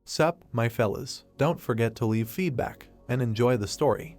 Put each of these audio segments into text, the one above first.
Sup, my fellas, don't forget to leave feedback, and enjoy the story.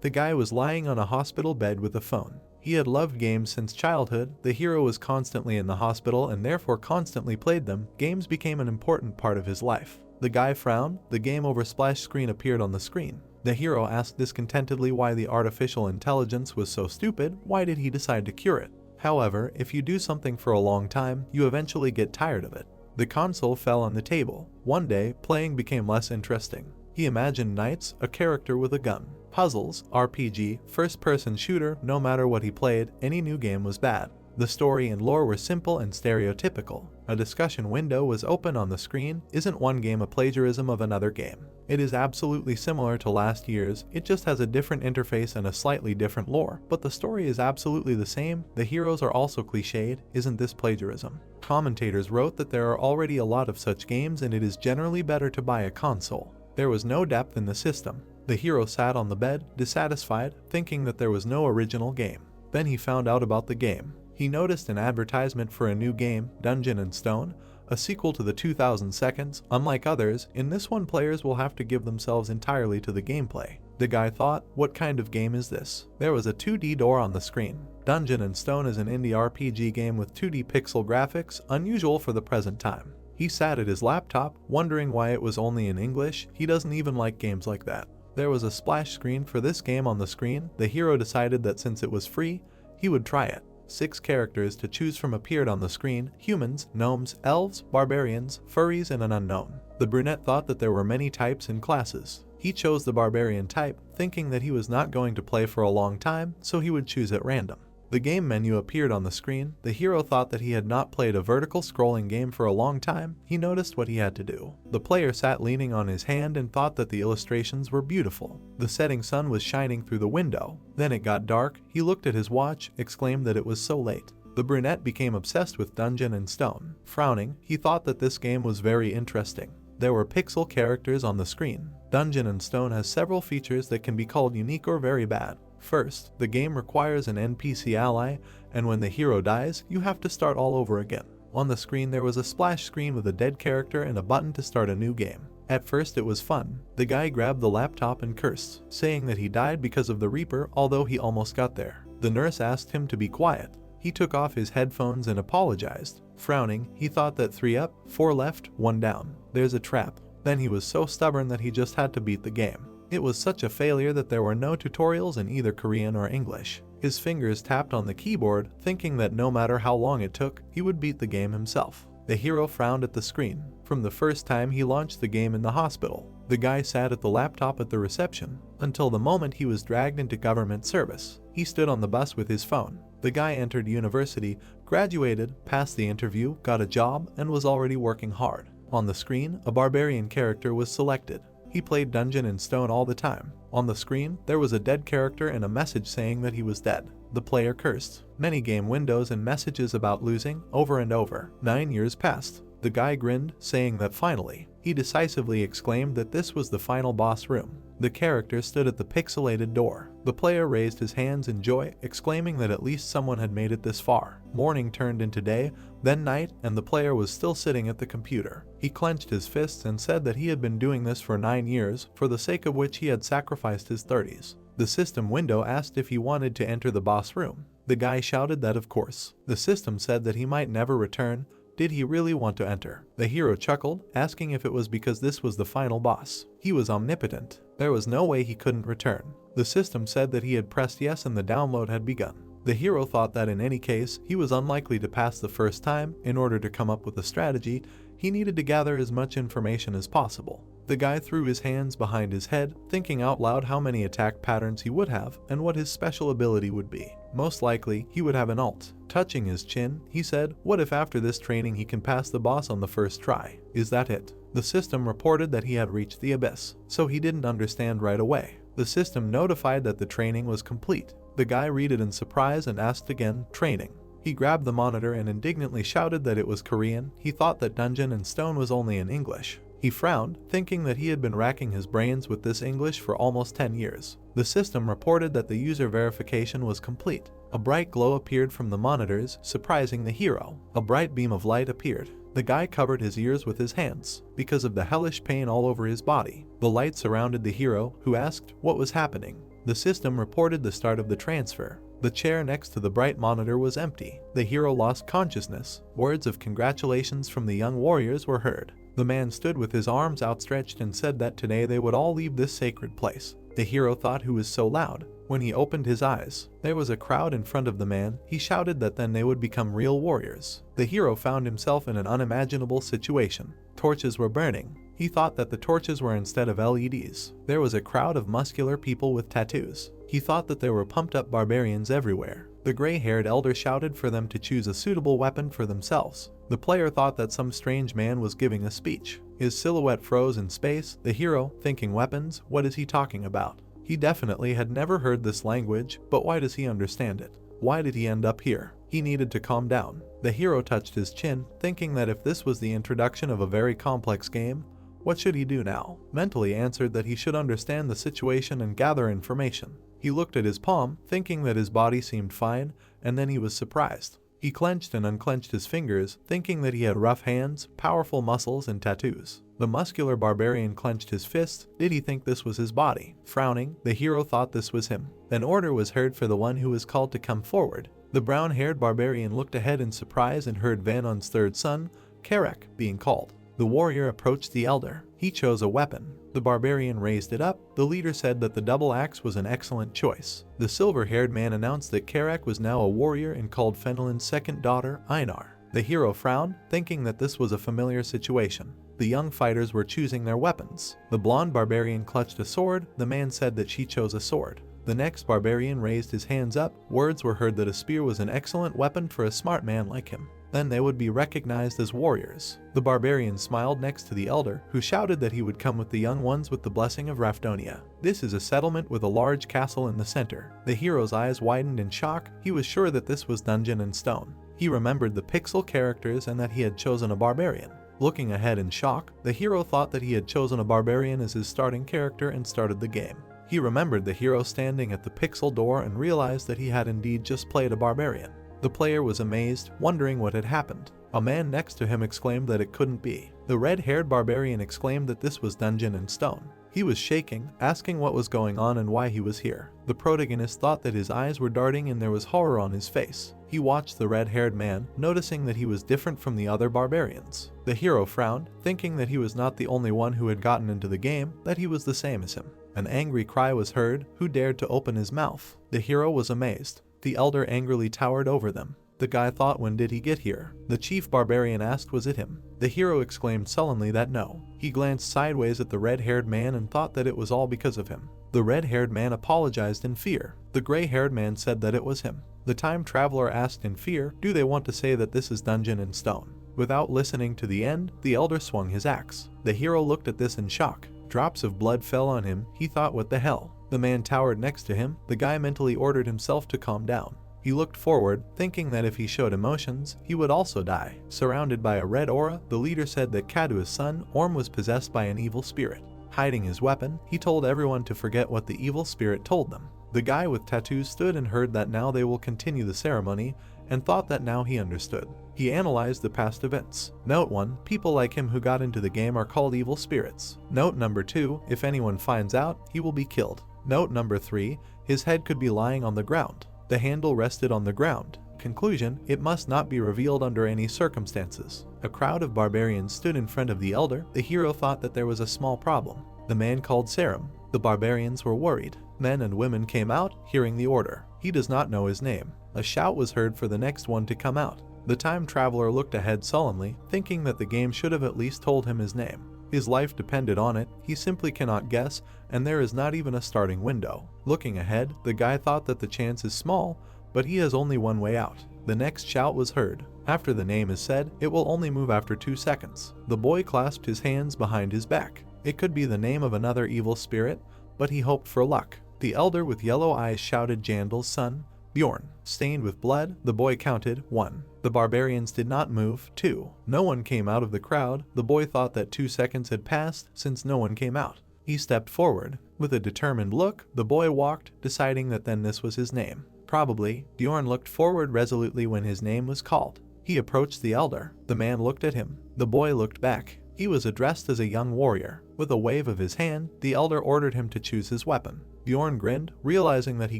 The guy was lying on a hospital bed with a phone. He had loved games since childhood. The hero was constantly in the hospital and therefore constantly played them. Games became an important part of his life. The guy frowned. The game over splash screen appeared on the screen. The hero asked discontentedly why the artificial intelligence was so stupid. Why did he decide to cure it? However, if you do something for a long time, you eventually get tired of it. The console fell on the table. One day, playing became less interesting. He imagined knights, a character with a gun. Puzzles, RPG, first-person shooter. No matter what he played, any new game was bad. The story and lore were simple and stereotypical. A discussion window was open on the screen. Isn't one game a plagiarism of another game? It is absolutely similar to last year's, it just has a different interface and a slightly different lore. But the story is absolutely the same. The heroes are also cliched. Isn't this plagiarism? Commentators wrote that there are already a lot of such games and it is generally better to buy a console. There was no depth in the system. The hero sat on the bed, dissatisfied, thinking that there was no original game. Then he found out about the game. He noticed an advertisement for a new game, Dungeon & Stone, a sequel to the 2000 Seconds. Unlike others, in this one players will have to give themselves entirely to the gameplay. The guy thought, what kind of game is this? There was a 2D door on the screen. Dungeon & Stone is an indie RPG game with 2D pixel graphics, unusual for the present time. He sat at his laptop, wondering why it was only in English. He doesn't even like games like that. There was a splash screen for this game on the screen. The hero decided that since it was free, he would try it. 6 characters to choose from appeared on the screen: humans, gnomes, elves, barbarians, furries, and an unknown. The brunette thought that there were many types and classes. He chose the barbarian type, thinking that he was not going to play for a long time, so he would choose at random. The game menu appeared on the screen. The hero thought that he had not played a vertical scrolling game for a long time. He noticed what he had to do. The player sat leaning on his hand and thought that the illustrations were beautiful. The setting sun was shining through the window. Then it got dark. He looked at his watch, exclaimed that it was so late. The brunette became obsessed with Dungeon & Stone. Frowning, he thought that this game was very interesting. There were pixel characters on the screen. Dungeon & Stone has several features that can be called unique or very bad. First, the game requires an NPC ally, and when the hero dies, you have to start all over again. On the screen there was a splash screen with a dead character and a button to start a new game. At first it was fun. The guy grabbed the laptop and cursed, saying that he died because of the Reaper, although he almost got there. The nurse asked him to be quiet. He took off his headphones and apologized. Frowning, he thought that 3 up, 4 left, 1 down. There's a trap. Then he was so stubborn that he just had to beat the game. It was such a failure that there were no tutorials in either Korean or English. His fingers tapped on the keyboard, thinking that no matter how long it took, he would beat the game himself. The hero frowned at the screen. From the first time he launched the game in the hospital, the guy sat at the laptop at the reception, until the moment he was dragged into government service. He stood on the bus with his phone. The guy entered university, graduated, passed the interview, got a job, and was already working hard. On the screen, a barbarian character was selected. He played Dungeon & Stone all the time. On the screen, there was a dead character and a message saying that he was dead. The player cursed. Many game windows and messages about losing, over and over. 9 years passed. The guy grinned, saying that finally. He decisively exclaimed that this was the final boss room. The character stood at the pixelated door. The player raised his hands in joy, exclaiming that at least someone had made it this far. Morning turned into day, then night, and the player was still sitting at the computer. He clenched his fists and said that he had been doing this for 9 years, for the sake of which he had sacrificed his 30s. The system window asked if he wanted to enter the boss room. The guy shouted that of course. The system said that he might never return. Did he really want to enter? The hero chuckled, asking if it was because this was the final boss. He was omnipotent. There was no way he couldn't return. The system said that he had pressed yes and the download had begun. The hero thought that in any case, he was unlikely to pass the first time. In order to come up with a strategy, he needed to gather as much information as possible. The guy threw his hands behind his head, thinking out loud how many attack patterns he would have and what his special ability would be. Most likely, he would have an ult. Touching his chin, he said, what if after this training he can pass the boss on the first try? Is that it? The system reported that he had reached the abyss, so he didn't understand right away. The system notified that the training was complete. The guy read it in surprise and asked again, training. He grabbed the monitor and indignantly shouted that it was Korean. He thought that Dungeon & Stone was only in English. He frowned, thinking that he had been racking his brains with this English for almost 10 years. The system reported that the user verification was complete. A bright glow appeared from the monitors, surprising the hero. A bright beam of light appeared. The guy covered his ears with his hands, because of the hellish pain all over his body. The light surrounded the hero, who asked what was happening. The system reported the start of the transfer. The chair next to the bright monitor was empty. The hero lost consciousness. Words of congratulations from the young warriors were heard. The man stood with his arms outstretched and said that today they would all leave this sacred place. The hero thought who was so loud. When he opened his eyes, there was a crowd in front of the man. He shouted that then they would become real warriors. The hero found himself in an unimaginable situation. Torches were burning. He thought that the torches were instead of LEDs. There was a crowd of muscular people with tattoos. He thought that there were pumped up barbarians everywhere. The gray-haired elder shouted for them to choose a suitable weapon for themselves. The player thought that some strange man was giving a speech. His silhouette froze in space. The hero, thinking weapons, what is he talking about? He definitely had never heard this language, but why does he understand it? Why did he end up here? He needed to calm down. The hero touched his chin, thinking that if this was the introduction of a very complex game, what should he do now? Mentally answered that he should understand the situation and gather information. He looked at his palm, thinking that his body seemed fine, and then he was surprised. He clenched and unclenched his fingers, thinking that he had rough hands, powerful muscles, and tattoos. The muscular barbarian clenched his fists. Did he think this was his body? Frowning, the hero thought this was him. An order was heard for the one who was called to come forward. The brown-haired barbarian looked ahead in surprise and heard Vanon's third son, Karek, being called. The warrior approached the elder. He chose a weapon. The barbarian raised it up. The leader said that the double axe was an excellent choice. The silver-haired man announced that Karek was now a warrior and called Fenelon's second daughter, Einar. The hero frowned, thinking that this was a familiar situation. The young fighters were choosing their weapons. The blonde barbarian clutched a sword. The man said that she chose a sword. The next barbarian raised his hands up. Words were heard that a spear was an excellent weapon for a smart man like him. Then they would be recognized as warriors. The barbarian smiled next to the elder, who shouted that he would come with the young ones with the blessing of Rafdonia. This is a settlement with a large castle in the center. The hero's eyes widened in shock. He was sure that this was Dungeon and Stone. He remembered the pixel characters and that he had chosen a barbarian. Looking ahead in shock, the hero thought that he had chosen a barbarian as his starting character and started the game. He remembered the hero standing at the pixel door and realized that he had indeed just played a barbarian. The player was amazed, wondering what had happened. A man next to him exclaimed that it couldn't be. The red-haired barbarian exclaimed that this was Dungeon and Stone. He was shaking, asking what was going on and why he was here. The protagonist thought that his eyes were darting and there was horror on his face. He watched the red-haired man, noticing that he was different from the other barbarians. The hero frowned, thinking that he was not the only one who had gotten into the game, that he was the same as him. An angry cry was heard. Who dared to open his mouth? The hero was amazed. The elder angrily towered over them. The guy thought, when did he get here? The chief barbarian asked, was it him? The hero exclaimed sullenly that no. He glanced sideways at the red-haired man and thought that it was all because of him. The red-haired man apologized in fear. The gray-haired man said that it was him. The time traveler asked in fear, do they want to say that this is Dungeon and Stone? Without listening to the end, the elder swung his axe. The hero looked at this in shock. Drops of blood fell on him. He thought, what the hell? The man towered next to him. The guy mentally ordered himself to calm down. He looked forward, thinking that if he showed emotions, he would also die. Surrounded by a red aura, the leader said that Kadua's son, Orm, was possessed by an evil spirit. Hiding his weapon, he told everyone to forget what the evil spirit told them. The guy with tattoos stood and heard that now they will continue the ceremony, and thought that now he understood. He analyzed the past events. Note 1. People like him who got into the game are called evil spirits. Note number 2. If anyone finds out, he will be killed. Note number 3. His head could be lying on the ground. The handle rested on the ground. Conclusion, it must not be revealed under any circumstances. A crowd of barbarians stood in front of the elder. The hero thought that there was a small problem. The man called Sarum. The barbarians were worried. Men and women came out, hearing the order. He does not know his name. A shout was heard for the next one to come out. The time traveler looked ahead sullenly, thinking that the game should have at least told him his name. His life depended on it. He simply cannot guess, and there is not even a starting window. Looking ahead, the guy thought that the chance is small, but he has only one way out. The next shout was heard. After the name is said, it will only move after 2 seconds. The boy clasped his hands behind his back. It could be the name of another evil spirit, but he hoped for luck. The elder with yellow eyes shouted Jandal's son, Bjorn. Stained with blood, the boy counted 1. The barbarians did not move. 2. No one came out of the crowd. The boy thought that 2 seconds had passed since no one came out. He stepped forward. With a determined look, the boy walked, deciding that then this was his name. Probably, Bjorn looked forward resolutely when his name was called. He approached the elder. The man looked at him. The boy looked back. He was addressed as a young warrior. With a wave of his hand, the elder ordered him to choose his weapon. Bjorn grinned, realizing that he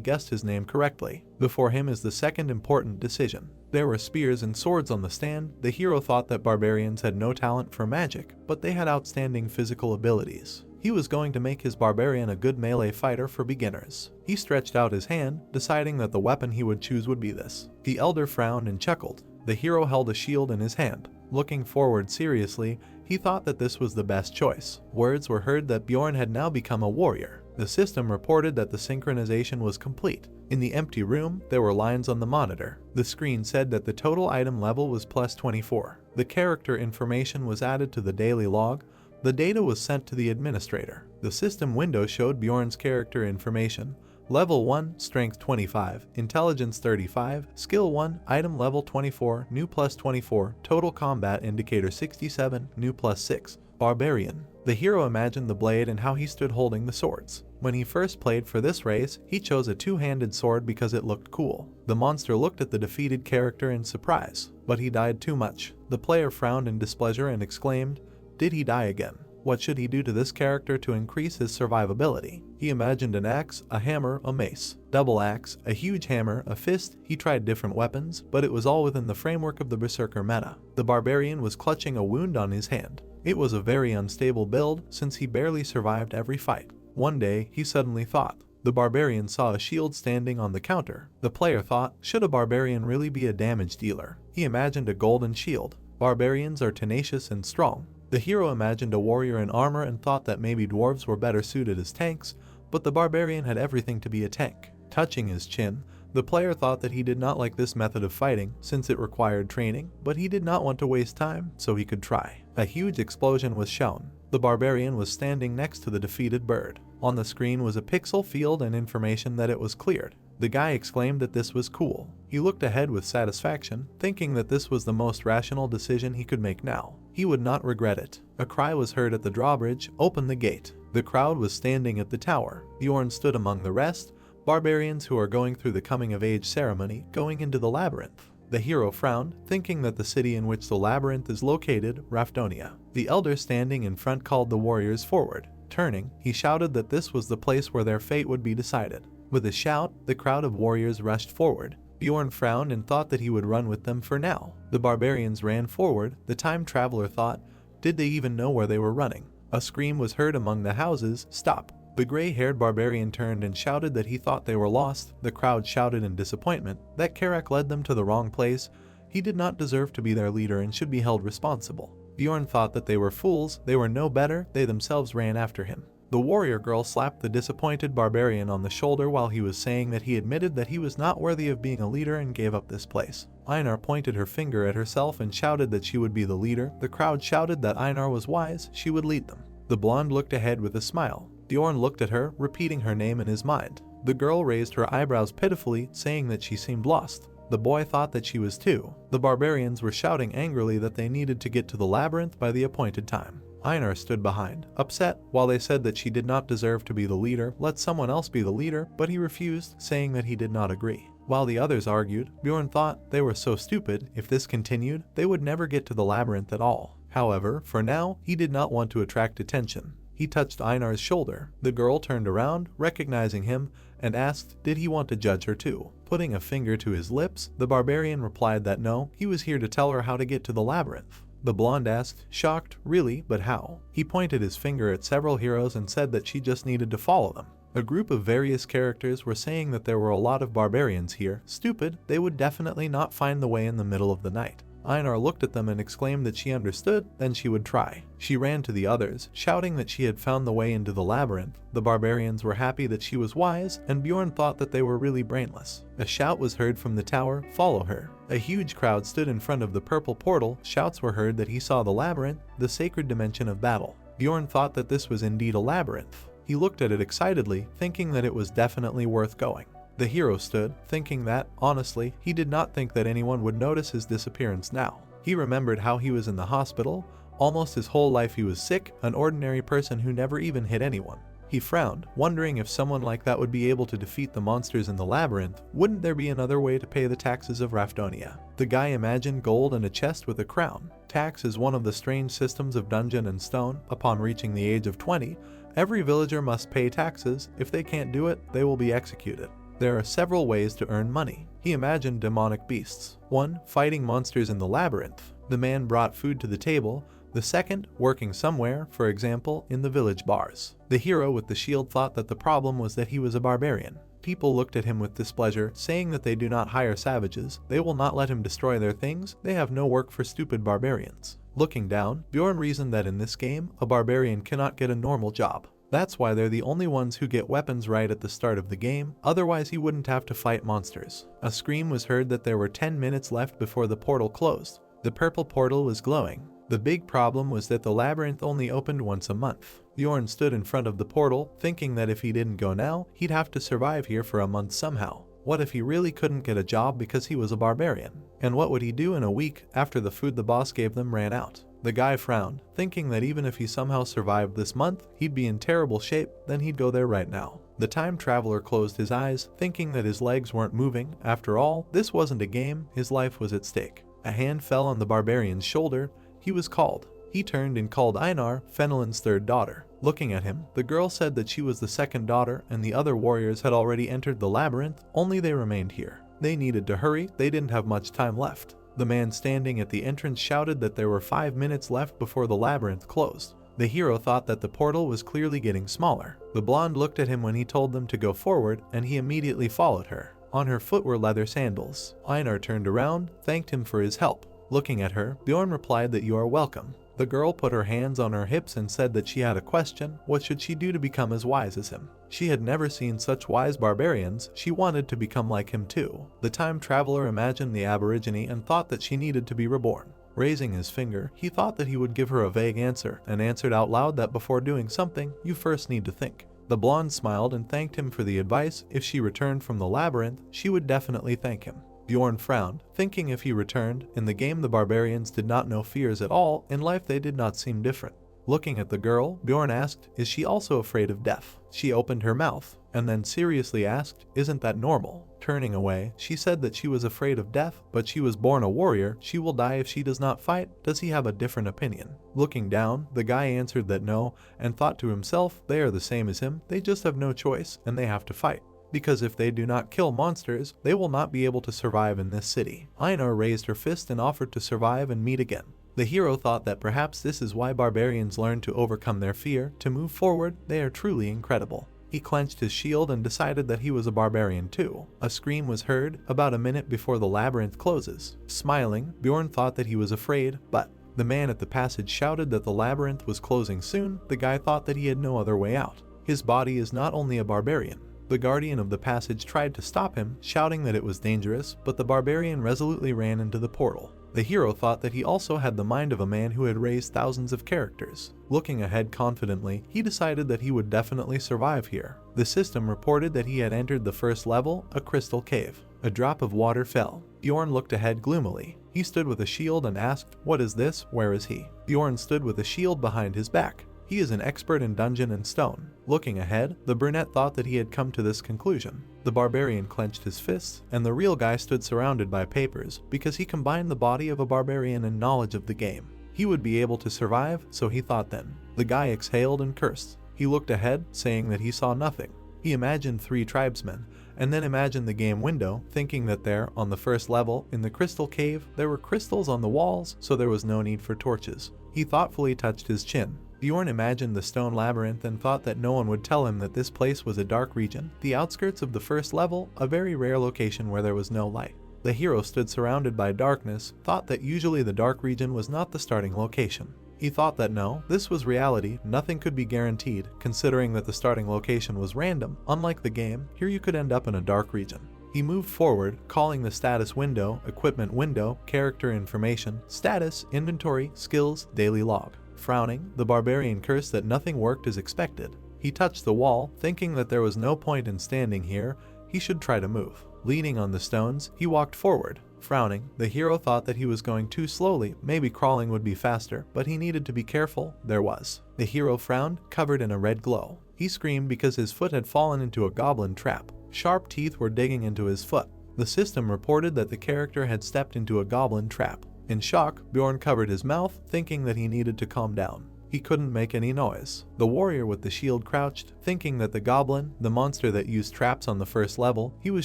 guessed his name correctly. Before him is the second important decision. There were spears and swords on the stand. The hero thought that barbarians had no talent for magic, but they had outstanding physical abilities. He was going to make his barbarian a good melee fighter for beginners. He stretched out his hand, deciding that the weapon he would choose would be this. The elder frowned and chuckled. The hero held a shield in his hand. Looking forward seriously, he thought that this was the best choice. Words were heard that Bjorn had now become a warrior. The system reported that the synchronization was complete. In the empty room, there were lines on the monitor. The screen said that the total item level was plus 24. The character information was added to the daily log. The data was sent to the administrator. The system window showed Bjorn's character information. Level 1, Strength 25, Intelligence 35, Skill 1, Item Level 24, New plus 24, Total Combat Indicator 67, New plus 6, Barbarian. The hero imagined the blade and how he stood holding the swords. When he first played for this race, he chose a two-handed sword because it looked cool. The monster looked at the defeated character in surprise, but he died too much. The player frowned in displeasure and exclaimed, "Did he die again? What should he do to this character to increase his survivability?" He imagined an axe, a hammer, a mace, double axe, a huge hammer, a fist. He tried different weapons, but it was all within the framework of the Berserker meta. The barbarian was clutching a wound on his hand. It was a very unstable build since he barely survived every fight. One day, he suddenly thought. The barbarian saw a shield standing on the counter. The player thought, should a barbarian really be a damage dealer? He imagined a golden shield. Barbarians are tenacious and strong. The hero imagined a warrior in armor and thought that maybe dwarves were better suited as tanks, but the barbarian had everything to be a tank. Touching his chin, the player thought that he did not like this method of fighting since it required training, but he did not want to waste time, so he could try. A huge explosion was shown. The barbarian was standing next to the defeated bird. On the screen was a pixel field and information that it was cleared. The guy exclaimed that this was cool. He looked ahead with satisfaction, thinking that this was the most rational decision he could make now. He would not regret it. A cry was heard at the drawbridge, "Open the gate." The crowd was standing at the tower. Bjorn stood among the rest, barbarians who are going through the coming-of-age ceremony, going into the labyrinth. The hero frowned, thinking that the city in which the labyrinth is located, Rafdonia. The elder standing in front called the warriors forward. Turning, he shouted that this was the place where their fate would be decided. With a shout, the crowd of warriors rushed forward. Bjorn frowned and thought that he would run with them for now. The barbarians ran forward. The time traveler thought, did they even know where they were running? A scream was heard among the houses, "Stop!" The gray-haired barbarian turned and shouted that he thought they were lost. The crowd shouted in disappointment that Karak led them to the wrong place. He did not deserve to be their leader and should be held responsible. Bjorn thought that they were fools. They were no better. They themselves ran after him. The warrior girl slapped the disappointed barbarian on the shoulder while he was saying that he admitted that he was not worthy of being a leader and gave up this place. Einar pointed her finger at herself and shouted that she would be the leader. The crowd shouted that Einar was wise, she would lead them. The blonde looked ahead with a smile. Bjorn looked at her, repeating her name in his mind. The girl raised her eyebrows pitifully, saying that she seemed lost. The boy thought that she was too. The barbarians were shouting angrily that they needed to get to the labyrinth by the appointed time. Einar stood behind, upset, while they said that she did not deserve to be the leader, let someone else be the leader, but he refused, saying that he did not agree. While the others argued, Bjorn thought they were so stupid, if this continued, they would never get to the labyrinth at all. However, for now, he did not want to attract attention. He touched Einar's shoulder. The girl turned around, recognizing him, and asked, did he want to judge her too? Putting a finger to his lips, the barbarian replied that no, he was here to tell her how to get to the labyrinth. The blonde asked, shocked, really, but how? He pointed his finger at several heroes and said that she just needed to follow them. A group of various characters were saying that there were a lot of barbarians here. Stupid, they would definitely not find the way in the middle of the night. Einar looked at them and exclaimed that she understood, then she would try. She ran to the others, shouting that she had found the way into the labyrinth. The barbarians were happy that she was wise, and Bjorn thought that they were really brainless. A shout was heard from the tower, follow her. A huge crowd stood in front of the purple portal. Shouts were heard that he saw the labyrinth, the sacred dimension of battle. Bjorn thought that this was indeed a labyrinth. He looked at it excitedly, thinking that it was definitely worth going. The hero stood, thinking that, honestly, he did not think that anyone would notice his disappearance now. He remembered how he was in the hospital. Almost his whole life he was sick, an ordinary person who never even hit anyone. He frowned, wondering if someone like that would be able to defeat the monsters in the labyrinth. Wouldn't there be another way to pay the taxes of Rafdonia? The guy imagined gold and a chest with a crown. Tax is one of the strange systems of Dungeon and Stone. Upon reaching the age of 20, every villager must pay taxes. If they can't do it, they will be executed. There are several ways to earn money. He imagined demonic beasts. 1. Fighting monsters in the labyrinth. The man brought food to the table. The second, working somewhere, for example, in the village bars. The hero with the shield thought that the problem was that he was a barbarian. People looked at him with displeasure, saying that they do not hire savages, they will not let him destroy their things, they have no work for stupid barbarians. Looking down, Bjorn reasoned that in this game, a barbarian cannot get a normal job. That's why they're the only ones who get weapons right at the start of the game, otherwise he wouldn't have to fight monsters. A scream was heard that there were 10 minutes left before the portal closed. The purple portal was glowing. The big problem was that the labyrinth only opened once a month. Bjorn stood in front of the portal, thinking that if he didn't go now, he'd have to survive here for a month somehow. What if he really couldn't get a job because he was a barbarian? And what would he do in a week after the food the boss gave them ran out? The guy frowned, thinking that even if he somehow survived this month, he'd be in terrible shape, then he'd go there right now. The time traveler closed his eyes, thinking that his legs weren't moving. After all, this wasn't a game, his life was at stake. A hand fell on the barbarian's shoulder. He was called. He turned and called Einar, Fenelon's third daughter. Looking at him, the girl said that she was the second daughter and the other warriors had already entered the labyrinth, only they remained here. They needed to hurry, they didn't have much time left. The man standing at the entrance shouted that there were 5 minutes left before the labyrinth closed. The hero thought that the portal was clearly getting smaller. The blonde looked at him when he told them to go forward, and he immediately followed her. On her foot were leather sandals. Einar turned around, thanked him for his help. Looking at her, Bjorn replied that you are welcome. The girl put her hands on her hips and said that she had a question. What should she do to become as wise as him? She had never seen such wise barbarians. She wanted to become like him too. The time traveler imagined the aborigine and thought that she needed to be reborn. Raising his finger, he thought that he would give her a vague answer and answered out loud that before doing something, you first need to think. The blonde smiled and thanked him for the advice. If she returned from the labyrinth, she would definitely thank him. Bjorn frowned, thinking if he returned. In the game the barbarians did not know fears at all, in life they did not seem different. Looking at the girl, Bjorn asked, is she also afraid of death? She opened her mouth, and then seriously asked, isn't that normal? Turning away, she said that she was afraid of death, but she was born a warrior, she will die if she does not fight. Does he have a different opinion? Looking down, the guy answered that no, and thought to himself, they are the same as him, they just have no choice, and they have to fight. Because if they do not kill monsters, they will not be able to survive in this city. Einar raised her fist and offered to survive and meet again. The hero thought that perhaps this is why barbarians learn to overcome their fear, to move forward. They are truly incredible. He clenched his shield and decided that he was a barbarian too. A scream was heard about a minute before the labyrinth closes. Smiling, Bjorn thought that he was afraid, but the man at the passage shouted that the labyrinth was closing soon. The guy thought that he had no other way out. His body is not only a barbarian. The guardian of the passage tried to stop him, shouting that it was dangerous, but the barbarian resolutely ran into the portal. The hero thought that he also had the mind of a man who had raised thousands of characters. Looking ahead confidently, he decided that he would definitely survive here. The system reported that he had entered the first level, a crystal cave. A drop of water fell. Bjorn looked ahead gloomily. He stood with a shield and asked, what is this? Where is he? Bjorn stood with a shield behind his back. He is an expert in Dungeon and Stone. Looking ahead, the brunette thought that he had come to this conclusion. The barbarian clenched his fists, and the real guy stood surrounded by papers, because he combined the body of a barbarian and knowledge of the game. He would be able to survive, so he thought then. The guy exhaled and cursed. He looked ahead, saying that he saw nothing. He imagined 3 tribesmen, and then imagined the game window, thinking that there, on the first level, in the crystal cave, there were crystals on the walls, so there was no need for torches. He thoughtfully touched his chin. Bjorn imagined the stone labyrinth and thought that no one would tell him that this place was a dark region, the outskirts of the first level, a very rare location where there was no light. The hero stood surrounded by darkness, thought that usually the dark region was not the starting location. He thought that no, this was reality, nothing could be guaranteed, considering that the starting location was random. Unlike the game, here you could end up in a dark region. He moved forward, calling the status window, equipment window, character information, status, inventory, skills, daily log. Frowning, the barbarian cursed that nothing worked as expected. He touched the wall, thinking that there was no point in standing here, he should try to move. Leaning on the stones, he walked forward. Frowning, the hero thought that he was going too slowly, maybe crawling would be faster, but he needed to be careful. There was. The hero frowned, covered in a red glow. He screamed because his foot had fallen into a goblin trap. Sharp teeth were digging into his foot. The system reported that the character had stepped into a goblin trap. In shock, Bjorn covered his mouth, thinking that he needed to calm down. He couldn't make any noise. The warrior with the shield crouched, thinking that the goblin, the monster that used traps on the first level, he was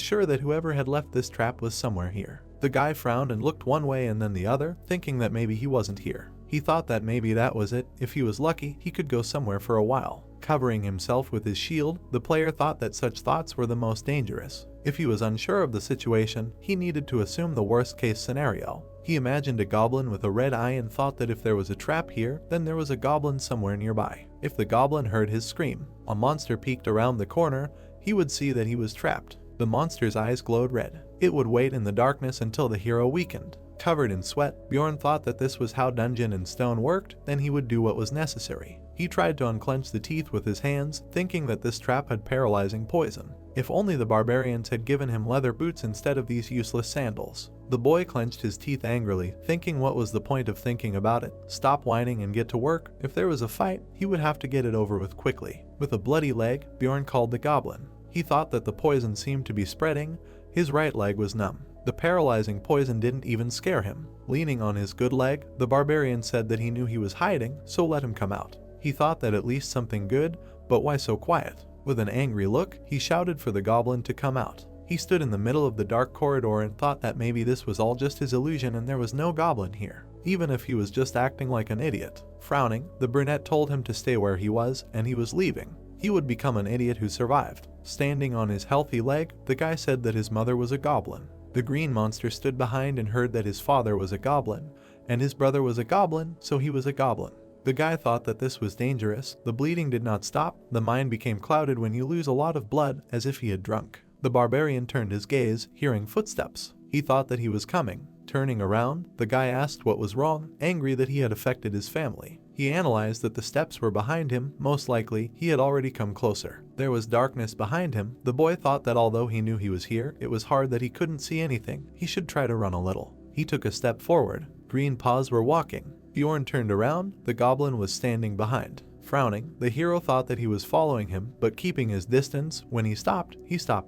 sure that whoever had left this trap was somewhere here. The guy frowned and looked one way and then the other, thinking that maybe he wasn't here. He thought that maybe that was it. If he was lucky, he could go somewhere for a while. Covering himself with his shield, the player thought that such thoughts were the most dangerous. If he was unsure of the situation, he needed to assume the worst-case scenario. He imagined a goblin with a red eye and thought that if there was a trap here, then there was a goblin somewhere nearby. If the goblin heard his scream, a monster peeked around the corner, he would see that he was trapped. The monster's eyes glowed red. It would wait in the darkness until the hero weakened. Covered in sweat, Bjorn thought that this was how Dungeon and Stone worked, then he would do what was necessary. He tried to unclench the teeth with his hands, thinking that this trap had paralyzing poison. If only the barbarians had given him leather boots instead of these useless sandals. The boy clenched his teeth angrily, thinking what was the point of thinking about it? Stop whining and get to work. If there was a fight, he would have to get it over with quickly. With a bloody leg, Bjorn called the goblin. He thought that the poison seemed to be spreading. His right leg was numb. The paralyzing poison didn't even scare him. Leaning on his good leg, the barbarian said that he knew he was hiding, so let him come out. He thought that at least something good, but why so quiet? With an angry look, he shouted for the goblin to come out. He stood in the middle of the dark corridor and thought that maybe this was all just his illusion and there was no goblin here, even if he was just acting like an idiot. Frowning, the brunette told him to stay where he was, and he was leaving. He would become an idiot who survived. Standing on his healthy leg, the guy said that his mother was a goblin. The green monster stood behind and heard that his father was a goblin, and his brother was a goblin, so he was a goblin. The guy thought that this was dangerous. The bleeding did not stop. The mind became clouded when you lose a lot of blood, as if he had drunk. The barbarian turned his gaze, hearing footsteps. He thought that he was coming. Turning around, the guy asked what was wrong, angry that he had affected his family. He analyzed that the steps were behind him. Most likely, he had already come closer. There was darkness behind him. The boy thought that although he knew he was here, it was hard that he couldn't see anything. He should try to run a little. He took a step forward. Green paws were walking. Bjorn turned around. The goblin was standing behind. Frowning, the hero thought that he was following him, but keeping his distance. When he stopped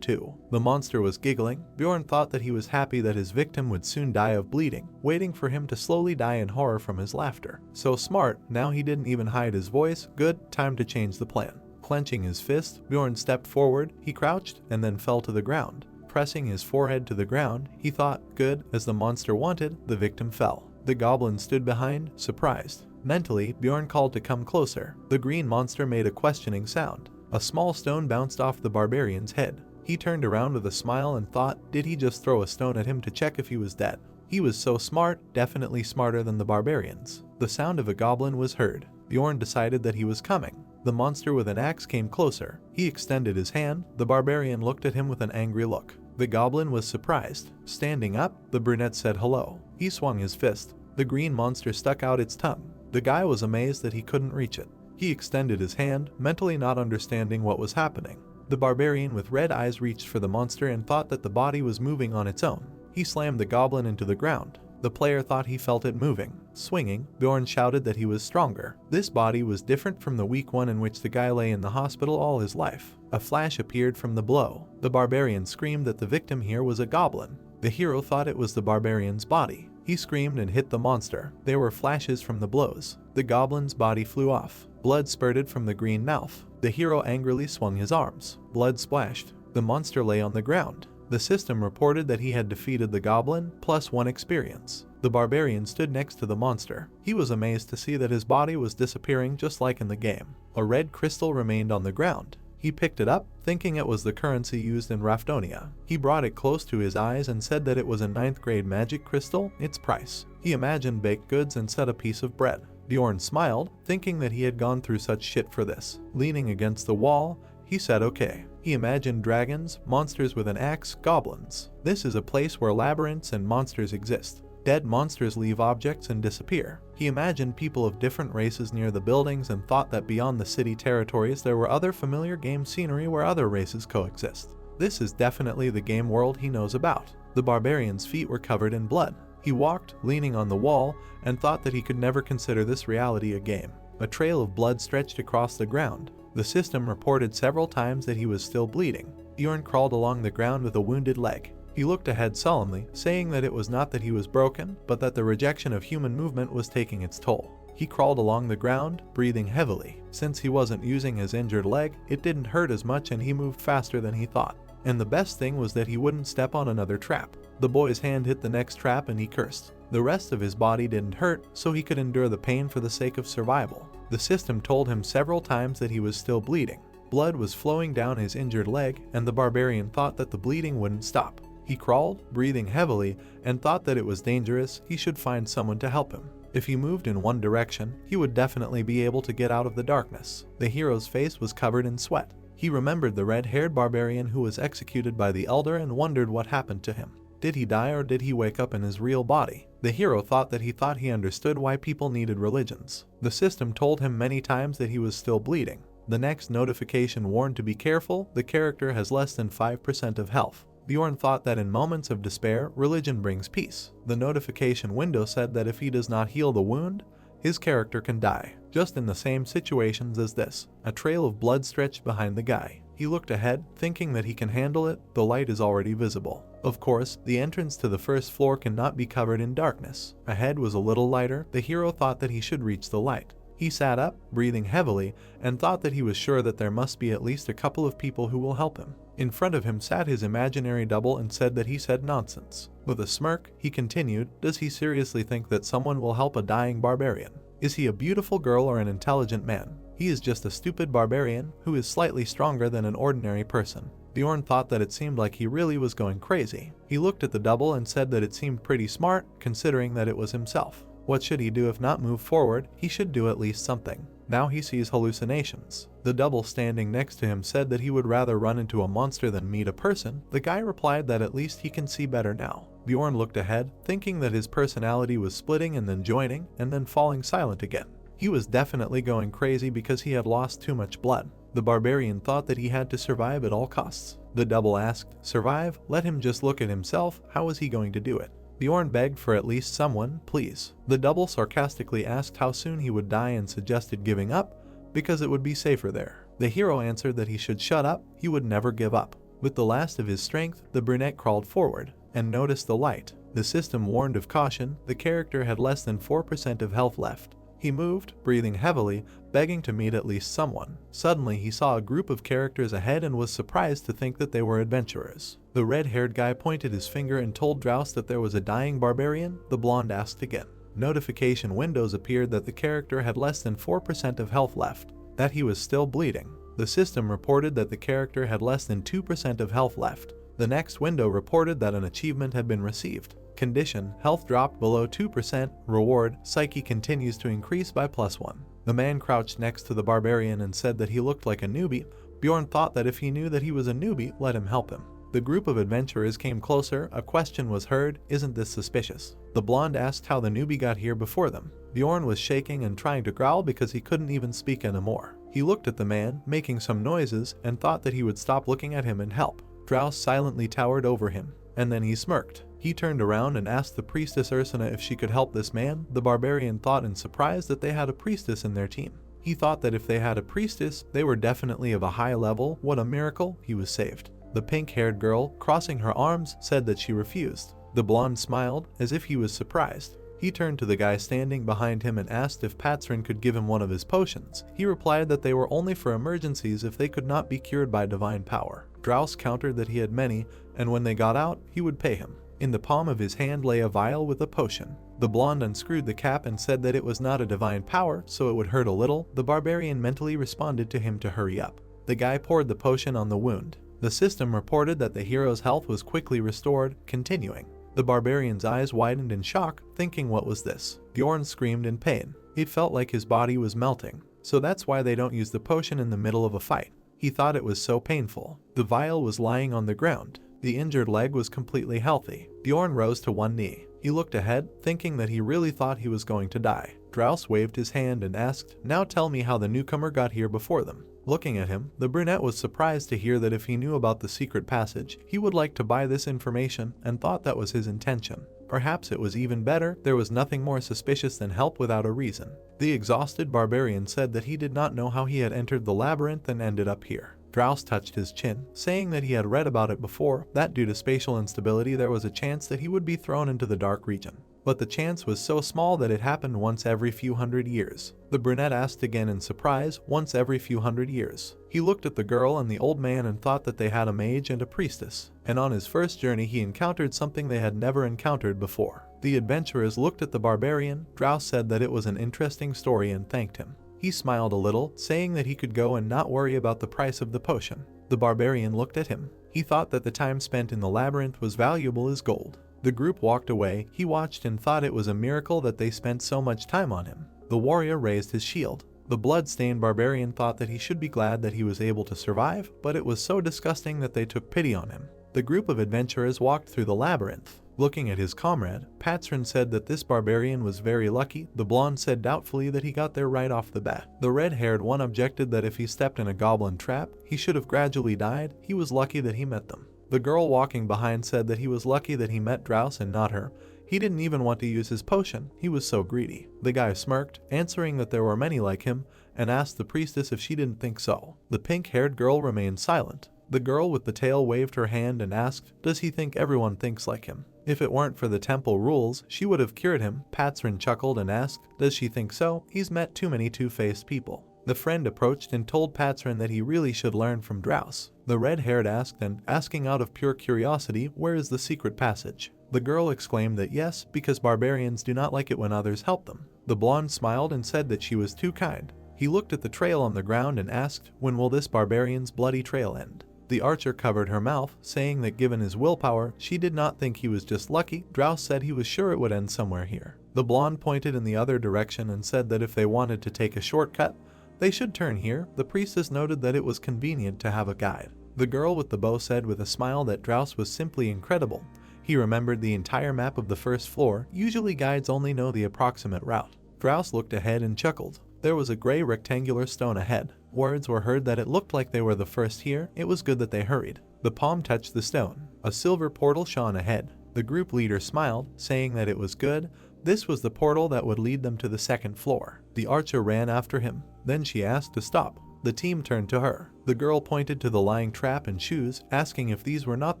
too. The monster was giggling. Bjorn thought that he was happy that his victim would soon die of bleeding, waiting for him to slowly die in horror from his laughter. So smart, now he didn't even hide his voice. Good, time to change the plan. Clenching his fist, Bjorn stepped forward. He crouched, and then fell to the ground. Pressing his forehead to the ground, he thought, good, as the monster wanted, the victim fell. The goblin stood behind, surprised. Mentally, Bjorn called to come closer. The green monster made a questioning sound. A small stone bounced off the barbarian's head. He turned around with a smile and thought, did he just throw a stone at him to check if he was dead? He was so smart, definitely smarter than the barbarians. The sound of a goblin was heard. Bjorn decided that he was coming. The monster with an axe came closer. He extended his hand. The barbarian looked at him with an angry look. The goblin was surprised. Standing up, the brunette said hello. He swung his fist. The green monster stuck out its tongue. The guy was amazed that he couldn't reach it. He extended his hand, mentally not understanding what was happening. The barbarian with red eyes reached for the monster and thought that the body was moving on its own. He slammed the goblin into the ground. The player thought he felt it moving. Swinging, Bjorn shouted that he was stronger. This body was different from the weak one in which the guy lay in the hospital all his life. A flash appeared from the blow. The barbarian screamed that the victim here was a goblin. The hero thought it was the barbarian's body. He screamed and hit the monster. There were flashes from the blows. The goblin's body flew off. Blood spurted from the green mouth. The hero angrily swung his arms. Blood splashed. The monster lay on the ground. The system reported that he had defeated the goblin, +1 experience. The barbarian stood next to the monster. He was amazed to see that his body was disappearing just like in the game. A red crystal remained on the ground. He picked it up, thinking it was the currency used in Raftonia. He brought it close to his eyes and said that it was a 9th grade magic crystal, its price. He imagined baked goods and said a piece of bread. Bjorn smiled, thinking that he had gone through such shit for this. Leaning against the wall, he said okay. He imagined dragons, monsters with an axe, goblins. This is a place where labyrinths and monsters exist. Dead monsters leave objects and disappear. He imagined people of different races near the buildings and thought that beyond the city territories there were other familiar game scenery where other races coexist. This is definitely the game world he knows about. The barbarian's feet were covered in blood. He walked, leaning on the wall, and thought that he could never consider this reality a game. A trail of blood stretched across the ground. The system reported several times that he was still bleeding. Bjorn crawled along the ground with a wounded leg. He looked ahead solemnly, saying that it was not that he was broken, but that the rejection of human movement was taking its toll. He crawled along the ground, breathing heavily. Since he wasn't using his injured leg, it didn't hurt as much and he moved faster than he thought. And the best thing was that he wouldn't step on another trap. The boy's hand hit the next trap and he cursed. The rest of his body didn't hurt, so he could endure the pain for the sake of survival. The system told him several times that he was still bleeding. Blood was flowing down his injured leg, and the barbarian thought that the bleeding wouldn't stop. He crawled, breathing heavily, and thought that it was dangerous. He should find someone to help him. If he moved in one direction, he would definitely be able to get out of the darkness. The hero's face was covered in sweat. He remembered the red-haired barbarian who was executed by the elder and wondered what happened to him. Did he die or did he wake up in his real body? The hero thought he understood why people needed religions. The system told him many times that he was still bleeding. The next notification warned to be careful, the character has less than 5% of health. Bjorn thought that in moments of despair, religion brings peace. The notification window said that if he does not heal the wound, his character can die. Just in the same situations as this, a trail of blood stretched behind the guy. He looked ahead, thinking that he can handle it. The light is already visible. Of course, the entrance to the first floor cannot be covered in darkness. Ahead was a little lighter. The hero thought that he should reach the light. He sat up, breathing heavily, and thought that he was sure that there must be at least a couple of people who will help him. In front of him sat his imaginary double and said that he said nonsense. With a smirk, he continued, does he seriously think that someone will help a dying barbarian? Is he a beautiful girl or an intelligent man? He is just a stupid barbarian who is slightly stronger than an ordinary person. Bjorn thought that it seemed like he really was going crazy. He looked at the double and said that it seemed pretty smart, considering that it was himself. What should he do if not move forward? He should do at least something. Now he sees hallucinations. The double standing next to him said that he would rather run into a monster than meet a person. The guy replied that at least he can see better now. Bjorn looked ahead, thinking that his personality was splitting and then joining, and then falling silent again. He was definitely going crazy because he had lost too much blood. The barbarian thought that he had to survive at all costs. The double asked, survive? Let him just look at himself. How was he going to do it? Bjorn begged for at least someone, please. The double sarcastically asked how soon he would die and suggested giving up, because it would be safer there. The hero answered that he should shut up, he would never give up. With the last of his strength, the brunette crawled forward, and noticed the light. The system warned of caution, the character had less than 4% of health left. He moved, breathing heavily, begging to meet at least someone. Suddenly he saw a group of characters ahead and was surprised to think that they were adventurers. The red-haired guy pointed his finger and told Draus that there was a dying barbarian. The blonde asked again. Notification windows appeared that the character had less than 4% of health left, that he was still bleeding. The system reported that the character had less than 2% of health left. The next window reported that an achievement had been received. Condition, health dropped below 2%, reward, psyche continues to increase by +1. The man crouched next to the barbarian and said that he looked like a newbie. Bjorn thought that if he knew that he was a newbie, let him help him. The group of adventurers came closer. A question was heard, isn't this suspicious? The blonde asked how the newbie got here before them. Bjorn was shaking and trying to growl because he couldn't even speak anymore. He looked at the man, making some noises, and thought that he would stop looking at him and help. Draus silently towered over him, and then he smirked. He turned around and asked the priestess Ursula if she could help this man. The barbarian thought in surprise that they had a priestess in their team. He thought that if they had a priestess, they were definitely of a high level. What a miracle, he was saved. The pink-haired girl, crossing her arms, said that she refused. The blonde smiled, as if he was surprised. He turned to the guy standing behind him and asked if Patron could give him one of his potions. He replied that they were only for emergencies if they could not be cured by divine power. Draus countered that he had many, and when they got out, he would pay him. In the palm of his hand lay a vial with a potion. The blonde unscrewed the cap and said that it was not a divine power, so it would hurt a little. The barbarian mentally responded to him to hurry up. The guy poured the potion on the wound. The system reported that the hero's health was quickly restored, continuing. The barbarian's eyes widened in shock, thinking what was this? Bjorn screamed in pain. It felt like his body was melting. So that's why they don't use the potion in the middle of a fight. He thought it was so painful. The vial was lying on the ground. The injured leg was completely healthy. Bjorn rose to one knee. He looked ahead, thinking that he really thought he was going to die. Draus waved his hand and asked, now tell me how the newcomer got here before them. Looking at him, the brunette was surprised to hear that if he knew about the secret passage, he would like to buy this information and thought that was his intention. Perhaps it was even better, there was nothing more suspicious than help without a reason. The exhausted barbarian said that he did not know how he had entered the labyrinth and ended up here. Draus touched his chin, saying that he had read about it before, that due to spatial instability there was a chance that he would be thrown into the dark region. But the chance was so small that it happened once every few hundred years. The brunette asked again in surprise, once every few hundred years. He looked at the girl and the old man and thought that they had a mage and a priestess, and on his first journey he encountered something they had never encountered before. The adventurers looked at the barbarian. Draus said that it was an interesting story and thanked him. He smiled a little, saying that he could go and not worry about the price of the potion. The barbarian looked at him. He thought that the time spent in the labyrinth was valuable as gold. The group walked away. He watched and thought it was a miracle that they spent so much time on him. The warrior raised his shield. The blood-stained barbarian thought that he should be glad that he was able to survive, but it was so disgusting that they took pity on him. The group of adventurers walked through the labyrinth. Looking at his comrade, Patron said that this barbarian was very lucky. The blonde said doubtfully that he got there right off the bat. The red-haired one objected that if he stepped in a goblin trap, he should have gradually died. He was lucky that he met them. The girl walking behind said that he was lucky that he met Draus and not her. He didn't even want to use his potion, he was so greedy. The guy smirked, answering that there were many like him, and asked the priestess if she didn't think so. The pink-haired girl remained silent. The girl with the tail waved her hand and asked, does he think everyone thinks like him? If it weren't for the temple rules, she would have cured him. Patron chuckled and asked, does she think so? He's met too many two-faced people. The friend approached and told Patron that he really should learn from Draus. The red-haired asked, and asking out of pure curiosity, where is the secret passage? The girl exclaimed that yes, because barbarians do not like it when others help them. The blonde smiled and said that she was too kind. He looked at the trail on the ground and asked, when will this barbarian's bloody trail end? The archer covered her mouth, saying that given his willpower, she did not think he was just lucky. Draus said he was sure it would end somewhere here. The blonde pointed in the other direction and said that if they wanted to take a shortcut, they should turn here. The priestess noted that it was convenient to have a guide. The girl with the bow said with a smile that Draus was simply incredible. He remembered the entire map of the first floor. Usually guides only know the approximate route. Draus looked ahead and chuckled. There was a gray rectangular stone ahead. Words were heard that it looked like they were the first here. It was good that they hurried. The palm touched the stone. A silver portal shone ahead. The group leader smiled, saying that it was good. This was the portal that would lead them to the second floor. The archer ran after him. Then she asked to stop. The team turned to her. The girl pointed to the lying trap and shoes, asking if these were not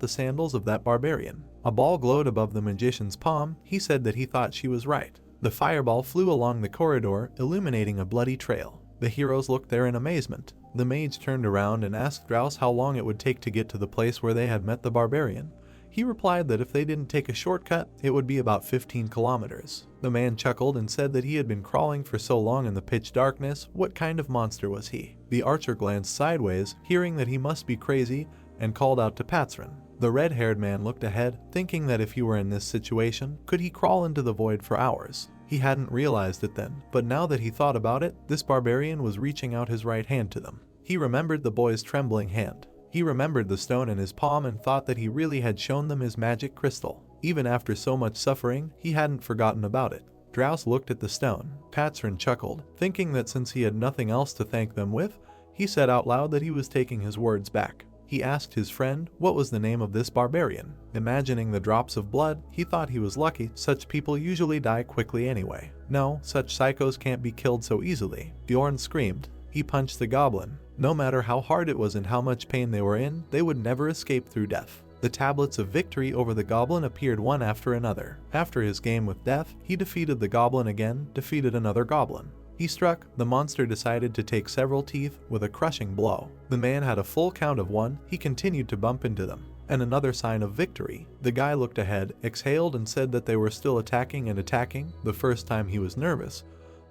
the sandals of that barbarian. A ball glowed above the magician's palm. He said that he thought she was right. The fireball flew along the corridor, illuminating a bloody trail. The heroes looked there in amazement. The mage turned around and asked Draus how long it would take to get to the place where they had met the barbarian. He replied that if they didn't take a shortcut, it would be about 15 kilometers. The man chuckled and said that he had been crawling for so long in the pitch darkness. What kind of monster was he? The archer glanced sideways, hearing that he must be crazy, and called out to Patron. The red-haired man looked ahead, thinking that if he were in this situation, could he crawl into the void for hours? He hadn't realized it then, but now that he thought about it, this barbarian was reaching out his right hand to them. He remembered the boy's trembling hand. He remembered the stone in his palm and thought that he really had shown them his magic crystal. Even after so much suffering, he hadn't forgotten about it. Draus looked at the stone. Patron chuckled, thinking that since he had nothing else to thank them with, he said out loud that he was taking his words back. He asked his friend what was the name of this barbarian. Imagining the drops of blood, he thought he was lucky. Such people usually die quickly anyway. No, such psychos can't be killed so easily. Bjorn screamed. He punched the goblin. No matter how hard it was and how much pain they were in, they would never escape through death. The tablets of victory over the goblin appeared one after another. After his game with death, he defeated the goblin again, defeated another goblin. He struck. The monster decided to take several teeth with a crushing blow. The man had a full count of 1. He continued to bump into them. And another sign of victory. The guy looked ahead, exhaled, and said that they were still attacking and attacking. The first time he was nervous,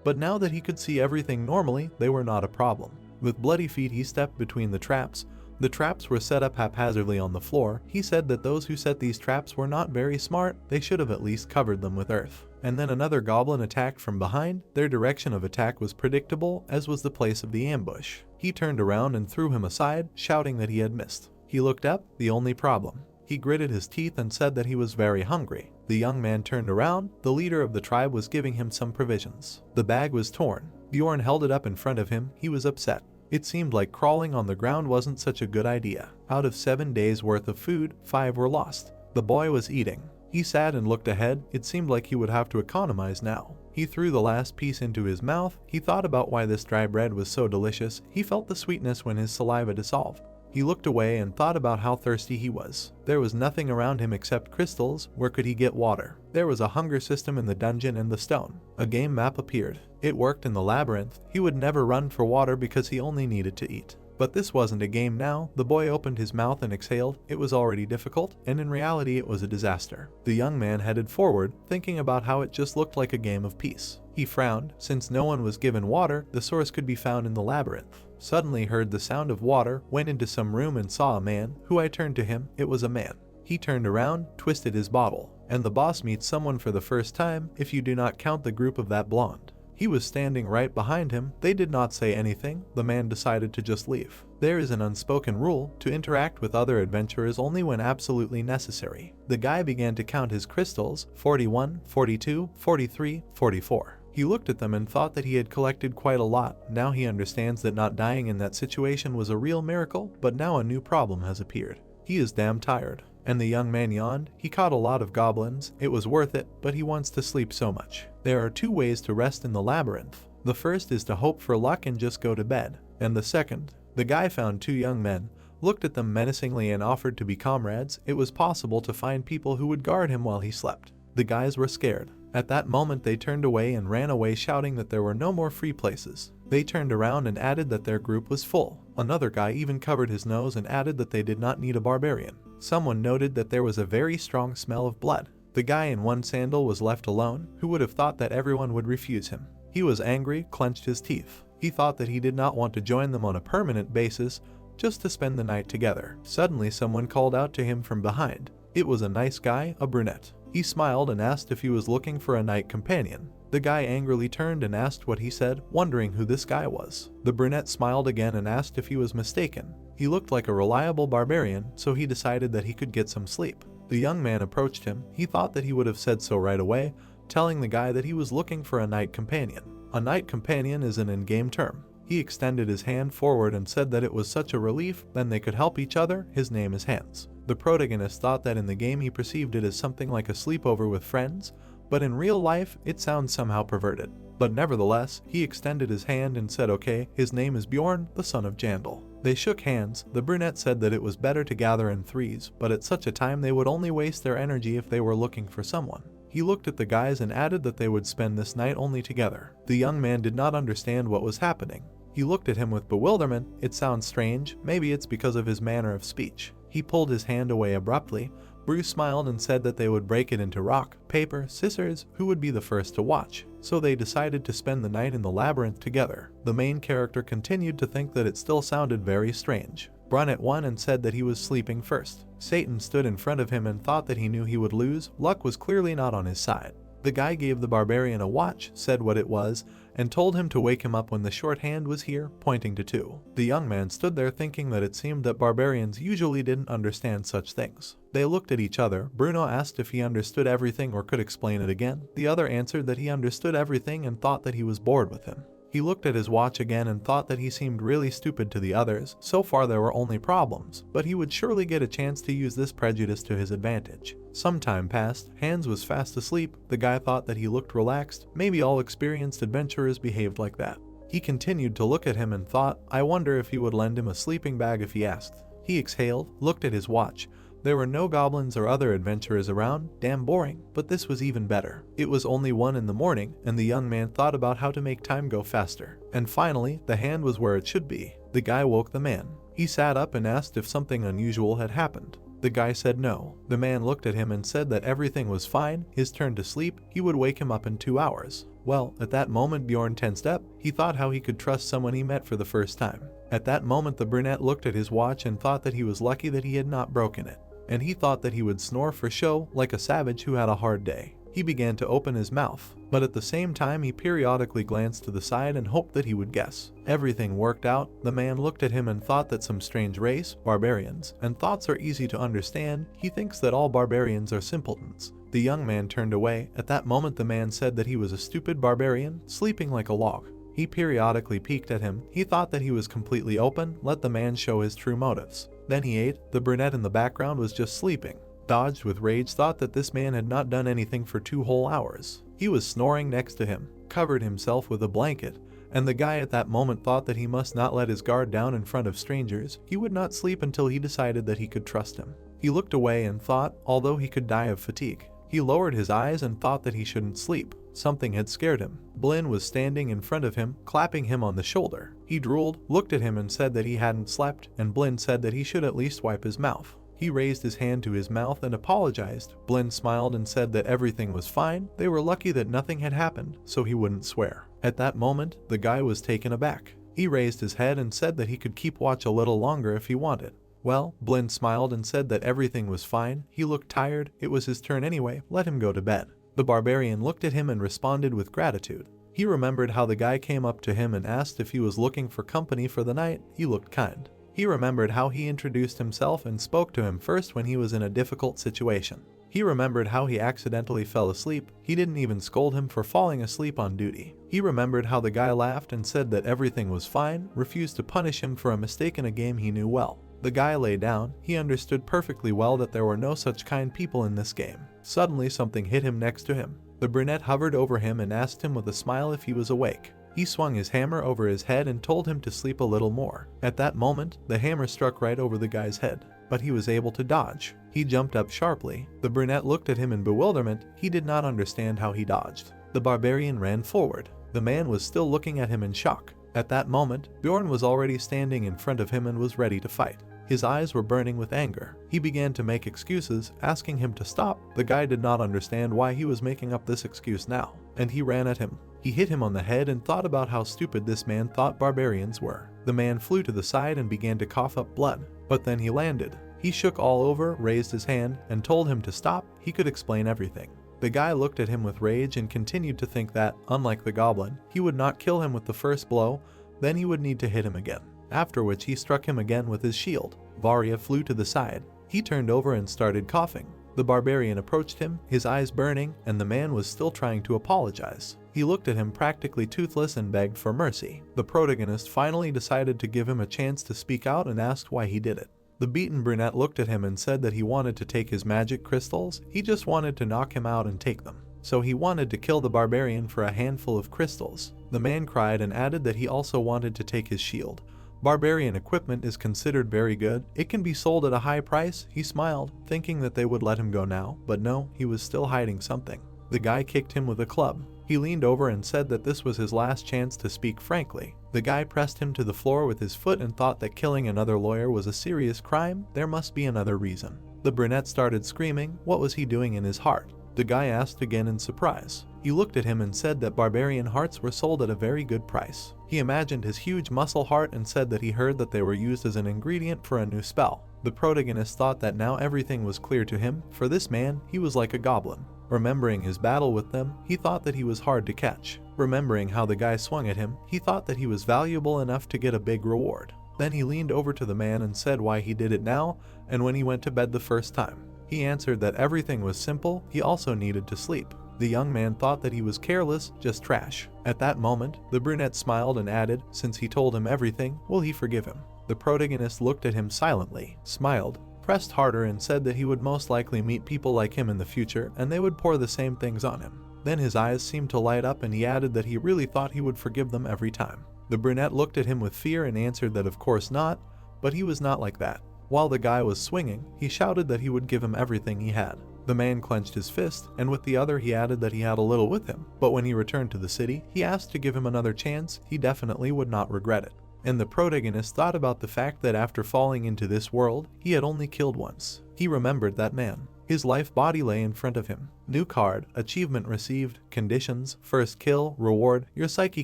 but now that he could see everything normally, they were not a problem. With bloody feet he stepped between the traps. The traps were set up haphazardly on the floor. He said that those who set these traps were not very smart. They should have at least covered them with earth. And then another goblin attacked from behind. Their direction of attack was predictable, as was the place of the ambush. He turned around and threw him aside, shouting that he had missed. He looked up. The only problem. He gritted his teeth and said that he was very hungry. The young man turned around. The leader of the tribe was giving him some provisions. The bag was torn. Bjorn held it up in front of him. He was upset. It seemed like crawling on the ground wasn't such a good idea. Out of 7 days worth of food, 5 were lost. The boy was eating. He sat and looked ahead. It seemed like he would have to economize now. He threw the last piece into his mouth. He thought about why this dry bread was so delicious. He felt the sweetness when his saliva dissolved. He looked away and thought about how thirsty he was. There was nothing around him except crystals. Where could he get water? There was a hunger system in the dungeon and the stone. A game map appeared. It worked in the labyrinth. He would never run for water because he only needed to eat. But this wasn't a game now. The boy opened his mouth and exhaled. It was already difficult, and in reality it was a disaster. The young man headed forward, thinking about how it just looked like a game of peace. He frowned. Since no one was given water, the source could be found in the labyrinth. Suddenly heard the sound of water, went into some room and saw a man. Who I turned to him. It was a man. He turned around, twisted his bottle. And the boss meets someone for the first time, if you do not count the group of that blonde. He was standing right behind him. They did not say anything. The man decided to just leave. There is an unspoken rule to interact with other adventurers only when absolutely necessary. The guy began to count his crystals, 41, 42, 43, 44. He looked at them and thought that he had collected quite a lot. Now he understands that not dying in that situation was a real miracle, but now a new problem has appeared. He is damn tired. And the young man yawned. He caught a lot of goblins. It was worth it, but he wants to sleep so much. There are 2 ways to rest in the labyrinth. The first is to hope for luck and just go to bed. And the second, the guy found 2 young men, looked at them menacingly and offered to be comrades. It was possible to find people who would guard him while he slept. The guys were scared. At that moment they turned away and ran away shouting that there were no more free places. They turned around and added that their group was full. Another guy even covered his nose and added that they did not need a barbarian. Someone noted that there was a very strong smell of blood. The guy in one sandal was left alone. Who would have thought that everyone would refuse him? He was angry, clenched his teeth. He thought that he did not want to join them on a permanent basis, just to spend the night together. Suddenly someone called out to him from behind. It was a nice guy, a brunette. He smiled and asked if he was looking for a night companion. The guy angrily turned and asked what he said, wondering who this guy was. The brunette smiled again and asked if he was mistaken. He looked like a reliable barbarian, so he decided that he could get some sleep. The young man approached him. He thought that he would have said so right away, telling the guy that he was looking for a night companion. A night companion is an in-game term. He extended his hand forward and said that it was such a relief, then they could help each other. His name is Hans. The protagonist thought that in the game he perceived it as something like a sleepover with friends, but in real life it sounds somehow perverted. But nevertheless, he extended his hand and said okay. His name is Bjorn, the son of Jandal. They shook hands. The brunette said that it was better to gather in threes, but at such a time they would only waste their energy if they were looking for someone. He looked at the guys and added that they would spend this night only together. The young man did not understand what was happening. He looked at him with bewilderment. It sounds strange. Maybe it's because of his manner of speech. He pulled his hand away abruptly. Bruce smiled and said that they would break it into rock, paper, scissors, who would be the first to watch. So they decided to spend the night in the labyrinth together. The main character continued to think that it still sounded very strange. Brunette won and said that he was sleeping first. Satan stood in front of him and thought that he knew he would lose. Luck was clearly not on his side. The guy gave the barbarian a watch, said what it was, and told him to wake him up when the short hand was here, pointing to 2. The young man stood there thinking that it seemed that barbarians usually didn't understand such things. They looked at each other. Bruno asked if he understood everything or could explain it again. The other answered that he understood everything and thought that he was bored with him. He looked at his watch again and thought that he seemed really stupid to the others. So far there were only problems, but he would surely get a chance to use this prejudice to his advantage. Some time passed. Hans was fast asleep. The guy thought that he looked relaxed. Maybe all experienced adventurers behaved like that. He continued to look at him and thought, I wonder if he would lend him a sleeping bag if he asked. He exhaled, looked at his watch. There were no goblins or other adventurers around. Damn boring. But this was even better. It was only 1 in the morning, and the young man thought about how to make time go faster. And finally, the hand was where it should be. The guy woke the man. He sat up and asked if something unusual had happened. The guy said no. The man looked at him and said that everything was fine. His turn to sleep. He would wake him up in 2 hours. Well, at that moment Bjorn tensed up. He thought how he could trust someone he met for the first time. At that moment the brunette looked at his watch and thought that he was lucky that he had not broken it. And he thought that he would snore for show, like a savage who had a hard day. He began to open his mouth, but at the same time he periodically glanced to the side and hoped that he would guess. Everything worked out. The man looked at him and thought that some strange race, barbarians, and thoughts are easy to understand. He thinks that all barbarians are simpletons. The young man turned away. At that moment the man said that he was a stupid barbarian, sleeping like a log. He periodically peeked at him. He thought that he was completely open. Let the man show his true motives. Then he ate. The brunette in the background was just sleeping. dodged with rage, thought that this man had not done anything for 2 whole hours. He was snoring next to him, covered himself with a blanket, and the guy at that moment thought that he must not let his guard down in front of strangers. He would not sleep until he decided that he could trust him. He looked away and thought, although he could die of fatigue. He lowered his eyes and thought that he shouldn't sleep. Something had scared him. Blin was standing in front of him, clapping him on the shoulder. He drooled, looked at him and said that he hadn't slept, and Blin said that he should at least wipe his mouth. He raised his hand to his mouth and apologized. Blin smiled and said that everything was fine. They were lucky that nothing had happened, so he wouldn't swear. At that moment, the guy was taken aback. He raised his head and said that he could keep watch a little longer if he wanted. Well, Blin smiled and said that everything was fine. He looked tired. It was his turn anyway. Let him go to bed. The barbarian looked at him and responded with gratitude. He remembered how the guy came up to him and asked if he was looking for company for the night. He looked kind. He remembered how he introduced himself and spoke to him first when he was in a difficult situation. He remembered how he accidentally fell asleep. He didn't even scold him for falling asleep on duty. He remembered how the guy laughed and said that everything was fine, refused to punish him for a mistake in a game he knew well. The guy lay down. He understood perfectly well that there were no such kind people in this game. Suddenly something hit him next to him. The brunette hovered over him and asked him with a smile if he was awake. He swung his hammer over his head and told him to sleep a little more. At that moment, the hammer struck right over the guy's head, but he was able to dodge. He jumped up sharply. The brunette looked at him in bewilderment. He did not understand how he dodged. The barbarian ran forward. The man was still looking at him in shock. At that moment, Bjorn was already standing in front of him and was ready to fight. His eyes were burning with anger. He began to make excuses, asking him to stop. The guy did not understand why he was making up this excuse now, and he ran at him. He hit him on the head and thought about how stupid this man thought barbarians were. The man flew to the side and began to cough up blood, but then he landed. He shook all over, raised his hand, and told him to stop. He could explain everything. The guy looked at him with rage and continued to think that, unlike the goblin, he would not kill him with the first blow, then he would need to hit him again. After which he struck him again with his shield. Varya flew to the side. He turned over and started coughing. The barbarian approached him, his eyes burning, and the man was still trying to apologize. He looked at him practically toothless and begged for mercy. The protagonist finally decided to give him a chance to speak out and asked why he did it. The beaten brunette looked at him and said that he wanted to take his magic crystals. He just wanted to knock him out and take them. So he wanted to kill the barbarian for a handful of crystals. The man cried and added that he also wanted to take his shield. Barbarian equipment is considered very good. It can be sold at a high price. He smiled, thinking that they would let him go now, but no, he was still hiding something. The guy kicked him with a club. He leaned over and said that this was his last chance to speak frankly. The guy pressed him to the floor with his foot and thought that killing another lawyer was a serious crime. There must be another reason. The brunette started screaming. What was he doing in his heart? The guy asked again in surprise. He looked at him and said that barbarian hearts were sold at a very good price. He imagined his huge muscle heart and said that he heard that they were used as an ingredient for a new spell. The protagonist thought that now everything was clear to him. For this man, he was like a goblin. Remembering his battle with them, he thought that he was hard to catch. Remembering how the guy swung at him, he thought that he was valuable enough to get a big reward. Then he leaned over to the man and said why he did it now and when he went to bed the first time. He answered that everything was simple. He also needed to sleep. The young man thought that he was careless, just trash. At that moment, the brunette smiled and added, since he told him everything, will he forgive him? The protagonist looked at him silently, smiled, pressed harder and said that he would most likely meet people like him in the future and they would pour the same things on him. Then his eyes seemed to light up and he added that he really thought he would forgive them every time. The brunette looked at him with fear and answered that of course not, but he was not like that. While the guy was swinging, he shouted that he would give him everything he had. The man clenched his fist, and with the other he added that he had a little with him, but when he returned to the city, he asked to give him another chance. He definitely would not regret it. And the protagonist thought about the fact that after falling into this world, he had only killed once. He remembered that man. His life body lay in front of him. New card, achievement received, conditions, first kill, reward, your psyche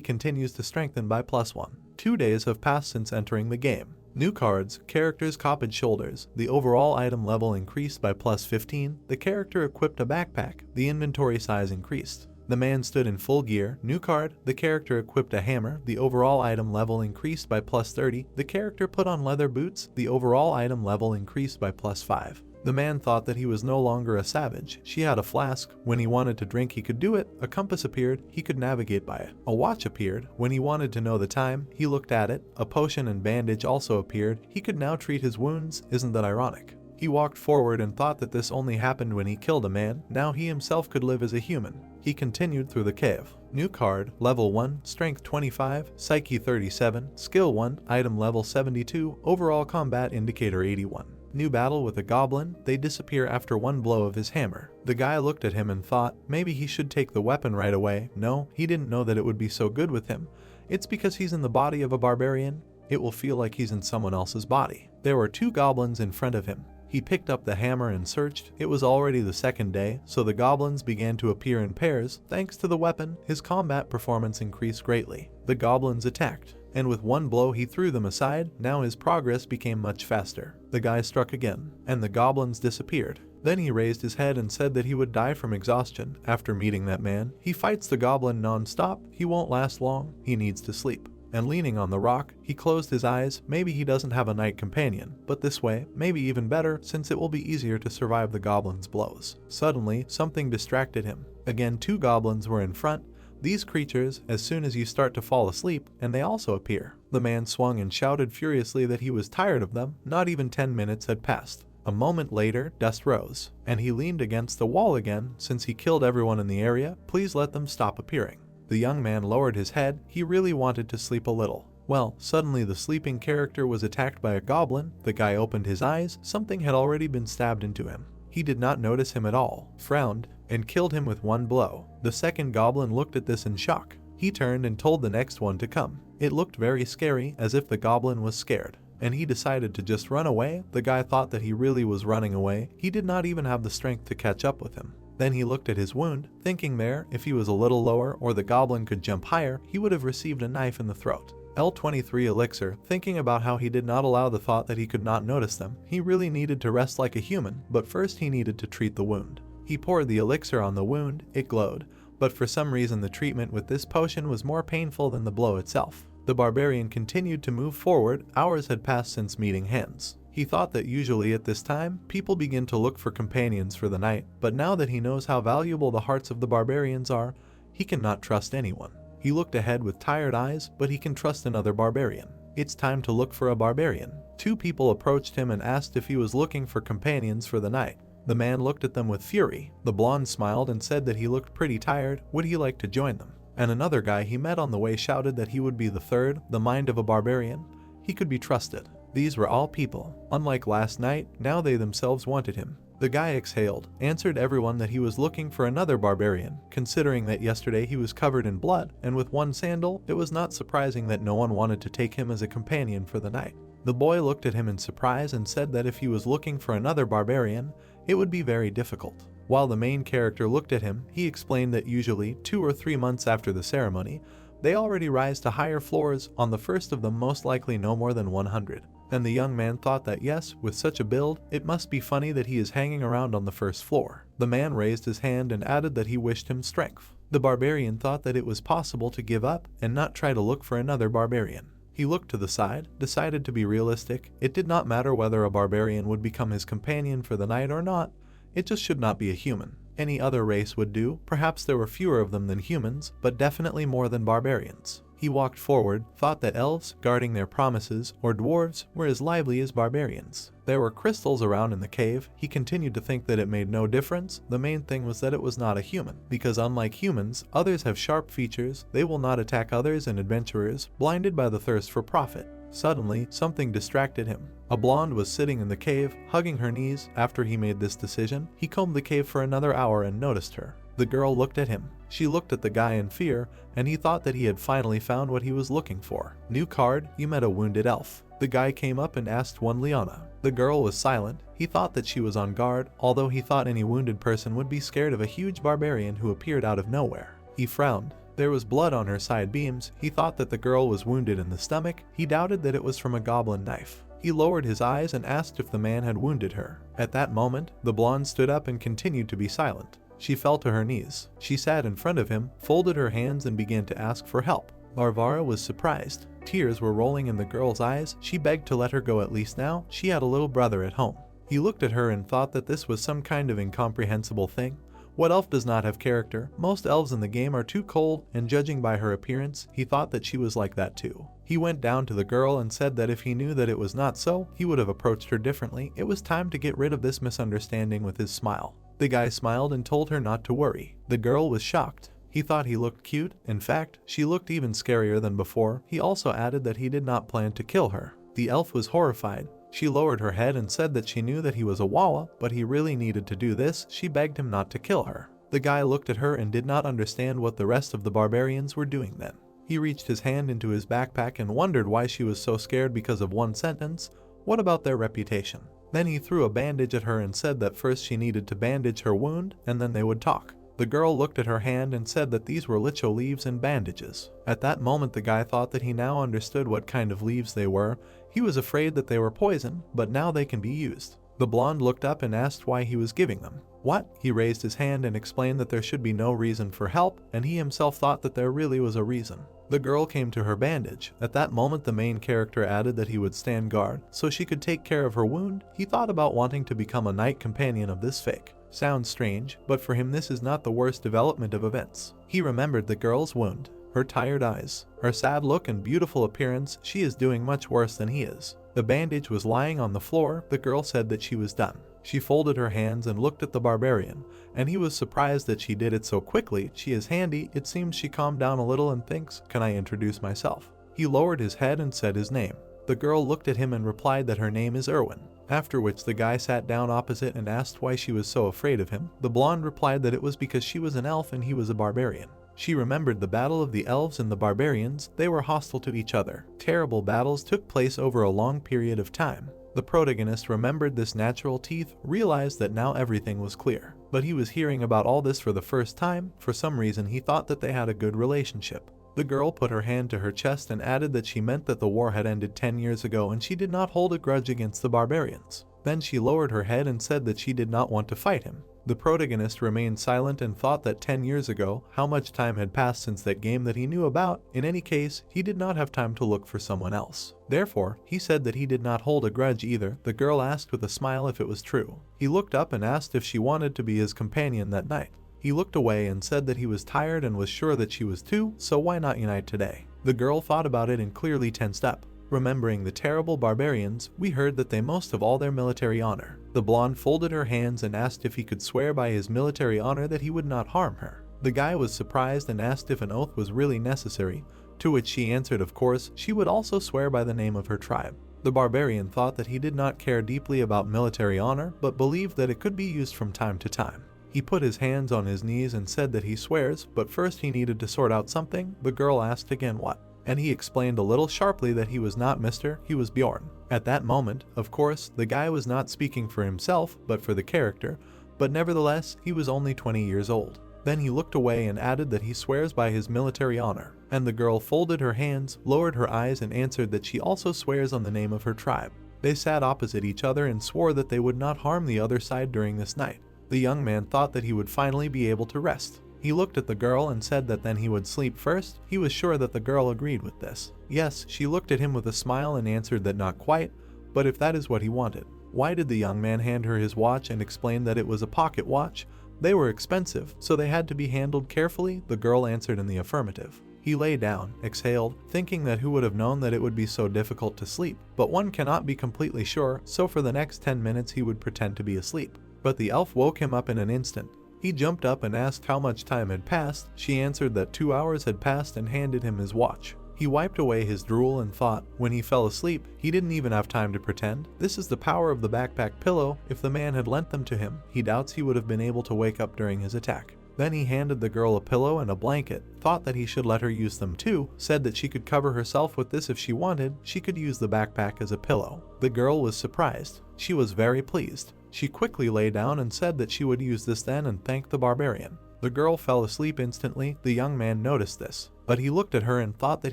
continues to strengthen by +1. 2 days have passed since entering the game. New cards, characters copied shoulders, the overall item level increased by +15, the character equipped a backpack, the inventory size increased. The man stood in full gear, new card, the character equipped a hammer, the overall item level increased by +30, the character put on leather boots, the overall item level increased by +5. The man thought that he was no longer a savage. She had a flask. When he wanted to drink, he could do it. A compass appeared. He could navigate by it. A watch appeared. When he wanted to know the time, he looked at it. A potion and bandage also appeared. He could now treat his wounds. Isn't that ironic? He walked forward and thought that this only happened when he killed a man. Now he himself could live as a human. He continued through the cave. New card, level 1, strength 25, psyche 37, skill 1, item level 72, overall combat indicator 81. New battle with a goblin. They disappear after one blow of his hammer. The guy looked at him and thought maybe he should take the weapon right away. No, he didn't know that it would be so good with him. It's because he's in the body of a barbarian. It will feel like he's in someone else's body. There were 2 goblins in front of him. He picked up the hammer and searched. It was already the second day, so the goblins began to appear in pairs. Thanks to the weapon, his combat performance increased greatly. The goblins attacked, and with one blow he threw them aside. Now his progress became much faster. The guy struck again, and the goblins disappeared. Then he raised his head and said that he would die from exhaustion. After meeting that man, he fights the goblin non-stop. He won't last long. He needs to sleep. And leaning on the rock, he closed his eyes. Maybe he doesn't have a night companion, but this way, maybe even better, since it will be easier to survive the goblin's blows. Suddenly, something distracted him. Again, 2 goblins were in front. These creatures, as soon as you start to fall asleep, and they also appear. The man swung and shouted furiously that he was tired of them. Not even 10 minutes had passed. A moment later, dust rose, and he leaned against the wall again. Since he killed everyone in the area, please let them stop appearing. The young man lowered his head. He really wanted to sleep a little. Well, suddenly the sleeping character was attacked by a goblin. The guy opened his eyes. Something had already been stabbed into him. He did not notice him at all, frowned, and killed him with one blow. The second goblin looked at this in shock. He turned and told the next one to come. It looked very scary, as if the goblin was scared, and he decided to just run away. The guy thought that he really was running away. He did not even have the strength to catch up with him. Then he looked at his wound, thinking there, if he was a little lower or the goblin could jump higher, he would have received a knife in the throat. L23 elixir, thinking about how he did not allow the thought that he could not notice them. He really needed to rest like a human, but first he needed to treat the wound. He poured the elixir on the wound. It glowed, but for some reason the treatment with this potion was more painful than the blow itself. The barbarian continued to move forward. Hours had passed since meeting hands. He thought that usually at this time, people begin to look for companions for the night, but now that he knows how valuable the hearts of the barbarians are, he cannot trust anyone. He looked ahead with tired eyes, but he can trust another barbarian. It's time to look for a barbarian. 2 people approached him and asked if he was looking for companions for the night. The man looked at them with fury. The blonde smiled and said that he looked pretty tired. Would he like to join them? And another guy he met on the way shouted that he would be the third, the mind of a barbarian. He could be trusted. These were all people. Unlike last night, now they themselves wanted him. The guy exhaled, answered everyone that he was looking for another barbarian. Considering that yesterday he was covered in blood, and with one sandal, it was not surprising that no one wanted to take him as a companion for the night. The boy looked at him in surprise and said that if he was looking for another barbarian, it would be very difficult. While the main character looked at him, he explained that usually 2 or 3 months after the ceremony, they already rise to higher floors, on the first of them most likely no more than 100. And the young man thought that yes, with such a build, it must be funny that he is hanging around on the first floor. The man raised his hand and added that he wished him strength. The barbarian thought that it was possible to give up and not try to look for another barbarian. He looked to the side, decided to be realistic. It did not matter whether a barbarian would become his companion for the night or not. It just should not be a human. Any other race would do. Perhaps there were fewer of them than humans, but definitely more than barbarians. He walked forward, thought that elves, guarding their promises, or dwarves, were as lively as barbarians. There were crystals around in the cave. He continued to think that it made no difference. The main thing was that it was not a human, because unlike humans, others have sharp features. They will not attack others and adventurers, blinded by the thirst for profit. Suddenly, something distracted him. A blonde was sitting in the cave, hugging her knees. After he made this decision, he combed the cave for another hour and noticed her. The girl looked at him. She looked at the guy in fear, and he thought that he had finally found what he was looking for. New card, you met a wounded elf. The guy came up and asked one Liana. The girl was silent. He thought that she was on guard, although he thought any wounded person would be scared of a huge barbarian who appeared out of nowhere. He frowned. There was blood on her side beams. He thought that the girl was wounded in the stomach. He doubted that it was from a goblin knife. He lowered his eyes and asked if the man had wounded her. At that moment, the blonde stood up and continued to be silent. She fell to her knees. She sat in front of him, folded her hands and began to ask for help. Varvara was surprised. Tears were rolling in the girl's eyes. She begged to let her go at least now. She had a little brother at home. He looked at her and thought that this was some kind of incomprehensible thing. What elf does not have character? Most elves in the game are too cold, and judging by her appearance, he thought that she was like that too. He went down to the girl and said that if he knew that it was not so, he would have approached her differently. It was time to get rid of this misunderstanding with his smile. The guy smiled and told her not to worry. The girl was shocked. He thought he looked cute. In fact, she looked even scarier than before. He also added that he did not plan to kill her. The elf was horrified. She lowered her head and said that she knew that he was a Wawa, but he really needed to do this. She begged him not to kill her. The guy looked at her and did not understand what the rest of the barbarians were doing then. He reached his hand into his backpack and wondered why she was so scared because of one sentence. What about their reputation? Then he threw a bandage at her and said that first she needed to bandage her wound and then they would talk. The girl looked at her hand and said that these were licho leaves and bandages. At that moment the guy thought that he now understood what kind of leaves they were. He was afraid that they were poison, but now they can be used. The blonde looked up and asked why he was giving them. What? He raised his hand and explained that there should be no reason for help, and he himself thought that there really was a reason. The girl came to her bandage. At that moment the main character added that he would stand guard, so she could take care of her wound. He thought about wanting to become a knight companion of this fake. Sounds strange, but for him this is not the worst development of events. He remembered the girl's wound, her tired eyes, her sad look and beautiful appearance. She is doing much worse than he is. The bandage was lying on the floor. The girl said that she was done. She folded her hands and looked at the barbarian, and he was surprised that she did it so quickly. She is handy. It seems she calmed down a little and thinks, "Can I introduce myself?" He lowered his head and said his name. The girl looked at him and replied that her name is Erwin. After which the guy sat down opposite and asked why she was so afraid of him. The blonde replied that it was because she was an elf and he was a barbarian. She remembered the battle of the elves and the barbarians. They were hostile to each other. Terrible battles took place over a long period of time. The protagonist remembered this natural teeth, realized that now everything was clear. But he was hearing about all this for the first time. For some reason he thought that they had a good relationship. The girl put her hand to her chest and added that she meant that the war had ended 10 years ago and she did not hold a grudge against the barbarians. Then she lowered her head and said that she did not want to fight him. The protagonist remained silent and thought that 10 years ago, how much time had passed since that game that he knew about. In any case, he did not have time to look for someone else. Therefore, he said that he did not hold a grudge either. The girl asked with a smile if it was true. He looked up and asked if she wanted to be his companion that night. He looked away and said that he was tired and was sure that she was too, so why not unite today? The girl thought about it and clearly tensed up. Remembering the terrible barbarians, we heard that they most of all their military honor. The blonde folded her hands and asked if he could swear by his military honor that he would not harm her. The guy was surprised and asked if an oath was really necessary, to which she answered of course, she would also swear by the name of her tribe. The barbarian thought that he did not care deeply about military honor, but believed that it could be used from time to time. He put his hands on his knees and said that he swears, but first he needed to sort out something. The girl asked again what, and he explained a little sharply that he was not Mr., he was Bjorn. At that moment, of course, the guy was not speaking for himself, but for the character, but nevertheless, he was only 20 years old. Then he looked away and added that he swears by his military honor, and the girl folded her hands, lowered her eyes and answered that she also swears on the name of her tribe. They sat opposite each other and swore that they would not harm the other side during this night. The young man thought that he would finally be able to rest. He looked at the girl and said that then he would sleep first. He was sure that the girl agreed with this. Yes, she looked at him with a smile and answered that not quite, but if that is what he wanted. Why did the young man hand her his watch and explain that it was a pocket watch? They were expensive, so they had to be handled carefully. The girl answered in the affirmative. He lay down, exhaled, thinking that who would have known that it would be so difficult to sleep. But one cannot be completely sure, so for the next 10 minutes he would pretend to be asleep. But the elf woke him up in an instant. He jumped up and asked how much time had passed. She answered that 2 hours had passed and handed him his watch. He wiped away his drool and thought, when he fell asleep, he didn't even have time to pretend. This is the power of the backpack pillow. If the man had lent them to him, he doubts he would have been able to wake up during his attack. Then he handed the girl a pillow and a blanket, thought that he should let her use them too, said that she could cover herself with this if she wanted. She could use the backpack as a pillow. The girl was surprised. She was very pleased. She quickly lay down and said that she would use this then and thanked the barbarian. The girl fell asleep instantly. The young man noticed this, but he looked at her and thought that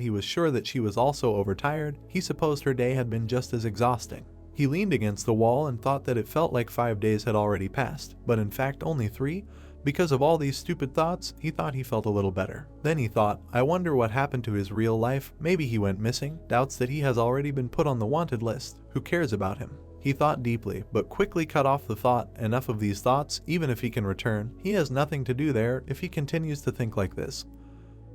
he was sure that she was also overtired. He supposed her day had been just as exhausting. He leaned against the wall and thought that it felt like 5 days had already passed, but in fact only 3. Because of all these stupid thoughts, he thought he felt a little better. Then he thought, I wonder what happened to his real life. Maybe he went missing. Doubts that he has already been put on the wanted list. Who cares about him? He thought deeply, but quickly cut off the thought. Enough of these thoughts. Even if he can return, he has nothing to do there if he continues to think like this.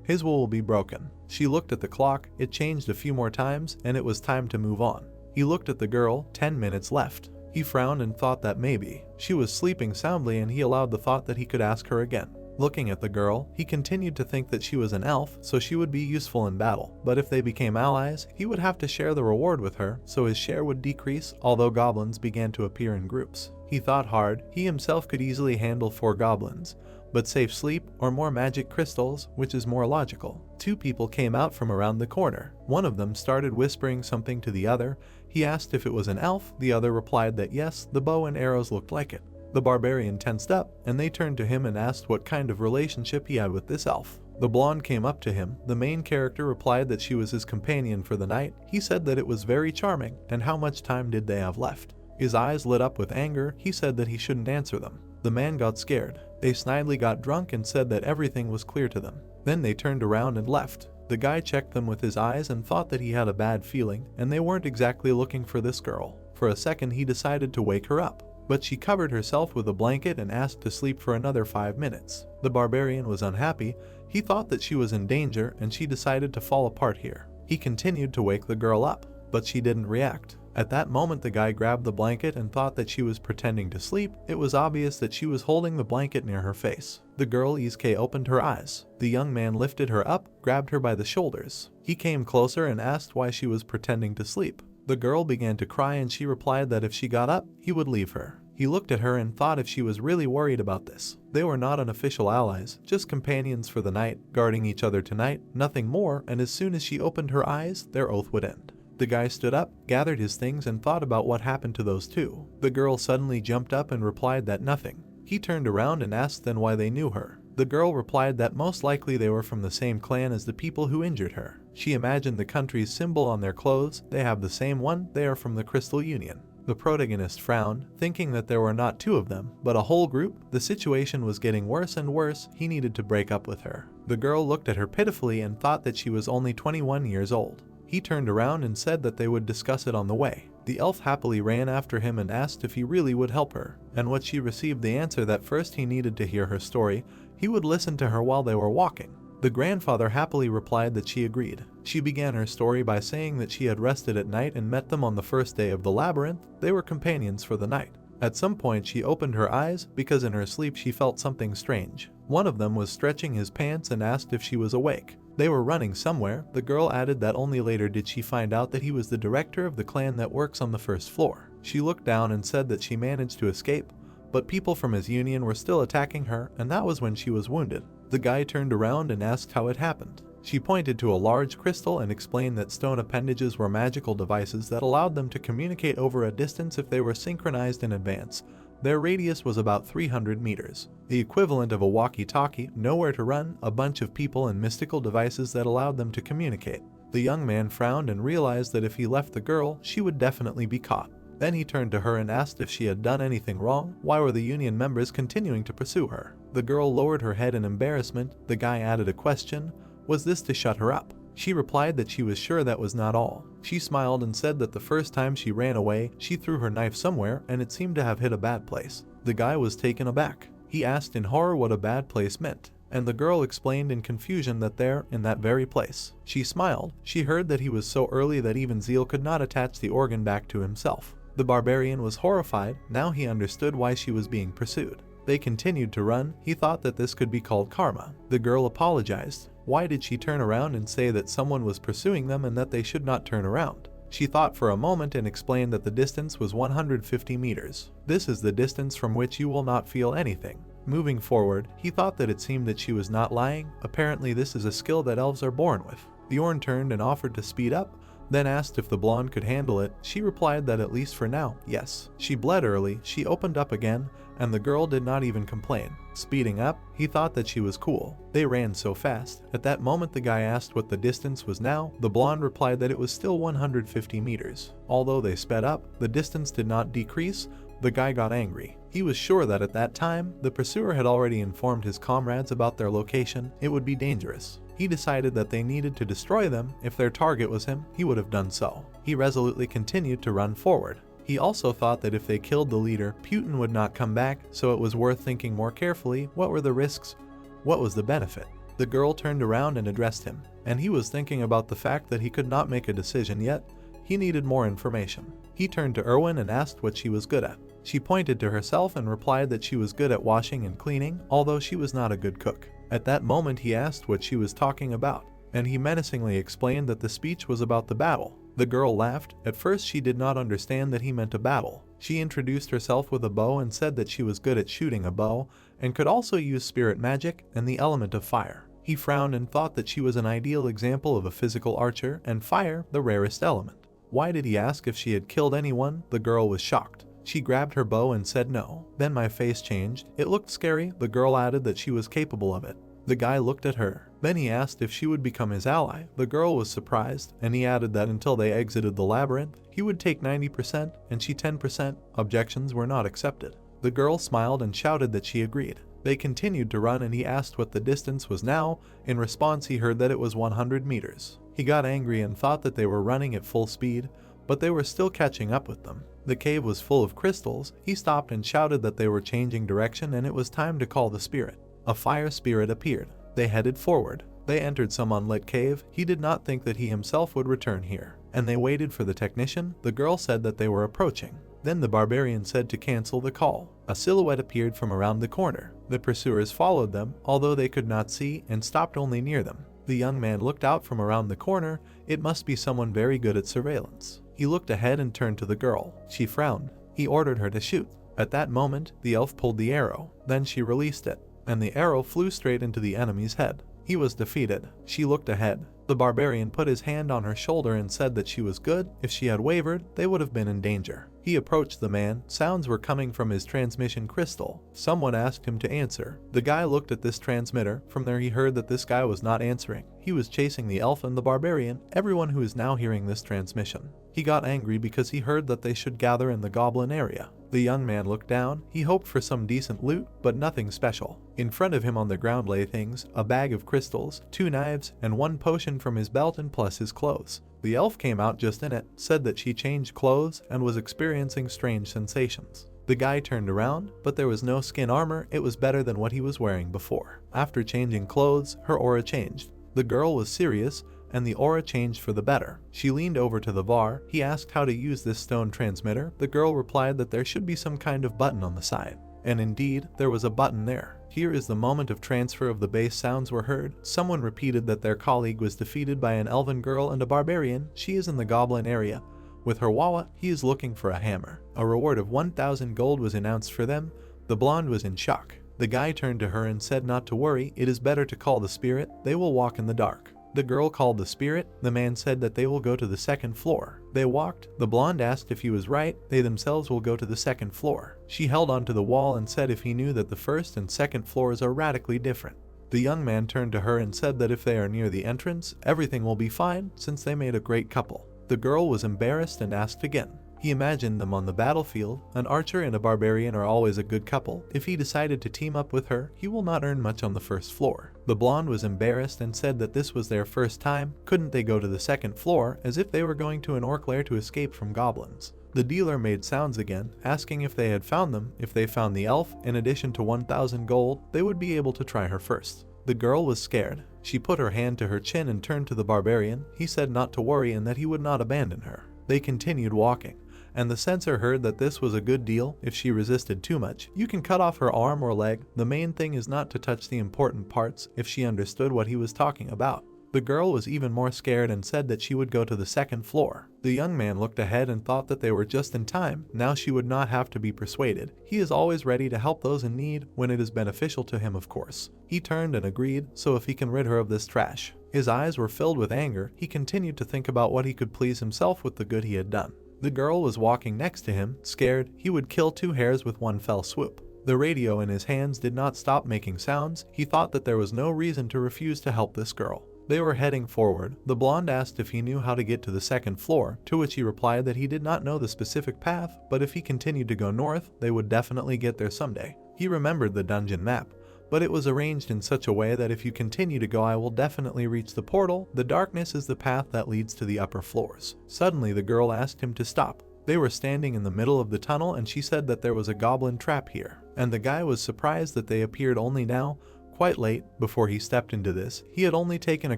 His will be broken. She looked at the clock, it changed a few more times, and it was time to move on. He looked at the girl, 10 minutes left. He frowned and thought that maybe she was sleeping soundly, and he allowed the thought that he could ask her again. Looking at the girl, he continued to think that she was an elf, so she would be useful in battle. But if they became allies, he would have to share the reward with her, so his share would decrease, although goblins began to appear in groups. He thought hard. He himself could easily handle 4 goblins, but safe sleep or more magic crystals, which is more logical. 2 people came out from around the corner. One of them started whispering something to the other. He asked if it was an elf. The other replied that yes, the bow and arrows looked like it. The barbarian tensed up, and they turned to him and asked what kind of relationship he had with this elf. The blonde came up to him. The main character replied that she was his companion for the night. He said that it was very charming, and how much time did they have left? His eyes lit up with anger. He said that he shouldn't answer them. The man got scared. They snidely got drunk and said that everything was clear to them. Then they turned around and left. The guy checked them with his eyes and thought that he had a bad feeling, and they weren't exactly looking for this girl. For a second he decided to wake her up, but she covered herself with a blanket and asked to sleep for another 5 minutes. The barbarian was unhappy. He thought that she was in danger, and she decided to fall apart here. He continued to wake the girl up, but she didn't react. At that moment the guy grabbed the blanket and thought that she was pretending to sleep. It was obvious that she was holding the blanket near her face. The girl Izuke opened her eyes. The young man lifted her up, grabbed her by the shoulders. He came closer and asked why she was pretending to sleep. The girl began to cry, and she replied that if she got up, he would leave her. He looked at her and thought if she was really worried about this. They were not unofficial allies, just companions for the night, guarding each other tonight, nothing more, and as soon as she opened her eyes, their oath would end. The guy stood up, gathered his things, and thought about what happened to those 2. The girl suddenly jumped up and replied that nothing. He turned around and asked then why they knew her. The girl replied that most likely they were from the same clan as the people who injured her. She imagined the country's symbol on their clothes. They have the same one. They are from the Crystal Union. The protagonist frowned, thinking that there were not 2 of them, but a whole group. The situation was getting worse and worse. He needed to break up with her. The girl looked at her pitifully and thought that she was only 21 years old. He turned around and said that they would discuss it on the way. The elf happily ran after him and asked if he really would help her, and when she received the answer that first he needed to hear her story, he would listen to her while they were walking. The grandfather happily replied that she agreed. She began her story by saying that she had rested at night and met them on the first day of the labyrinth. They were companions for the night. At some point she opened her eyes because in her sleep she felt something strange. One of them was stretching his pants and asked if she was awake. They were running somewhere. The girl added that only later did she find out that he was the director of the clan that works on the first floor. She looked down and said that she managed to escape, but people from his union were still attacking her, and that was when she was wounded. The guy turned around and asked how it happened. She pointed to a large crystal and explained that stone appendages were magical devices that allowed them to communicate over a distance if they were synchronized in advance. Their radius was about 300 meters, the equivalent of a walkie-talkie, nowhere to run, a bunch of people and mystical devices that allowed them to communicate. The young man frowned and realized that if he left the girl, she would definitely be caught. Then he turned to her and asked if she had done anything wrong. Why were the union members continuing to pursue her? The girl lowered her head in embarrassment. The guy added a question. Was this to shut her up? She replied that she was sure that was not all. She smiled and said that the first time she ran away, she threw her knife somewhere and it seemed to have hit a bad place. The guy was taken aback. He asked in horror what a bad place meant, and the girl explained in confusion that there, in that very place. She smiled. She heard that he was so early that even Zeal could not attach the organ back to himself. The barbarian was horrified. Now he understood why she was being pursued. They continued to run. He thought that this could be called karma. The girl apologized. Why did she turn around and say that someone was pursuing them and that they should not turn around? She thought for a moment and explained that the distance was 150 meters. This is the distance from which you will not feel anything. Moving forward, he thought that it seemed that she was not lying. Apparently this is a skill that elves are born with. Bjorn turned and offered to speed up, then asked if the blonde could handle it. She replied that at least for now, yes. She bled early. She opened up again, and the girl did not even complain. Speeding up, he thought that she was cool. They ran so fast. At that moment the guy asked what the distance was now. The blonde replied that it was still 150 meters. Although they sped up, the distance did not decrease. The guy got angry. He was sure that at that time, the pursuer had already informed his comrades about their location. It would be dangerous. He decided that they needed to destroy them. If their target was him, he would have done so. He resolutely continued to run forward. He also thought that if they killed the leader, Putin would not come back, so it was worth thinking more carefully. What were the risks? What was the benefit? The girl turned around and addressed him, and he was thinking about the fact that he could not make a decision yet. He needed more information. He turned to Erwin and asked what she was good at. She pointed to herself and replied that she was good at washing and cleaning, although she was not a good cook. At that moment he asked what she was talking about, and he menacingly explained that the speech was about the battle. The girl laughed. At first she did not understand that he meant a battle. She introduced herself with a bow and said that she was good at shooting a bow, and could also use spirit magic and the element of fire. He frowned and thought that she was an ideal example of a physical archer, and fire, the rarest element. Why did he ask if she had killed anyone? The girl was shocked. She grabbed her bow and said no. Then my face changed. It looked scary. The girl added that she was capable of it. The guy looked at her. Then he asked if she would become his ally. The girl was surprised, and he added that until they exited the labyrinth, he would take 90% and she 10%. Objections were not accepted. The girl smiled and shouted that she agreed. They continued to run and he asked what the distance was now. In response he heard that it was 100 meters. He got angry and thought that they were running at full speed, but they were still catching up with them. The cave was full of crystals. He stopped and shouted that they were changing direction and it was time to call the spirit. A fire spirit appeared. They headed forward. They entered some unlit cave. He did not think that he himself would return here, and they waited for the technician. The girl said that they were approaching. Then the barbarian said to cancel the call. A silhouette appeared from around the corner. The pursuers followed them, although they could not see, and stopped only near them. The young man looked out from around the corner. It must be someone very good at surveillance. He looked ahead and turned to the girl. She frowned. He ordered her to shoot. At that moment, the elf pulled the arrow. Then she released it, and the arrow flew straight into the enemy's head. He was defeated. She looked ahead. The barbarian put his hand on her shoulder and said that she was good. If she had wavered, they would have been in danger. He approached the man. Sounds were coming from his transmission crystal. Someone asked him to answer. The guy looked at this transmitter. From there he heard that this guy was not answering. He was chasing the elf and the barbarian, everyone who is now hearing this transmission. He got angry because he heard that they should gather in the goblin area. The young man looked down. He hoped for some decent loot, but nothing special. In front of him on the ground lay things: a bag of crystals, 2 knives, and 1 potion from his belt, and plus his clothes. The elf came out just in it, said that she changed clothes, and was experiencing strange sensations. The guy turned around, but there was no skin armor. It was better than what he was wearing before. After changing clothes, her aura changed. The girl was serious, and the aura changed for the better. She leaned over to the VAR. He asked how to use this stone transmitter. The girl replied that there should be some kind of button on the side. And indeed, there was a button there. Here is the moment of transfer of the bass sounds were heard. Someone repeated that their colleague was defeated by an elven girl and a barbarian. She is in the goblin area. With her wawa, he is looking for a hammer. A reward of 1,000 gold was announced for them. The blonde was in shock. The guy turned to her and said not to worry. It is better to call the spirit. They will walk in the dark. The girl called the spirit. The man said that they will go to the 2nd floor. They walked. The blonde asked if he was right. They themselves will go to the 2nd floor. She held onto the wall and said if he knew that the 1st and 2nd floors are radically different. The young man turned to her and said that if they are near the entrance, everything will be fine, since they made a great couple. The girl was embarrassed and asked again. He imagined them on the battlefield. An archer and a barbarian are always a good couple. If he decided to team up with her, he will not earn much on the 1st floor. The blonde was embarrassed and said that this was their first time. Couldn't they go to the 2nd floor, as if they were going to an orc lair to escape from goblins? The dealer made sounds again, asking if they had found them. If they found the elf, in addition to 1,000 gold, they would be able to try her first. The girl was scared. She put her hand to her chin and turned to the barbarian. He said not to worry and that he would not abandon her. They continued walking, and the censor heard that this was a good deal. If she resisted too much, you can cut off her arm or leg. The main thing is not to touch the important parts. If she understood what he was talking about. The girl was even more scared and said that she would go to the 2nd floor. The young man looked ahead and thought that they were just in time. Now she would not have to be persuaded. He is always ready to help those in need, when it is beneficial to him, of course. He turned and agreed, so if he can rid her of this trash. His eyes were filled with anger. He continued to think about what he could please himself with the good he had done. The girl was walking next to him, scared. He would kill 2 hares with 1 fell swoop. The radio in his hands did not stop making sounds. He thought that there was no reason to refuse to help this girl. They were heading forward. The blonde asked if he knew how to get to the 2nd floor, to which he replied that he did not know the specific path, but if he continued to go north, they would definitely get there someday. He remembered the dungeon map, but it was arranged in such a way that if you continue to go, I will definitely reach the portal. The darkness is the path that leads to the upper floors. Suddenly the girl asked him to stop. They were standing in the middle of the tunnel and she said that there was a goblin trap here. And the guy was surprised that they appeared only now, quite late. Before he stepped into this, he had only taken a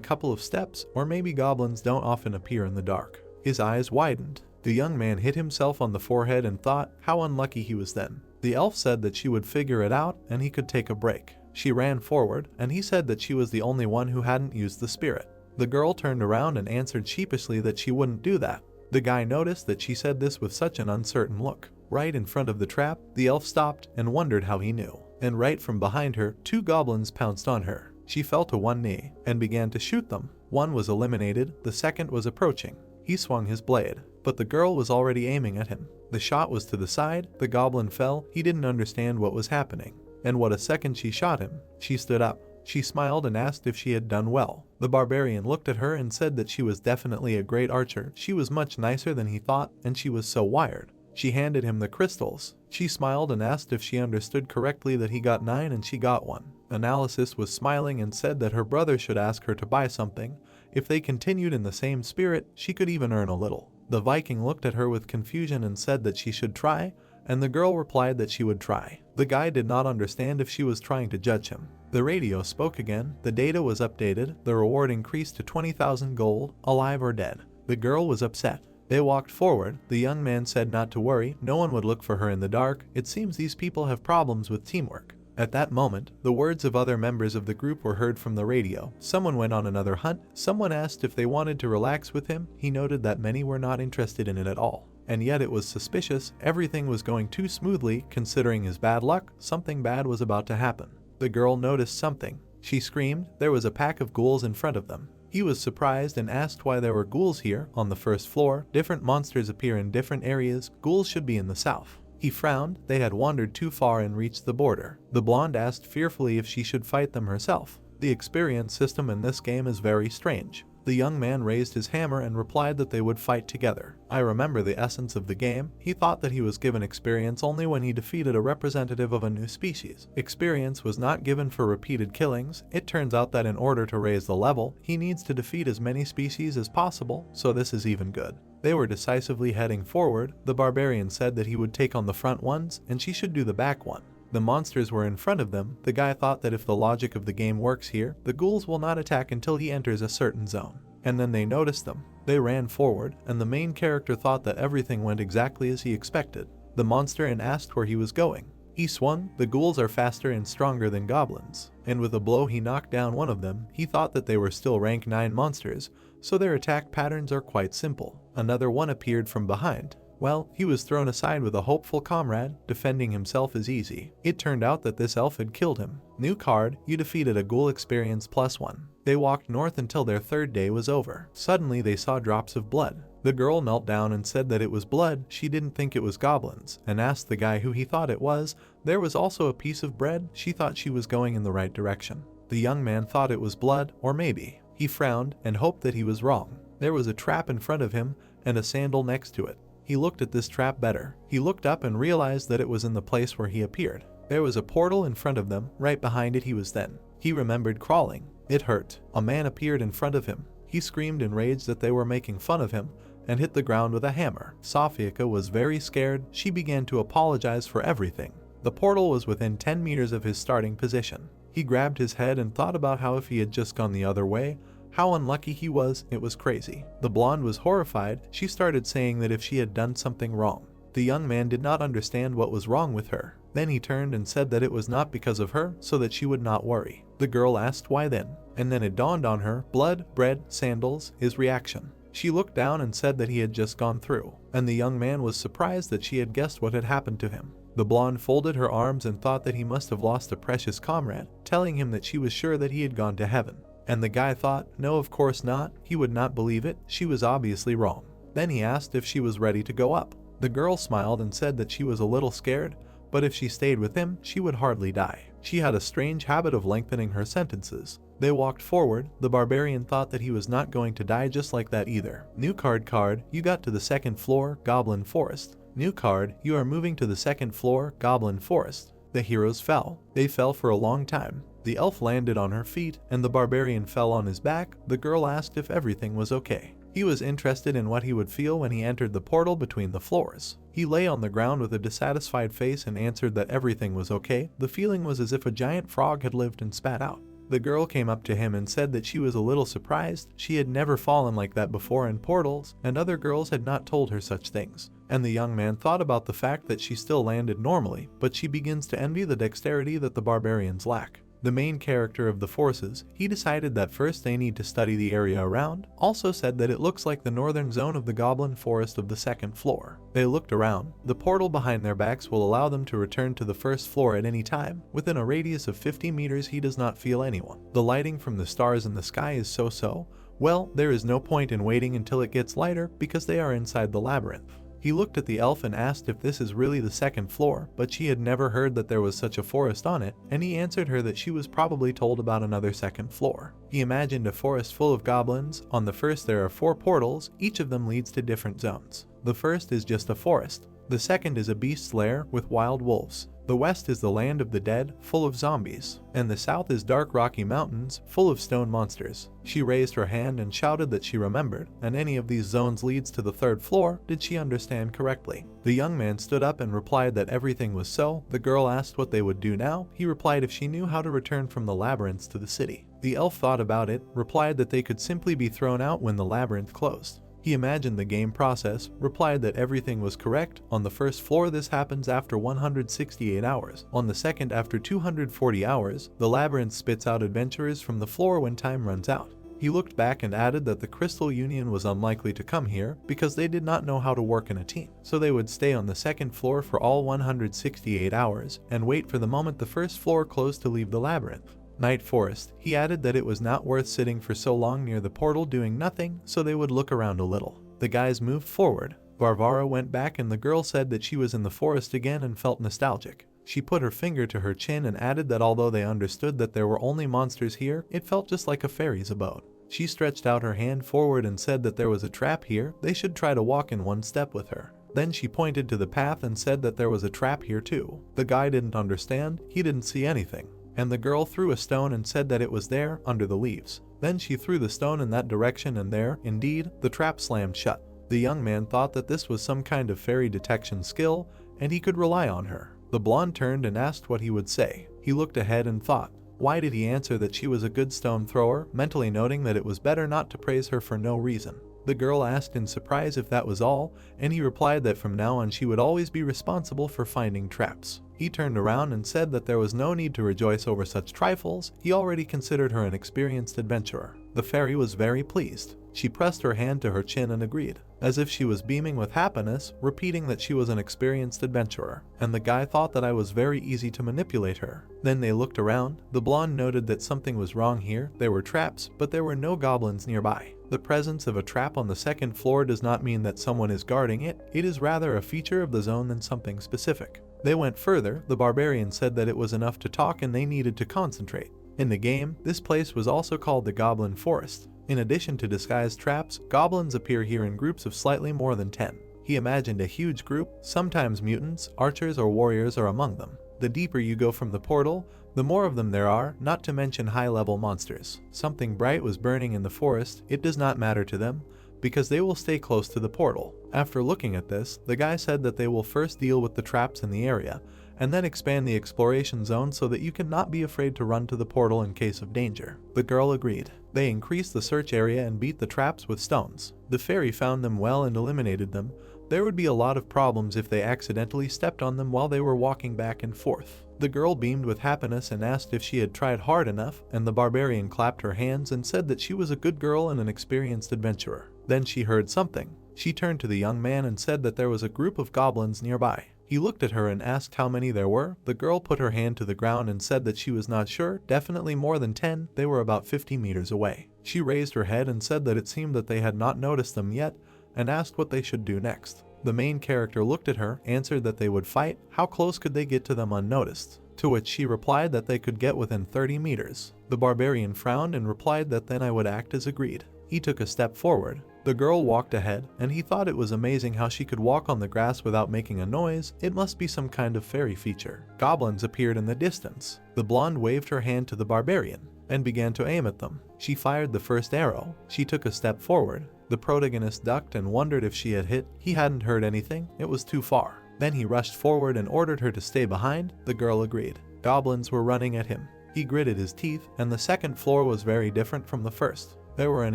couple of steps, or maybe goblins don't often appear in the dark. His eyes widened. The young man hit himself on the forehead and thought how unlucky he was then. The elf said that she would figure it out and he could take a break. She ran forward and he said that she was the only one who hadn't used the spirit. The girl turned around and answered sheepishly that she wouldn't do that. The guy noticed that she said this with such an uncertain look. Right in front of the trap, the elf stopped and wondered how he knew. And right from behind her, 2 goblins pounced on her. She fell to one knee and began to shoot them. One was eliminated, the second was approaching. He swung his blade, but the girl was already aiming at him. The shot was to the side, the goblin fell, he didn't understand what was happening. And what a second she shot him. She stood up. She smiled and asked if she had done well. The barbarian looked at her and said that she was definitely a great archer. She was much nicer than he thought, and she was so wired. She handed him the crystals. She smiled and asked if she understood correctly that he got 9 and she got 1. Analysis was smiling and said that her brother should ask her to buy something. If they continued in the same spirit, she could even earn a little. The Viking looked at her with confusion and said that she should try, and the girl replied that she would try. The guy did not understand if she was trying to judge him. The radio spoke again, the data was updated, the reward increased to 20,000 gold, alive or dead. The girl was upset. They walked forward. The young man said not to worry, no one would look for her in the dark. It seems these people have problems with teamwork. At that moment, the words of other members of the group were heard from the radio. Someone went on another hunt. Someone asked if they wanted to relax with him. He noted that many were not interested in it at all. And yet it was suspicious. Everything was going too smoothly. Considering his bad luck, something bad was about to happen. The girl noticed something. She screamed. There was a pack of ghouls in front of them. He was surprised and asked why there were ghouls here. On the first floor, different monsters appear in different areas. Ghouls should be in the south. He frowned. They had wandered too far and reached the border. The blonde asked fearfully if she should fight them herself. The experience system in this game is very strange. The young man raised his hammer and replied that they would fight together. I remember the essence of the game. He thought that he was given experience only when he defeated a representative of a new species. Experience was not given for repeated killings. It turns out that in order to raise the level, he needs to defeat as many species as possible, so this is even good. They were decisively heading forward. The barbarian said that he would take on the front ones and she should do the back one. The monsters were in front of them. The guy thought that if the logic of the game works here, the ghouls will not attack until he enters a certain zone. And then they noticed them. They ran forward, and the main character thought that everything went exactly as he expected. The monster and asked where he was going. He swung. The ghouls are faster and stronger than goblins. And with a blow he knocked down one of them. He thought that they were still rank 9 monsters, so their attack patterns are quite simple. Another one appeared from behind. Well, he was thrown aside with a hopeful comrade. Defending himself is easy. It turned out that this elf had killed him. New card, you defeated a ghoul experience +1. They walked north until their 3rd day was over. Suddenly they saw drops of blood. The girl knelt down and said that it was blood. She didn't think it was goblins, and asked the guy who he thought it was. There was also a piece of bread. She thought she was going in the right direction. The young man thought it was blood, or maybe. He frowned and hoped that he was wrong. There was a trap in front of him and a sandal next to it. He looked at this trap better. He looked up and realized that it was in the place where he appeared. There was a portal in front of them. Right behind it he was then. He remembered crawling. It hurt. A man appeared in front of him. He screamed in rage that they were making fun of him and hit the ground with a hammer. Sofia was very scared. She began to apologize for everything. The portal was within 10 meters of his starting position. He grabbed his head and thought about how if he had just gone the other way, how unlucky he was. It was crazy. The blonde was horrified. She started saying that if she had done something wrong. The young man did not understand what was wrong with her. Then he turned and said that it was not because of her, so that she would not worry. The girl asked why then, and then it dawned on her. Blood, bread, sandals, his reaction. She looked down and said that he had just gone through, and the young man was surprised that she had guessed what had happened to him. The blonde folded her arms and thought that he must have lost a precious comrade, telling him that she was sure that he had gone to heaven. And the guy thought, no, of course not. He would not believe it. She was obviously wrong. Then he asked if she was ready to go up. The girl smiled and said that she was a little scared, but if she stayed with him, she would hardly die. She had a strange habit of lengthening her sentences. They walked forward. The barbarian thought that he was not going to die just like that either. New card, you got to the 2nd floor, Goblin Forest. New card, you are moving to the 2nd floor, Goblin Forest. The heroes fell. They fell for a long time. The elf landed on her feet, and the barbarian fell on his back. The girl asked if everything was okay. He was interested in what he would feel when he entered the portal between the floors. He lay on the ground with a dissatisfied face and answered that everything was okay. The feeling was as if a giant frog had lived and spat out. The girl came up to him and said that she was a little surprised. She had never fallen like that before in portals, and other girls had not told her such things. And the young man thought about the fact that she still landed normally, but she begins to envy the dexterity that the barbarians lack. The main character of the forces, he decided that first they need to study the area around, also said that it looks like the northern zone of the goblin forest of the second floor. They looked around. The portal behind their backs will allow them to return to the first floor at any time. Within a radius of 50 meters he does not feel anyone. The lighting from the stars in the sky is so-so. Well, there is no point in waiting until it gets lighter because they are inside the labyrinth. He looked at the elf and asked if this is really the second floor, but she had never heard that there was such a forest on it, and he answered her that she was probably told about another second floor. He imagined a forest full of goblins. On the first there are 4 portals, each of them leads to different zones. The first is just a forest. The second is a beast's lair with wild wolves. The west is the land of the dead, full of zombies, and the south is dark rocky mountains, full of stone monsters. She raised her hand and shouted that she remembered, and any of these zones leads to the 3rd floor. Did she understand correctly? The young man stood up and replied that everything was so. The girl asked what they would do now. He replied if she knew how to return from the labyrinths to the city. The elf thought about it, replied that they could simply be thrown out when the labyrinth closed. He imagined the game process, replied that everything was correct. On the first floor this happens after 168 hours. On the second after 240 hours, the labyrinth spits out adventurers from the floor when time runs out. He looked back and added that the Crystal Union was unlikely to come here because they did not know how to work in a team. So they would stay on the second floor for all 168 hours and wait for the moment the first floor closed to leave the labyrinth. Night Forest. He added that it was not worth sitting for so long near the portal doing nothing, so they would look around a little. The guys moved forward. Varvara went back and the girl said that she was in the forest again and felt nostalgic. She put her finger to her chin and added that although they understood that there were only monsters here, it felt just like a fairy's abode. She stretched out her hand forward and said that there was a trap here. They should try to walk in one step with her. Then she pointed to the path and said that there was a trap here too. The guy didn't understand. He didn't see anything. And the girl threw a stone and said that it was there, under the leaves. Then she threw the stone in that direction and there, indeed, the trap slammed shut. The young man thought that this was some kind of fairy detection skill, and he could rely on her. The blonde turned and asked what he would say. He looked ahead and thought. Why did he answer that she was a good stone thrower, mentally noting that it was better not to praise her for no reason? The girl asked in surprise if that was all, and he replied that from now on she would always be responsible for finding traps. He turned around and said that there was no need to rejoice over such trifles. He already considered her an experienced adventurer. The fairy was very pleased. She pressed her hand to her chin and agreed, as if she was beaming with happiness, repeating that she was an experienced adventurer, and the guy thought that I was very easy to manipulate her. Then they looked around. The blonde noted that something was wrong here. There were traps, but there were no goblins nearby. The presence of a trap on the second floor does not mean that someone is guarding it. It is rather a feature of the zone than something specific. They went further. The barbarian said that it was enough to talk and they needed to concentrate. In the game, this place was also called the Goblin Forest. In addition to disguised traps, goblins appear here in groups of slightly more than 10. He imagined a huge group. Sometimes mutants, archers, or warriors are among them. The deeper you go from the portal, the more of them there are, not to mention high-level monsters. Something bright was burning in the forest. It does not matter to them, because they will stay close to the portal. After looking at this, the guy said that they will first deal with the traps in the area, and then expand the exploration zone so that you cannot be afraid to run to the portal in case of danger. The girl agreed. They increased the search area and beat the traps with stones. The fairy found them well and eliminated them. There would be a lot of problems if they accidentally stepped on them while they were walking back and forth. The girl beamed with happiness and asked if she had tried hard enough, and the barbarian clapped her hands and said that she was a good girl and an experienced adventurer. Then she heard something. She turned to the young man and said that there was a group of goblins nearby. He looked at her and asked how many there were. The girl put her hand to the ground and said that she was not sure, definitely more than 10, they were about 50 meters away. She raised her head and said that it seemed that they had not noticed them yet, and asked what they should do next. The main character looked at her, answered that they would fight. How close could they get to them unnoticed? To which she replied that they could get within 30 meters. The barbarian frowned and replied that then I would act as agreed. He took a step forward. The girl walked ahead, and he thought it was amazing how she could walk on the grass without making a noise. It must be some kind of fairy feature. Goblins appeared in the distance. The blonde waved her hand to the barbarian and began to aim at them. She fired the first arrow. She took a step forward. The protagonist ducked and wondered if she had hit. He hadn't heard anything, it was too far. Then he rushed forward and ordered her to stay behind. The girl agreed. Goblins were running at him. He gritted his teeth, and the second floor was very different from the first. There were an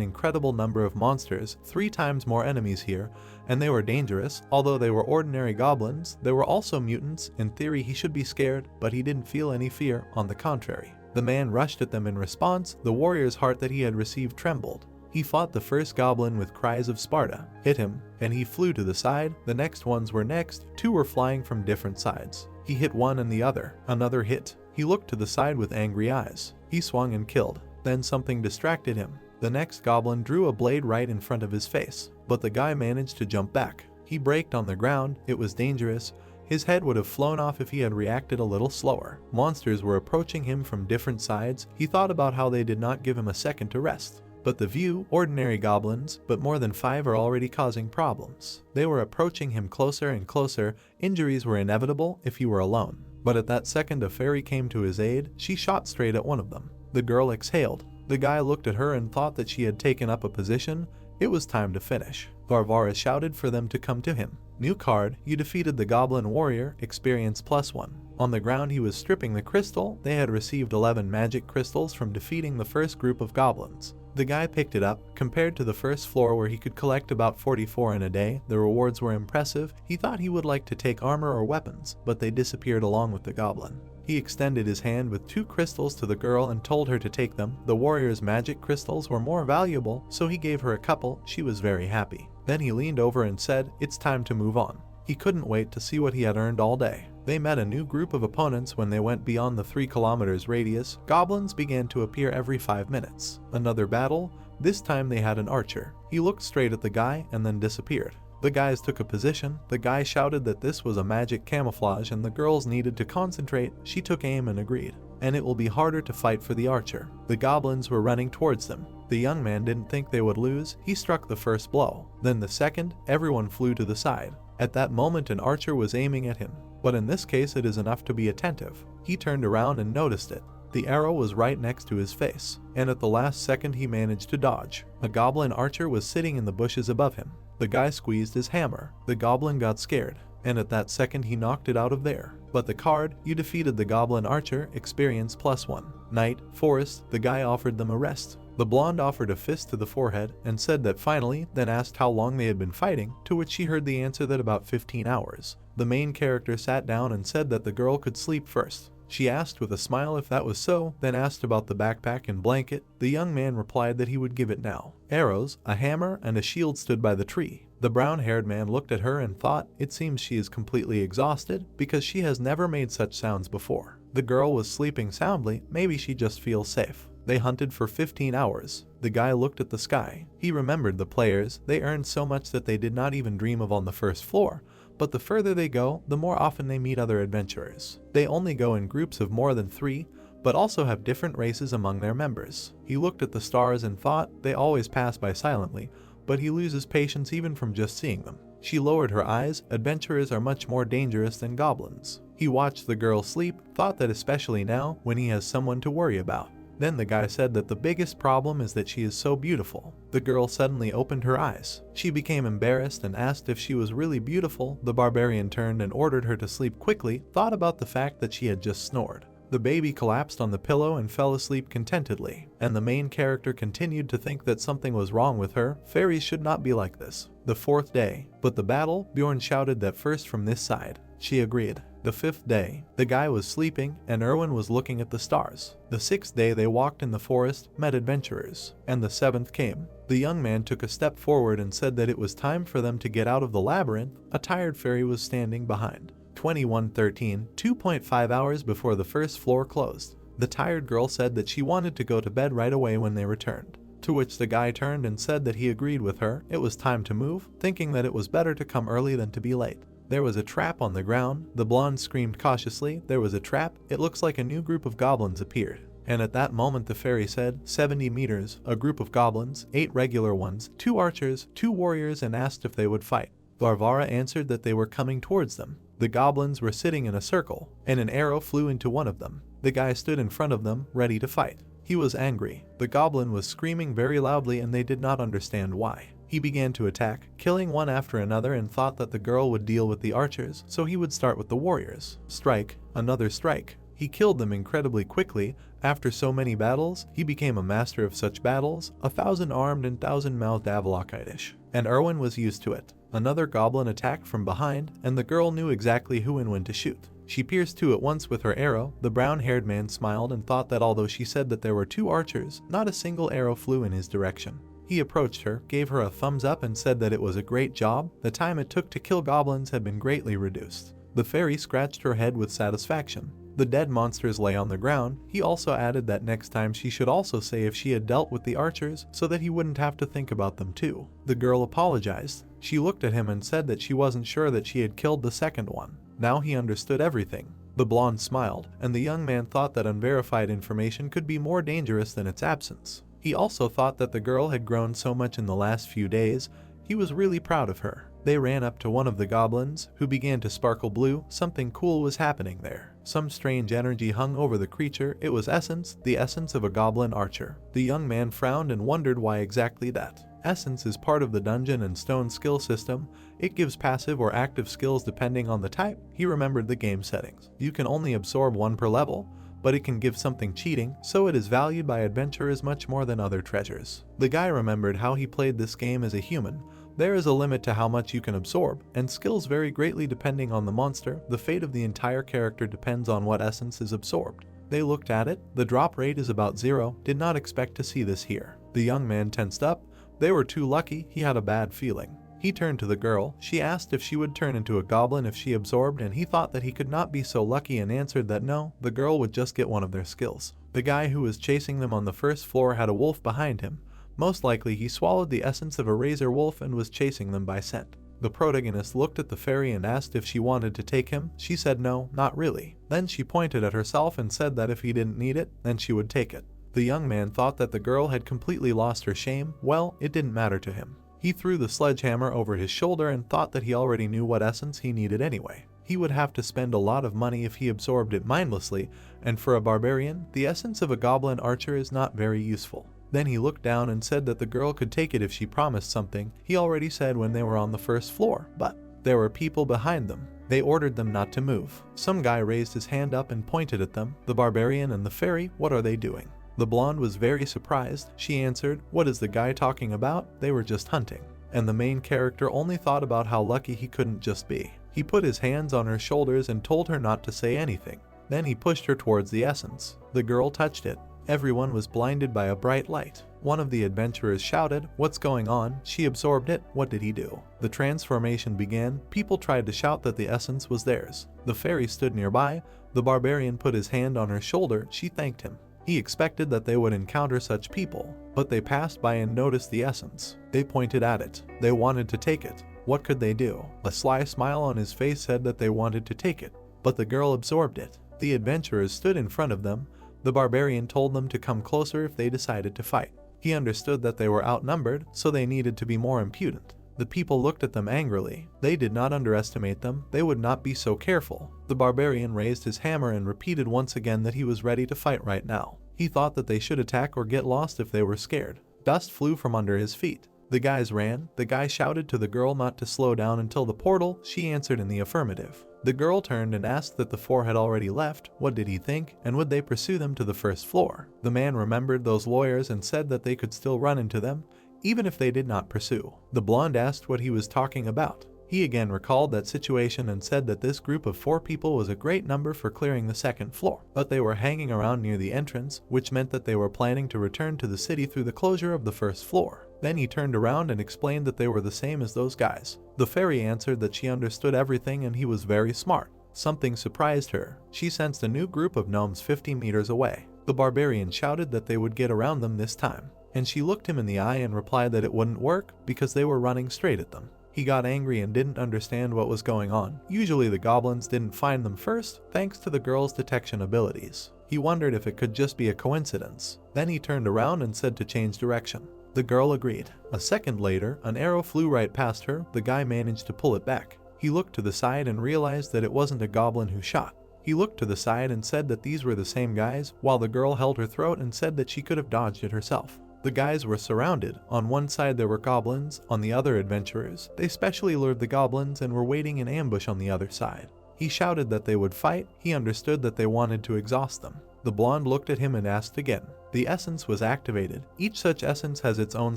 incredible number of monsters, 3 times more enemies here, and they were dangerous. Although they were ordinary goblins, there were also mutants. In theory, he should be scared, but he didn't feel any fear, on the contrary. The man rushed at them in response. The warrior's heart that he had received trembled. He fought the first goblin with cries of Sparta, hit him, and he flew to the side. The next ones were next. 2 were flying from different sides. He hit one and the other. Another hit. He looked to the side with angry eyes. He swung and killed. Then something distracted him. The next goblin drew a blade right in front of his face, but the guy managed to jump back. He braked on the ground. It was dangerous. His head would have flown off if he had reacted a little slower. Monsters were approaching him from different sides. He thought about how they did not give him a second to rest. But the view, ordinary goblins, but more than 5 are already causing problems. They were approaching him closer and closer. Injuries were inevitable if he were alone. But at that second a fairy came to his aid. She shot straight at one of them. The girl exhaled. The guy looked at her and thought that she had taken up a position. It was time to finish. Barbarian shouted for them to come to him. New card, you defeated the goblin warrior, experience +1. On the ground he was stripping the crystal. They had received 11 magic crystals from defeating the first group of goblins. The guy picked it up. Compared to the first floor where he could collect about 44 in a day, the rewards were impressive. He thought he would like to take armor or weapons, but they disappeared along with the goblin. He extended his hand with 2 crystals to the girl and told her to take them. The warrior's magic crystals were more valuable, so he gave her a couple. She was very happy. Then he leaned over and said, "It's time to move on." He couldn't wait to see what he had earned all day. They met a new group of opponents when they went beyond the 3 kilometers radius. Goblins began to appear every 5 minutes. Another battle. This time they had an archer. He looked straight at the guy and then disappeared. The guys took a position. The guy shouted that this was a magic camouflage and the girls needed to concentrate. She took aim and agreed. And it will be harder to fight for the archer. The goblins were running towards them. The young man didn't think they would lose. He struck the first blow. Then the second. Everyone flew to the side. At that moment an archer was aiming at him. But in this case it is enough to be attentive. He turned around and noticed it. The arrow was right next to his face, and at the last second he managed to dodge. A goblin archer was sitting in the bushes above him. The guy squeezed his hammer. The goblin got scared, and at that second he knocked it out of there. But the card, you defeated the goblin archer, experience +1. Night, forest, the guy offered them a rest. The blonde offered a fist to the forehead and said that finally, then asked how long they had been fighting, to which she heard the answer that about 15 hours. The main character sat down and said that the girl could sleep first. She asked with a smile if that was so, then asked about the backpack and blanket. The young man replied that he would give it now. Arrows, a hammer, and a shield stood by the tree. The brown-haired man looked at her and thought, it seems she is completely exhausted, because she has never made such sounds before. The girl was sleeping soundly, maybe she just feels safe. They hunted for 15 hours. The guy looked at the sky. He remembered the players. They earned so much that they did not even dream of on the first floor. But the further they go, the more often they meet other adventurers. They only go in groups of more than 3, but also have different races among their members. He looked at the stars and thought, they always pass by silently, but he loses patience even from just seeing them. She lowered her eyes. Adventurers are much more dangerous than goblins. He watched the girl sleep, thought that especially now, when he has someone to worry about. Then the guy said that the biggest problem is that she is so beautiful. The girl suddenly opened her eyes. She became embarrassed and asked if she was really beautiful. The barbarian turned and ordered her to sleep quickly, thought about the fact that she had just snored. The baby collapsed on the pillow and fell asleep contentedly, and the main character continued to think that something was wrong with her. Fairies should not be like this. The 4th day. But the battle, Bjorn shouted that first from this side. She agreed. The 5th day, the guy was sleeping and Erwin was looking at the stars. The 6th day they walked in the forest, met adventurers, and the 7th came. The young man took a step forward and said that it was time for them to get out of the labyrinth. A tired fairy was standing behind. 21:13, 2.5 hours before the first floor closed. The tired girl said that she wanted to go to bed right away when they returned. To which the guy turned and said that he agreed with her. It was time to move, thinking that it was better to come early than to be late. There was a trap on the ground. The blonde screamed cautiously. There was a trap. It looks like a new group of goblins appeared. And at that moment the fairy said, 70 meters, a group of goblins, 8 regular ones, 2 archers, 2 warriors, and asked if they would fight. Varvara answered that they were coming towards them. The goblins were sitting in a circle, and an arrow flew into one of them. The guy stood in front of them, ready to fight. He was angry. The goblin was screaming very loudly and they did not understand why. He began to attack, killing one after another, and thought that the girl would deal with the archers, so he would start with the warriors. Strike, another strike. He killed them incredibly quickly. After so many battles, he became a master of such battles, 1,000-armed and 1,000-mouthed Avalokitish. And Erwin was used to it. Another goblin attacked from behind, and the girl knew exactly who and when to shoot. She pierced two at once with her arrow. The brown-haired man smiled and thought that although she said that there were two archers, not a single arrow flew in his direction. He approached her, gave her a thumbs up, and said that it was a great job. The time it took to kill goblins had been greatly reduced. The fairy scratched her head with satisfaction. The dead monsters lay on the ground. He also added that next time she should also say if she had dealt with the archers, so that he wouldn't have to think about them too. The girl apologized. She looked at him and said that she wasn't sure that she had killed the second one. Now he understood everything. The blonde smiled, and the young man thought that unverified information could be more dangerous than its absence. He also thought that the girl had grown so much in the last few days. He was really proud of her. They ran up to one of the goblins, who began to sparkle blue. Something cool was happening there. Some strange energy hung over the creature. It was essence, the essence of a goblin archer. The young man frowned and wondered why exactly that. Essence is part of the dungeon and stone skill system. It gives passive or active skills depending on the type. He remembered the game settings. You can only absorb one per level, but it can give something cheating, so it is valued by adventurers much more than other treasures. The guy remembered how he played this game as a human. There is a limit to how much you can absorb, and skills vary greatly depending on the monster. The fate of the entire character depends on what essence is absorbed. They looked at it. The drop rate is about 0. Did not expect to see this here. The young man tensed up. They were too lucky. He had a bad feeling. He turned to the girl. She asked if she would turn into a goblin if she absorbed, and he thought that he could not be so lucky and answered that no, the girl would just get one of their skills. The guy who was chasing them on the first floor had a wolf behind him. Most likely he swallowed the essence of a razor wolf and was chasing them by scent. The protagonist looked at the fairy and asked if she wanted to take him. She said no, not really. Then she pointed at herself and said that if he didn't need it, then she would take it. The young man thought that the girl had completely lost her shame. Well, it didn't matter to him. He threw the sledgehammer over his shoulder and thought that he already knew what essence he needed anyway. He would have to spend a lot of money if he absorbed it mindlessly, and for a barbarian, the essence of a goblin archer is not very useful. Then he looked down and said that the girl could take it if she promised something. He already said when they were on the first floor, but there were people behind them. They ordered them not to move. Some guy raised his hand up and pointed at them. The barbarian and the fairy, what are they doing? The blonde was very surprised. She answered, what is the guy talking about? They were just hunting. And the main character only thought about how lucky he couldn't just be. He put his hands on her shoulders and told her not to say anything. Then he pushed her towards the essence. The girl touched it. Everyone was blinded by a bright light. One of the adventurers shouted, what's going on? She absorbed it. What did he do? The transformation began. People tried to shout that the essence was theirs. The fairy stood nearby. The barbarian put his hand on her shoulder. She thanked him. He expected that they would encounter such people, but they passed by and noticed the essence. They pointed at it. They wanted to take it. What could they do? A sly smile on his face said that they wanted to take it, but the girl absorbed it. The adventurers stood in front of them. The barbarian told them to come closer if they decided to fight. He understood that they were outnumbered, so they needed to be more impudent. The people looked at them angrily. They did not underestimate them. They would not be so careful. The barbarian raised his hammer and repeated once again that he was ready to fight right now. He thought that they should attack or get lost if they were scared. Dust flew from under his feet. The guys ran. The guy shouted to the girl not to slow down until the portal. She answered in the affirmative. The girl turned and asked that the four had already left. What did he think? And would they pursue them to the first floor? The man remembered those lawyers and said that they could still run into them, even if they did not pursue. The blonde asked what he was talking about. He again recalled that situation and said that this group of 4 people was a great number for clearing the second floor, but they were hanging around near the entrance, which meant that they were planning to return to the city through the closure of the first floor. Then he turned around and explained that they were the same as those guys. The fairy answered that she understood everything and he was very smart. Something surprised her. She sensed a new group of gnomes 50 meters away. The barbarian shouted that they would get around them this time, and she looked him in the eye and replied that it wouldn't work because they were running straight at them. He got angry and didn't understand what was going on. Usually the goblins didn't find them first, thanks to the girl's detection abilities. He wondered if it could just be a coincidence. Then he turned around and said to change direction. The girl agreed. A second later, an arrow flew right past her. The guy managed to pull it back. He looked to the side and realized that it wasn't a goblin who shot. He looked to the side and said that these were the same guys, while the girl held her throat and said that she could have dodged it herself. The guys were surrounded. On one side there were goblins, on the other adventurers. They specially lured the goblins and were waiting in ambush on the other side. He shouted that they would fight. He understood that they wanted to exhaust them. The blonde looked at him and asked again. The essence was activated. Each such essence has its own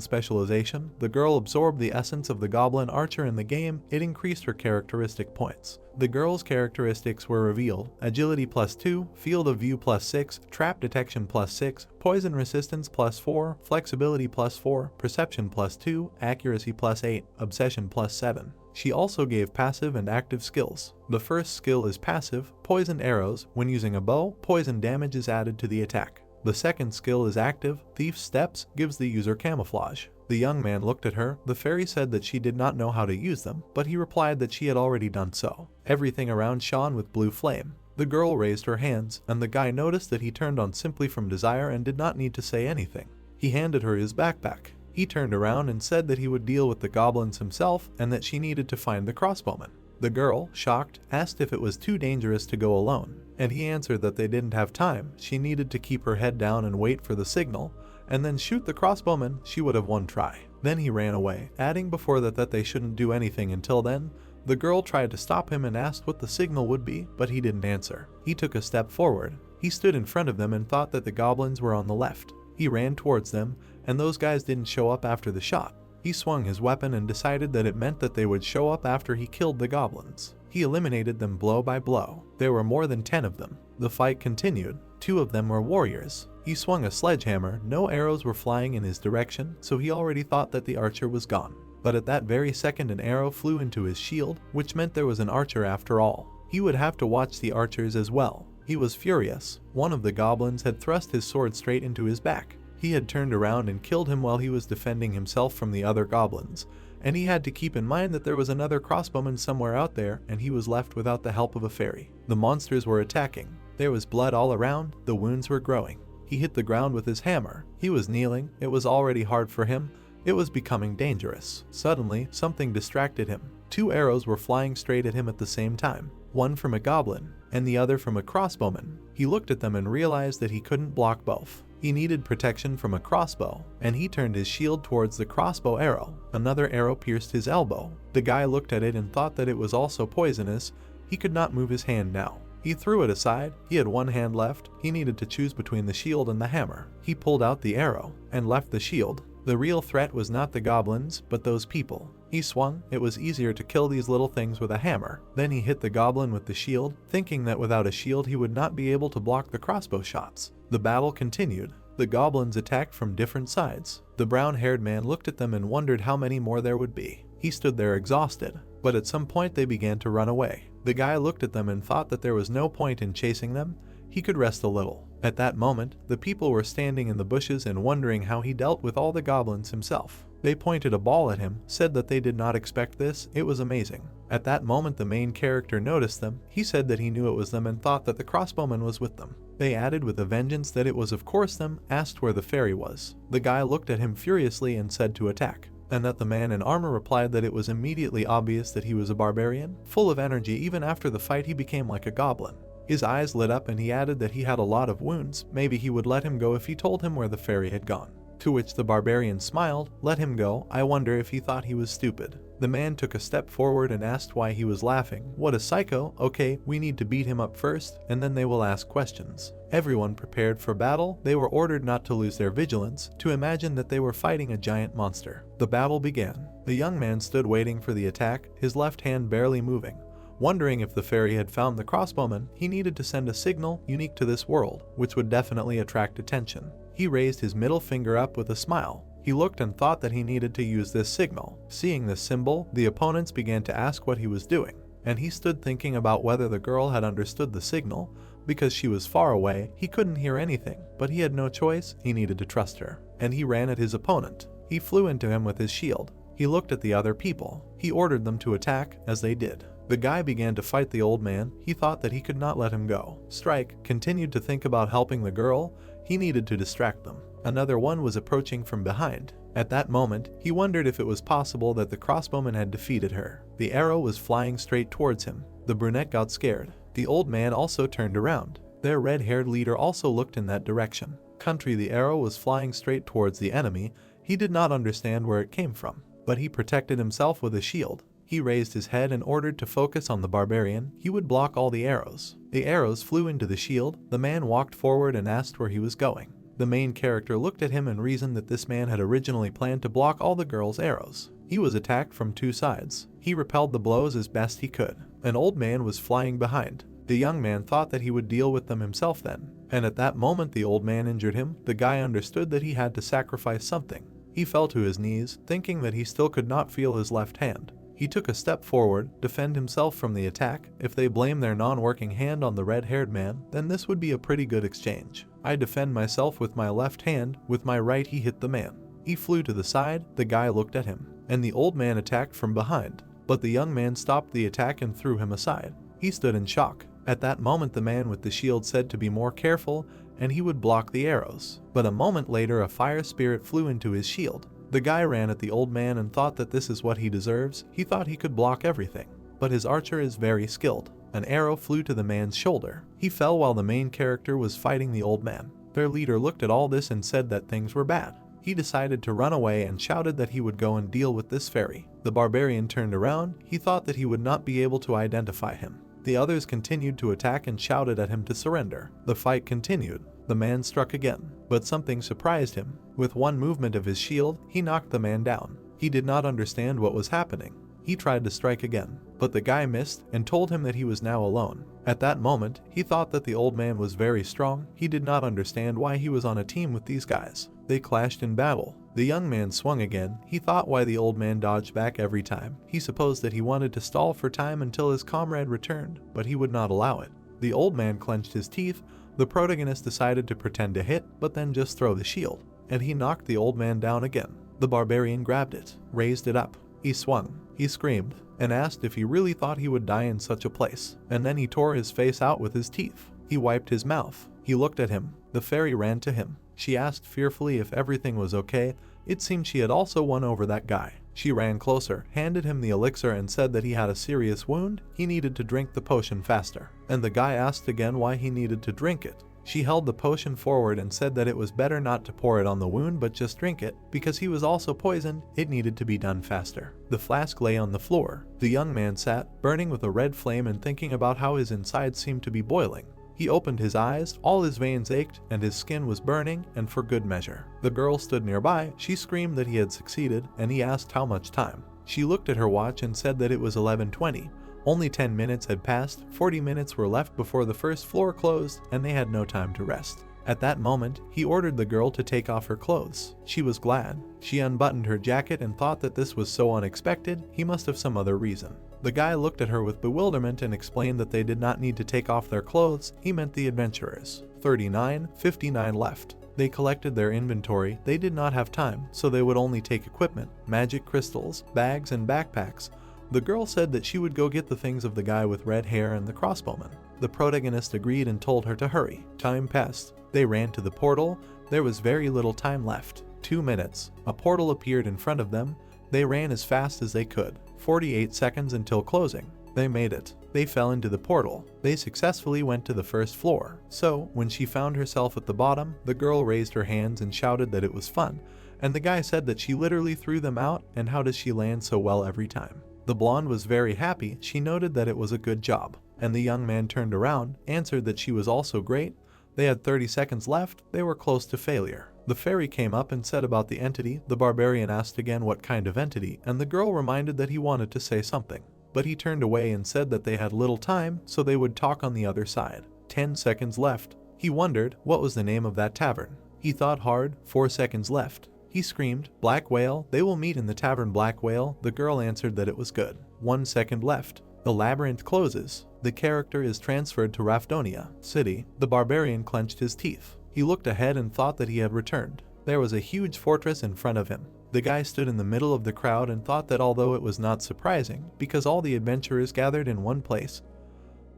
specialization. The girl absorbed the essence of the goblin archer in the game. It increased her characteristic points. The girl's characteristics were revealed: agility +2, field of view +6, trap detection +6, poison resistance +4, flexibility +4, perception +2, accuracy +8, obsession +7. She also gave passive and active skills. The first skill is passive, poisoned arrows. When using a bow, poison damage is added to the attack. The second skill is active, thief's steps, gives the user camouflage. The young man looked at her. The fairy said that she did not know how to use them, but he replied that she had already done so. Everything around shone with blue flame. The girl raised her hands, and the guy noticed that he turned on simply from desire and did not need to say anything. He handed her his backpack. He turned around and said that he would deal with the goblins himself and that she needed to find the crossbowman. The girl, shocked, asked if it was too dangerous to go alone, and he answered that they didn't have time. She needed to keep her head down and wait for the signal, and then shoot the crossbowman. She would have one try. Then he ran away, adding before that they shouldn't do anything until then. The girl tried to stop him and asked what the signal would be, but he didn't answer. He took a step forward. He stood in front of them and thought that the goblins were on the left. He ran towards them, and those guys didn't show up after the shot. He swung his weapon and decided that it meant that they would show up after he killed the goblins. He eliminated them blow by blow. There were more than 10 of them. The fight continued. 2 of them were warriors. He swung a sledgehammer. No arrows were flying in his direction, so he already thought that the archer was gone. But at that very second an arrow flew into his shield, which meant there was an archer after all. He would have to watch the archers as well. He was furious. One of the goblins had thrust his sword straight into his back. He had turned around and killed him while he was defending himself from the other goblins, and he had to keep in mind that there was another crossbowman somewhere out there, and he was left without the help of a fairy. The monsters were attacking. There was blood all around. The wounds were growing. He hit the ground with his hammer. He was kneeling. It was already hard for him. It was becoming dangerous. Suddenly, something distracted him. 2 arrows were flying straight at him at the same time, one from a goblin and the other from a crossbowman. He looked at them and realized that he couldn't block both. He needed protection from a crossbow, and he turned his shield towards the crossbow arrow. Another arrow pierced his elbow. The guy looked at it and thought that it was also poisonous. He could not move his hand now. He threw it aside. He had one hand left. He needed to choose between the shield and the hammer. He pulled out the arrow and left the shield. The real threat was not the goblins, but those people. He swung. It was easier to kill these little things with a hammer. Then he hit the goblin with the shield, thinking that without a shield he would not be able to block the crossbow shots. The battle continued. The goblins attacked from different sides. The brown-haired man looked at them and wondered how many more there would be. He stood there exhausted, but at some point they began to run away. The guy looked at them and thought that there was no point in chasing them. He could rest a little. At that moment, the people were standing in the bushes and wondering how he dealt with all the goblins himself. They pointed a ball at him, said that they did not expect this. It was amazing. At that moment the main character noticed them. He said that he knew it was them and thought that the crossbowman was with them. They added with a vengeance that it was of course them, asked where the fairy was. The guy looked at him furiously and said to attack, and that the man in armor replied that it was immediately obvious that he was a barbarian. Full of energy, even after the fight he became like a goblin. His eyes lit up and he added that he had a lot of wounds. Maybe he would let him go if he told him where the fairy had gone. To which the barbarian smiled. Let him go. I wonder if he thought he was stupid. The man took a step forward and asked why he was laughing. What a psycho. Okay, we need to beat him up first, and then they will ask questions. Everyone prepared for battle. They were ordered not to lose their vigilance, to imagine that they were fighting a giant monster. The battle began. The young man stood waiting for the attack, his left hand barely moving. Wondering if the fairy had found the crossbowman, he needed to send a signal unique to this world, which would definitely attract attention. He raised his middle finger up with a smile. He looked and thought that he needed to use this signal. Seeing this symbol, the opponents began to ask what he was doing, and he stood thinking about whether the girl had understood the signal. Because she was far away, he couldn't hear anything, but he had no choice. He needed to trust her, and he ran at his opponent. He flew into him with his shield. He looked at the other people. He ordered them to attack, as they did. The guy began to fight the old man. He thought that he could not let him go. Strike continued to think about helping the girl. He needed to distract them. Another one was approaching from behind. At that moment, he wondered if it was possible that the crossbowman had defeated her. The arrow was flying straight towards him. The brunette got scared. The old man also turned around. Their red-haired leader also looked in that direction. country the arrow was flying straight towards the enemy. He did not understand where it came from, but he protected himself with a shield. He raised his head and ordered to focus on the barbarian. He would block all the arrows. The arrows flew into the shield. The man walked forward and asked where he was going. The main character looked at him and reasoned that this man had originally planned to block all the girl's arrows. He was attacked from two sides. He repelled the blows as best he could. An old man was flying behind. The young man thought that he would deal with them himself then, and at that moment the old man injured him. The guy understood that he had to sacrifice something. He fell to his knees, thinking that he still could not feel his left hand. He took a step forward, defend himself from the attack. If they blame their non-working hand on the red-haired man, then this would be a pretty good exchange. I defend myself with my left hand. With my right he hit the man. He flew to the side. The guy looked at him, and the old man attacked from behind. But the young man stopped the attack and threw him aside. He stood in shock. At that moment the man with the shield said to be more careful, and he would block the arrows. But a moment later a fire spirit flew into his shield. The guy ran at the old man and thought that this is what he deserves. He thought he could block everything. But his archer is very skilled. An arrow flew to the man's shoulder. He fell while the main character was fighting the old man. Their leader looked at all this and said that things were bad. He decided to run away and shouted that he would go and deal with this fairy. The barbarian turned around. He thought that he would not be able to identify him. The others continued to attack and shouted at him to surrender. The fight continued. The man struck again, but something surprised him. With one movement of his shield, he knocked the man down. He did not understand what was happening. He tried to strike again, but the guy missed and told him that he was now alone. At that moment, he thought that the old man was very strong. He did not understand why he was on a team with these guys. They clashed in battle. The young man swung again. He thought why the old man dodged back every time. He supposed that he wanted to stall for time until his comrade returned, but he would not allow it. The old man clenched his teeth. The protagonist decided to pretend to hit, but then just throw the shield, and he knocked the old man down again. The barbarian grabbed it, raised it up. He swung. He screamed, and asked if he really thought he would die in such a place. And then he tore his face out with his teeth. He wiped his mouth. He looked at him. The fairy ran to him. She asked fearfully if everything was okay. It seemed she had also won over that guy. She ran closer, handed him the elixir and said that he had a serious wound. He needed to drink the potion faster. And the guy asked again why he needed to drink it. She held the potion forward and said that it was better not to pour it on the wound but just drink it, because he was also poisoned. It needed to be done faster. The flask lay on the floor. The young man sat, burning with a red flame and thinking about how his insides seemed to be boiling. He opened his eyes, all his veins ached, and his skin was burning, and for good measure. The girl stood nearby. She screamed that he had succeeded, and he asked how much time. She looked at her watch and said that it was 11:20. Only 10 minutes had passed. 40 minutes were left before the first floor closed, and they had no time to rest. At that moment, he ordered the girl to take off her clothes. She was glad. She unbuttoned her jacket and thought that this was so unexpected. He must have some other reason. The guy looked at her with bewilderment and explained that they did not need to take off their clothes. He meant the adventurers. 59 left. They collected their inventory. They did not have time, so they would only take equipment, magic crystals, bags, and backpacks. The girl said that she would go get the things of the guy with red hair and the crossbowman. The protagonist agreed and told her to hurry. Time passed. They ran to the portal. There was very little time left. 2 minutes. A portal appeared in front of them. They ran as fast as they could. 48 seconds until closing. They made it. They fell into the portal. They successfully went to the first floor. So, when she found herself at the bottom, the girl raised her hands and shouted that it was fun. And the guy said that she literally threw them out, and how does she land so well every time? The blonde was very happy. She noted that it was a good job. And the young man turned around, answered that she was also great. They had 30 seconds left. They were close to failure. The fairy came up and said about the entity. The barbarian asked again what kind of entity, and the girl reminded that he wanted to say something. But he turned away and said that they had little time, so they would talk on the other side. 10 seconds left. He wondered what was the name of that tavern. He thought hard. 4 seconds left. He screamed, "Black Whale, they will meet in the tavern Black Whale." The girl answered that it was good. 1 second left. The labyrinth closes. The character is transferred to Rafdonia City. The barbarian clenched his teeth. He looked ahead and thought that he had returned. There was a huge fortress in front of him. The guy stood in the middle of the crowd and thought that although it was not surprising, because all the adventurers gathered in one place,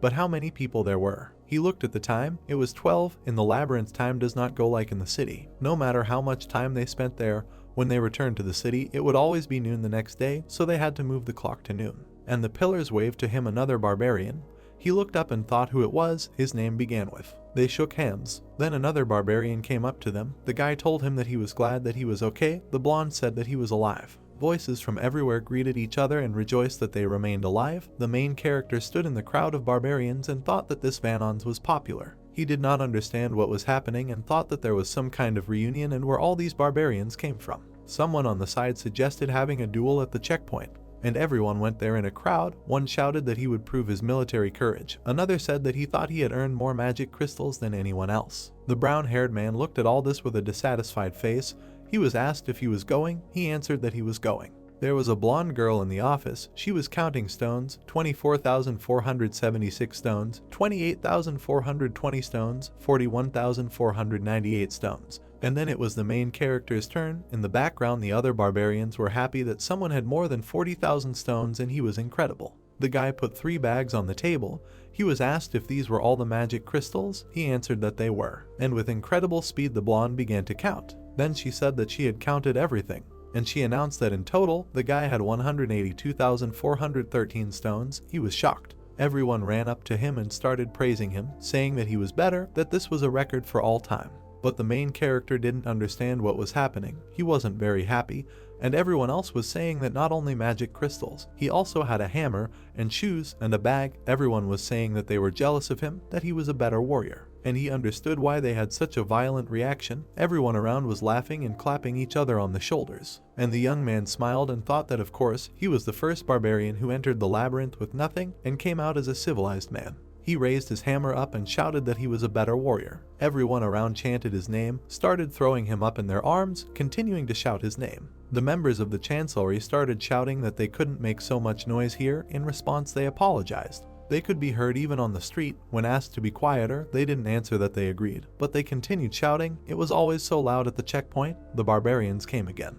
but how many people there were. He looked at the time. It was 12. In the labyrinth, time does not go like in the city. No matter how much time they spent there, when they returned to the city, it would always be noon the next day, so they had to move the clock to noon. And the pillars waved to him another barbarian. He looked up and thought who it was his name began with. They shook hands. Then another barbarian came up to them. The guy told him that he was glad that he was okay. The blonde said that he was alive. Voices from everywhere greeted each other and rejoiced that they remained alive. The main character stood in the crowd of barbarians and thought that this Vanons was popular. He did not understand what was happening and thought that there was some kind of reunion and where all these barbarians came from. Someone on the side suggested having a duel at the checkpoint, and everyone went there in a crowd. One shouted that he would prove his military courage. Another said that he thought he had earned more magic crystals than anyone else. The brown-haired man looked at all this with a dissatisfied face. He was asked if he was going. He answered that he was going. There was a blonde girl in the office. She was counting stones, 24,476 stones, 28,420 stones, 41,498 stones. And then it was the main character's turn. In the background, the other barbarians were happy that someone had more than 40,000 stones and he was incredible. The guy put 3 bags on the table. He was asked if these were all the magic crystals. He answered that they were. And with incredible speed the blonde began to count. Then she said that she had counted everything, and she announced that in total, the guy had 182,413 stones. He was shocked. Everyone ran up to him and started praising him, saying that he was better, that this was a record for all time. But the main character didn't understand what was happening. He wasn't very happy, and everyone else was saying that not only magic crystals, he also had a hammer and shoes and a bag. Everyone was saying that they were jealous of him, that he was a better warrior. And he understood why they had such a violent reaction. Everyone around was laughing and clapping each other on the shoulders. And the young man smiled and thought that of course, he was the first barbarian who entered the labyrinth with nothing and came out as a civilized man. He raised his hammer up and shouted that he was a better warrior. Everyone around chanted his name, started throwing him up in their arms, continuing to shout his name. The members of the chancellery started shouting that they couldn't make so much noise here. In response, they apologized. They could be heard even on the street. When asked to be quieter, they didn't answer that they agreed, but they continued shouting. It was always so loud at the checkpoint. The barbarians came again.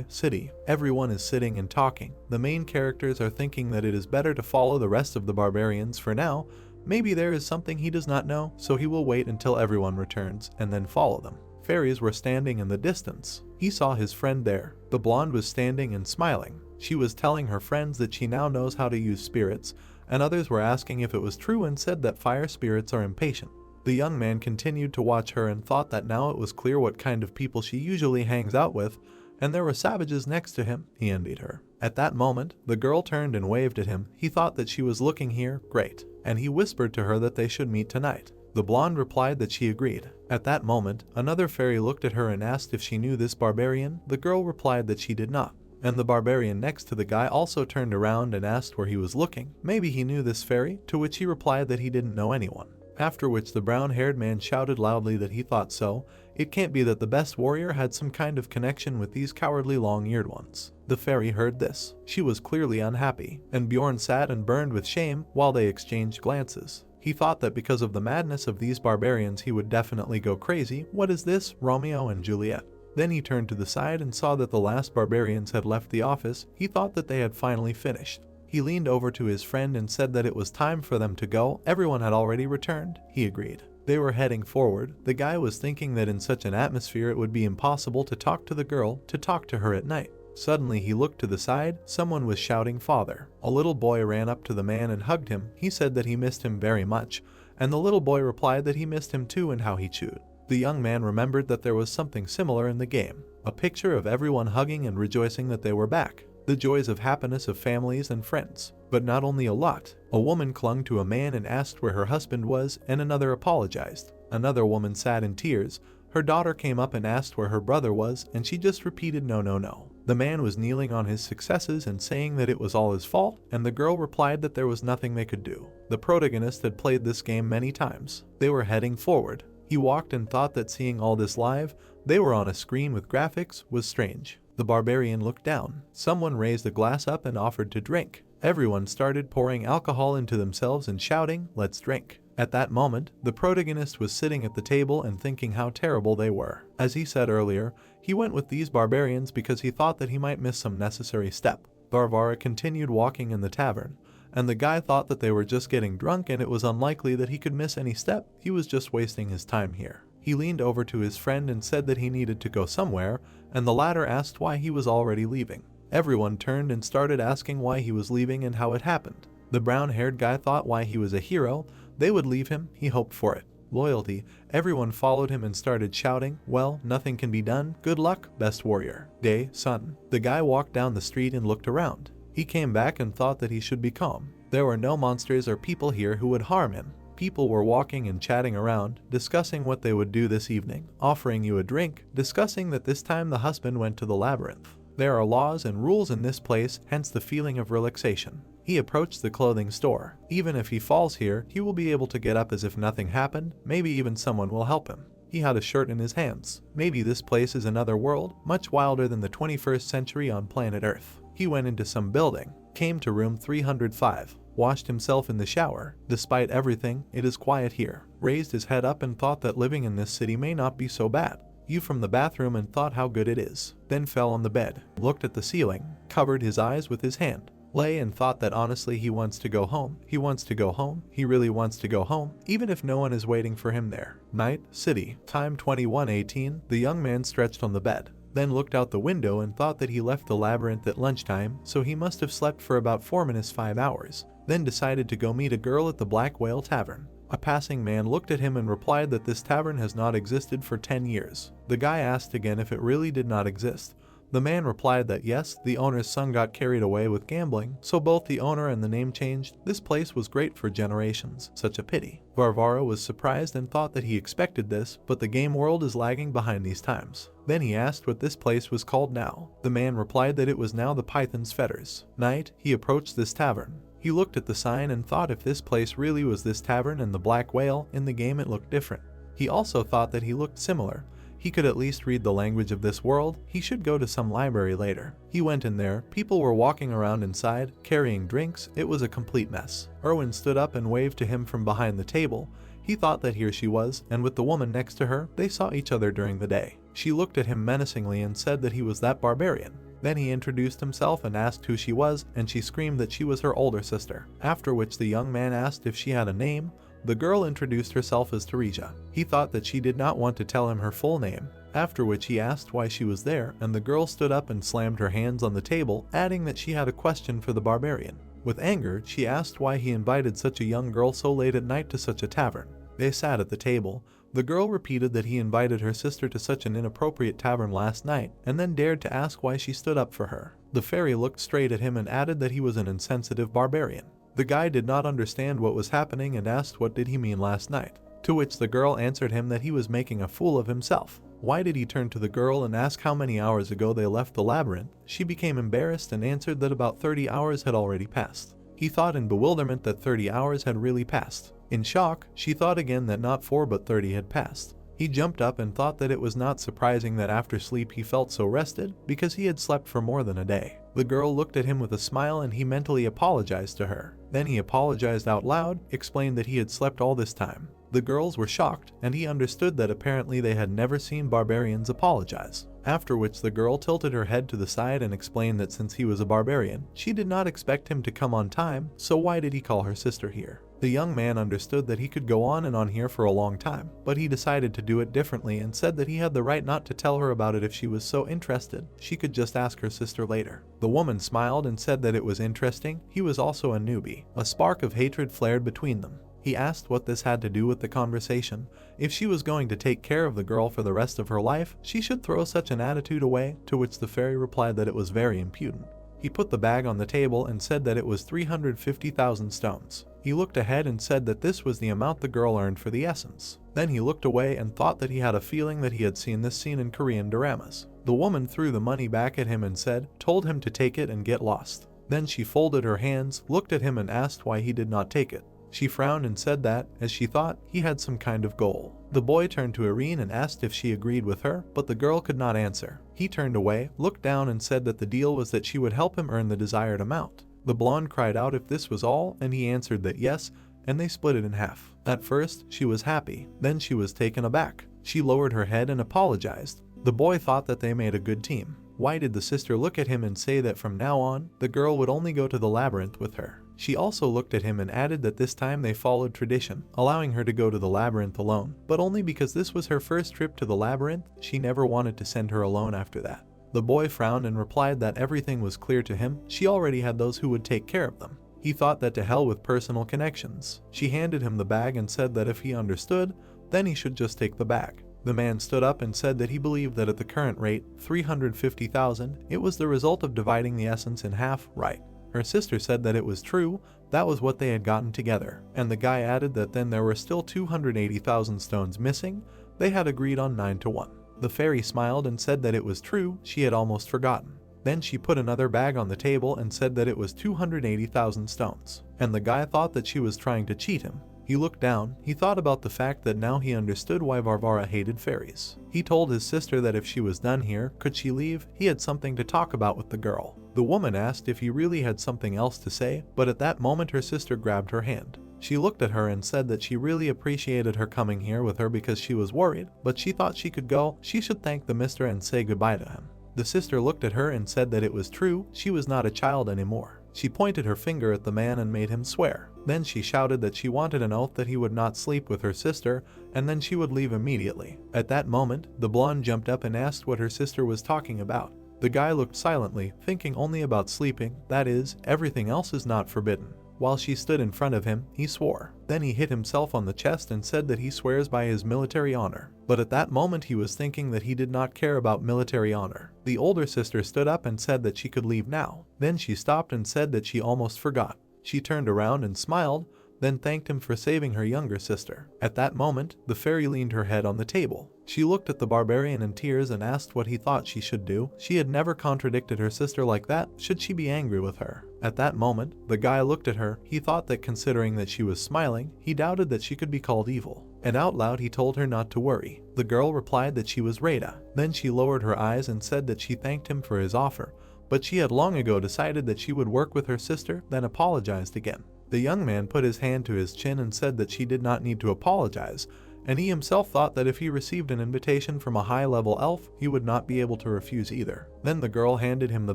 City. Everyone is sitting and talking. The main characters are thinking that it is better to follow the rest of the barbarians for now. Maybe there is something he does not know, so he will wait until everyone returns and then follow them. Fairies were standing in the distance. He saw his friend there. The blonde was standing and smiling. She was telling her friends that she now knows how to use spirits, and others were asking if it was true and said that fire spirits are impatient. The young man continued to watch her and thought that now it was clear what kind of people she usually hangs out with, and there were savages next to him. He envied her. At that moment, the girl turned and waved at him. He thought that she was looking here. Great. And he whispered to her that they should meet tonight. The blonde replied that she agreed. At that moment, another fairy looked at her and asked if she knew this barbarian. The girl replied that she did not. And the barbarian next to the guy also turned around and asked where he was looking. Maybe he knew this fairy, to which he replied that he didn't know anyone. After which the brown-haired man shouted loudly that he thought so. It can't be that the best warrior had some kind of connection with these cowardly long-eared ones. The fairy heard this. She was clearly unhappy, and Bjorn sat and burned with shame while they exchanged glances. He thought that because of the madness of these barbarians he would definitely go crazy. What is this? Romeo and Juliet. Then he turned to the side and saw that the last barbarians had left the office. He thought that they had finally finished. He leaned over to his friend and said that it was time for them to go. Everyone had already returned. He agreed. They were heading forward. The guy was thinking that in such an atmosphere it would be impossible to talk to the girl, to talk to her at night. Suddenly he looked to the side. Someone was shouting "Father." A little boy ran up to the man and hugged him. He said that he missed him very much, and the little boy replied that he missed him too and how he chewed. The young man remembered that there was something similar in the game. A picture of everyone hugging and rejoicing that they were back. The joys of happiness of families and friends. But not only a lot. A woman clung to a man and asked where her husband was, and another apologized. Another woman sat in tears. Her daughter came up and asked where her brother was, and she just repeated no, no, no. The man was kneeling on his successes and saying that it was all his fault, and the girl replied that there was nothing they could do. The protagonist had played this game many times. They were heading forward. He walked and thought that seeing all this live, they were on a screen with graphics, was strange. The barbarian looked down. Someone raised a glass up and offered to drink. Everyone started pouring alcohol into themselves and shouting, "Let's drink." At that moment, the protagonist was sitting at the table and thinking how terrible they were. As he said earlier, he went with these barbarians because he thought that he might miss some necessary step. Varvara continued walking in the tavern, and the guy thought that they were just getting drunk and it was unlikely that he could miss any step. He was just wasting his time here. He leaned over to his friend and said that he needed to go somewhere, and the latter asked why he was already leaving. Everyone turned and started asking why he was leaving and how it happened. The brown-haired guy thought why he was a hero, they would leave him, he hoped for it. Loyalty, everyone followed him and started shouting, well, nothing can be done, good luck, best warrior. Day, sun. The guy walked down the street and looked around. He came back and thought that he should be calm. There were no monsters or people here who would harm him. People were walking and chatting around, discussing what they would do this evening, offering you a drink, discussing that this time the husband went to the labyrinth. There are laws and rules in this place, hence the feeling of relaxation. He approached the clothing store. Even if he falls here, he will be able to get up as if nothing happened, maybe even someone will help him. He had a shirt in his hands. Maybe this place is another world, much wilder than the 21st century on planet Earth. He went into some building, came to room 305, washed himself in the shower. Despite everything, it is quiet here. Raised his head up and thought that living in this city may not be so bad. You from the bathroom and thought how good it is. Then fell on the bed, looked at the ceiling, covered his eyes with his hand. Lay and thought that honestly he wants to go home. He wants to go home. He really wants to go home, even if no one is waiting for him there. Night, city, time 21:18. The young man stretched on the bed, then looked out the window and thought that he left the labyrinth at lunchtime, so he must have slept for about 5 hours. Then decided to go meet a girl at the Black Whale Tavern. A passing man looked at him and replied that this tavern has not existed for 10 years. The guy asked again if it really did not exist. The man replied that yes, the owner's son got carried away with gambling, so both the owner and the name changed. This place was great for generations. Such a pity. Varvara was surprised and thought that he expected this, but the game world is lagging behind these times. Then he asked what this place was called now. The man replied that it was now the Python's Fetters. Night, he approached this tavern. He looked at the sign and thought if this place really was this tavern and the Black Whale, in the game it looked different. He also thought that he looked similar. He could at least read the language of this world. He should go to some library later. He went in there. People were walking around inside, carrying drinks. It was a complete mess. Erwin stood up and waved to him from behind the table. He thought that here she was, and with the woman next to her, they saw each other during the day. She looked at him menacingly and said that he was that barbarian. Then he introduced himself and asked who she was, and she screamed that she was her older sister. After which the young man asked if she had a name. The girl introduced herself as Teresia. He thought that she did not want to tell him her full name. After which he asked why she was there, and the girl stood up and slammed her hands on the table, adding that she had a question for the barbarian. With anger, she asked why he invited such a young girl so late at night to such a tavern. They sat at the table. The girl repeated that he invited her sister to such an inappropriate tavern last night, and then dared to ask why she stood up for her. The fairy looked straight at him and added that he was an insensitive barbarian. The guy did not understand what was happening and asked what did he mean last night, to which the girl answered him that he was making a fool of himself. Why did he turn to the girl and ask how many hours ago they left the labyrinth? She became embarrassed and answered that about 30 hours had already passed. He thought in bewilderment that 30 hours had really passed. In shock, she thought again that not 4 but 30 had passed. He jumped up and thought that it was not surprising that after sleep he felt so rested, because he had slept for more than a day. The girl looked at him with a smile and he mentally apologized to her. Then he apologized out loud, explained that he had slept all this time. The girls were shocked, and he understood that apparently they had never seen barbarians apologize. After which the girl tilted her head to the side and explained that since he was a barbarian, she did not expect him to come on time, so why did he call her sister here? The young man understood that he could go on and on here for a long time, but he decided to do it differently and said that he had the right not to tell her about it if she was so interested. She could just ask her sister later. The woman smiled and said that it was interesting. He was also a newbie. A spark of hatred flared between them. He asked what this had to do with the conversation. If she was going to take care of the girl for the rest of her life, she should throw such an attitude away, to which the fairy replied that it was very impudent. He put the bag on the table and said that it was 350,000 stones. He looked ahead and said that this was the amount the girl earned for the essence. Then he looked away and thought that he had a feeling that he had seen this scene in Korean doramas. The woman threw the money back at him and told him to take it and get lost. Then she folded her hands, looked at him and asked why he did not take it. She frowned and said that, as she thought, he had some kind of goal. The boy turned to Irene and asked if she agreed with her, but the girl could not answer. He turned away, looked down and said that the deal was that she would help him earn the desired amount. The blonde cried out if this was all, and he answered that yes, and they split it in half. At first, she was happy, then she was taken aback. She lowered her head and apologized. The boy thought that they made a good team. Why did the sister look at him and say that from now on, the girl would only go to the labyrinth with her? She also looked at him and added that this time they followed tradition, allowing her to go to the labyrinth alone, but only because this was her first trip to the labyrinth. She never wanted to send her alone after that. The boy frowned and replied that everything was clear to him. She already had those who would take care of them. He thought that to hell with personal connections. She handed him the bag and said that if he understood, then he should just take the bag. The man stood up and said that he believed that at the current rate, 350,000, it was the result of dividing the essence in half, right? Her sister said that it was true, that was what they had gotten together, and the guy added that then there were still 280,000 stones missing. They had agreed on 9-1. The fairy smiled and said that it was true, she had almost forgotten. Then she put another bag on the table and said that it was 280,000 stones, and the guy thought that she was trying to cheat him. He looked down, he thought about the fact that now he understood why Varvara hated fairies. He told his sister that if she was done here, could she leave? He had something to talk about with the girl. The woman asked if he really had something else to say, but at that moment her sister grabbed her hand. She looked at her and said that she really appreciated her coming here with her because she was worried, but she thought she could go, she should thank the mister and say goodbye to him. The sister looked at her and said that it was true, she was not a child anymore. She pointed her finger at the man and made him swear. Then she shouted that she wanted an oath that he would not sleep with her sister, and then she would leave immediately. At that moment, the blonde jumped up and asked what her sister was talking about. The guy looked silently, thinking only about sleeping, that is, everything else is not forbidden. While she stood in front of him, he swore. Then he hit himself on the chest and said that he swears by his military honor. But at that moment he was thinking that he did not care about military honor. The older sister stood up and said that she could leave now. Then she stopped and said that she almost forgot. She turned around and smiled, then thanked him for saving her younger sister. At that moment, the fairy leaned her head on the table. She looked at the barbarian in tears and asked what he thought she should do. She had never contradicted her sister like that. Should she be angry with her? At that moment, the guy looked at her. He thought that considering that she was smiling, he doubted that she could be called evil. And out loud he told her not to worry. The girl replied that she was Rada. Then she lowered her eyes and said that she thanked him for his offer, but she had long ago decided that she would work with her sister, then apologized again. The young man put his hand to his chin and said that she did not need to apologize, and he himself thought that if he received an invitation from a high-level elf, he would not be able to refuse either. Then the girl handed him the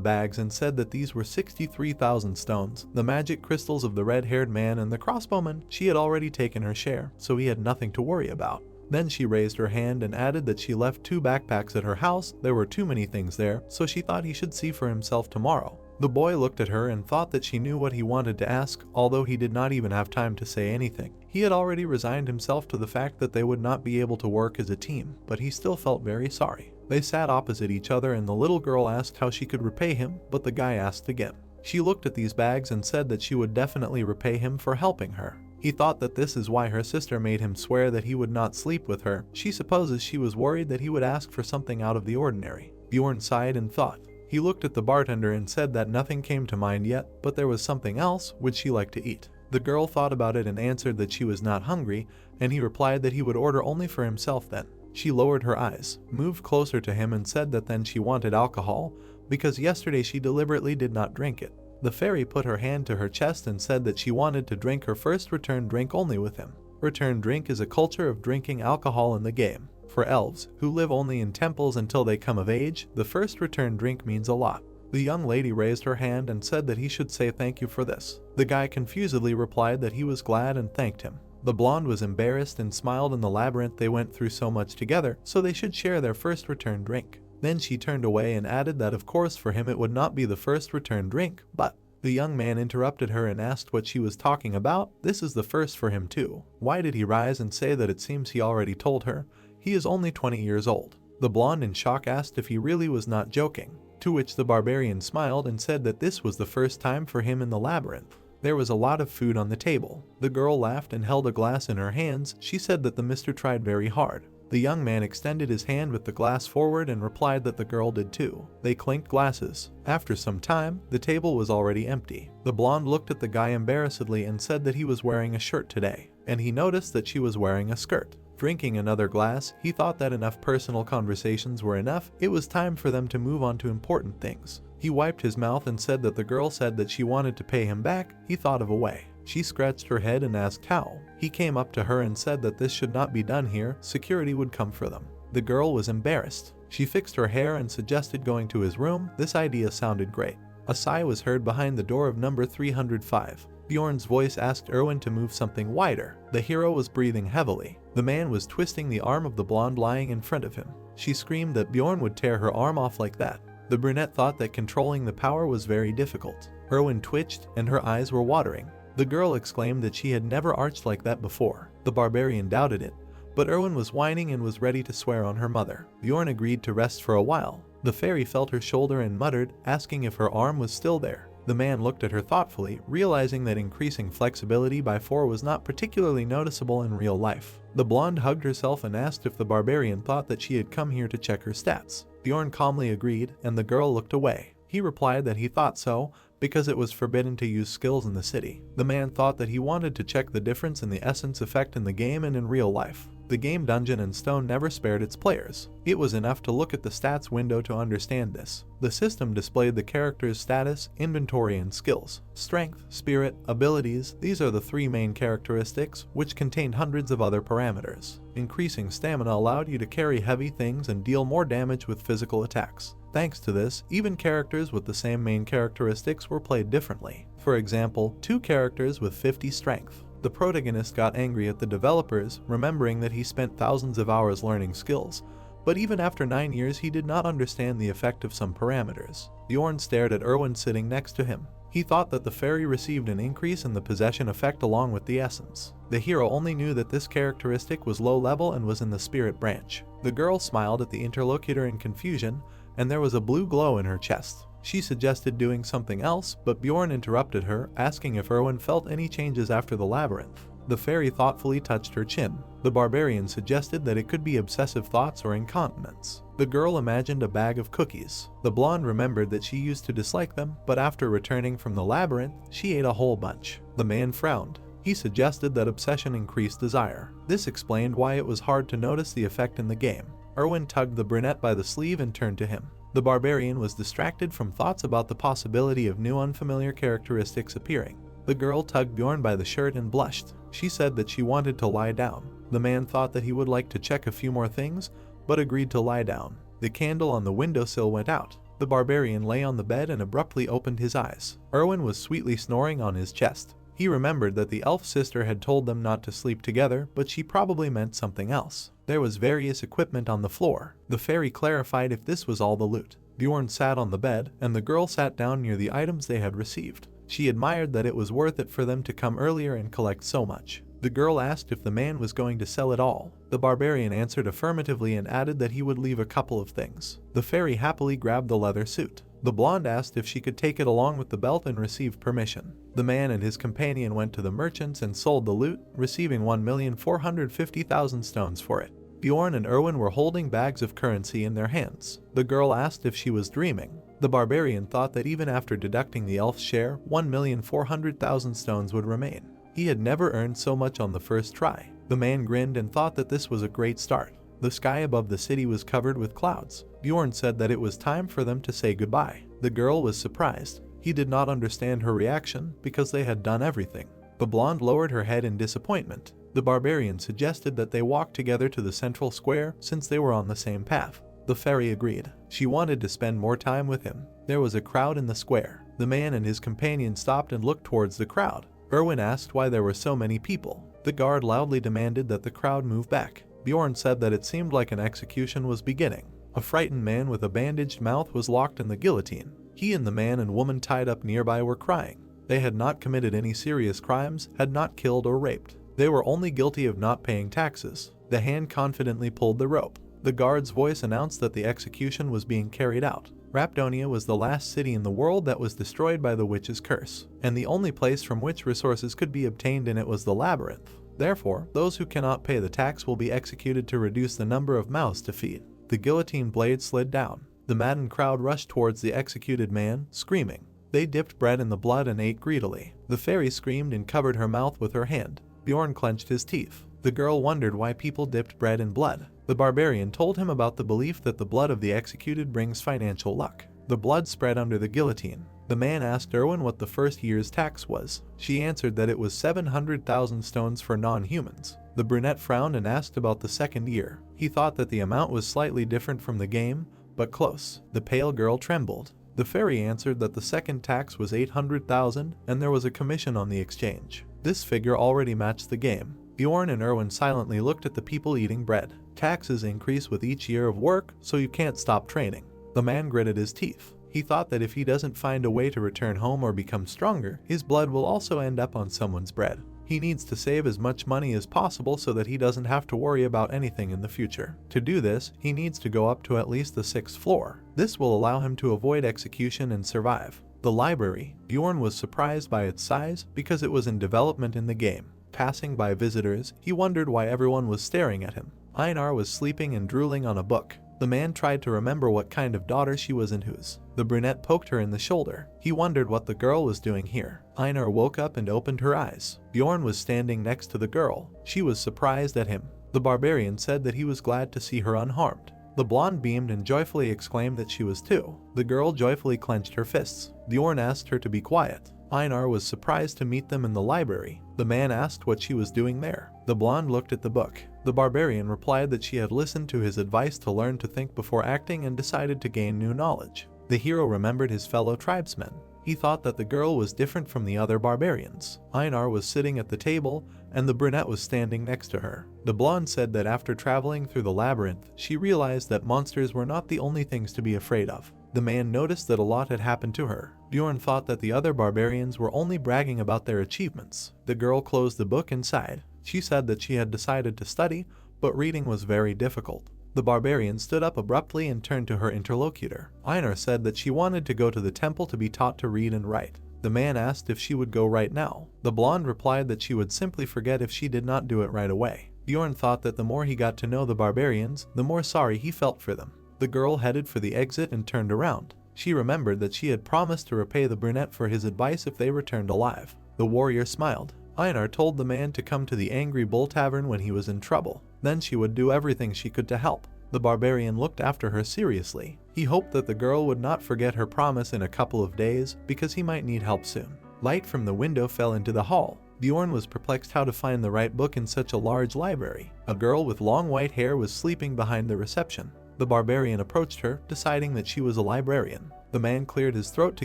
bags and said that these were 63,000 stones, the magic crystals of the red-haired man and the crossbowman. She had already taken her share, so he had nothing to worry about. Then she raised her hand and added that she left 2 backpacks at her house. There were too many things there, so she thought he should see for himself tomorrow. The boy looked at her and thought that she knew what he wanted to ask, although he did not even have time to say anything. He had already resigned himself to the fact that they would not be able to work as a team, but he still felt very sorry. They sat opposite each other and the little girl asked how she could repay him, but the guy asked again. She looked at these bags and said that she would definitely repay him for helping her. He thought that this is why her sister made him swear that he would not sleep with her. She supposes she was worried that he would ask for something out of the ordinary. Bjorn sighed and thought. He looked at the bartender and said that nothing came to mind yet, but there was something else. Would she like to eat? The girl thought about it and answered that she was not hungry, and he replied that he would order only for himself then. She lowered her eyes, moved closer to him and said that then she wanted alcohol, because yesterday she deliberately did not drink it. The fairy put her hand to her chest and said that she wanted to drink her first return drink only with him. Return drink is a culture of drinking alcohol in the game. For elves, who live only in temples until they come of age, the first return drink means a lot. The young lady raised her hand and said that he should say thank you for this. The guy confusedly replied that he was glad and thanked him. The blonde was embarrassed and smiled. In the labyrinth they went through so much together, so they should share their first return drink. Then she turned away and added that of course for him it would not be the first return drink, but the young man interrupted her and asked what she was talking about. This is the first for him too. Why did he rise and say that it seems he already told her? He is only 20 years old. The blonde in shock asked if he really was not joking, to which the barbarian smiled and said that this was the first time for him in the labyrinth. There was a lot of food on the table. The girl laughed and held a glass in her hands. She said that the mister tried very hard. The young man extended his hand with the glass forward and replied that the girl did too. They clinked glasses. After some time, the table was already empty. The blonde looked at the guy embarrassedly and said that he was wearing a shirt today, and he noticed that she was wearing a skirt. Drinking another glass, he thought that enough personal conversations were enough. It was time for them to move on to important things. He wiped his mouth and said that the girl said that she wanted to pay him back. He thought of a way. She scratched her head and asked how. He came up to her and said that this should not be done here. Security would come for them. The girl was embarrassed. She fixed her hair and suggested going to his room. This idea sounded great. A sigh was heard behind the door of number 305. Bjorn's voice asked Erwin to move something wider. The hero was breathing heavily. The man was twisting the arm of the blonde lying in front of him. She screamed that Bjorn would tear her arm off like that. The brunette thought that controlling the power was very difficult. Erwin twitched and her eyes were watering. The girl exclaimed that she had never arched like that before. The barbarian doubted it, but Erwin was whining and was ready to swear on her mother. Bjorn agreed to rest for a while. The fairy felt her shoulder and muttered, asking if her arm was still there. The man looked at her thoughtfully, realizing that increasing flexibility by 4 was not particularly noticeable in real life. The blonde hugged herself and asked if the barbarian thought that she had come here to check her stats. Bjorn calmly agreed, and the girl looked away. He replied that he thought so, because it was forbidden to use skills in the city. The man thought that he wanted to check the difference in the essence effect in the game and in real life. The game Dungeon and Stone never spared its players. It was enough to look at the stats window to understand this. The system displayed the character's status, inventory, and skills. Strength, spirit, abilities, these are the 3 main characteristics, which contained hundreds of other parameters. Increasing stamina allowed you to carry heavy things and deal more damage with physical attacks. Thanks to this, even characters with the same main characteristics were played differently. For example, 2 characters with 50 strength. The protagonist got angry at the developers, remembering that he spent thousands of hours learning skills, but even after 9 years he did not understand the effect of some parameters. Bjorn stared at Erwin sitting next to him. He thought that the fairy received an increase in the possession effect along with the essence. The hero only knew that this characteristic was low level and was in the spirit branch. The girl smiled at the interlocutor in confusion, and there was a blue glow in her chest. She suggested doing something else, but Bjorn interrupted her, asking if Erwin felt any changes after the labyrinth. The fairy thoughtfully touched her chin. The barbarian suggested that it could be obsessive thoughts or incontinence. The girl imagined a bag of cookies. The blonde remembered that she used to dislike them, but after returning from the labyrinth, she ate a whole bunch. The man frowned. He suggested that obsession increased desire. This explained why it was hard to notice the effect in the game. Erwin tugged the brunette by the sleeve and turned to him. The barbarian was distracted from thoughts about the possibility of new unfamiliar characteristics appearing. The girl tugged Bjorn by the shirt and blushed. She said that she wanted to lie down. The man thought that he would like to check a few more things, but agreed to lie down. The candle on the windowsill went out. The barbarian lay on the bed and abruptly opened his eyes. Erwin was sweetly snoring on his chest. He remembered that the elf sister had told them not to sleep together, but she probably meant something else. There was various equipment on the floor. The fairy clarified if this was all the loot. Bjorn sat on the bed, and the girl sat down near the items they had received. She admired that it was worth it for them to come earlier and collect so much. The girl asked if the man was going to sell it all. The barbarian answered affirmatively and added that he would leave a couple of things. The fairy happily grabbed the leather suit. The blonde asked if she could take it along with the belt and received permission. The man and his companion went to the merchants and sold the loot, receiving 1,450,000 stones for it. Bjorn and Erwin were holding bags of currency in their hands. The girl asked if she was dreaming. The barbarian thought that even after deducting the elf's share, 1,400,000 stones would remain. He had never earned so much on the first try. The man grinned and thought that this was a great start. The sky above the city was covered with clouds. Bjorn said that it was time for them to say goodbye. The girl was surprised. He did not understand her reaction because they had done everything. The blonde lowered her head in disappointment. The barbarian suggested that they walk together to the central square since they were on the same path. The fairy agreed. She wanted to spend more time with him. There was a crowd in the square. The man and his companion stopped and looked towards the crowd. Erwin asked why there were so many people. The guard loudly demanded that the crowd move back. Bjorn said that it seemed like an execution was beginning. A frightened man with a bandaged mouth was locked in the guillotine. He and the man and woman tied up nearby were crying. They had not committed any serious crimes, had not killed or raped. They were only guilty of not paying taxes. The hand confidently pulled the rope. The guard's voice announced that the execution was being carried out. Rapdonia was the last city in the world that was destroyed by the witch's curse, and the only place from which resources could be obtained in it was the labyrinth. Therefore, those who cannot pay the tax will be executed to reduce the number of mouths to feed. The guillotine blade slid down. The maddened crowd rushed towards the executed man, screaming. They dipped bread in the blood and ate greedily. The fairy screamed and covered her mouth with her hand. Bjorn clenched his teeth. The girl wondered why people dipped bread in blood. The barbarian told him about the belief that the blood of the executed brings financial luck. The blood spread under the guillotine. The man asked Erwin what the first year's tax was. She answered that it was 700,000 stones for non-humans. The brunette frowned and asked about the second year. He thought that the amount was slightly different from the game, but close. The pale girl trembled. The fairy answered that the second tax was 800,000 and there was a commission on the exchange. This figure already matched the game. Bjorn and Erwin silently looked at the people eating bread. Taxes increase with each year of work, so you can't stop training. The man gritted his teeth. He thought that if he doesn't find a way to return home or become stronger, his blood will also end up on someone's bread. He needs to save as much money as possible so that he doesn't have to worry about anything in the future. To do this, he needs to go up to at least the 6th floor. This will allow him to avoid execution and survive. The library. Bjorn was surprised by its size because it was in development in the game. Passing by visitors, he wondered why everyone was staring at him. Einar was sleeping and drooling on a book. The man tried to remember what kind of daughter she was and whose. The brunette poked her in the shoulder. He wondered what the girl was doing here. Einar woke up and opened her eyes. Bjorn was standing next to the girl. She was surprised at him. The barbarian said that he was glad to see her unharmed. The blonde beamed and joyfully exclaimed that she was too. The girl joyfully clenched her fists. Bjorn asked her to be quiet. Einar was surprised to meet them in the library. The man asked what she was doing there. The blonde looked at the book. The barbarian replied that she had listened to his advice to learn to think before acting and decided to gain new knowledge. The hero remembered his fellow tribesmen. He thought that the girl was different from the other barbarians. Einar was sitting at the table, and the brunette was standing next to her. The blonde said that after traveling through the labyrinth, she realized that monsters were not the only things to be afraid of. The man noticed that a lot had happened to her. Bjorn thought that the other barbarians were only bragging about their achievements. The girl closed the book and sighed. She said that she had decided to study, but reading was very difficult. The barbarian stood up abruptly and turned to her interlocutor. Einar said that she wanted to go to the temple to be taught to read and write. The man asked if she would go right now. The blonde replied that she would simply forget if she did not do it right away. Bjorn thought that the more he got to know the barbarians, the more sorry he felt for them. The girl headed for the exit and turned around. She remembered that she had promised to repay the brunette for his advice if they returned alive. The warrior smiled. Einar told the man to come to the Angry Bull Tavern when he was in trouble. Then she would do everything she could to help. The barbarian looked after her seriously. He hoped that the girl would not forget her promise in a couple of days because he might need help soon. Light from the window fell into the hall. Bjorn was perplexed how to find the right book in such a large library. A girl with long white hair was sleeping behind the reception. The barbarian approached her, deciding that she was a librarian. The man cleared his throat to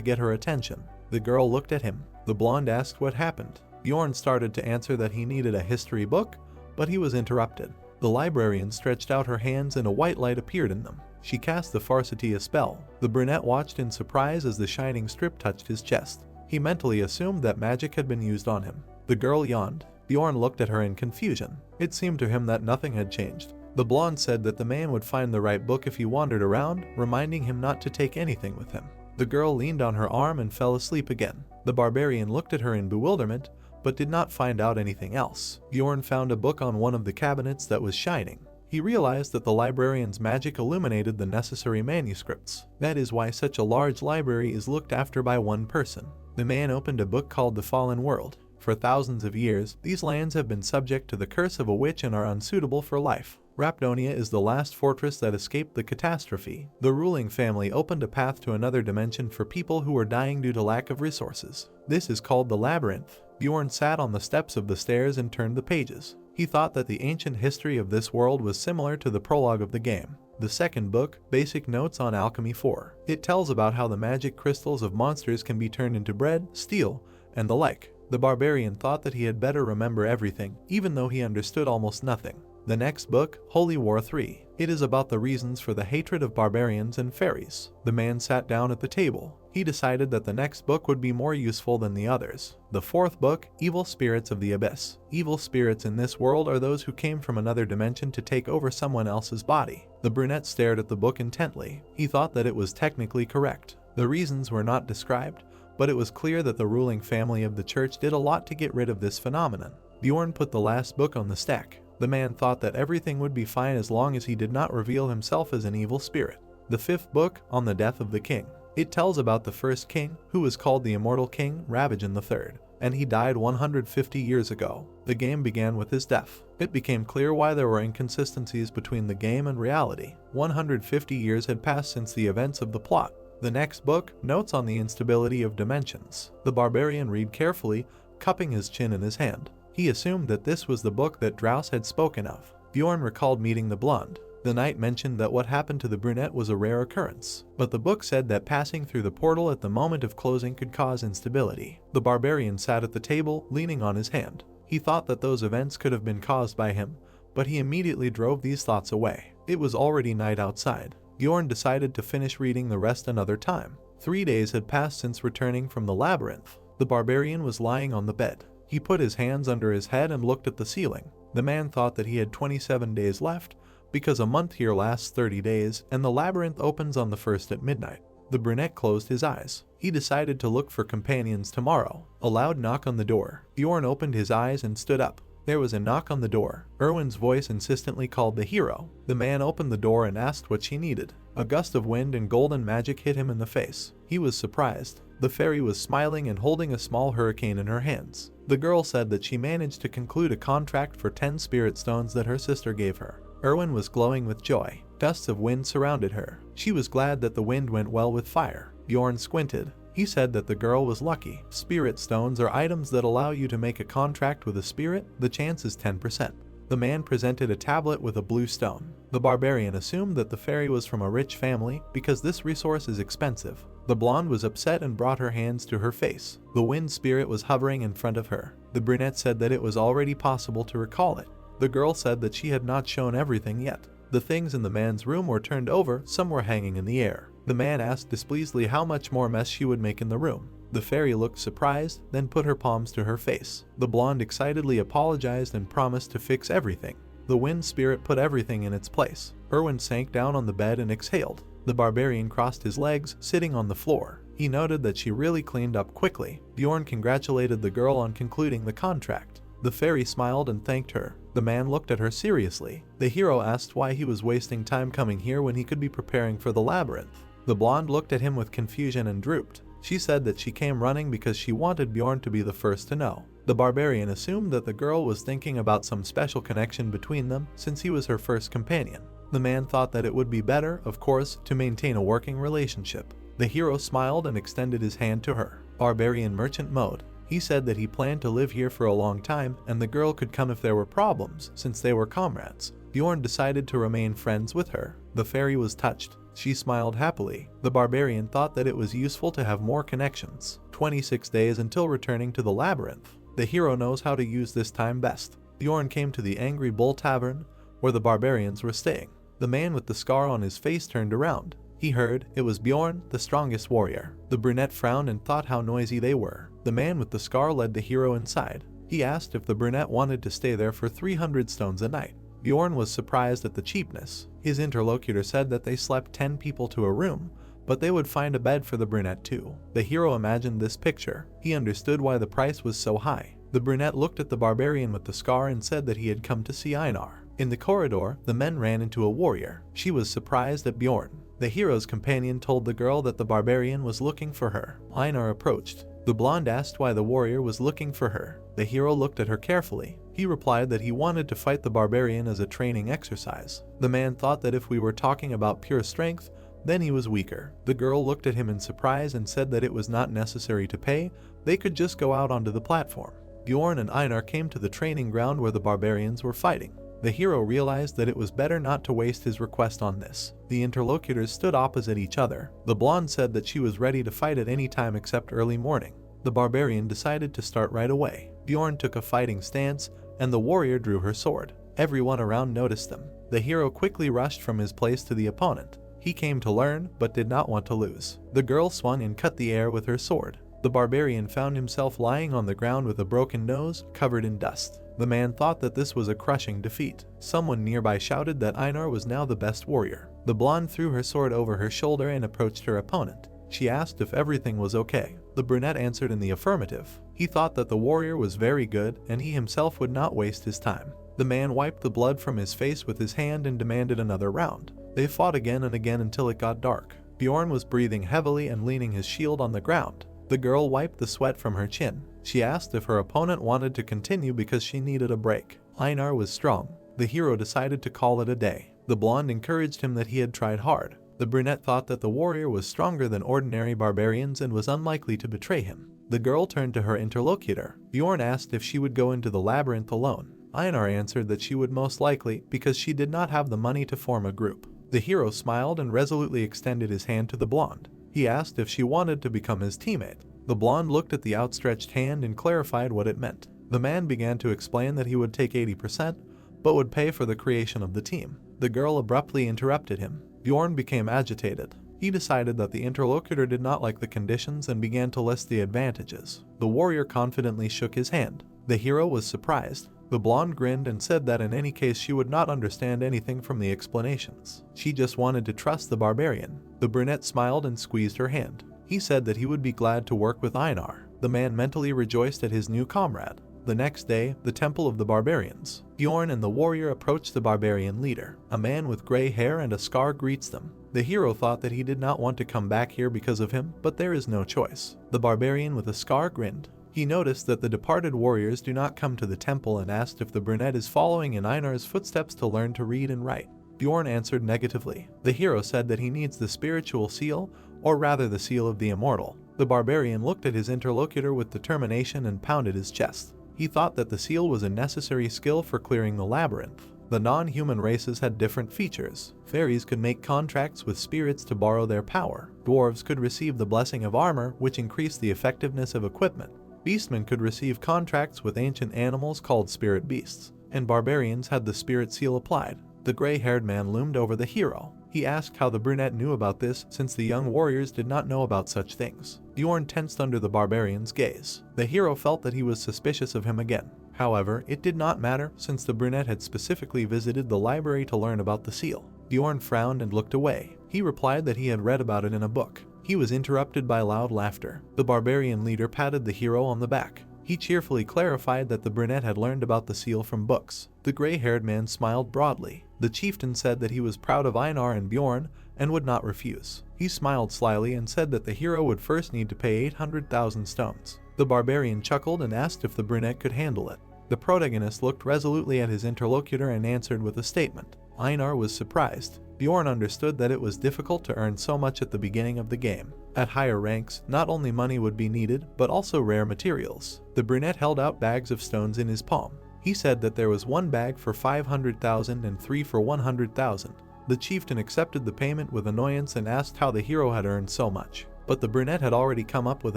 get her attention. The girl looked at him. The blonde asked what happened. Bjorn started to answer that he needed a history book, but he was interrupted. The librarian stretched out her hands and a white light appeared in them. She cast the Farsitia spell. The brunette watched in surprise as the shining strip touched his chest. He mentally assumed that magic had been used on him. The girl yawned. Bjorn looked at her in confusion. It seemed to him that nothing had changed. The blonde said that the man would find the right book if he wandered around, reminding him not to take anything with him. The girl leaned on her arm and fell asleep again. The barbarian looked at her in bewilderment, but did not find out anything else. Bjorn found a book on one of the cabinets that was shining. He realized that the librarian's magic illuminated the necessary manuscripts. That is why such a large library is looked after by one person. The man opened a book called The Fallen World. For thousands of years, these lands have been subject to the curse of a witch and are unsuitable for life. Rapdonia is the last fortress that escaped the catastrophe. The ruling family opened a path to another dimension for people who were dying due to lack of resources. This is called the Labyrinth. Bjorn sat on the steps of the stairs and turned the pages. He thought that the ancient history of this world was similar to the prologue of the game. The second book, Basic Notes on Alchemy 4. It tells about how the magic crystals of monsters can be turned into bread, steel, and the like. The barbarian thought that he had better remember everything, even though he understood almost nothing. The next book, Holy War 3. It is about the reasons for the hatred of barbarians and fairies. The man sat down at the table. He decided that the next book would be more useful than the others. The fourth book, Evil Spirits of the Abyss. Evil spirits in this world are those who came from another dimension to take over someone else's body. The brunette stared at the book intently. He thought that it was technically correct. The reasons were not described, but it was clear that the ruling family of the church did a lot to get rid of this phenomenon. Bjorn put the last book on the stack. The man thought that everything would be fine as long as he did not reveal himself as an evil spirit. The fifth book, On the Death of the King. It tells about the first king, who was called the Immortal King Ravagen III, and he died 150 years ago. The game began with his death. It became clear why there were inconsistencies between the game and reality. 150 years had passed since the events of the plot. The next book, Notes on the Instability of Dimensions. The barbarian read carefully, cupping his chin in his hand. He assumed that this was the book that Draus had spoken of. Bjorn recalled meeting the blonde. The knight mentioned that what happened to the brunette was a rare occurrence, but the book said that passing through the portal at the moment of closing could cause instability. The barbarian sat at the table, leaning on his hand. He thought that those events could have been caused by him, but he immediately drove these thoughts away. It was already night outside. Bjorn decided to finish reading the rest another time. 3 days had passed since returning from the labyrinth. The barbarian was lying on the bed. He put his hands under his head and looked at the ceiling. The man thought that he had 27 days left, because a month here lasts 30 days and the labyrinth opens on the 1st at midnight. The brunette closed his eyes. He decided to look for companions tomorrow. A loud knock on the door. Bjorn opened his eyes and stood up. There was a knock on the door. Erwin's voice insistently called the hero. The man opened the door and asked what she needed. A gust of wind and golden magic hit him in the face. He was surprised. The fairy was smiling and holding a small hurricane in her hands. The girl said that she managed to conclude a contract for 10 spirit stones that her sister gave her. Erwin was glowing with joy. Gusts of wind surrounded her. She was glad that the wind went well with fire. Bjorn squinted. He said that the girl was lucky. Spirit stones are items that allow you to make a contract with a spirit. The chance is 10%. The man presented a tablet with a blue stone. The barbarian assumed that the fairy was from a rich family because this resource is expensive. The blonde was upset and brought her hands to her face. The wind spirit was hovering in front of her. The brunette said that it was already possible to recall it. The girl said that she had not shown everything yet. The things in the man's room were turned over, some were hanging in the air. The man asked displeasedly how much more mess she would make in the room. The fairy looked surprised, then put her palms to her face. The blonde excitedly apologized and promised to fix everything. The wind spirit put everything in its place. Erwin sank down on the bed and exhaled. The barbarian crossed his legs, sitting on the floor. He noted that she really cleaned up quickly. Bjorn congratulated the girl on concluding the contract. The fairy smiled and thanked her. The man looked at her seriously. The hero asked why he was wasting time coming here when he could be preparing for the labyrinth. The blonde looked at him with confusion and drooped. She said that she came running because she wanted Bjorn to be the first to know. The barbarian assumed that the girl was thinking about some special connection between them since he was her first companion. The man thought that it would be better, of course, to maintain a working relationship. The hero smiled and extended his hand to her. Barbarian merchant mode. He said that he planned to live here for a long time and the girl could come if there were problems since they were comrades. Bjorn decided to remain friends with her. The fairy was touched. She smiled happily. The barbarian thought that it was useful to have more connections. 26 days until returning to the labyrinth. The hero knows how to use this time best. Bjorn came to the Angry Bull Tavern, where the barbarians were staying. The man with the scar on his face turned around. He heard it was Bjorn, the strongest warrior. The brunette frowned and thought how noisy they were. The man with the scar led the hero inside. He asked if the brunette wanted to stay there for 300 stones a night. Bjorn was surprised at the cheapness. His interlocutor said that they slept 10 people to a room, but they would find a bed for the brunette too. The hero imagined this picture. He understood why the price was so high. The brunette looked at the barbarian with the scar and said that he had come to see Einar. In the corridor, the men ran into a warrior. She was surprised at Bjorn. The hero's companion told the girl that the barbarian was looking for her. Einar approached. The blonde asked why the warrior was looking for her. The hero looked at her carefully. He replied that he wanted to fight the barbarian as a training exercise. The man thought that if we were talking about pure strength, then he was weaker. The girl looked at him in surprise and said that it was not necessary to pay, they could just go out onto the platform. Bjorn and Einar came to the training ground where the barbarians were fighting. The hero realized that it was better not to waste his request on this. The interlocutors stood opposite each other. The blonde said that she was ready to fight at any time except early morning. The barbarian decided to start right away. Bjorn took a fighting stance, and the warrior drew her sword. Everyone around noticed them. The hero quickly rushed from his place to the opponent. He came to learn, but did not want to lose. The girl swung and cut the air with her sword. The barbarian found himself lying on the ground with a broken nose, covered in dust. The man thought that this was a crushing defeat. Someone nearby shouted that Einar was now the best warrior. The blonde threw her sword over her shoulder and approached her opponent. She asked if everything was okay. The brunette answered in the affirmative. He thought that the warrior was very good and he himself would not waste his time. The man wiped the blood from his face with his hand and demanded another round. They fought again and again until it got dark. Bjorn was breathing heavily and leaning his shield on the ground. The girl wiped the sweat from her chin. She asked if her opponent wanted to continue because she needed a break. Einar was strong. The hero decided to call it a day. The blonde encouraged him that he had tried hard. The brunette thought that the warrior was stronger than ordinary barbarians and was unlikely to betray him. The girl turned to her interlocutor. Bjorn asked if she would go into the labyrinth alone. Einar answered that she would most likely because she did not have the money to form a group. The hero smiled and resolutely extended his hand to the blonde. He asked if she wanted to become his teammate. The blonde looked at the outstretched hand and clarified what it meant. The man began to explain that he would take 80%, but would pay for the creation of the team. The girl abruptly interrupted him. Bjorn became agitated. He decided that the interlocutor did not like the conditions and began to list the advantages. The warrior confidently shook his hand. The hero was surprised. The blonde grinned and said that in any case she would not understand anything from the explanations. She just wanted to trust the barbarian. The brunette smiled and squeezed her hand. He said that he would be glad to work with Einar. The man mentally rejoiced at his new comrade. The next day, the temple of the barbarians. Bjorn and the warrior approached the barbarian leader. A man with gray hair and a scar greets them. The hero thought that he did not want to come back here because of him, but there is no choice. The barbarian with a scar grinned. He noticed that the departed warriors do not come to the temple and asked if the brunette is following in Einar's footsteps to learn to read and write. Bjorn answered negatively. The hero said that he needs the spiritual seal, or rather the seal of the immortal. The barbarian looked at his interlocutor with determination and pounded his chest. He thought that the seal was a necessary skill for clearing the labyrinth. The non-human races had different features. Fairies could make contracts with spirits to borrow their power. Dwarves could receive the blessing of armor, which increased the effectiveness of equipment. Beastmen could receive contracts with ancient animals called spirit beasts. And barbarians had the spirit seal applied. The gray-haired man loomed over the hero. He asked how the brunette knew about this, since the young warriors did not know about such things. Bjorn tensed under the barbarian's gaze. The hero felt that he was suspicious of him again. However, it did not matter, since the brunette had specifically visited the library to learn about the seal. Bjorn frowned and looked away. He replied that he had read about it in a book. He was interrupted by loud laughter. The barbarian leader patted the hero on the back. He cheerfully clarified that the brunette had learned about the seal from books. The gray-haired man smiled broadly. The chieftain said that he was proud of Einar and Bjorn and would not refuse. He smiled slyly and said that the hero would first need to pay 800,000 stones. The barbarian chuckled and asked if the brunette could handle it. The protagonist looked resolutely at his interlocutor and answered with a statement. Einar was surprised. Bjorn understood that it was difficult to earn so much at the beginning of the game. At higher ranks, not only money would be needed, but also rare materials. The brunette held out bags of stones in his palm. He said that there was one bag for 500,000 and three for 100,000. The chieftain accepted the payment with annoyance and asked how the hero had earned so much. But the brunette had already come up with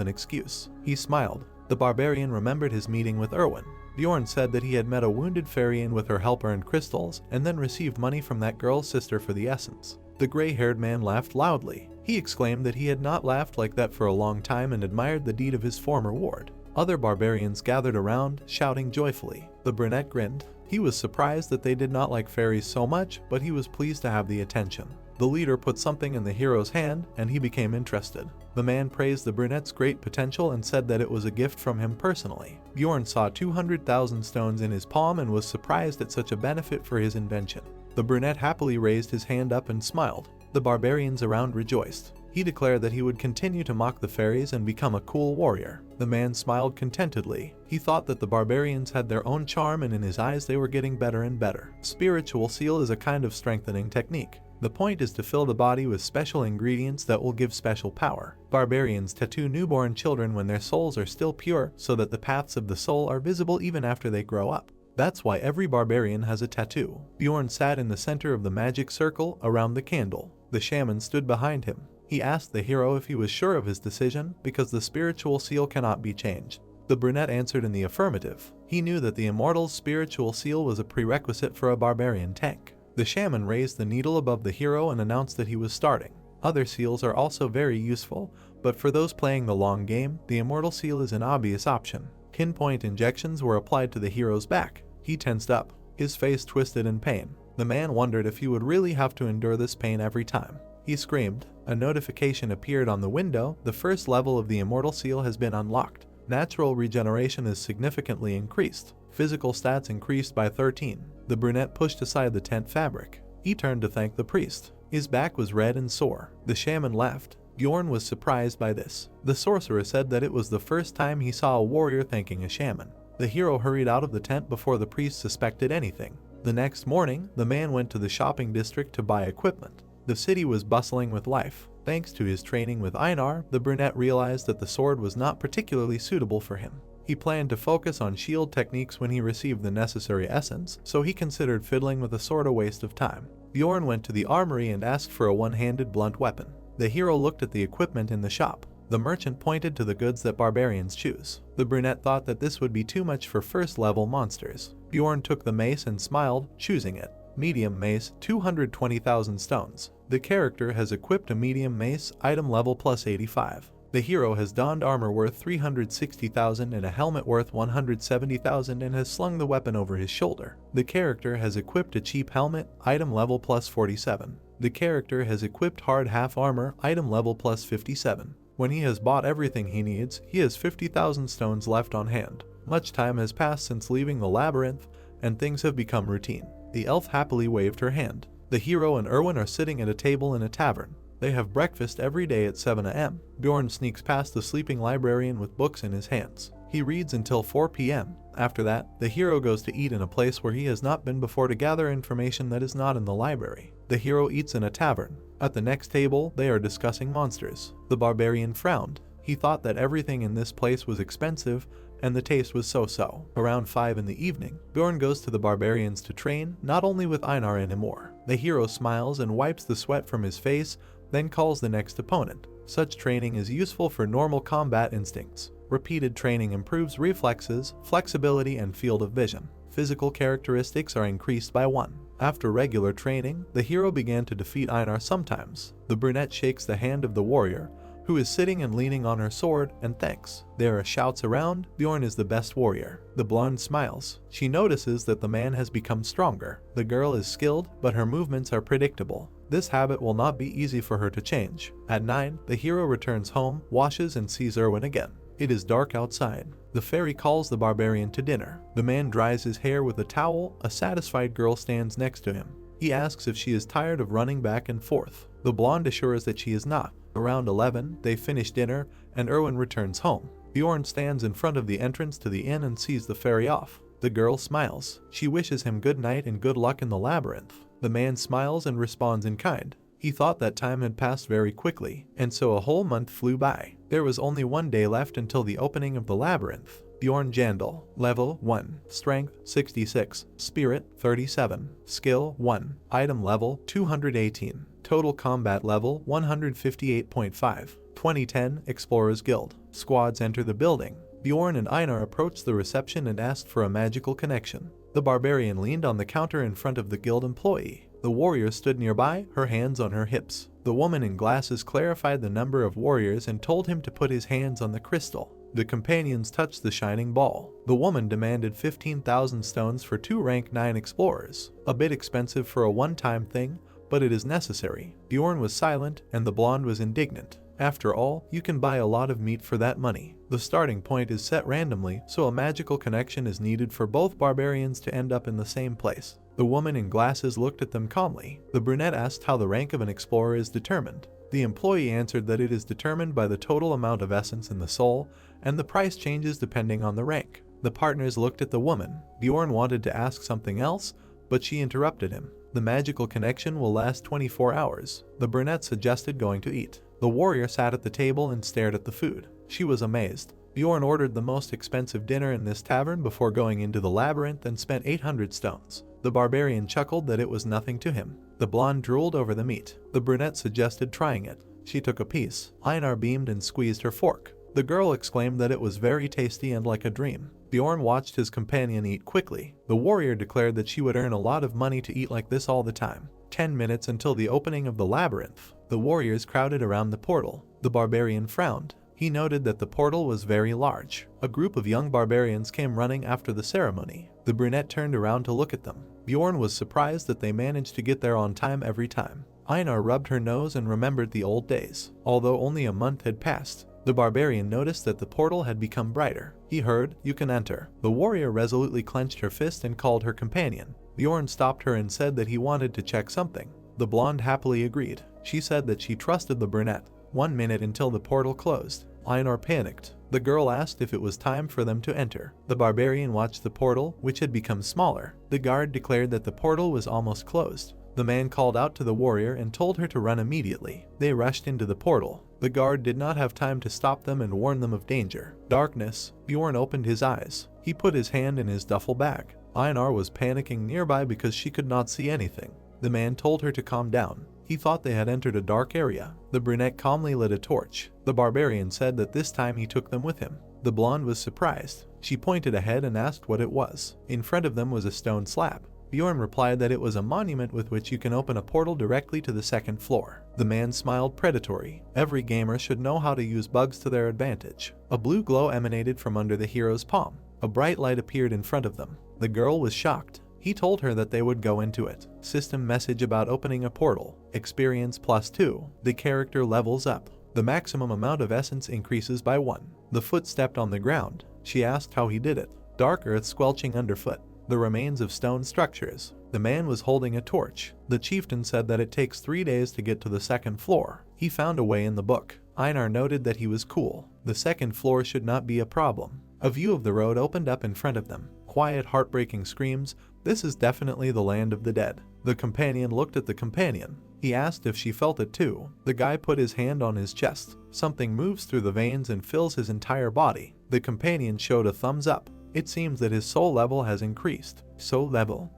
an excuse. He smiled. The barbarian remembered his meeting with Erwin. Bjorn said that he had met a wounded fairy and with her help earned crystals, and then received money from that girl's sister for the essence. The gray-haired man laughed loudly. He exclaimed that he had not laughed like that for a long time and admired the deed of his former ward. Other barbarians gathered around, shouting joyfully. The brunette grinned. He was surprised that they did not like fairies so much, but he was pleased to have the attention. The leader put something in the hero's hand, and he became interested. The man praised the brunette's great potential and said that it was a gift from him personally. Bjorn saw 200,000 stones in his palm and was surprised at such a benefit for his invention. The brunette happily raised his hand up and smiled. The barbarians around rejoiced. He declared that he would continue to mock the fairies and become a cool warrior. The man smiled contentedly. He thought that the barbarians had their own charm, and in his eyes they were getting better and better. Spiritual seal is a kind of strengthening technique. The point is to fill the body with special ingredients that will give special power. Barbarians tattoo newborn children when their souls are still pure, so that the paths of the soul are visible even after they grow up. That's why every barbarian has a tattoo. Bjorn sat in the center of the magic circle around the candle. The shaman stood behind him. He asked the hero if he was sure of his decision, because the spiritual seal cannot be changed. The brunette answered in the affirmative. He knew that the immortal's spiritual seal was a prerequisite for a barbarian tank. The shaman raised the needle above the hero and announced that he was starting. Other seals are also very useful, but for those playing the long game, the immortal seal is an obvious option. Pinpoint injections were applied to the hero's back. He tensed up. His face twisted in pain. The man wondered if he would really have to endure this pain every time. He screamed. A notification appeared on the window. The first level of the immortal seal has been unlocked. Natural regeneration is significantly increased. Physical stats increased by 13. The brunette pushed aside the tent fabric. He turned to thank the priest. His back was red and sore. The shaman laughed. Bjorn was surprised by this. The sorcerer said that it was the first time he saw a warrior thanking a shaman. The hero hurried out of the tent before the priest suspected anything. The next morning, the man went to the shopping district to buy equipment. The city was bustling with life. Thanks to his training with Einar, the brunette realized that the sword was not particularly suitable for him. He planned to focus on shield techniques when he received the necessary essence, so he considered fiddling with a sword a waste of time. Bjorn went to the armory and asked for a one-handed blunt weapon. The hero looked at the equipment in the shop. The merchant pointed to the goods that barbarians choose. The brunette thought that this would be too much for first-level monsters. Bjorn took the mace and smiled, choosing it. Medium mace, 220,000 stones. The character has equipped a medium mace, item level plus 85. The hero has donned armor worth 360,000 and a helmet worth 170,000 and has slung the weapon over his shoulder. The character has equipped a cheap helmet, item level plus 47. The character has equipped hard half armor, item level plus 57. When he has bought everything he needs, he has 50,000 stones left on hand. Much time has passed since leaving the labyrinth, and things have become routine. The elf happily waved her hand. The hero and Erwin are sitting at a table in a tavern. They have breakfast every day at 7 a.m. Bjorn sneaks past the sleeping librarian with books in his hands. He reads until 4 p.m. After that, the hero goes to eat in a place where he has not been before to gather information that is not in the library. The hero eats in a tavern. At the next table, they are discussing monsters. The barbarian frowned. He thought that everything in this place was expensive, and the taste was so-so. Around 5 in the evening, Bjorn goes to the barbarians to train, not only with Einar anymore. The hero smiles and wipes the sweat from his face, then calls the next opponent. Such training is useful for normal combat instincts. Repeated training improves reflexes, flexibility, and field of vision. Physical characteristics are increased by 1. After regular training, the hero began to defeat Einar sometimes. The brunette shakes the hand of the warrior, who is sitting and leaning on her sword, and thanks. There are shouts around, Bjorn is the best warrior. The blonde smiles. She notices that the man has become stronger. The girl is skilled, but her movements are predictable. This habit will not be easy for her to change. At 9, the hero returns home, washes, and sees Erwin again. It is dark outside. The fairy calls the barbarian to dinner. The man dries his hair with a towel. A satisfied girl stands next to him. He asks if she is tired of running back and forth. The blonde assures that she is not. Around 11, they finish dinner, and Erwin returns home. Bjorn stands in front of the entrance to the inn and sees the fairy off. The girl smiles. She wishes him good night and good luck in the labyrinth. The man smiles and responds in kind. He thought that time had passed very quickly, and so a whole month flew by. There was only 1 day left until the opening of the labyrinth. Bjorn Jandal, level 1, strength 66, spirit 37, skill 1, item level 218, total combat level 158.5. 2010 Explorers Guild. Squads enter the building. Bjorn and Einar approached the reception and asked for a magical connection. The barbarian leaned on the counter in front of the guild employee. The warrior stood nearby, her hands on her hips. The woman in glasses clarified the number of warriors and told him to put his hands on the crystal. The companions touched the shining ball. The woman demanded 15,000 stones for 2 rank 9 explorers. A bit expensive for a one-time thing, but it is necessary. Bjorn was silent, and the blonde was indignant. After all, you can buy a lot of meat for that money. The starting point is set randomly, so a magical connection is needed for both barbarians to end up in the same place. The woman in glasses looked at them calmly. The brunette asked how the rank of an explorer is determined. The employee answered that it is determined by the total amount of essence in the soul, and the price changes depending on the rank. The partners looked at the woman. Bjorn wanted to ask something else, but she interrupted him. The magical connection will last 24 hours. The brunette suggested going to eat. The warrior sat at the table and stared at the food. She was amazed. Bjorn ordered the most expensive dinner in this tavern before going into the labyrinth and spent 800 stones. The barbarian chuckled that it was nothing to him. The blonde drooled over the meat. The brunette suggested trying it. She took a piece. Einar beamed and squeezed her fork. The girl exclaimed that it was very tasty and like a dream. Bjorn watched his companion eat quickly. The warrior declared that she would earn a lot of money to eat like this all the time. 10 minutes until the opening of the labyrinth. The warriors crowded around the portal. The barbarian frowned. He noted that the portal was very large. A group of young barbarians came running after the ceremony. The brunette turned around to look at them. Bjorn was surprised that they managed to get there on time every time. Einar rubbed her nose and remembered the old days. Although only a month had passed, the barbarian noticed that the portal had become brighter. He heard, "You can enter." The warrior resolutely clenched her fist and called her companion. Bjorn stopped her and said that he wanted to check something. The blonde happily agreed. She said that she trusted the brunette. 1 minute until the portal closed. Einar panicked. The girl asked if it was time for them to enter. The barbarian watched the portal, which had become smaller. The guard declared that the portal was almost closed. The man called out to the warrior and told her to run immediately. They rushed into the portal. The guard did not have time to stop them and warn them of danger. Darkness. Bjorn opened his eyes. He put his hand in his duffel bag. Einar was panicking nearby because she could not see anything. The man told her to calm down. He thought they had entered a dark area. The brunette calmly lit a torch. The barbarian said that this time he took them with him. The blonde was surprised. She pointed ahead and asked what it was. In front of them was a stone slab. Bjorn replied that it was a monument with which you can open a portal directly to the second floor. The man smiled predatory. Every gamer should know how to use bugs to their advantage. A blue glow emanated from under the hero's palm. A bright light appeared in front of them. The girl was shocked. He told her that they would go into it. System message about opening a portal. Experience +2. The character levels up. The maximum amount of essence increases by 1. The foot stepped on the ground. She asked how he did it. Dark earth squelching underfoot. The remains of stone structures. The man was holding a torch. The chieftain said that it takes 3 days to get to the second floor. He found a way in the book. Einar noted that he was cool. The second floor should not be a problem. A view of the road opened up in front of them. Quiet, heartbreaking screams. This is definitely the land of the dead. The companion looked at the companion. He asked if she felt it too. The guy put his hand on his chest. Something moves through the veins and fills his entire body. The companion showed a thumbs up. It seems that his soul level has increased. Soul level.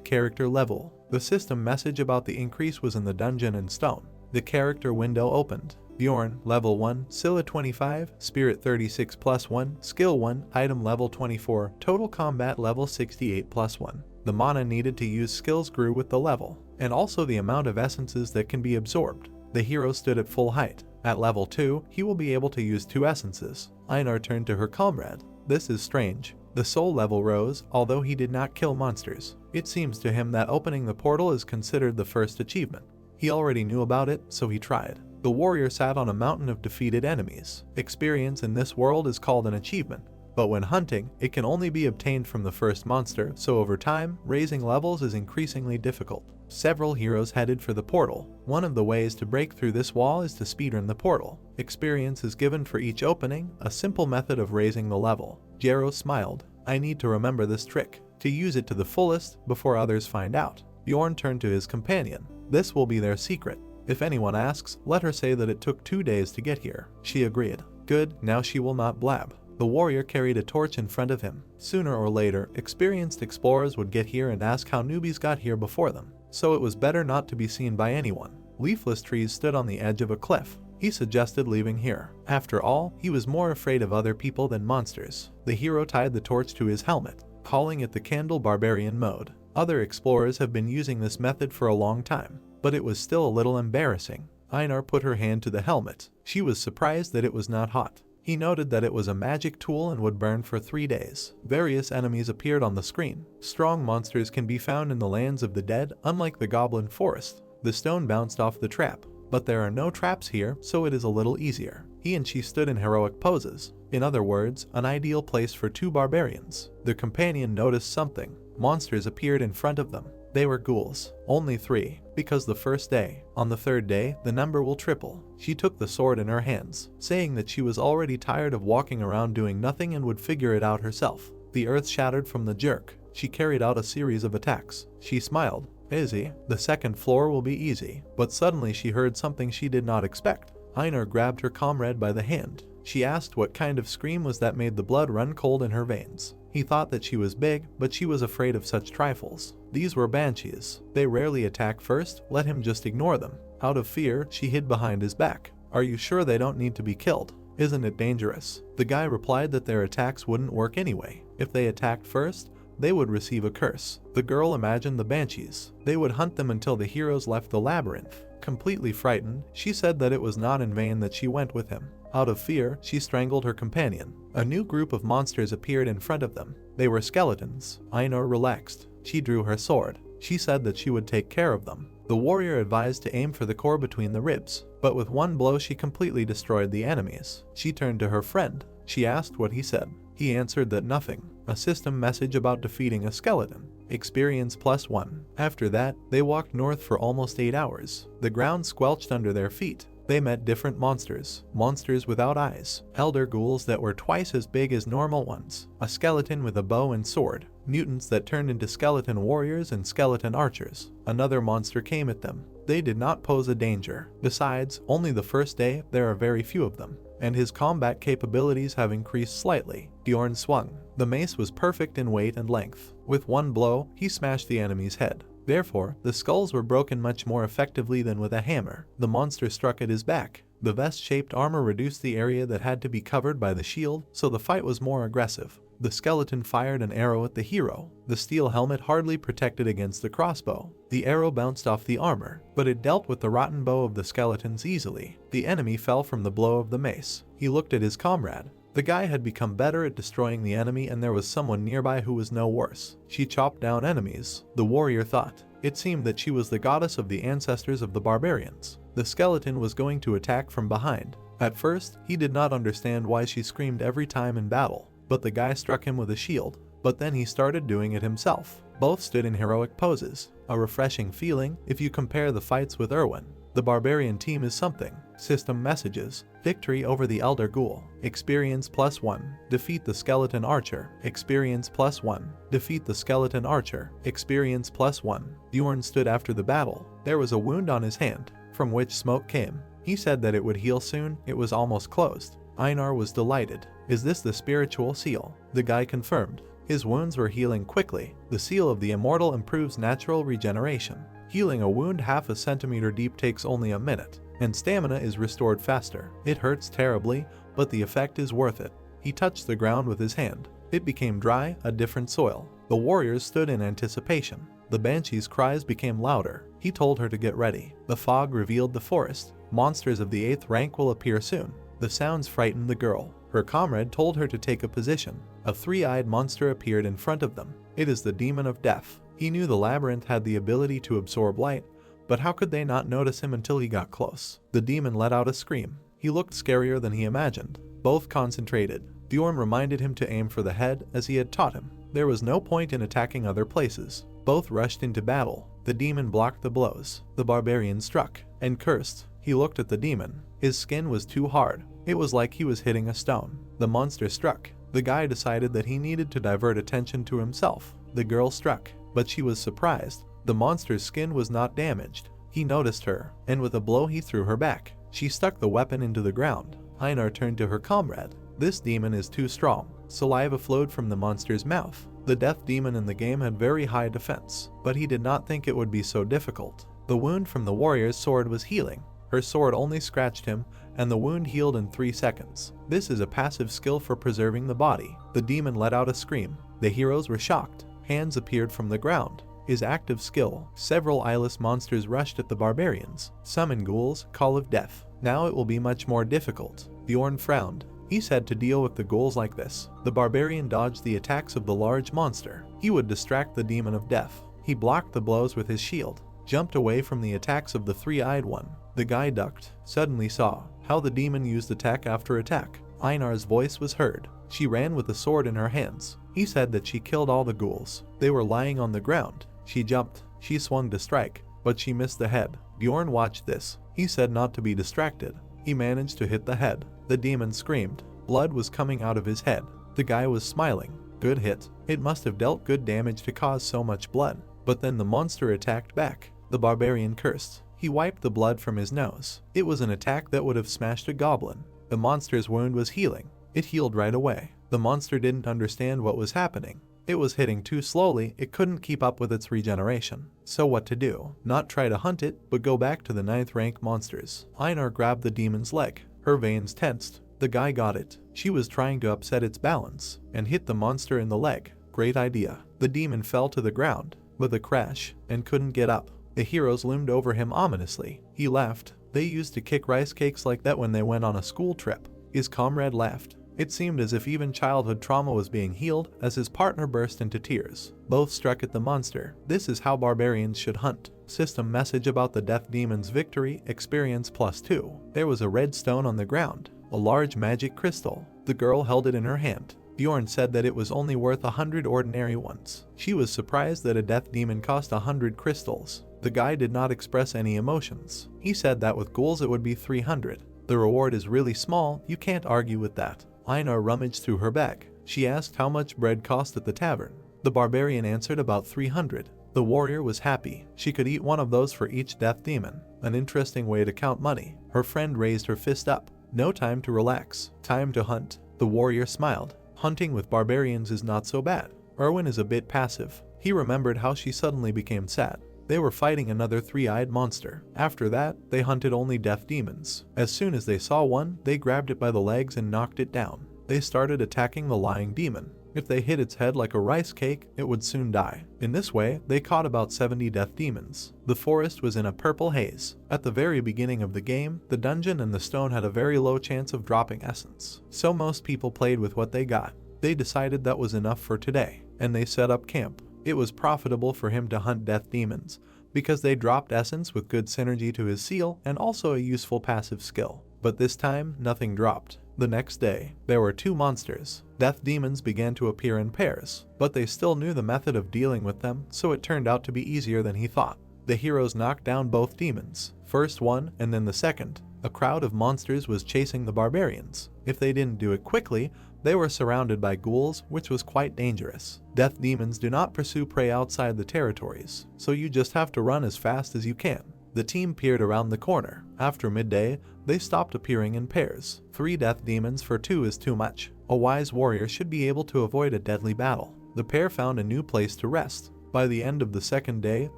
Character level. The system message about the increase was in the dungeon in stone. The character window opened. Bjorn, level 1, Scylla 25, Spirit 36 +1, Skill 1, Item level 24, Total Combat level 68 +1. The mana needed to use skills grew with the level, and also the amount of essences that can be absorbed. The hero stood at full height. At level 2, he will be able to use 2 essences. Einar turned to her comrade. This is strange. The soul level rose, although he did not kill monsters. It seems to him that opening the portal is considered the first achievement. He already knew about it, so he tried. The warrior sat on a mountain of defeated enemies. Experience in this world is called an achievement, but when hunting, it can only be obtained from the first monster, so over time, raising levels is increasingly difficult. Several heroes headed for the portal. One of the ways to break through this wall is to speedrun the portal. Experience is given for each opening, a simple method of raising the level. Jero smiled. I need to remember this trick, to use it to the fullest before others find out. Bjorn turned to his companion. This will be their secret. If anyone asks, let her say that it took 2 days to get here. She agreed. Good, now she will not blab. The warrior carried a torch in front of him. Sooner or later, experienced explorers would get here and ask how newbies got here before them, so it was better not to be seen by anyone. Leafless trees stood on the edge of a cliff. He suggested leaving here. After all, he was more afraid of other people than monsters. The hero tied the torch to his helmet, calling it the candle barbarian mode. Other explorers have been using this method for a long time, but it was still a little embarrassing. Einar put her hand to the helmet. She was surprised that it was not hot. He noted that it was a magic tool and would burn for 3 days. Various enemies appeared on the screen. Strong monsters can be found in the lands of the dead, unlike the goblin forest. The stone bounced off the trap, but there are no traps here, so it is a little easier. He and she stood in heroic poses. In other words, an ideal place for 2 barbarians. The companion noticed something. Monsters appeared in front of them. They were ghouls. Only 3, because the first day. On the 3rd day, the number will triple. She took the sword in her hands, saying that she was already tired of walking around doing nothing and would figure it out herself. The earth shattered from the jerk. She carried out a series of attacks. She smiled. Easy. The second floor will be easy. But suddenly she heard something she did not expect. Einar grabbed her comrade by the hand. She asked what kind of scream was that made the blood run cold in her veins. He thought that she was big, but she was afraid of such trifles. These were banshees. They rarely attack first, let him just ignore them. Out of fear, she hid behind his back. Are you sure they don't need to be killed? Isn't it dangerous? The guy replied that their attacks wouldn't work anyway. If they attacked first, they would receive a curse. The girl imagined the banshees. They would hunt them until the heroes left the labyrinth. Completely frightened, she said that it was not in vain that she went with him. Out of fear, she strangled her companion. A new group of monsters appeared in front of them. They were skeletons. Einar relaxed. She drew her sword. She said that she would take care of them. The warrior advised to aim for the core between the ribs, but with one blow she completely destroyed the enemies. She turned to her friend. She asked what he said. He answered that nothing. A system message about defeating a skeleton. Experience +1. After that, they walked north for almost 8 hours. The ground squelched under their feet. They met different monsters. Monsters without eyes. Elder ghouls that were twice as big as normal ones. A skeleton with a bow and sword. Mutants that turned into skeleton warriors and skeleton archers. Another monster came at them. They did not pose a danger. Besides, only the first day, there are very few of them, and his combat capabilities have increased slightly. Bjorn swung. The mace was perfect in weight and length. With one blow, he smashed the enemy's head. Therefore, the skulls were broken much more effectively than with a hammer. The monster struck at his back. The vest-shaped armor reduced the area that had to be covered by the shield, so the fight was more aggressive. The skeleton fired an arrow at the hero. The steel helmet hardly protected against the crossbow. The arrow bounced off the armor, but it dealt with the rotten bow of the skeletons easily. The enemy fell from the blow of the mace. He looked at his comrade. The guy had become better at destroying the enemy, and there was someone nearby who was no worse. She chopped down enemies, the warrior thought. It seemed that she was the goddess of the ancestors of the barbarians. The skeleton was going to attack from behind. At first, he did not understand why she screamed every time in battle, but the guy struck him with a shield. But then he started doing it himself. Both stood in heroic poses. A refreshing feeling if you compare the fights with Erwin. The barbarian team is something. System messages. Victory over the Elder Ghoul. Experience +1. Defeat the skeleton archer. Experience +1. Defeat the skeleton archer. Experience +1. Bjorn stood after the battle. There was a wound on his hand, from which smoke came. He said that it would heal soon. It was almost closed. Einar was delighted. Is this the spiritual seal? The guy confirmed. His wounds were healing quickly. The seal of the immortal improves natural regeneration. Healing a wound half a centimeter deep takes only a minute, and stamina is restored faster. It hurts terribly, but the effect is worth it. He touched the ground with his hand. It became dry, a different soil. The warriors stood in anticipation. The banshee's cries became louder. He told her to get ready. The fog revealed the forest. Monsters of the 8th rank will appear soon. The sounds frightened the girl. Her comrade told her to take a position. A three-eyed monster appeared in front of them. It is the demon of death. He knew the labyrinth had the ability to absorb light, but how could they not notice him until he got close? The demon let out a scream. He looked scarier than he imagined. Both concentrated. Bjorn reminded him to aim for the head as he had taught him. There was no point in attacking other places. Both rushed into battle. The demon blocked the blows. The barbarian struck and cursed. He looked at the demon. His skin was too hard. It was like he was hitting a stone. The monster struck. The guy decided that he needed to divert attention to himself. The girl struck, but she was surprised. The monster's skin was not damaged. He noticed her, and with a blow he threw her back. She stuck the weapon into the ground. Einar turned to her comrade. This demon is too strong. Saliva flowed from the monster's mouth. The death demon in the game had very high defense, but he did not think it would be so difficult. The wound from the warrior's sword was healing. Her sword only scratched him, and the wound healed in 3 seconds. This is a passive skill for preserving the body. The demon let out a scream. The heroes were shocked. Hands appeared from the ground. His active skill. Several eyeless monsters rushed at the barbarians. Summon ghouls, call of death. Now it will be much more difficult. Bjorn frowned. He said to deal with the ghouls like this. The barbarian dodged the attacks of the large monster. He would distract the demon of death. He blocked the blows with his shield, jumped away from the attacks of the three-eyed one. The guy ducked, suddenly saw how the demon used attack after attack. Einar's voice was heard. She ran with the sword in her hands. He said that she killed all the ghouls. They were lying on the ground. She jumped. She swung to strike, but she missed the head. Bjorn watched this. He said not to be distracted. He managed to hit the head. The demon screamed. Blood was coming out of his head. The guy was smiling. Good hit. It must have dealt good damage to cause so much blood. But then the monster attacked back. The barbarian cursed. He wiped the blood from his nose. It was an attack that would have smashed a goblin. The monster's wound was healing. It healed right away. The monster didn't understand what was happening. It was hitting too slowly. It couldn't keep up with its regeneration. So what to do? Not try to hunt it, but go back to the 9th rank monsters. Einar grabbed the demon's leg. Her veins tensed. The guy got it. She was trying to upset its balance and hit the monster in the leg. Great idea. The demon fell to the ground with a crash and couldn't get up. The heroes loomed over him ominously. He laughed. They used to kick rice cakes like that when they went on a school trip. His comrade laughed. It seemed as if even childhood trauma was being healed as his partner burst into tears. Both struck at the monster. This is how barbarians should hunt. System message about the death demon's victory. Experience +2. There was a red stone on the ground. A large magic crystal. The girl held it in her hand. Bjorn said that it was only worth 100 ordinary ones. She was surprised that a death demon cost 100 crystals. The guy did not express any emotions. He said that with ghouls it would be 300. The reward is really small, you can't argue with that. Einar rummaged through her bag. She asked how much bread cost at the tavern. The barbarian answered about 300. The warrior was happy. She could eat one of those for each death demon. An interesting way to count money. Her friend raised her fist up. No time to relax. Time to hunt. The warrior smiled. Hunting with barbarians is not so bad. Erwin is a bit passive. He remembered how she suddenly became sad. They were fighting another three-eyed monster. After that, they hunted only death demons. As soon as they saw one, they grabbed it by the legs and knocked it down. They started attacking the lying demon. If they hit its head like a rice cake, it would soon die. In this way, they caught about 70 death demons. The forest was in a purple haze. At the very beginning of the game, the dungeon and the stone had a very low chance of dropping essence, so most people played with what they got. They decided that was enough for today, and they set up camp. It was profitable for him to hunt death demons, because they dropped essence with good synergy to his seal and also a useful passive skill. But this time, nothing dropped. The next day, there were 2 monsters. Death demons began to appear in pairs, but they still knew the method of dealing with them, so it turned out to be easier than he thought. The heroes knocked down both demons, first one and then the second. A crowd of monsters was chasing the barbarians. If they didn't do it quickly, they were surrounded by ghouls, which was quite dangerous. Death demons do not pursue prey outside the territories, so you just have to run as fast as you can. The team peered around the corner. After midday, they stopped appearing in pairs. 3 death demons for 2 is too much. A wise warrior should be able to avoid a deadly battle. The pair found a new place to rest. By the end of the second day,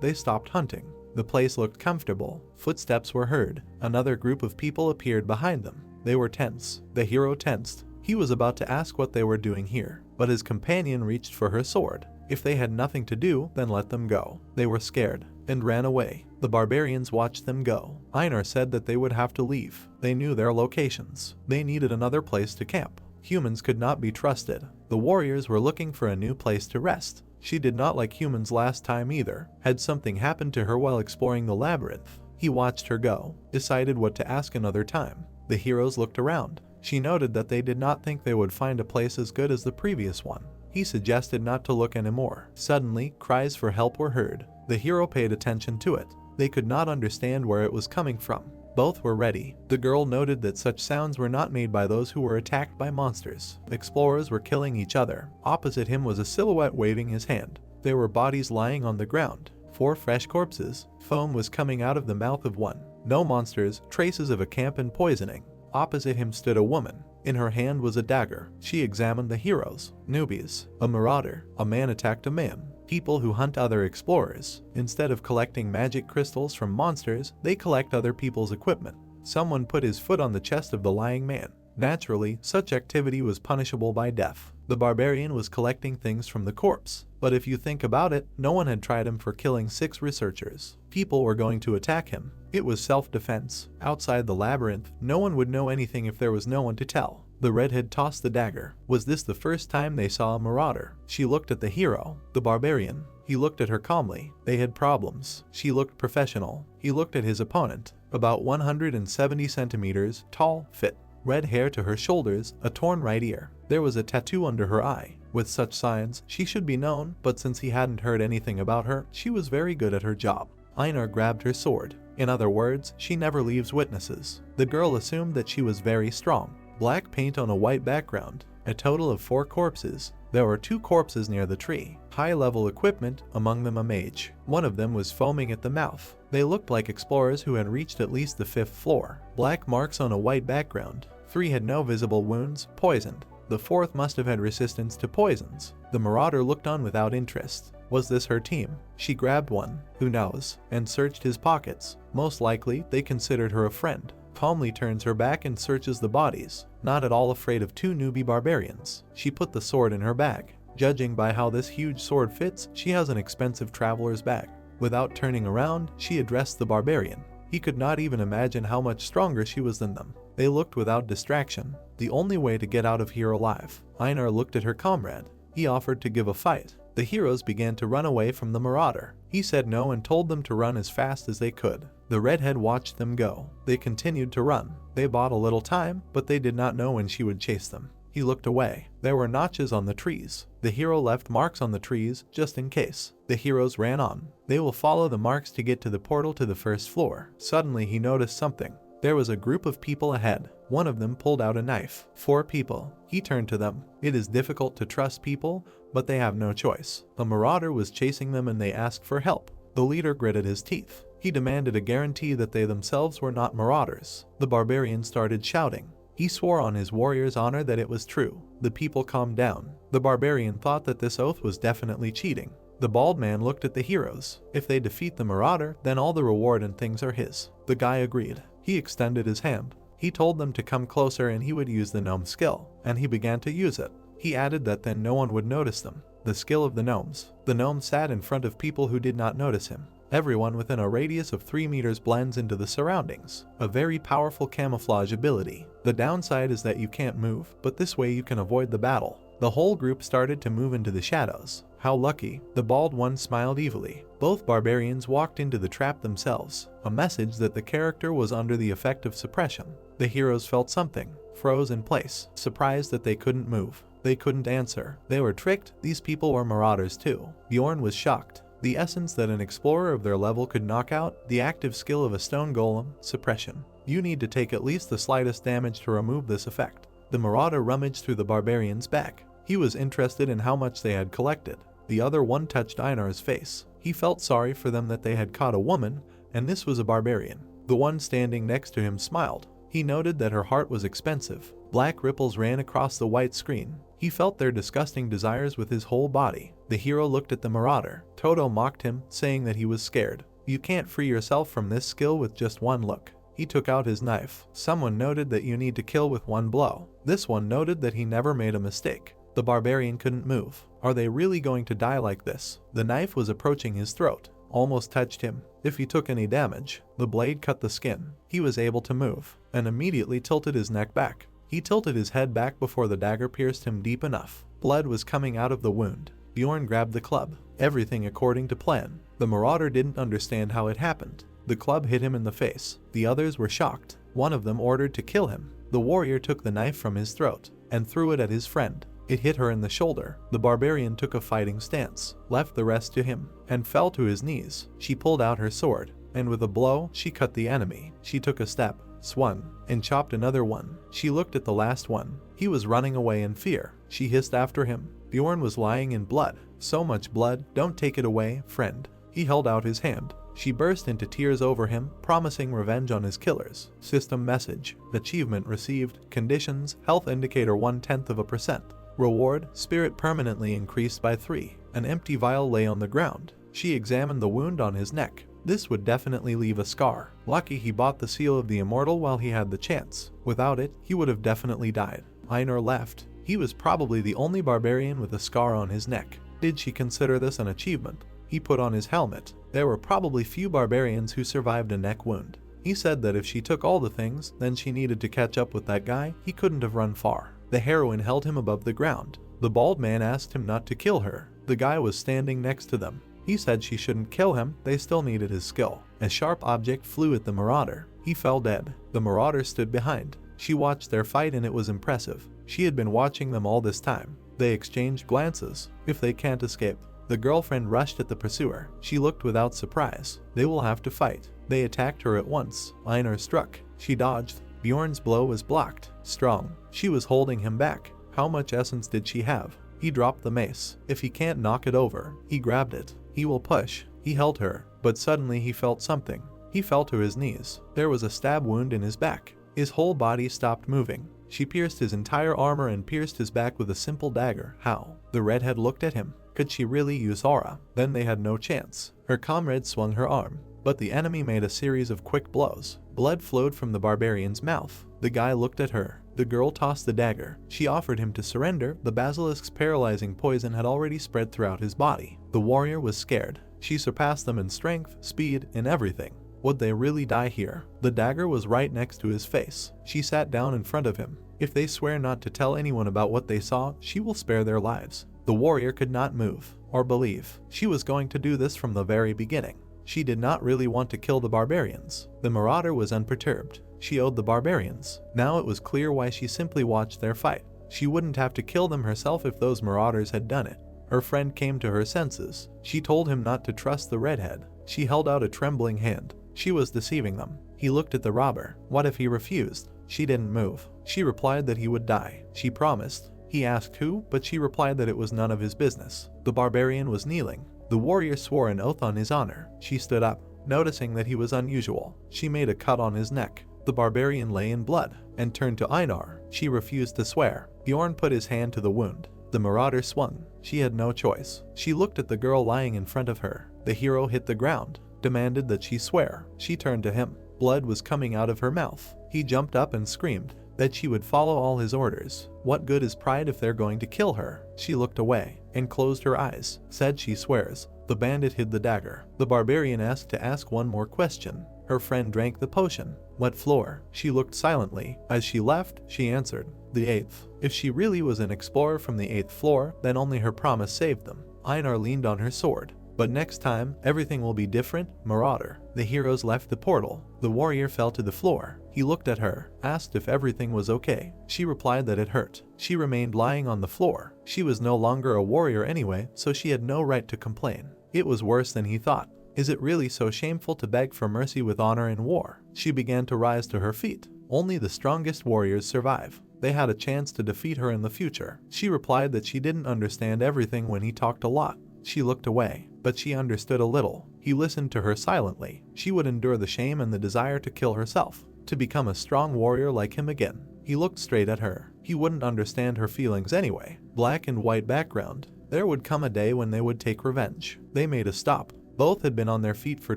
they stopped hunting. The place looked comfortable. Footsteps were heard. Another group of people appeared behind them. They were tense. The hero tensed. He was about to ask what they were doing here, but his companion reached for her sword. If they had nothing to do, then let them go. They were scared and ran away. The barbarians watched them go. Einar said that they would have to leave. They knew their locations. They needed another place to camp. Humans could not be trusted. The warriors were looking for a new place to rest. She did not like humans last time either. Had something happened to her while exploring the labyrinth? He watched her go, decided what to ask another time. The heroes looked around. She noted that they did not think they would find a place as good as the previous one. He suggested not to look anymore. Suddenly, cries for help were heard. The hero paid attention to it. They could not understand where it was coming from. Both were ready. The girl noted that such sounds were not made by those who were attacked by monsters. Explorers were killing each other. Opposite him was a silhouette waving his hand. There were bodies lying on the ground. 4 fresh corpses. Foam was coming out of the mouth of one. No monsters, traces of a camp and poisoning. Opposite him stood a woman. In her hand was a dagger. She examined the heroes. Newbies. A marauder. A man attacked a man. People who hunt other explorers. Instead of collecting magic crystals from monsters, they collect other people's equipment. Someone put his foot on the chest of the lying man. Naturally, such activity was punishable by death. The barbarian was collecting things from the corpse. But if you think about it, no one had tried him for killing 6 researchers. People were going to attack him. It was self-defense. Outside the labyrinth, no one would know anything if there was no one to tell. The redhead tossed the dagger. Was this the first time they saw a marauder? She looked at the hero, the barbarian. He looked at her calmly. They had problems. She looked professional. He looked at his opponent. About 170 centimeters, tall, fit. Red hair to her shoulders, a torn right ear. There was a tattoo under her eye. With such signs, she should be known, but since he hadn't heard anything about her, she was very good at her job. Einar grabbed her sword. In other words, she never leaves witnesses. The girl assumed that she was very strong. Black paint on a white background. A total of 4 corpses. There were 2 corpses near the tree. High-level equipment, among them a mage. One of them was foaming at the mouth. They looked like explorers who had reached at least the 5th floor. Black marks on a white background. 3 had no visible wounds, poisoned. The 4th must have had resistance to poisons. The marauder looked on without interest. Was this her team? She grabbed one, who knows, and searched his pockets. Most likely, they considered her a friend. Calmly turns her back and searches the bodies, not at all afraid of 2 newbie barbarians. She put the sword in her bag. Judging by how this huge sword fits, she has an expensive traveler's bag. Without turning around, she addressed the barbarian. He could not even imagine how much stronger she was than them. They looked without distraction. The only way to get out of here alive. Einar looked at her comrade. He offered to give a fight. The heroes began to run away from the marauder. He said no and told them to run as fast as they could. The redhead watched them go. They continued to run. They bought a little time, but they did not know when she would chase them. He looked away. There were notches on the trees. The hero left marks on the trees, just in case. The heroes ran on. They will follow the marks to get to the portal to the 1st floor. Suddenly he noticed something. There was a group of people ahead. One of them pulled out a knife. 4 people. He turned to them. It is difficult to trust people, but they have no choice. A marauder was chasing them and they asked for help. The leader gritted his teeth. He demanded a guarantee that they themselves were not marauders. The barbarian started shouting. He swore on his warrior's honor that it was true. The people calmed down. The barbarian thought that this oath was definitely cheating. The bald man looked at the heroes. If they defeat the marauder, then all the reward and things are his. The guy agreed. He extended his hand. He told them to come closer and he would use the gnome skill, and he began to use it. He added that then no one would notice them. The skill of the gnomes. The gnome sat in front of people who did not notice him. Everyone within a radius of 3 meters blends into the surroundings. A very powerful camouflage ability. The downside is that you can't move, but this way you can avoid the battle. The whole group started to move into the shadows. How lucky. The bald one smiled evilly. Both barbarians walked into the trap themselves. A message that the character was under the effect of suppression. The heroes felt something. Froze in place. Surprised that they couldn't move. They couldn't answer. They were tricked. These people were marauders too. Bjorn was shocked. The essence that an explorer of their level could knock out, the active skill of a stone golem, suppression. You need to take at least the slightest damage to remove this effect. The marauder rummaged through the barbarian's back. He was interested in how much they had collected. The other one touched Einar's face. He felt sorry for them that they had caught a woman, and this was a barbarian. The one standing next to him smiled. He noted that her heart was expensive. Black ripples ran across the white screen. He felt their disgusting desires with his whole body. The hero looked at the marauder. Toto mocked him, saying that he was scared. You can't free yourself from this skill with just one look. He took out his knife. Someone noted that you need to kill with one blow. This one noted that he never made a mistake. The barbarian couldn't move. Are they really going to die like this? The knife was approaching his throat. Almost touched him. If he took any damage, the blade cut the skin. He was able to move, and immediately tilted his neck back. He tilted his head back before the dagger pierced him deep enough. Blood was coming out of the wound. Bjorn grabbed the club. Everything according to plan. The marauder didn't understand how it happened. The club hit him in the face. The others were shocked. One of them ordered to kill him. The warrior took the knife from his throat and threw it at his friend. It hit her in the shoulder. The barbarian took a fighting stance, left the rest to him, and fell to his knees. She pulled out her sword, and with a blow, she cut the enemy. She took a step, swung, and chopped another one. She looked at the last one. He was running away in fear. She hissed after him. Bjorn was lying in blood. So much blood, don't take it away, friend. He held out his hand. She burst into tears over him, promising revenge on his killers. System message. Achievement received. Conditions. Health indicator 0.1%. Reward. Spirit permanently increased by 3. An empty vial lay on the ground. She examined the wound on his neck. This would definitely leave a scar. Lucky he bought the seal of the immortal while he had the chance. Without it, he would have definitely died. Einar left. He was probably the only barbarian with a scar on his neck. Did she consider this an achievement? He put on his helmet. There were probably few barbarians who survived a neck wound. He said that if she took all the things, then she needed to catch up with that guy. He couldn't have run far. The heroine held him above the ground. The bald man asked him not to kill her. The guy was standing next to them. He said she shouldn't kill him, they still needed his skill. A sharp object flew at the marauder. He fell dead. The marauder stood behind. She watched their fight and it was impressive. She had been watching them all this time. They exchanged glances. If they can't escape. The girlfriend rushed at the pursuer. She looked without surprise. They will have to fight. They attacked her at once. Einar struck. She dodged. Bjorn's blow was blocked. Strong. She was holding him back. How much essence did she have? He dropped the mace. If he can't knock it over, he grabbed it. He will push. He held her, but suddenly he felt something. He fell to his knees. There was a stab wound in his back. His whole body stopped moving. She pierced his entire armor and pierced his back with a simple dagger. How? The redhead looked at him. Could she really use aura? Then they had no chance. Her comrade swung her arm, but the enemy made a series of quick blows. Blood flowed from the barbarian's mouth. The guy looked at her. The girl tossed the dagger. She offered him to surrender. The basilisk's paralyzing poison had already spread throughout his body. The warrior was scared. She surpassed them in strength, speed, in everything. Would they really die here? The dagger was right next to his face. She sat down in front of him. If they swear not to tell anyone about what they saw, she will spare their lives. The warrior could not move or believe. She was going to do this from the very beginning. She did not really want to kill the barbarians. The marauder was unperturbed. She owed the barbarians. Now it was clear why she simply watched their fight. She wouldn't have to kill them herself if those marauders had done it. Her friend came to her senses. She told him not to trust the redhead. She held out a trembling hand. She was deceiving them. He looked at the robber. What if he refused? She didn't move. She replied that he would die. She promised. He asked who, but she replied that it was none of his business. The barbarian was kneeling. The warrior swore an oath on his honor. She stood up. Noticing that he was unusual, she made a cut on his neck. The barbarian lay in blood and turned to Einar. She refused to swear. Bjorn put his hand to the wound. The marauder swung. She had no choice. She looked at the girl lying in front of her. The hero hit the ground, demanded that she swear. She turned to him. Blood was coming out of her mouth. He jumped up and screamed. that she would follow all his orders. What good is pride if they're going to kill her? She looked away and closed her eyes, said she swears. The bandit hid the dagger. The barbarian asked to ask one more question. Her friend drank the potion. What floor? She looked silently. As she left, she answered, the 8th. If she really was an explorer from the 8th floor, then only her promise saved them. Einar leaned on her sword. But next time, everything will be different, Marauder. The heroes left the portal. The warrior fell to the floor. He looked at her, asked if everything was okay. She replied that it hurt. She remained lying on the floor. She was no longer a warrior anyway, so she had no right to complain. It was worse than he thought. Is it really so shameful to beg for mercy with honor in war? She began to rise to her feet. Only the strongest warriors survive. They had a chance to defeat her in the future. She replied that she didn't understand everything when he talked a lot. She looked away, but she understood a little. He listened to her silently. She would endure the shame and the desire to kill herself, to become a strong warrior like him again. He looked straight at her. He wouldn't understand her feelings anyway. Black and white background. There would come a day when they would take revenge. They made a stop. Both had been on their feet for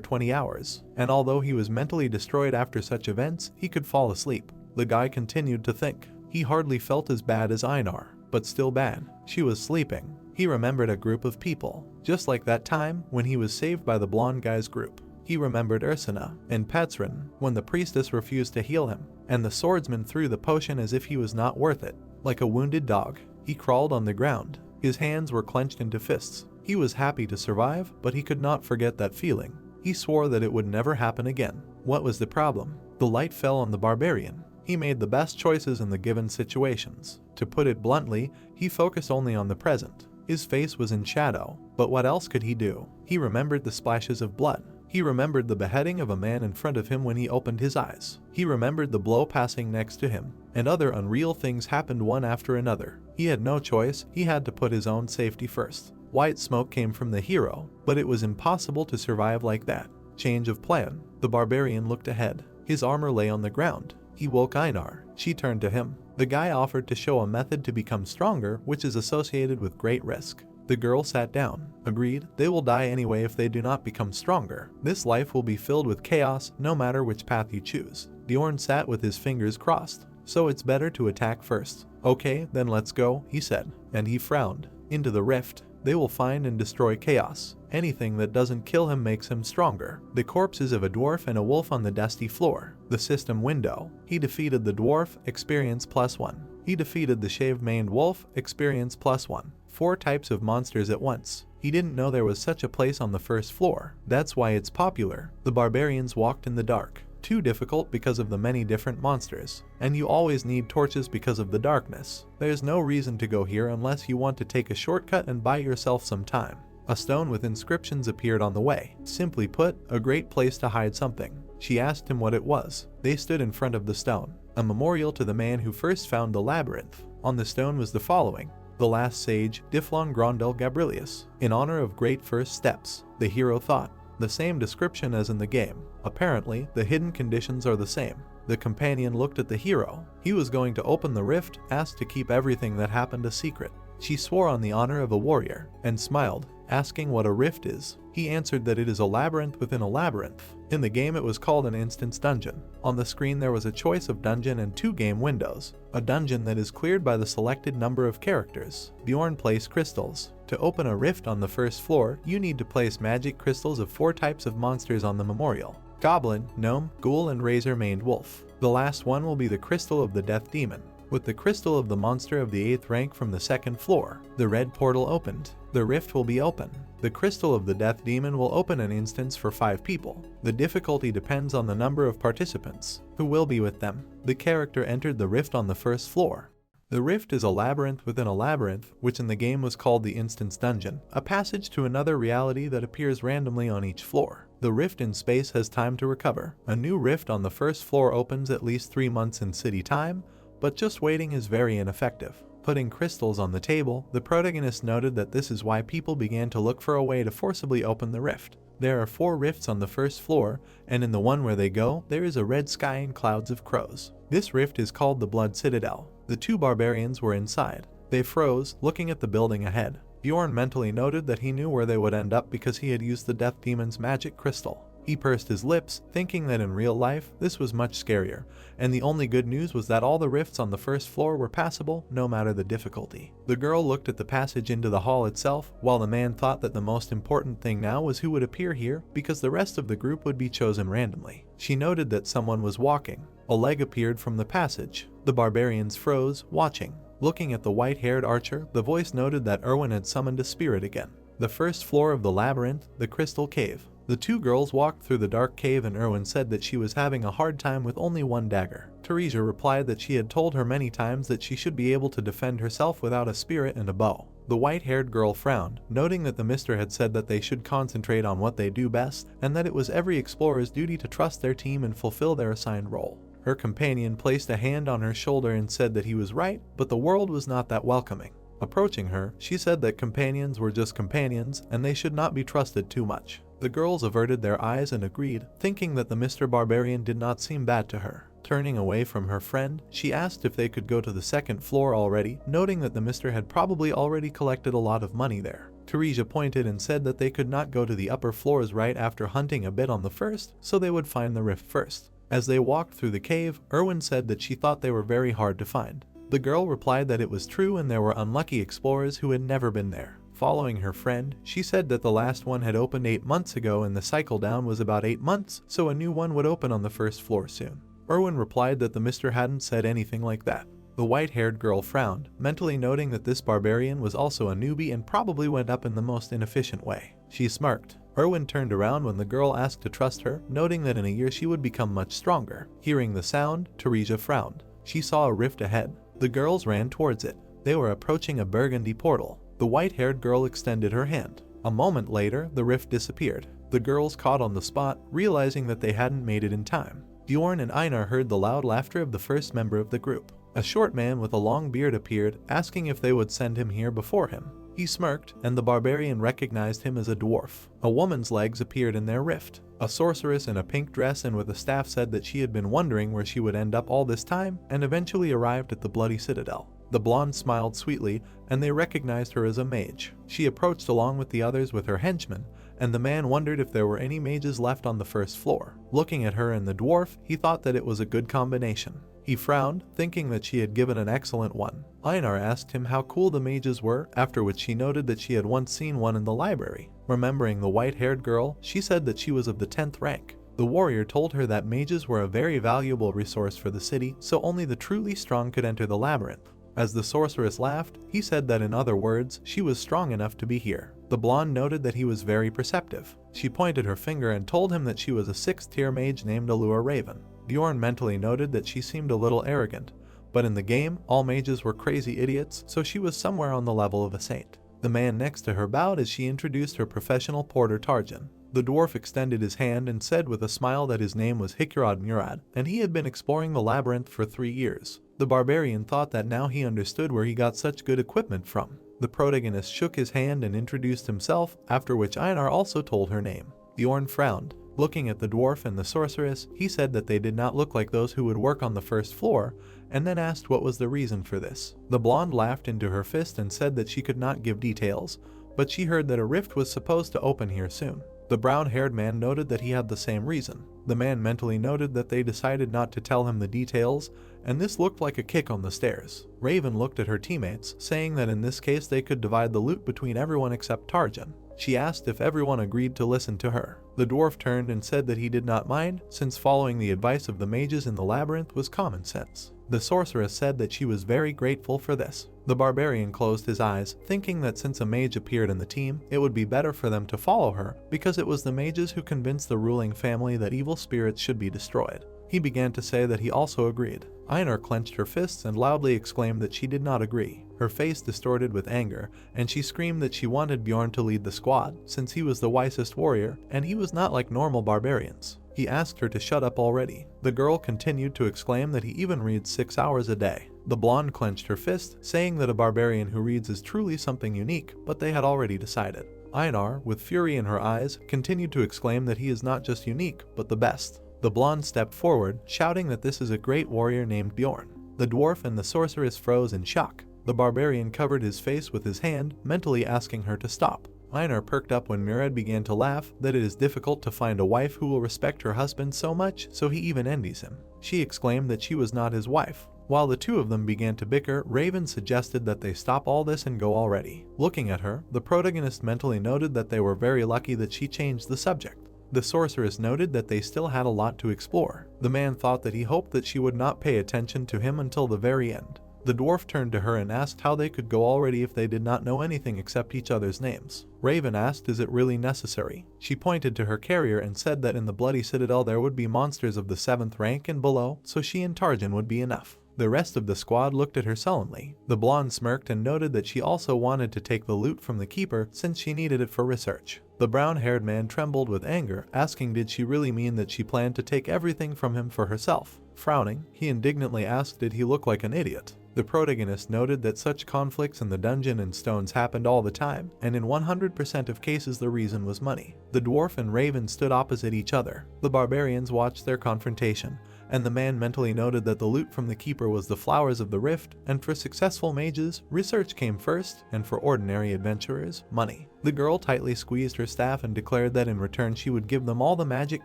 20 hours, and although he was mentally destroyed after such events, he could fall asleep. The guy continued to think. He hardly felt as bad as Einar, but still bad. She was sleeping. He remembered a group of people, just like that time when he was saved by the blonde guy's group. He remembered Ursina and Patsrin when the priestess refused to heal him, and the swordsman threw the potion as if he was not worth it. Like a wounded dog, he crawled on the ground. His hands were clenched into fists. He was happy to survive, but he could not forget that feeling. He swore that it would never happen again. What was the problem? The light fell on the barbarian. He made the best choices in the given situations. To put it bluntly, he focused only on the present. His face was in shadow, but what else could he do? He remembered the splashes of blood. He remembered the beheading of a man in front of him when he opened his eyes. He remembered the blow passing next to him, and other unreal things happened one after another. He had no choice. He had to put his own safety first. White smoke came from the hero, but it was impossible to survive like that. Change of plan. The barbarian looked ahead. His armor lay on the ground. He woke Einar. She turned to him. The guy offered to show a method to become stronger, which is associated with great risk. The girl sat down. Agreed, they will die anyway if they do not become stronger. This life will be filled with chaos, no matter which path you choose. Bjorn sat with his fingers crossed. So it's better to attack first. Okay, then let's go, he said. And he frowned. Into the rift. They will find and destroy chaos. Anything that doesn't kill him makes him stronger. The corpses of a dwarf and a wolf on the dusty floor. The system window. He defeated the dwarf, experience +1. He defeated the shaved-maned wolf, experience +1. 4 types of monsters at once. He didn't know there was such a place on the first floor. That's why it's popular. The barbarians walked in the dark. Too difficult because of the many different monsters. And you always need torches because of the darkness. There's no reason to go here unless you want to take a shortcut and buy yourself some time. A stone with inscriptions appeared on the way. Simply put, a great place to hide something. She asked him what it was. They stood in front of the stone. A memorial to the man who first found the labyrinth. On the stone was the following. The last sage, Difflon Grondel Gabrilius. In honor of great first steps, the hero thought. The same description as in the game. Apparently, the hidden conditions are the same. The companion looked at the hero. He was going to open the rift, asked to keep everything that happened a secret. She swore on the honor of a warrior, and smiled, asking what a rift is. He answered that it is a labyrinth within a labyrinth. In the game it was called an instance dungeon. On the screen there was a choice of dungeon and 2 game windows. A dungeon that is cleared by the selected number of characters. Bjorn placed crystals. To open a rift on the first floor, you need to place magic crystals of 4 types of monsters on the memorial. Goblin, gnome, ghoul, and razor-maned wolf. The last one will be the crystal of the death demon. With the crystal of the monster of the 8th rank from the 2nd floor, the red portal opened. The rift will be open. The crystal of the death demon will open an instance for 5 people. The difficulty depends on the number of participants who will be with them. The character entered the rift on the 1st floor. The rift is a labyrinth within a labyrinth, which in the game was called the instance dungeon, a passage to another reality that appears randomly on each floor. The rift in space has time to recover. A new rift on the 1st floor opens at least 3 months in city time, but just waiting is very ineffective. Putting crystals on the table, the protagonist noted that this is why people began to look for a way to forcibly open the rift. There are 4 rifts on the 1st floor, and in the one where they go, there is a red sky and clouds of crows. This rift is called the Blood Citadel. The 2 barbarians were inside. They froze, looking at the building ahead. Bjorn mentally noted that he knew where they would end up because he had used the Death Demon's magic crystal. He pursed his lips, thinking that in real life, this was much scarier, and the only good news was that all the rifts on the first floor were passable, no matter the difficulty. The girl looked at the passage into the hall itself, while the man thought that the most important thing now was who would appear here, because the rest of the group would be chosen randomly. She noted that someone was walking. A leg appeared from the passage. The barbarians froze, watching. Looking at the white-haired archer, the voice noted that Erwin had summoned a spirit again. The first floor of the labyrinth, the crystal cave. The two girls walked through the dark cave and Erwin said that she was having a hard time with only one dagger. Teresa replied that she had told her many times that she should be able to defend herself without a spirit and a bow. The white-haired girl frowned, noting that the mister had said that they should concentrate on what they do best and that it was every explorer's duty to trust their team and fulfill their assigned role. Her companion placed a hand on her shoulder and said that he was right, but the world was not that welcoming. Approaching her, she said that companions were just companions and they should not be trusted too much. The girls averted their eyes and agreed, thinking that the Mr. Barbarian did not seem bad to her. Turning away from her friend, she asked if they could go to the second floor already, noting that the mister had probably already collected a lot of money there. Teresa pointed and said that they could not go to the upper floors right after hunting a bit on the first, so they would find the rift first. As they walked through the cave, Erwin said that she thought they were very hard to find. The girl replied that it was true and there were unlucky explorers who had never been there. Following her friend, she said that the last one had opened 8 months ago and the cycle down was about 8 months, so a new one would open on the first floor soon. Erwin replied that the mister hadn't said anything like that. The white-haired girl frowned, mentally noting that this barbarian was also a newbie and probably went up in the most inefficient way. She smirked. Erwin turned around when the girl asked to trust her, noting that in a year she would become much stronger. Hearing the sound, Teresa frowned. She saw a rift ahead. The girls ran towards it. They were approaching a burgundy portal. The white-haired girl extended her hand. A moment later, the rift disappeared. The girls caught on the spot, realizing that they hadn't made it in time. Bjorn and Einar heard the loud laughter of the first member of the group. A short man with a long beard appeared, asking if they would send him here before him. He smirked, and the barbarian recognized him as a dwarf. A woman's legs appeared in their rift. A sorceress in a pink dress and with a staff said that she had been wondering where she would end up all this time, and eventually arrived at the Bloody Citadel. The blonde smiled sweetly, and they recognized her as a mage. She approached along with the others with her henchmen, and the man wondered if there were any mages left on the first floor. Looking at her and the dwarf, he thought that it was a good combination. He frowned, thinking that she had given an excellent one. Einar asked him how cool the mages were, after which she noted that she had once seen one in the library. Remembering the white-haired girl, she said that she was of the 10th rank. The warrior told her that mages were a very valuable resource for the city, so only the truly strong could enter the labyrinth. As the sorceress laughed, he said that in other words, she was strong enough to be here. The blonde noted that he was very perceptive. She pointed her finger and told him that she was a 6th-tier mage named Allure Raven. Bjorn mentally noted that she seemed a little arrogant, but in the game, all mages were crazy idiots, so she was somewhere on the level of a saint. The man next to her bowed as she introduced her professional porter Tarjan. The dwarf extended his hand and said with a smile that his name was Hikrad Murad, and he had been exploring the labyrinth for 3 years. The barbarian thought that now he understood where he got such good equipment from. The protagonist shook his hand and introduced himself, after which Einar also told her name. Bjorn frowned. Looking at the dwarf and the sorceress, he said that they did not look like those who would work on the first floor, and then asked what was the reason for this. The blonde laughed into her fist and said that she could not give details, but she heard that a rift was supposed to open here soon. The brown-haired man noted that he had the same reason. The man mentally noted that they decided not to tell him the details, and this looked like a kick on the stairs. Raven looked at her teammates, saying that in this case they could divide the loot between everyone except Tarjan. She asked if everyone agreed to listen to her. The dwarf turned and said that he did not mind, since following the advice of the mages in the labyrinth was common sense. The sorceress said that she was very grateful for this. The barbarian closed his eyes, thinking that since a mage appeared in the team, it would be better for them to follow her, because it was the mages who convinced the ruling family that evil spirits should be destroyed. He began to say that he also agreed. Einar clenched her fists and loudly exclaimed that she did not agree. Her face distorted with anger, and she screamed that she wanted Bjorn to lead the squad, since he was the wisest warrior, and he was not like normal barbarians. He asked her to shut up already. The girl continued to exclaim that he even reads 6 hours a day. The blonde clenched her fist, saying that a barbarian who reads is truly something unique, but they had already decided. Einar, with fury in her eyes, continued to exclaim that he is not just unique, but the best. The blonde stepped forward, shouting that this is a great warrior named Bjorn. The dwarf and the sorceress froze in shock. The barbarian covered his face with his hand, mentally asking her to stop. Einar perked up when Murad began to laugh that it is difficult to find a wife who will respect her husband so much, so he even envies him. She exclaimed that she was not his wife. While the two of them began to bicker, Raven suggested that they stop all this and go already. Looking at her, the protagonist mentally noted that they were very lucky that she changed the subject. The sorceress noted that they still had a lot to explore. The man thought that he hoped that she would not pay attention to him until the very end. The dwarf turned to her and asked how they could go already if they did not know anything except each other's names. Raven asked, is it really necessary? She pointed to her carrier and said that in the Bloody Citadel there would be monsters of the 7th rank and below, so she and Tarjan would be enough. The rest of the squad looked at her sullenly. The blonde smirked and noted that she also wanted to take the loot from the keeper since she needed it for research. The brown-haired man trembled with anger, asking did she really mean that she planned to take everything from him for herself. Frowning, he indignantly asked did he look like an idiot. The protagonist noted that such conflicts in the dungeon and stones happened all the time, and in 100% of cases the reason was money. The dwarf and Raven stood opposite each other. The barbarians watched their confrontation, and the man mentally noted that the loot from the keeper was the flowers of the rift, and for successful mages, research came first, and for ordinary adventurers, money. The girl tightly squeezed her staff and declared that in return she would give them all the magic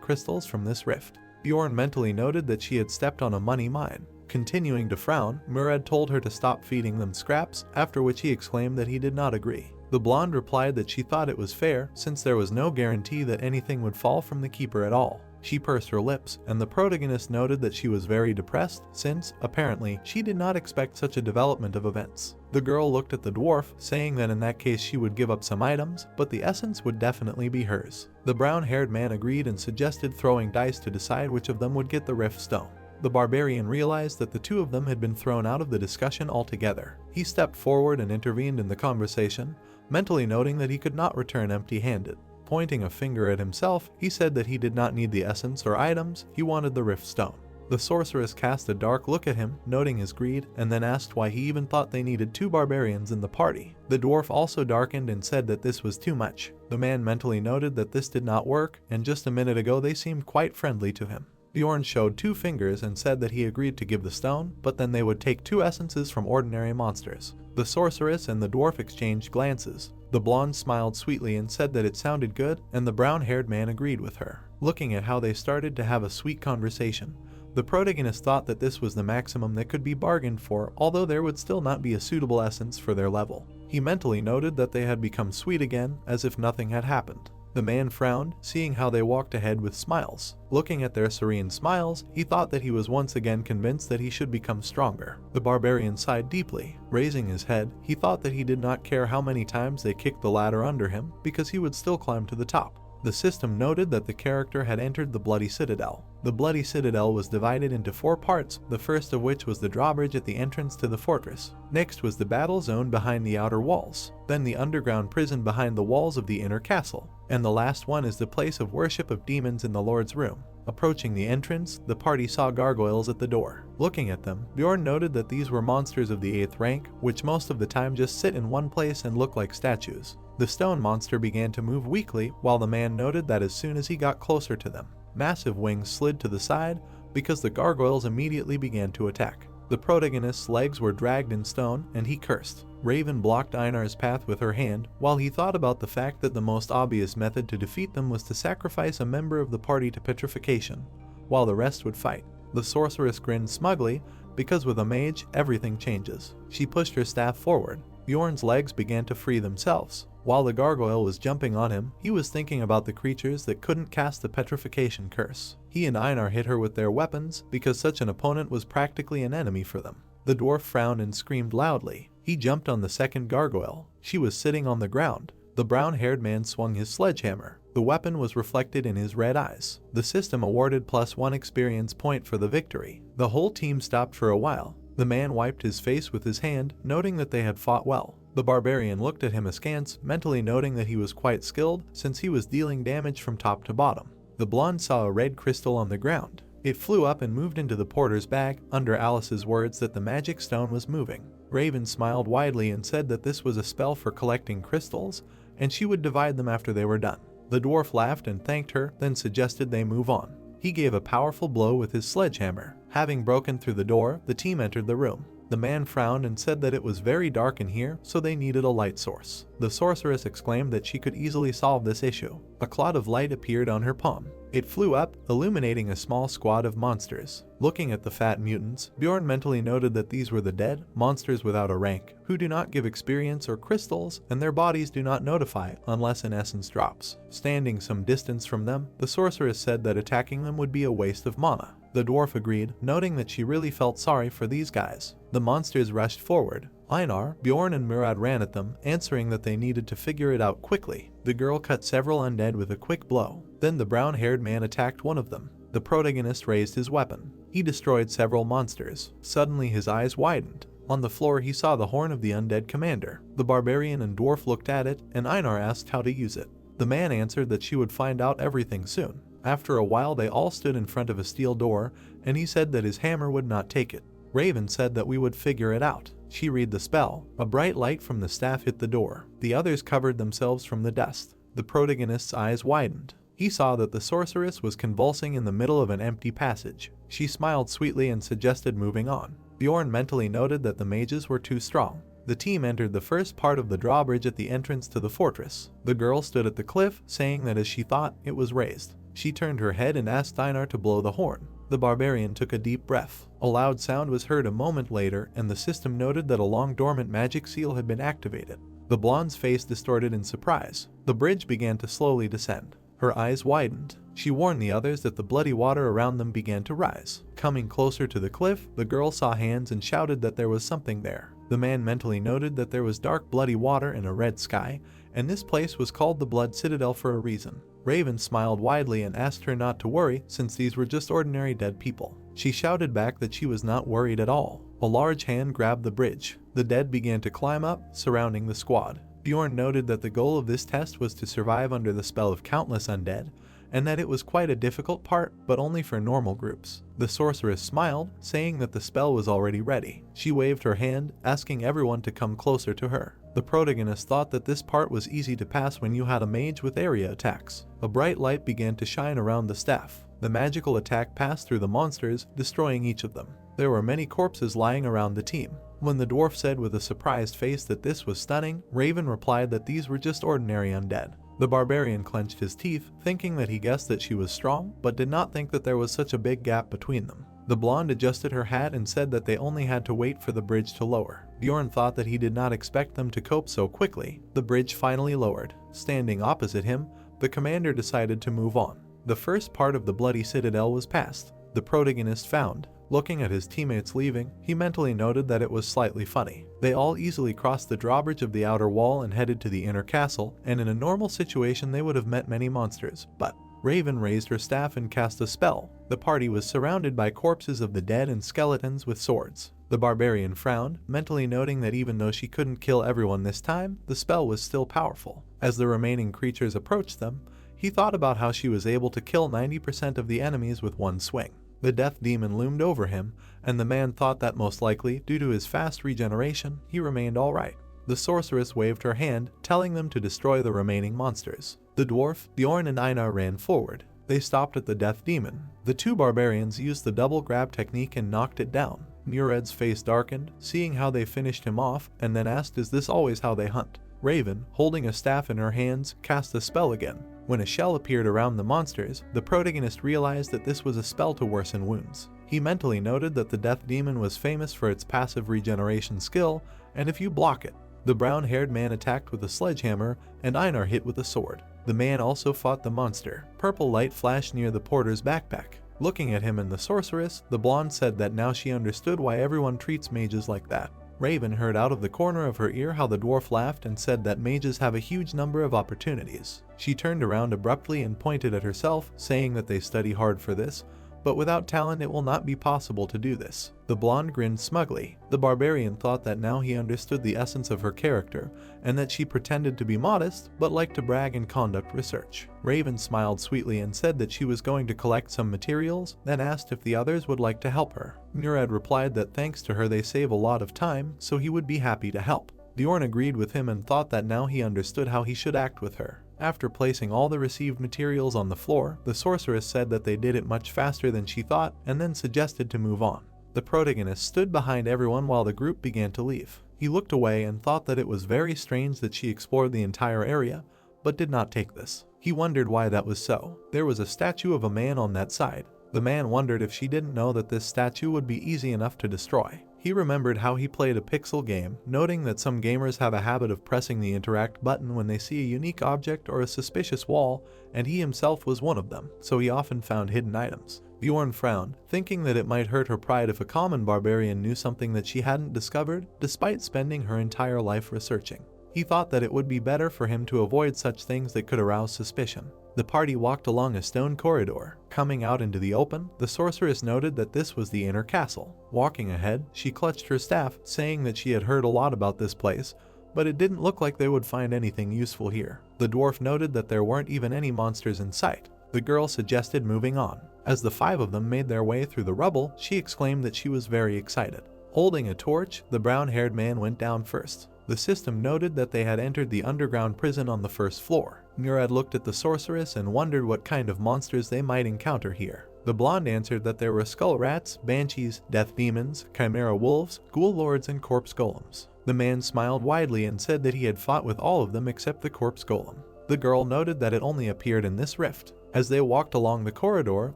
crystals from this rift. Bjorn mentally noted that she had stepped on a money mine. Continuing to frown, Murad told her to stop feeding them scraps, after which he exclaimed that he did not agree. The blonde replied that she thought it was fair, since there was no guarantee that anything would fall from the keeper at all. She pursed her lips, and the protagonist noted that she was very depressed, since, apparently, she did not expect such a development of events. The girl looked at the dwarf, saying that in that case she would give up some items, but the essence would definitely be hers. The brown-haired man agreed and suggested throwing dice to decide which of them would get the rift stone. The barbarian realized that the two of them had been thrown out of the discussion altogether. He stepped forward and intervened in the conversation, mentally noting that he could not return empty-handed. Pointing a finger at himself, he said that he did not need the essence or items, he wanted the rift stone. The sorceress cast a dark look at him, noting his greed, and then asked why he even thought they needed 2 barbarians in the party. The dwarf also darkened and said that this was too much. The man mentally noted that this did not work, and just a minute ago they seemed quite friendly to him. Bjorn showed 2 fingers and said that he agreed to give the stone, but then they would take 2 essences from ordinary monsters. The sorceress and the dwarf exchanged glances. The blonde smiled sweetly and said that it sounded good, and the brown-haired man agreed with her. Looking at how they started to have a sweet conversation, the protagonist thought that this was the maximum that could be bargained for, although there would still not be a suitable essence for their level. He mentally noted that they had become sweet again, as if nothing had happened. The man frowned, seeing how they walked ahead with smiles. Looking at their serene smiles, he thought that he was once again convinced that he should become stronger. The barbarian sighed deeply. Raising his head, he thought that he did not care how many times they kicked the ladder under him, because he would still climb to the top. The system noted that the character had entered the Bloody Citadel. The Bloody Citadel was divided into 4 parts, the first of which was the drawbridge at the entrance to the fortress. Next was the battle zone behind the outer walls, then the underground prison behind the walls of the inner castle, and the last one is the place of worship of demons in the Lord's room. Approaching the entrance, the party saw gargoyles at the door. Looking at them, Bjorn noted that these were monsters of the 8th rank, which most of the time just sit in one place and look like statues. The stone monster began to move weakly, while the man noted that as soon as he got closer to them, massive wings slid to the side because the gargoyles immediately began to attack. The protagonist's legs were dragged in stone, and he cursed. Raven blocked Einar's path with her hand, while he thought about the fact that the most obvious method to defeat them was to sacrifice a member of the party to petrification, while the rest would fight. The sorceress grinned smugly, because with a mage, everything changes. She pushed her staff forward. Bjorn's legs began to free themselves. While the gargoyle was jumping on him, he was thinking about the creatures that couldn't cast the petrification curse. He and Einar hit her with their weapons, because such an opponent was practically an enemy for them. The dwarf frowned and screamed loudly. He jumped on the second gargoyle. She was sitting on the ground. The brown-haired man swung his sledgehammer. The weapon was reflected in his red eyes. The system awarded +1 experience point for the victory. The whole team stopped for a while. The man wiped his face with his hand, noting that they had fought well. The barbarian looked at him askance, mentally noting that he was quite skilled, since he was dealing damage from top to bottom. The blonde saw a red crystal on the ground. It flew up and moved into the porter's bag, under Alice's words that the magic stone was moving. Raven smiled widely and said that this was a spell for collecting crystals, and she would divide them after they were done. The dwarf laughed and thanked her, then suggested they move on. He gave a powerful blow with his sledgehammer. Having broken through the door, the team entered the room. The man frowned and said that it was very dark in here, so they needed a light source. The sorceress exclaimed that she could easily solve this issue. A cloud of light appeared on her palm. It flew up, illuminating a small squad of monsters. Looking at the fat mutants, Bjorn mentally noted that these were the dead, monsters without a rank, who do not give experience or crystals, and their bodies do not notify unless an essence drops. Standing some distance from them, the sorceress said that attacking them would be a waste of mana. The dwarf agreed, noting that she really felt sorry for these guys. The monsters rushed forward. Einar, Bjorn and Murad ran at them, answering that they needed to figure it out quickly. The girl cut several undead with a quick blow. Then the brown-haired man attacked one of them. The protagonist raised his weapon. He destroyed several monsters. Suddenly his eyes widened. On the floor he saw the horn of the undead commander. The barbarian and dwarf looked at it, and Einar asked how to use it. The man answered that she would find out everything soon. After a while they all stood in front of a steel door, and he said that his hammer would not take it. Raven said that we would figure it out. She read the spell. A bright light from the staff hit the door. The others covered themselves from the dust. The protagonist's eyes widened. He saw that the sorceress was convulsing in the middle of an empty passage. She smiled sweetly and suggested moving on. Bjorn mentally noted that the mages were too strong. The team entered the first part of the drawbridge at the entrance to the fortress. The girl stood at the cliff, saying that as she thought, it was raised. She turned her head and asked Einar to blow the horn. The barbarian took a deep breath. A loud sound was heard a moment later, and the system noted that a long-dormant magic seal had been activated. The blonde's face distorted in surprise. The bridge began to slowly descend. Her eyes widened. She warned the others that the bloody water around them began to rise. Coming closer to the cliff, the girl saw hands and shouted that there was something there. The man mentally noted that there was dark bloody water and a red sky, and this place was called the Blood Citadel for a reason. Raven smiled widely and asked her not to worry, since these were just ordinary dead people. She shouted back that she was not worried at all. A large hand grabbed the bridge. The dead began to climb up, surrounding the squad. Bjorn noted that the goal of this test was to survive under the spell of countless undead, and that it was quite a difficult part, but only for normal groups. The sorceress smiled, saying that the spell was already ready. She waved her hand, asking everyone to come closer to her. The protagonist thought that this part was easy to pass when you had a mage with area attacks. A bright light began to shine around the staff. The magical attack passed through the monsters, destroying each of them. There were many corpses lying around the team. When the dwarf said with a surprised face that this was stunning, Raven replied that these were just ordinary undead. The barbarian clenched his teeth, thinking that he guessed that she was strong, but did not think that there was such a big gap between them. The blonde adjusted her hat and said that they only had to wait for the bridge to lower. Bjorn thought that he did not expect them to cope so quickly. The bridge finally lowered. Standing opposite him, the commander decided to move on. The first part of the bloody citadel was passed. The protagonist found. Looking at his teammates leaving, he mentally noted that it was slightly funny. They all easily crossed the drawbridge of the outer wall and headed to the inner castle, and in a normal situation they would have met many monsters, but Raven raised her staff and cast a spell. The party was surrounded by corpses of the dead and skeletons with swords. The barbarian frowned, mentally noting that even though she couldn't kill everyone this time, the spell was still powerful. As the remaining creatures approached them, he thought about how she was able to kill 90% of the enemies with one swing. The death demon loomed over him, and the man thought that most likely, due to his fast regeneration, he remained alright. The sorceress waved her hand, telling them to destroy the remaining monsters. The dwarf, Bjorn and Einar ran forward. They stopped at the death demon. The two barbarians used the double grab technique and knocked it down. Murad's face darkened, seeing how they finished him off, and then asked, "Is this always how they hunt?" Raven, holding a staff in her hands, cast the spell again. When a shell appeared around the monsters, the protagonist realized that this was a spell to worsen wounds. He mentally noted that the death demon was famous for its passive regeneration skill, and if you block it. The brown-haired man attacked with a sledgehammer, and Einar hit with a sword. The man also fought the monster. Purple light flashed near the porter's backpack. Looking at him and the sorceress, the blonde said that now she understood why everyone treats mages like that. Raven heard out of the corner of her ear how the dwarf laughed and said that mages have a huge number of opportunities. She turned around abruptly and pointed at herself, saying that they study hard for this, but without talent it will not be possible to do this. The blonde grinned smugly. The barbarian thought that now he understood the essence of her character, and that she pretended to be modest, but liked to brag and conduct research. Raven smiled sweetly and said that she was going to collect some materials, then asked if the others would like to help her. Murad replied that thanks to her they save a lot of time, so he would be happy to help. Bjorn agreed with him and thought that now he understood how he should act with her. After placing all the received materials on the floor, the sorceress said that they did it much faster than she thought, and then suggested to move on. The protagonist stood behind everyone while the group began to leave. He looked away and thought that it was very strange that she explored the entire area, but did not take this. He wondered why that was so. There was a statue of a man on that side. The man wondered if she didn't know that this statue would be easy enough to destroy. He remembered how he played a pixel game, noting that some gamers have a habit of pressing the interact button when they see a unique object or a suspicious wall, and he himself was one of them, so he often found hidden items. Bjorn frowned, thinking that it might hurt her pride if a common barbarian knew something that she hadn't discovered, despite spending her entire life researching. He thought that it would be better for him to avoid such things that could arouse suspicion. The party walked along a stone corridor. Coming out into the open, the sorceress noted that this was the inner castle. Walking ahead, she clutched her staff, saying that she had heard a lot about this place, but it didn't look like they would find anything useful here. The dwarf noted that there weren't even any monsters in sight. The girl suggested moving on. As the 5 of them made their way through the rubble, she exclaimed that she was very excited. Holding a torch, the brown-haired man went down first. The system noted that they had entered the underground prison on the first floor. Murad looked at the sorceress and wondered what kind of monsters they might encounter here. The blonde answered that there were skull rats, banshees, death demons, chimera wolves, ghoul lords, and corpse golems. The man smiled widely and said that he had fought with all of them except the corpse golem. The girl noted that it only appeared in this rift. As they walked along the corridor,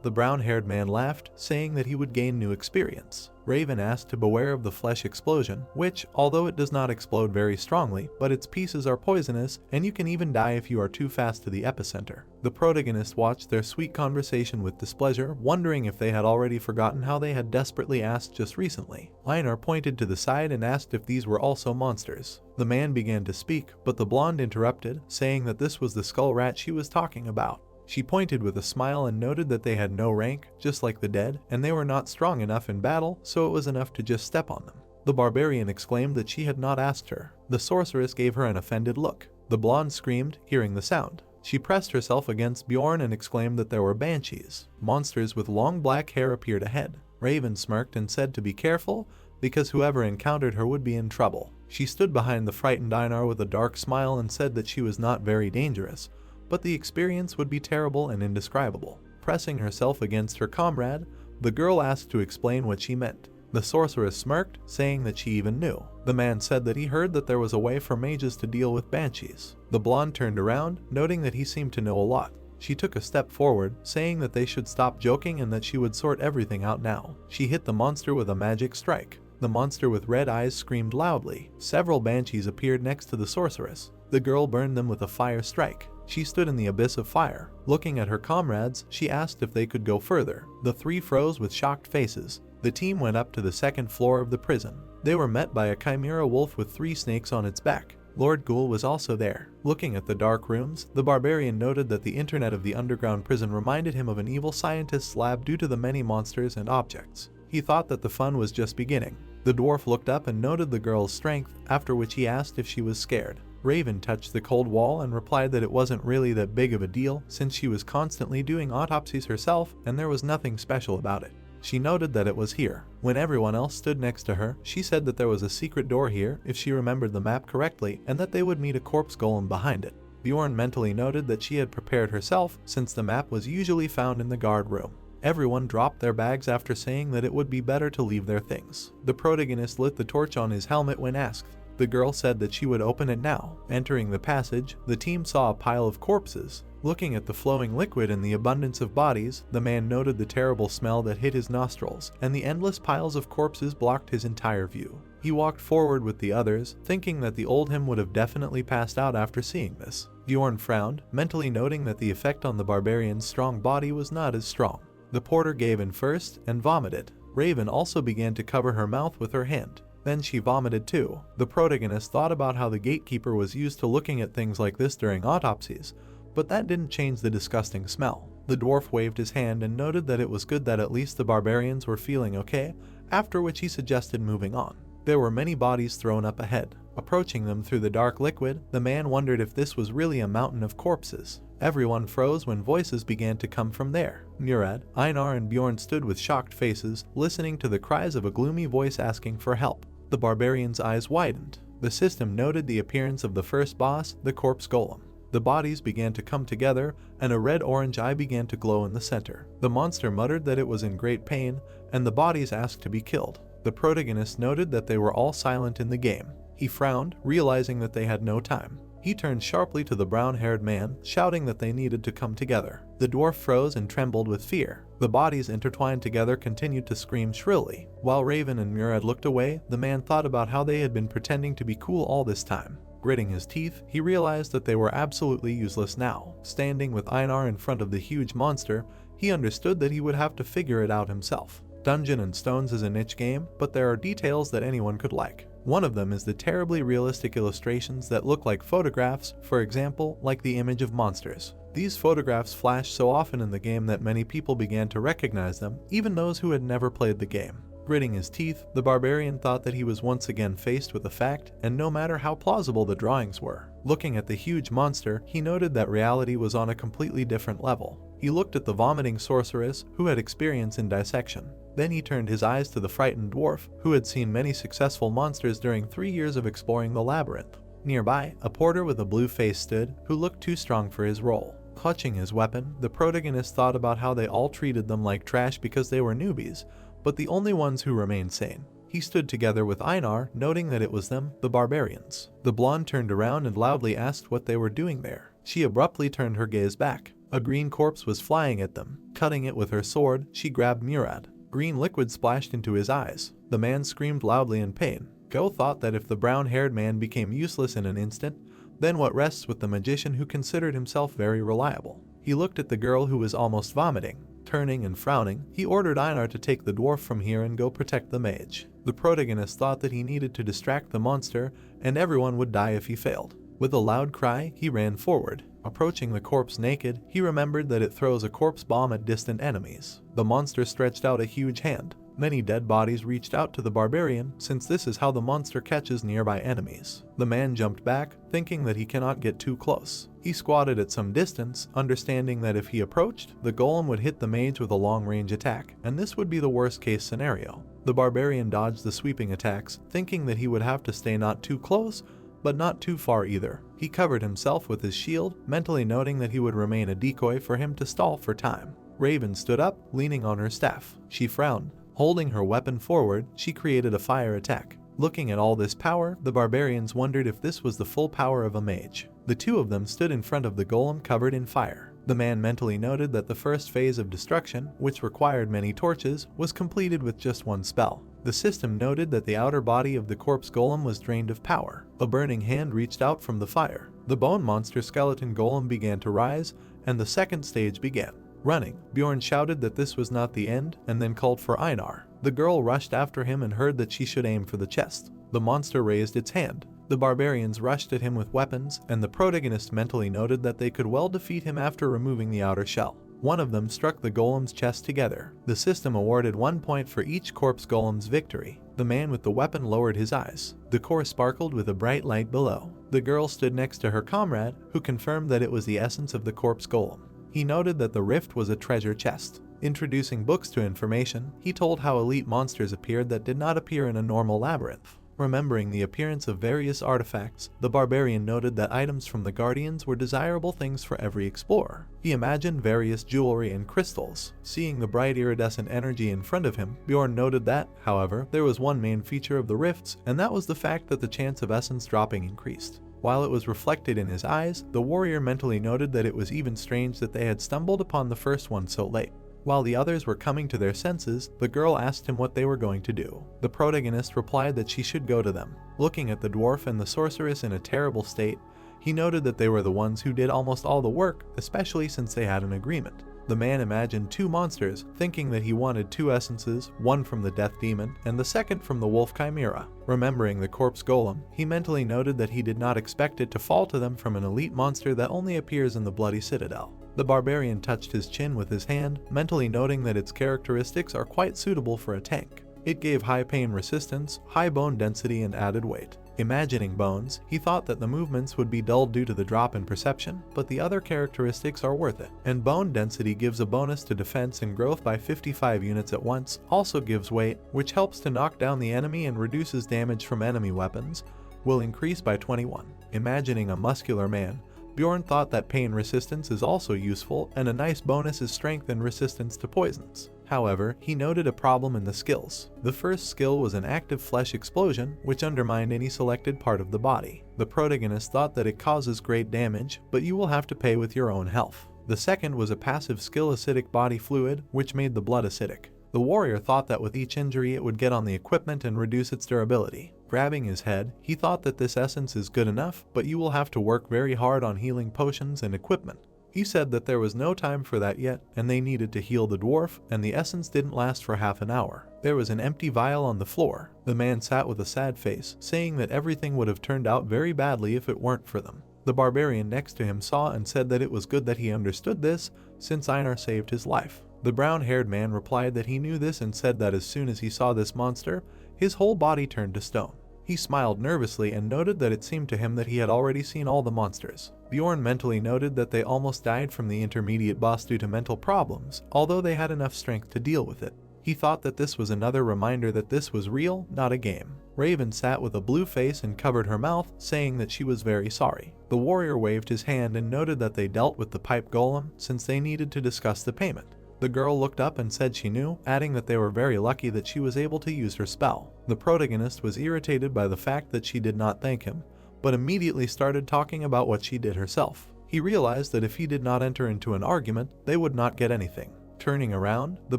the brown-haired man laughed, saying that he would gain new experience. Raven asked to beware of the flesh explosion, which, although it does not explode very strongly, but its pieces are poisonous, and you can even die if you are too fast to the epicenter. The protagonist watched their sweet conversation with displeasure, wondering if they had already forgotten how they had desperately asked just recently. Einar pointed to the side and asked if these were also monsters. The man began to speak, but the blonde interrupted, saying that this was the skull rat she was talking about. She pointed with a smile and noted that they had no rank, just like the dead, and they were not strong enough in battle, so it was enough to just step on them. The barbarian exclaimed that she had not asked her. The sorceress gave her an offended look. The blonde screamed, hearing the sound. She pressed herself against Bjorn and exclaimed that there were banshees. Monsters with long black hair appeared ahead. Raven smirked and said to be careful, because whoever encountered her would be in trouble. She stood behind the frightened Einar with a dark smile and said that she was not very dangerous, but the experience would be terrible and indescribable. Pressing herself against her comrade, the girl asked to explain what she meant. The sorceress smirked, saying that she even knew. The man said that he heard that there was a way for mages to deal with banshees. The blonde turned around, noting that he seemed to know a lot. She took a step forward, saying that they should stop joking and that she would sort everything out now. She hit the monster with a magic strike. The monster with red eyes screamed loudly. Several banshees appeared next to the sorceress. The girl burned them with a fire strike. She stood in the abyss of fire. Looking at her comrades, she asked if they could go further. The 3 froze with shocked faces. The team went up to the 2nd floor of the prison. They were met by a chimera wolf with 3 snakes on its back. Lord Ghoul was also there. Looking at the dark rooms, the barbarian noted that the internet of the underground prison reminded him of an evil scientist's lab due to the many monsters and objects. He thought that the fun was just beginning. The dwarf looked up and noted the girl's strength, after which he asked if she was scared. Raven touched the cold wall and replied that it wasn't really that big of a deal since she was constantly doing autopsies herself and there was nothing special about it. She noted that it was here. When everyone else stood next to her, she said that there was a secret door here if she remembered the map correctly and that they would meet a corpse golem behind it. Bjorn mentally noted that she had prepared herself since the map was usually found in the guard room. Everyone dropped their bags after saying that it would be better to leave their things. The protagonist lit the torch on his helmet when asked. The girl said that she would open it now. Entering the passage, the team saw a pile of corpses. Looking at the flowing liquid and the abundance of bodies, the man noted the terrible smell that hit his nostrils, and the endless piles of corpses blocked his entire view. He walked forward with the others, thinking that the old him would have definitely passed out after seeing this. Bjorn frowned, mentally noting that the effect on the barbarian's strong body was not as strong. The porter gave in first and vomited. Raven also began to cover her mouth with her hand. Then she vomited too. The protagonist thought about how the gatekeeper was used to looking at things like this during autopsies, but that didn't change the disgusting smell. The dwarf waved his hand and noted that it was good that at least the barbarians were feeling okay, after which he suggested moving on. There were many bodies thrown up ahead. Approaching them through the dark liquid, the man wondered if this was really a mountain of corpses. Everyone froze when voices began to come from there. Murad, Einar, and Bjorn stood with shocked faces, listening to the cries of a gloomy voice asking for help. The barbarian's eyes widened. The system noted the appearance of the first boss, the corpse golem. The bodies began to come together, and a red-orange eye began to glow in the center. The monster muttered that it was in great pain, and the bodies asked to be killed. The protagonist noted that they were all silent in the game. He frowned, realizing that they had no time. He turned sharply to the brown-haired man, shouting that they needed to come together. The dwarf froze and trembled with fear. The bodies intertwined together continued to scream shrilly. While Raven and Murad looked away, the man thought about how they had been pretending to be cool all this time. Gritting his teeth, he realized that they were absolutely useless now. Standing with Einar in front of the huge monster, he understood that he would have to figure it out himself. Dungeon and Stones is a niche game, but there are details that anyone could like. One of them is the terribly realistic illustrations that look like photographs, for example, like the image of monsters. These photographs flashed so often in the game that many people began to recognize them, even those who had never played the game. Gritting his teeth, the barbarian thought that he was once again faced with a fact, and no matter how plausible the drawings were. Looking at the huge monster, he noted that reality was on a completely different level. He looked at the vomiting sorceress, who had experience in dissection. Then he turned his eyes to the frightened dwarf, who had seen many successful monsters during 3 years of exploring the labyrinth. Nearby, a porter with a blue face stood, who looked too strong for his role. Clutching his weapon, the protagonist thought about how they all treated them like trash because they were newbies, but the only ones who remained sane. He stood together with Einar, noting that it was them, the barbarians. The blonde turned around and loudly asked what they were doing there. She abruptly turned her gaze back. A green corpse was flying at them. Cutting it with her sword, she grabbed Murad. Green liquid splashed into his eyes. The man screamed loudly in pain. Go thought that if the brown-haired man became useless in an instant, then what rests with the magician who considered himself very reliable? He looked at the girl who was almost vomiting. Turning and frowning, he ordered Einar to take the dwarf from here and go protect the mage. The protagonist thought that he needed to distract the monster, and everyone would die if he failed. With a loud cry, he ran forward. Approaching the corpse naked, he remembered that it throws a corpse bomb at distant enemies. The monster stretched out a huge hand. Many dead bodies reached out to the barbarian, since this is how the monster catches nearby enemies. The man jumped back, thinking that he cannot get too close. He squatted at some distance, understanding that if he approached, the golem would hit the mage with a long-range attack, and this would be the worst-case scenario. The barbarian dodged the sweeping attacks, thinking that he would have to stay not too close, but not too far either. He covered himself with his shield, mentally noting that he would remain a decoy for him to stall for time. Raven stood up, leaning on her staff. She frowned. Holding her weapon forward, she created a fire attack. Looking at all this power, the barbarians wondered if this was the full power of a mage. The two of them stood in front of the golem covered in fire. The man mentally noted that the first phase of destruction, which required many torches, was completed with just one spell. The system noted that the outer body of the corpse golem was drained of power. A burning hand reached out from the fire. The bone monster skeleton golem began to rise, and the second stage began. Running, Bjorn shouted that this was not the end, and then called for Einar. The girl rushed after him and heard that she should aim for the chest. The monster raised its hand. The barbarians rushed at him with weapons, and the protagonist mentally noted that they could well defeat him after removing the outer shell. One of them struck the golem's chest together. The system awarded 1 point for each corpse golem's victory. The man with the weapon lowered his eyes. The core sparkled with a bright light below. The girl stood next to her comrade, who confirmed that it was the essence of the corpse golem. He noted that the rift was a treasure chest. Introducing books to information, he told how elite monsters appeared that did not appear in a normal labyrinth. Remembering the appearance of various artifacts, the barbarian noted that items from the Guardians were desirable things for every explorer. He imagined various jewelry and crystals. Seeing the bright iridescent energy in front of him, Bjorn noted that, however, there was one main feature of the rifts, and that was the fact that the chance of essence dropping increased. While it was reflected in his eyes, the warrior mentally noted that it was even strange that they had stumbled upon the first one so late. While the others were coming to their senses, the girl asked him what they were going to do. The protagonist replied that she should go to them. Looking at the dwarf and the sorceress in a terrible state, he noted that they were the ones who did almost all the work, especially since they had an agreement. The man imagined two monsters, thinking that he wanted two essences, one from the death demon, and the second from the wolf chimera. Remembering the corpse golem, he mentally noted that he did not expect it to fall to them from an elite monster that only appears in the Bloody Citadel. The barbarian touched his chin with his hand, mentally noting that its characteristics are quite suitable for a tank. It gave high pain resistance, high bone density, and added weight. Imagining bones, he thought that the movements would be dulled due to the drop in perception, but the other characteristics are worth it. And bone density gives a bonus to defense and growth by 55 units at once, also gives weight, which helps to knock down the enemy and reduces damage from enemy weapons, will increase by 21. Imagining a muscular man, Bjorn thought that pain resistance is also useful, and a nice bonus is strength and resistance to poisons. However, he noted a problem in the skills. The first skill was an active flesh explosion, which undermined any selected part of the body. The protagonist thought that it causes great damage, but you will have to pay with your own health. The second was a passive skill acidic body fluid, which made the blood acidic. The warrior thought that with each injury it would get on the equipment and reduce its durability. Grabbing his head, he thought that this essence is good enough, but you will have to work very hard on healing potions and equipment. He said that there was no time for that yet, and they needed to heal the dwarf, and the essence didn't last for half an hour. There was an empty vial on the floor. The man sat with a sad face, saying that everything would have turned out very badly if it weren't for them. The barbarian next to him saw and said that it was good that he understood this, since Einar saved his life. The brown-haired man replied that he knew this and said that as soon as he saw this monster, his whole body turned to stone. He smiled nervously and noted that it seemed to him that he had already seen all the monsters. Bjorn mentally noted that they almost died from the intermediate boss due to mental problems, although they had enough strength to deal with it. He thought that this was another reminder that this was real, not a game. Raven sat with a blue face and covered her mouth, saying that she was very sorry. The warrior waved his hand and noted that they dealt with the pipe golem since they needed to discuss the payment. The girl looked up and said she knew, adding that they were very lucky that she was able to use her spell. The protagonist was irritated by the fact that she did not thank him, but immediately started talking about what she did herself. He realized that if he did not enter into an argument, they would not get anything. Turning around, the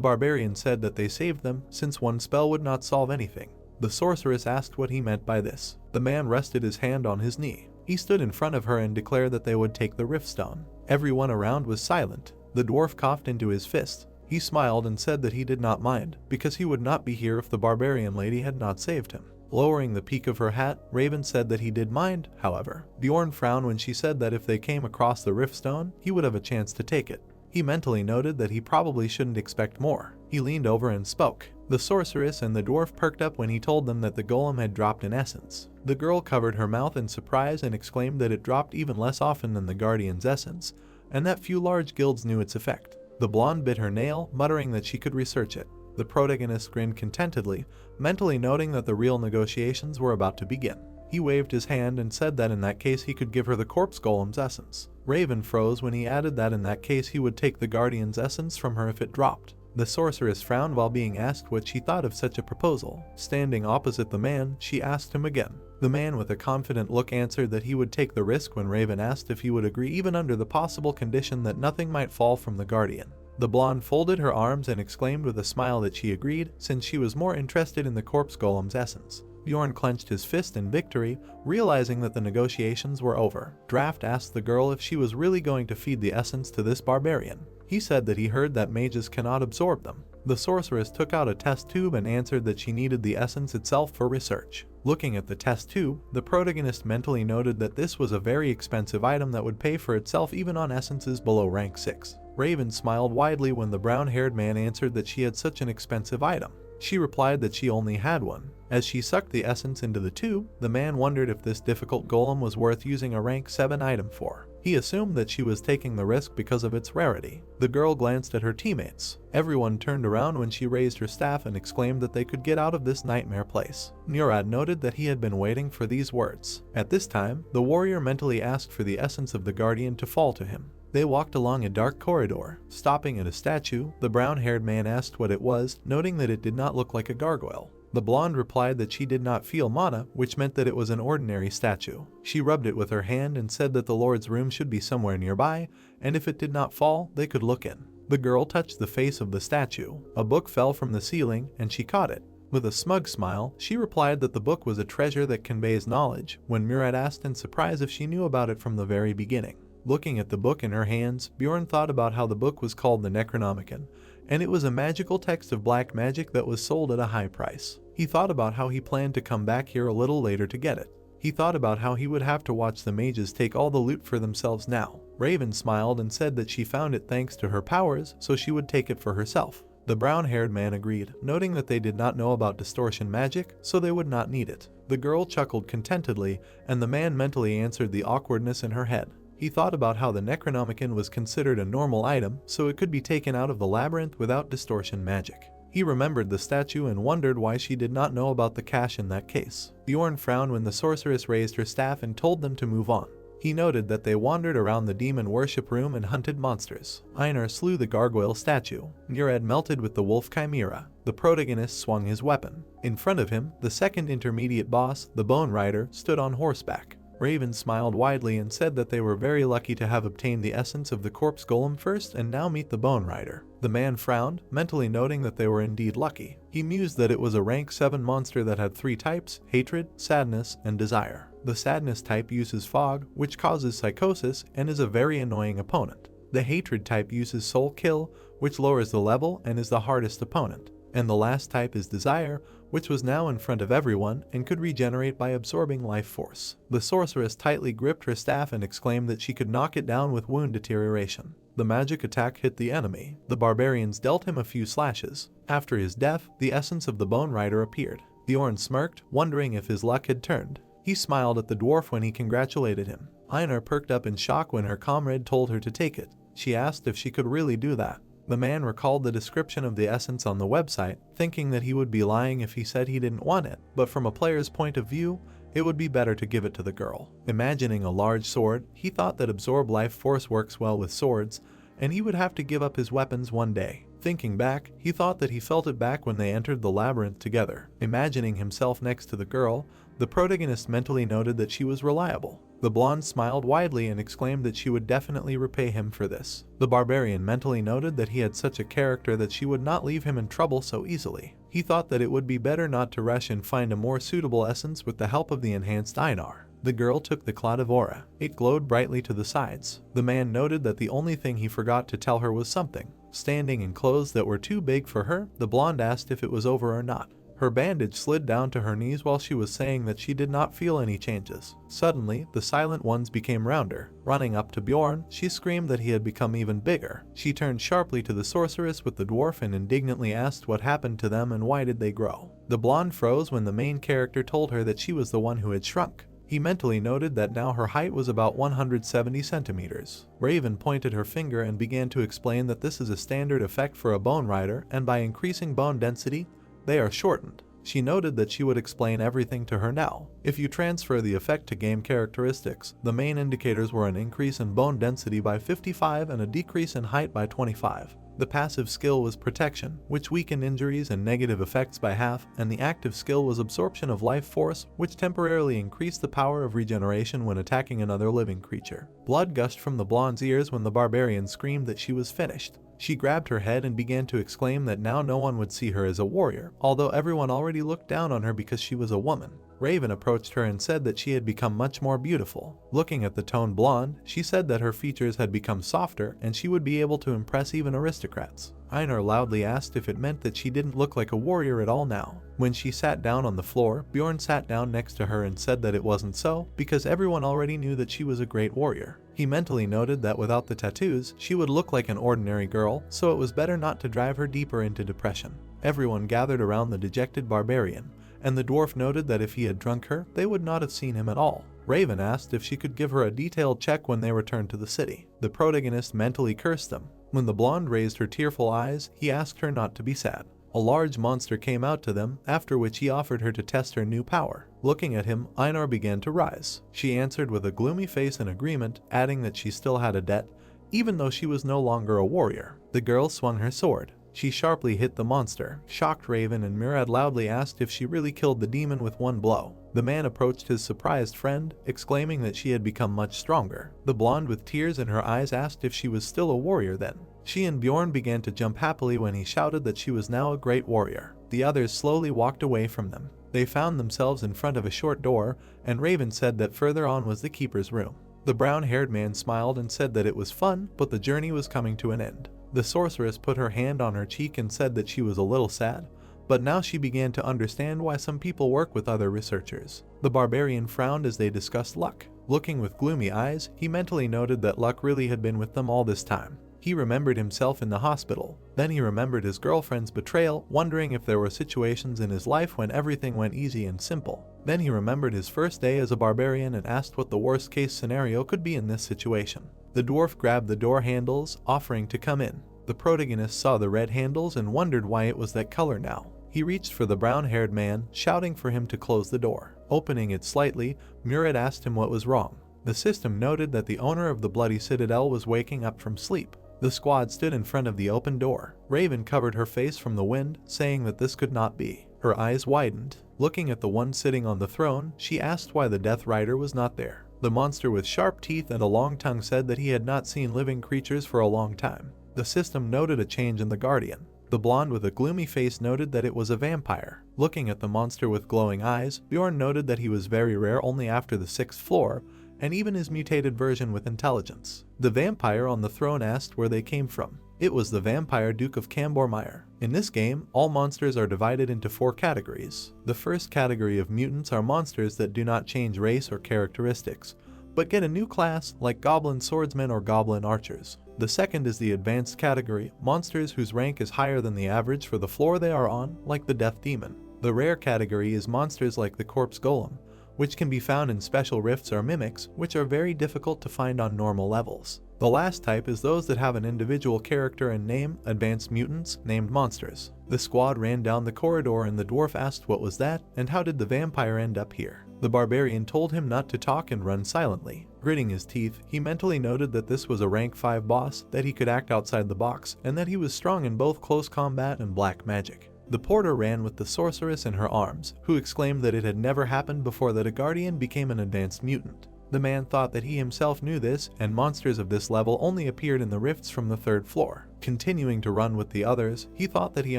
barbarian said that they saved them since one spell would not solve anything. The sorceress asked what he meant by this. The man rested his hand on his knee. He stood in front of her and declared that they would take the rift stone. Everyone around was silent. The dwarf coughed into his fist. He smiled and said that he did not mind, because he would not be here if the barbarian lady had not saved him. Lowering the peak of her hat, Raven said that he did mind, however. Bjorn frowned when she said that if they came across the rift stone, he would have a chance to take it. He mentally noted that he probably shouldn't expect more. He leaned over and spoke. The sorceress and the dwarf perked up when he told them that the golem had dropped an essence. The girl covered her mouth in surprise and exclaimed that it dropped even less often than the guardian's essence, and that few large guilds knew its effect. The blonde bit her nail, muttering that she could research it. The protagonist grinned contentedly, mentally noting that the real negotiations were about to begin. He waved his hand and said that in that case he could give her the corpse golem's essence. Raven froze when he added that in that case he would take the guardian's essence from her if it dropped. The sorceress frowned while being asked what she thought of such a proposal. Standing opposite the man, she asked him again. The man with a confident look answered that he would take the risk when Raven asked if he would agree even under the possible condition that nothing might fall from the guardian. The blonde folded her arms and exclaimed with a smile that she agreed, since she was more interested in the corpse golem's essence. Bjorn clenched his fist in victory, realizing that the negotiations were over. Draft asked the girl if she was really going to feed the essence to this barbarian. He said that he heard that mages cannot absorb them. The sorceress took out a test tube and answered that she needed the essence itself for research. Looking at the test tube, the protagonist mentally noted that this was a very expensive item that would pay for itself even on essences below rank 6. Raven smiled widely when the brown-haired man answered that she had such an expensive item. She replied that she only had one. As she sucked the essence into the tube, the man wondered if this difficult golem was worth using a rank 7 item for. He assumed that she was taking the risk because of its rarity. The girl glanced at her teammates. Everyone turned around when she raised her staff and exclaimed that they could get out of this nightmare place. Murad noted that he had been waiting for these words. At this time, the warrior mentally asked for the essence of the guardian to fall to him. They walked along a dark corridor. Stopping at a statue, the brown-haired man asked what it was, noting that it did not look like a gargoyle. The blonde replied that she did not feel mana, which meant that it was an ordinary statue. She rubbed it with her hand and said that the Lord's room should be somewhere nearby, and if it did not fall, they could look in. The girl touched the face of the statue. A book fell from the ceiling, and she caught it. With a smug smile, she replied that the book was a treasure that conveys knowledge, when Murad asked in surprise if she knew about it from the very beginning. Looking at the book in her hands, Bjorn thought about how the book was called the Necronomicon, and it was a magical text of black magic that was sold at a high price. He thought about how he planned to come back here a little later to get it. He thought about how he would have to watch the mages take all the loot for themselves now. Raven smiled and said that she found it thanks to her powers, so she would take it for herself. The brown-haired man agreed, noting that they did not know about distortion magic, so they would not need it. The girl chuckled contentedly, and the man mentally answered the awkwardness in her head. He thought about how the Necronomicon was considered a normal item, so it could be taken out of the labyrinth without distortion magic. He remembered the statue and wondered why she did not know about the cache in that case. Bjorn frowned when the sorceress raised her staff and told them to move on. He noted that they wandered around the demon worship room and hunted monsters. Einar slew the gargoyle statue. Murad melted with the wolf chimera. The protagonist swung his weapon. In front of him, the second intermediate boss, the Bone Rider, stood on horseback. Raven smiled widely and said that they were very lucky to have obtained the essence of the corpse golem first and now meet the Bone Rider. The man frowned, mentally noting that they were indeed lucky. He mused that it was a rank 7 monster that had 3 types: hatred, sadness, and desire. The sadness type uses fog, which causes psychosis and is a very annoying opponent. The hatred type uses soul kill, which lowers the level and is the hardest opponent. And the last type is desire, which was now in front of everyone and could regenerate by absorbing life force. The sorceress tightly gripped her staff and exclaimed that she could knock it down with wound deterioration. The magic attack hit the enemy. The barbarians dealt him a few slashes. After his death, the essence of the Bone Rider appeared. Bjorn smirked, wondering if his luck had turned. He smiled at the dwarf when he congratulated him. Einar perked up in shock when her comrade told her to take it. She asked if she could really do that. The man recalled the description of the essence on the website, thinking that he would be lying if he said he didn't want it, but from a player's point of view, it would be better to give it to the girl. Imagining a large sword, he thought that absorb life force works well with swords, and he would have to give up his weapons one day. Thinking back, he thought that he felt it back when they entered the labyrinth together. Imagining himself next to the girl, the protagonist mentally noted that she was reliable. The blonde smiled widely and exclaimed that she would definitely repay him for this. The barbarian mentally noted that he had such a character that she would not leave him in trouble so easily. He thought that it would be better not to rush and find a more suitable essence with the help of the enhanced Einar. The girl took the cloud of aura. It glowed brightly to the sides. The man noted that the only thing he forgot to tell her was something. Standing in clothes that were too big for her, the blonde asked if it was over or not. Her bandage slid down to her knees while she was saying that she did not feel any changes. Suddenly, the silent ones became rounder. Running up to Bjorn, she screamed that he had become even bigger. She turned sharply to the sorceress with the dwarf and indignantly asked what happened to them and why did they grow. The blonde froze when the main character told her that she was the one who had shrunk. He mentally noted that now her height was about 170 centimeters. Raven pointed her finger and began to explain that this is a standard effect for a Bone Rider, and by increasing bone density, they are shortened. She noted that she would explain everything to her now. If you transfer the effect to game characteristics, the main indicators were an increase in bone density by 55 and a decrease in height by 25. The passive skill was protection, which weakened injuries and negative effects by half, and the active skill was absorption of life force, which temporarily increased the power of regeneration when attacking another living creature. Blood gushed from the blonde's ears when the barbarian screamed that she was finished. She grabbed her head and began to exclaim that now no one would see her as a warrior, although everyone already looked down on her because she was a woman. Raven approached her and said that she had become much more beautiful. Looking at the toned blonde, she said that her features had become softer and she would be able to impress even aristocrats. Einar loudly asked if it meant that she didn't look like a warrior at all now. When she sat down on the floor, Bjorn sat down next to her and said that it wasn't so, because everyone already knew that she was a great warrior. He mentally noted that without the tattoos, she would look like an ordinary girl, so it was better not to drive her deeper into depression. Everyone gathered around the dejected barbarian, and the dwarf noted that if he had drunk her, they would not have seen him at all. Raven asked if she could give her a detailed check when they returned to the city. The protagonist mentally cursed them. When the blonde raised her tearful eyes, he asked her not to be sad. A large monster came out to them, after which he offered her to test her new power. Looking at him, Einar began to rise. She answered with a gloomy face in agreement, adding that she still had a debt, even though she was no longer a warrior. The girl swung her sword. She sharply hit the monster. Shocked Raven and Murad loudly asked if she really killed the demon with one blow. The man approached his surprised friend, exclaiming that she had become much stronger. The blonde with tears in her eyes asked if she was still a warrior then. She and Bjorn began to jump happily when he shouted that she was now a great warrior. The others slowly walked away from them. They found themselves in front of a short door, and Raven said that further on was the keeper's room. The brown-haired man smiled and said that it was fun, but the journey was coming to an end. The sorceress put her hand on her cheek and said that she was a little sad, but now she began to understand why some people work with other researchers. The barbarian frowned as they discussed luck. Looking with gloomy eyes, he mentally noted that luck really had been with them all this time. He remembered himself in the hospital. Then he remembered his girlfriend's betrayal, wondering if there were situations in his life when everything went easy and simple. Then he remembered his first day as a barbarian and asked what the worst case scenario could be in this situation. The dwarf grabbed the door handles, offering to come in. The protagonist saw the red handles and wondered why it was that color now. He reached for the brown-haired man, shouting for him to close the door. Opening it slightly, Murad asked him what was wrong. The system noted that the owner of the Bloody Citadel was waking up from sleep. The squad stood in front of the open door. Raven covered her face from the wind, saying that this could not be. Her eyes widened. Looking at the one sitting on the throne, she asked why the Death Rider was not there. The monster with sharp teeth and a long tongue said that he had not seen living creatures for a long time. The system noted a change in the Guardian. The blonde with a gloomy face noted that it was a vampire. Looking at the monster with glowing eyes, Bjorn noted that he was very rare only after the 6th floor, and even his mutated version with intelligence. The vampire on the throne asked where they came from. It was the vampire Duke of Cambormire. In this game, all monsters are divided into 4 categories. The first category of mutants are monsters that do not change race or characteristics, but get a new class like Goblin Swordsmen or Goblin Archers. The second is the advanced category, monsters whose rank is higher than the average for the floor they are on, like the Death Demon. The rare category is monsters like the Corpse Golem, which can be found in special rifts or mimics, which are very difficult to find on normal levels. The last type is those that have an individual character and name, advanced mutants, named monsters. The squad ran down the corridor and the dwarf asked what was that, and how did the vampire end up here. The barbarian told him not to talk and run silently. Gritting his teeth, he mentally noted that this was a rank 5 boss, that he could act outside the box, and that he was strong in both close combat and black magic. The porter ran with the sorceress in her arms, who exclaimed that it had never happened before that a guardian became an advanced mutant. The man thought that he himself knew this, and monsters of this level only appeared in the rifts from the 3rd floor. Continuing to run with the others, he thought that he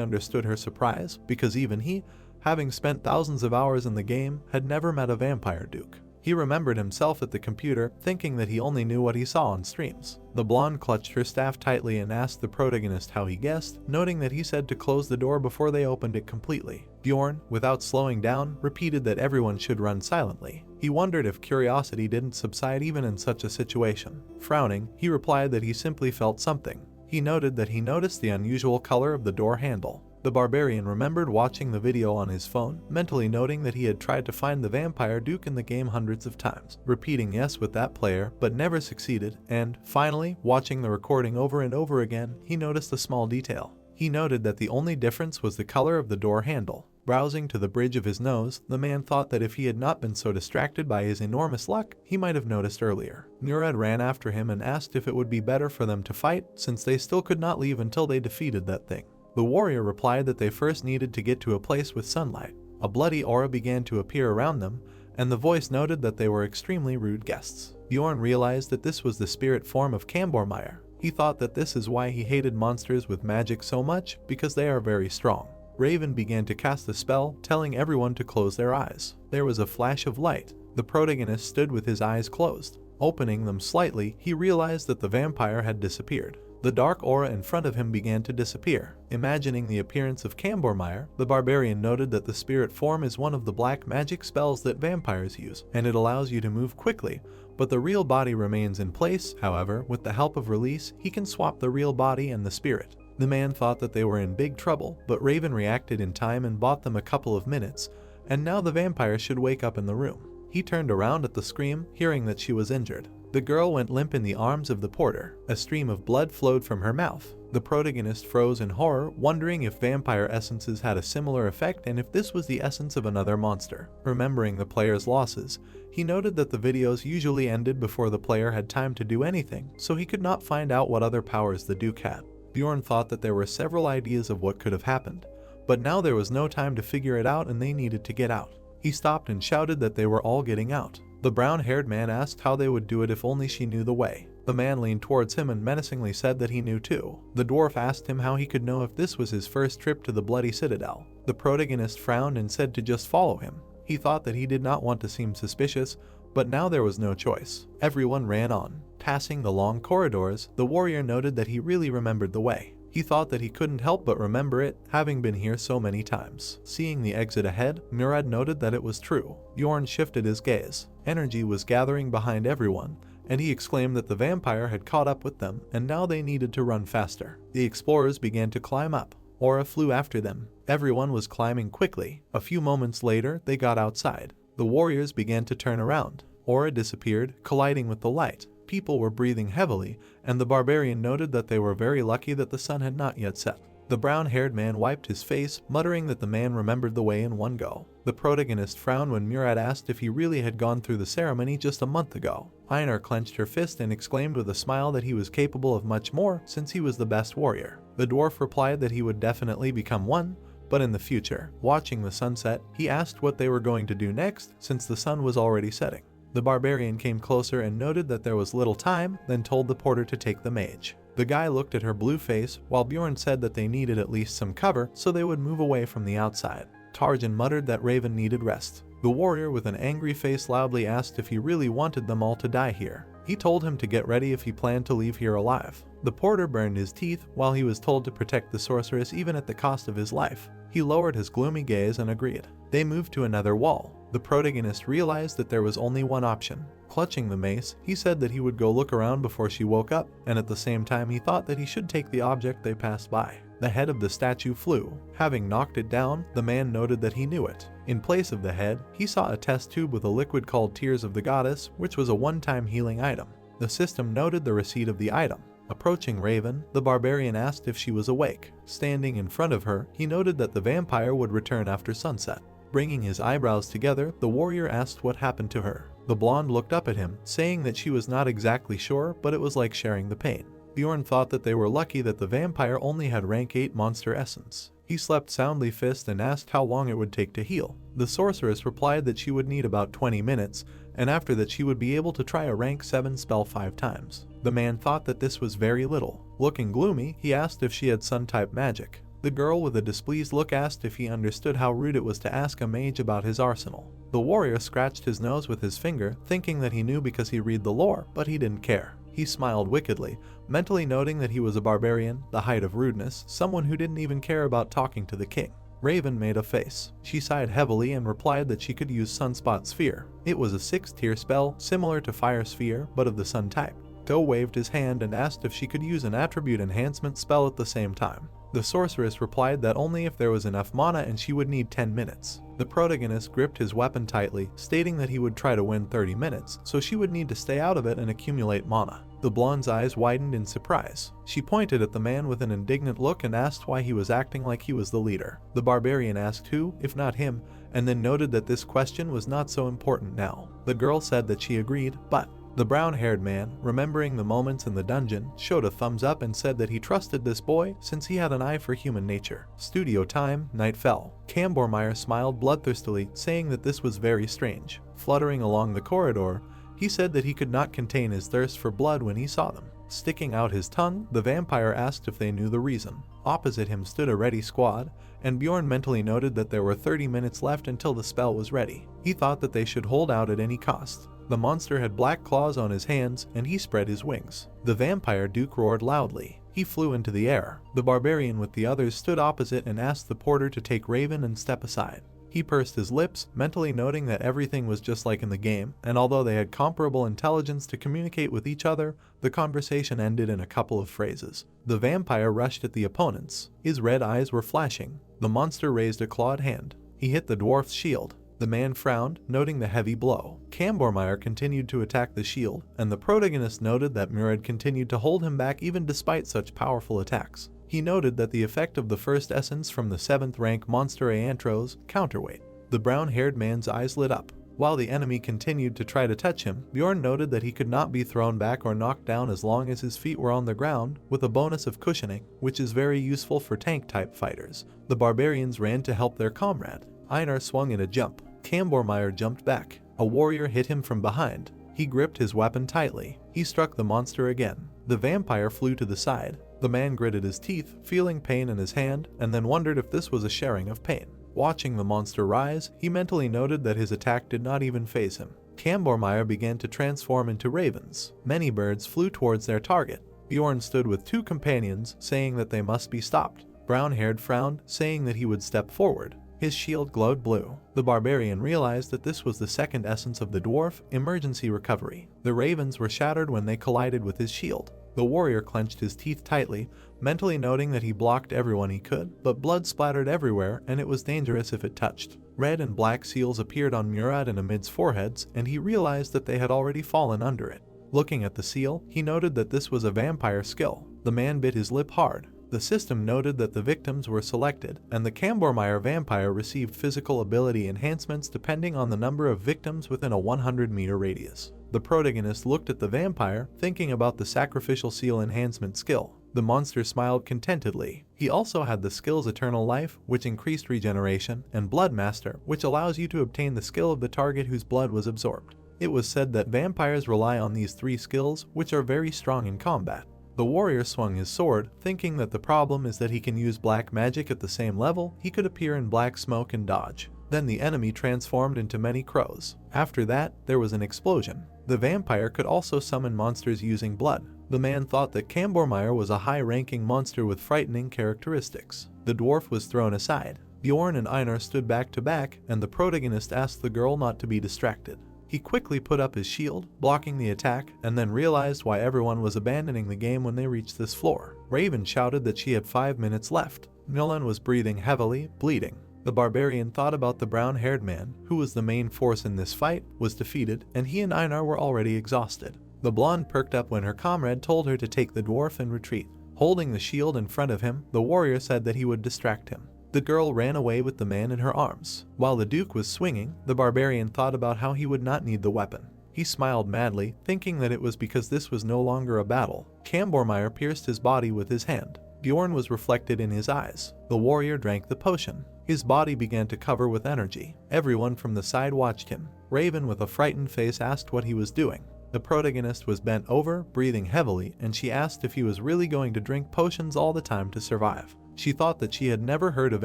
understood her surprise, because even he, having spent thousands of hours in the game, had never met a vampire duke. He remembered himself at the computer, thinking that he only knew what he saw on streams. The blonde clutched her staff tightly and asked the protagonist how he guessed, noting that he said to close the door before they opened it completely. Bjorn, without slowing down, repeated that everyone should run silently. He wondered if curiosity didn't subside even in such a situation. Frowning, he replied that he simply felt something. He noted that he noticed the unusual color of the door handle. The barbarian remembered watching the video on his phone, mentally noting that he had tried to find the vampire duke in the game hundreds of times, repeating yes with that player, but never succeeded, and, finally, watching the recording over and over again, he noticed a small detail. He noted that the only difference was the color of the door handle. Browsing to the bridge of his nose, the man thought that if he had not been so distracted by his enormous luck, he might have noticed earlier. Murad ran after him and asked if it would be better for them to fight, since they still could not leave until they defeated that thing. The warrior replied that they first needed to get to a place with sunlight. A bloody aura began to appear around them, and the voice noted that they were extremely rude guests. Bjorn realized that this was the spirit form of Cambormire. He thought that this is why he hated monsters with magic so much, because they are very strong. Raven began to cast a spell, telling everyone to close their eyes. There was a flash of light. The protagonist stood with his eyes closed. Opening them slightly, he realized that the vampire had disappeared. The dark aura in front of him began to disappear. Imagining the appearance of Cambormire, the barbarian noted that the spirit form is one of the black magic spells that vampires use, and it allows you to move quickly, but the real body remains in place. However, with the help of release, he can swap the real body and the spirit. The man thought that they were in big trouble, but Raven reacted in time and bought them a couple of minutes, and now the vampire should wake up in the room. He turned around at the scream, hearing that she was injured. The girl went limp in the arms of the porter. A stream of blood flowed from her mouth. The protagonist froze in horror, wondering if vampire essences had a similar effect and if this was the essence of another monster. Remembering the player's losses, he noted that the videos usually ended before the player had time to do anything, so he could not find out what other powers the Duke had. Bjorn thought that there were several ideas of what could have happened, but now there was no time to figure it out and they needed to get out. He stopped and shouted that they were all getting out. The brown-haired man asked how they would do it if only she knew the way. The man leaned towards him and menacingly said that he knew too. The dwarf asked him how he could know if this was his first trip to the Bloody Citadel. The protagonist frowned and said to just follow him. He thought that he did not want to seem suspicious, but now there was no choice. Everyone ran on. Passing the long corridors, the warrior noted that he really remembered the way. He thought that he couldn't help but remember it, having been here so many times. Seeing the exit ahead, Murad noted that it was true. Bjorn shifted his gaze. Energy was gathering behind everyone, and he exclaimed that the vampire had caught up with them, and now they needed to run faster. The explorers began to climb up. Aura flew after them. Everyone was climbing quickly. A few moments later, they got outside. The warriors began to turn around. Aura disappeared, colliding with the light. People were breathing heavily, and the barbarian noted that they were very lucky that the sun had not yet set. The brown-haired man wiped his face, muttering that the man remembered the way in one go. The protagonist frowned when Murad asked if he really had gone through the ceremony just a month ago. Einar clenched her fist and exclaimed with a smile that he was capable of much more since he was the best warrior. The dwarf replied that he would definitely become one, but in the future. Watching the sunset, he asked what they were going to do next since the sun was already setting. The barbarian came closer and noted that there was little time, then told the porter to take the mage. The guy looked at her blue face, while Bjorn said that they needed at least some cover so they would move away from the outside. Tarjan muttered that Raven needed rest. The warrior with an angry face loudly asked if he really wanted them all to die here. He told him to get ready if he planned to leave here alive. The porter burned his teeth while he was told to protect the sorceress even at the cost of his life. He lowered his gloomy gaze and agreed. They moved to another wall. The protagonist realized that there was only one option. Clutching the mace, he said that he would go look around before she woke up, and at the same time he thought that he should take the object they passed by. The head of the statue flew. Having knocked it down, the man noted that he knew it. In place of the head, he saw a test tube with a liquid called Tears of the Goddess, which was a one-time healing item. The system noted the receipt of the item. Approaching Raven, the barbarian asked if she was awake. Standing in front of her, he noted that the vampire would return after sunset. Bringing his eyebrows together, the warrior asked what happened to her. The blonde looked up at him, saying that she was not exactly sure, but it was like sharing the pain. Bjorn thought that they were lucky that the vampire only had rank 8 monster essence. He slept soundly fist and asked how long it would take to heal. The sorceress replied that she would need about 20 minutes, and after that she would be able to try a rank 7 spell 5 times. The man thought that this was very little. Looking gloomy, he asked if she had sun-type magic. The girl with a displeased look asked if he understood how rude it was to ask a mage about his arsenal. The warrior scratched his nose with his finger, thinking that he knew because he read the lore, but he didn't care. He smiled wickedly, mentally noting that he was a barbarian, the height of rudeness, someone who didn't even care about talking to the king. Raven made a face. She sighed heavily and replied that she could use Sunspot Sphere. It was a 6th-tier spell, similar to Fire Sphere, but of the sun type. Do waved his hand and asked if she could use an attribute enhancement spell at the same time. The sorceress replied that only if there was enough mana and she would need 10 minutes. The protagonist gripped his weapon tightly, stating that he would try to win 30 minutes, so she would need to stay out of it and accumulate mana. The blonde's eyes widened in surprise. She pointed at the man with an indignant look and asked why he was acting like he was the leader. The barbarian asked who, if not him, and then noted that this question was not so important now. The girl said that she agreed, but the brown-haired man, remembering the moments in the dungeon, showed a thumbs up and said that he trusted this boy since he had an eye for human nature. Studio time, night fell. Cambormeyer smiled bloodthirstily, saying that this was very strange. Fluttering along the corridor, he said that he could not contain his thirst for blood when he saw them. Sticking out his tongue, the vampire asked if they knew the reason. Opposite him stood a ready squad, and Bjorn mentally noted that there were 30 minutes left until the spell was ready. He thought that they should hold out at any cost. The monster had black claws on his hands, and he spread his wings. The vampire Duke roared loudly. He flew into the air. The barbarian with the others stood opposite and asked the porter to take Raven and step aside. He pursed his lips, mentally noting that everything was just like in the game, and although they had comparable intelligence to communicate with each other, the conversation ended in a couple of phrases. The vampire rushed at the opponents. His red eyes were flashing. The monster raised a clawed hand. He hit the dwarf's shield. The man frowned, noting the heavy blow. Cambormeyer continued to attack the shield, and the protagonist noted that Murad continued to hold him back even despite such powerful attacks. He noted that the effect of the first essence from the 7th rank monster Aantros counterweight. The brown-haired man's eyes lit up. While the enemy continued to try to touch him, Bjorn noted that he could not be thrown back or knocked down as long as his feet were on the ground, with a bonus of cushioning, which is very useful for tank-type fighters. The barbarians ran to help their comrade. Einar swung in a jump. Cambormeyer jumped back. A warrior hit him from behind. He gripped his weapon tightly. He struck the monster again. The vampire flew to the side. The man gritted his teeth, feeling pain in his hand, and then wondered if this was a sharing of pain. Watching the monster rise, he mentally noted that his attack did not even faze him. Cambormeyer began to transform into ravens. Many birds flew towards their target. Bjorn stood with 2 companions, saying that they must be stopped. Brown-haired frowned, saying that he would step forward. His shield glowed blue. The barbarian realized that this was the 2nd essence of the dwarf, emergency recovery. The ravens were shattered when they collided with his shield. The warrior clenched his teeth tightly, mentally noting that he blocked everyone he could, but blood splattered everywhere and it was dangerous if it touched. Red and black seals appeared on Murad and Amid's foreheads, and he realized that they had already fallen under it. Looking at the seal, he noted that this was a vampire skill. The man bit his lip hard. The system noted that the victims were selected, and the Cambormeyer vampire received physical ability enhancements depending on the number of victims within a 100-meter radius. The protagonist looked at the vampire, thinking about the sacrificial seal enhancement skill. The monster smiled contentedly. He also had the skills Eternal Life, which increased regeneration, and Blood Master, which allows you to obtain the skill of the target whose blood was absorbed. It was said that vampires rely on these 3 skills, which are very strong in combat. The warrior swung his sword, thinking that the problem is that he can use black magic at the same level. He could appear in black smoke and dodge. Then the enemy transformed into many crows. After that, there was an explosion. The vampire could also summon monsters using blood. The man thought that Cambormeyer was a high-ranking monster with frightening characteristics. The dwarf was thrown aside. Bjorn and Einar stood back to back, and the protagonist asked the girl not to be distracted. He quickly put up his shield, blocking the attack, and then realized why everyone was abandoning the game when they reached this floor. Raven shouted that she had 5 minutes left. Milan was breathing heavily, bleeding. The barbarian thought about the brown-haired man, who was the main force in this fight, was defeated, and he and Einar were already exhausted. The blonde perked up when her comrade told her to take the dwarf and retreat. Holding the shield in front of him, the warrior said that he would distract him. The girl ran away with the man in her arms. While the duke was swinging, the barbarian thought about how he would not need the weapon. He smiled madly, thinking that it was because this was no longer a battle. Cambormeyer pierced his body with his hand. Bjorn was reflected in his eyes. The warrior drank the potion. His body began to cover with energy. Everyone from the side watched him. Raven, with a frightened face, asked what he was doing. The protagonist was bent over, breathing heavily, and she asked if he was really going to drink potions all the time to survive. She thought that she had never heard of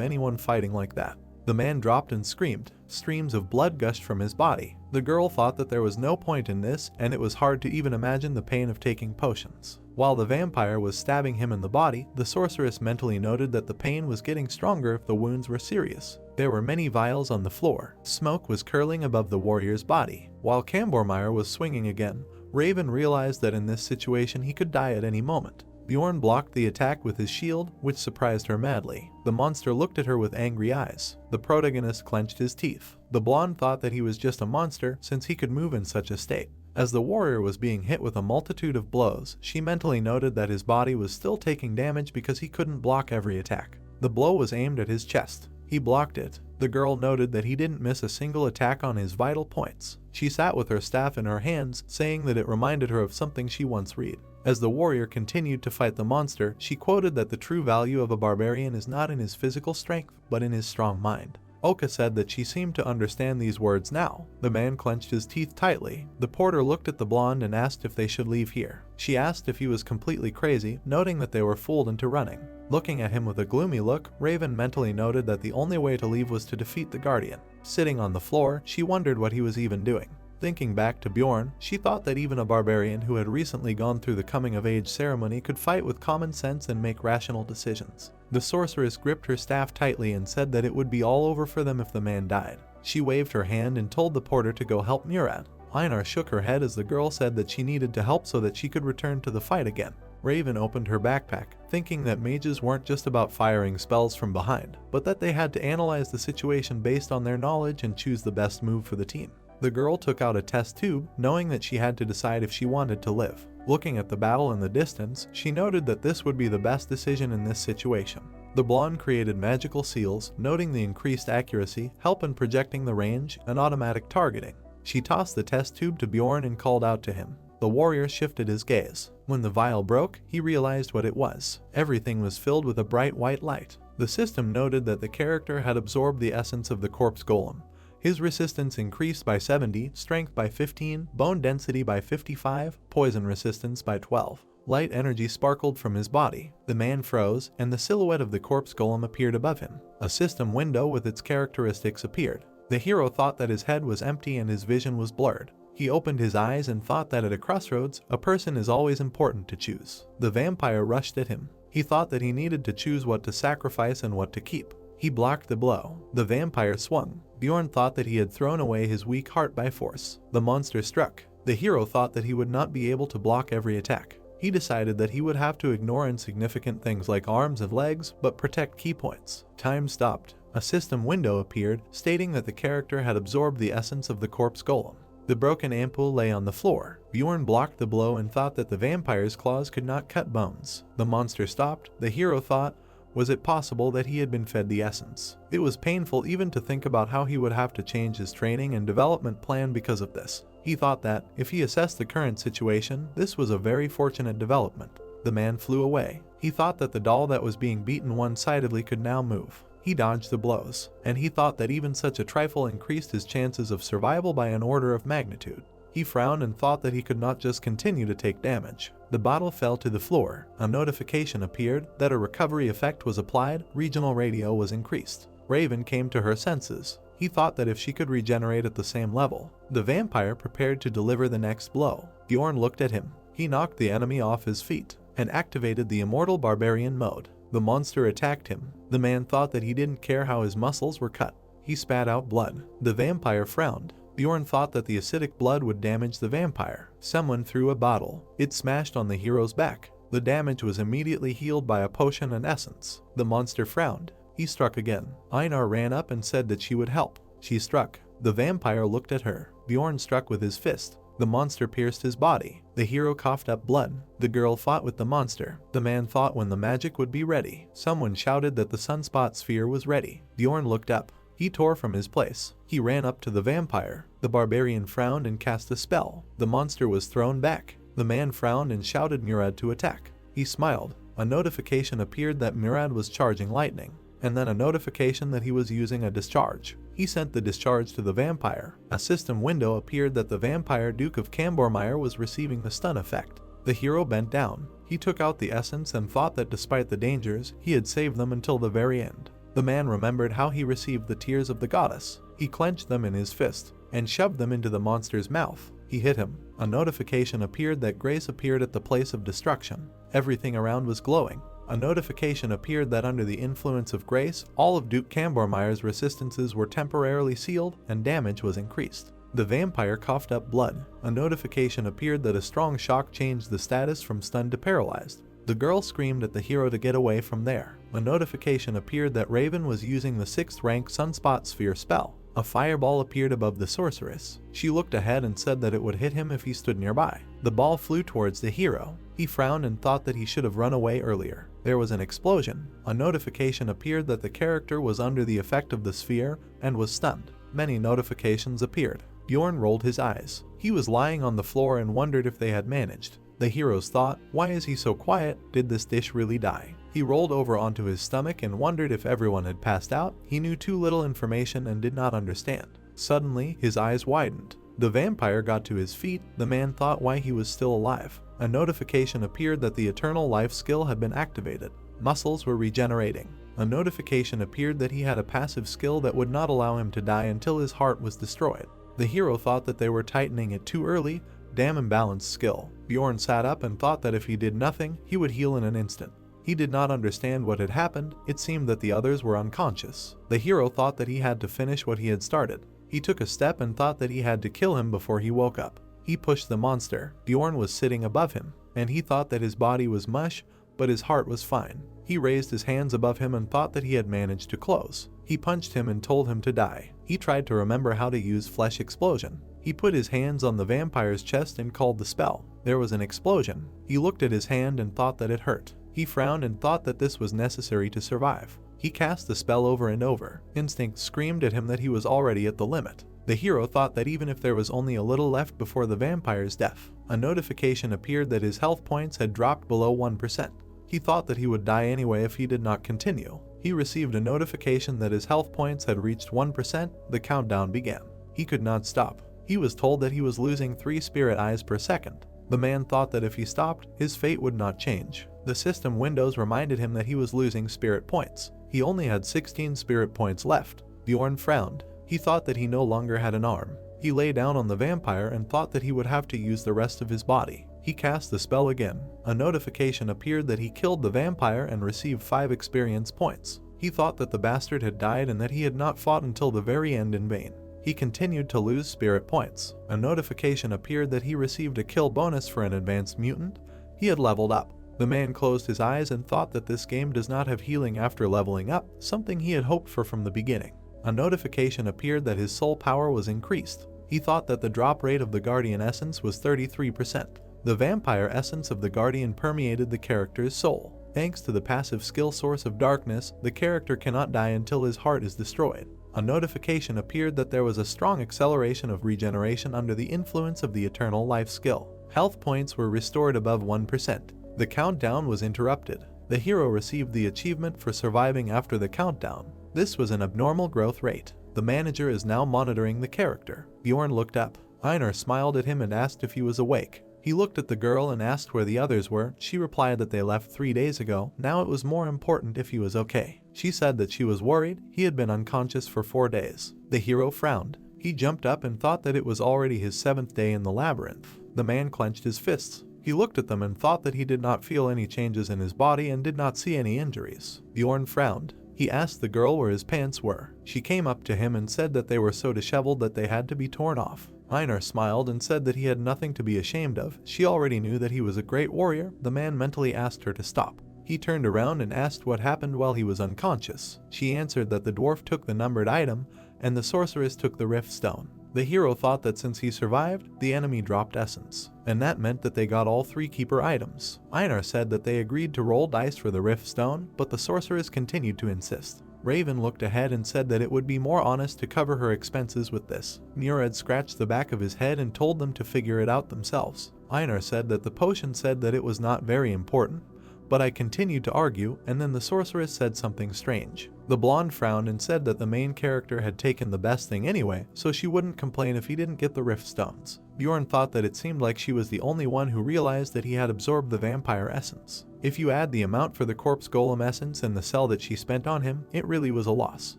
anyone fighting like that. The man dropped and screamed. Streams of blood gushed from his body. The girl thought that there was no point in this, and it was hard to even imagine the pain of taking potions. While the vampire was stabbing him in the body, the sorceress mentally noted that the pain was getting stronger if the wounds were serious. There were many vials on the floor. Smoke was curling above the warrior's body. While Cambormeyer was swinging again, Raven realized that in this situation he could die at any moment. Bjorn blocked the attack with his shield, which surprised her madly. The monster looked at her with angry eyes. The protagonist clenched his teeth. The blonde thought that he was just a monster since he could move in such a state. As the warrior was being hit with a multitude of blows, she mentally noted that his body was still taking damage because he couldn't block every attack. The blow was aimed at his chest. He blocked it. The girl noted that he didn't miss a single attack on his vital points. She sat with her staff in her hands, saying that it reminded her of something she once read. As the warrior continued to fight the monster, she quoted that the true value of a barbarian is not in his physical strength, but in his strong mind. Oka said that she seemed to understand these words now. The man clenched his teeth tightly. The porter looked at the blonde and asked if they should leave here. She asked if he was completely crazy, noting that they were fooled into running. Looking at him with a gloomy look, Raven mentally noted that the only way to leave was to defeat the Guardian. Sitting on the floor, she wondered what he was even doing. Thinking back to Bjorn, she thought that even a barbarian who had recently gone through the coming-of-age ceremony could fight with common sense and make rational decisions. The sorceress gripped her staff tightly and said that it would be all over for them if the man died. She waved her hand and told the porter to go help Murad. Einar shook her head as the girl said that she needed to help so that she could return to the fight again. Raven opened her backpack, thinking that mages weren't just about firing spells from behind, but that they had to analyze the situation based on their knowledge and choose the best move for the team. The girl took out a test tube, knowing that she had to decide if she wanted to live. Looking at the battle in the distance, she noted that this would be the best decision in this situation. The blonde created magical seals, noting the increased accuracy, help in projecting the range, and automatic targeting. She tossed the test tube to Bjorn and called out to him. The warrior shifted his gaze. When the vial broke, he realized what it was. Everything was filled with a bright white light. The system noted that the character had absorbed the essence of the corpse golem. His resistance increased by 70, strength by 15, bone density by 55, poison resistance by 12. Light energy sparkled from his body. The man froze, and the silhouette of the corpse golem appeared above him. A system window with its characteristics appeared. The hero thought that his head was empty and his vision was blurred. He opened his eyes and thought that at a crossroads, a person is always important to choose. The vampire rushed at him. He thought that he needed to choose what to sacrifice and what to keep. He blocked the blow. The vampire swung. Bjorn thought that he had thrown away his weak heart by force. The monster struck. The hero thought that he would not be able to block every attack. He decided that he would have to ignore insignificant things like arms and legs, but protect key points. Time stopped. A system window appeared, stating that the character had absorbed the essence of the corpse golem. The broken ampoule lay on the floor. Bjorn blocked the blow and thought that the vampire's claws could not cut bones. The monster stopped. The hero thought, was it possible that he had been fed the essence? It was painful even to think about how he would have to change his training and development plan because of this. He thought that, if he assessed the current situation, this was a very fortunate development. The man flew away. He thought that the doll that was being beaten one-sidedly could now move. He dodged the blows, and he thought that even such a trifle increased his chances of survival by an order of magnitude. He frowned and thought that he could not just continue to take damage. The bottle fell to the floor. A notification appeared that a recovery effect was applied. Regional radio was increased. Raven came to her senses. He thought that if she could regenerate at the same level, the vampire prepared to deliver the next blow. Bjorn looked at him. He knocked the enemy off his feet and activated the immortal barbarian mode. The monster attacked him. The man thought that he didn't care how his muscles were cut. He spat out blood. The vampire frowned. Bjorn thought that the acidic blood would damage the vampire. Someone threw a bottle. It smashed on the hero's back. The damage was immediately healed by a potion and essence. The monster frowned. He struck again. Einar ran up and said that she would help. She struck. The vampire looked at her. Bjorn struck with his fist. The monster pierced his body. The hero coughed up blood. The girl fought with the monster. The man thought when the magic would be ready. Someone shouted that the sunspot sphere was ready. Bjorn looked up. He tore from his place. He ran up to the vampire. The barbarian frowned and cast a spell. The monster was thrown back. The man frowned and shouted Murad to attack. He smiled. A notification appeared that Murad was charging lightning, and then a notification that he was using a discharge. He sent the discharge to the vampire. A system window appeared that the vampire Duke of Cambormeyer was receiving the stun effect. The hero bent down. He took out the essence and thought that despite the dangers, he had saved them until the very end. The man remembered how he received the tears of the goddess. He clenched them in his fist and shoved them into the monster's mouth. He hit him. A notification appeared that grace appeared at the place of destruction. Everything around was glowing. A notification appeared that under the influence of grace, all of Duke Cambormeyer's resistances were temporarily sealed and damage was increased. The vampire coughed up blood. A notification appeared that a strong shock changed the status from stunned to paralyzed. The girl screamed at the hero to get away from there. A notification appeared that Raven was using the 6th rank Sunspot Sphere spell. A fireball appeared above the sorceress. She looked ahead and said that it would hit him if he stood nearby. The ball flew towards the hero. He frowned and thought that he should have run away earlier. There was an explosion. A notification appeared that the character was under the effect of the sphere and was stunned. Many notifications appeared. Bjorn rolled his eyes. He was lying on the floor and wondered if they had managed. The heroes thought, why is he so quiet? Did this dish really die? He rolled over onto his stomach and wondered if everyone had passed out. He knew too little information and did not understand. Suddenly, his eyes widened. The vampire got to his feet. The man thought why he was still alive. A notification appeared that the Eternal Life skill had been activated. Muscles were regenerating. A notification appeared that he had a passive skill that would not allow him to die until his heart was destroyed. The hero thought that they were tightening it too early. Damn imbalanced skill. Bjorn sat up and thought that if he did nothing, he would heal in an instant. He did not understand what had happened. It seemed that the others were unconscious. The hero thought that he had to finish what he had started. He took a step and thought that he had to kill him before he woke up. He pushed the monster. Bjorn was sitting above him, and he thought that his body was mush, but his heart was fine. He raised his hands above him and thought that he had managed to close. He punched him and told him to die. He tried to remember how to use Flesh Explosion. He put his hands on the vampire's chest and called the spell. There was an explosion. He looked at his hand and thought that it hurt. He frowned and thought that this was necessary to survive. He cast the spell over and over. Instinct screamed at him that he was already at the limit. The hero thought that even if there was only a little left before the vampire's death, a notification appeared that his health points had dropped below 1%. He thought that he would die anyway if he did not continue. He received a notification that his health points had reached 1%. The countdown began. He could not stop. He was told that he was losing 3 spirit eyes per second. The man thought that if he stopped, his fate would not change. The system windows reminded him that he was losing spirit points. He only had 16 spirit points left. Bjorn frowned. He thought that he no longer had an arm. He lay down on the vampire and thought that he would have to use the rest of his body. He cast the spell again. A notification appeared that he killed the vampire and received 5 experience points. He thought that the bastard had died and that he had not fought until the very end in vain. He continued to lose spirit points. A notification appeared that he received a kill bonus for an advanced mutant. He had leveled up. The man closed his eyes and thought that this game does not have healing after leveling up, something he had hoped for from the beginning. A notification appeared that his soul power was increased. He thought that the drop rate of the Guardian essence was 33%. The vampire essence of the Guardian permeated the character's soul. Thanks to the passive skill Source of Darkness, the character cannot die until his heart is destroyed. A notification appeared that there was a strong acceleration of regeneration under the influence of the Eternal Life skill. Health points were restored above 1%. The countdown was interrupted. The hero received the achievement for surviving after the countdown. This was an abnormal growth rate. The manager is now monitoring the character. Bjorn looked up. Einar smiled at him and asked if he was awake. He looked at the girl and asked where the others were. She replied that they left 3 days ago. Now it was more important if he was okay. She said that she was worried. He had been unconscious for 4 days. The hero frowned. He jumped up and thought that it was already his 7th day in the labyrinth. The man clenched his fists. He looked at them and thought that he did not feel any changes in his body and did not see any injuries. Bjorn frowned. He asked the girl where his pants were. She came up to him and said that they were so disheveled that they had to be torn off. Einar smiled and said that he had nothing to be ashamed of. She already knew that he was a great warrior. The man mentally asked her to stop. He turned around and asked what happened while he was unconscious. She answered that the dwarf took the numbered item and the sorceress took the rift stone. The hero thought that since he survived, the enemy dropped essence, and that meant that they got all 3 keeper items. Einar said that they agreed to roll dice for the rift stone, but the sorceress continued to insist. Raven looked ahead and said that it would be more honest to cover her expenses with this. Nurad scratched the back of his head and told them to figure it out themselves. Einar said that the potion said that it was not very important, but I continued to argue, and then the sorceress said something strange. The blonde frowned and said that the main character had taken the best thing anyway, so she wouldn't complain if he didn't get the rift stones. Bjorn thought that it seemed like she was the only one who realized that he had absorbed the vampire essence. If you add the amount for the corpse golem essence and the cell that she spent on him, it really was a loss.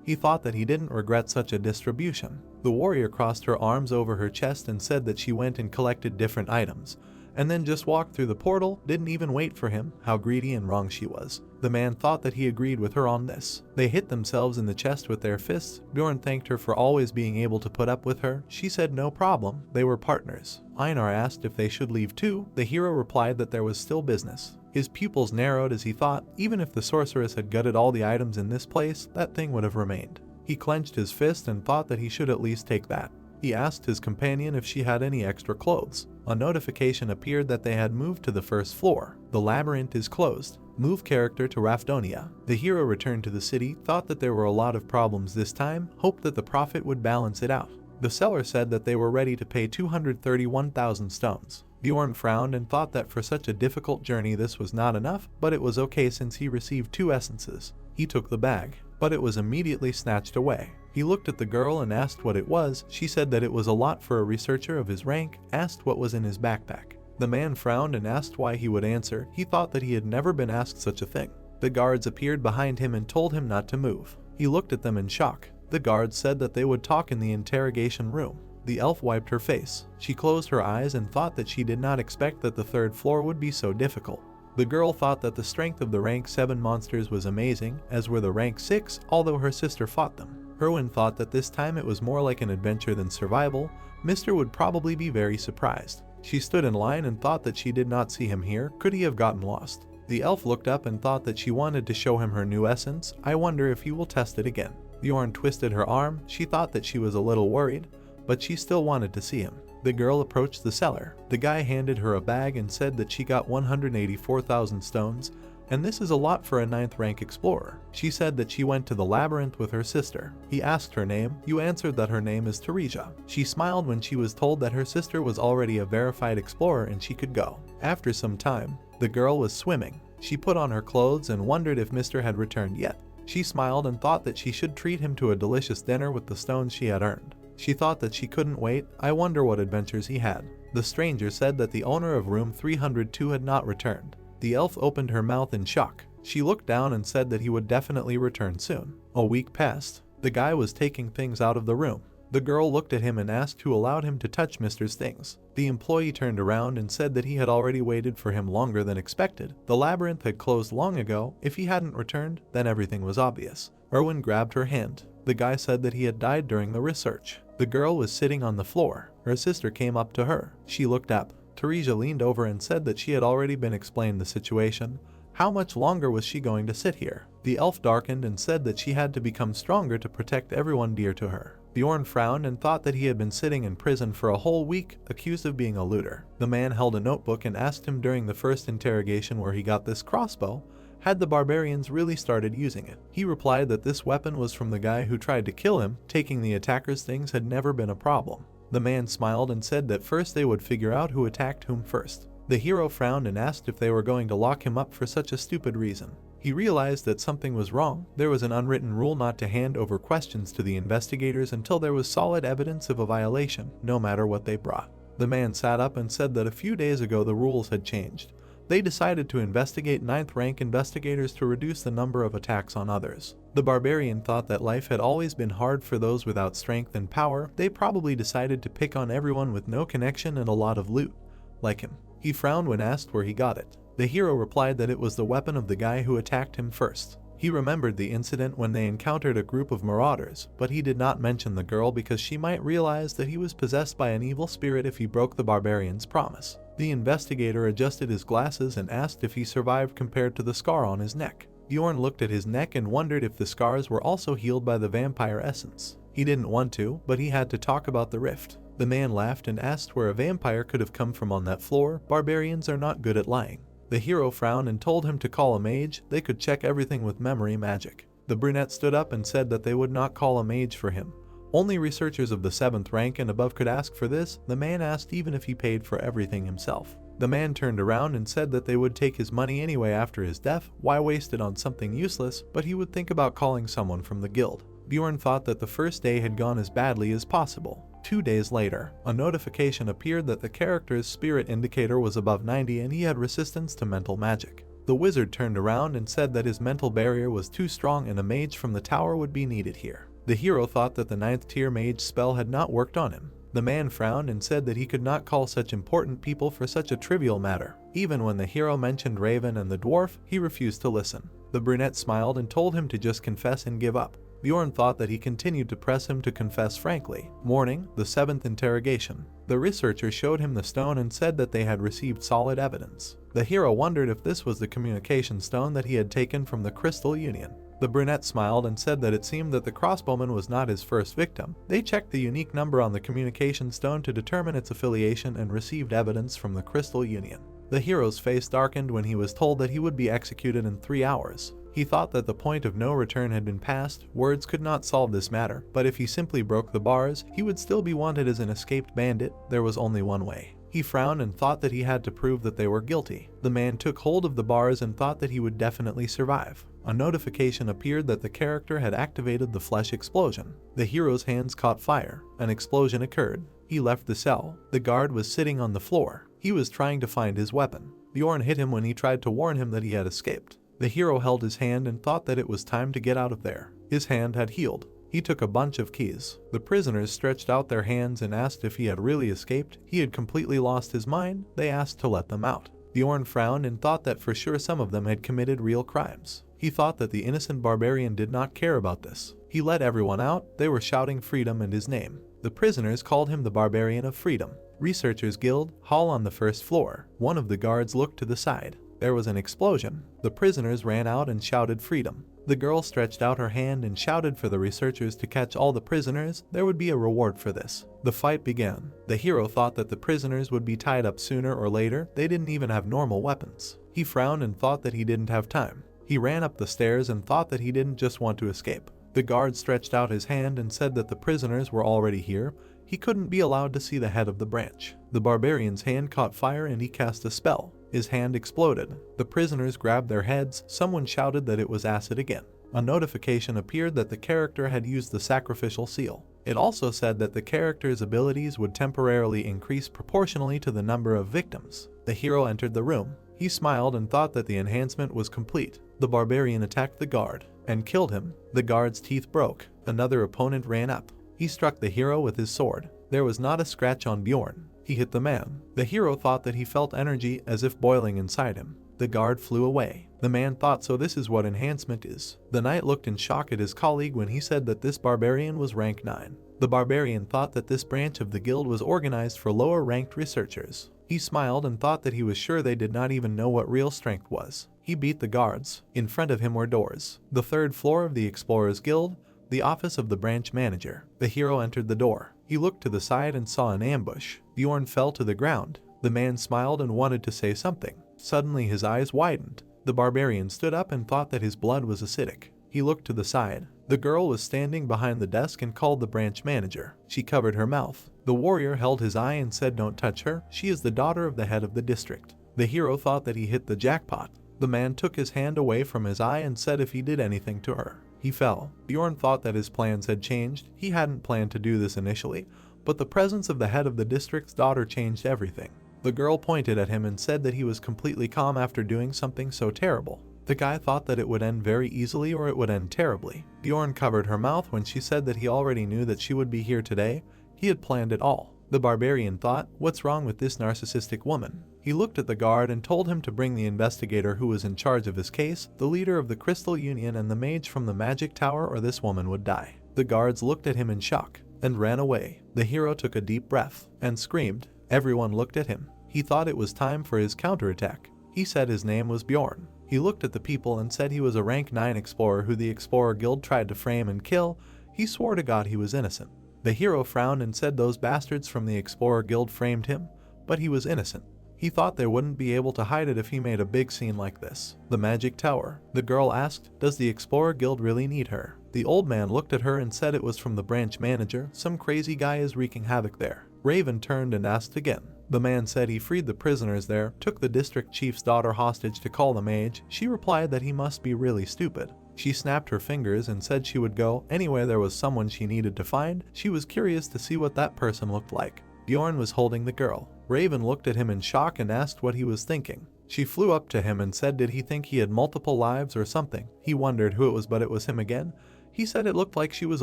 He thought that he didn't regret such a distribution. The warrior crossed her arms over her chest and said that she went and collected different items, and then just walked through the portal, didn't even wait for him. How greedy and wrong she was. The man thought that he agreed with her on this. They hit themselves in the chest with their fists. Bjorn thanked her for always being able to put up with her. She said no problem, they were partners. Einar asked if they should leave too. The hero replied that there was still business. His pupils narrowed as he thought, even if the sorceress had gutted all the items in this place, that thing would have remained. He clenched his fist and thought that he should at least take that. He asked his companion if she had any extra clothes. A notification appeared that they had moved to the 1st floor. The labyrinth is closed. Move character to Rafdonia. The hero returned to the city, thought that there were a lot of problems this time, hoped that the profit would balance it out. The seller said that they were ready to pay 231,000 stones. Bjorn frowned and thought that for such a difficult journey this was not enough, but it was okay since he received 2 essences. He took the bag, but it was immediately snatched away. He looked at the girl and asked what it was. She said that it was a lot for a researcher of his rank, asked what was in his backpack. The man frowned and asked why he would answer. He thought that he had never been asked such a thing. The guards appeared behind him and told him not to move. He looked at them in shock. The guards said that they would talk in the interrogation room. The elf wiped her face. She closed her eyes and thought that she did not expect that the 3rd floor would be so difficult. The girl thought that the strength of the rank 7 monsters was amazing, as were the rank 6, although her sister fought them. Herwin thought that this time it was more like an adventure than survival. Mr. would probably be very surprised. She stood in line and thought that she did not see him here. Could he have gotten lost? The elf looked up and thought that she wanted to show him her new essence. I wonder if he will test it again. Bjorn twisted her arm. She thought that she was a little worried, but she still wanted to see him. The girl approached the seller. The guy handed her a bag and said that she got 184,000 stones, and this is a lot for a 9th rank explorer. She said that she went to the labyrinth with her sister. He asked her name. You answered that her name is Teresia. She smiled when she was told that her sister was already a verified explorer and she could go. After some time, the girl was swimming. She put on her clothes and wondered if Mr. had returned yet. She smiled and thought that she should treat him to a delicious dinner with the stones she had earned. She thought that she couldn't wait. I wonder what adventures he had. The stranger said that the owner of room 302 had not returned. The elf opened her mouth in shock. She looked down and said that he would definitely return soon. A week passed. The guy was taking things out of the room. The girl looked at him and asked who allowed him to touch Mr.'s things. The employee turned around and said that he had already waited for him longer than expected. The labyrinth had closed long ago. If he hadn't returned, then everything was obvious. Erwin grabbed her hand. The guy said that he had died during the research. The girl was sitting on the floor. Her sister came up to her. She looked up. Teresia leaned over and said that she had already been explained the situation. How much longer was she going to sit here? The elf darkened and said that she had to become stronger to protect everyone dear to her. Bjorn frowned and thought that he had been sitting in prison for a whole week, accused of being a looter. The man held a notebook and asked him during the first interrogation where he got this crossbow, had the barbarians really started using it. He replied that this weapon was from the guy who tried to kill him, taking the attacker's things had never been a problem. The man smiled and said that first they would figure out who attacked whom first. The hero frowned and asked if they were going to lock him up for such a stupid reason. He realized that something was wrong. There was an unwritten rule not to hand over questions to the investigators until there was solid evidence of a violation, no matter what they brought. The man sat up and said that a few days ago the rules had changed. They decided to investigate 9th rank investigators to reduce the number of attacks on others. The barbarian thought that life had always been hard for those without strength and power. They probably decided to pick on everyone with no connection and a lot of loot, like him. He frowned when asked where he got it. The hero replied that it was the weapon of the guy who attacked him first. He remembered the incident when they encountered a group of marauders, but he did not mention the girl because she might realize that he was possessed by an evil spirit if he broke the barbarian's promise. The investigator adjusted his glasses and asked if he survived compared to the scar on his neck. Bjorn looked at his neck and wondered if the scars were also healed by the vampire essence. He didn't want to, but he had to talk about the rift. The man laughed and asked where a vampire could have come from on that floor. Barbarians are not good at lying. The hero frowned and told him to call a mage. They could check everything with memory magic. The brunette stood up and said that they would not call a mage for him. Only researchers of the 7th rank and above could ask for this. The man asked even if he paid for everything himself. The man turned around and said that they would take his money anyway after his death. Why waste it on something useless? But he would think about calling someone from the guild. Bjorn thought that the first day had gone as badly as possible. 2 days later, a notification appeared that the character's spirit indicator was above 90 and he had resistance to mental magic. The wizard turned around and said that his mental barrier was too strong and a mage from the tower would be needed here. The hero thought that the 9th tier mage spell had not worked on him. The man frowned and said that he could not call such important people for such a trivial matter. Even when the hero mentioned Raven and the dwarf, he refused to listen. The brunette smiled and told him to just confess and give up. Bjorn thought that he continued to press him to confess frankly. Morning, the 7th interrogation. The researcher showed him the stone and said that they had received solid evidence. The hero wondered if this was the communication stone that he had taken from the Crystal Union. The brunette smiled and said that it seemed that the crossbowman was not his first victim. They checked the unique number on the communication stone to determine its affiliation and received evidence from the Crystal Union. The hero's face darkened when he was told that he would be executed in 3 hours. He thought that the point of no return had been passed. Words could not solve this matter, but if he simply broke the bars, he would still be wanted as an escaped bandit. There was only one way. He frowned and thought that he had to prove that they were guilty. The man took hold of the bars and thought that he would definitely survive. A notification appeared that the character had activated the flesh explosion. The hero's hands caught fire. An explosion occurred. He left the cell. The guard was sitting on the floor. He was trying to find his weapon. Bjorn hit him when he tried to warn him that he had escaped. The hero held his hand and thought that it was time to get out of there. His hand had healed. He took a bunch of keys. The prisoners stretched out their hands and asked if he had really escaped. He had completely lost his mind. They asked to let them out. Bjorn frowned and thought that for sure some of them had committed real crimes. He thought that the innocent barbarian did not care about this. He let everyone out. They were shouting freedom and his name. The prisoners called him the Barbarian of Freedom. Researchers Guild, hall on the 1st floor. One of the guards looked to the side. There was an explosion. The prisoners ran out and shouted freedom. The girl stretched out her hand and shouted for the researchers to catch all the prisoners. There would be a reward for this. The fight began. The hero thought that the prisoners would be tied up sooner or later. They didn't even have normal weapons. He frowned and thought that he didn't have time. He ran up the stairs and thought that he didn't just want to escape. The guard stretched out his hand and said that the prisoners were already here. He couldn't be allowed to see the head of the branch. The barbarian's hand caught fire and he cast a spell. His hand exploded. The prisoners grabbed their heads. Someone shouted that it was acid again. A notification appeared that the character had used the sacrificial seal. It also said that the character's abilities would temporarily increase proportionally to the number of victims. The hero entered the room. He smiled and thought that the enhancement was complete. The barbarian attacked the guard and killed him. The guard's teeth broke. Another opponent ran up. He struck the hero with his sword. There was not a scratch on Bjorn. He hit the man. The hero thought that he felt energy as if boiling inside him. The guard flew away. The man thought, so this is what enhancement is. The knight looked in shock at his colleague when he said that this barbarian was rank 9. The barbarian thought that this branch of the guild was organized for lower ranked researchers. He smiled and thought that he was sure they did not even know what real strength was. He beat the guards. In front of him were doors. The 3rd floor of the Explorers Guild. The office of the branch manager. The hero entered the door. He looked to the side and saw an ambush. Bjorn fell to the ground. The man smiled and wanted to say something. Suddenly his eyes widened. The barbarian stood up and thought that his blood was acidic. He looked to the side. The girl was standing behind the desk and called the branch manager. She covered her mouth. The warrior held his eye and said, "Don't touch her. She is the daughter of the head of the district." The hero thought that he hit the jackpot. The man took his hand away from his eye and said if he did anything to her, he fell. Bjorn thought that his plans had changed. He hadn't planned to do this initially, but the presence of the head of the district's daughter changed everything. The girl pointed at him and said that he was completely calm after doing something so terrible. The guy thought that it would end very easily or it would end terribly. Bjorn covered her mouth when she said that he already knew that she would be here today. He had planned it all. The barbarian thought, what's wrong with this narcissistic woman? He looked at the guard and told him to bring the investigator who was in charge of his case, the leader of the Crystal Union and the mage from the magic tower, or this woman would die. The guards looked at him in shock and ran away. The hero took a deep breath and screamed. Everyone looked at him. He thought it was time for his counterattack. He said his name was Bjorn. He looked at the people and said he was a rank 9 explorer who the Explorer Guild tried to frame and kill. He swore to God he was innocent. The hero frowned and said those bastards from the Explorer Guild framed him, but he was innocent. He thought they wouldn't be able to hide it if he made a big scene like this. The magic tower. The girl asked, does the Explorer Guild really need her? The old man looked at her and said it was from the branch manager. Some crazy guy is wreaking havoc there. Raven turned and asked again. The man said he freed the prisoners there, took the district chief's daughter hostage to call the mage. She replied that he must be really stupid. She snapped her fingers and said she would go anywhere there was someone she needed to find. She was curious to see what that person looked like. Bjorn was holding the girl. Raven looked at him in shock and asked what he was thinking. She flew up to him and said did he think he had multiple lives or something. He wondered who it was, but it was him again. He said it looked like she was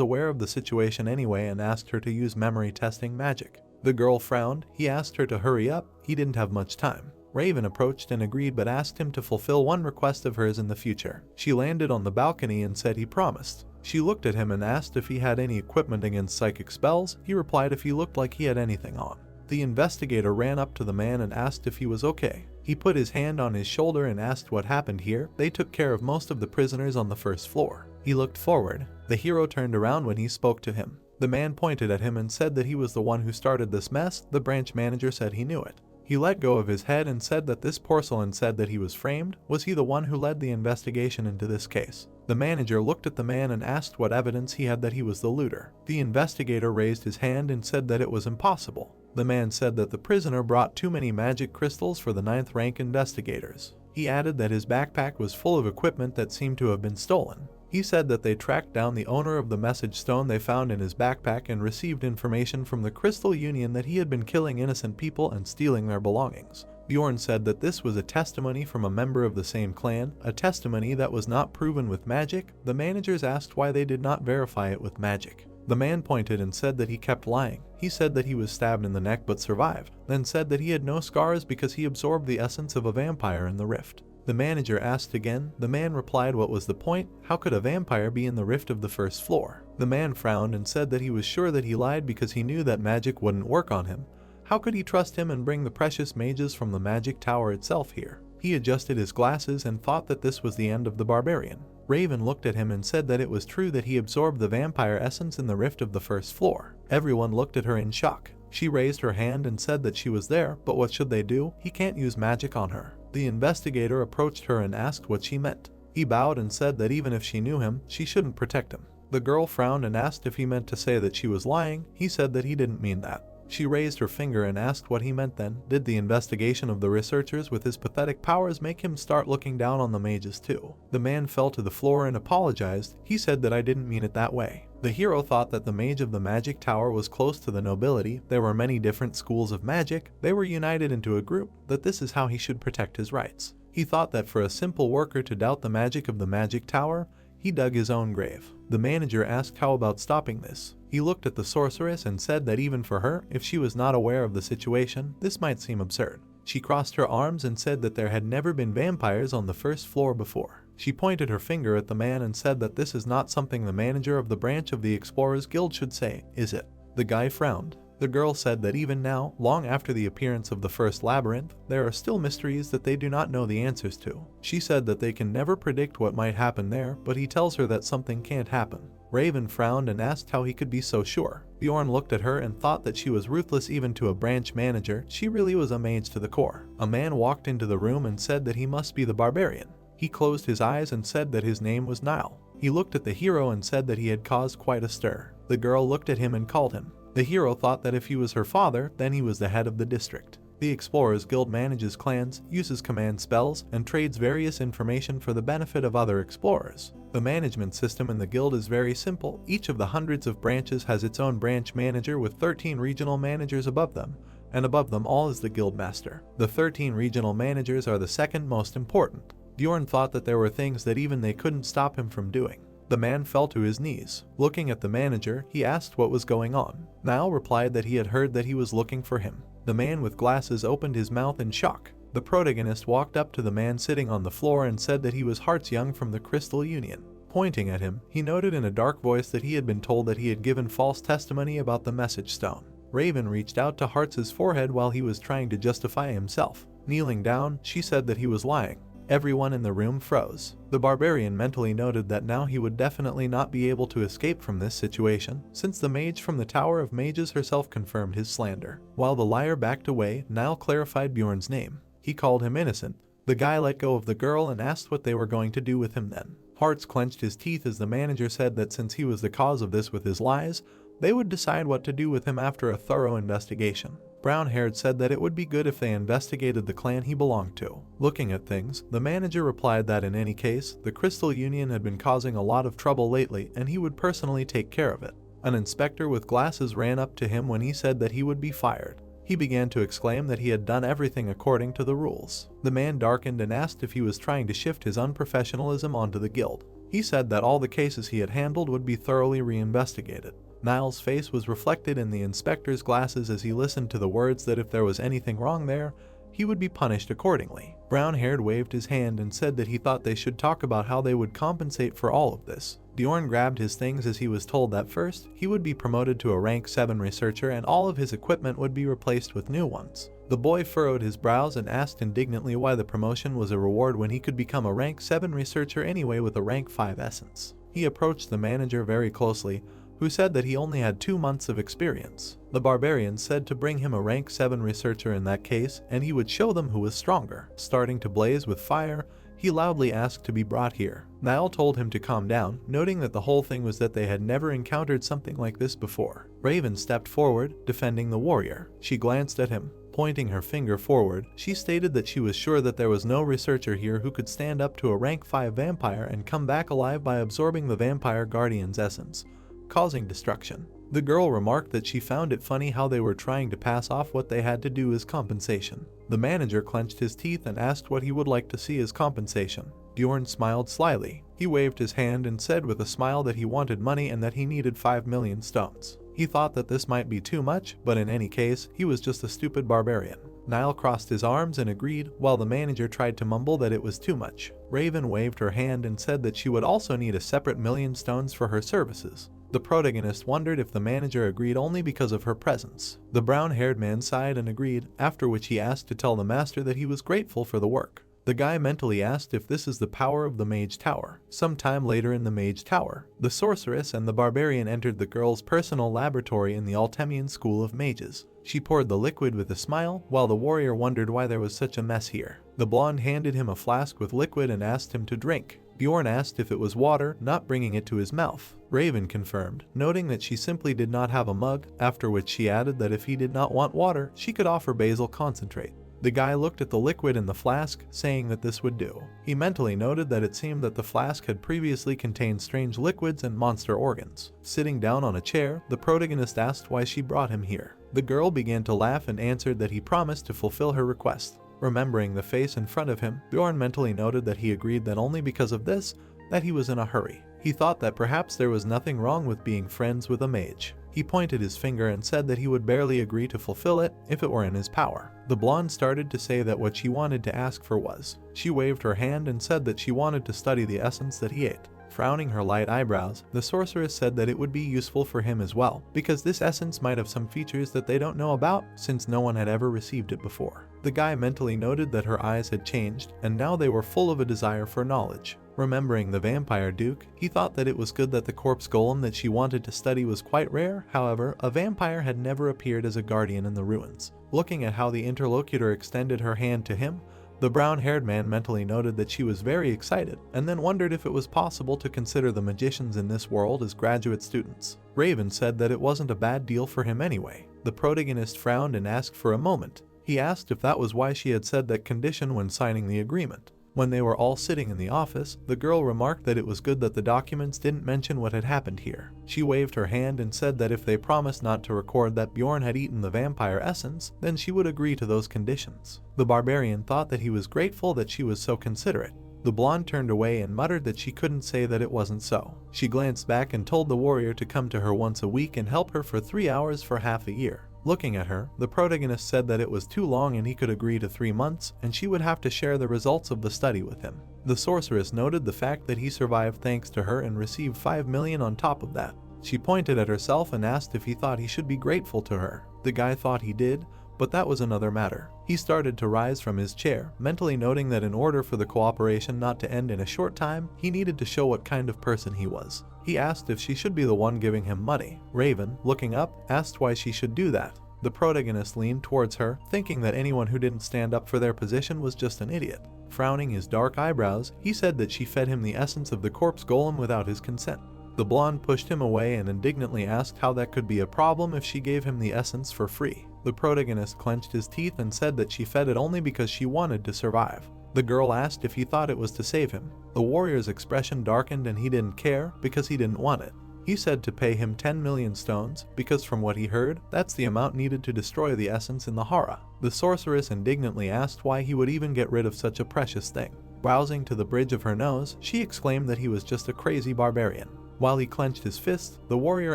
aware of the situation anyway and asked her to use memory testing magic. The girl frowned. He asked her to hurry up. He didn't have much time. Raven approached and agreed but asked him to fulfill one request of hers in the future. She landed on the balcony and said he promised. She looked at him and asked if he had any equipment against psychic spells. He replied if he looked like he had anything on. The investigator ran up to the man and asked if he was okay. He put his hand on his shoulder and asked what happened here. They took care of most of the prisoners on the first floor. He looked forward. The hero turned around when he spoke to him. The man pointed at him and said that he was the one who started this mess. The branch manager said he knew it. He let go of his head and said that this porcelain said that he was framed. Was he the one who led the investigation into this case? The manager looked at the man and asked what evidence he had that he was the looter. The investigator raised his hand and said that it was impossible. The man said that the prisoner brought too many magic crystals for the 9th rank investigators. He added that his backpack was full of equipment that seemed to have been stolen. He said that they tracked down the owner of the message stone they found in his backpack and received information from the Crystal Union that he had been killing innocent people and stealing their belongings. Bjorn said that this was a testimony from a member of the same clan, a testimony that was not proven with magic. The managers asked why they did not verify it with magic. The man pointed and said that he kept lying. He said that he was stabbed in the neck but survived, then said that he had no scars because he absorbed the essence of a vampire in the rift. The manager asked again. The man replied what was the point? How could a vampire be in the rift of the first floor? The man frowned and said that he was sure that he lied because he knew that magic wouldn't work on him. How could he trust him and bring the precious mages from the magic tower itself here? He adjusted his glasses and thought that this was the end of the barbarian. Raven looked at him and said that it was true that he absorbed the vampire essence in the rift of the first floor. Everyone looked at her in shock. She raised her hand and said that she was there, but what should they do? He can't use magic on her. The investigator approached her and asked what she meant. He bowed and said that even if she knew him, she shouldn't protect him. The girl frowned and asked if he meant to say that she was lying. He said that he didn't mean that. She raised her finger and asked what he meant then. Did the investigation of the researchers with his pathetic powers make him start looking down on the mages too? The man fell to the floor and apologized. He said that I didn't mean it that way. The hero thought that the mage of the magic tower was close to the nobility. There were many different schools of magic. They were united into a group, that this is how he should protect his rights. He thought that for a simple worker to doubt the magic of the magic tower, he dug his own grave. The manager asked how about stopping this. He looked at the sorceress and said that even for her, if she was not aware of the situation, this might seem absurd. She crossed her arms and said that there had never been vampires on the first floor before. She pointed her finger at the man and said that this is not something the manager of the branch of the Explorers Guild should say, is it? The guy frowned. The girl said that even now, long after the appearance of the first labyrinth, there are still mysteries that they do not know the answers to. She said that they can never predict what might happen there, but he tells her that something can't happen. Raven frowned and asked how he could be so sure. Bjorn looked at her and thought that she was ruthless even to a branch manager. She really was a mage to the core. A man walked into the room and said that he must be the Barbarian. He closed his eyes and said that his name was Niall. He looked at the hero and said that he had caused quite a stir. The girl looked at him and called him. The hero thought that if he was her father, then he was the head of the district. The Explorers Guild manages clans, uses command spells, and trades various information for the benefit of other explorers. The management system in the guild is very simple. Each of the hundreds of branches has its own branch manager with 13 regional managers above them, and above them all is the guild master. The 13 regional managers are the second most important. Bjorn thought that there were things that even they couldn't stop him from doing. The man fell to his knees. Looking at the manager, he asked what was going on. Niall replied that he had heard that he was looking for him. The man with glasses opened his mouth in shock. The protagonist walked up to the man sitting on the floor and said that he was Hearts Young from the Crystal Union. Pointing at him, he noted in a dark voice that he had been told that he had given false testimony about the message stone. Raven reached out to Hearts' forehead while he was trying to justify himself. Kneeling down, she said that he was lying. Everyone in the room froze. The Barbarian mentally noted that now he would definitely not be able to escape from this situation, since the mage from the Tower of Mages herself confirmed his slander. While the liar backed away, Niall clarified Bjorn's name. He called him innocent. The guy let go of the girl and asked what they were going to do with him then. Hearts clenched his teeth as the manager said that since he was the cause of this with his lies, they would decide what to do with him after a thorough investigation. Brown-haired said that it would be good if they investigated the clan he belonged to. Looking at things, the manager replied that in any case, the Crystal Union had been causing a lot of trouble lately and he would personally take care of it. An inspector with glasses ran up to him when he said that he would be fired. He began to exclaim that he had done everything according to the rules. The man darkened and asked if he was trying to shift his unprofessionalism onto the guild. He said that all the cases he had handled would be thoroughly reinvestigated. Niall's face was reflected in the inspector's glasses as he listened to the words that if there was anything wrong there, he would be punished accordingly. Brown-haired waved his hand and said that he thought they should talk about how they would compensate for all of this. Bjorn grabbed his things as he was told that first, he would be promoted to a rank 7 researcher and all of his equipment would be replaced with new ones. The boy furrowed his brows and asked indignantly why the promotion was a reward when he could become a rank 7 researcher anyway with a rank 5 essence. He approached the manager very closely, who said that he only had 2 months of experience. The Barbarian said to bring him a rank 7 researcher in that case, and he would show them who was stronger. Starting to blaze with fire, he loudly asked to be brought here. Niall told him to calm down, noting that the whole thing was that they had never encountered something like this before. Raven stepped forward, defending the warrior. She glanced at him. Pointing her finger forward, she stated that she was sure that there was no researcher here who could stand up to a rank 5 vampire and come back alive by absorbing the vampire guardian's essence, causing destruction. The girl remarked that she found it funny how they were trying to pass off what they had to do as compensation. The manager clenched his teeth and asked what he would like to see as compensation. Bjorn smiled slyly. He waved his hand and said with a smile that he wanted money and that he needed 5 million stones. He thought that this might be too much, but in any case, he was just a stupid barbarian. Niall crossed his arms and agreed, while the manager tried to mumble that it was too much. Raven waved her hand and said that she would also need a separate 1,000,000 stones for her services. The protagonist wondered if the manager agreed only because of her presence. The brown-haired man sighed and agreed, after which he asked to tell the master that he was grateful for the work. The guy mentally asked if this is the power of the Mage Tower. Sometime later in the Mage Tower, the sorceress and the barbarian entered the girl's personal laboratory in the Altemian School of Mages. She poured the liquid with a smile, while the warrior wondered why there was such a mess here. The blonde handed him a flask with liquid and asked him to drink. Bjorn asked if it was water, not bringing it to his mouth. Raven confirmed, noting that she simply did not have a mug, after which she added that if he did not want water, she could offer basil concentrate. The guy looked at the liquid in the flask, saying that this would do. He mentally noted that it seemed that the flask had previously contained strange liquids and monster organs. Sitting down on a chair, the protagonist asked why she brought him here. The girl began to laugh and answered that he promised to fulfill her request. Remembering the face in front of him, Bjorn mentally noted that he agreed that only because of this, that he was in a hurry. He thought that perhaps there was nothing wrong with being friends with a mage. He pointed his finger and said that he would barely agree to fulfill it if it were in his power. The blonde started to say that what she wanted to ask for was. She waved her hand and said that she wanted to study the essence that he ate. Frowning her light eyebrows, the sorceress said that it would be useful for him as well, because this essence might have some features that they don't know about, since no one had ever received it before. The guy mentally noted that her eyes had changed, and now they were full of a desire for knowledge. Remembering the vampire Duke, he thought that it was good that the corpse golem that she wanted to study was quite rare. However, a vampire had never appeared as a guardian in the ruins. Looking at how the interlocutor extended her hand to him, the brown-haired man mentally noted that she was very excited, and then wondered if it was possible to consider the magicians in this world as graduate students. Raven said that it wasn't a bad deal for him anyway. The protagonist frowned and asked for a moment. He asked if that was why she had said that condition when signing the agreement. When they were all sitting in the office, the girl remarked that it was good that the documents didn't mention what had happened here. She waved her hand and said that if they promised not to record that Bjorn had eaten the vampire essence, then she would agree to those conditions. The barbarian thought that he was grateful that she was so considerate. The blonde turned away and muttered that she couldn't say that it wasn't so. She glanced back and told the warrior to come to her once a week and help her for 3 hours for half a year. Looking at her, the protagonist said that it was too long and he could agree to 3 months, and she would have to share the results of the study with him. The sorceress noted the fact that he survived thanks to her and received 5 million on top of that. She pointed at herself and asked if he thought he should be grateful to her. The guy thought he did, but that was another matter. He started to rise from his chair, mentally noting that in order for the cooperation not to end in a short time, he needed to show what kind of person he was. He asked if she should be the one giving him money. Raven, looking up, asked why she should do that. The protagonist leaned towards her, thinking that anyone who didn't stand up for their position was just an idiot. Frowning his dark eyebrows, he said that she fed him the essence of the corpse golem without his consent. The blonde pushed him away and indignantly asked how that could be a problem if she gave him the essence for free. The protagonist clenched his teeth and said that she fed it only because she wanted to survive. The girl asked if he thought it was to save him. The warrior's expression darkened and he didn't care because he didn't want it. He said to pay him 10 million stones, because from what he heard, that's the amount needed to destroy the essence in the Hara. The sorceress indignantly asked why he would even get rid of such a precious thing. Browsing to the bridge of her nose, she exclaimed that he was just a crazy barbarian. While he clenched his fist, the warrior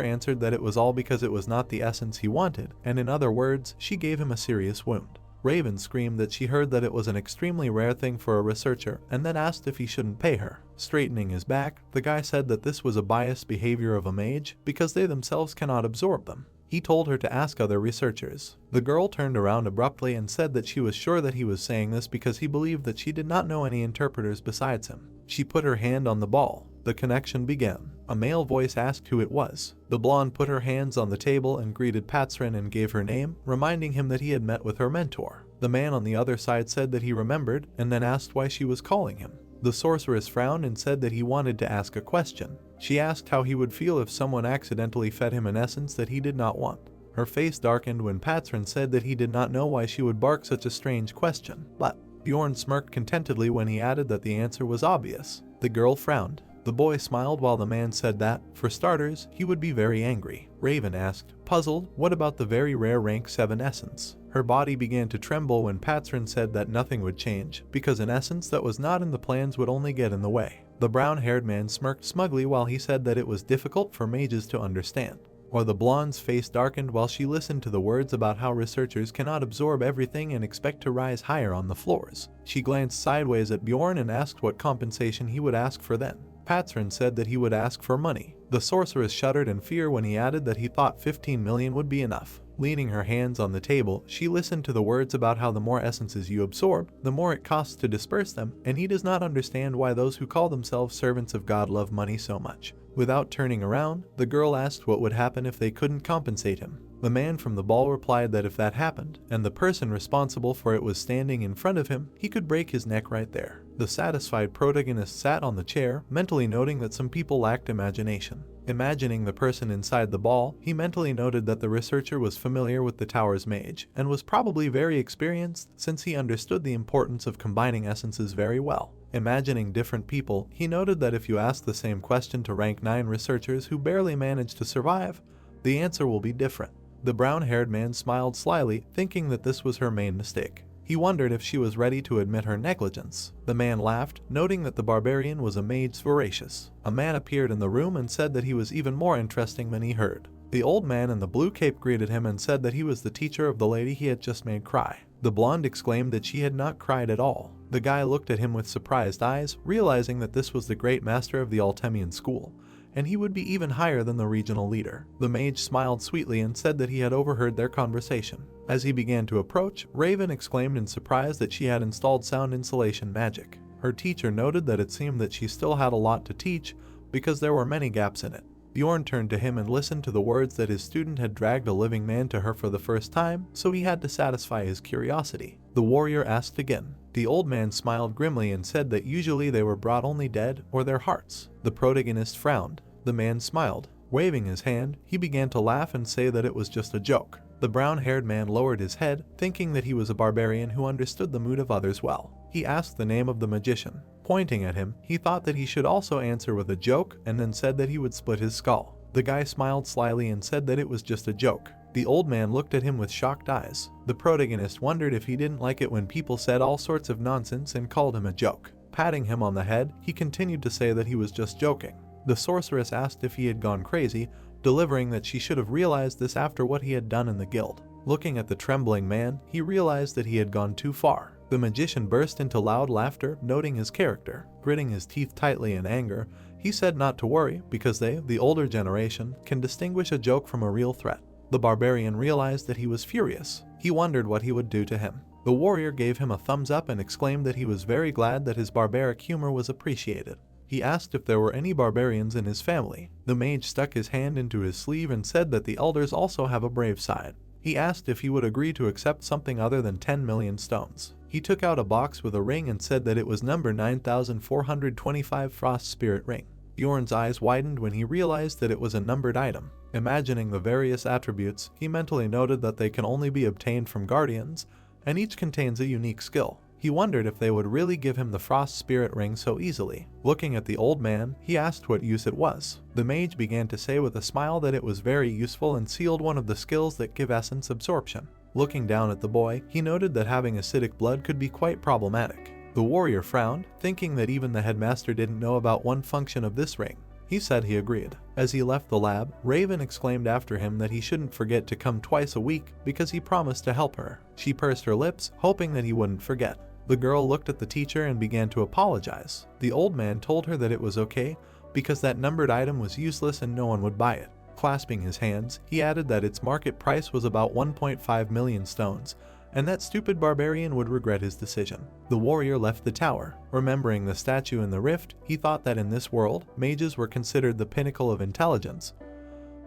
answered that it was all because it was not the essence he wanted, and in other words, she gave him a serious wound. Raven screamed that she heard that it was an extremely rare thing for a researcher, and then asked if he shouldn't pay her. Straightening his back, the guy said that this was a biased behavior of a mage, because they themselves cannot absorb them. He told her to ask other researchers. The girl turned around abruptly and said that she was sure that he was saying this because he believed that she did not know any interpreters besides him. She put her hand on the ball. The connection began. A male voice asked who it was. The blonde put her hands on the table and greeted Patrin and gave her name, reminding him that he had met with her mentor. The man on the other side said that he remembered, and then asked why she was calling him. The sorceress frowned and said that he wanted to ask a question. She asked how he would feel if someone accidentally fed him an essence that he did not want. Her face darkened when Patrin said that he did not know why she would bark such a strange question, but Bjorn smirked contentedly when he added that the answer was obvious. The girl frowned. The boy smiled while the man said that, for starters, he would be very angry. Raven asked, puzzled, what about the very rare rank 7 essence? Her body began to tremble when Patrin said that nothing would change, because an essence that was not in the plans would only get in the way. The brown-haired man smirked smugly while he said that it was difficult for mages to understand. Or the blonde's face darkened while she listened to the words about how researchers cannot absorb everything and expect to rise higher on the floors. She glanced sideways at Bjorn and asked what compensation he would ask for then. Patrin said that he would ask for money. The sorceress shuddered in fear when he added that he thought 15 million would be enough. Leaning her hands on the table, she listened to the words about how the more essences you absorb, the more it costs to disperse them, and he does not understand why those who call themselves servants of God love money so much. Without turning around, the girl asked what would happen if they couldn't compensate him. The man from the ball replied that if that happened, and the person responsible for it was standing in front of him, he could break his neck right there. The satisfied protagonist sat on the chair, mentally noting that some people lacked imagination. Imagining the person inside the ball, he mentally noted that the researcher was familiar with the tower's mage, and was probably very experienced since he understood the importance of combining essences very well. Imagining different people, he noted that if you ask the same question to rank 9 researchers who barely managed to survive, the answer will be different. The brown-haired man smiled slyly, thinking that this was her main mistake. He wondered if she was ready to admit her negligence. The man laughed, noting that the barbarian was a mage voracious. A man appeared in the room and said that he was even more interesting than he heard. The old man in the blue cape greeted him and said that he was the teacher of the lady he had just made cry. The blonde exclaimed that she had not cried at all. The guy looked at him with surprised eyes, realizing that this was the great master of the Altemian school, and he would be even higher than the regional leader. The mage smiled sweetly and said that he had overheard their conversation. As he began to approach, Raven exclaimed in surprise that she had installed sound insulation magic. Her teacher noted that it seemed that she still had a lot to teach because there were many gaps in it. Bjorn turned to him and listened to the words that his student had dragged a living man to her for the first time, so he had to satisfy his curiosity. The warrior asked again. The old man smiled grimly and said that usually they were brought only dead or their hearts. The protagonist frowned. The man smiled. Waving his hand, he began to laugh and say that it was just a joke. The brown-haired man lowered his head, thinking that he was a barbarian who understood the mood of others well. He asked the name of the magician. Pointing at him, he thought that he should also answer with a joke and then said that he would split his skull. The guy smiled slyly and said that it was just a joke. The old man looked at him with shocked eyes. The protagonist wondered if he didn't like it when people said all sorts of nonsense and called him a joke. Patting him on the head, he continued to say that he was just joking. The sorceress asked if he had gone crazy, delivering that she should have realized this after what he had done in the guild. Looking at the trembling man, he realized that he had gone too far. The magician burst into loud laughter, noting his character. Gritting his teeth tightly in anger, he said not to worry because they, the older generation, can distinguish a joke from a real threat. The barbarian realized that he was furious. He wondered what he would do to him. The warrior gave him a thumbs up and exclaimed that he was very glad that his barbaric humor was appreciated. He asked if there were any barbarians in his family. The mage stuck his hand into his sleeve and said that the elders also have a brave side. He asked if he would agree to accept something other than 10 million stones. He took out a box with a ring and said that it was number 9425 Frost Spirit Ring. Bjorn's eyes widened when he realized that it was a numbered item. Imagining the various attributes, he mentally noted that they can only be obtained from guardians, and each contains a unique skill. He wondered if they would really give him the Frost Spirit Ring so easily. Looking at the old man, he asked what use it was. The mage began to say with a smile that it was very useful and sealed one of the skills that give essence absorption. Looking down at the boy, he noted that having acidic blood could be quite problematic. The warrior frowned, thinking that even the headmaster didn't know about one function of this ring. He said he agreed. As he left the lab, Raven exclaimed after him that he shouldn't forget to come twice a week because he promised to help her. She pursed her lips, hoping that he wouldn't forget. The girl looked at the teacher and began to apologize. The old man told her that it was okay because that numbered item was useless and no one would buy it. Clasping his hands, he added that its market price was about 1.5 million stones, and that stupid barbarian would regret his decision. The warrior left the tower. Remembering the statue in the rift, he thought that in this world, mages were considered the pinnacle of intelligence.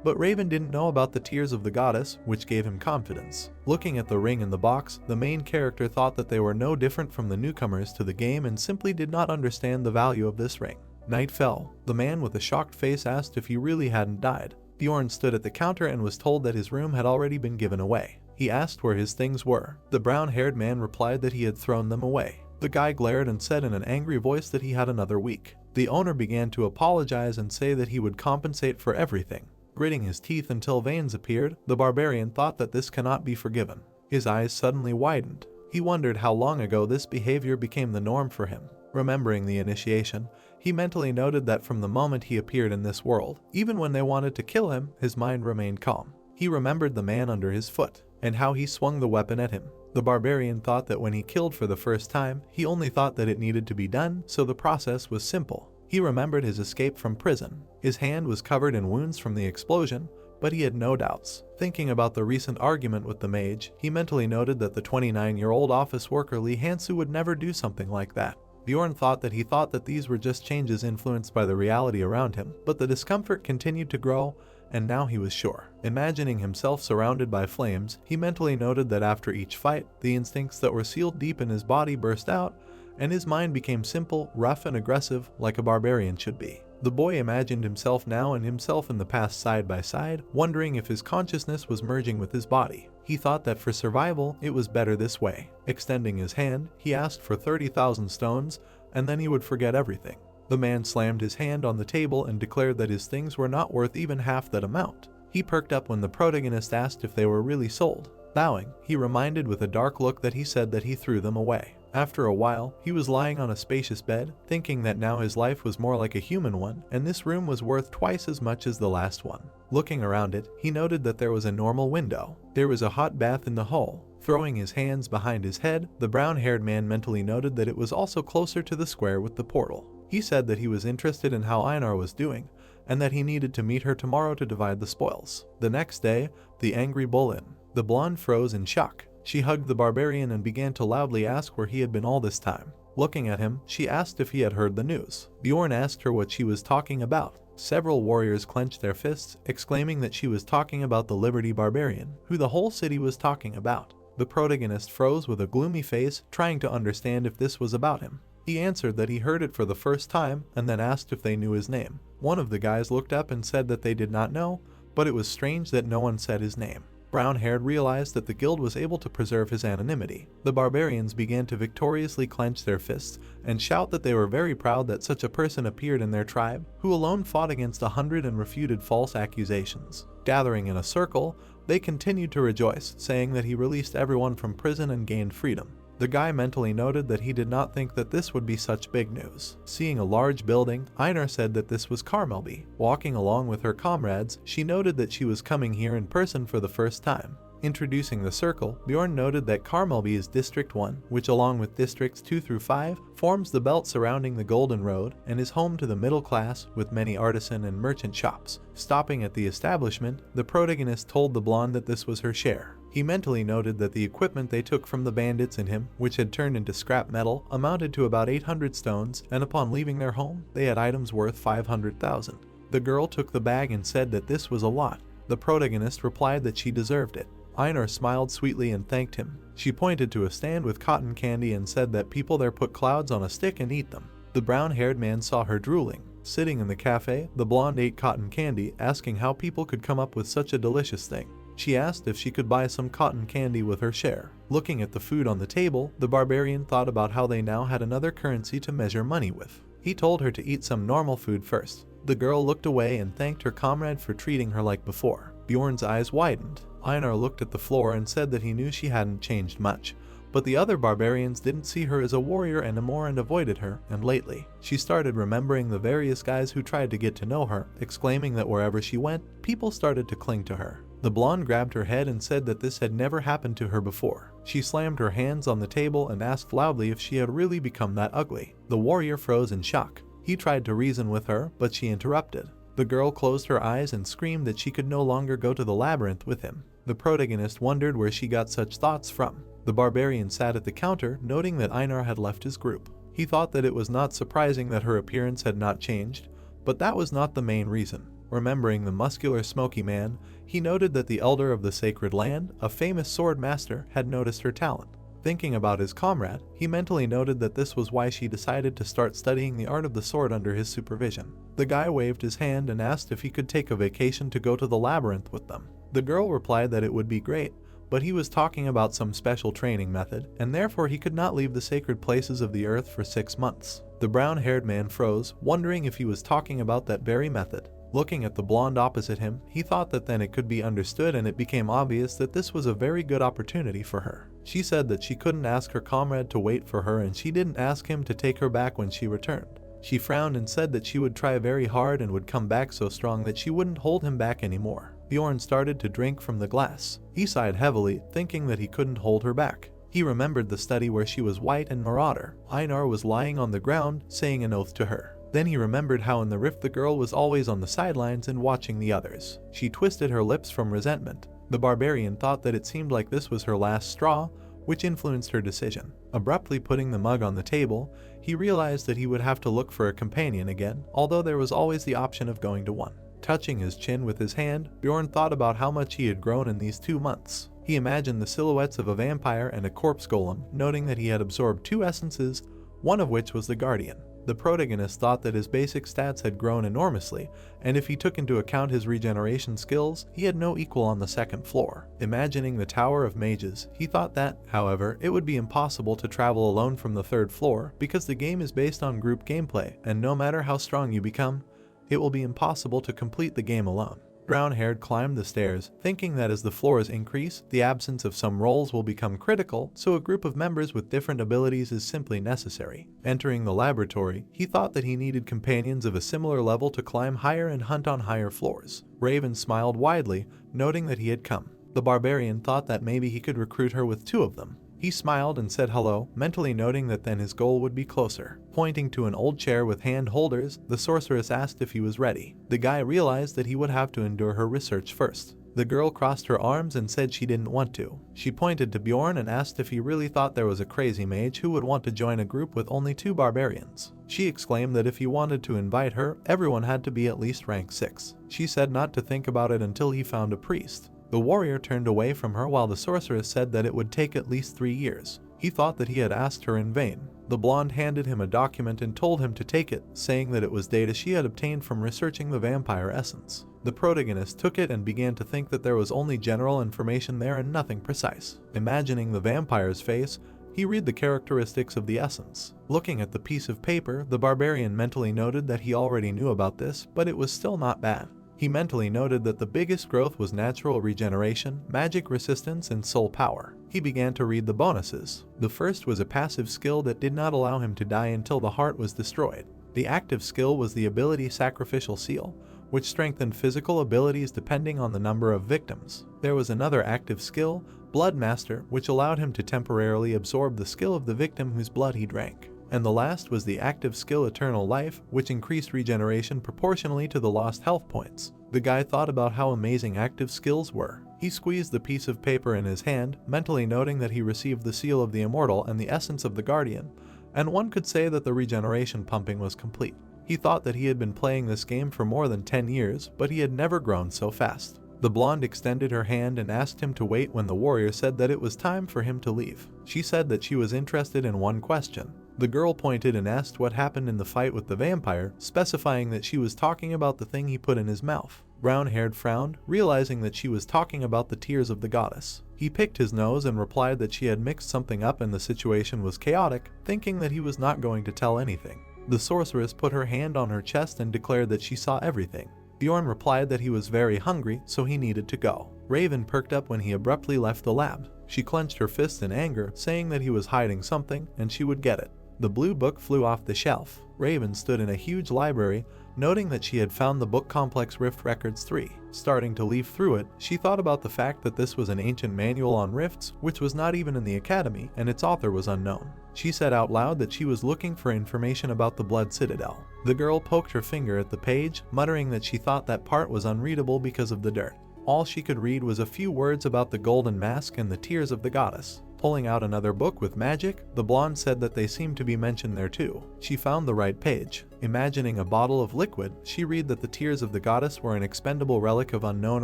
But Raven didn't know about the tears of the goddess, which gave him confidence. Looking at the ring in the box, the main character thought that they were no different from the newcomers to the game and simply did not understand the value of this ring. Night fell. The man with a shocked face asked if he really hadn't died. Bjorn stood at the counter and was told that his room had already been given away. He asked where his things were. The brown-haired man replied that he had thrown them away. The guy glared and said in an angry voice that he had another week. The owner began to apologize and say that he would compensate for everything. Gritting his teeth until veins appeared, the barbarian thought that this cannot be forgiven. His eyes suddenly widened. He wondered how long ago this behavior became the norm for him. Remembering the initiation, he mentally noted that from the moment he appeared in this world, even when they wanted to kill him, his mind remained calm. He remembered the man under his foot, and how he swung the weapon at him. The barbarian thought that when he killed for the first time, he only thought that it needed to be done, so the process was simple. He remembered his escape from prison. His hand was covered in wounds from the explosion, but he had no doubts. Thinking about the recent argument with the mage, he mentally noted that the 29-year-old office worker Lee Hansu would never do something like that. Bjorn thought that these were just changes influenced by the reality around him, but the discomfort continued to grow, and now he was sure. Imagining himself surrounded by flames, he mentally noted that after each fight, the instincts that were sealed deep in his body burst out, and his mind became simple, rough, and aggressive like a barbarian should be. The boy imagined himself now and himself in the past side by side, wondering if his consciousness was merging with his body. He thought that for survival, it was better this way. Extending his hand, he asked for 30,000 stones, and then he would forget everything. The man slammed his hand on the table and declared that his things were not worth even half that amount. He perked up when the protagonist asked if they were really sold. Bowing, he reminded with a dark look that he said that he threw them away. After a while, he was lying on a spacious bed, thinking that now his life was more like a human one, and this room was worth twice as much as the last one. Looking around it, he noted that there was a normal window. There was a hot bath in the hall. Throwing his hands behind his head, the brown-haired man mentally noted that it was also closer to the square with the portal. He said that he was interested in how Einar was doing, and that he needed to meet her tomorrow to divide the spoils. The next day, the angry Bolin. The blonde froze in shock. She hugged the barbarian and began to loudly ask where he had been all this time. Looking at him, she asked if he had heard the news. Bjorn asked her what she was talking about. Several warriors clenched their fists, exclaiming that she was talking about the Liberty Barbarian, who the whole city was talking about. The protagonist froze with a gloomy face, trying to understand if this was about him. He answered that he heard it for the first time, and then asked if they knew his name. One of the guys looked up and said that they did not know, but it was strange that no one said his name. Brown-haired realized that the guild was able to preserve his anonymity. The barbarians began to victoriously clench their fists and shout that they were very proud that such a person appeared in their tribe, who alone fought against 100 and refuted false accusations. Gathering in a circle, they continued to rejoice, saying that he released everyone from prison and gained freedom. The guy mentally noted that he did not think that this would be such big news. Seeing a large building, Einar said that this was Carmelby. Walking along with her comrades, she noted that she was coming here in person for the first time. Introducing the circle, Bjorn noted that Carmelby is District 1, which along with Districts 2 through 5, forms the belt surrounding the Golden Road and is home to the middle class with many artisan and merchant shops. Stopping at the establishment, the protagonist told the blonde that this was her share. He mentally noted that the equipment they took from the bandits in him, which had turned into scrap metal, amounted to about 800 stones, and upon leaving their home, they had items worth 500,000. The girl took the bag and said that this was a lot. The protagonist replied that she deserved it. Einar smiled sweetly and thanked him. She pointed to a stand with cotton candy and said that people there put clouds on a stick and eat them. The brown-haired man saw her drooling. Sitting in the cafe, the blonde ate cotton candy, asking how people could come up with such a delicious thing. She asked if she could buy some cotton candy with her share. Looking at the food on the table, the barbarian thought about how they now had another currency to measure money with. He told her to eat some normal food first. The girl looked away and thanked her comrade for treating her like before. Bjorn's eyes widened. Einar looked at the floor and said that he knew she hadn't changed much, but the other barbarians didn't see her as a warrior anymore and avoided her, and lately, she started remembering the various guys who tried to get to know her, exclaiming that wherever she went, people started to cling to her. The blonde grabbed her head and said that this had never happened to her before. She slammed her hands on the table and asked loudly if she had really become that ugly. The warrior froze in shock. He tried to reason with her, but she interrupted. The girl closed her eyes and screamed that she could no longer go to the labyrinth with him. The protagonist wondered where she got such thoughts from. The barbarian sat at the counter, noting that Einar had left his group. He thought that it was not surprising that her appearance had not changed, but that was not the main reason. Remembering the muscular smoky man, he noted that the elder of the sacred land, a famous sword master, had noticed her talent. Thinking about his comrade, he mentally noted that this was why she decided to start studying the art of the sword under his supervision. The guy waved his hand and asked if he could take a vacation to go to the labyrinth with them. The girl replied that it would be great, but he was talking about some special training method, and therefore he could not leave the sacred places of the earth for 6 months. The brown-haired man froze, wondering if he was talking about that very method. Looking at the blonde opposite him, he thought that then it could be understood, and it became obvious that this was a very good opportunity for her. She said that she couldn't ask her comrade to wait for her, and she didn't ask him to take her back when she returned. She frowned and said that she would try very hard and would come back so strong that she wouldn't hold him back anymore. Bjorn started to drink from the glass. He sighed heavily, thinking that he couldn't hold her back. He remembered the study where she was white and marauder. Einar was lying on the ground, saying an oath to her. Then he remembered how in the rift the girl was always on the sidelines and watching the others. She twisted her lips from resentment. The barbarian thought that it seemed like this was her last straw, which influenced her decision. Abruptly putting the mug on the table, he realized that he would have to look for a companion again, although there was always the option of going to one. Touching his chin with his hand, Bjorn thought about how much he had grown in these 2 months. He imagined the silhouettes of a vampire and a corpse golem, noting that he had absorbed 2 essences, one of which was the Guardian. The protagonist thought that his basic stats had grown enormously, and if he took into account his regeneration skills, he had no equal on the 2nd floor. Imagining the Tower of Mages, he thought that, however, it would be impossible to travel alone from the 3rd floor because the game is based on group gameplay, and no matter how strong you become, it will be impossible to complete the game alone. Brown-haired climbed the stairs, thinking that as the floors increase, the absence of some roles will become critical, so a group of members with different abilities is simply necessary. Entering the laboratory, he thought that he needed companions of a similar level to climb higher and hunt on higher floors. Raven smiled widely, noting that he had come. The barbarian thought that maybe he could recruit her with 2 of them. He smiled and said hello, mentally noting that then his goal would be closer. Pointing to an old chair with hand holders, the sorceress asked if he was ready. The guy realized that he would have to endure her research first. The girl crossed her arms and said she didn't want to. She pointed to Bjorn and asked if he really thought there was a crazy mage who would want to join a group with only 2 barbarians. She exclaimed that if he wanted to invite her, everyone had to be at least rank 6. She said not to think about it until he found a priest. The warrior turned away from her while the sorceress said that it would take at least 3 years. He thought that he had asked her in vain. The blonde handed him a document and told him to take it, saying that it was data she had obtained from researching the vampire essence. The protagonist took it and began to think that there was only general information there and nothing precise. Imagining the vampire's face, he read the characteristics of the essence. Looking at the piece of paper, the barbarian mentally noted that he already knew about this, but it was still not bad. He mentally noted that the biggest growth was natural regeneration, magic resistance, and soul power. He began to read the bonuses. The first was a passive skill that did not allow him to die until the heart was destroyed. The active skill was the ability Sacrificial Seal, which strengthened physical abilities depending on the number of victims. There was another active skill, Blood Master, which allowed him to temporarily absorb the skill of the victim whose blood he drank. And the last was the active skill Eternal Life, which increased regeneration proportionally to the lost health points. The guy thought about how amazing active skills were. He squeezed the piece of paper in his hand, mentally noting that he received the seal of the Immortal and the essence of the Guardian, and one could say that the regeneration pumping was complete. He thought that he had been playing this game for more than 10 years, but he had never grown so fast. The blonde extended her hand and asked him to wait when the warrior said that it was time for him to leave. She said that she was interested in one question. The girl pointed and asked what happened in the fight with the vampire, specifying that she was talking about the thing he put in his mouth. Brown-haired frowned, realizing that she was talking about the tears of the goddess. He picked his nose and replied that she had mixed something up and the situation was chaotic, thinking that he was not going to tell anything. The sorceress put her hand on her chest and declared that she saw everything. Bjorn replied that he was very hungry, so he needed to go. Raven perked up when he abruptly left the lab. She clenched her fists in anger, saying that he was hiding something and she would get it. The blue book flew off the shelf. Raven stood in a huge library, noting that she had found the book complex Rift Records 3. Starting to leaf through it, she thought about the fact that this was an ancient manual on rifts, which was not even in the academy, and its author was unknown. She said out loud that she was looking for information about the Blood Citadel. The girl poked her finger at the page, muttering that she thought that part was unreadable because of the dirt. All she could read was a few words about the golden mask and the tears of the goddess. Pulling out another book with magic, the blonde said that they seemed to be mentioned there too. She found the right page. Imagining a bottle of liquid, she read that the tears of the goddess were an expendable relic of unknown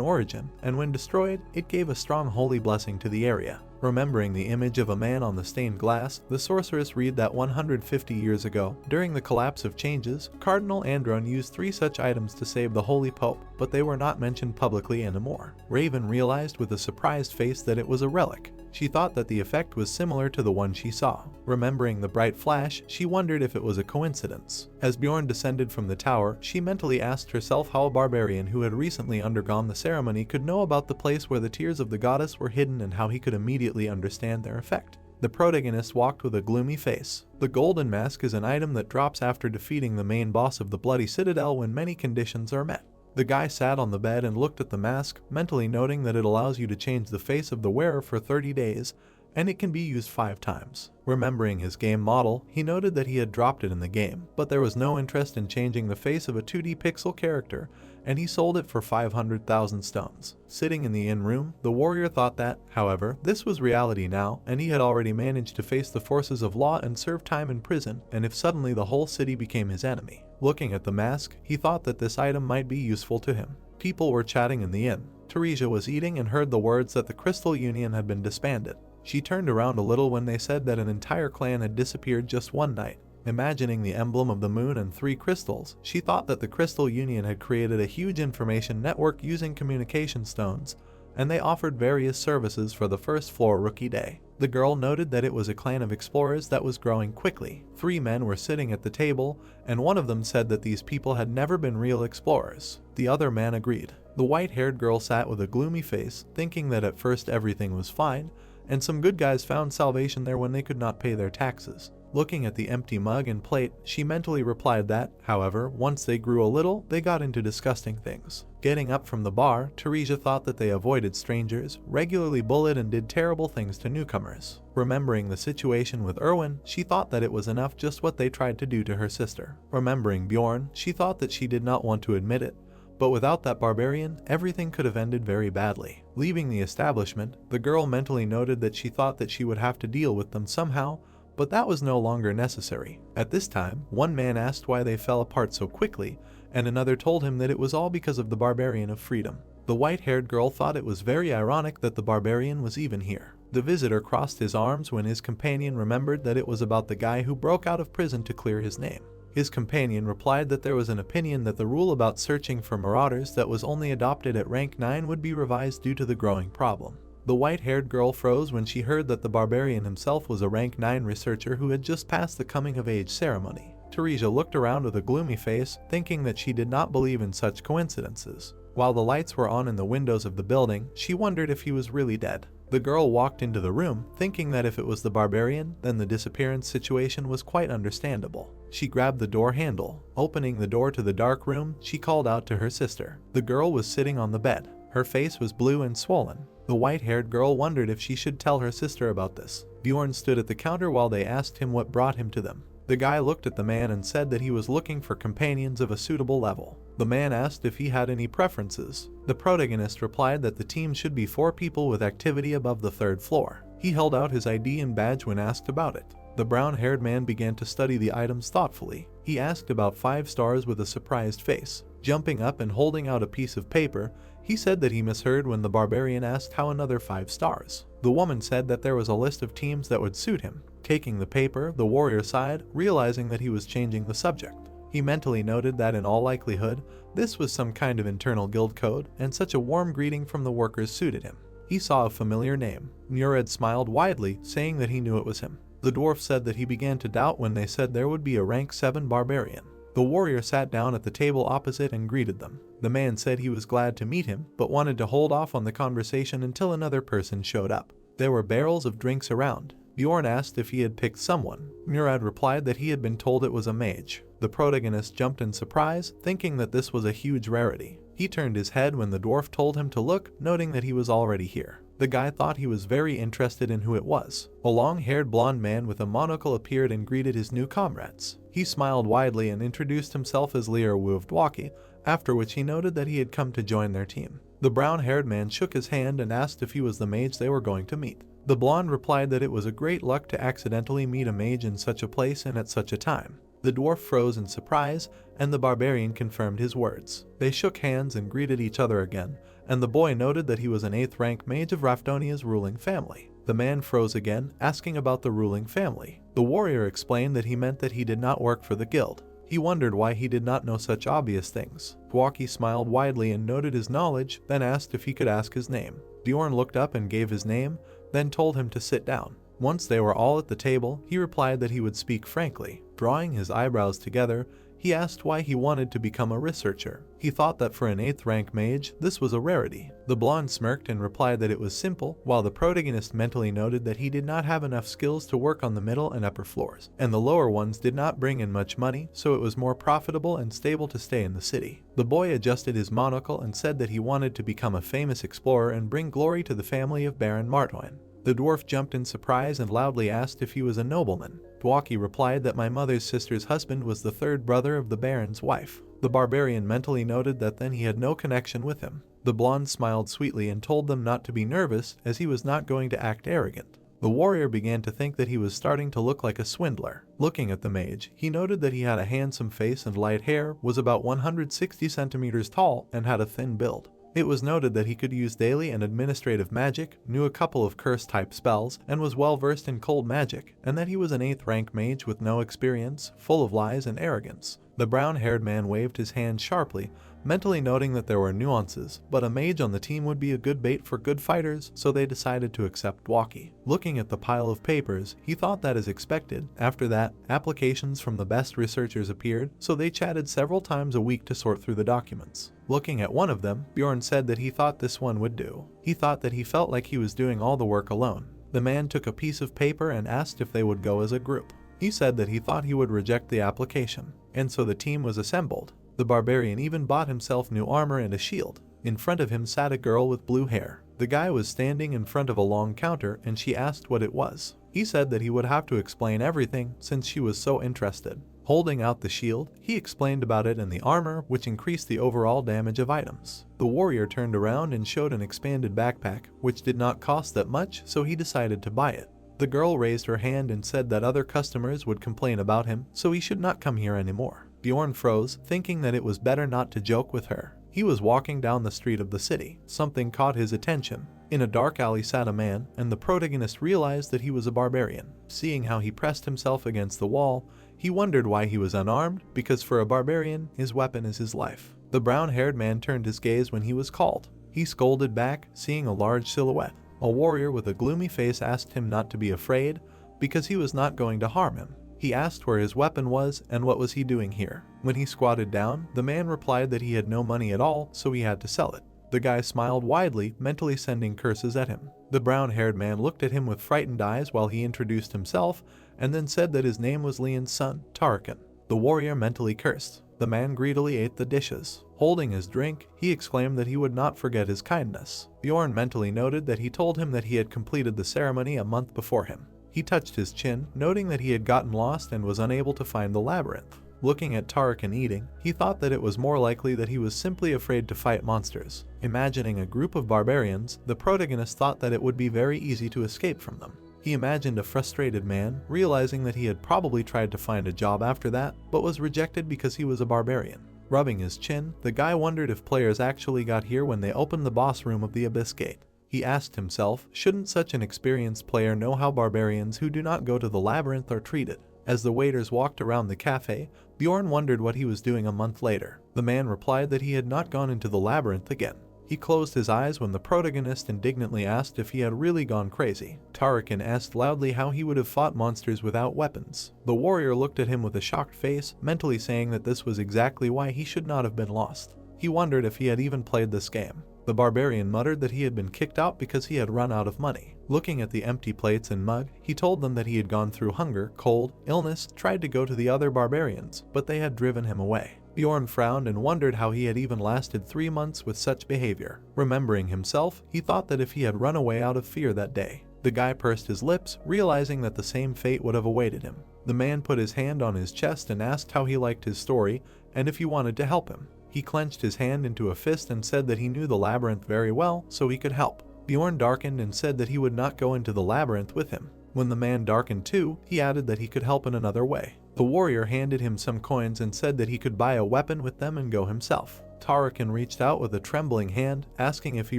origin, and when destroyed, it gave a strong holy blessing to the area. Remembering the image of a man on the stained glass, the sorceress read that 150 years ago, during the collapse of changes, Cardinal Andron used 3 such items to save the Holy Pope, but they were not mentioned publicly anymore. Raven realized with a surprised face that it was a relic. She thought that the effect was similar to the one she saw. Remembering the bright flash, she wondered if it was a coincidence. As Bjorn descended from the tower, she mentally asked herself how a barbarian who had recently undergone the ceremony could know about the place where the tears of the goddess were hidden and how he could immediately understand their effect. The protagonist walked with a gloomy face. The golden mask is an item that drops after defeating the main boss of the Bloody Citadel when many conditions are met. The guy sat on the bed and looked at the mask, mentally noting that it allows you to change the face of the wearer for 30 days, and it can be used 5 times. Remembering his game model, he noted that he had dropped it in the game, but there was no interest in changing the face of a 2D pixel character, and he sold it for 500,000 stones. Sitting in the inn room, the warrior thought that, however, this was reality now, and he had already managed to face the forces of law and serve time in prison, and if suddenly the whole city became his enemy. Looking at the mask, he thought that this item might be useful to him. People were chatting in the inn. Teresia was eating and heard the words that the Crystal Union had been disbanded. She turned around a little when they said that an entire clan had disappeared just one night. Imagining the emblem of the moon and 3 crystals, she thought that the Crystal Union had created a huge information network using communication stones, and they offered various services for the first floor rookie day. The girl noted that it was a clan of explorers that was growing quickly. 3 men were sitting at the table, and one of them said that these people had never been real explorers. The other man agreed. The white-haired girl sat with a gloomy face, thinking that at first everything was fine, and some good guys found salvation there when they could not pay their taxes. Looking at the empty mug and plate, she mentally replied that, however, once they grew a little, they got into disgusting things. Getting up from the bar, Teresia thought that they avoided strangers, regularly bullied and did terrible things to newcomers. Remembering the situation with Erwin, she thought that it was enough just what they tried to do to her sister. Remembering Bjorn, she thought that she did not want to admit it, But without that barbarian, everything could have ended very badly. Leaving the establishment, the girl mentally noted that she thought that she would have to deal with them somehow, but that was no longer necessary. At this time, one man asked why they fell apart so quickly, and another told him that it was all because of the Barbarian of Freedom. The white-haired girl thought it was very ironic that the Barbarian was even here. The visitor crossed his arms when his companion remembered that it was about the guy who broke out of prison to clear his name. His companion replied that there was an opinion that the rule about searching for marauders that was only adopted at rank 9 would be revised due to the growing problem. The white-haired girl froze when she heard that the Barbarian himself was a rank 9 researcher who had just passed the coming-of-age ceremony. Teresa looked around with a gloomy face, thinking that she did not believe in such coincidences. While the lights were on in the windows of the building, she wondered if he was really dead. The girl walked into the room, thinking that if it was the Barbarian, then the disappearance situation was quite understandable. She grabbed the door handle. Opening the door to the dark room, she called out to her sister. The girl was sitting on the bed. Her face was blue and swollen. The white-haired girl wondered if she should tell her sister about this. Bjorn stood at the counter while they asked him what brought him to them. The guy looked at the man and said that he was looking for companions of a suitable level. The man asked if he had any preferences. The protagonist replied that the team should be 4 people with activity above the 3rd floor. He held out his ID and badge when asked about it. The brown-haired man began to study the items thoughtfully. He asked about 5 stars with a surprised face. Jumping up and holding out a piece of paper, he said that he misheard when the Barbarian asked how another 5 stars. The woman said that there was a list of teams that would suit him. Taking the paper, the warrior sighed, realizing that he was changing the subject. He mentally noted that in all likelihood, this was some kind of internal guild code, and such a warm greeting from the workers suited him. He saw a familiar name. Murad smiled widely, saying that he knew it was him. The dwarf said that he began to doubt when they said there would be a rank 7 barbarian. The warrior sat down at the table opposite and greeted them. The man said he was glad to meet him, but wanted to hold off on the conversation until another person showed up. There were barrels of drinks around. Bjorn asked if he had picked someone. Murad replied that he had been told it was a mage. The protagonist jumped in surprise, thinking that this was a huge rarity. He turned his head when the dwarf told him to look, noting that he was already here. The guy thought he was very interested in who it was. A long-haired blonde man with a monocle appeared and greeted his new comrades. He smiled widely and introduced himself as Lear Wu of Dwaki, after which he noted that he had come to join their team. The brown-haired man shook his hand and asked if he was the mage they were going to meet. The blonde replied that it was a great luck to accidentally meet a mage in such a place and at such a time. The dwarf froze in surprise, and the barbarian confirmed his words. They shook hands and greeted each other again, and the boy noted that he was an 8th rank mage of Raftonia's ruling family. The man froze again, asking about the ruling family. The warrior explained that he meant that he did not work for the guild. He wondered why he did not know such obvious things. Dwaki smiled widely and noted his knowledge, then asked if he could ask his name. Bjorn looked up and gave his name, then told him to sit down. Once they were all at the table, he replied that he would speak frankly. Drawing his eyebrows together, he asked why he wanted to become a researcher. He thought that for an 8th rank mage, this was a rarity. The blonde smirked and replied that it was simple, while the protagonist mentally noted that he did not have enough skills to work on the middle and upper floors, and the lower ones did not bring in much money, so it was more profitable and stable to stay in the city. The boy adjusted his monocle and said that he wanted to become a famous explorer and bring glory to the family of Baron Martwine. The dwarf jumped in surprise and loudly asked if he was a nobleman. Dwaki replied that my mother's sister's husband was the 3rd brother of the Baron's wife. The barbarian mentally noted that then he had no connection with him. The blonde smiled sweetly and told them not to be nervous, as he was not going to act arrogant. The warrior began to think that he was starting to look like a swindler. Looking at the mage, he noted that he had a handsome face and light hair, was about 160 centimeters tall, and had a thin build. It was noted that he could use daily and administrative magic, knew a couple of curse-type spells, and was well versed in cold magic, and that he was an 8th rank mage with no experience, full of lies and arrogance. The brown-haired man waved his hand sharply, mentally noting that there were nuances, but a mage on the team would be a good bait for good fighters, so they decided to accept Dwaki. Looking at the pile of papers, he thought that as expected. After that, applications from the best researchers appeared, so they chatted several times a week to sort through the documents. Looking at one of them, Bjorn said that he thought this one would do. He thought that he felt like he was doing all the work alone. The man took a piece of paper and asked if they would go as a group. He said that he thought he would reject the application, and so the team was assembled. The barbarian even bought himself new armor and a shield. In front of him sat a girl with blue hair. The guy was standing in front of a long counter and she asked what it was. He said that he would have to explain everything since she was so interested. Holding out the shield, he explained about it and the armor, which increased the overall damage of items. The warrior turned around and showed an expanded backpack, which did not cost that much, so he decided to buy it. The girl raised her hand and said that other customers would complain about him, so he should not come here anymore. Bjorn froze, thinking that it was better not to joke with her. He was walking down the street of the city. Something caught his attention. In a dark alley sat a man, and the protagonist realized that he was a barbarian. Seeing how he pressed himself against the wall, he wondered why he was unarmed, because for a barbarian, his weapon is his life. The brown-haired man turned his gaze when he was called. He scolded back, seeing a large silhouette. A warrior with a gloomy face asked him not to be afraid, because he was not going to harm him. He asked where his weapon was and what was he doing here. When he squatted down, the man replied that he had no money at all, so he had to sell it. The guy smiled widely, mentally sending curses at him. The brown-haired man looked at him with frightened eyes while he introduced himself, and then said that his name was Leon's son, Tarakan. The warrior mentally cursed. The man greedily ate the dishes. Holding his drink, he exclaimed that he would not forget his kindness. Bjorn mentally noted that he told him that he had completed the ceremony a month before him. He touched his chin, noting that he had gotten lost and was unable to find the labyrinth. Looking at Tarakan eating, he thought that it was more likely that he was simply afraid to fight monsters. Imagining a group of barbarians, the protagonist thought that it would be very easy to escape from them. He imagined a frustrated man, realizing that he had probably tried to find a job after that, but was rejected because he was a barbarian. Rubbing his chin, the guy wondered if players actually got here when they opened the boss room of the Abyss Gate. He asked himself, shouldn't such an experienced player know how barbarians who do not go to the labyrinth are treated? As the waiters walked around the cafe, Bjorn wondered what he was doing a month later. The man replied that he had not gone into the labyrinth again. He closed his eyes when the protagonist indignantly asked if he had really gone crazy. Tarakan asked loudly how he would have fought monsters without weapons. The warrior looked at him with a shocked face, mentally saying that this was exactly why he should not have been lost. He wondered if he had even played this game. The barbarian muttered that he had been kicked out because he had run out of money. Looking at the empty plates and mug, he told them that he had gone through hunger, cold, illness, tried to go to the other barbarians, but they had driven him away. Bjorn frowned and wondered how he had even lasted 3 months with such behavior. Remembering himself, he thought that if he had run away out of fear that day. The guy pursed his lips, realizing that the same fate would have awaited him. The man put his hand on his chest and asked how he liked his story, and if he wanted to help him. He clenched his hand into a fist and said that he knew the labyrinth very well, so he could help. Bjorn darkened and said that he would not go into the labyrinth with him. When the man darkened too, he added that he could help in another way. The warrior handed him some coins and said that he could buy a weapon with them and go himself. Tarakan reached out with a trembling hand, asking if he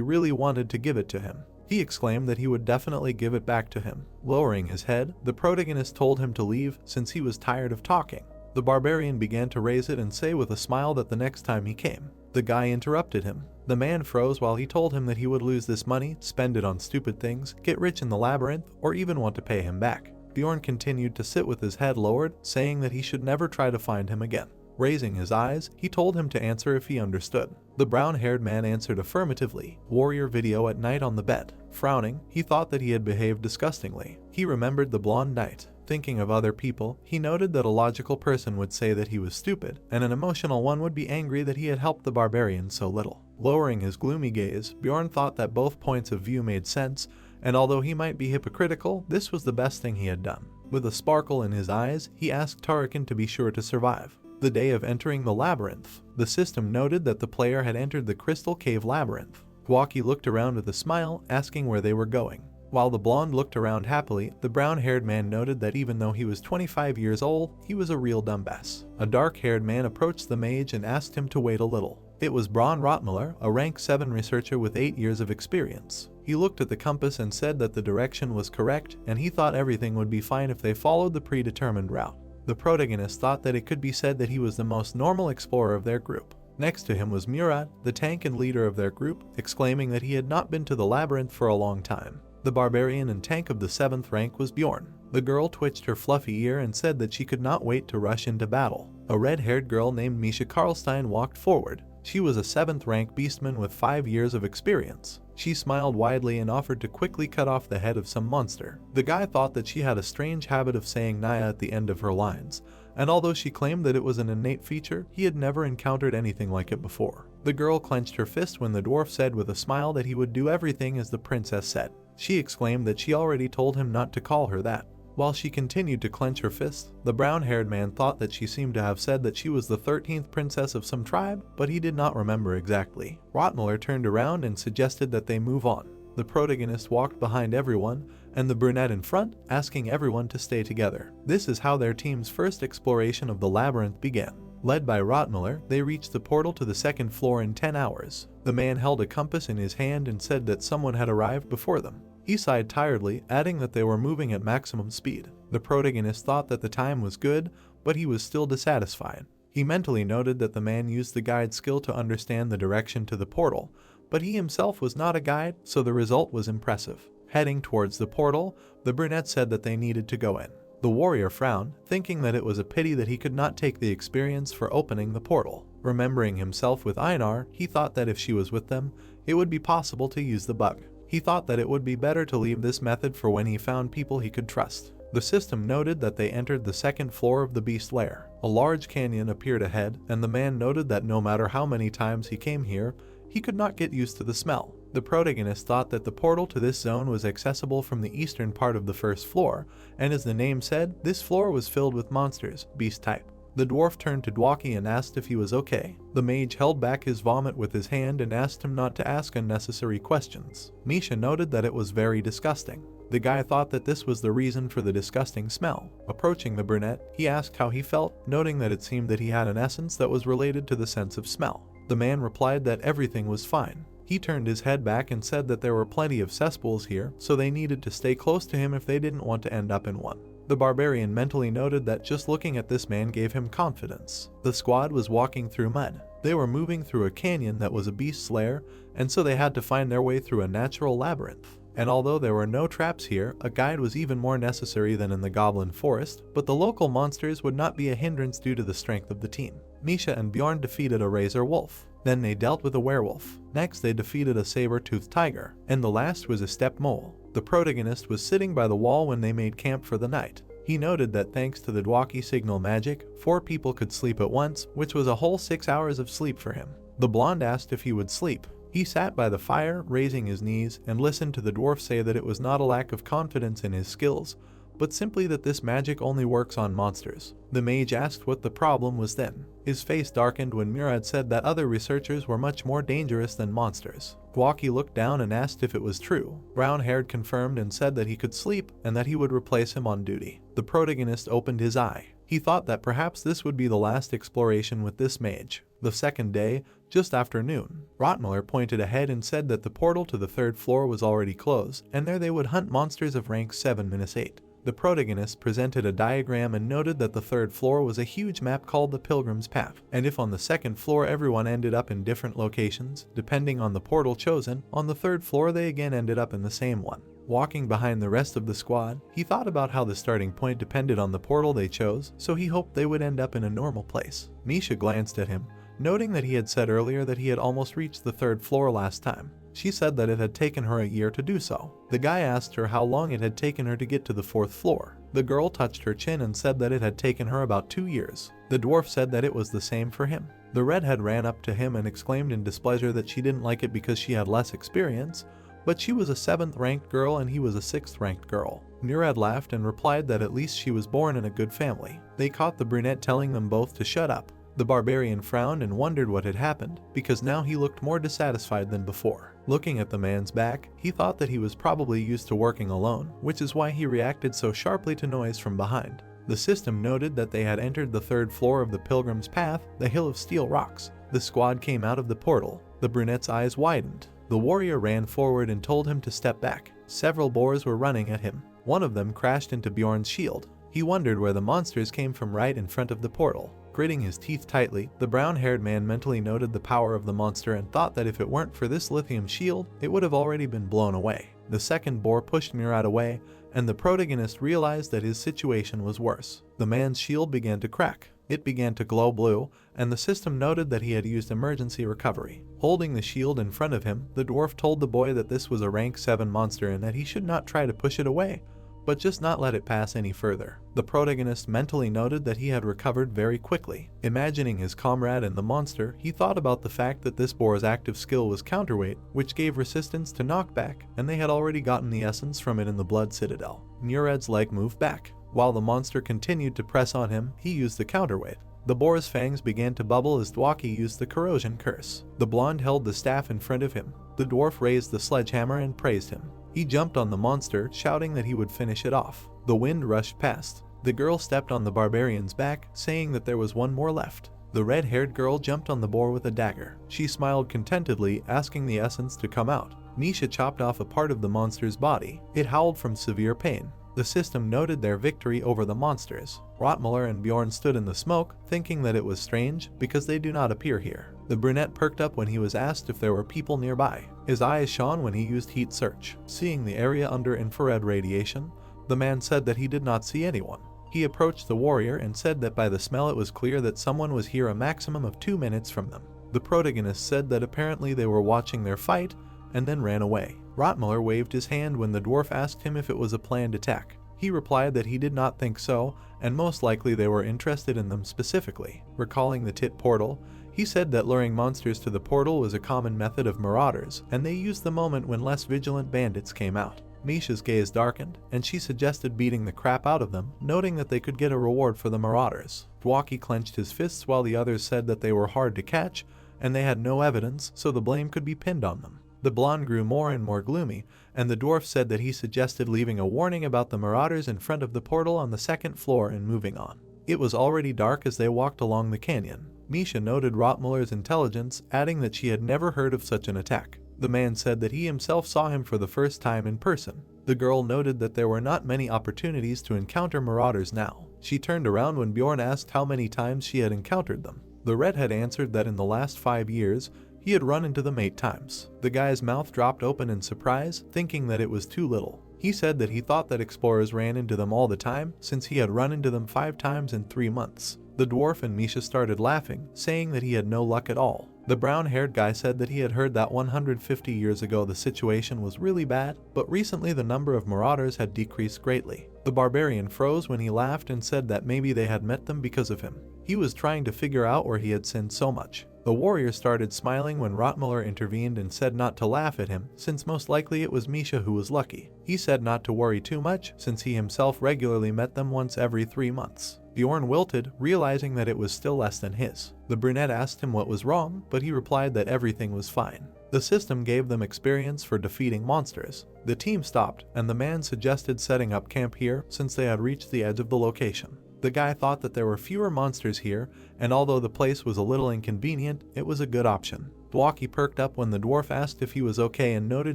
really wanted to give it to him. He exclaimed that he would definitely give it back to him. Lowering his head, the protagonist told him to leave since he was tired of talking. The barbarian began to raise it and say with a smile that the next time he came. The guy interrupted him. The man froze while he told him that he would lose this money, spend it on stupid things, get rich in the labyrinth, or even want to pay him back. Bjorn continued to sit with his head lowered, saying that he should never try to find him again. Raising his eyes, he told him to answer if he understood. The brown-haired man answered affirmatively. Warrior video at night on the bed. Frowning, he thought that he had behaved disgustingly. He remembered the blonde knight. Thinking of other people, he noted that a logical person would say that he was stupid, and an emotional one would be angry that he had helped the barbarian so little. Lowering his gloomy gaze, Bjorn thought that both points of view made sense, and although he might be hypocritical, this was the best thing he had done. With a sparkle in his eyes, he asked Tarakan to be sure to survive. The day of entering the labyrinth, the system noted that the player had entered the Crystal Cave Labyrinth. Gwaki looked around with a smile, asking where they were going. While the blonde looked around happily, the brown-haired man noted that even though he was 25 years old, he was a real dumbass. A dark-haired man approached the mage and asked him to wait a little. It was Braun Rotmiller, a rank 7 researcher with 8 years of experience. He looked at the compass and said that the direction was correct, and he thought everything would be fine if they followed the predetermined route. The protagonist thought that it could be said that he was the most normal explorer of their group. Next to him was Murad, the tank and leader of their group, exclaiming that he had not been to the labyrinth for a long time. The barbarian and tank of the 7th rank was Bjorn. The girl twitched her fluffy ear and said that she could not wait to rush into battle. A red-haired girl named Misha Karlstein walked forward. She was a 7th rank beastman with 5 years of experience. She smiled widely and offered to quickly cut off the head of some monster. The guy thought that she had a strange habit of saying Naya at the end of her lines, and although she claimed that it was an innate feature, he had never encountered anything like it before. The girl clenched her fist when the dwarf said with a smile that he would do everything as the princess said. She exclaimed that she already told him not to call her that. While she continued to clench her fists, the brown-haired man thought that she seemed to have said that she was the 13th princess of some tribe, but he did not remember exactly. Rottmiller turned around and suggested that they move on. The protagonist walked behind everyone, and the brunette in front, asking everyone to stay together. This is how their team's first exploration of the labyrinth began. Led by Rottmiller, they reached the portal to the second floor in 10 hours. The man held a compass in his hand and said that someone had arrived before them. He sighed tiredly, adding that they were moving at maximum speed. The protagonist thought that the time was good, but he was still dissatisfied. He mentally noted that the man used the guide's skill to understand the direction to the portal, but he himself was not a guide, so the result was impressive. Heading towards the portal, the brunette said that they needed to go in. The warrior frowned, thinking that it was a pity that he could not take the experience for opening the portal. Remembering himself with Einar, he thought that if she was with them, it would be possible to use the bug. He thought that it would be better to leave this method for when he found people he could trust. The system noted that they entered the second floor of the beast lair. A large canyon appeared ahead, and the man noted that no matter how many times he came here, he could not get used to the smell. The protagonist thought that the portal to this zone was accessible from the eastern part of the first floor, and as the name said, this floor was filled with monsters, beast type. The dwarf turned to Dwaki and asked if he was okay. The mage held back his vomit with his hand and asked him not to ask unnecessary questions. Misha noted that it was very disgusting. The guy thought that this was the reason for the disgusting smell. Approaching the brunette, he asked how he felt, noting that it seemed that he had an essence that was related to the sense of smell. The man replied that everything was fine. He turned his head back and said that there were plenty of cesspools here, so they needed to stay close to him if they didn't want to end up in one. The barbarian mentally noted that just looking at this man gave him confidence. The squad was walking through mud. They were moving through a canyon that was a beast's lair, and so they had to find their way through a natural labyrinth. And although there were no traps here, a guide was even more necessary than in the goblin forest, but the local monsters would not be a hindrance due to the strength of the team. Misha and Bjorn defeated a razor wolf. Then they dealt with a werewolf. Next they defeated a saber-toothed tiger, and the last was a steppe mole. The protagonist was sitting by the wall when they made camp for the night. He noted that thanks to the Dwaki signal magic, 4 people could sleep at once, which was a whole 6 hours of sleep for him. The blonde asked if he would sleep. He sat by the fire, raising his knees, and listened to the dwarf say that it was not a lack of confidence in his skills, but simply that this magic only works on monsters. The mage asked what the problem was then. His face darkened when Murad said that other researchers were much more dangerous than monsters. Dwaki looked down and asked if it was true. Brown-haired confirmed and said that he could sleep and that he would replace him on duty. The protagonist opened his eye. He thought that perhaps this would be the last exploration with this mage. The second day, just after noon, Rottmiller pointed ahead and said that the portal to the third floor was already closed, and there they would hunt monsters of rank 7-8. The protagonist presented a diagram and noted that the third floor was a huge map called the Pilgrim's Path, and if on the second floor everyone ended up in different locations, depending on the portal chosen, on the third floor they again ended up in the same one. Walking behind the rest of the squad, he thought about how the starting point depended on the portal they chose, so he hoped they would end up in a normal place. Misha glanced at him, noting that he had said earlier that he had almost reached the third floor last time. She said that it had taken her a year to do so. The guy asked her how long it had taken her to get to the 4th floor. The girl touched her chin and said that it had taken her about 2 years. The dwarf said that it was the same for him. The redhead ran up to him and exclaimed in displeasure that she didn't like it because she had less experience, but she was a 7th ranked girl and he was a 6th ranked girl. Murad laughed and replied that at least she was born in a good family. They caught the brunette telling them both to shut up. The barbarian frowned and wondered what had happened, because now he looked more dissatisfied than before. Looking at the man's back, he thought that he was probably used to working alone, which is why he reacted so sharply to noise from behind. The system noted that they had entered the 3rd floor of the Pilgrim's Path, the Hill of Steel Rocks. The squad came out of the portal. The brunette's eyes widened. The warrior ran forward and told him to step back. Several boars were running at him. One of them crashed into Bjorn's shield. He wondered where the monsters came from right in front of the portal. Gritting his teeth tightly, the brown-haired man mentally noted the power of the monster and thought that if it weren't for this lithium shield, it would have already been blown away. The second boar pushed Murad away, and the protagonist realized that his situation was worse. The man's shield began to crack. It began to glow blue, and the system noted that he had used emergency recovery. Holding the shield in front of him, the dwarf told the boy that this was a rank 7 monster and that he should not try to push it away, but just not let it pass any further. The protagonist mentally noted that he had recovered very quickly. Imagining his comrade and the monster, he thought about the fact that this boar's active skill was counterweight, which gave resistance to knockback, and they had already gotten the essence from it in the Blood Citadel. Nured's leg moved back. While the monster continued to press on him, he used the counterweight. The boar's fangs began to bubble as Dwaki used the corrosion curse. The blonde held the staff in front of him. The dwarf raised the sledgehammer and praised him. He jumped on the monster, shouting that he would finish it off. The wind rushed past. The girl stepped on the barbarian's back, saying that there was one more left. The red-haired girl jumped on the boar with a dagger. She smiled contentedly, asking the essence to come out. Misha chopped off a part of the monster's body. It howled from severe pain. The system noted their victory over the monsters. Rotmuller and Bjorn stood in the smoke, thinking that it was strange because they do not appear here. The brunette perked up when he was asked if there were people nearby. His eyes shone when he used heat search. Seeing the area under infrared radiation, the man said that he did not see anyone. He approached the warrior and said that by the smell it was clear that someone was here a maximum of 2 minutes from them. The protagonist said that apparently they were watching their fight and then ran away. Rotmuller waved his hand when the dwarf asked him if it was a planned attack. He replied that he did not think so, and most likely they were interested in them specifically. Recalling the Tit portal, he said that luring monsters to the portal was a common method of marauders, and they used the moment when less vigilant bandits came out. Misha's gaze darkened, and she suggested beating the crap out of them, noting that they could get a reward for the marauders. Dwaki clenched his fists while the others said that they were hard to catch, and they had no evidence, so the blame could be pinned on them. The blonde grew more and more gloomy, and the dwarf said that he suggested leaving a warning about the marauders in front of the portal on the second floor and moving on. It was already dark as they walked along the canyon. Misha noted Rotmuller's intelligence, adding that she had never heard of such an attack. The man said that he himself saw him for the first time in person. The girl noted that there were not many opportunities to encounter marauders now. She turned around when Bjorn asked how many times she had encountered them. The redhead answered that in the last 5 years, he had run into them 8 times. The guy's mouth dropped open in surprise, thinking that it was too little. He said that he thought that explorers ran into them all the time, since he had run into them 5 times in 3 months. The dwarf and Misha started laughing, saying that he had no luck at all. The brown-haired guy said that he had heard that 150 years ago the situation was really bad, but recently the number of marauders had decreased greatly. The barbarian froze when he laughed and said that maybe they had met them because of him. He was trying to figure out where he had sinned so much. The warrior started smiling when Rotmuller intervened and said not to laugh at him, since most likely it was Misha who was lucky. He said not to worry too much, since he himself regularly met them once every 3 months. Bjorn wilted, realizing that it was still less than his. The brunette asked him what was wrong, but he replied that everything was fine. The system gave them experience for defeating monsters. The team stopped, and the man suggested setting up camp here since they had reached the edge of the location. The guy thought that there were fewer monsters here, and although the place was a little inconvenient, it was a good option. Dwaki perked up when the dwarf asked if he was okay and noted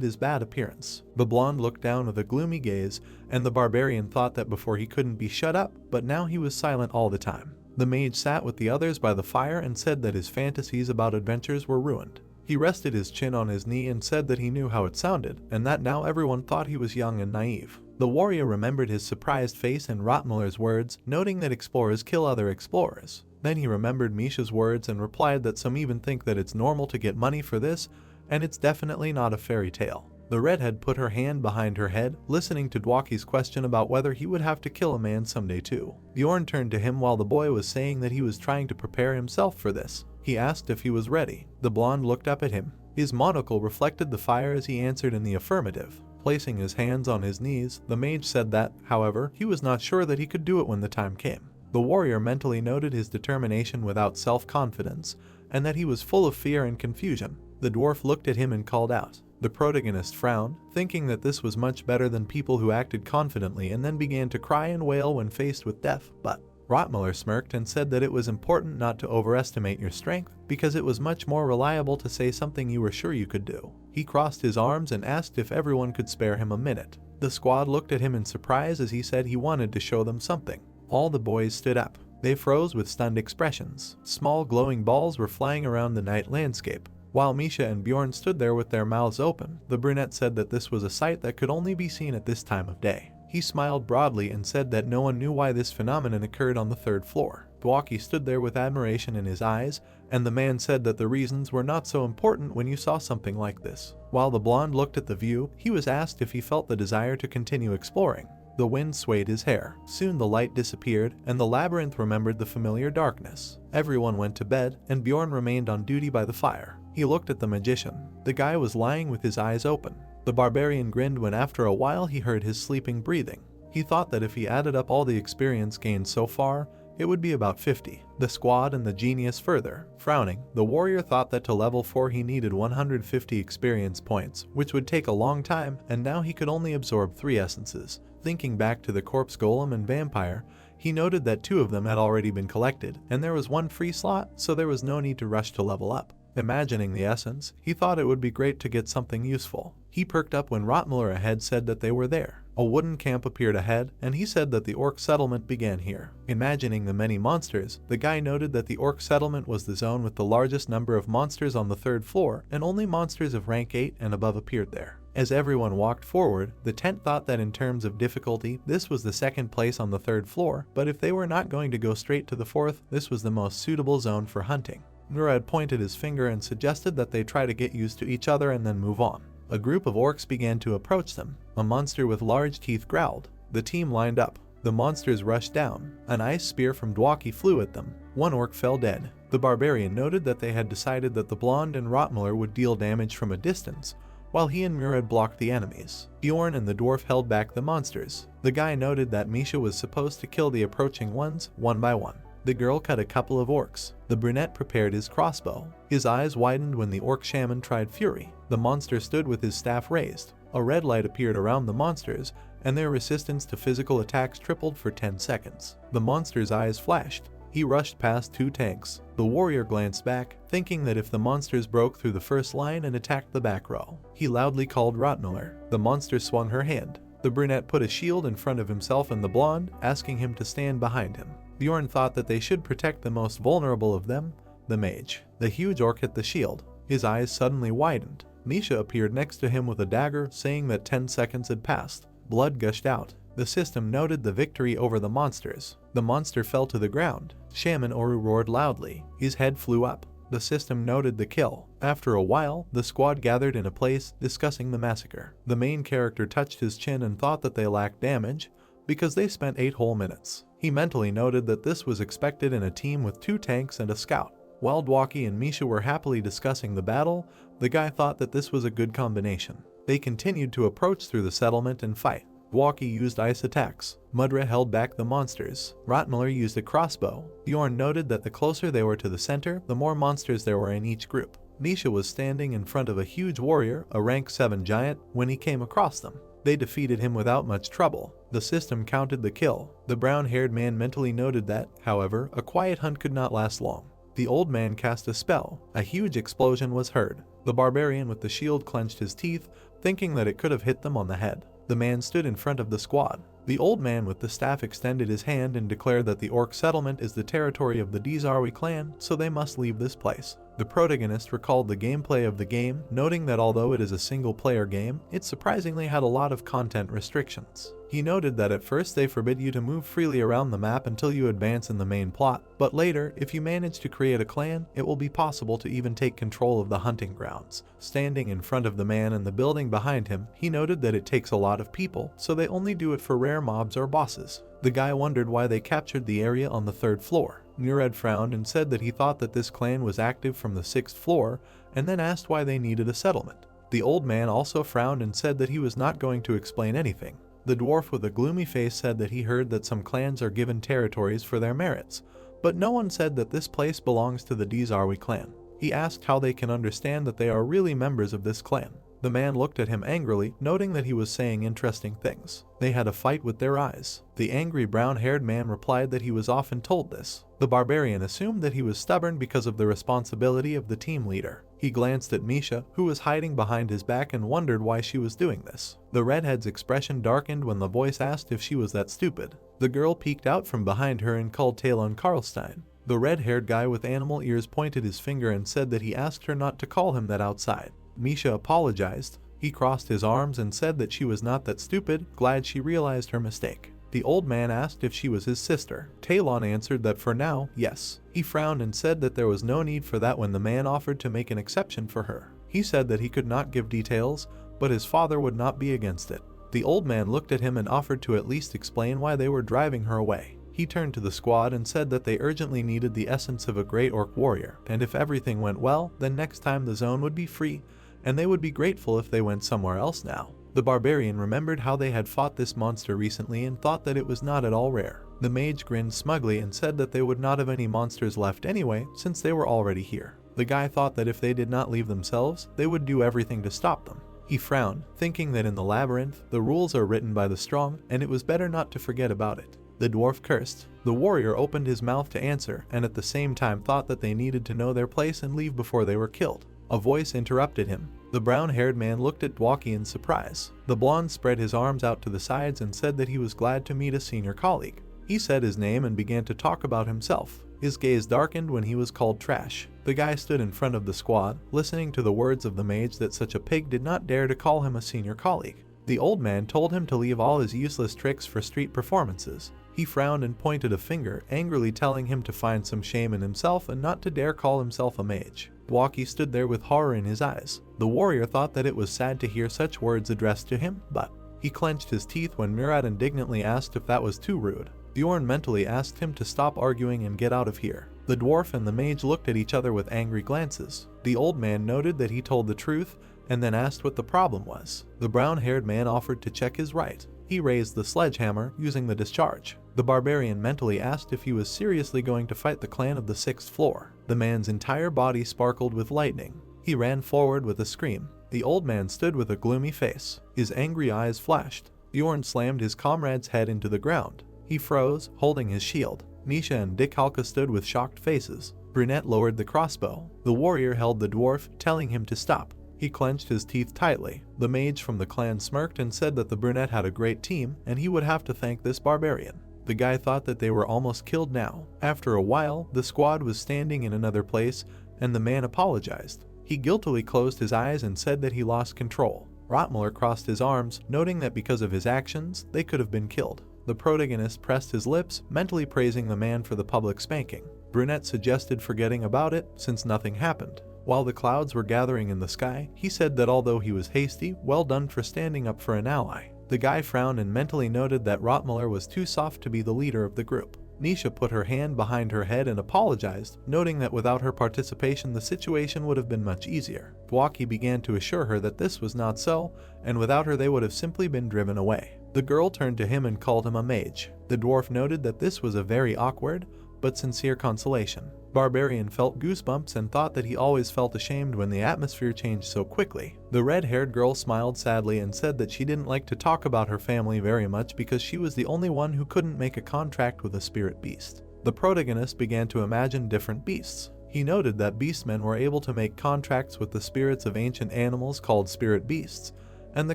his bad appearance. The blonde looked down with a gloomy gaze, and the barbarian thought that before he couldn't be shut up, but now he was silent all the time. The mage sat with the others by the fire and said that his fantasies about adventures were ruined. He rested his chin on his knee and said that he knew how it sounded, and that now everyone thought he was young and naive. The warrior remembered his surprised face and Rotmuller's words, noting that explorers kill other explorers. Then he remembered Misha's words and replied that some even think that it's normal to get money for this, and it's definitely not a fairy tale. The redhead put her hand behind her head, listening to Dwaki's question about whether he would have to kill a man someday too. Bjorn turned to him while the boy was saying that he was trying to prepare himself for this. He asked if he was ready. The blonde looked up at him. His monocle reflected the fire as he answered in the affirmative. Placing his hands on his knees, the mage said that, however, he was not sure that he could do it when the time came. The warrior mentally noted his determination without self-confidence, and that he was full of fear and confusion. The dwarf looked at him and called out. The protagonist frowned, thinking that this was much better than people who acted confidently and then began to cry and wail when faced with death, but Rotmuller smirked and said that it was important not to overestimate your strength, because it was much more reliable to say something you were sure you could do. He crossed his arms and asked if everyone could spare him a minute. The squad looked at him in surprise as he said he wanted to show them something. All the boys stood up. They froze with stunned expressions. Small glowing balls were flying around the night landscape. While Misha and Bjorn stood there with their mouths open, the brunette said that this was a sight that could only be seen at this time of day. He smiled broadly and said that no one knew why this phenomenon occurred on the 3rd floor. Dwaki stood there with admiration in his eyes, and the man said that the reasons were not so important when you saw something like this. While the blonde looked at the view, he was asked if he felt the desire to continue exploring. The wind swayed his hair. Soon the light disappeared, and the labyrinth remembered the familiar darkness. Everyone went to bed, and Bjorn remained on duty by the fire. He looked at the magician. The guy was lying with his eyes open. The barbarian grinned when after a while he heard his sleeping breathing. He thought that if he added up all the experience gained so far, it would be about 50. The squad and the genius further. Frowning, the warrior thought that to level 4 he needed 150 experience points, which would take a long time, and now he could only absorb 3 essences. Thinking back to the corpse golem and vampire, he noted that 2 of them had already been collected, and there was 1 free slot, so there was no need to rush to level up. Imagining the essence, he thought it would be great to get something useful. He perked up when Rotmüller ahead said that they were there. A wooden camp appeared ahead, and he said that the orc settlement began here. Imagining the many monsters, the guy noted that the orc settlement was the zone with the largest number of monsters on the 3rd floor, and only monsters of rank 8 and above appeared there. As everyone walked forward, the tent thought that in terms of difficulty, this was the 2nd place on the 3rd floor, but if they were not going to go straight to the 4th, this was the most suitable zone for hunting. Murad pointed his finger and suggested that they try to get used to each other and then move on. A group of orcs began to approach them. A monster with large teeth growled. The team lined up. The monsters rushed down. An ice spear from Dwaki flew at them. 1 orc fell dead. The barbarian noted that they had decided that the blonde and Rotmüller would deal damage from a distance, while he and Murad blocked the enemies. Bjorn and the dwarf held back the monsters. The guy noted that Misha was supposed to kill the approaching ones, one by one. The girl cut a couple of orcs. The brunette prepared his crossbow. His eyes widened when the orc shaman tried fury. The monster stood with his staff raised. A red light appeared around the monsters, and their resistance to physical attacks tripled for 10 seconds. The monster's eyes flashed. He rushed past 2 tanks. The warrior glanced back, thinking that if the monsters broke through the first line and attacked the back row. He loudly called Rotmüller. The monster swung her hand. The brunette put a shield in front of himself and the blonde, asking him to stand behind him. Bjorn thought that they should protect the most vulnerable of them, the mage. The huge orc hit the shield. His eyes suddenly widened. Misha appeared next to him with a dagger, saying that 10 seconds had passed. Blood gushed out. The system noted the victory over the monsters. The monster fell to the ground. Shaman Oru roared loudly. His head flew up. The system noted the kill. After a while, the squad gathered in a place, discussing the massacre. The main character touched his chin and thought that they lacked damage, because they spent 8 whole minutes. He mentally noted that this was expected in a team with 2 tanks and a scout. While Dwaki and Misha were happily discussing the battle, the guy thought that this was a good combination. They continued to approach through the settlement and fight. Dwaki used ice attacks. Mudra held back the monsters. Rotmüller used a crossbow. Bjorn noted that the closer they were to the center, the more monsters there were in each group. Misha was standing in front of a huge warrior, a rank 7 giant, when he came across them. They defeated him without much trouble. The system counted the kill. The brown-haired man mentally noted that, however, a quiet hunt could not last long. The old man cast a spell. A huge explosion was heard. The barbarian with the shield clenched his teeth, thinking that it could have hit them on the head. The man stood in front of the squad. The old man with the staff extended his hand and declared that the orc settlement is the territory of the Dizarwi clan, so they must leave this place. The protagonist recalled the gameplay of the game, noting that although it is a single-player game, it surprisingly had a lot of content restrictions. He noted that at first they forbid you to move freely around the map until you advance in the main plot, but later, if you manage to create a clan, it will be possible to even take control of the hunting grounds. Standing in front of the man and the building behind him, he noted that it takes a lot of people, so they only do it for rare mobs or bosses. The guy wondered why they captured the area on the 3rd floor. Murad frowned and said that he thought that this clan was active from the 6th floor, and then asked why they needed a settlement. The old man also frowned and said that he was not going to explain anything. The dwarf with a gloomy face said that he heard that some clans are given territories for their merits, but no one said that this place belongs to the Dizarwi clan. He asked how they can understand that they are really members of this clan. The man looked at him angrily, noting that he was saying interesting things. They had a fight with their eyes. The angry brown-haired man replied that he was often told this. The barbarian assumed that he was stubborn because of the responsibility of the team leader. He glanced at Misha, who was hiding behind his back, and wondered why she was doing this. The redhead's expression darkened when the voice asked if she was that stupid. The girl peeked out from behind her and called Talon Karlstein. The red-haired guy with animal ears pointed his finger and said that he asked her not to call him that outside. Misha apologized. He crossed his arms and said that she was not that stupid, glad she realized her mistake. The old man asked if she was his sister. Talon answered that for now, yes. He frowned and said that there was no need for that when the man offered to make an exception for her. He said that he could not give details, but his father would not be against it. The old man looked at him and offered to at least explain why they were driving her away. He turned to the squad and said that they urgently needed the essence of a great orc warrior, and if everything went well, then next time the zone would be free, and they would be grateful if they went somewhere else now. The barbarian remembered how they had fought this monster recently and thought that it was not at all rare. The mage grinned smugly and said that they would not have any monsters left anyway, since they were already here. The guy thought that if they did not leave themselves, they would do everything to stop them. He frowned, thinking that in the labyrinth, the rules are written by the strong, and it was better not to forget about it. The dwarf cursed. The warrior opened his mouth to answer, and at the same time thought that they needed to know their place and leave before they were killed. A voice interrupted him. The brown-haired man looked at Dwaki in surprise. The blonde spread his arms out to the sides and said that he was glad to meet a senior colleague. He said his name and began to talk about himself. His gaze darkened when he was called trash. The guy stood in front of the squad, listening to the words of the mage that such a pig did not dare to call him a senior colleague. The old man told him to leave all his useless tricks for street performances. He frowned and pointed a finger, angrily telling him to find some shame in himself and not to dare call himself a mage. Dwaki stood there with horror in his eyes. The warrior thought that it was sad to hear such words addressed to him, but he clenched his teeth when Murad indignantly asked if that was too rude. Bjorn mentally asked him to stop arguing and get out of here. The dwarf and the mage looked at each other with angry glances. The old man noted that he told the truth and then asked what the problem was. The brown-haired man offered to check his right. He raised the sledgehammer, using the discharge. The barbarian mentally asked if he was seriously going to fight the clan of the 6th floor. The man's entire body sparkled with lightning. He ran forward with a scream. The old man stood with a gloomy face. His angry eyes flashed. Bjorn slammed his comrade's head into the ground. He froze, holding his shield. Nisha and Dick Halka stood with shocked faces. Brunette lowered the crossbow. The warrior held the dwarf, telling him to stop. He clenched his teeth tightly. The mage from the clan smirked and said that the brunette had a great team, and he would have to thank this barbarian. The guy thought that they were almost killed now. After a while, the squad was standing in another place, and the man apologized. He guiltily closed his eyes and said that he lost control. Rottmuller crossed his arms, noting that because of his actions, they could have been killed. The protagonist pressed his lips, mentally praising the man for the public spanking. Brunette suggested forgetting about it, since nothing happened. While the clouds were gathering in the sky, he said that although he was hasty, well done for standing up for an ally. The guy frowned and mentally noted that Rottmuller was too soft to be the leader of the group. Nisha put her hand behind her head and apologized, noting that without her participation the situation would have been much easier. Dwaki began to assure her that this was not so, and without her they would have simply been driven away. The girl turned to him and called him a mage. The dwarf noted that this was a very awkward, but sincere consolation. Barbarian felt goosebumps and thought that he always felt ashamed when the atmosphere changed so quickly. The red-haired girl smiled sadly and said that she didn't like to talk about her family very much because she was the only one who couldn't make a contract with a spirit beast. The protagonist began to imagine different beasts. He noted that beastmen were able to make contracts with the spirits of ancient animals called spirit beasts, and the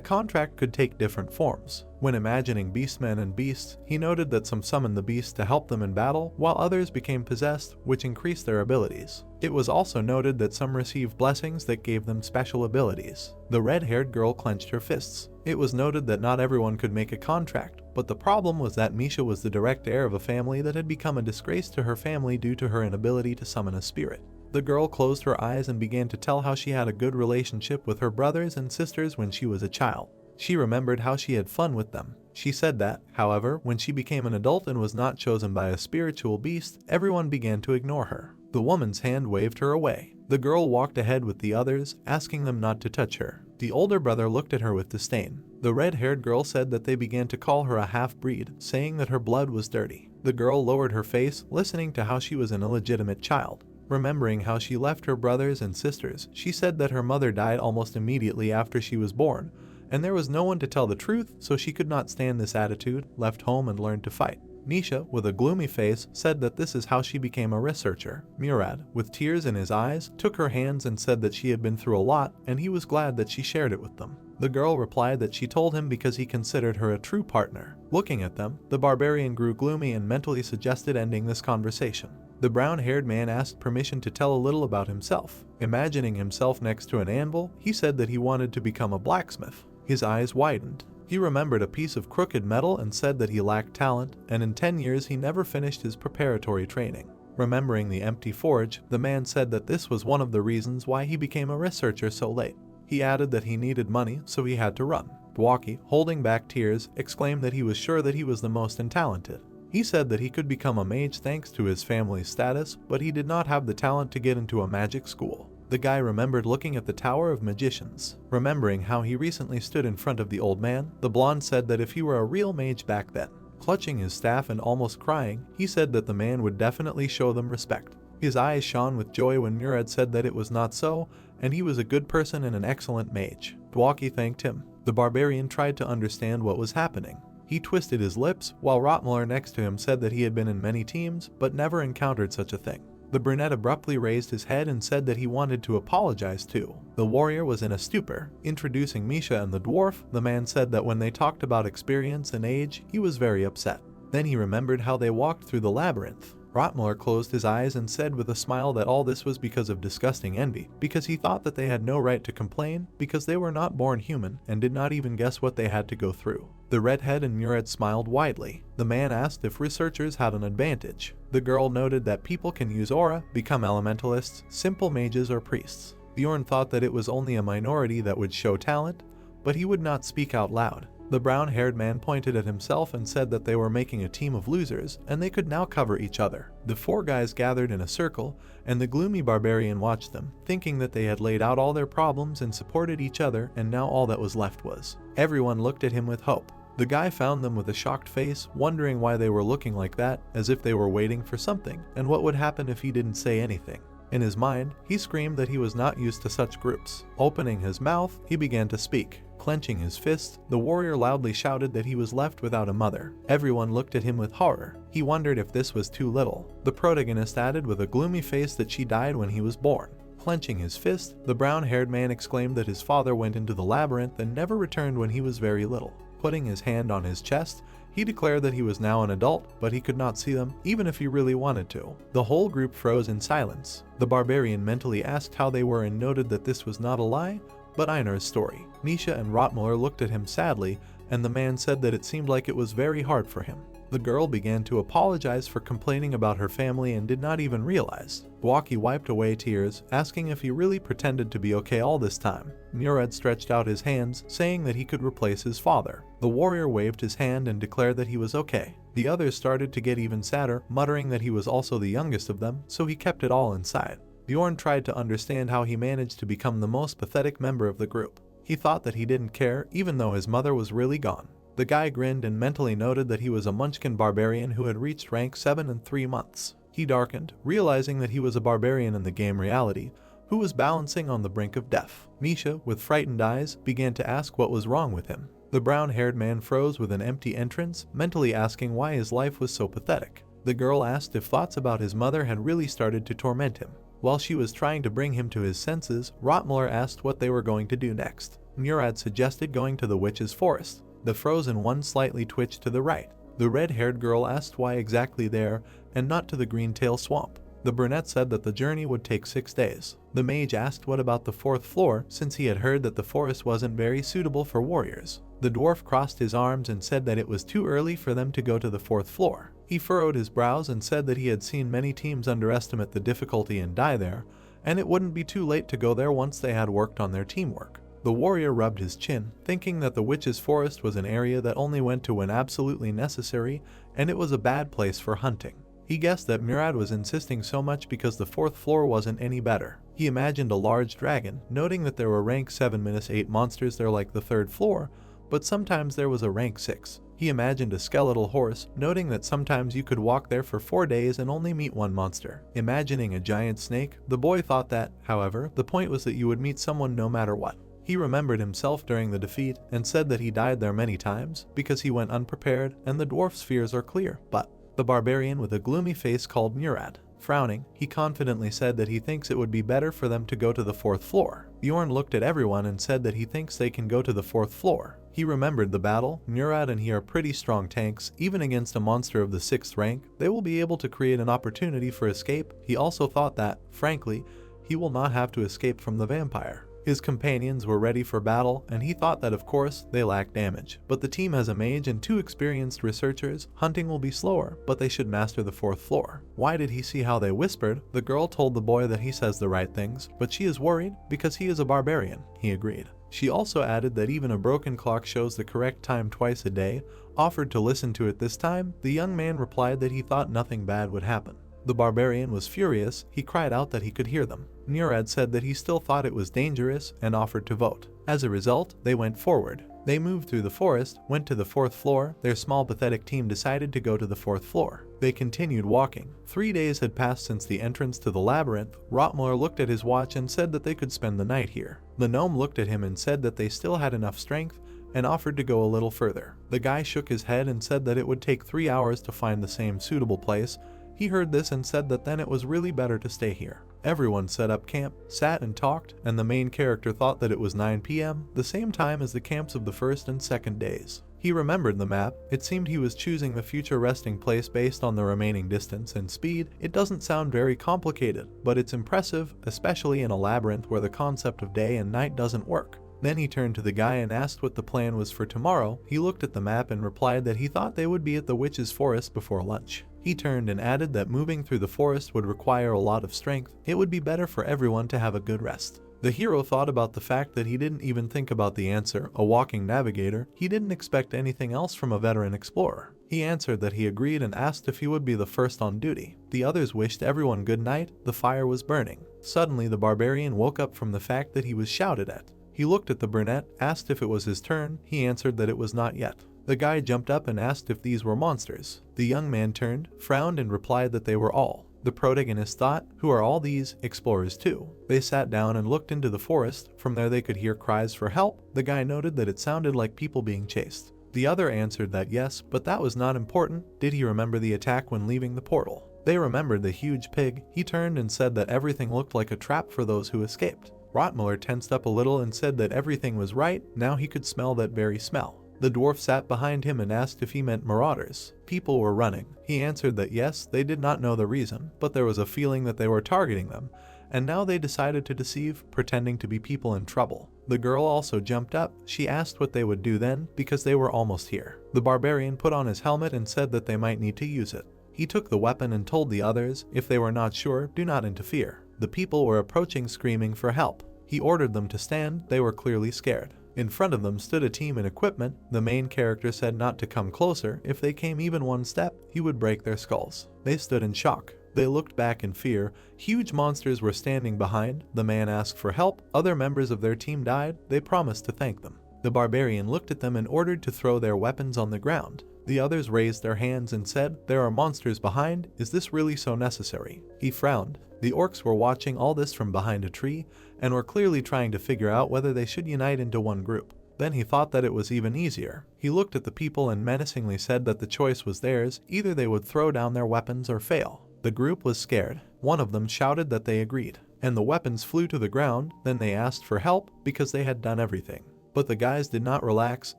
contract could take different forms. When imagining beastmen and beasts, he noted that some summoned the beasts to help them in battle, while others became possessed, which increased their abilities. It was also noted that some received blessings that gave them special abilities. The red-haired girl clenched her fists. It was noted that not everyone could make a contract, but the problem was that Misha was the direct heir of a family that had become a disgrace to her family due to her inability to summon a spirit. The girl closed her eyes and began to tell how she had a good relationship with her brothers and sisters when she was a child. She remembered how she had fun with them. She said that, however, when she became an adult and was not chosen by a spiritual beast, everyone began to ignore her. The woman's hand waved her away. The girl walked ahead with the others, asking them not to touch her. The older brother looked at her with disdain. The red-haired girl said that they began to call her a half-breed, saying that her blood was dirty. The girl lowered her face, listening to how she was an illegitimate child. Remembering how she left her brothers and sisters, she said that her mother died almost immediately after she was born, and there was no one to tell the truth, so she could not stand this attitude, left home and learned to fight. Nisha, with a gloomy face, said that this is how she became a researcher. Murad, with tears in his eyes, took her hands and said that she had been through a lot, and he was glad that she shared it with them. The girl replied that she told him because he considered her a true partner. Looking at them, the barbarian grew gloomy and mentally suggested ending this conversation. The brown-haired man asked permission to tell a little about himself. Imagining himself next to an anvil, he said that he wanted to become a blacksmith. His eyes widened. He remembered a piece of crooked metal and said that he lacked talent, and in 10 years he never finished his preparatory training. Remembering the empty forge, the man said that this was one of the reasons why he became a researcher so late. He added that he needed money, so he had to run. Dwaki, holding back tears, exclaimed that he was sure that he was the most talented. He said that he could become a mage thanks to his family's status, but he did not have the talent to get into a magic school. The guy remembered looking at the Tower of Magicians. Remembering how he recently stood in front of the old man, the blonde said that if he were a real mage back then, clutching his staff and almost crying, he said that the man would definitely show them respect. His eyes shone with joy when Murad said that it was not so, and he was a good person and an excellent mage. Dwaki thanked him. The barbarian tried to understand what was happening. He twisted his lips, while Rotmuller next to him said that he had been in many teams, but never encountered such a thing. The brunette abruptly raised his head and said that he wanted to apologize too. The warrior was in a stupor. Introducing Misha and the dwarf, the man said that when they talked about experience and age, he was very upset. Then he remembered how they walked through the labyrinth. Rotmuller closed his eyes and said with a smile that all this was because of disgusting envy, because he thought that they had no right to complain, because they were not born human and did not even guess what they had to go through. The redhead and Murad smiled widely. The man asked if researchers had an advantage. The girl noted that people can use aura, become elementalists, simple mages, or priests. Bjorn thought that it was only a minority that would show talent, but he would not speak out loud. The brown-haired man pointed at himself and said that they were making a team of losers and they could now cover each other. The four guys gathered in a circle, and the gloomy barbarian watched them, thinking that they had laid out all their problems and supported each other, and now all that was left was. Everyone looked at him with hope. The guy found them with a shocked face, wondering why they were looking like that, as if they were waiting for something, and what would happen if he didn't say anything. In his mind, he screamed that he was not used to such groups. Opening his mouth, he began to speak. Clenching his fist, the warrior loudly shouted that he was left without a mother. Everyone looked at him with horror. He wondered if this was too little. The protagonist added with a gloomy face that she died when he was born. Clenching his fist, the brown-haired man exclaimed that his father went into the labyrinth and never returned when he was very little. Putting his hand on his chest, he declared that he was now an adult, but he could not see them, even if he really wanted to. The whole group froze in silence. The barbarian mentally asked how they were and noted that this was not a lie, but Einar's story. Misha and Rotmuller looked at him sadly, and the man said that it seemed like it was very hard for him. The girl began to apologize for complaining about her family and did not even realize. Dwaki wiped away tears, asking if he really pretended to be okay all this time. Murad stretched out his hands, saying that he could replace his father. The warrior waved his hand and declared that he was okay. The others started to get even sadder, muttering that he was also the youngest of them, so he kept it all inside. Bjorn tried to understand how he managed to become the most pathetic member of the group. He thought that he didn't care, even though his mother was really gone. The guy grinned and mentally noted that he was a Munchkin barbarian who had reached rank 7 in 3 months. He darkened, realizing that he was a barbarian in the game reality, who was balancing on the brink of death. Misha, with frightened eyes, began to ask what was wrong with him. The brown-haired man froze with an empty entrance, mentally asking why his life was so pathetic. The girl asked if thoughts about his mother had really started to torment him. While she was trying to bring him to his senses, Rotmuller asked what they were going to do next. Murad suggested going to the witch's forest. The frozen one slightly twitched to the right. The red-haired girl asked why exactly there, and not to the Green-Tail Swamp. The brunette said that the journey would take 6 days. The mage asked what about the 4th floor, since he had heard that the forest wasn't very suitable for warriors. The dwarf crossed his arms and said that it was too early for them to go to the 4th floor. He furrowed his brows and said that he had seen many teams underestimate the difficulty and die there, and it wouldn't be too late to go there once they had worked on their teamwork. The warrior rubbed his chin, thinking that the witch's forest was an area that only went to when absolutely necessary, and it was a bad place for hunting. He guessed that Murad was insisting so much because the 4th floor wasn't any better. He imagined a large dragon, noting that there were rank 7-8 monsters there like the 3rd floor, but sometimes there was a rank 6. He imagined a skeletal horse, noting that sometimes you could walk there for 4 days and only meet one monster. Imagining a giant snake, the boy thought that, however, the point was that you would meet someone no matter what. He remembered himself during the defeat and said that he died there many times because he went unprepared, and the dwarf's fears are clear. But the barbarian with a gloomy face called Murad. Frowning, he confidently said that he thinks it would be better for them to go to the 4th floor. Bjorn looked at everyone and said that he thinks they can go to the 4th floor. He remembered the battle. Murad and he are pretty strong tanks. Even against a monster of the 6th rank, they will be able to create an opportunity for escape. He also thought that, frankly, he will not have to escape from the vampire. His companions were ready for battle, and he thought that of course they lacked damage. But the team has a mage and 2 experienced researchers. Hunting will be slower, but they should master the 4th floor. Why did he see how they whispered? The girl told the boy that he says the right things, but she is worried because he is a barbarian. He agreed. She also added that even a broken clock shows the correct time twice a day, offered to listen to it this time. The young man replied that he thought nothing bad would happen. The barbarian was furious. He cried out that he could hear them. Murad said that he still thought it was dangerous and offered to vote. As a result, they went forward. They moved through the forest, went to the 4th floor. Their small pathetic team decided to go to the 4th floor. They continued walking. 3 days had passed since the entrance to the labyrinth. Rotmiller looked at his watch and said that they could spend the night here. The gnome looked at him and said that they still had enough strength and offered to go a little further. The guy shook his head and said that it would take 3 hours to find the same suitable place. He heard this and said that then it was really better to stay here. Everyone set up camp, sat and talked, and the main character thought that it was 9 p.m., the same time as the camps of the 1st and 2nd days. He remembered the map. It seemed he was choosing the future resting place based on the remaining distance and speed. It doesn't sound very complicated, but it's impressive, especially in a labyrinth where the concept of day and night doesn't work. Then he turned to the guy and asked what the plan was for tomorrow. He looked at the map and replied that he thought they would be at the witch's forest before lunch. He turned and added that moving through the forest would require a lot of strength. It would be better for everyone to have a good rest. The hero thought about the fact that he didn't even think about the answer, a walking navigator. He didn't expect anything else from a veteran explorer. He answered that he agreed and asked if he would be the first on duty. The others wished everyone good night. The fire was burning. Suddenly the barbarian woke up from the fact that he was shouted at. He looked at the brunette, asked if it was his turn. He answered that it was not yet. The guy jumped up and asked if these were monsters. The young man turned, frowned, and replied that they were all. The protagonist thought, who are all these? Explorers too. They sat down and looked into the forest. From there they could hear cries for help. The guy noted that it sounded like people being chased. The other answered that yes, but that was not important. Did he remember the attack when leaving the portal? They remembered the huge pig. He turned and said that everything looked like a trap for those who escaped. Rotmiller tensed up a little and said that everything was right. Now he could smell that very smell. The dwarf sat behind him and asked if he meant marauders. People were running. He answered that yes, they did not know the reason, but there was a feeling that they were targeting them, and now they decided to deceive, pretending to be people in trouble. The girl also jumped up. She asked what they would do then, because they were almost here. The barbarian put on his helmet and said that they might need to use it. He took the weapon and told the others, if they were not sure, do not interfere. The people were approaching screaming for help. He ordered them to stand. They were clearly scared. In front of them stood a team in equipment. The main character said not to come closer. If they came even one step, he would break their skulls. They stood in shock. They looked back in fear. Huge monsters were standing behind. The man asked for help. Other members of their team died. They promised to thank them. The barbarian looked at them and ordered to throw their weapons on the ground. The others raised their hands and said, "There are monsters behind. Is this really so necessary?" He frowned. The orcs were watching all this from behind a tree and were clearly trying to figure out whether they should unite into one group. Then he thought that it was even easier. He looked at the people and menacingly said that the choice was theirs. Either they would throw down their weapons or fail. The group was scared. One of them shouted that they agreed, and the weapons flew to the ground. Then they asked for help because they had done everything. But the guys did not relax.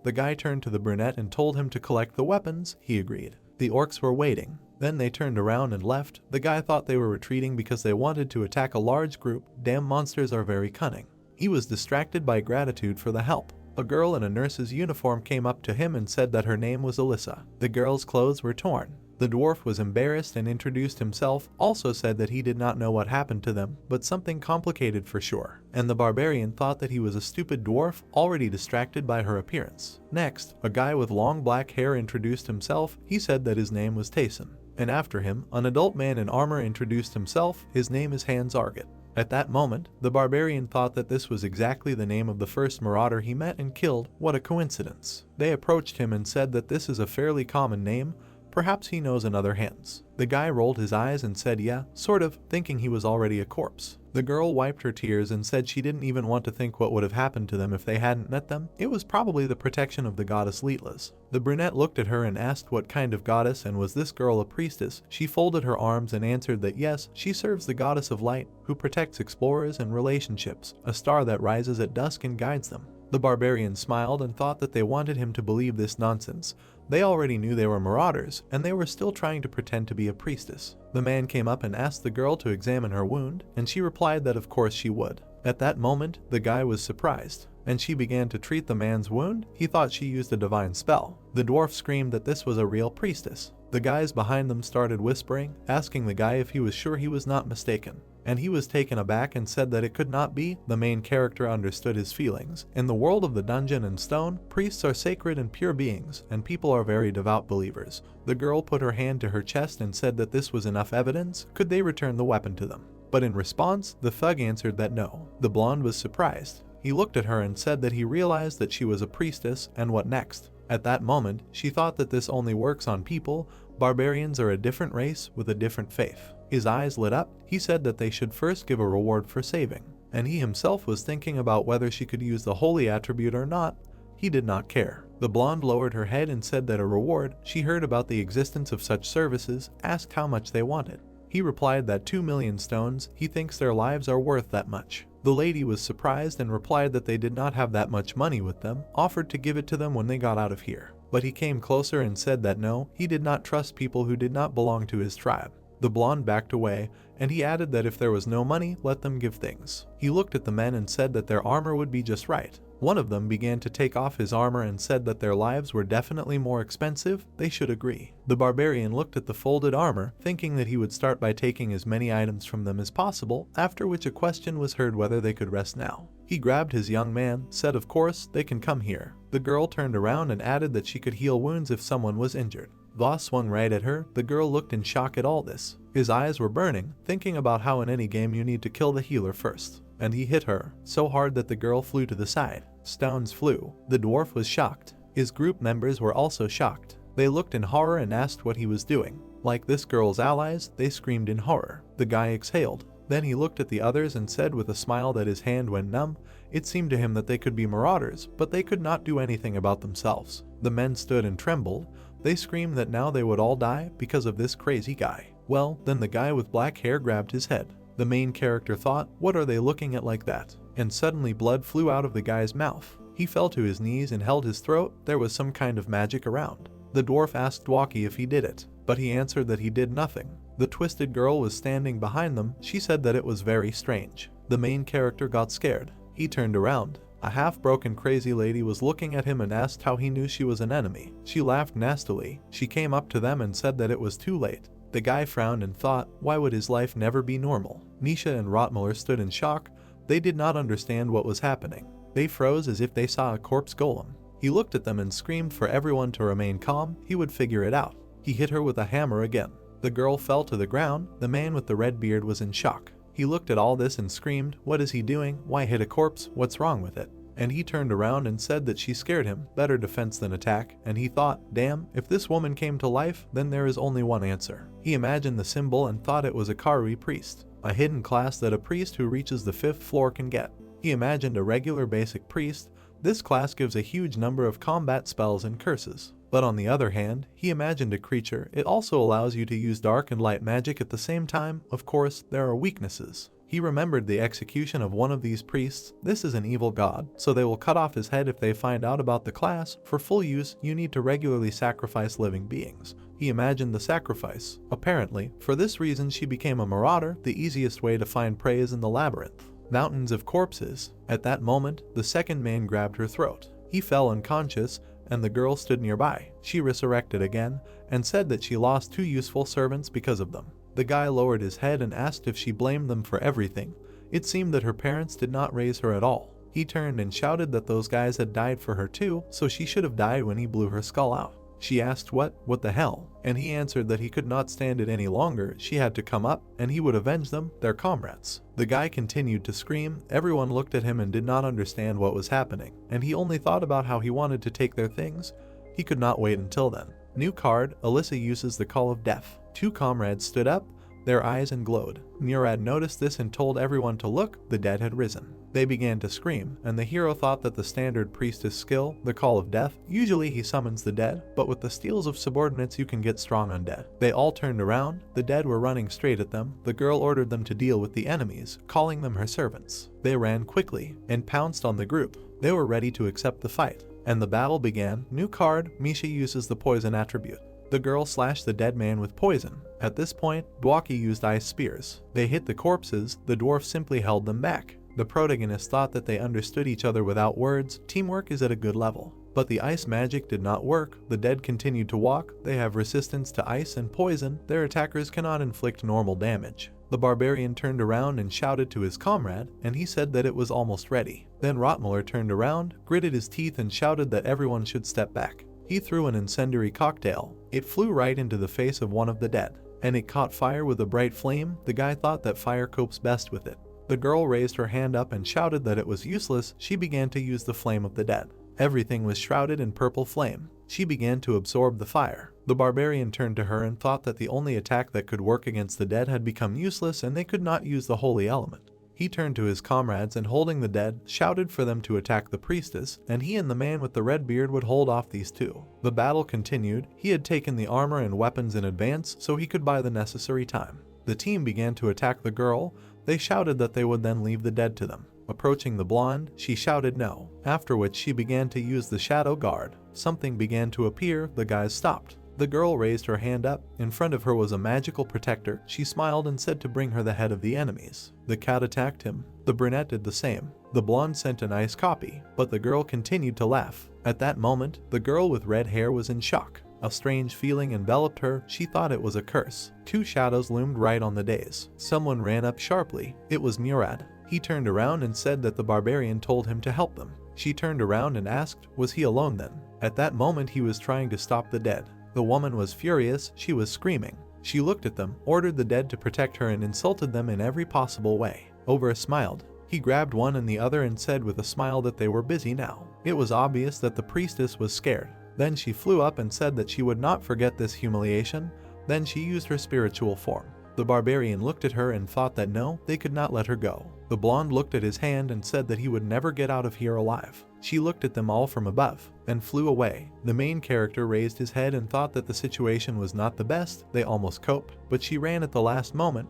The guy turned to the brunette and told him to collect the weapons. He agreed. The orcs were waiting. Then they turned around and left. The guy thought they were retreating because they wanted to attack a large group. Damn monsters are very cunning. He was distracted by gratitude for the help. A girl in a nurse's uniform came up to him and said that her name was Alyssa. The girl's clothes were torn. The dwarf was embarrassed and introduced himself, also said that he did not know what happened to them, but something complicated for sure. And the barbarian thought that he was a stupid dwarf, already distracted by her appearance. Next, a guy with long black hair introduced himself. He said that his name was Tayson. And after him, an adult man in armor introduced himself. His name is Hans Arget. At that moment, the barbarian thought that this was exactly the name of the first marauder he met and killed. What a coincidence. They approached him and said that this is a fairly common name. Perhaps he knows another Hans. The guy rolled his eyes and said yeah, sort of, thinking he was already a corpse. The girl wiped her tears and said she didn't even want to think what would have happened to them if they hadn't met them. It was probably the protection of the goddess Leetlas. The brunette looked at her and asked what kind of goddess, and was this girl a priestess? She folded her arms and answered that yes, she serves the goddess of light, who protects explorers and relationships, a star that rises at dusk and guides them. The barbarian smiled and thought that they wanted him to believe this nonsense. They already knew they were marauders, and they were still trying to pretend to be a priestess. The man came up and asked the girl to examine her wound, and she replied that of course she would. At that moment, the guy was surprised, and she began to treat the man's wound. He thought she used a divine spell. The dwarf screamed that this was a real priestess. The guys behind them started whispering, asking the guy if he was sure he was not mistaken. and he was taken aback and said that it could not be. The main character understood his feelings. In the world of the dungeon and stone, priests are sacred and pure beings, and people are very devout believers. The girl put her hand to her chest and said that this was enough evidence. Could they return the weapon to them? But in response, the thug answered that no. The blonde was surprised. He looked at her and said that he realized that she was a priestess, and what next? At that moment, she thought that this only works on people. Barbarians are a different race with a different faith. His eyes lit up. He said that they should first give a reward for saving, and he himself was thinking about whether she could use the holy attribute or not. He did not care. The blonde lowered her head and said that a reward. She heard about the existence of such services, asked how much they wanted. He replied that 2 million stones. He thinks their lives are worth that much. The lady was surprised and replied that they did not have that much money with them, offered to give it to them when they got out of here. But he came closer and said that no, he did not trust people who did not belong to his tribe. The blonde backed away, and he added that if there was no money, let them give things. He looked at the men and said that their armor would be just right. One of them began to take off his armor and said that their lives were definitely more expensive, they should agree. The barbarian looked at the folded armor, thinking that he would start by taking as many items from them as possible, after which a question was heard whether they could rest now. He grabbed his young man, said of course, they can come here. The girl turned around and added that she could heal wounds if someone was injured. Voss swung right at her. The girl looked in shock at all this. His eyes were burning, thinking about how in any game you need to kill the healer first. And he hit her, so hard that the girl flew to the side. Stones flew. The dwarf was shocked. His group members were also shocked. They looked in horror and asked what he was doing. Like this girl's allies, they screamed in horror. The guy exhaled. Then he looked at the others and said with a smile that his hand went numb. It seemed to him that they could be marauders, but they could not do anything about themselves. The men stood and trembled. They screamed that now they would all die because of this crazy guy. Well, then the guy with black hair grabbed his head. The main character thought, what are they looking at like that? And suddenly blood flew out of the guy's mouth. He fell to his knees and held his throat. There was some kind of magic around. The dwarf asked Dwaki if he did it, but he answered that he did nothing. The twisted girl was standing behind them. She said that it was very strange. The main character got scared. He turned around. A half-broken crazy lady was looking at him and asked how he knew she was an enemy. She laughed nastily. She came up to them and said that it was too late. The guy frowned and thought, why would his life never be normal? Nisha and Rotmuller stood in shock. They did not understand what was happening. They froze as if they saw a corpse golem. He looked at them and screamed for everyone to remain calm. He would figure it out. He hit her with a hammer again. The girl fell to the ground. The man with the red beard was in shock. He looked at all this and screamed, what is he doing? Why hit a corpse? What's wrong with it? And he turned around and said that she scared him. Better defense than attack. And he thought, damn, if this woman came to life, then there is only one answer. He imagined the symbol and thought it was a Karui priest, a hidden class that a priest who reaches the 5th floor can get. He imagined a regular basic priest. This class gives a huge number of combat spells and curses. But on the other hand, he imagined a creature. It also allows you to use dark and light magic at the same time. Of course, there are weaknesses. He remembered the execution of one of these priests. This is an evil god, so they will cut off his head if they find out about the class. For full use, you need to regularly sacrifice living beings. He imagined the sacrifice. Apparently, for this reason she became a marauder. The easiest way to find prey is in the labyrinth. Mountains of corpses. At that moment, the second man grabbed her throat. He fell unconscious, and the girl stood nearby. She resurrected again, and said that she lost 2 useful servants because of them. The guy lowered his head and asked if she blamed them for everything. It seemed that her parents did not raise her at all. He turned and shouted that those guys had died for her too, so she should have died when he blew her skull out. She asked what the hell? And he answered that he could not stand it any longer. She had to come up, and he would avenge them, their comrades. The guy continued to scream. Everyone looked at him and did not understand what was happening, and he only thought about how he wanted to take their things. He could not wait until then. New card, Alyssa uses the call of death. 2 comrades stood up, their eyes glowed. Murad noticed this and told everyone to look. The dead had risen. They began to scream, and the hero thought that the standard priestess skill, the call of death, usually he summons the dead, but with the steals of subordinates you can get strong undead. They all turned around. The dead were running straight at them. The girl ordered them to deal with the enemies, calling them her servants. They ran quickly and pounced on the group. They were ready to accept the fight, and the battle began. New card, Misha uses the poison attribute. The girl slashed the dead man with poison. At this point, Dwaki used ice spears. They hit the corpses. The dwarf simply held them back. The protagonist thought that they understood each other without words. Teamwork is at a good level. But the ice magic did not work. The dead continued to walk. They have resistance to ice and poison. Their attackers cannot inflict normal damage. The barbarian turned around and shouted to his comrade, and he said that it was almost ready. Then Rottmüller turned around, gritted his teeth and shouted that everyone should step back. He threw an incendiary cocktail. It flew right into the face of one of the dead, and it caught fire with a bright flame. The guy thought that fire copes best with it. The girl raised her hand up and shouted that it was useless. She began to use the flame of the dead. Everything was shrouded in purple flame. She began to absorb the fire. The barbarian turned to her and thought that the only attack that could work against the dead had become useless and they could not use the holy element. He turned to his comrades and, holding the dead, shouted for them to attack the priestess, and he and the man with the red beard would hold off these two. The battle continued. He had taken the armor and weapons in advance so he could buy the necessary time. The team began to attack the girl. They shouted that they would then leave the dead to them. Approaching the blonde, she shouted no, after which she began to use the shadow guard. Something began to appear. The guys stopped. The girl raised her hand up. In front of her was a magical protector. She smiled and said to bring her the head of the enemies. The cat attacked him. The brunette did the same. The blonde sent a nice copy, but the girl continued to laugh. At that moment, the girl with red hair was in shock. A strange feeling enveloped her. She thought it was a curse. Two shadows loomed right on the dais. Someone ran up sharply. It was Murad. He turned around and said that the barbarian told him to help them. She turned around and asked, was he alone then? At that moment he was trying to stop the dead. The woman was furious. She was screaming. She looked at them, ordered the dead to protect her and insulted them in every possible way. Over smiled. He grabbed one and the other and said with a smile that they were busy now. It was obvious that the priestess was scared. Then she flew up and said that she would not forget this humiliation. Then she used her spiritual form. The barbarian looked at her and thought that no, they could not let her go. The blonde looked at his hand and said that he would never get out of here alive. She looked at them all from above, and flew away. The main character raised his head and thought that the situation was not the best. They almost coped, but she ran at the last moment,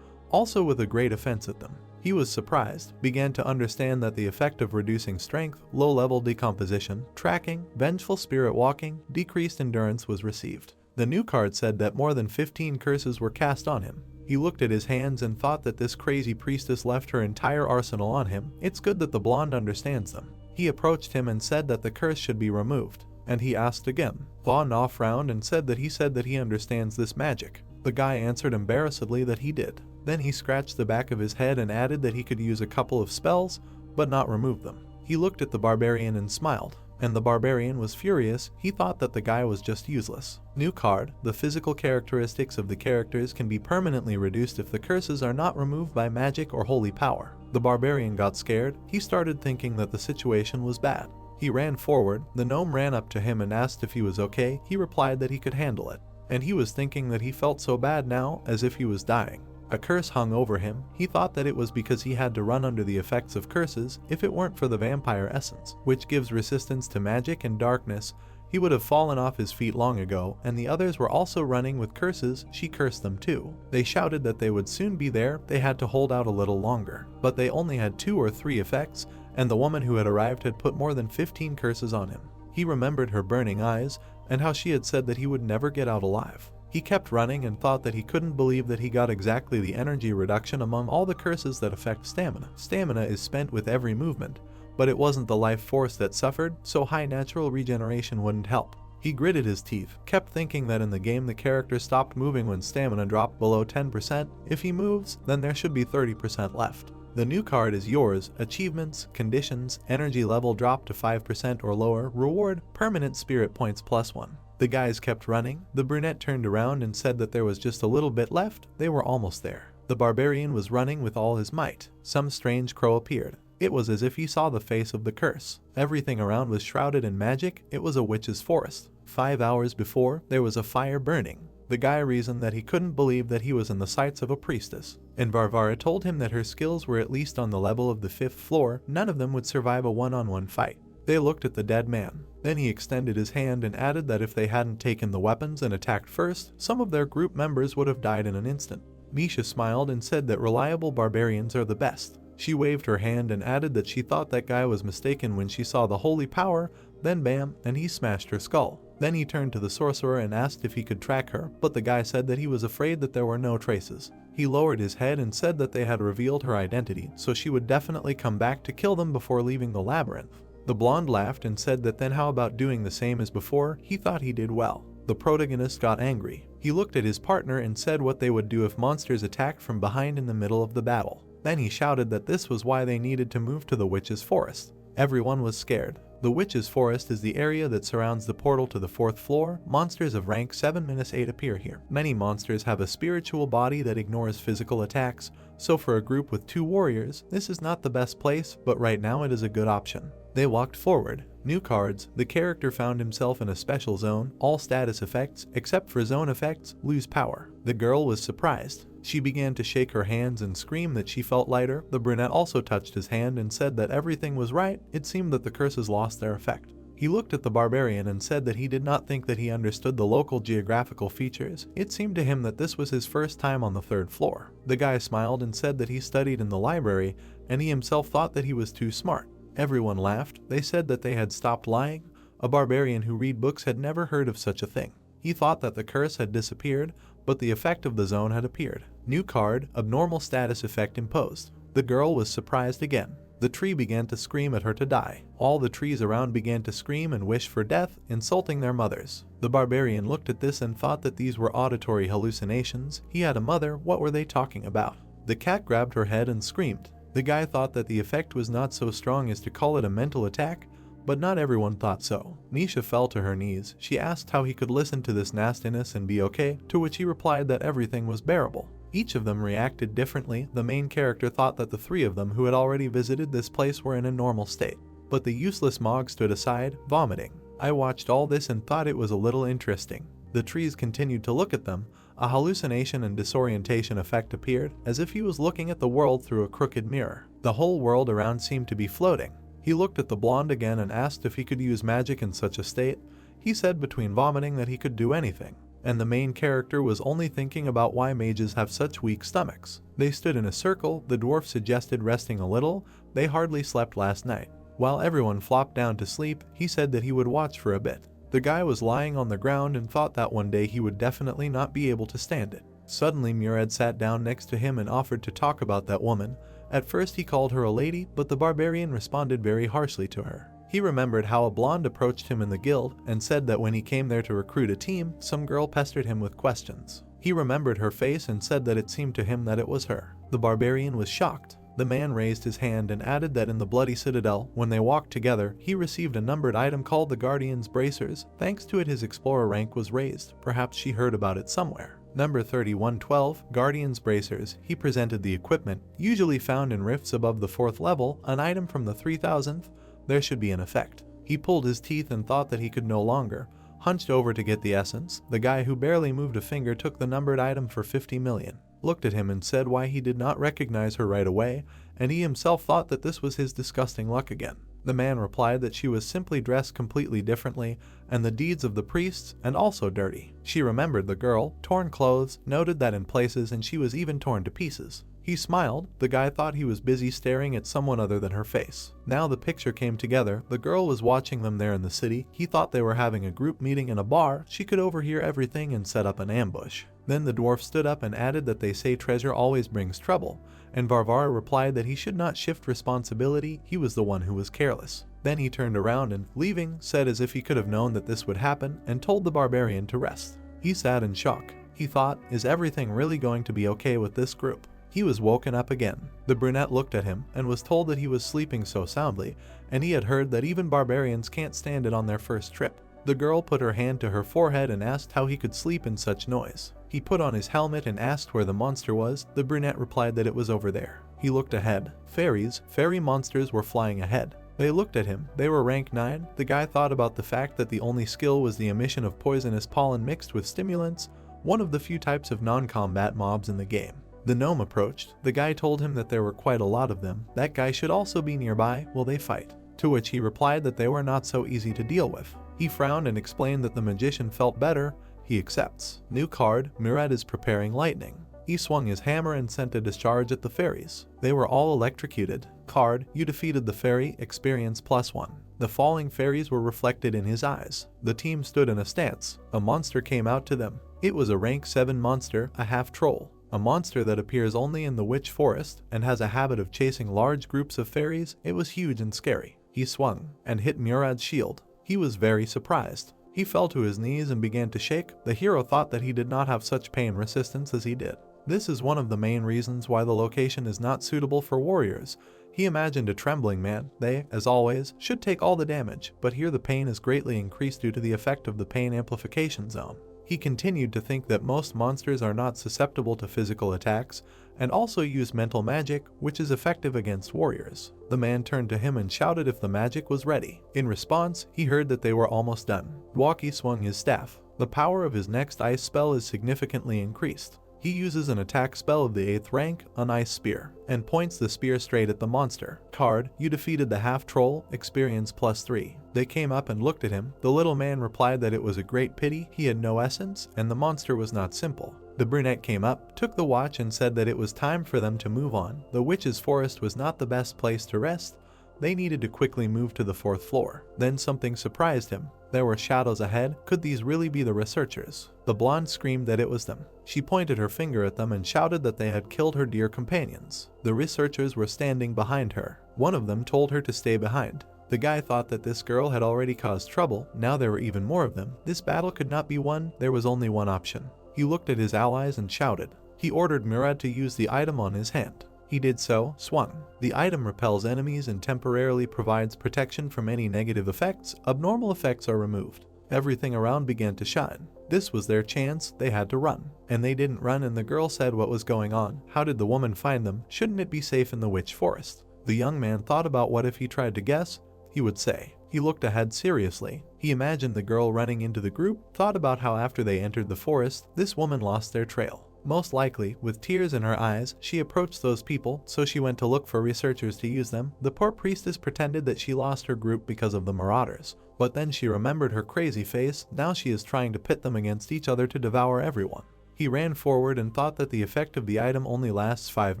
also with a great offense at them. He was surprised, began to understand that the effect of reducing strength, low-level decomposition, tracking, vengeful spirit walking, decreased endurance was received. The new card said that more than 15 curses were cast on him. He looked at his hands and thought that this crazy priestess left her entire arsenal on him. It's good that the blonde understands them. He approached him and said that the curse should be removed, and he asked again. Von Knopf frowned and said that he understands this magic. The guy answered embarrassedly that he did. Then he scratched the back of his head and added that he could use a couple of spells, but not remove them. He looked at the barbarian and smiled, and the barbarian was furious. He thought that the guy was just useless. New card, the physical characteristics of the characters can be permanently reduced if the curses are not removed by magic or holy power. The barbarian got scared. He started thinking that the situation was bad. He ran forward. The gnome ran up to him and asked if he was okay. He replied that he could handle it. And he was thinking that he felt so bad now, as if he was dying. A curse hung over him. He thought that it was because he had to run under the effects of curses. If it weren't for the vampire essence, which gives resistance to magic and darkness, he would have fallen off his feet long ago, and the others were also running with curses. She cursed them too. They shouted that they would soon be there. They had to hold out a little longer. But they only had 2 or 3 effects, and the woman who had arrived had put more than 15 curses on him. He remembered her burning eyes, and how she had said that he would never get out alive. He kept running and thought that he couldn't believe that he got exactly the energy reduction among all the curses that affect stamina. Stamina is spent with every movement, but it wasn't the life force that suffered, so high natural regeneration wouldn't help. He gritted his teeth, kept thinking that in the game the character stopped moving when stamina dropped below 10%. If he moves, then there should be 30% left. The new card is yours. Achievements, conditions, energy level drop to 5% or lower, reward, permanent spirit points +1. The guys kept running. The brunette turned around and said that there was just a little bit left. They were almost there. The barbarian was running with all his might. Some strange crow appeared. It was as if he saw the face of the curse. Everything around was shrouded in magic. It was a witch's forest. 5 hours before, there was a fire burning. The guy reasoned that he couldn't believe that he was in the sights of a priestess. And Varvara told him that her skills were at least on the level of the 5th floor. None of them would survive a one-on-one fight. They looked at the dead man. Then he extended his hand and added that if they hadn't taken the weapons and attacked first, some of their group members would have died in an instant. Misha smiled and said that reliable barbarians are the best. She waved her hand and added that she thought that guy was mistaken when she saw the holy power. Then bam, and he smashed her skull. Then he turned to the sorcerer and asked if he could track her, but the guy said that he was afraid that there were no traces. He lowered his head and said that they had revealed her identity, so she would definitely come back to kill them before leaving the labyrinth. The blonde laughed and said that then how about doing the same as before? He thought he did well. The protagonist got angry. He looked at his partner and said what they would do if monsters attacked from behind in the middle of the battle. Then he shouted that this was why they needed to move to the witch's forest. Everyone was scared. The witch's forest is the area that surrounds the portal to the 4th floor. Monsters of rank 7-8 appear here. Many monsters have a spiritual body that ignores physical attacks, so for a group with 2 warriors, this is not the best place, but right now it is a good option. They walked forward. New cards. The character found himself in a special zone. All status effects, except for zone effects, lose power. The girl was surprised. She began to shake her hands and scream that she felt lighter. The brunette also touched his hand and said that everything was right. It seemed that the curses lost their effect. He looked at the barbarian and said that he did not think that he understood the local geographical features. It seemed to him that this was his first time on the 3rd floor. The guy smiled and said that he studied in the library, and he himself thought that he was too smart. Everyone laughed. They said that they had stopped lying. A barbarian who read books had never heard of such a thing. He thought that the curse had disappeared, but the effect of the zone had appeared. New card. Abnormal status effect imposed. The girl was surprised again. The tree began to scream at her to die. All the trees around began to scream and wish for death, insulting their mothers. The barbarian looked at this and thought that these were auditory hallucinations. He had a mother. What were they talking about? The cat grabbed her head and screamed. The guy thought that the effect was not so strong as to call it a mental attack, but not everyone thought so. Nisha fell to her knees. She asked how he could listen to this nastiness and be okay, to which he replied that everything was bearable. Each of them reacted differently. The main character thought that the 3 of them who had already visited this place were in a normal state, but the useless Mog stood aside, vomiting. I watched all this and thought it was a little interesting. The trees continued to look at them. A hallucination and disorientation effect appeared, as if he was looking at the world through a crooked mirror. The whole world around seemed to be floating. He looked at the blonde again and asked if he could use magic in such a state. He said between vomiting that he could do anything. And the main character was only thinking about why mages have such weak stomachs. They stood in a circle. The dwarf suggested resting a little. They hardly slept last night. While everyone flopped down to sleep, he said that he would watch for a bit. The guy was lying on the ground and thought that one day he would definitely not be able to stand it. Suddenly Murad sat down next to him and offered to talk about that woman. At first he called her a lady, but the barbarian responded very harshly to her. He remembered how a blonde approached him in the guild and said that when he came there to recruit a team, some girl pestered him with questions. He remembered her face and said that it seemed to him that it was her. The barbarian was shocked. The man raised his hand and added that in the Bloody Citadel, when they walked together, he received a numbered item called the Guardian's Bracers. Thanks to it his explorer rank was raised. Perhaps she heard about it somewhere. Number 3112, Guardian's Bracers. He presented the equipment, usually found in rifts above the 4th level, an item from the 3000th. There should be an effect. He pulled his teeth and thought that he could no longer. Hunched over to get the essence. The guy who barely moved a finger took the numbered item for 50 million. Looked at him and said why he did not recognize her right away, and he himself thought that this was his disgusting luck again. The man replied that she was simply dressed completely differently, and the deeds of the priests, and also dirty. She remembered the girl, torn clothes, noted that in places, and she was even torn to pieces. He smiled. The guy thought he was busy staring at someone other than her face. Now the picture came together. The girl was watching them there in the city. He thought they were having a group meeting in a bar. She could overhear everything and set up an ambush. Then the dwarf stood up and added that they say treasure always brings trouble, and Varvara replied that he should not shift responsibility. He was the one who was careless. Then he turned around and, leaving, said as if he could have known that this would happen, and told the barbarian to rest. He sat in shock. He thought, is everything really going to be okay with this group? He was woken up again. The brunette looked at him and was told that he was sleeping so soundly, and he had heard that even barbarians can't stand it on their first trip. The girl put her hand to her forehead and asked how he could sleep in such noise. He put on his helmet and asked where the monster was. The brunette replied that it was over there. He looked ahead. Fairy monsters were flying ahead. They looked at him. They were rank 9. The guy thought about the fact that the only skill was the emission of poisonous pollen mixed with stimulants, one of the few types of non-combat mobs in the game. The gnome approached. The guy told him that there were quite a lot of them. That guy should also be nearby. Will they fight? To which he replied that they were not so easy to deal with. He frowned and explained that the magician felt better. He accepts. New card. Murad is preparing lightning. He swung his hammer and sent a discharge at the fairies. They were all electrocuted. Card. You defeated the fairy. Experience +1. The falling fairies were reflected in his eyes. The team stood in a stance. A monster came out to them. It was a rank 7 monster, a half-troll. A monster that appears only in the witch forest and has a habit of chasing large groups of fairies. It was huge and scary. He swung and hit Murad's shield. He was very surprised. He fell to his knees and began to shake. The hero thought that he did not have such pain resistance as he did. This is one of the main reasons why the location is not suitable for warriors. He imagined a trembling man. They, as always, should take all the damage, but here the pain is greatly increased due to the effect of the pain amplification zone. He continued to think that most monsters are not susceptible to physical attacks, and also use mental magic, which is effective against warriors. The man turned to him and shouted if the magic was ready. In response, he heard that they were almost done. Walkie swung his staff. The power of his next ice spell is significantly increased. He uses an attack spell of the 8th rank, an ice spear, and points the spear straight at the monster. Card, you defeated the half-troll, experience +3. They came up and looked at him. The little man replied that it was a great pity, he had no essence, and the monster was not simple. The brunette came up, took the watch and said that it was time for them to move on. The witch's forest was not the best place to rest. They needed to quickly move to the 4th floor. Then something surprised him. There were shadows ahead. Could these really be the researchers? The blonde screamed that it was them. She pointed her finger at them and shouted that they had killed her dear companions. The researchers were standing behind her. One of them told her to stay behind. The guy thought that this girl had already caused trouble. Now there were even more of them. This battle could not be won. There was only one option. He looked at his allies and shouted. He ordered Murad to use the item on his hand. He did so, swung. The item repels enemies and temporarily provides protection from any negative effects. Abnormal effects are removed. Everything around began to shine. This was their chance. They had to run. And they didn't run, and the girl said what was going on. How did the woman find them? Shouldn't it be safe in the witch forest? The young man thought about what if he tried to guess. He would say. He looked ahead seriously. He imagined the girl running into the group, thought about how after they entered the forest, this woman lost their trail. Most likely, with tears in her eyes, she approached those people, so she went to look for researchers to use them. The poor priestess pretended that she lost her group because of the marauders. But then she remembered her crazy face. Now she is trying to pit them against each other to devour everyone. He ran forward and thought that the effect of the item only lasts 5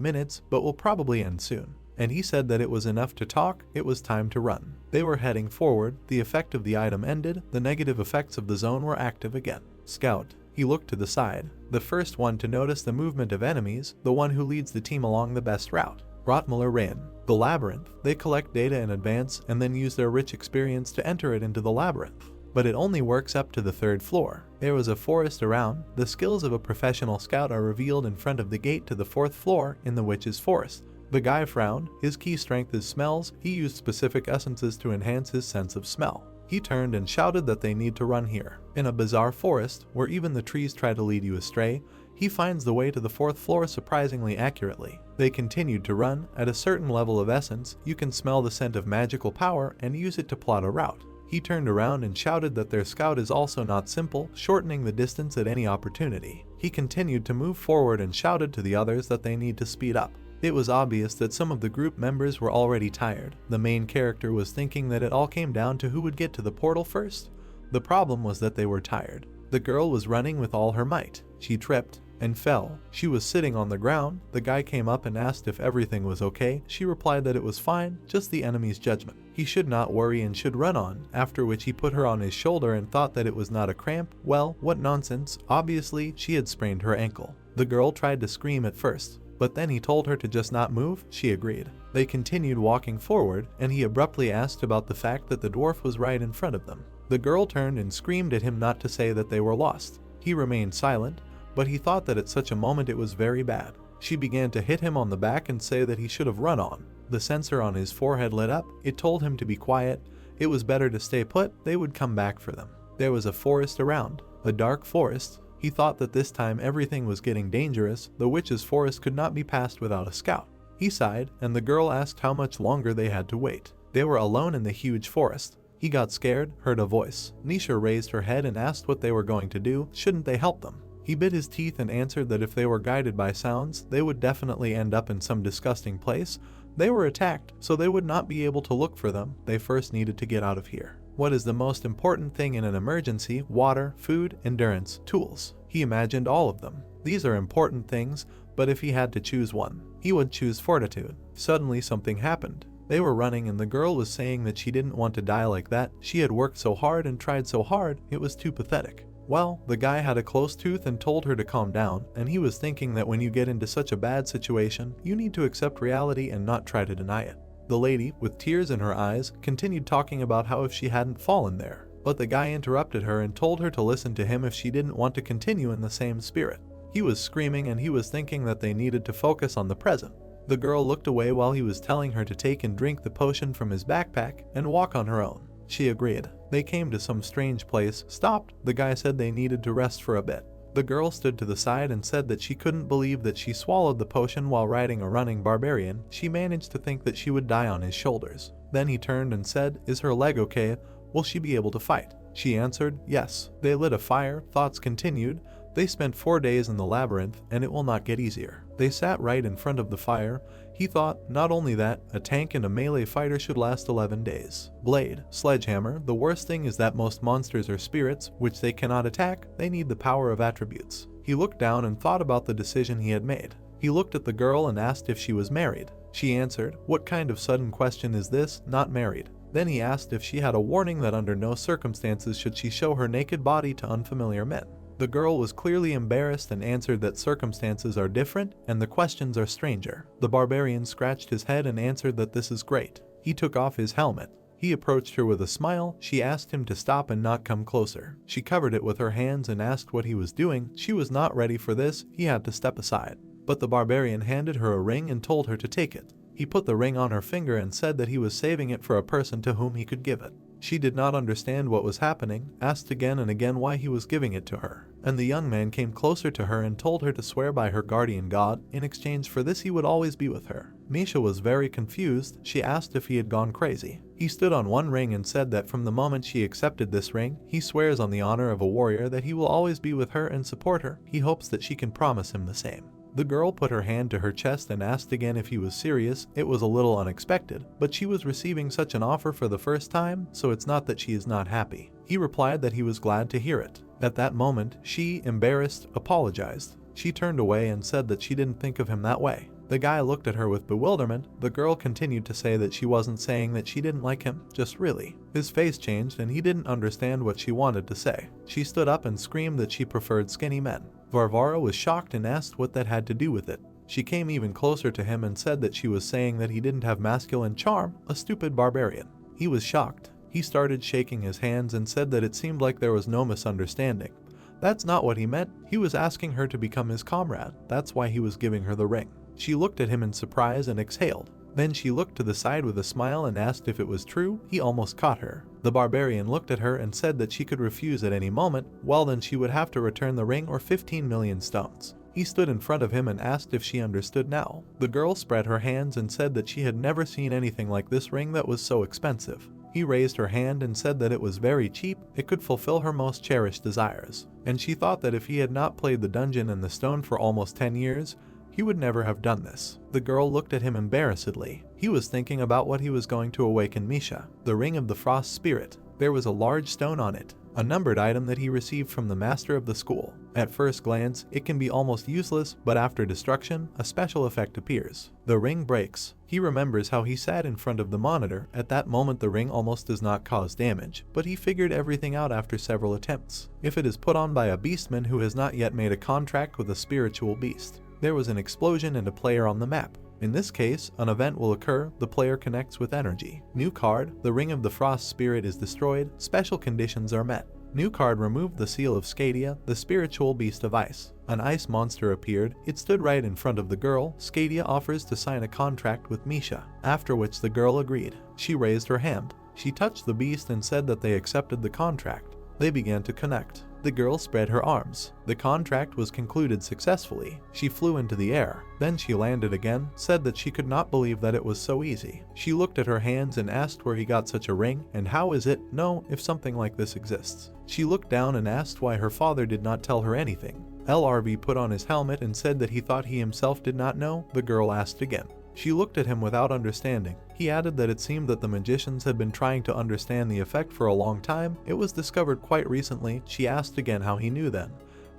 minutes, but will probably end soon. And he said that it was enough to talk, it was time to run. They were heading forward, the effect of the item ended, the negative effects of the zone were active again. Scout. He looked to the side, the first one to notice the movement of enemies, the one who leads the team along the best route. Rotmuller ran. The labyrinth. They collect data in advance and then use their rich experience to enter it into the labyrinth. But it only works up to the 3rd floor. There was a forest around. The skills of a professional scout are revealed in front of the gate to the 4th floor in the witch's forest. The guy frowned. His key strength is smells. He used specific essences to enhance his sense of smell. He turned and shouted that they need to run here. In a bizarre forest, where even the trees try to lead you astray, he finds the way to the 4th floor surprisingly accurately. They continued to run. At a certain level of essence, you can smell the scent of magical power and use it to plot a route. He turned around and shouted that their scout is also not simple, shortening the distance at any opportunity. He continued to move forward and shouted to the others that they need to speed up. It was obvious that some of the group members were already tired. The main character was thinking that it all came down to who would get to the portal first. The problem was that they were tired. The girl was running with all her might. She tripped and fell. She was sitting on the ground. The guy came up and asked if everything was okay. She replied that it was fine, just the enemy's judgment. He should not worry and should run on, after which he put her on his shoulder and thought that it was not a cramp. Well, what nonsense. Obviously, she had sprained her ankle. The girl tried to scream at first, but then he told her to just not move. She agreed. They continued walking forward, and he abruptly asked about the fact that the dwarf was right in front of them. The girl turned and screamed at him not to say that they were lost. He remained silent, but he thought that at such a moment it was very bad. She began to hit him on the back and say that he should have run on. The sensor on his forehead lit up. It told him to be quiet. It was better to stay put. They would come back for them. There was a forest around, a dark forest. He thought that this time everything was getting dangerous. The witch's forest could not be passed without a scout. He sighed, and the girl asked how much longer they had to wait. They were alone in the huge forest. He got scared, heard a voice. Nisha raised her head and asked what they were going to do. Shouldn't they help them? He bit his teeth and answered that if they were guided by sounds, they would definitely end up in some disgusting place. They were attacked, so they would not be able to look for them. They first needed to get out of here. What is the most important thing in an emergency? Water, food, endurance, tools. He imagined all of them. These are important things, but if he had to choose one, he would choose fortitude. Suddenly something happened. They were running and the girl was saying that she didn't want to die like that. She had worked so hard and tried so hard, it was too pathetic. Well, the guy had a close tooth and told her to calm down, and he was thinking that when you get into such a bad situation, you need to accept reality and not try to deny it. The lady, with tears in her eyes, continued talking about how if she hadn't fallen there, but the guy interrupted her and told her to listen to him if she didn't want to continue in the same spirit. He was screaming and he was thinking that they needed to focus on the present. The girl looked away while he was telling her to take and drink the potion from his backpack and walk on her own. She agreed. They came to some strange place, stopped. The guy said they needed to rest for a bit. The girl stood to the side and said that she couldn't believe that she swallowed the potion while riding a running barbarian. She managed to think that she would die on his shoulders. Then he turned and said, "Is her leg okay? Will she be able to fight?" She answered, "Yes." They lit a fire. Thoughts continued. They spent 4 days in the labyrinth, and it will not get easier. They sat right in front of the fire. He thought, not only that, a tank and a melee fighter should last 11 days. Blade, sledgehammer, the worst thing is that most monsters are spirits, which they cannot attack, they need the power of attributes. He looked down and thought about the decision he had made. He looked at the girl and asked if she was married. She answered, "What kind of sudden question is this? Not married." Then he asked if she had a warning that under no circumstances should she show her naked body to unfamiliar men. The girl was clearly embarrassed and answered that circumstances are different and the questions are stranger. The barbarian scratched his head and answered that this is great. He took off his helmet. He approached her with a smile. She asked him to stop and not come closer. She covered it with her hands and asked what he was doing. She was not ready for this. He had to step aside. But the barbarian handed her a ring and told her to take it. He put the ring on her finger and said that he was saving it for a person to whom he could give it. She did not understand what was happening, asked again and again why he was giving it to her. And the young man came closer to her and told her to swear by her guardian god. In exchange for this he would always be with her. Misha was very confused. She asked if he had gone crazy. He stood on one ring and said that from the moment she accepted this ring, he swears on the honor of a warrior that he will always be with her and support her. He hopes that she can promise him the same. The girl put her hand to her chest and asked again if he was serious. It was a little unexpected, but she was receiving such an offer for the first time, so it's not that she is not happy. He replied that he was glad to hear it. At that moment, she, embarrassed, apologized. She turned away and said that she didn't think of him that way. The guy looked at her with bewilderment. The girl continued to say that she wasn't saying that she didn't like him, just really. His face changed and he didn't understand what she wanted to say. She stood up and screamed that she preferred skinny men. Varvara was shocked and asked what that had to do with it. She came even closer to him and said that she was saying that he didn't have masculine charm, a stupid barbarian. He was shocked. He started shaking his hands and said that it seemed like there was no misunderstanding. That's not what he meant. He was asking her to become his comrade. That's why he was giving her the ring. She looked at him in surprise and exhaled. Then she looked to the side with a smile and asked if it was true. He almost caught her. The barbarian looked at her and said that she could refuse at any moment. Well, then she would have to return the ring or 15 million stones. He stood in front of him and asked if she understood now. The girl spread her hands and said that she had never seen anything like this ring that was so expensive. He raised her hand and said that it was very cheap, it could fulfill her most cherished desires. And she thought that if he had not played the dungeon and the stone for almost 10 years, he would never have done this. The girl looked at him embarrassedly. He was thinking about what he was going to awaken Misha, the ring of the frost spirit. There was a large stone on it, a numbered item that he received from the master of the school. At first glance, it can be almost useless, but after destruction, a special effect appears. The ring breaks. He remembers how he sat in front of the monitor. At that moment the ring almost does not cause damage, but he figured everything out after several attempts. If it is put on by a beastman who has not yet made a contract with a spiritual beast, there was an explosion and a player on the map. In this case, an event will occur, the player connects with energy. New card, the ring of the frost spirit is destroyed, special conditions are met. New card removed the seal of Skadia, the spiritual beast of ice. An ice monster appeared, it stood right in front of the girl. Skadia offers to sign a contract with Misha, after which the girl agreed. She raised her hand. She touched the beast and said that they accepted the contract. They began to connect. The girl spread her arms. The contract was concluded successfully. She flew into the air. Then she landed again, said that she could not believe that it was so easy. She looked at her hands and asked where he got such a ring, and how is it, no, if something like this exists. She looked down and asked why her father did not tell her anything. LRV put on his helmet and said that he thought he himself did not know. The girl asked again. She looked at him without understanding. He added that it seemed that the magicians had been trying to understand the effect for a long time. It was discovered quite recently. She asked again how he knew then,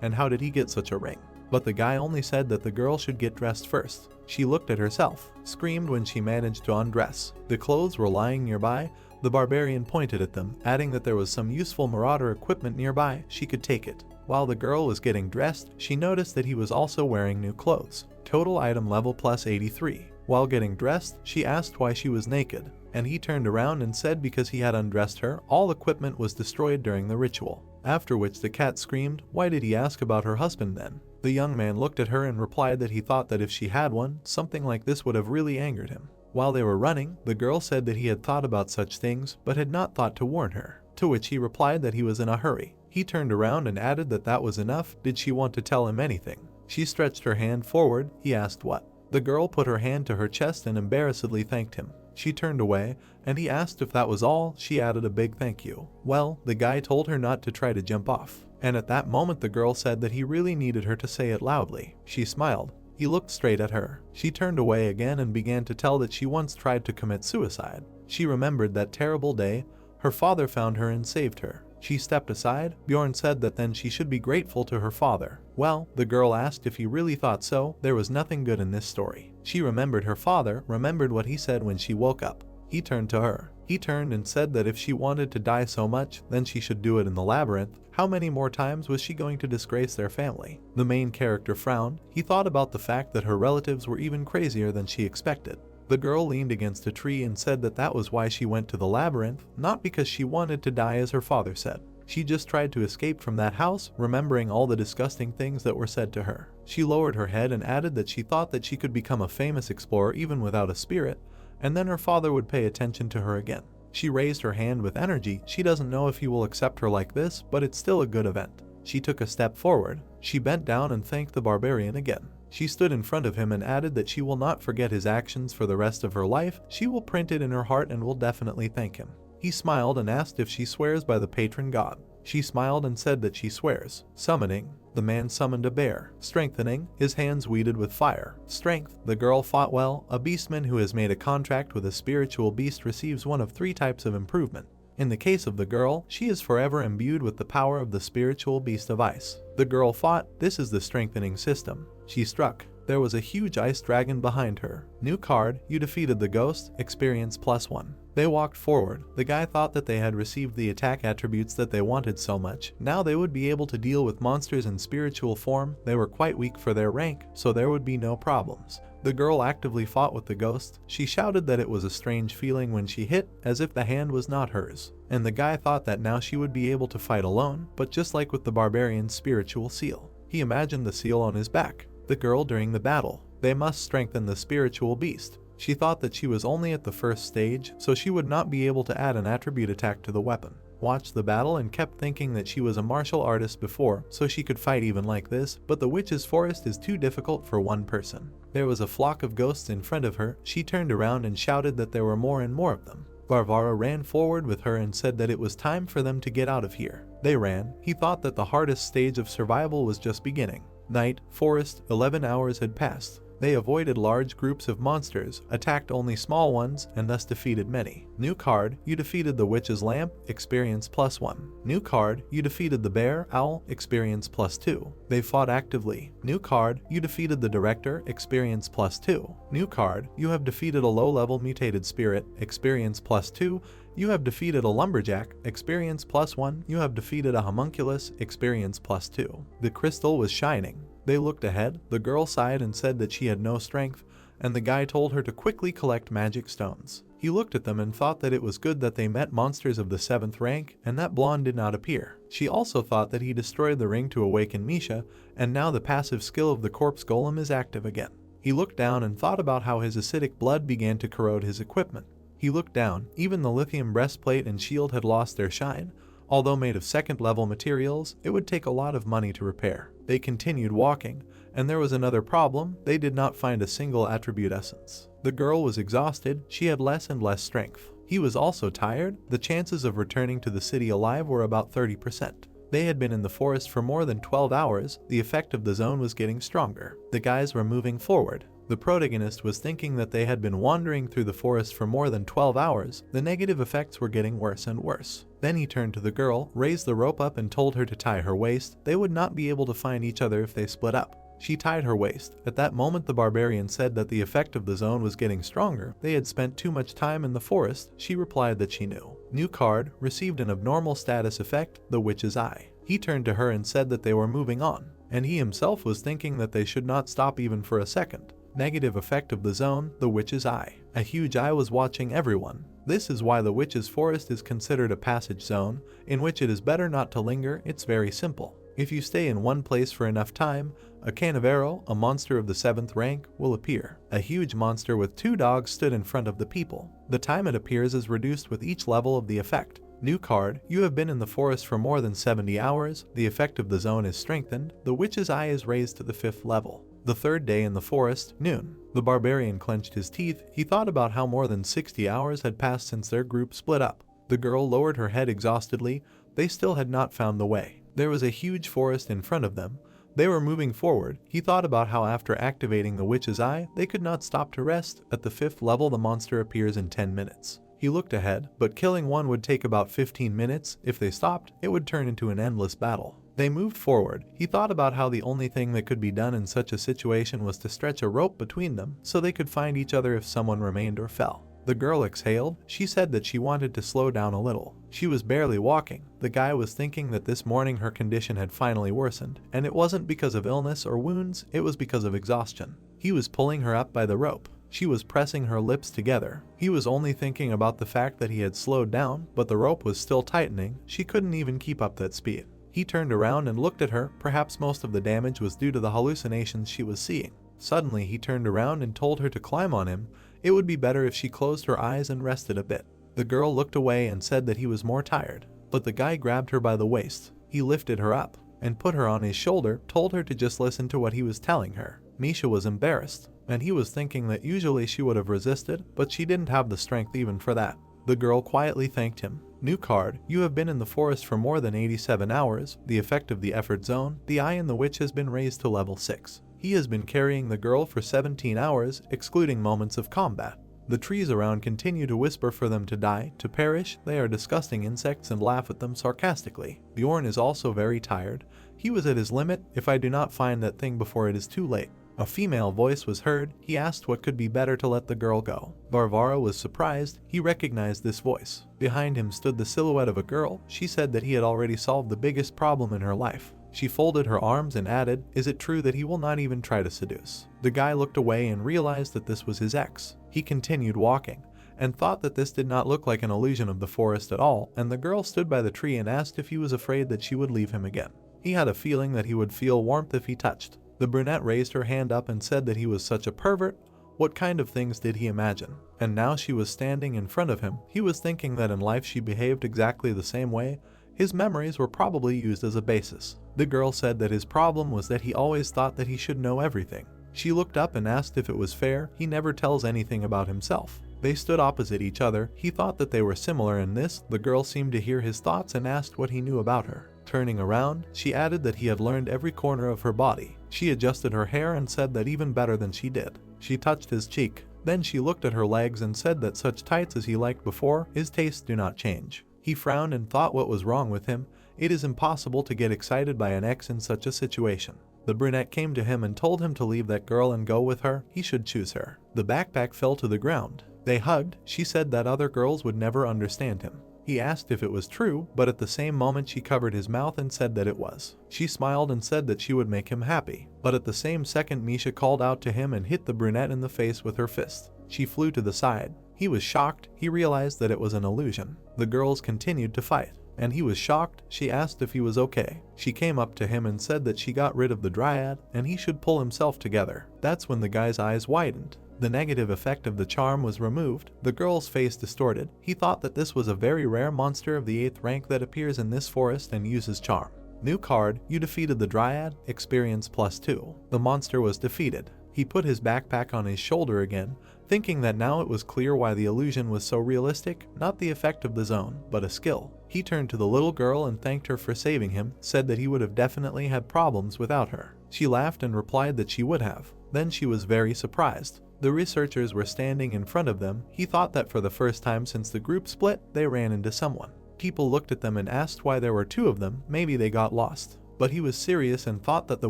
and how did he get such a ring. But the guy only said that the girl should get dressed first. She looked at herself, screamed when she managed to undress. The clothes were lying nearby. The barbarian pointed at them, adding that there was some useful marauder equipment nearby. She could take it. While the girl was getting dressed, she noticed that he was also wearing new clothes. Total item level plus 83. While getting dressed, she asked why she was naked. and he turned around and said because he had undressed her, all equipment was destroyed during the ritual. After which the cat screamed, "Why did he ask about her husband then?" The young man looked at her and replied that he thought that if she had one, something like this would have really angered him. While they were running, the girl said that he had thought about such things, but had not thought to warn her, to which he replied that he was in a hurry. He turned around and added that that was enough. Did she want to tell him anything? She stretched her hand forward. He asked what. The girl put her hand to her chest and embarrassedly thanked him. She turned away, and he asked if that was all. She added a big thank you. Well, the guy told her not to try to jump off, and at that moment the girl said that he really needed her to say it loudly. She smiled. He looked straight at her. She turned away again and began to tell that she once tried to commit suicide. She remembered that terrible day. Her father found her and saved her. She stepped aside. Bjorn said that then she should be grateful to her father. Well, the girl asked if he really thought so. There was nothing good in this story. She remembered her father, remembered what he said when she woke up. He turned to her. He turned and said that if she wanted to die so much, then she should do it in the labyrinth. How many more times was she going to disgrace their family? The main character frowned. He thought about the fact that her relatives were even crazier than she expected. The girl leaned against a tree and said that that was why she went to the labyrinth, not because she wanted to die as her father said. She just tried to escape from that house, remembering all the disgusting things that were said to her. She lowered her head and added that she thought that she could become a famous explorer even without a spirit, and then her father would pay attention to her again. She raised her hand with energy. She doesn't know if he will accept her like this, but it's still a good event. She took a step forward. She bent down and thanked the barbarian again. She stood in front of him and added that she will not forget his actions for the rest of her life. She will print it in her heart and will definitely thank him. He smiled and asked if she swears by the patron god. She smiled and said that she swears. Summoning. The man summoned a bear. Strengthening. His hands weeded with fire. Strength. The girl fought well. A beastman who has made a contract with a spiritual beast receives one of 3 types of improvement. In the case of the girl, she is forever imbued with the power of the spiritual beast of ice. The girl fought. This is the strengthening system. She struck. There was a huge ice dragon behind her. New card. You defeated the ghost. Experience +1. They walked forward. The guy thought that they had received the attack attributes that they wanted so much. Now they would be able to deal with monsters in spiritual form. They were quite weak for their rank, so there would be no problems. The girl actively fought with the ghost. She shouted that it was a strange feeling when she hit, as if the hand was not hers. And the guy thought that now she would be able to fight alone, but just like with the barbarian's spiritual seal. He imagined the seal on his back. The girl during the battle. They must strengthen the spiritual beast. She thought that she was only at the first stage, so she would not be able to add an attribute attack to the weapon. Watched the battle and kept thinking that she was a martial artist before, so she could fight even like this, but the witch's forest is too difficult for one person. There was a flock of ghosts in front of her. She turned around and shouted that there were more and more of them. Varvara ran forward with her and said that it was time for them to get out of here. They ran. He thought that the hardest stage of survival was just beginning. Night, forest, 11 hours had passed. They avoided large groups of monsters, attacked only small ones, and thus defeated many. New card. You defeated the witch's lamp. Experience +1. New card. You defeated the bear, owl. Experience +2. They fought actively. New card. You defeated the director. Experience +2. New card. You have defeated a low-level mutated spirit. Experience +2. You have defeated a lumberjack. Experience +1. You have defeated a homunculus. Experience +2. The crystal was shining. They looked ahead. The girl sighed and said that she had no strength, and the guy told her to quickly collect magic stones. He looked at them and thought that it was good that they met monsters of the 7th rank, and that blonde did not appear. She also thought that he destroyed the ring to awaken Misha, and now the passive skill of the corpse golem is active again. He looked down and thought about how his acidic blood began to corrode his equipment. He looked down. Even the lithium breastplate and shield had lost their shine. Although made of 2nd level materials, it would take a lot of money to repair. They continued walking, and there was another problem. They did not find a single attribute essence. The girl was exhausted. She had less and less strength. He was also tired. The chances of returning to the city alive were about 30%. They had been in the forest for more than 12 hours. The effect of the zone was getting stronger. The guys were moving forward. The protagonist was thinking that they had been wandering through the forest for more than 12 hours. The negative effects were getting worse and worse. Then he turned to the girl, raised the rope up and told her to tie her waist. They would not be able to find each other if they split up. She tied her waist. At that moment the barbarian said that the effect of the zone was getting stronger. They had spent too much time in the forest. She replied that she knew. New card. Received an abnormal status effect, the witch's eye. He turned to her and said that they were moving on, and he himself was thinking that they should not stop even for a second. Negative effect of the zone, the witch's eye. A huge eye was watching everyone. This is why the witch's forest is considered a passage zone, in which it is better not to linger. It's very simple. If you stay in one place for enough time, a Canavero, a monster of the 7th rank, will appear. A huge monster with 2 dogs stood in front of the people. The time it appears is reduced with each level of the effect. New card, you have been in the forest for more than 70 hours, the effect of the zone is strengthened, the witch's eye is raised to the 5th level. The 3rd day in the forest, noon. The barbarian clenched his teeth. He thought about how more than 60 hours had passed since their group split up. The girl lowered her head exhaustedly. They still had not found the way. There was a huge forest in front of them. They were moving forward. He thought about how after activating the witch's eye, they could not stop to rest. At the 5th level, the monster appears in 10 minutes. He looked ahead, but killing one would take about 15 minutes. If they stopped, it would turn into an endless battle. They moved forward. He thought about how the only thing that could be done in such a situation was to stretch a rope between them so they could find each other if someone remained or fell. The girl exhaled. She said that she wanted to slow down a little. She was barely walking. The guy was thinking that this morning her condition had finally worsened, and it wasn't because of illness or wounds, it was because of exhaustion. He was pulling her up by the rope. She was pressing her lips together. He was only thinking about the fact that he had slowed down, but the rope was still tightening. She couldn't even keep up that speed. He turned around and looked at her. Perhaps most of the damage was due to the hallucinations she was seeing. Suddenly he turned around and told her to climb on him. It would be better if she closed her eyes and rested a bit. The girl looked away and said that he was more tired, but the guy grabbed her by the waist. He lifted her up and put her on his shoulder, told her to just listen to what he was telling her. Misha was embarrassed, and he was thinking that usually she would have resisted, but she didn't have the strength even for that. The girl quietly thanked him. New card, you have been in the forest for more than 87 hours. The effect of the effort zone, the eye in the witch has been raised to level 6. He has been carrying the girl for 17 hours, excluding moments of combat. The trees around continue to whisper for them to die, to perish. They are disgusting insects and laugh at them sarcastically. Bjorn is also very tired. He was at his limit. If I do not find that thing before it is too late. A female voice was heard. He asked what could be better to let the girl go. Varvara was surprised. He recognized this voice. Behind him stood the silhouette of a girl. She said that he had already solved the biggest problem in her life. She folded her arms and added, "Is it true that he will not even try to seduce?" The guy looked away and realized that this was his ex. He continued walking, and thought that this did not look like an illusion of the forest at all, and the girl stood by the tree and asked if he was afraid that she would leave him again. He had a feeling that he would feel warmth if he touched. The brunette raised her hand up and said that he was such a pervert. What kind of things did he imagine? And now she was standing in front of him. He was thinking that in life she behaved exactly the same way. His memories were probably used as a basis. The girl said that his problem was that he always thought that he should know everything. She looked up and asked if it was fair. He never tells anything about himself. They stood opposite each other. He thought that they were similar in this. The girl seemed to hear his thoughts and asked what he knew about her. Turning around, she added that he had learned every corner of her body. She adjusted her hair and said that even better than she did. She touched his cheek. Then she looked at her legs and said that such tights as he liked before, his tastes do not change. He frowned and thought what was wrong with him. It is impossible to get excited by an ex in such a situation. The brunette came to him and told him to leave that girl and go with her. He should choose her. The backpack fell to the ground. They hugged. She said that other girls would never understand him. He asked if it was true, but at the same moment she covered his mouth and said that it was. She smiled and said that she would make him happy. But at the same second Misha called out to him and hit the brunette in the face with her fist. She flew to the side. He was shocked. He realized that it was an illusion. The girls continued to fight, and he was shocked. She asked if he was okay. She came up to him and said that she got rid of the dryad, and he should pull himself together. That's when the guy's eyes widened. The negative effect of the charm was removed. The girl's face distorted. He thought that this was a very rare monster of the 8th rank that appears in this forest and uses charm. New card, you defeated the dryad, experience +2. The monster was defeated. He put his backpack on his shoulder again, thinking that now it was clear why the illusion was so realistic, not the effect of the zone, but a skill. He turned to the little girl and thanked her for saving him, said that he would have definitely had problems without her. She laughed and replied that she would have. Then she was very surprised. The researchers were standing in front of them. He thought that for the first time since the group split, they ran into someone. People looked at them and asked why there were 2 of them. Maybe they got lost. But he was serious and thought that the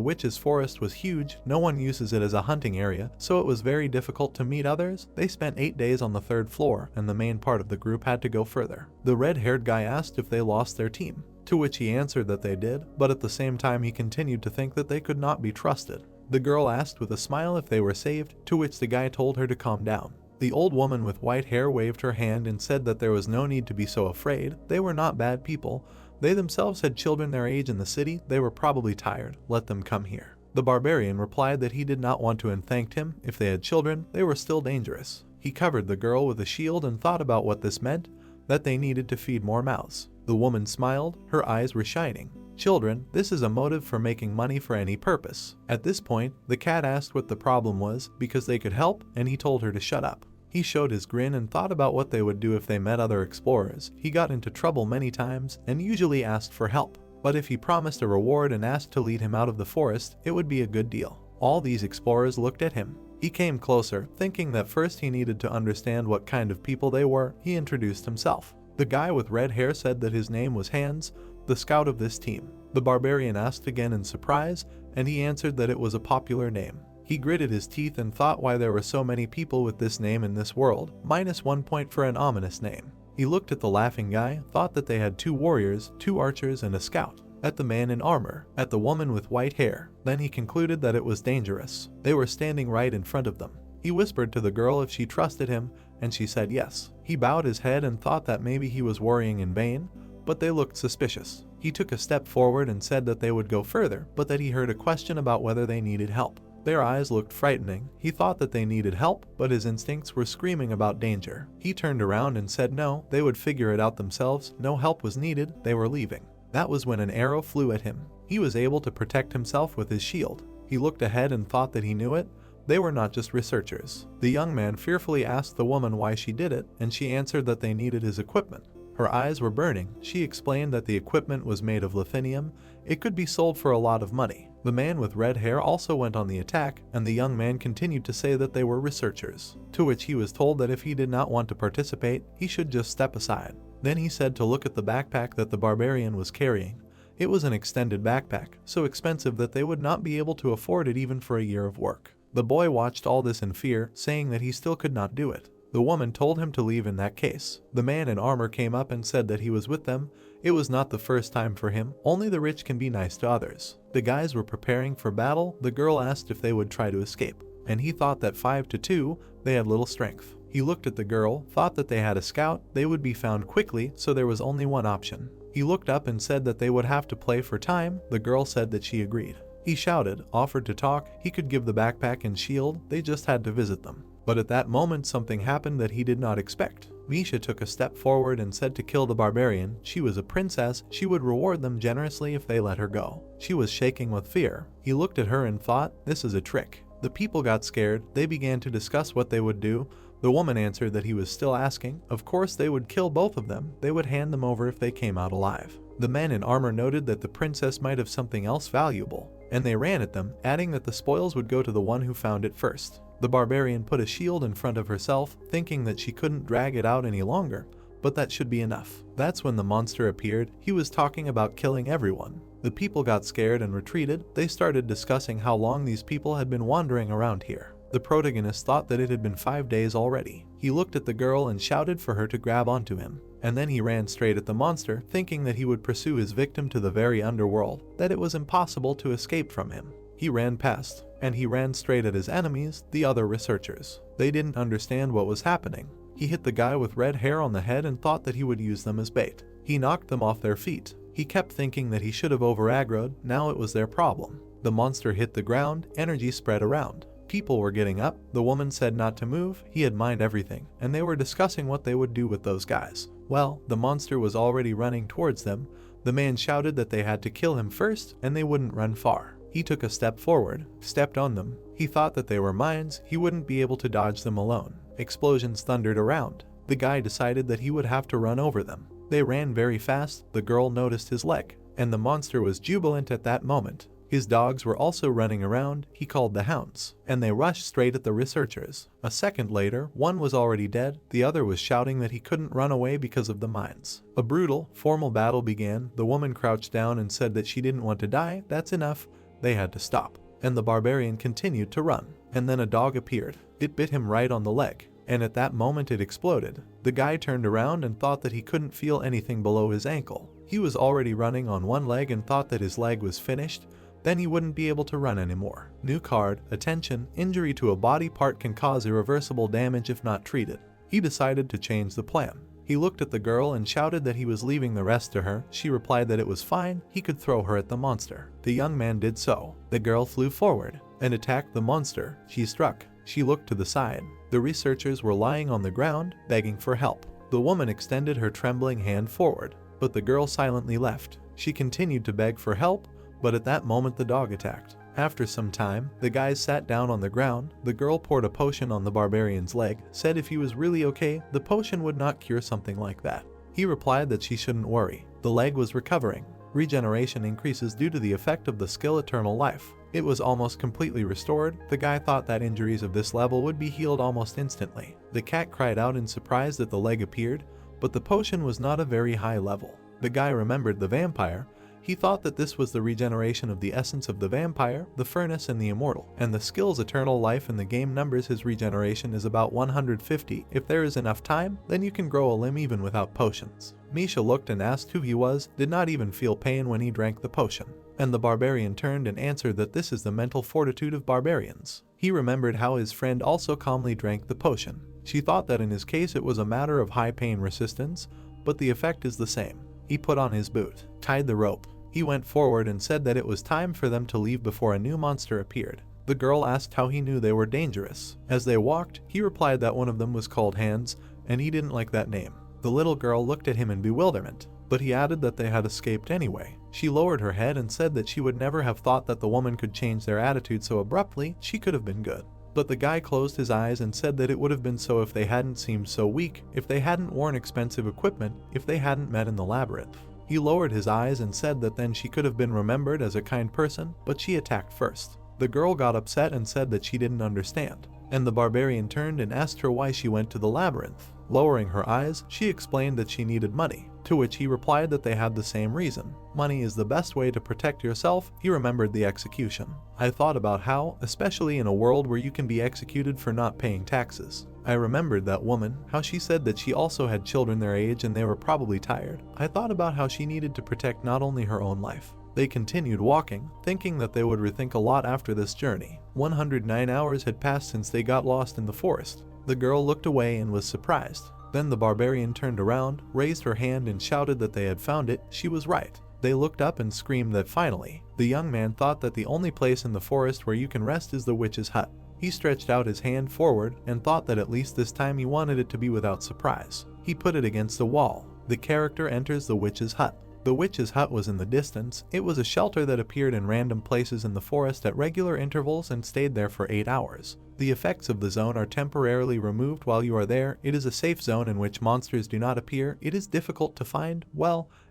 witch's forest was huge. No one uses it as a hunting area, so it was very difficult to meet others. They spent 8 days on the 3rd floor, and the main part of the group had to go further. The red-haired guy asked if they lost their team, to which he answered that they did, but at the same time he continued to think that they could not be trusted. The girl asked with a smile if they were saved, to which the guy told her to calm down. The old woman with white hair waved her hand and said that there was no need to be so afraid. They were not bad people. They themselves had children their age in the city. They were probably tired. Let them come here. The barbarian replied that he did not want to and thanked him. If they had children, they were still dangerous. He covered the girl with a shield and thought about what this meant, that they needed to feed more mouths. The woman smiled. Her eyes were shining. Children, this is a motive for making money for any purpose. At this point, the cat asked what the problem was, because they could help, and he told her to shut up. He showed his grin and thought about what they would do if they met other explorers. He got into trouble many times and usually asked for help. But if he promised a reward and asked to lead him out of the forest, it would be a good deal. All these explorers looked at him. He came closer, thinking that first he needed to understand what kind of people they were. He introduced himself. The guy with red hair said that his name was Hans, the scout of this team. The barbarian asked again in surprise, and he answered that it was a popular name. He gritted his teeth and thought why there were so many people with this name in this world. -1 point for an ominous name. He looked at the laughing guy, thought that they had 2 warriors, 2 archers, and a scout. At the man in armor, at the woman with white hair. Then he concluded that it was dangerous. They were standing right in front of them. He whispered to the girl if she trusted him, and she said yes. He bowed his head and thought that maybe he was worrying in vain, but they looked suspicious. He took a step forward and said that they would go further, but that he heard a question about whether they needed help. Their eyes looked frightening. He thought that they needed help, but his instincts were screaming about danger. He turned around and said no, they would figure it out themselves. No help was needed, they were leaving. That was when an arrow flew at him. He was able to protect himself with his shield. He looked ahead and thought that he knew it. They were not just researchers. The young man fearfully asked the woman why she did it, and she answered that they needed his equipment. Her eyes were burning. She explained that the equipment was made of lithinium. It could be sold for a lot of money. The man with red hair also went on the attack, and the young man continued to say that they were researchers, to which he was told that if he did not want to participate, he should just step aside. Then he said to look at the backpack that the barbarian was carrying. It was an extended backpack, so expensive that they would not be able to afford it even for a year of work. The boy watched all this in fear, saying that he still could not do it. The woman told him to leave in that case. The man in armor came up and said that he was with them. It was not the first time for him. Only the rich can be nice to others. The guys were preparing for battle. The girl asked if they would try to escape, and he thought that 5-2, they had little strength. He looked at the girl, thought that they had a scout. They would be found quickly, so there was only one option. He looked up and said that they would have to play for time. The girl said that she agreed. He shouted, offered to talk. He could give the backpack and shield. They just had to visit them. But at that moment something happened that he did not expect. Misha took a step forward and said to kill the barbarian. She was a princess. She would reward them generously if they let her go. She was shaking with fear. He looked at her and thought, this is a trick. The people got scared. They began to discuss what they would do. The woman answered that he was still asking. Of course they would kill both of them. They would hand them over if they came out alive. The men in armor noted that the princess might have something else valuable, and they ran at them, adding that the spoils would go to the one who found it first. The barbarian put a shield in front of herself, thinking that she couldn't drag it out any longer, but that should be enough. That's when the monster appeared. He was talking about killing everyone. The people got scared and retreated. They started discussing how long these people had been wandering around here. The protagonist thought that it had been 5 days already. He looked at the girl and shouted for her to grab onto him. And then he ran straight at the monster, thinking that he would pursue his victim to the very underworld, that it was impossible to escape from him. He ran past, and he ran straight at his enemies, the other researchers. They didn't understand what was happening. He hit the guy with red hair on the head and thought that he would use them as bait. He knocked them off their feet. He kept thinking that he should have over-aggroed. Now it was their problem. The monster hit the ground. Energy spread around. People were getting up. The woman said not to move. He had mined everything, and they were discussing what they would do with those guys. Well, the monster was already running towards them. The man shouted that they had to kill him first, and they wouldn't run far. He took a step forward, stepped on them. He thought that they were mines. He wouldn't be able to dodge them alone. Explosions thundered around. The guy decided that he would have to run over them. They ran very fast. The girl noticed his leg, and the monster was jubilant at that moment. His dogs were also running around. He called the hounds, and they rushed straight at the researchers. A second later, one was already dead. The other was shouting that he couldn't run away because of the mines. A brutal, formal battle began. The woman crouched down and said that she didn't want to die. That's enough. They had to stop. And the barbarian continued to run. And then a dog appeared. It bit him right on the leg, and at that moment it exploded. The guy turned around and thought that he couldn't feel anything below his ankle. He was already running on one leg and thought that his leg was finished. Then he wouldn't be able to run anymore. New card, attention, injury to a body part can cause irreversible damage if not treated. He decided to change the plan. He looked at the girl and shouted that he was leaving the rest to her. She replied that it was fine, he could throw her at the monster. The young man did so. The girl flew forward and attacked the monster. She struck. She looked to the side. The researchers were lying on the ground, begging for help. The woman extended her trembling hand forward, but the girl silently left. She continued to beg for help, but at that moment the dog attacked. After some time, the guys sat down on the ground. The girl poured a potion on the barbarian's leg, said if he was really okay, the potion would not cure something like that. He replied that she shouldn't worry. The leg was recovering. Regeneration increases due to the effect of the skill Eternal Life. It was almost completely restored. The guy thought that injuries of this level would be healed almost instantly. The cat cried out in surprise that the leg appeared, but the potion was not a very high level. The guy remembered the vampire. He thought that this was the regeneration of the essence of the vampire, the furnace, and the immortal, and the skill's Eternal Life in the game numbers his regeneration is about 150. If there is enough time, then you can grow a limb even without potions. Misha looked and asked who he was, did not even feel pain when he drank the potion. And the barbarian turned and answered that this is the mental fortitude of barbarians. He remembered how his friend also calmly drank the potion. She thought that in his case it was a matter of high pain resistance, but the effect is the same. He put on his boot, tied the rope. He went forward and said that it was time for them to leave before a new monster appeared. The girl asked how he knew they were dangerous. As they walked, he replied that one of them was called Hands, and he didn't like that name. The little girl looked at him in bewilderment, but he added that they had escaped anyway. She lowered her head and said that she would never have thought that the woman could change their attitude so abruptly. She could have been good. But the guy closed his eyes and said that it would have been so if they hadn't seemed so weak, if they hadn't worn expensive equipment, if they hadn't met in the labyrinth. He lowered his eyes and said that then she could have been remembered as a kind person, but she attacked first. The girl got upset and said that she didn't understand, and the barbarian turned and asked her why she went to the labyrinth. Lowering her eyes, she explained that she needed money, to which he replied that they had the same reason. Money is the best way to protect yourself. He remembered the execution. I thought about how, especially in a world where you can be executed for not paying taxes. I remembered that woman, how she said that she also had children their age and they were probably tired. I thought about how she needed to protect not only her own life. They continued walking, thinking that they would rethink a lot after this journey. 109 hours had passed since they got lost in the forest. The girl looked away and was surprised. Then the barbarian turned around, raised her hand and shouted that they had found it. She was right. They looked up and screamed that finally. The young man thought that the only place in the forest where you can rest is the witch's hut. He stretched out his hand forward and thought that at least this time he wanted it to be without surprise. He put it against the wall. The character enters the witch's hut. The witch's hut was in the distance. It was a shelter that appeared in random places in the forest at regular intervals and stayed there for 8 hours. The effects of the zone are temporarily removed while you are there. It is a safe zone in which monsters do not appear. It is difficult to find,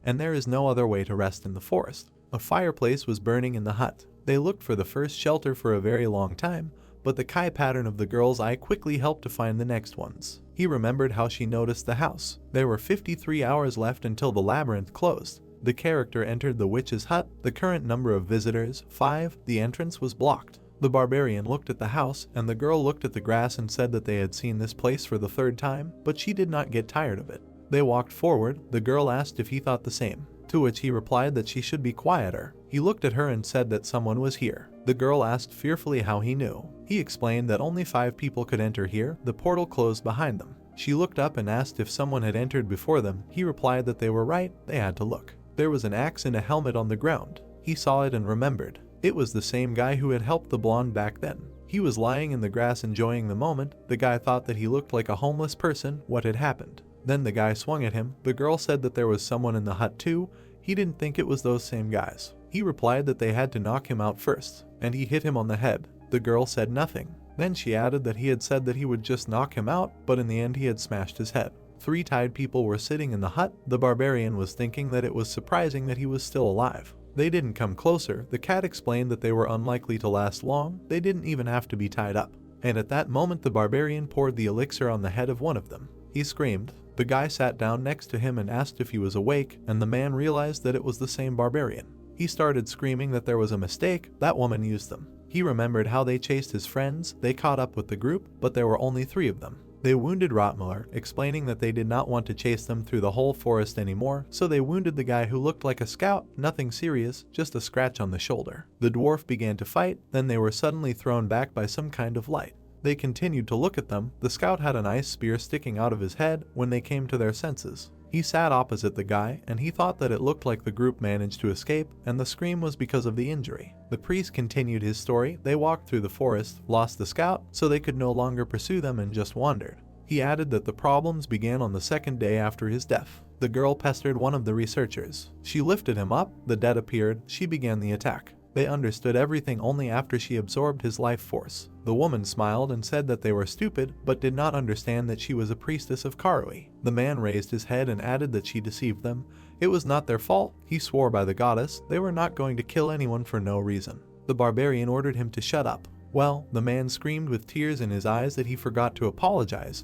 and there is no other way to rest in the forest. A fireplace was burning in the hut. They looked for the first shelter for a very long time, but the Kai pattern of the girl's eye quickly helped to find the next ones. He remembered how she noticed the house. There were 53 hours left until the labyrinth closed. The character entered the witch's hut. The current number of visitors, 5. The entrance was blocked. The barbarian looked at the house, and the girl looked at the grass and said that they had seen this place for the 3rd time, but she did not get tired of it. They walked forward. The girl asked if he thought the same, to which he replied that she should be quieter. He looked at her and said that someone was here. The girl asked fearfully how he knew. He explained that only 5 people could enter here. The portal closed behind them. She looked up and asked if someone had entered before them. He replied that they were right. They had to look. There was an axe and a helmet on the ground. He saw it and remembered. It was the same guy who had helped the blonde back then. He was lying in the grass enjoying the moment. The guy thought that he looked like a homeless person. What had happened? Then the guy swung at him. The girl said that there was someone in the hut too. He didn't think it was those same guys. He replied that they had to knock him out first, and he hit him on the head. The girl said nothing. Then she added that he had said that he would just knock him out, but in the end he had smashed his head. 3 tied people were sitting in the hut. The barbarian was thinking that it was surprising that he was still alive. They didn't come closer. The cat explained that they were unlikely to last long. They didn't even have to be tied up. And at that moment the barbarian poured the elixir on the head of one of them. He screamed. The guy sat down next to him and asked if he was awake, and the man realized that it was the same barbarian. He started screaming that there was a mistake. That woman used them. He remembered how they chased his friends. They caught up with the group, but there were only 3 of them. They wounded Rotmiller, explaining that they did not want to chase them through the whole forest anymore, so they wounded the guy who looked like a scout, nothing serious, just a scratch on the shoulder. The dwarf began to fight, then they were suddenly thrown back by some kind of light. They continued to look at them. The scout had an ice spear sticking out of his head when they came to their senses. He sat opposite the guy, and he thought that it looked like the group managed to escape, and the scream was because of the injury. The priest continued his story. They walked through the forest, lost the scout, so they could no longer pursue them and just wandered. He added that the problems began on the second day after his death. The girl pestered one of the researchers. She lifted him up, the dead appeared, she began the attack. They understood everything only after she absorbed his life force. The woman smiled and said that they were stupid, but did not understand that she was a priestess of Karui. The man raised his head and added that she deceived them. It was not their fault. He swore by the goddess they were not going to kill anyone for no reason. The barbarian ordered him to shut up. Well, the man screamed with tears in his eyes that he forgot to apologize,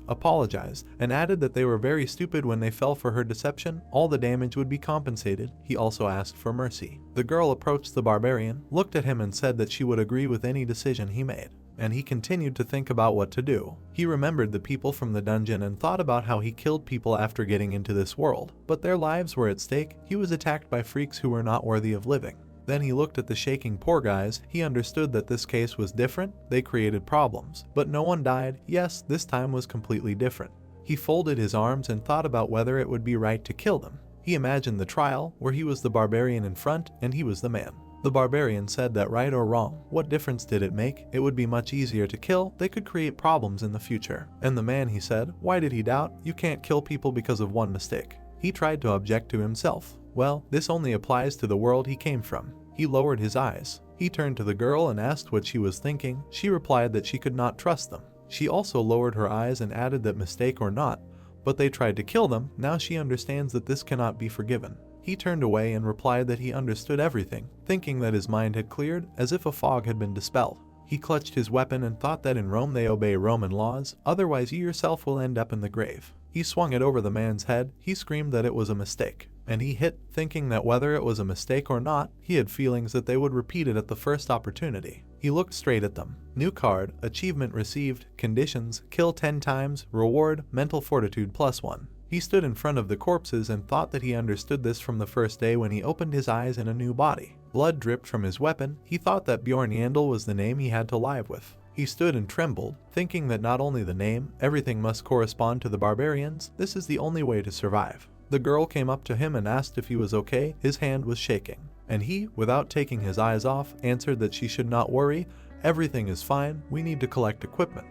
and added that they were very stupid when they fell for her deception. All the damage would be compensated. He also asked for mercy. The girl approached the barbarian, looked at him and said that she would agree with any decision he made. And he continued to think about what to do. He remembered the people from the dungeon and thought about how he killed people after getting into this world. But their lives were at stake. He was attacked by freaks who were not worthy of living. Then he looked at the shaking poor guys. He understood that this case was different. They created problems, but no one died. Yes, this time was completely different. He folded his arms and thought about whether it would be right to kill them. He imagined the trial, where he was the barbarian in front and he was the man. The barbarian said that right or wrong, what difference did it make? It would be much easier to kill. They could create problems in the future. And the man, he said, why did he doubt? You can't kill people because of one mistake. He tried to object to himself. Well, this only applies to the world he came from. He lowered his eyes. He turned to the girl and asked what she was thinking. She replied that she could not trust them. She also lowered her eyes and added that mistake or not, but they tried to kill them. Now she understands that this cannot be forgiven. He turned away and replied that he understood everything, thinking that his mind had cleared, as if a fog had been dispelled. He clutched his weapon and thought that in Rome they obey Roman laws, otherwise you yourself will end up in the grave. He swung it over the man's head. He screamed that it was a mistake. And he hit, thinking that whether it was a mistake or not, he had feelings that they would repeat it at the first opportunity. He looked straight at them. New card, achievement received, conditions, kill 10 times, reward, mental fortitude +1. He stood in front of the corpses and thought that he understood this from the first day when he opened his eyes in a new body. Blood dripped from his weapon. He thought that Bjorn Yandel was the name he had to live with. He stood and trembled, thinking that not only the name, everything must correspond to the barbarians. This is the only way to survive. The girl came up to him and asked if he was okay. His hand was shaking. And he, without taking his eyes off, answered that she should not worry. Everything is fine. We need to collect equipment.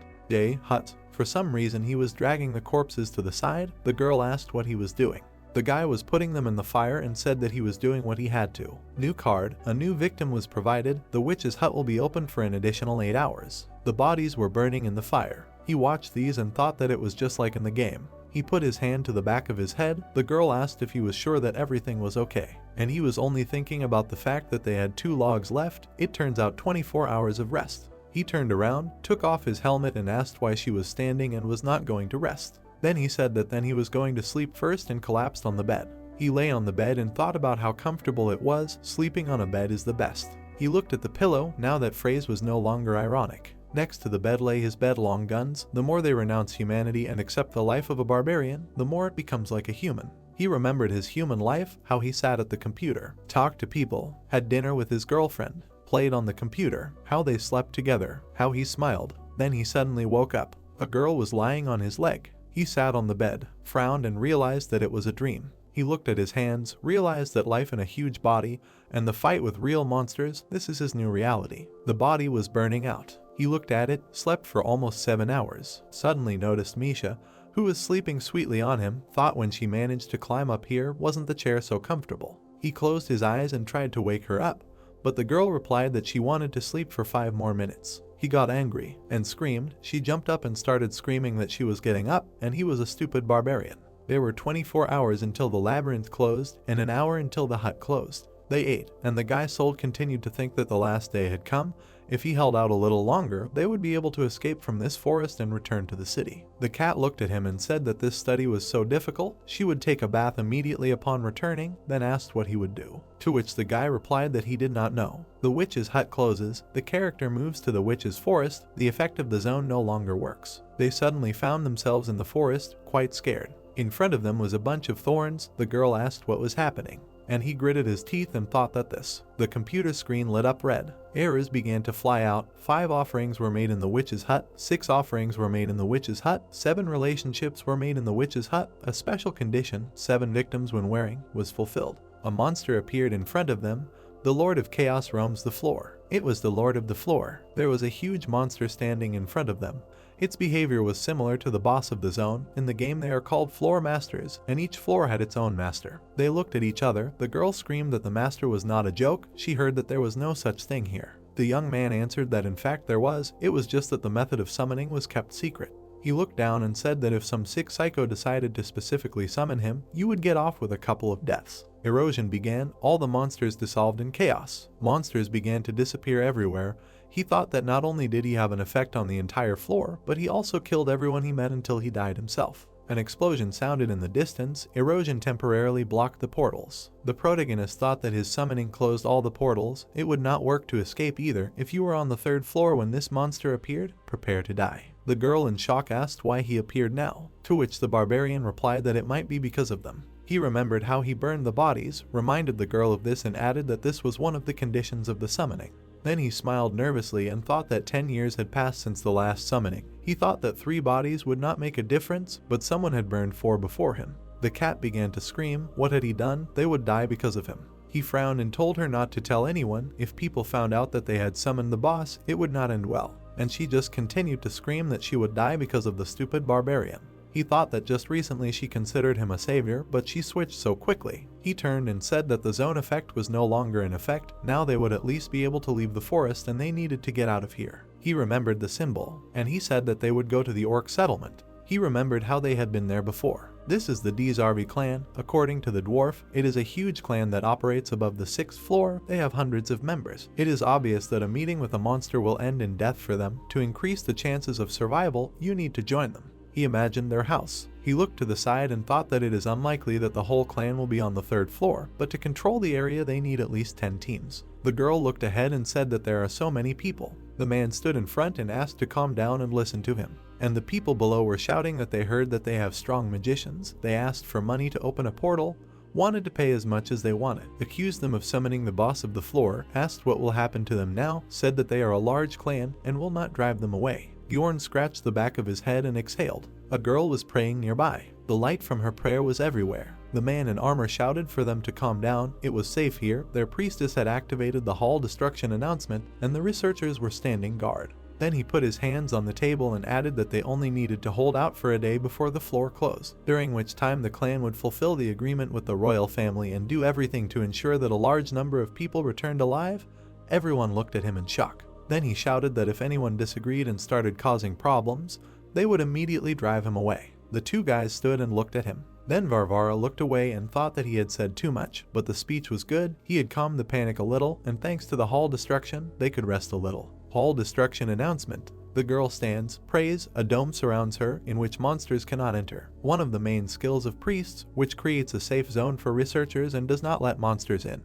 Hut. For some reason he was dragging the corpses to the side. The girl asked what he was doing. The guy was putting them in the fire and said that he was doing what he had to. New card, a new victim was provided. The witch's hut will be open for an additional 8 hours. The bodies were burning in the fire. He watched these and thought that it was just like in the game. He put his hand to the back of his head. The girl asked if he was sure that everything was okay. And he was only thinking about the fact that they had 2 logs left. It turns out 24 hours of rest. He turned around, took off his helmet and asked why she was standing and was not going to rest. Then he said that then he was going to sleep first and collapsed on the bed. He lay on the bed and thought about how comfortable it was. Sleeping on a bed is the best. He looked at the pillow. Now that phrase was no longer ironic. Next to the bed lay his bed-long guns. The more they renounce humanity and accept the life of a barbarian, the more it becomes like a human. He remembered his human life, how he sat at the computer, talked to people, had dinner with his girlfriend, played on the computer, how they slept together, how he smiled. Then he suddenly woke up. A girl was lying on his leg. He sat on the bed, frowned and realized that it was a dream. He looked at his hands, realized that life in a huge body, and the fight with real monsters, this is his new reality. The body was burning out. He looked at it, slept for almost 7 hours. Suddenly noticed Misha, who was sleeping sweetly on him, thought when she managed to climb up here, wasn't the chair so comfortable. He closed his eyes and tried to wake her up, but the girl replied that she wanted to sleep for 5 more minutes. He got angry and screamed. She jumped up and started screaming that she was getting up and he was a stupid barbarian. There were 24 hours until the labyrinth closed and an hour until the hut closed. They ate, and the guy sold continued to think that the last day had come. If he held out a little longer, they would be able to escape from this forest and return to the city. The cat looked at him and said that this study was so difficult, she would take a bath immediately upon returning, then asked what he would do. To which the guy replied that he did not know. The witch's hut closes, the character moves to the witch's forest, the effect of the zone no longer works. They suddenly found themselves in the forest, quite scared. In front of them was a bunch of thorns. The girl asked what was happening, and he gritted his teeth and thought that the computer screen lit up red. Errors began to fly out. 5 offerings were made in the witch's hut, 6 offerings were made in the witch's hut, 7 relationships were made in the witch's hut, a special condition, 7 victims when wearing, was fulfilled. A monster appeared in front of them. The Lord of Chaos roams the floor. It was the Lord of the Floor. There was a huge monster standing in front of them. Its behavior was similar to the boss of the zone. In the game they are called floor masters, and each floor had its own master. They looked at each other. The girl screamed that the master was not a joke. She heard that there was no such thing here. The young man answered that in fact there was. It was just that the method of summoning was kept secret. He looked down and said that if some sick psycho decided to specifically summon him, you would get off with a couple of deaths. Erosion began. All the monsters dissolved in chaos. Monsters began to disappear everywhere. He thought that not only did he have an effect on the entire floor, but he also killed everyone he met until he died himself. An explosion sounded in the distance. Erosion temporarily blocked the portals. The protagonist thought that his summoning closed all the portals. It would not work to escape either. If you were on the 3rd floor when this monster appeared, prepare to die. The girl in shock asked why he appeared now, to which the barbarian replied that it might be because of them. He remembered how he burned the bodies, reminded the girl of this and added that this was one of the conditions of the summoning. Then he smiled nervously and thought that 10 years had passed since the last summoning. He thought that 3 bodies would not make a difference, but someone had burned 4 before him. The cat began to scream. What had he done? They would die because of him. He frowned and told her not to tell anyone. If people found out that they had summoned the boss, it would not end well. And she just continued to scream that she would die because of the stupid barbarian. He thought that just recently she considered him a savior, but she switched so quickly. He turned and said that the zone effect was no longer in effect. Now they would at least be able to leave the forest and they needed to get out of here. He remembered the symbol, and he said that they would go to the orc settlement. He remembered how they had been there before. This is the Dzarvi clan. According to the dwarf, it is a huge clan that operates above the 6th floor. They have hundreds of members. It is obvious that a meeting with a monster will end in death for them. To increase the chances of survival, you need to join them. He imagined their house. He looked to the side and thought that it is unlikely that the whole clan will be on the 3rd floor, but to control the area they need at least 10 teams. The girl looked ahead and said that there are so many people. The man stood in front and asked to calm down and listen to him. And the people below were shouting that they heard that they have strong magicians. They asked for money to open a portal, wanted to pay as much as they wanted, accused them of summoning the boss of the floor, asked what will happen to them now, said that they are a large clan and will not drive them away. Bjorn scratched the back of his head and exhaled. A girl was praying nearby. The light from her prayer was everywhere. The man in armor shouted for them to calm down. It was safe here. Their priestess had activated the hall destruction announcement, and the researchers were standing guard. Then he put his hands on the table and added that they only needed to hold out for a day before the floor closed, during which time the clan would fulfill the agreement with the royal family and do everything to ensure that a large number of people returned alive. Everyone looked at him in shock. Then he shouted that if anyone disagreed and started causing problems, they would immediately drive him away. The 2 guys stood and looked at him. Then Varvara looked away and thought that he had said too much, but the speech was good. He had calmed the panic a little, and thanks to the hall destruction, they could rest a little. Hall destruction announcement. The girl stands, prays, a dome surrounds her, in which monsters cannot enter. One of the main skills of priests, which creates a safe zone for researchers and does not let monsters in.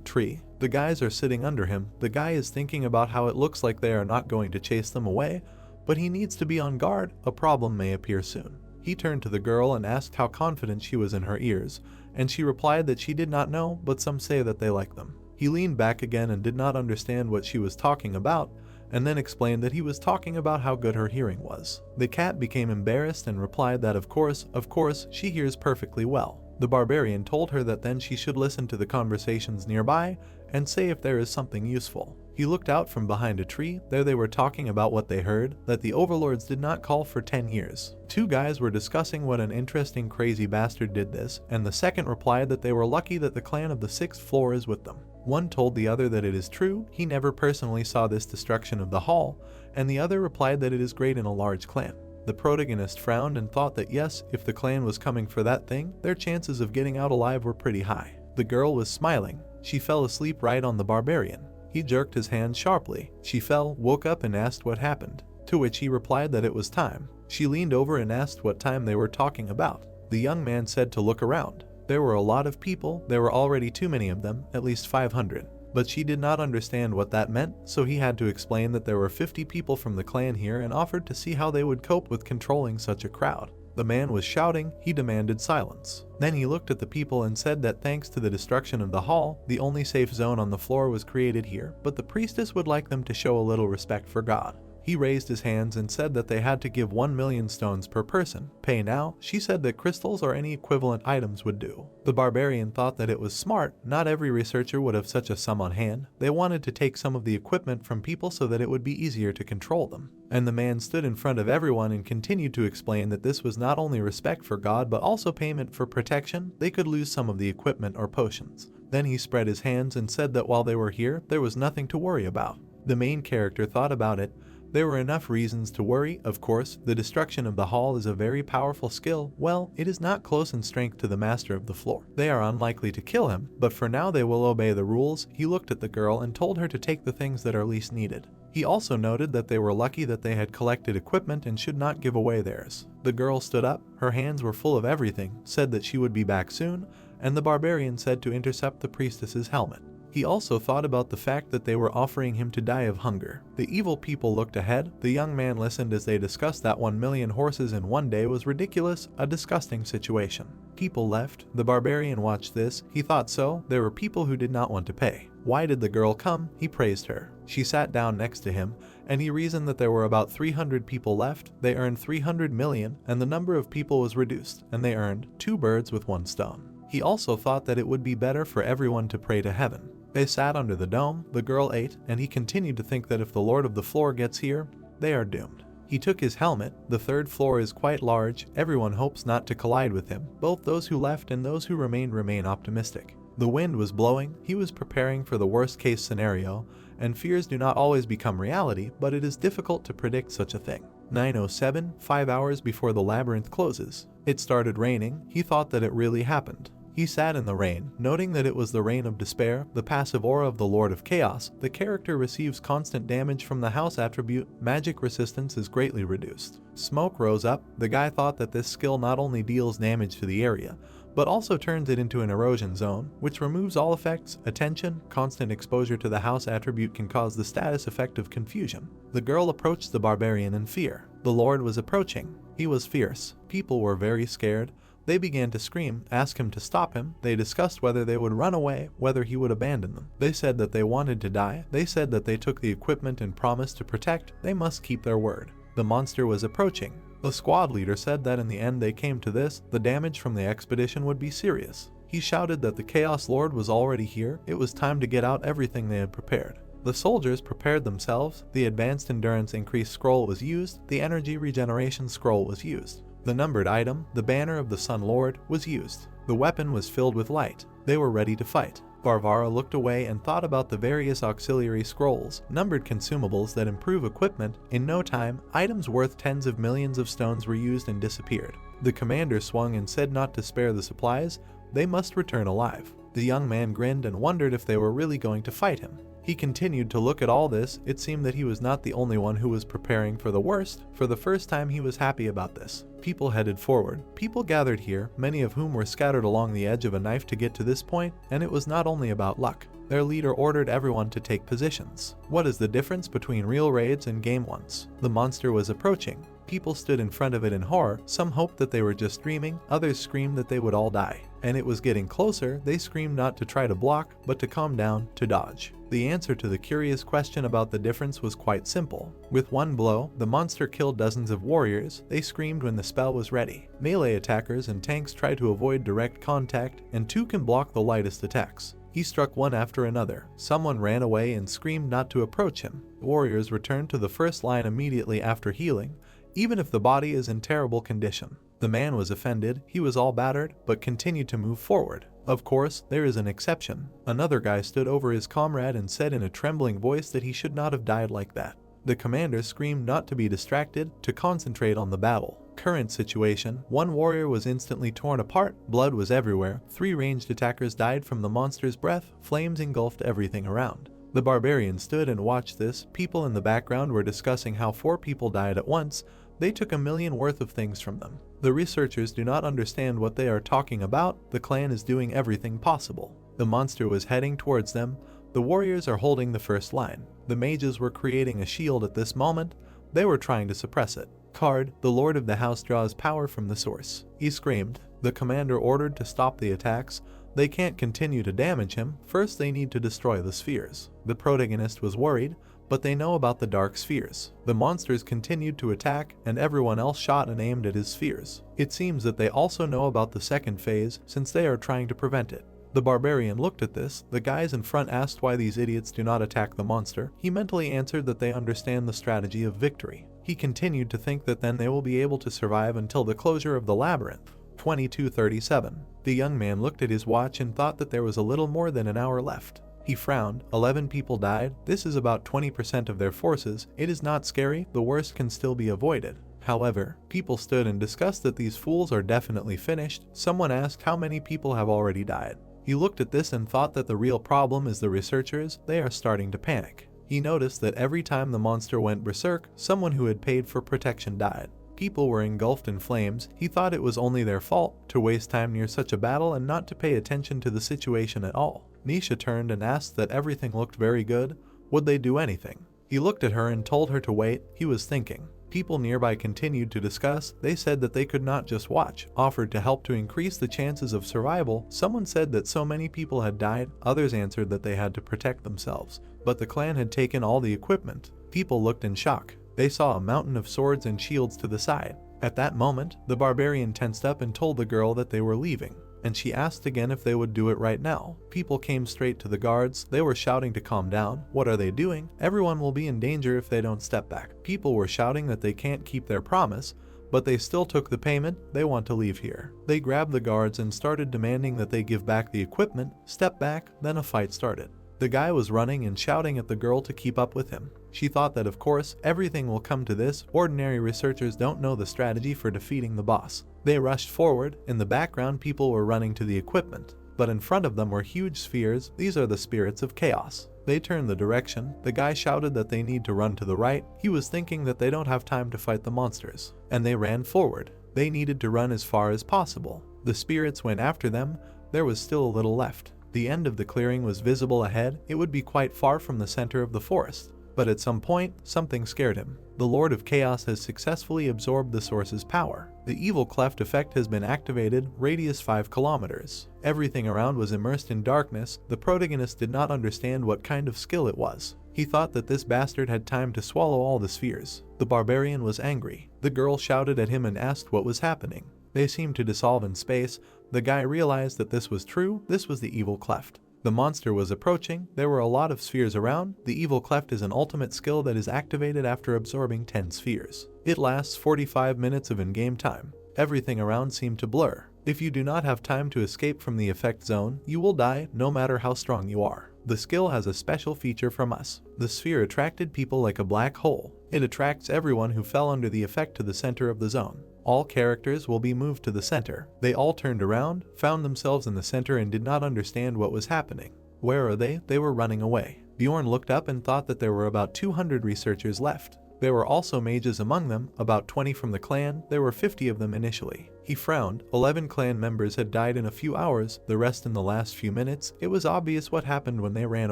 Tree. The guys are sitting under him. The guy is thinking about how it looks like they are not going to chase them away, but he needs to be on guard. A problem may appear soon. He turned to the girl and asked how confident she was in her ears, and she replied that she did not know, but some say that they like them. He leaned back again and did not understand what she was talking about, and then explained that he was talking about how good her hearing was. The cat became embarrassed and replied that of course, she hears perfectly well. The barbarian told her that then she should listen to the conversations nearby and say if there is something useful. He looked out from behind a tree. There they were talking about what they heard, that the overlords did not call for 10 years. 2 guys were discussing what an interesting crazy bastard did this, and the second replied that they were lucky that the clan of the 6th floor is with them. One told the other that it is true, he never personally saw this destruction of the hall, and the other replied that it is great in a large clan. The protagonist frowned and thought that yes, if the clan was coming for that thing, their chances of getting out alive were pretty high. The girl was smiling. She fell asleep right on the barbarian. He jerked his hand sharply. She fell, woke up and asked what happened, to which he replied that it was time. She leaned over and asked what time they were talking about. The young man said to look around. There were a lot of people, there were already too many of them, at least 500. But she did not understand what that meant, so he had to explain that there were 50 people from the clan here and offered to see how they would cope with controlling such a crowd. The man was shouting, he demanded silence. Then he looked at the people and said that thanks to the destruction of the hall, the only safe zone on the floor was created here, but the priestess would like them to show a little respect for God. He raised his hands and said that they had to give 1 million stones per person. Pay now. She said that crystals or any equivalent items would do. The barbarian thought that it was smart. Not every researcher would have such a sum on hand. They wanted to take some of the equipment from people so that it would be easier to control them. And the man stood in front of everyone and continued to explain that this was not only respect for God but also payment for protection. They could lose some of the equipment or potions. Then he spread his hands and said that while they were here, there was nothing to worry about. The main character thought about it. There were enough reasons to worry. Of course, the destruction of the hall is a very powerful skill. Well, it is not close in strength to the master of the floor. They are unlikely to kill him, but for now they will obey the rules. He looked at the girl and told her to take the things that are least needed. He also noted that they were lucky that they had collected equipment and should not give away theirs. The girl stood up, her hands were full of everything, said that she would be back soon, and the barbarian said to intercept the priestess's helmet. He also thought about the fact that they were offering him to die of hunger. The evil people looked ahead. The young man listened as they discussed that 1 million horses in one day was ridiculous, a disgusting situation. People left. The barbarian watched this. He thought so. There were people who did not want to pay. Why did the girl come? He praised her. She sat down next to him, and he reasoned that there were about 300 people left. They earned 300 million, and the number of people was reduced, and they earned 2 birds with 1 stone. He also thought that it would be better for everyone to pray to heaven. They sat under the dome, the girl ate, and he continued to think that if the Lord of the Floor gets here, they are doomed. He took his helmet. The 3rd floor is quite large. Everyone hopes not to collide with him. Both those who left and those who remained remain optimistic. The wind was blowing. He was preparing for the worst case scenario, and fears do not always become reality, but it is difficult to predict such a thing. 9:07, 5 hours before the labyrinth closes. It started raining. He thought that it really happened. He sat in the rain, noting that it was the rain of despair, the passive aura of the Lord of Chaos. The character receives constant damage from the house attribute. Magic resistance is greatly reduced. Smoke rose up. The guy thought that this skill not only deals damage to the area, but also turns it into an erosion zone, which removes all effects. Attention, constant exposure to the house attribute can cause the status effect of confusion. The girl approached the barbarian in fear. The Lord was approaching. He was fierce. People were very scared. They began to scream, ask him to stop him. They discussed whether they would run away, whether he would abandon them. They said that they wanted to die. They said that they took the equipment and promised to protect. They must keep their word. The monster was approaching. The squad leader said that in the end they came to this. The damage from the expedition would be serious. He shouted that the Chaos Lord was already here. It was time to get out everything they had prepared. The soldiers prepared themselves. The advanced endurance increase scroll was used. The energy regeneration scroll was used. The numbered item, the banner of the Sun Lord, was used. The weapon was filled with light. They were ready to fight. Varvara looked away and thought about the various auxiliary scrolls, numbered consumables that improve equipment. In no time, items worth tens of millions of stones were used and disappeared. The commander swung and said not to spare the supplies. They must return alive. The young man grinned and wondered if they were really going to fight him. He continued to look at all this. It seemed that he was not the only one who was preparing for the worst. For the first time he was happy about this. People headed forward. People gathered here, many of whom were scattered along the edge of a knife to get to this point, and it was not only about luck. Their leader ordered everyone to take positions. What is the difference between real raids and game ones? The monster was approaching. People stood in front of it in horror. Some hoped that they were just dreaming, others screamed that they would all die. And it was getting closer. They screamed not to try to block, but to calm down, to dodge. The answer to the curious question about the difference was quite simple. With one blow, the monster killed dozens of warriors. They screamed when the spell was ready. Melee attackers and tanks tried to avoid direct contact, and 2 can block the lightest attacks. He struck one after another. Someone ran away and screamed not to approach him. Warriors returned to the first line immediately after healing, even if the body is in terrible condition. The man was offended. He was all battered, but continued to move forward. Of course, there is an exception. Another guy stood over his comrade and said in a trembling voice that he should not have died like that. The commander screamed not to be distracted, to concentrate on the battle. Current situation: one warrior was instantly torn apart, blood was everywhere, 3 ranged attackers died from the monster's breath, flames engulfed everything around. The barbarian stood and watched this. People in the background were discussing how 4 people died at once. They took $1 million worth of things from them. The researchers do not understand what they are talking about. The clan is doing everything possible. The monster was heading towards them. The warriors are holding the first line. The mages were creating a shield at this moment. They were trying to suppress it. Card: the Lord of the House draws power from the source. He screamed. The commander ordered to stop the attacks. They can't continue to damage him. First they need to destroy the spheres. The protagonist was worried, but they know about the dark spheres. The monsters continued to attack, and everyone else shot and aimed at his spheres. It seems that they also know about the second phase, since they are trying to prevent it. The barbarian looked at this. The guys in front asked why these idiots do not attack the monster. He mentally answered that they understand the strategy of victory. He continued to think that then they will be able to survive until the closure of the labyrinth. 22:37. The young man looked at his watch and thought that there was a little more than an hour left. He frowned. 11 people died. This is about 20% of their forces. It is not scary. The worst can still be avoided. However, people stood and discussed that these fools are definitely finished. Someone asked how many people have already died. He looked at this and thought that the real problem is the researchers. They are starting to panic. He noticed that every time the monster went berserk, someone who had paid for protection died. People were engulfed in flames. He thought it was only their fault to waste time near such a battle and not to pay attention to the situation at all. Nisha turned and asked that everything looked very good. Would they do anything? He looked at her and told her to wait. He was thinking. People nearby continued to discuss. They said that they could not just watch, offered to help to increase the chances of survival. Someone said that so many people had died. Others answered that they had to protect themselves. But the clan had taken all the equipment. People looked in shock. They saw a mountain of swords and shields to the side. At that moment, the barbarian tensed up and told the girl that they were leaving, and she asked again if they would do it right now. People came straight to the guards. They were shouting to calm down. What are they doing? Everyone will be in danger if they don't step back. People were shouting that they can't keep their promise, but they still took the payment. They want to leave here. They grabbed the guards and started demanding that they give back the equipment. Step back, then a fight started. The guy was running and shouting at the girl to keep up with him. She thought that of course, everything will come to this. Ordinary researchers don't know the strategy for defeating the boss. They rushed forward. In the background, people were running to the equipment, but in front of them were huge spheres. These are the spirits of chaos. They turned the direction. The guy shouted that they need to run to the right. He was thinking that they don't have time to fight the monsters, and they ran forward. They needed to run as far as possible. The spirits went after them. There was still a little left. The end of the clearing was visible ahead. It would be quite far from the center of the forest. But at some point, something scared him. The Lord of Chaos has successfully absorbed the source's power. The evil cleft effect has been activated, radius 5 kilometers. Everything around was immersed in darkness. The protagonist did not understand what kind of skill it was. He thought that this bastard had time to swallow all the spheres. The barbarian was angry. The girl shouted at him and asked what was happening. They seemed to dissolve in space. The guy realized that this was true. This was the evil cleft. The monster was approaching. There were a lot of spheres around. The evil cleft is an ultimate skill that is activated after absorbing 10 spheres. It lasts 45 minutes of in-game time. Everything around seemed to blur. If you do not have time to escape from the effect zone, you will die no matter how strong you are. The skill has a special feature from us. The sphere attracted people like a black hole. It attracts everyone who fell under the effect to the center of the zone. All characters will be moved to the center. They all turned around, found themselves in the center and did not understand what was happening. Where are they? They were running away. Bjorn looked up and thought that there were about 200 researchers left. There were also mages among them, about 20 from the clan. There were 50 of them initially. He frowned. 11 clan members had died in a few hours, the rest in the last few minutes. It was obvious what happened when they ran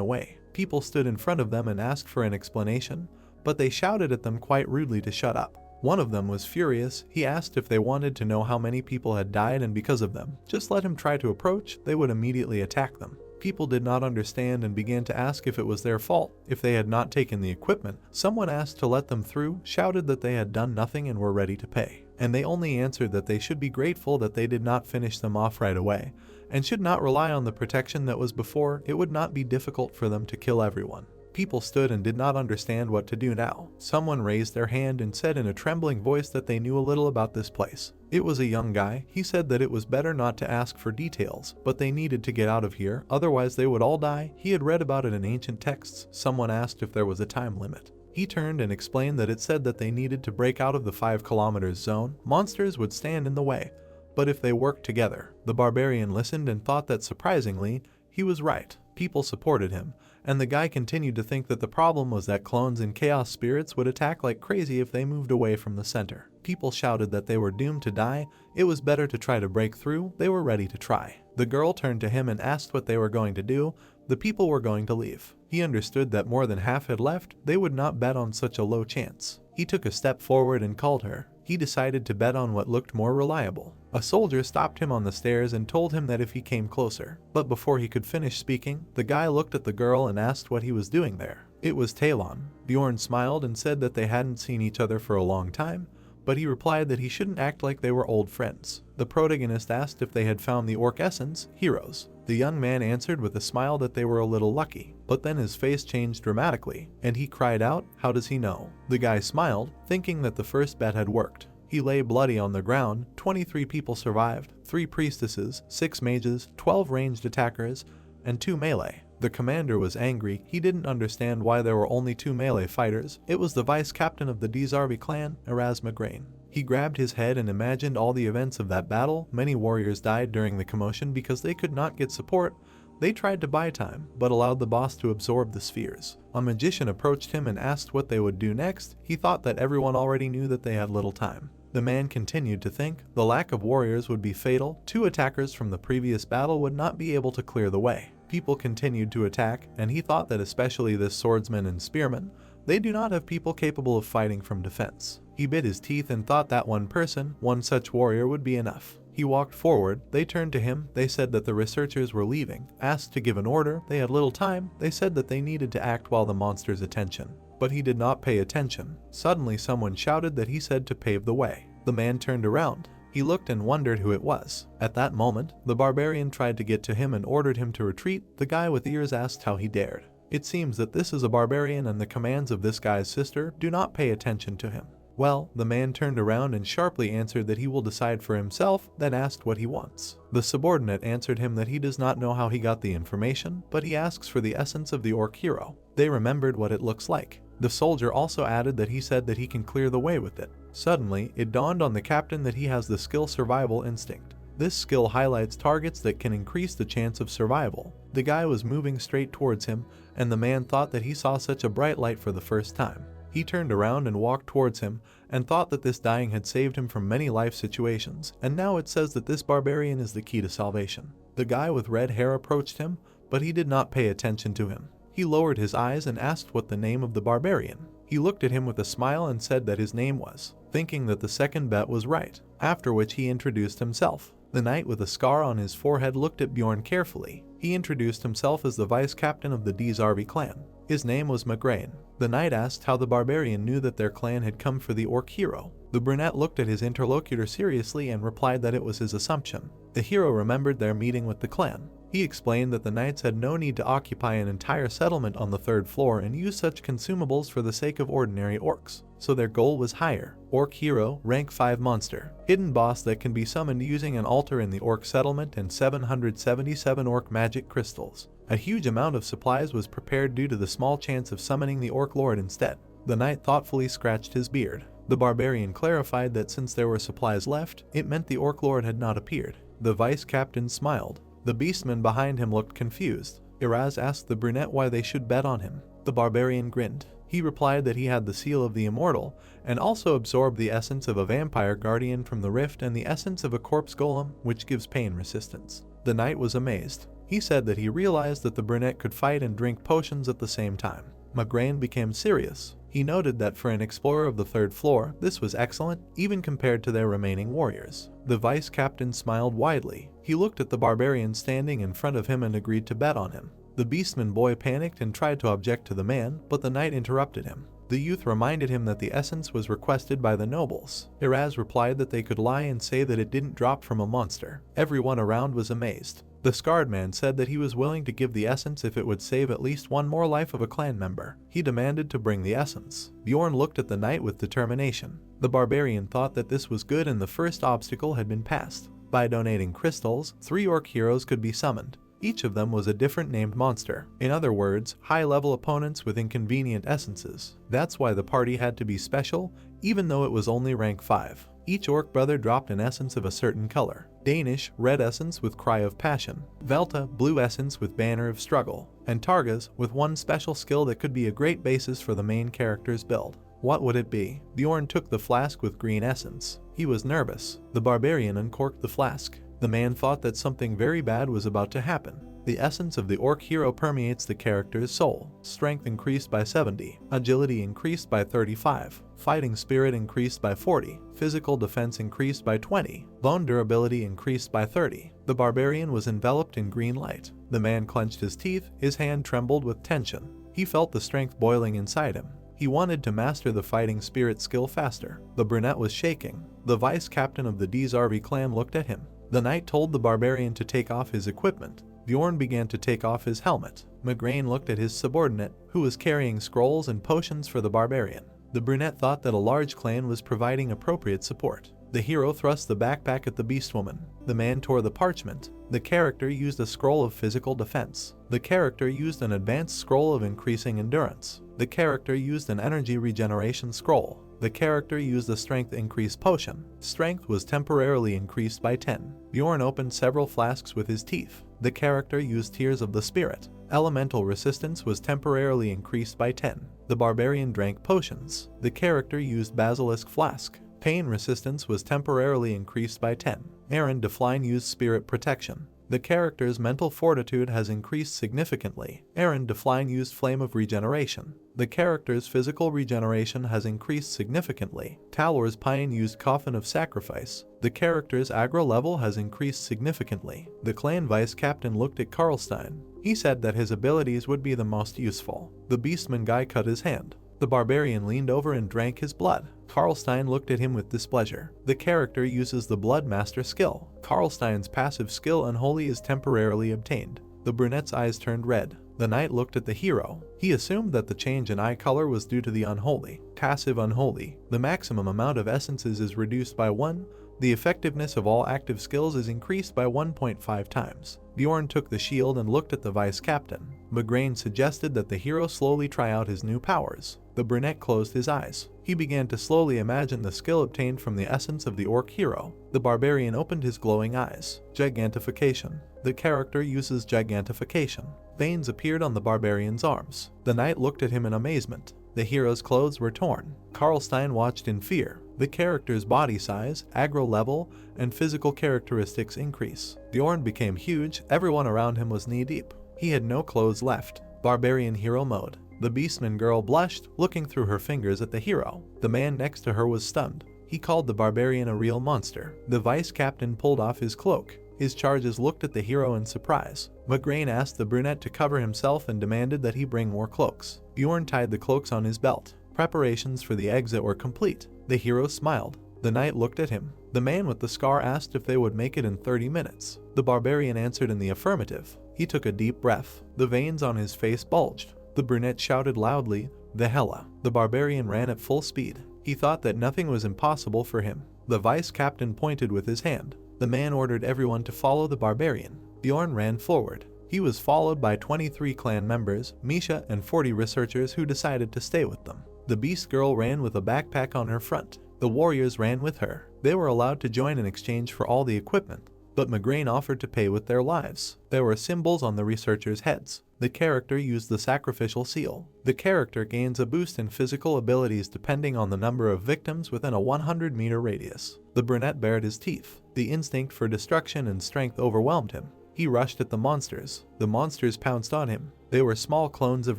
away. People stood in front of them and asked for an explanation, but they shouted at them quite rudely to shut up. One of them was furious. He asked if they wanted to know how many people had died, and because of them, just let him try to approach. They would immediately attack them. People did not understand and began to ask if it was their fault, if they had not taken the equipment. Someone asked to let them through, shouted that they had done nothing and were ready to pay. And they only answered that they should be grateful that they did not finish them off right away, and should not rely on the protection that was before. It would not be difficult for them to kill everyone. People stood and did not understand what to do now. Someone raised their hand and said in a trembling voice that they knew a little about this place. It was a young guy. He said that it was better not to ask for details, but they needed to get out of here, otherwise they would all die. He had read about it in ancient texts. Someone asked if there was a time limit. He turned and explained that it said that they needed to break out of the 5 kilometers zone. Monsters would stand in the way, but if they worked together. The barbarian listened and thought that surprisingly, he was right. People supported him, and the guy continued to think that the problem was that clones and chaos spirits would attack like crazy if they moved away from the center. People shouted that they were doomed to die. It was better to try to break through. They were ready to try. The girl turned to him and asked what they were going to do. The people were going to leave. He understood that more than half had left. They would not bet on such a low chance. He took a step forward and called her. He decided to bet on what looked more reliable. A soldier stopped him on the stairs and told him that if he came closer. But before he could finish speaking, the guy looked at the girl and asked what he was doing there. It was Talon. Bjorn smiled and said that they hadn't seen each other for a long time, but he replied that he shouldn't act like they were old friends. The protagonist asked if they had found the orc essence, heroes. The young man answered with a smile that they were a little lucky, but then his face changed dramatically, and he cried out, "How does he know?" The guy smiled, thinking that the first bet had worked. He lay bloody on the ground. 23 people survived, 3 priestesses, 6 mages, 12 ranged attackers, and 2 melee. The commander was angry. He didn't understand why there were only 2 melee fighters. It was the vice captain of the Dzarvi clan, Erasmagrain. He grabbed his head and imagined all the events of that battle. Many warriors died during the commotion because they could not get support. They tried to buy time, but allowed the boss to absorb the spheres. A magician approached him and asked what they would do next. He thought that everyone already knew that they had little time. The man continued to think the lack of warriors would be fatal. 2 attackers from the previous battle would not be able to clear the way. People continued to attack, and he thought that especially this swordsman and spearman, they do not have people capable of fighting from defense. He bit his teeth and thought that one person, one such warrior would be enough. He walked forward. They turned to him. They said that the researchers were leaving. Asked to give an order. They had little time. They said that they needed to act while the monster's attention. But he did not pay attention. Suddenly someone shouted that he said to pave the way. The man turned around. He looked and wondered who it was. At that moment, the barbarian tried to get to him and ordered him to retreat. The guy with ears asked how he dared. It seems that this is a barbarian and the commands of this guy's sister do not pay attention to him. Well, the man turned around and sharply answered that he will decide for himself, then asked what he wants. The subordinate answered him that he does not know how he got the information, but he asks for the essence of the orc hero. They remembered what it looks like. The soldier also added that he said that he can clear the way with it. Suddenly, it dawned on the captain that he has the skill survival instinct. This skill highlights targets that can increase the chance of survival. The guy was moving straight towards him, and the man thought that he saw such a bright light for the first time. He turned around and walked towards him, and thought that this dying had saved him from many life situations, and now it says that this barbarian is the key to salvation. The guy with red hair approached him, but he did not pay attention to him. He lowered his eyes and asked what the name of the barbarian. He looked at him with a smile and said that his name was, thinking that the second bet was right, after which he introduced himself. The knight with a scar on his forehead looked at Bjorn carefully. He introduced himself as the vice captain of the Dzarvi clan. His name was Magrain. The knight asked how the barbarian knew that their clan had come for the orc hero. The brunette looked at his interlocutor seriously and replied that it was his assumption. The hero remembered their meeting with the clan. He explained that the knights had no need to occupy an entire settlement on the 3rd floor and use such consumables for the sake of ordinary orcs, so their goal was higher. Orc hero, rank 5 monster. Hidden boss that can be summoned using an altar in the orc settlement and 777 orc magic crystals. A huge amount of supplies was prepared due to the small chance of summoning the orc lord instead. The knight thoughtfully scratched his beard. The barbarian clarified that since there were supplies left, it meant the orc lord had not appeared. The vice captain smiled. The beastman behind him looked confused. Iraz asked the brunette why they should bet on him. The barbarian grinned. He replied that he had the seal of the immortal, and also absorbed the essence of a vampire guardian from the rift and the essence of a corpse golem, which gives pain resistance. The knight was amazed. He said that he realized that the brunette could fight and drink potions at the same time. Magrain became serious. He noted that for an explorer of the 3rd floor, this was excellent, even compared to their remaining warriors. The vice captain smiled widely. He looked at the barbarian standing in front of him and agreed to bet on him. The beastman boy panicked and tried to object to the man, but the knight interrupted him. The youth reminded him that the essence was requested by the nobles. Iraz replied that they could lie and say that it didn't drop from a monster. Everyone around was amazed. The scarred man said that he was willing to give the essence if it would save at least one more life of a clan member. He demanded to bring the essence. Bjorn looked at the knight with determination. The barbarian thought that this was good and the first obstacle had been passed. By donating crystals, 3 orc heroes could be summoned. Each of them was a different named monster. In other words, high-level opponents with inconvenient essences. That's why the party had to be special, even though it was only rank 5. Each orc brother dropped an essence of a certain color. Danish, red essence with Cry of Passion. Velta, blue essence with Banner of Struggle. And Targas, with one special skill that could be a great basis for the main character's build. What would it be? Bjorn took the flask with green essence. He was nervous. The barbarian uncorked the flask. The man thought that something very bad was about to happen. The essence of the orc hero permeates the character's soul. Strength increased by 70. Agility increased by 35. Fighting spirit increased by 40. Physical defense increased by 20. Bone durability increased by 30. The barbarian was enveloped in green light. The man clenched his teeth. His hand trembled with tension. He felt the strength boiling inside him. He wanted to master the fighting spirit skill faster. The brunette was shaking. The vice captain of the Dzarvi clan looked at him. The knight told the barbarian to take off his equipment. Bjorn began to take off his helmet. Migraine looked at his subordinate, who was carrying scrolls and potions for the barbarian. The brunette thought that a large clan was providing appropriate support. The hero thrust the backpack at the beastwoman. The man tore the parchment. The character used a scroll of physical defense. The character used an advanced scroll of increasing endurance. The character used an energy regeneration scroll. The character used a strength increase potion. Strength was temporarily increased by 10. Bjorn opened several flasks with his teeth. The character used Tears of the Spirit. Elemental resistance was temporarily increased by 10. The barbarian drank potions. The character used Basilisk Flask. Pain resistance was temporarily increased by 10. Aaron Defline used Spirit Protection. The character's mental fortitude has increased significantly. Aaron Defline used Flame of Regeneration. The character's physical regeneration has increased significantly. Talor's Pine used Coffin of Sacrifice. The character's aggro level has increased significantly. The clan vice captain looked at Karlstein. He said that his abilities would be the most useful. The beastman guy cut his hand. The barbarian leaned over and drank his blood. Karlstein looked at him with displeasure. The character uses the Blood Master skill. Karlstein's passive skill Unholy is temporarily obtained. The brunette's eyes turned red. The knight looked at the hero. He assumed that the change in eye color was due to the Unholy. Passive Unholy. The maximum amount of essences is reduced by 1. The effectiveness of all active skills is increased by 1.5 times. Bjorn took the shield and looked at the vice captain. Migraine suggested that the hero slowly try out his new powers. The brunette closed his eyes. He began to slowly imagine the skill obtained from the essence of the orc hero. The barbarian opened his glowing eyes. Gigantification. The character uses Gigantification. Veins appeared on the barbarian's arms. The knight looked at him in amazement. The hero's clothes were torn. Karlstein watched in fear. The character's body size, aggro level, and physical characteristics increase. Bjorn became huge. Everyone around him was knee-deep. He had no clothes left. Barbarian hero mode. The beastman girl blushed, looking through her fingers at the hero. The man next to her was stunned. He called the barbarian a real monster. The vice captain pulled off his cloak. His charges looked at the hero in surprise. Migraine asked the brunette to cover himself and demanded that he bring more cloaks. Bjorn tied the cloaks on his belt. Preparations for the exit were complete. The hero smiled. The knight looked at him. The man with the scar asked if they would make it in 30 minutes. The barbarian answered in the affirmative. He took a deep breath. The veins on his face bulged. The brunette shouted loudly, "The Hela." The barbarian ran at full speed. He thought that nothing was impossible for him. The vice captain pointed with his hand. The man ordered everyone to follow the barbarian. Bjorn ran forward. He was followed by 23 clan members, Misha, and 40 researchers who decided to stay with them. The beast girl ran with a backpack on her front. The warriors ran with her. They were allowed to join in exchange for all the equipment, but Migraine offered to pay with their lives. There were symbols on the researchers' heads. The character used the sacrificial seal. The character gains a boost in physical abilities depending on the number of victims within a 100-meter radius. The brunette bared his teeth. The instinct for destruction and strength overwhelmed him. He rushed at the monsters. The monsters pounced on him. They were small clones of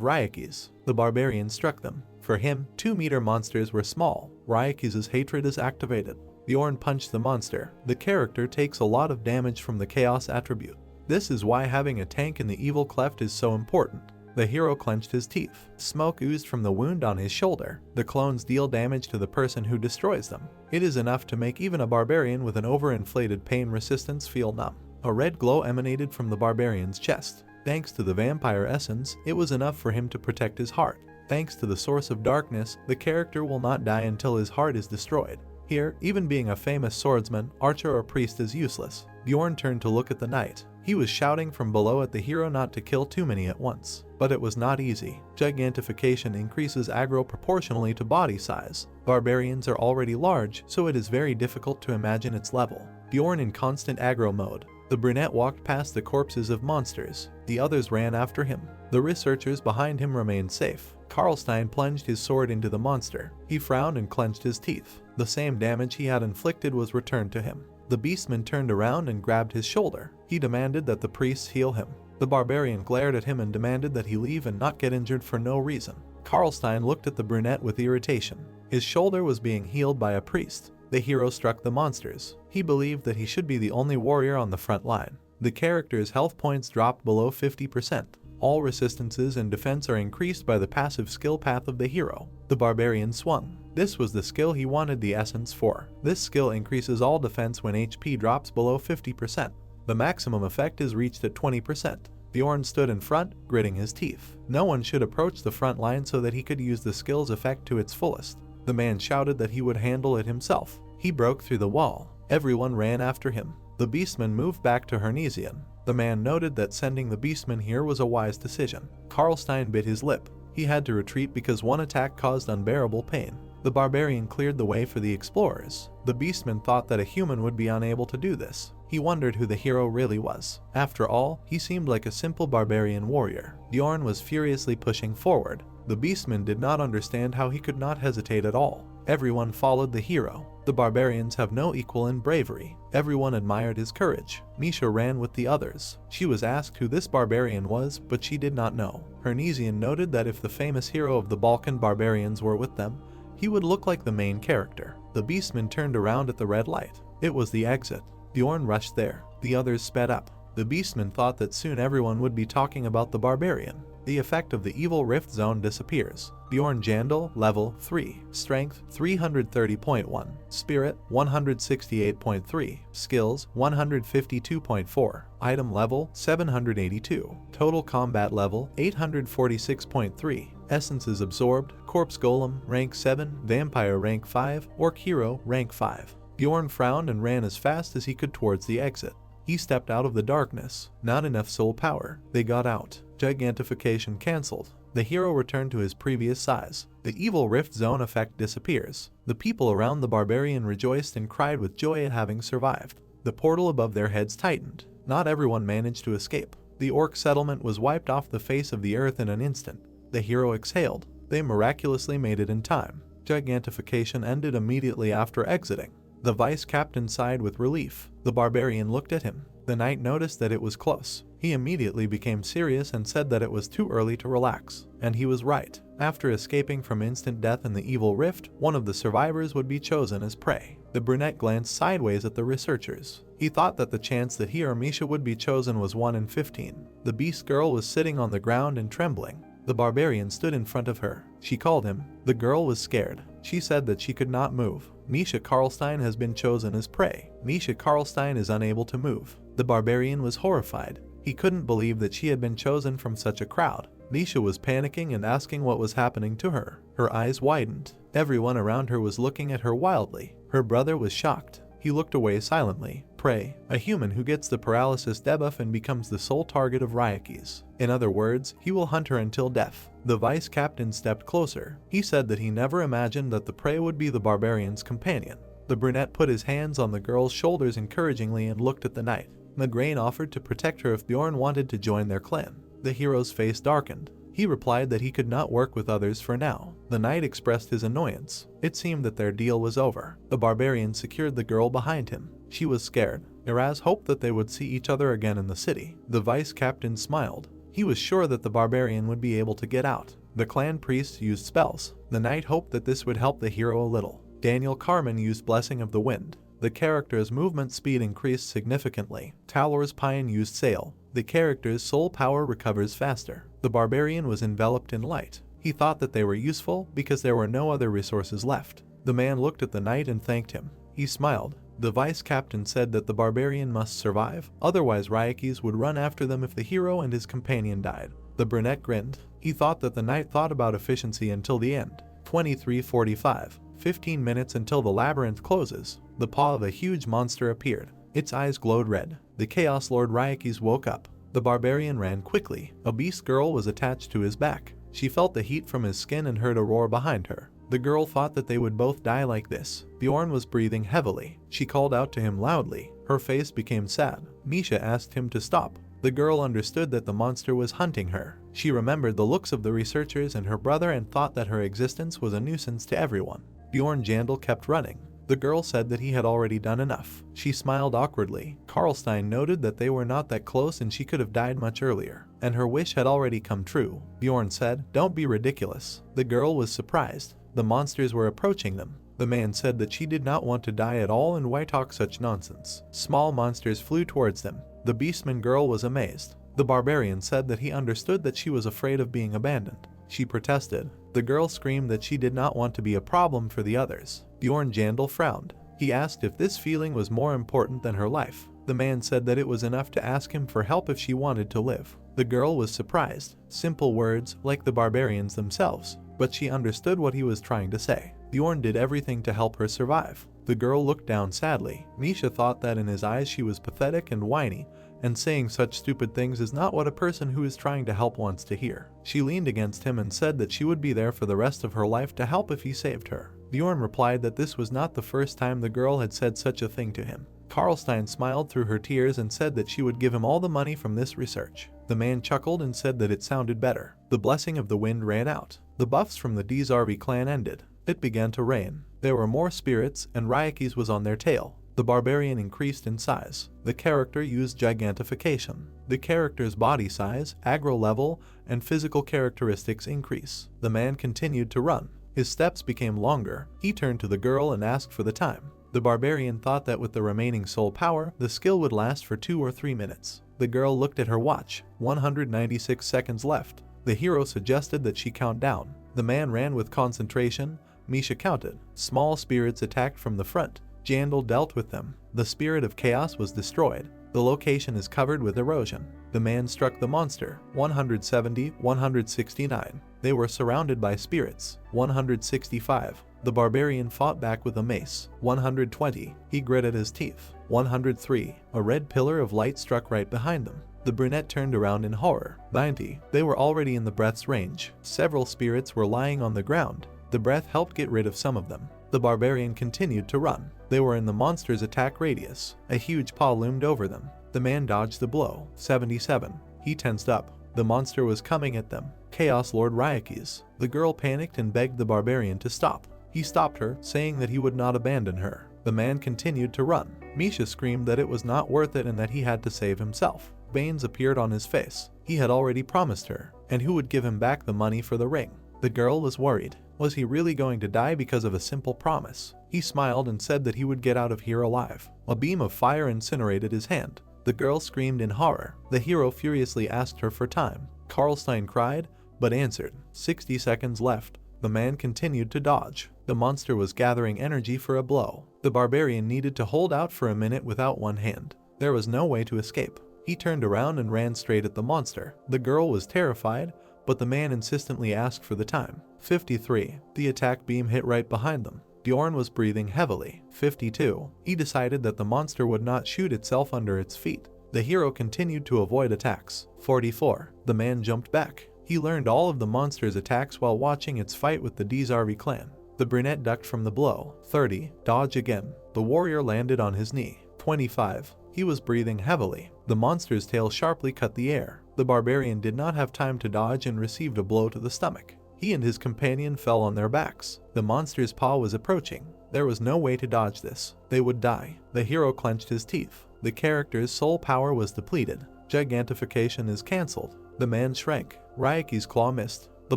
Ryakis. The barbarian struck them. For him, 2-meter monsters were small. Ryakis' hatred is activated. Bjorn punched the monster. The character takes a lot of damage from the chaos attribute. This is why having a tank in the evil cleft is so important. The hero clenched his teeth. Smoke oozed from the wound on his shoulder. The clones deal damage to the person who destroys them. It is enough to make even a barbarian with an overinflated pain resistance feel numb. A red glow emanated from the barbarian's chest. Thanks to the vampire essence, it was enough for him to protect his heart. Thanks to the source of darkness, the character will not die until his heart is destroyed. Here, even being a famous swordsman, archer, or priest is useless. Bjorn turned to look at the knight. He was shouting from below at the hero not to kill too many at once. But it was not easy. Gigantification increases aggro proportionally to body size. Barbarians are already large, so it is very difficult to imagine its level. Bjorn in constant aggro mode. The brunette walked past the corpses of monsters. The others ran after him. The researchers behind him remained safe. Karlstein plunged his sword into the monster. He frowned and clenched his teeth. The same damage he had inflicted was returned to him. The beastman turned around and grabbed his shoulder. He demanded that the priests heal him. The barbarian glared at him and demanded that he leave and not get injured for no reason. Karlstein looked at the brunette with irritation. His shoulder was being healed by a priest. The hero struck the monsters. He believed that he should be the only warrior on the front line. The character's health points dropped below 50%. All resistances and defense are increased by the passive skill path of the hero. The barbarian swung. This was the skill he wanted the essence for. This skill increases all defense when HP drops below 50%. The maximum effect is reached at 20%. Bjorn stood in front, gritting his teeth. No one should approach the front line so that he could use the skill's effect to its fullest. The man shouted that he would handle it himself. He broke through the wall. Everyone ran after him. The beastman moved back to Hernesian. The man noted that sending the beastman here was a wise decision. Karlstein bit his lip. He had to retreat because one attack caused unbearable pain. The barbarian cleared the way for the explorers. The beastman thought that a human would be unable to do this. He wondered who the hero really was. After all, he seemed like a simple barbarian warrior. Bjorn was furiously pushing forward. The beastman did not understand how he could not hesitate at all. Everyone followed the hero. The barbarians have no equal in bravery. Everyone admired his courage. Misha ran with the others. She was asked who this barbarian was, but she did not know. Hernesian noted that if the famous hero of the Balkan barbarians were with them, he would look like the main character. The beastman turned around at the red light. It was the exit. Bjorn rushed there. The others sped up. The beastman thought that soon everyone would be talking about the barbarian. The effect of the evil rift zone disappears. Bjorn Jandal, level 3. Strength 330.1. Spirit 168.3. Skills 152.4. Item level 782. Total combat level 846.3. Essences absorbed. Corpse Golem rank 7. Vampire rank 5. Orc Hero rank 5. Bjorn frowned and ran as fast as he could towards the exit. He stepped out of the darkness. Not enough soul power. They got out. Gigantification cancelled. The hero returned to his previous size. The evil rift zone effect disappears. The people around the barbarian rejoiced and cried with joy at having survived. The portal above their heads tightened. Not everyone managed to escape. The orc settlement was wiped off the face of the earth in an instant. The hero exhaled. They miraculously made it in time. Gigantification ended immediately after exiting. The vice captain sighed with relief. The barbarian looked at him. The knight noticed that it was close. He immediately became serious and said that it was too early to relax. And he was right. After escaping from instant death in the evil rift, one of the survivors would be chosen as prey. The brunette glanced sideways at the researchers. He thought that the chance that he or Misha would be chosen was 1 in 15. The beast girl was sitting on the ground and trembling. The barbarian stood in front of her. She called him. The girl was scared. She said that she could not move. Misha Karlstein has been chosen as prey. Misha Karlstein is unable to move. The barbarian was horrified. He couldn't believe that she had been chosen from such a crowd. Misha was panicking and asking what was happening to her. Her eyes widened. Everyone around her was looking at her wildly. Her brother was shocked. He looked away silently. Prey, a human who gets the paralysis debuff and becomes the sole target of Ryakis. In other words, he will hunt her until death. The vice captain stepped closer. He said that he never imagined that the prey would be the barbarian's companion. The brunette put his hands on the girl's shoulders encouragingly and looked at the knight. Migraine offered to protect her if Bjorn wanted to join their clan. The hero's face darkened. He replied that he could not work with others for now. The knight expressed his annoyance. It seemed that their deal was over. The barbarian secured the girl behind him. She was scared. Iraz hoped that they would see each other again in the city. The vice captain smiled. He was sure that the barbarian would be able to get out. The clan priests used spells. The knight hoped that this would help the hero a little. Daniel Carmen used Blessing of the Wind. The character's movement speed increased significantly. Talor's Pine used Sail. The character's soul power recovers faster. The barbarian was enveloped in light. He thought that they were useful because there were no other resources left. The man looked at the knight and thanked him. He smiled. The vice captain said that the barbarian must survive, otherwise Ryakis would run after them if the hero and his companion died. The brunette grinned. He thought that the knight thought about efficiency until the end. 23:45. 15 minutes until the labyrinth closes. The paw of a huge monster appeared. Its eyes glowed red. The Chaos Lord Ryukis woke up. The barbarian ran quickly. A beast girl was attached to his back. She felt the heat from his skin and heard a roar behind her. The girl thought that they would both die like this. Bjorn was breathing heavily. She called out to him loudly. Her face became sad. Misha asked him to stop. The girl understood that the monster was hunting her. She remembered the looks of the researchers and her brother and thought that her existence was a nuisance to everyone. Bjorn Jandal kept running. The girl said that he had already done enough. She smiled awkwardly. Karlstein noted that they were not that close and she could have died much earlier, and her wish had already come true. Bjorn said, "Don't be ridiculous." The girl was surprised. The monsters were approaching them. The man said that she did not want to die at all and why talk such nonsense. Small monsters flew towards them. The beastman girl was amazed. The barbarian said that he understood that she was afraid of being abandoned. She protested. The girl screamed that she did not want to be a problem for the others. Bjorn Jandal frowned. He asked if this feeling was more important than her life. The man said that it was enough to ask him for help if she wanted to live. The girl was surprised. Simple words, like the barbarians themselves. But she understood what he was trying to say. Bjorn did everything to help her survive. The girl looked down sadly. Misha thought that in his eyes she was pathetic and whiny, and saying such stupid things is not what a person who is trying to help wants to hear. She leaned against him and said that she would be there for the rest of her life to help if he saved her. Bjorn replied that this was not the first time the girl had said such a thing to him. Karlstein smiled through her tears and said that she would give him all the money from this research. The man chuckled and said that it sounded better. The blessing of the wind ran out. The buffs from the Dzarvi clan ended. It began to rain. There were more spirits and Ryukis was on their tail. The barbarian increased in size. The character used gigantification. The character's body size, aggro level, and physical characteristics increase. The man continued to run. His steps became longer. He turned to the girl and asked for the time. The barbarian thought that with the remaining soul power, the skill would last for 2 or 3 minutes. The girl looked at her watch. 196 seconds left. The hero suggested that she count down. The man ran with concentration. Misha counted. Small spirits attacked from the front. Jandal dealt with them. The spirit of chaos was destroyed. The location is covered with erosion. The man struck the monster. 170, 169. They were surrounded by spirits. 165. The barbarian fought back with a mace. 120. He gritted his teeth. 103. A red pillar of light struck right behind them. The brunette turned around in horror. 90. They were already in the breath's range. Several spirits were lying on the ground. The breath helped get rid of some of them. The barbarian continued to run. They were in the monster's attack radius. A huge paw loomed over them. The man dodged the blow. 77. He tensed up. The monster was coming at them. Chaos Lord Ryukis. The girl panicked and begged the barbarian to stop. He stopped her, saying that he would not abandon her. The man continued to run. Misha screamed that it was not worth it and that he had to save himself. Veins appeared on his face. He had already promised her, and who would give him back the money for the ring? The girl was worried. Was he really going to die because of a simple promise? He smiled and said that he would get out of here alive. A beam of fire incinerated his hand. The girl screamed in horror. The hero furiously asked her for time. Karlstein cried, but answered. 60 seconds left. The man continued to dodge. The monster was gathering energy for a blow. The barbarian needed to hold out for a minute without one hand. There was no way to escape. He turned around and ran straight at the monster. The girl was terrified, but the man insistently asked for the time. 53. The attack beam hit right behind them. Bjorn was breathing heavily. 52. He decided that the monster would not shoot itself under its feet. The hero continued to avoid attacks. 44. The man jumped back. He learned all of the monster's attacks while watching its fight with the Dzarvi clan. The brunette ducked from the blow. 30. Dodge again. The warrior landed on his knee. 25. He was breathing heavily. The monster's tail sharply cut the air. The barbarian did not have time to dodge and received a blow to the stomach. He and his companion fell on their backs. The monster's paw was approaching. There was no way to dodge this. They would die. The hero clenched his teeth. The character's soul power was depleted. Gigantification is cancelled. The man shrank. Ryuki's claw missed. The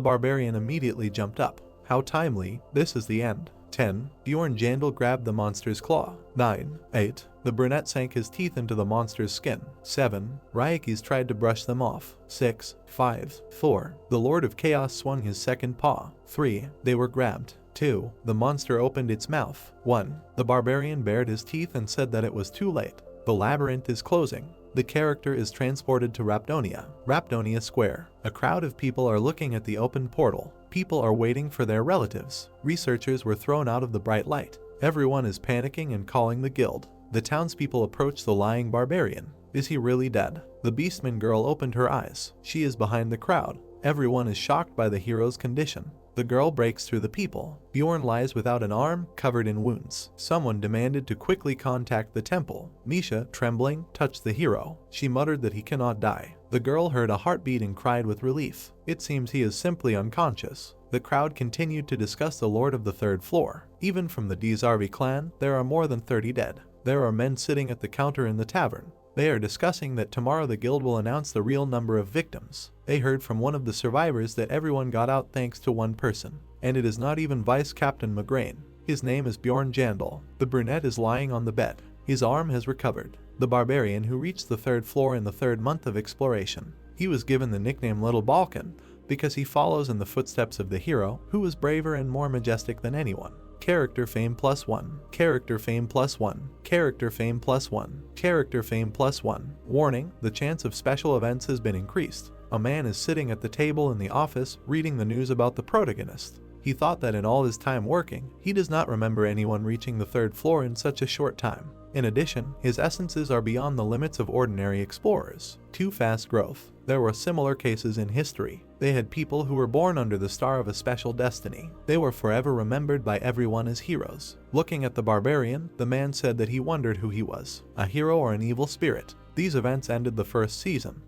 barbarian immediately jumped up. How timely. This is the end. 10. Bjorn Jandal grabbed the monster's claw. 9. 8. The brunette sank his teeth into the monster's skin. 7. Ryukis tried to brush them off. 6. 5. 4. The Lord of Chaos swung his second paw. 3. They were grabbed. 2. The monster opened its mouth. 1. The barbarian bared his teeth and said that it was too late. The labyrinth is closing. The character is transported to Rapdonia Square. A crowd of people are looking at the open portal. People are waiting for their relatives. Researchers were thrown out of the bright light. Everyone is panicking and calling the guild. The townspeople approach the lying barbarian. Is he really dead? The Beastman girl opened her eyes. She is behind the crowd. Everyone is shocked by the hero's condition. The girl breaks through the people. Bjorn lies without an arm, covered in wounds. Someone demanded to quickly contact the temple. Misha, trembling, touched the hero. She muttered that he cannot die. The girl heard a heartbeat and cried with relief. It seems he is simply unconscious. The crowd continued to discuss the Lord of the Third Floor. Even from the Dzarvi clan, there are more than 30 dead. There are men sitting at the counter in the tavern. They are discussing that tomorrow the guild will announce the real number of victims. They heard from one of the survivors that everyone got out thanks to one person. And it is not even Vice Captain Migraine. His name is Bjorn Jandal. The brunette is lying on the bed. His arm has recovered. The barbarian who reached the 3rd floor in the 3rd month of exploration. He was given the nickname Little Balkan because he follows in the footsteps of the hero, who was braver and more majestic than anyone. Character fame +1. Character fame +1. Character fame +1. Character fame +1. Warning, the chance of special events has been increased. A man is sitting at the table in the office reading the news about the protagonist. He thought that in all his time working, he does not remember anyone reaching the 3rd floor in such a short time. In addition, his essences are beyond the limits of ordinary explorers. Too fast growth. There were similar cases in history. They had people who were born under the star of a special destiny. They were forever remembered by everyone as heroes. Looking at the barbarian, the man said that he wondered who he was, a hero or an evil spirit. These events ended the 1st season.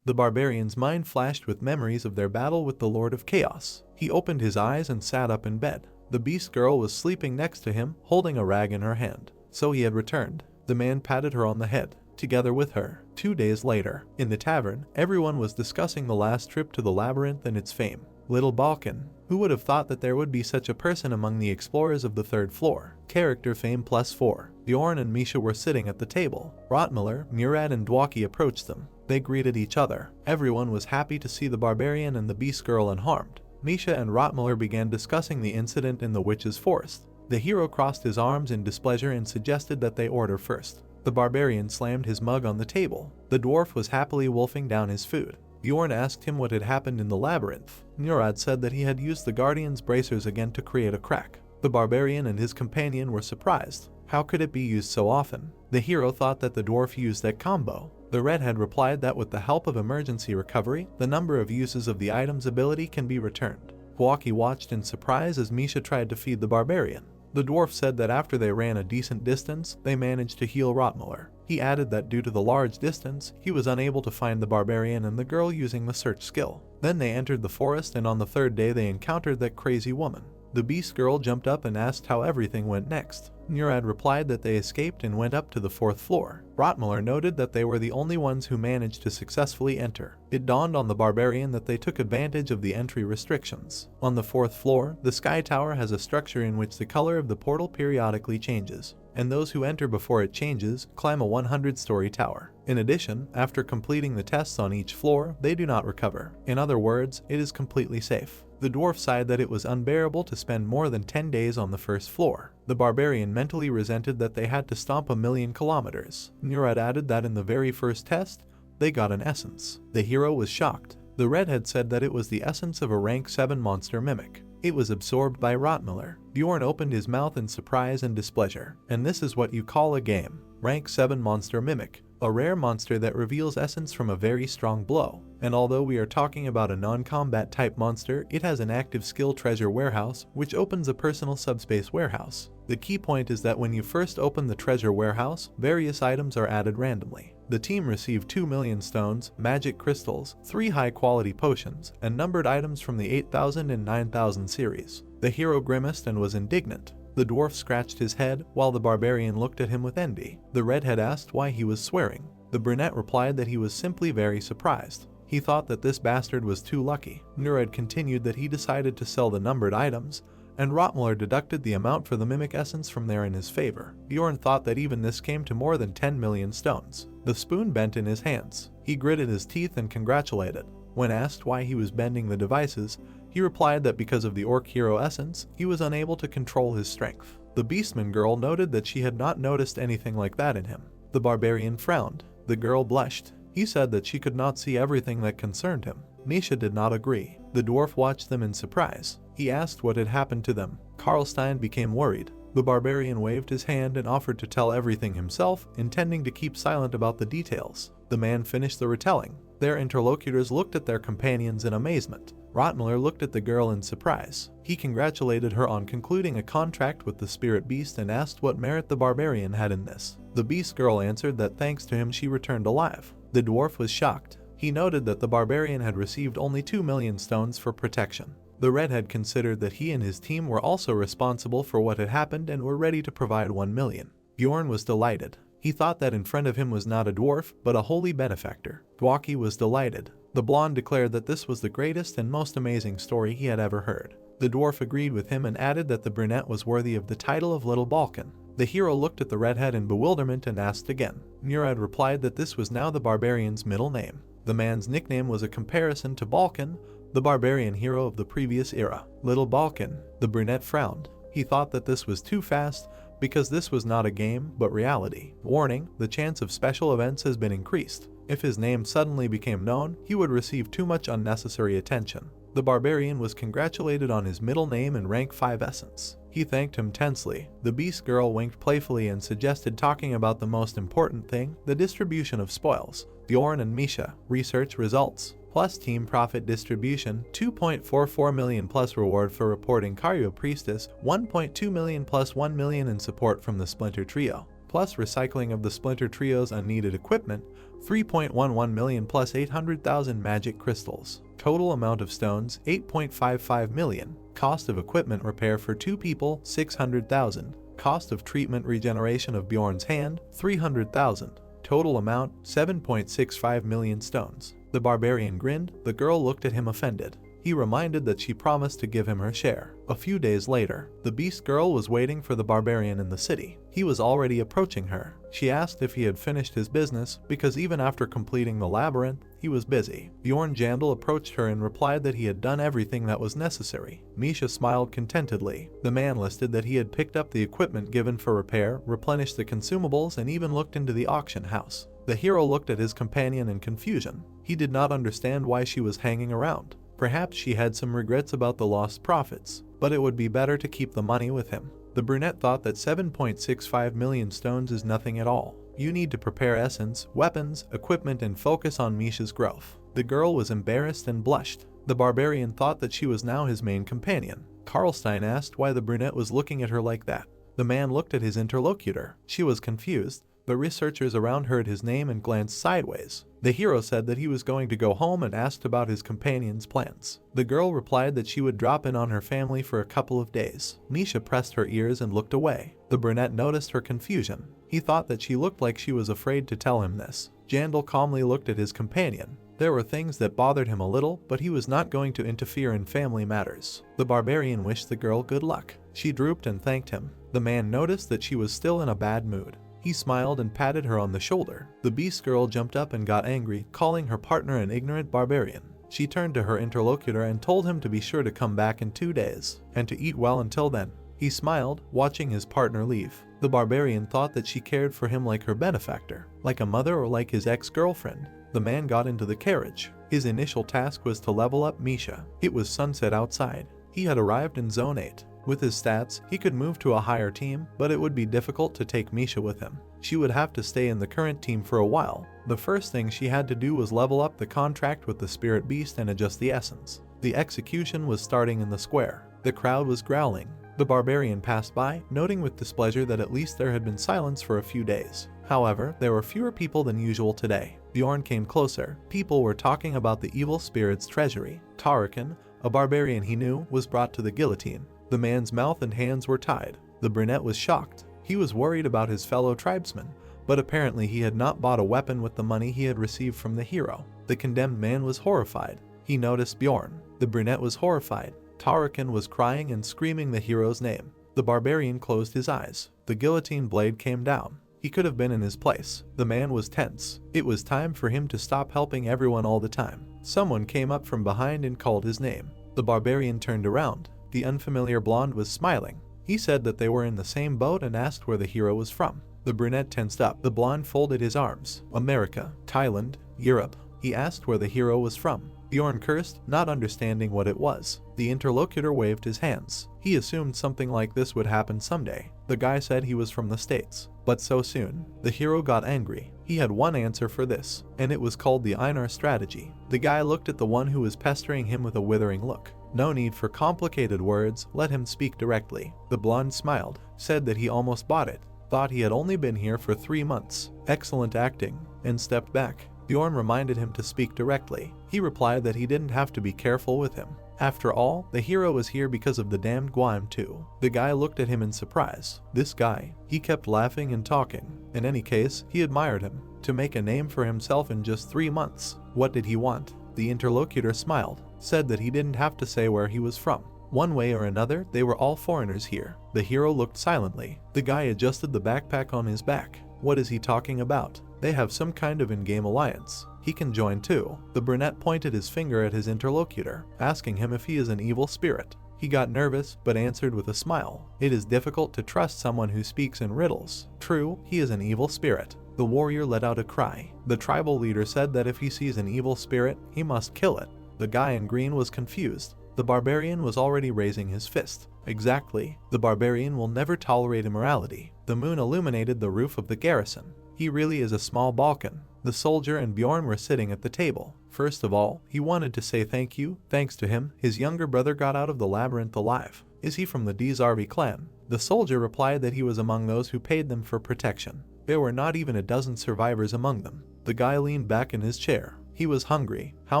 The barbarian's mind flashed with memories of their battle with the Lord of Chaos. He opened his eyes and sat up in bed. The beast girl was sleeping next to him, holding a rag in her hand. So he had returned. The man patted her on the head, together with her. 2 days later, in the tavern, everyone was discussing the last trip to the labyrinth and its fame. Little Balkan. Who would have thought that there would be such a person among the explorers of the 3rd floor? Character fame +4. Bjorn and Misha were sitting at the table. Rotmiller, Murad and Dwaki approached them. They greeted each other. Everyone was happy to see the barbarian and the beast girl unharmed. Misha and Rotmiller began discussing the incident in the witch's forest. The hero crossed his arms in displeasure and suggested that they order first. The barbarian slammed his mug on the table. The dwarf was happily wolfing down his food. Bjorn asked him what had happened in the labyrinth. Murad said that he had used the guardian's bracers again to create a crack. The barbarian and his companion were surprised. How could it be used so often? The hero thought that the dwarf used that combo. The redhead replied that with the help of emergency recovery, the number of uses of the item's ability can be returned. Dwaki watched in surprise as Misha tried to feed the barbarian. The dwarf said that after they ran a decent distance, they managed to heal Rotmiller. He added that due to the large distance, he was unable to find the barbarian and the girl using the search skill. Then they entered the forest, and on the 3rd day they encountered that crazy woman. The beast girl jumped up and asked how everything went next. Murad replied that they escaped and went up to the 4th floor. Rotmiller noted that they were the only ones who managed to successfully enter. It dawned on the barbarian that they took advantage of the entry restrictions. On the 4th floor, the Sky Tower has a structure in which the color of the portal periodically changes, and those who enter before it changes climb a 100-story tower. In addition, after completing the tests on each floor, they do not recover. In other words, it is completely safe. The dwarf sighed that it was unbearable to spend more than 10 days on the 1st floor. The barbarian mentally resented that they had to stomp 1,000,000 kilometers. Murad added that in the very first test, they got an essence. The hero was shocked. The redhead said that it was the essence of a rank 7 monster mimic. It was absorbed by Rotmiller. Bjorn opened his mouth in surprise and displeasure. And this is what you call a game. Rank 7 monster mimic. A rare monster that reveals essence from a very strong blow. And although we are talking about a non-combat type monster, it has an active skill treasure warehouse, which opens a personal subspace warehouse. The key point is that when you first open the treasure warehouse, various items are added randomly. The team received 2 million stones, magic crystals, 3 high-quality potions, and numbered items from the 8000 and 9000 series. The hero grimaced and was indignant. The dwarf scratched his head, while the barbarian looked at him with envy. The redhead asked why he was swearing. The brunette replied that he was simply very surprised. He thought that this bastard was too lucky. Murad continued that he decided to sell the numbered items, and Rotmiller deducted the amount for the mimic essence from there in his favor. Bjorn thought that even this came to more than 10 million stones. The spoon bent in his hands. He gritted his teeth and congratulated. When asked why he was bending the devices, he replied that because of the orc hero essence, he was unable to control his strength. The beastman girl noted that she had not noticed anything like that in him. The barbarian frowned. The girl blushed. He said that she could not see everything that concerned him. Misha did not agree. The dwarf watched them in surprise. He asked what had happened to them. Karlstein became worried. The barbarian waved his hand and offered to tell everything himself, intending to keep silent about the details. The man finished the retelling. Their interlocutors looked at their companions in amazement. Rotmler looked at the girl in surprise. He congratulated her on concluding a contract with the spirit beast and asked what merit the barbarian had in this. The beast girl answered that thanks to him she returned alive. The dwarf was shocked. He noted that the barbarian had received only 2 million stones for protection. The redhead considered that he and his team were also responsible for what had happened and were ready to provide 1 million. Bjorn was delighted. He thought that in front of him was not a dwarf, but a holy benefactor. Dwaki was delighted. The blonde declared that this was the greatest and most amazing story he had ever heard. The dwarf agreed with him and added that the brunette was worthy of the title of Little Balkan. The hero looked at the redhead in bewilderment and asked again. Murad replied that this was now the barbarian's middle name. The man's nickname was a comparison to Balkan, the barbarian hero of the previous era. Little Balkan. The brunette frowned. He thought that this was too fast, because this was not a game, but reality. Warning, the chance of special events has been increased. If his name suddenly became known, he would receive too much unnecessary attention. The barbarian was congratulated on his middle name and rank 5 essence. He thanked him tensely. The beast girl winked playfully and suggested talking about the most important thing, the distribution of spoils. Bjorn and Misha, research results. Plus team profit distribution, 2.44 million plus reward for reporting Karyo Priestess, 1.2 million plus 1 million in support from the Splinter Trio. Plus recycling of the Splinter Trio's unneeded equipment, 3.11 million plus 800,000 magic crystals. Total amount of stones, 8.55 million. Cost of equipment repair for 2 people, 600,000. Cost of treatment regeneration of Bjorn's hand, 300,000. Total amount, 7.65 million stones. The barbarian grinned. The girl looked at him offended. He reminded that she promised to give him her share. A few days later, the beast girl was waiting for the barbarian in the city. He was already approaching her. She asked if he had finished his business, because even after completing the labyrinth, he was busy. Bjorn Jandal approached her and replied that he had done everything that was necessary. Misha smiled contentedly. The man listed that he had picked up the equipment given for repair, replenished the consumables, and even looked into the auction house. The hero looked at his companion in confusion. He did not understand why she was hanging around. Perhaps she had some regrets about the lost profits, but it would be better to keep the money with him. The brunette thought that 7.65 million stones is nothing at all. You need to prepare essence, weapons, equipment, and focus on Misha's growth. The girl was embarrassed and blushed. The barbarian thought that she was now his main companion. Karlstein asked why the brunette was looking at her like that. The man looked at his interlocutor. She was confused. The researchers around heard his name and glanced sideways. The hero said that he was going to go home and asked about his companion's plans. The girl replied that she would drop in on her family for a couple of days. Misha pressed her ears and looked away. The brunette noticed her confusion. He thought that she looked like she was afraid to tell him this. Jandal calmly looked at his companion. There were things that bothered him a little, but he was not going to interfere in family matters. The barbarian wished the girl good luck. She drooped and thanked him. The man noticed that she was still in a bad mood. He smiled and patted her on the shoulder. The beast girl jumped up and got angry, calling her partner an ignorant barbarian. She turned to her interlocutor and told him to be sure to come back in 2 days, and to eat well until then. He smiled, watching his partner leave. The barbarian thought that she cared for him like her benefactor, like a mother or like his ex-girlfriend. The man got into the carriage. His initial task was to level up Misha. It was sunset outside. He had arrived in Zone 8. With his stats, he could move to a higher team, but it would be difficult to take Misha with him. She would have to stay in the current team for a while. The first thing she had to do was level up the contract with the spirit beast and adjust the essence. The execution was starting in the square. The crowd was growling. The barbarian passed by, noting with displeasure that at least there had been silence for a few days. However, there were fewer people than usual today. Bjorn came closer. People were talking about the evil spirit's treasury. Tarakan, a barbarian he knew, was brought to the guillotine. The man's mouth and hands were tied. The brunette was shocked. He was worried about his fellow tribesmen, but apparently he had not bought a weapon with the money he had received from the hero. The condemned man was horrified. He noticed Bjorn. The brunette was horrified. Tarakan was crying and screaming the hero's name. The barbarian closed his eyes. The guillotine blade came down. He could have been in his place. The man was tense. It was time for him to stop helping everyone all the time. Someone came up from behind and called his name. The barbarian turned around. The unfamiliar blonde was smiling. He said that they were in the same boat and asked where the hero was from. The brunette tensed up. The blonde folded his arms. America, Thailand, Europe. He asked where the hero was from. Bjorn cursed, not understanding what it was. The interlocutor waved his hands. He assumed something like this would happen someday. The guy said he was from the States. But so soon, the hero got angry. He had one answer for this, and it was called the Einar strategy. The guy looked at the one who was pestering him with a withering look. No need for complicated words, let him speak directly. The blonde smiled, said that he almost bought it, thought he had only been here for 3 months. Excellent acting, and stepped back. Bjorn reminded him to speak directly. He replied that he didn't have to be careful with him. After all, the hero was here because of the damned S1-2. The guy looked at him in surprise. This guy, he kept laughing and talking. In any case, he admired him. To make a name for himself in just 3 months. What did he want? The interlocutor smiled, said that he didn't have to say where he was from. One way or another, they were all foreigners here. The hero looked silently. The guy adjusted the backpack on his back. What is he talking about? They have some kind of in-game alliance. He can join too. The brunette pointed his finger at his interlocutor, asking him if he is an evil spirit. He got nervous, but answered with a smile. It is difficult to trust someone who speaks in riddles. True, he is an evil spirit. The warrior let out a cry. The tribal leader said that if he sees an evil spirit, he must kill it. The guy in green was confused. The barbarian was already raising his fist. Exactly. The barbarian will never tolerate immorality. The moon illuminated the roof of the garrison. He really is a small Balkan. The soldier and Bjorn were sitting at the table. First of all, he wanted to say thank you. Thanks to him, his younger brother got out of the labyrinth alive. Is he from the Dzarvi clan? The soldier replied that he was among those who paid them for protection. There were not even a dozen survivors among them. The guy leaned back in his chair. He was hungry. How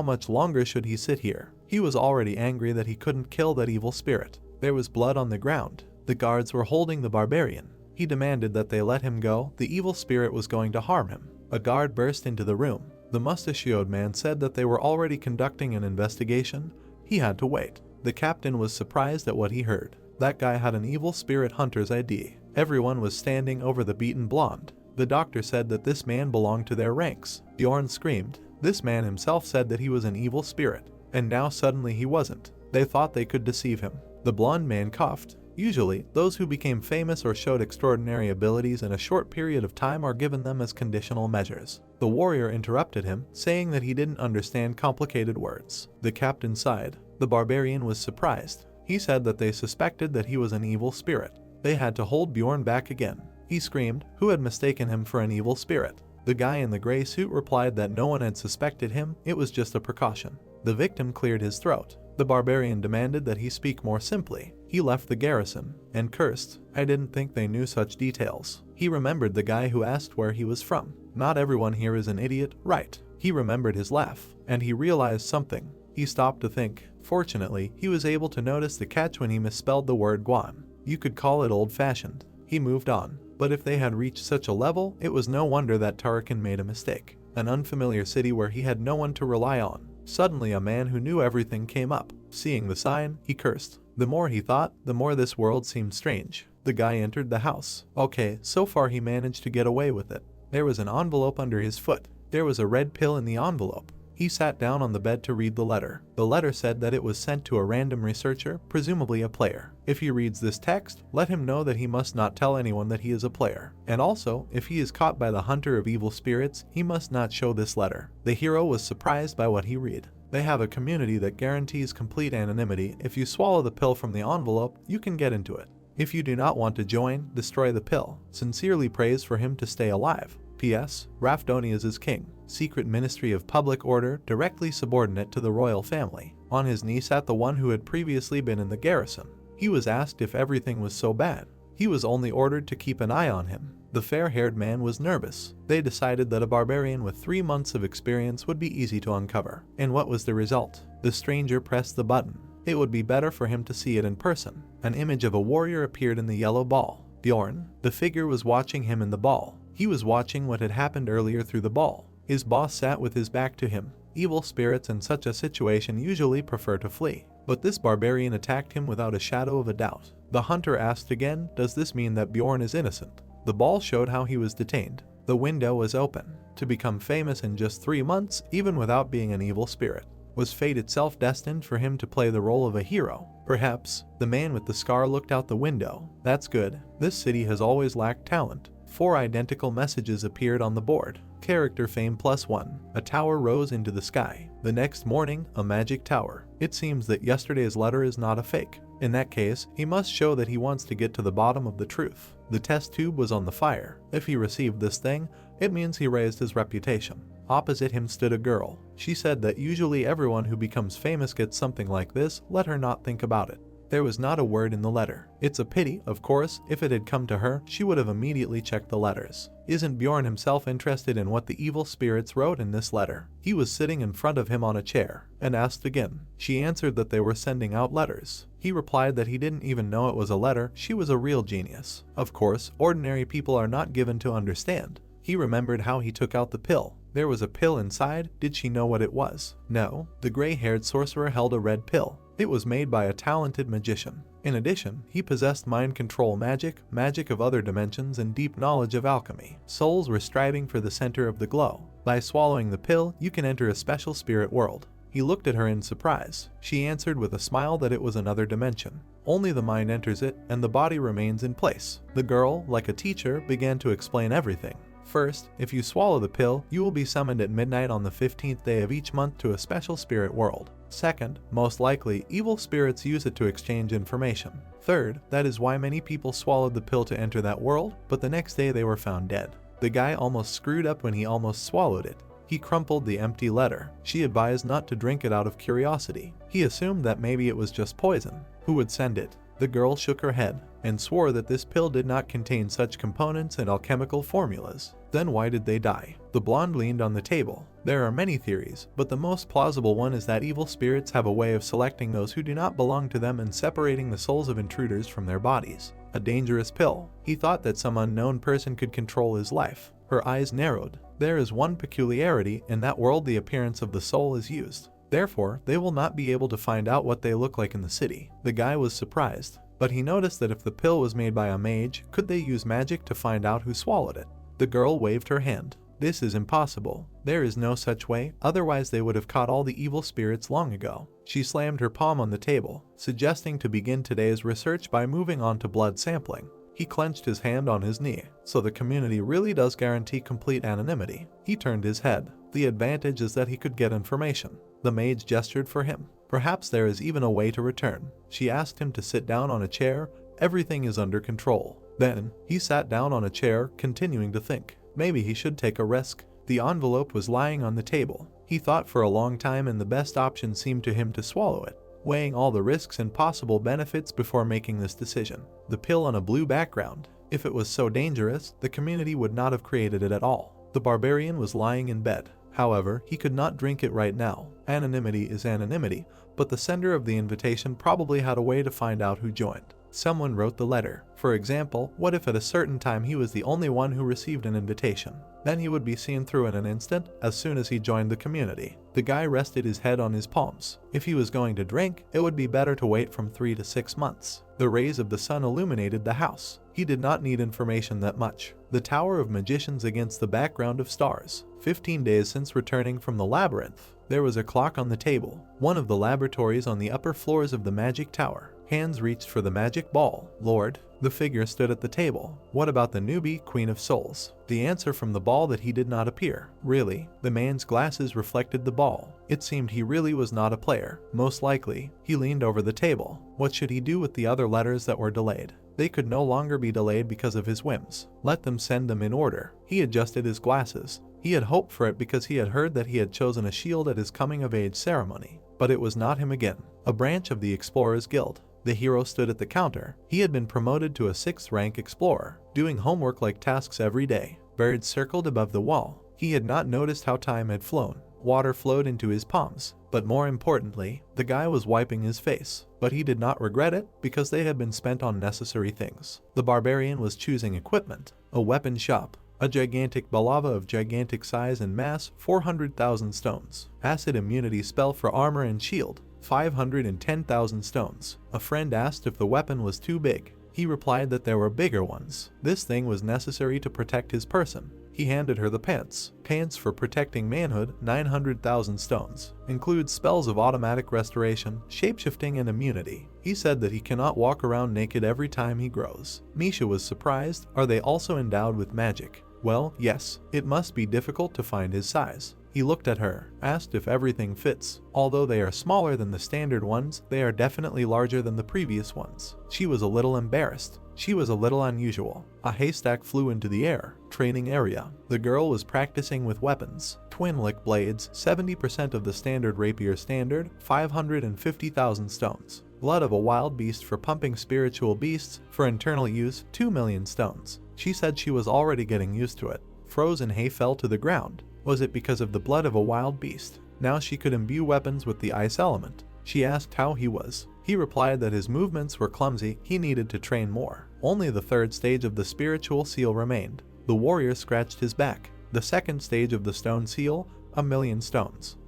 much longer should he sit here? He was already angry that he couldn't kill that evil spirit. There was blood on the ground. The guards were holding the barbarian. He demanded that they let him go. The evil spirit was going to harm him. A guard burst into the room. The mustachioed man said that they were already conducting an investigation. He had to wait. The captain was surprised at what he heard. That guy had an evil spirit hunter's ID. Everyone was standing over the beaten blonde. The doctor said that this man belonged to their ranks. Bjorn screamed. This man himself said that he was an evil spirit. And now suddenly he wasn't. They thought they could deceive him. The blonde man coughed. Usually, those who became famous or showed extraordinary abilities in a short period of time are given them as conditional measures. The warrior interrupted him, saying that he didn't understand complicated words. The captain sighed. The barbarian was surprised. He said that they suspected that he was an evil spirit. They had to hold Bjorn back again. He screamed, who had mistaken him for an evil spirit? The guy in the gray suit replied that no one had suspected him, it was just a precaution. The victim cleared his throat. The barbarian demanded that he speak more simply. He left the garrison, and cursed. I didn't think they knew such details. He remembered the guy who asked where he was from. Not everyone here is an idiot, right? He remembered his laugh, and he realized something. He stopped to think. Fortunately, he was able to notice the catch when he misspelled the word Guam. You could call it old-fashioned. He moved on. But if they had reached such a level, it was no wonder that Tarakan made a mistake. An unfamiliar city where he had no one to rely on. Suddenly a man who knew everything came up. Seeing the sign, he cursed. The more he thought, the more this world seemed strange. The guy entered the house. Okay, so far he managed to get away with it. There was an envelope under his foot. There was a red pill in the envelope. He sat down on the bed to read the letter. The letter said that it was sent to a random researcher, presumably a player. If he reads this text, let him know that he must not tell anyone that he is a player. And also, if he is caught by the hunter of evil spirits, he must not show this letter. The hero was surprised by what he read. They have a community that guarantees complete anonymity. If you swallow the pill from the envelope, you can get into it. If you do not want to join, destroy the pill. Sincerely prays for him to stay alive. P.S. Rafdonias is king. Secret Ministry of Public Order, directly subordinate to the royal family. On his knee sat the one who had previously been in the garrison. He was asked if everything was so bad. He was only ordered to keep an eye on him. The fair-haired man was nervous. They decided that a barbarian with 3 months of experience would be easy to uncover. And what was the result? The stranger pressed the button. It would be better for him to see it in person. An image of a warrior appeared in the yellow ball. Bjorn, the figure, was watching him in the ball. He was watching what had happened earlier through the ball. His boss sat with his back to him. Evil spirits in such a situation usually prefer to flee. But this barbarian attacked him without a shadow of a doubt. The hunter asked again, does this mean that Bjorn is innocent? The ball showed how he was detained. The window was open. To become famous in just 3 months, even without being an evil spirit. Was fate itself destined for him to play the role of a hero? Perhaps. The man with the scar looked out the window. That's good. This city has always lacked talent. 4 identical messages appeared on the board. Character fame +1. A tower rose into the sky. The next morning, a magic tower. It seems that yesterday's letter is not a fake. In that case, he must show that he wants to get to the bottom of the truth. The test tube was on the fire. If he received this thing, it means he raised his reputation. Opposite him stood a girl. She said that usually everyone who becomes famous gets something like this, let her not think about it. There was not a word in the letter. It's a pity, of course, if it had come to her, she would have immediately checked the letters. Isn't Bjorn himself interested in what the evil spirits wrote in this letter? He was sitting in front of him on a chair, and asked again. She answered that they were sending out letters. He replied that he didn't even know it was a letter. She was a real genius. Of course, ordinary people are not given to understand. He remembered how he took out the pill. There was a pill inside. Did she know what it was? No. The gray-haired sorcerer held a red pill. It was made by a talented magician. In addition, he possessed mind control magic, magic of other dimensions, and deep knowledge of alchemy. Souls were striving for the center of the glow. By swallowing the pill, you can enter a special spirit world. He looked at her in surprise. She answered with a smile that it was another dimension. Only the mind enters it, and the body remains in place. The girl, like a teacher, began to explain everything. First, if you swallow the pill, you will be summoned at midnight on the 15th day of each month to a special spirit world. Second, most likely, evil spirits use it to exchange information. Third, that is why many people swallowed the pill to enter that world, but the next day they were found dead. The guy almost screwed up when he almost swallowed it. He crumpled the empty letter. She advised not to drink it out of curiosity. He assumed that maybe it was just poison. Who would send it? The girl shook her head and swore that this pill did not contain such components and alchemical formulas. Then why did they die? The blonde leaned on the table. There are many theories, but the most plausible one is that evil spirits have a way of selecting those who do not belong to them and separating the souls of intruders from their bodies. A dangerous pill. He thought that some unknown person could control his life. Her eyes narrowed. There is one peculiarity: in that world the appearance of the soul is used. Therefore, they will not be able to find out what they look like in the city. The guy was surprised, but he noticed that if the pill was made by a mage, could they use magic to find out who swallowed it? The girl waved her hand. This is impossible. There is no such way, otherwise they would have caught all the evil spirits long ago. She slammed her palm on the table, suggesting to begin today's research by moving on to blood sampling. He clenched his hand on his knee. So the community really does guarantee complete anonymity. He turned his head. The advantage is that he could get information. The mage gestured for him. Perhaps there is even a way to return. She asked him to sit down on a chair. Everything is under control. Then, he sat down on a chair, continuing to think. Maybe he should take a risk. The envelope was lying on the table. He thought for a long time, and the best option seemed to him to swallow it, weighing all the risks and possible benefits before making this decision. The pill on a blue background. If it was so dangerous, the community would not have created it at all. The barbarian was lying in bed. However, he could not drink it right now. Anonymity is anonymity, but the sender of the invitation probably had a way to find out who joined. Someone wrote the letter. For example, what if at a certain time he was the only one who received an invitation? Then he would be seen through in an instant, as soon as he joined the community. The guy rested his head on his palms. If he was going to drink, it would be better to wait from 3 to 6 months. The rays of the sun illuminated the house. He did not need information that much. The Tower of Magicians against the background of stars. 15 days since returning from the labyrinth. There was a clock on the table, one of the laboratories on the upper floors of the magic tower. Hands reached for the magic ball. Lord, the figure stood at the table. What about the newbie, Queen of Souls? The answer from the ball that he did not appear. Really? The man's glasses reflected the ball. It seemed he really was not a player. Most likely, he leaned over the table. What should he do with the other letters that were delayed? They could no longer be delayed because of his whims. Let them send them in order. He adjusted his glasses. He had hoped for it because he had heard that he had chosen a shield at his coming-of-age ceremony. But it was not him again. A branch of the Explorers Guild. The hero stood at the counter. He had been promoted to a 6th rank explorer, doing homework-like tasks every day. Birds circled above the wall. He had not noticed how time had flown. Water flowed into his palms. But more importantly, the guy was wiping his face. But he did not regret it, because they had been spent on necessary things. The barbarian was choosing equipment. A weapon shop. A gigantic balava of gigantic size and mass, 400,000 stones. Acid immunity spell for armor and shield, 510,000 stones. A friend asked if the weapon was too big. He replied that there were bigger ones. This thing was necessary to protect his person. He handed her the pants. Pants for protecting manhood, 900,000 stones. Includes spells of automatic restoration, shapeshifting, and immunity. He said that he cannot walk around naked every time he grows. Misha was surprised. Are they also endowed with magic? Well, yes. It must be difficult to find his size. He looked at her, asked if everything fits. Although they are smaller than the standard ones, they are definitely larger than the previous ones. She was a little embarrassed. She was a little unusual. A haystack flew into the air. Training area. The girl was practicing with weapons. Twin lick blades, 70% of the standard rapier standard, 550,000 stones. Blood of a wild beast for pumping spiritual beasts, for internal use, 2 million stones. She said she was already getting used to it. Frozen hay fell to the ground. Was it because of the blood of a wild beast? Now she could imbue weapons with the ice element. She asked how he was. He replied that his movements were clumsy, he needed to train more. Only the third stage of the spiritual seal remained. The warrior scratched his back. The second stage of the stone seal, 1,000,000 stones.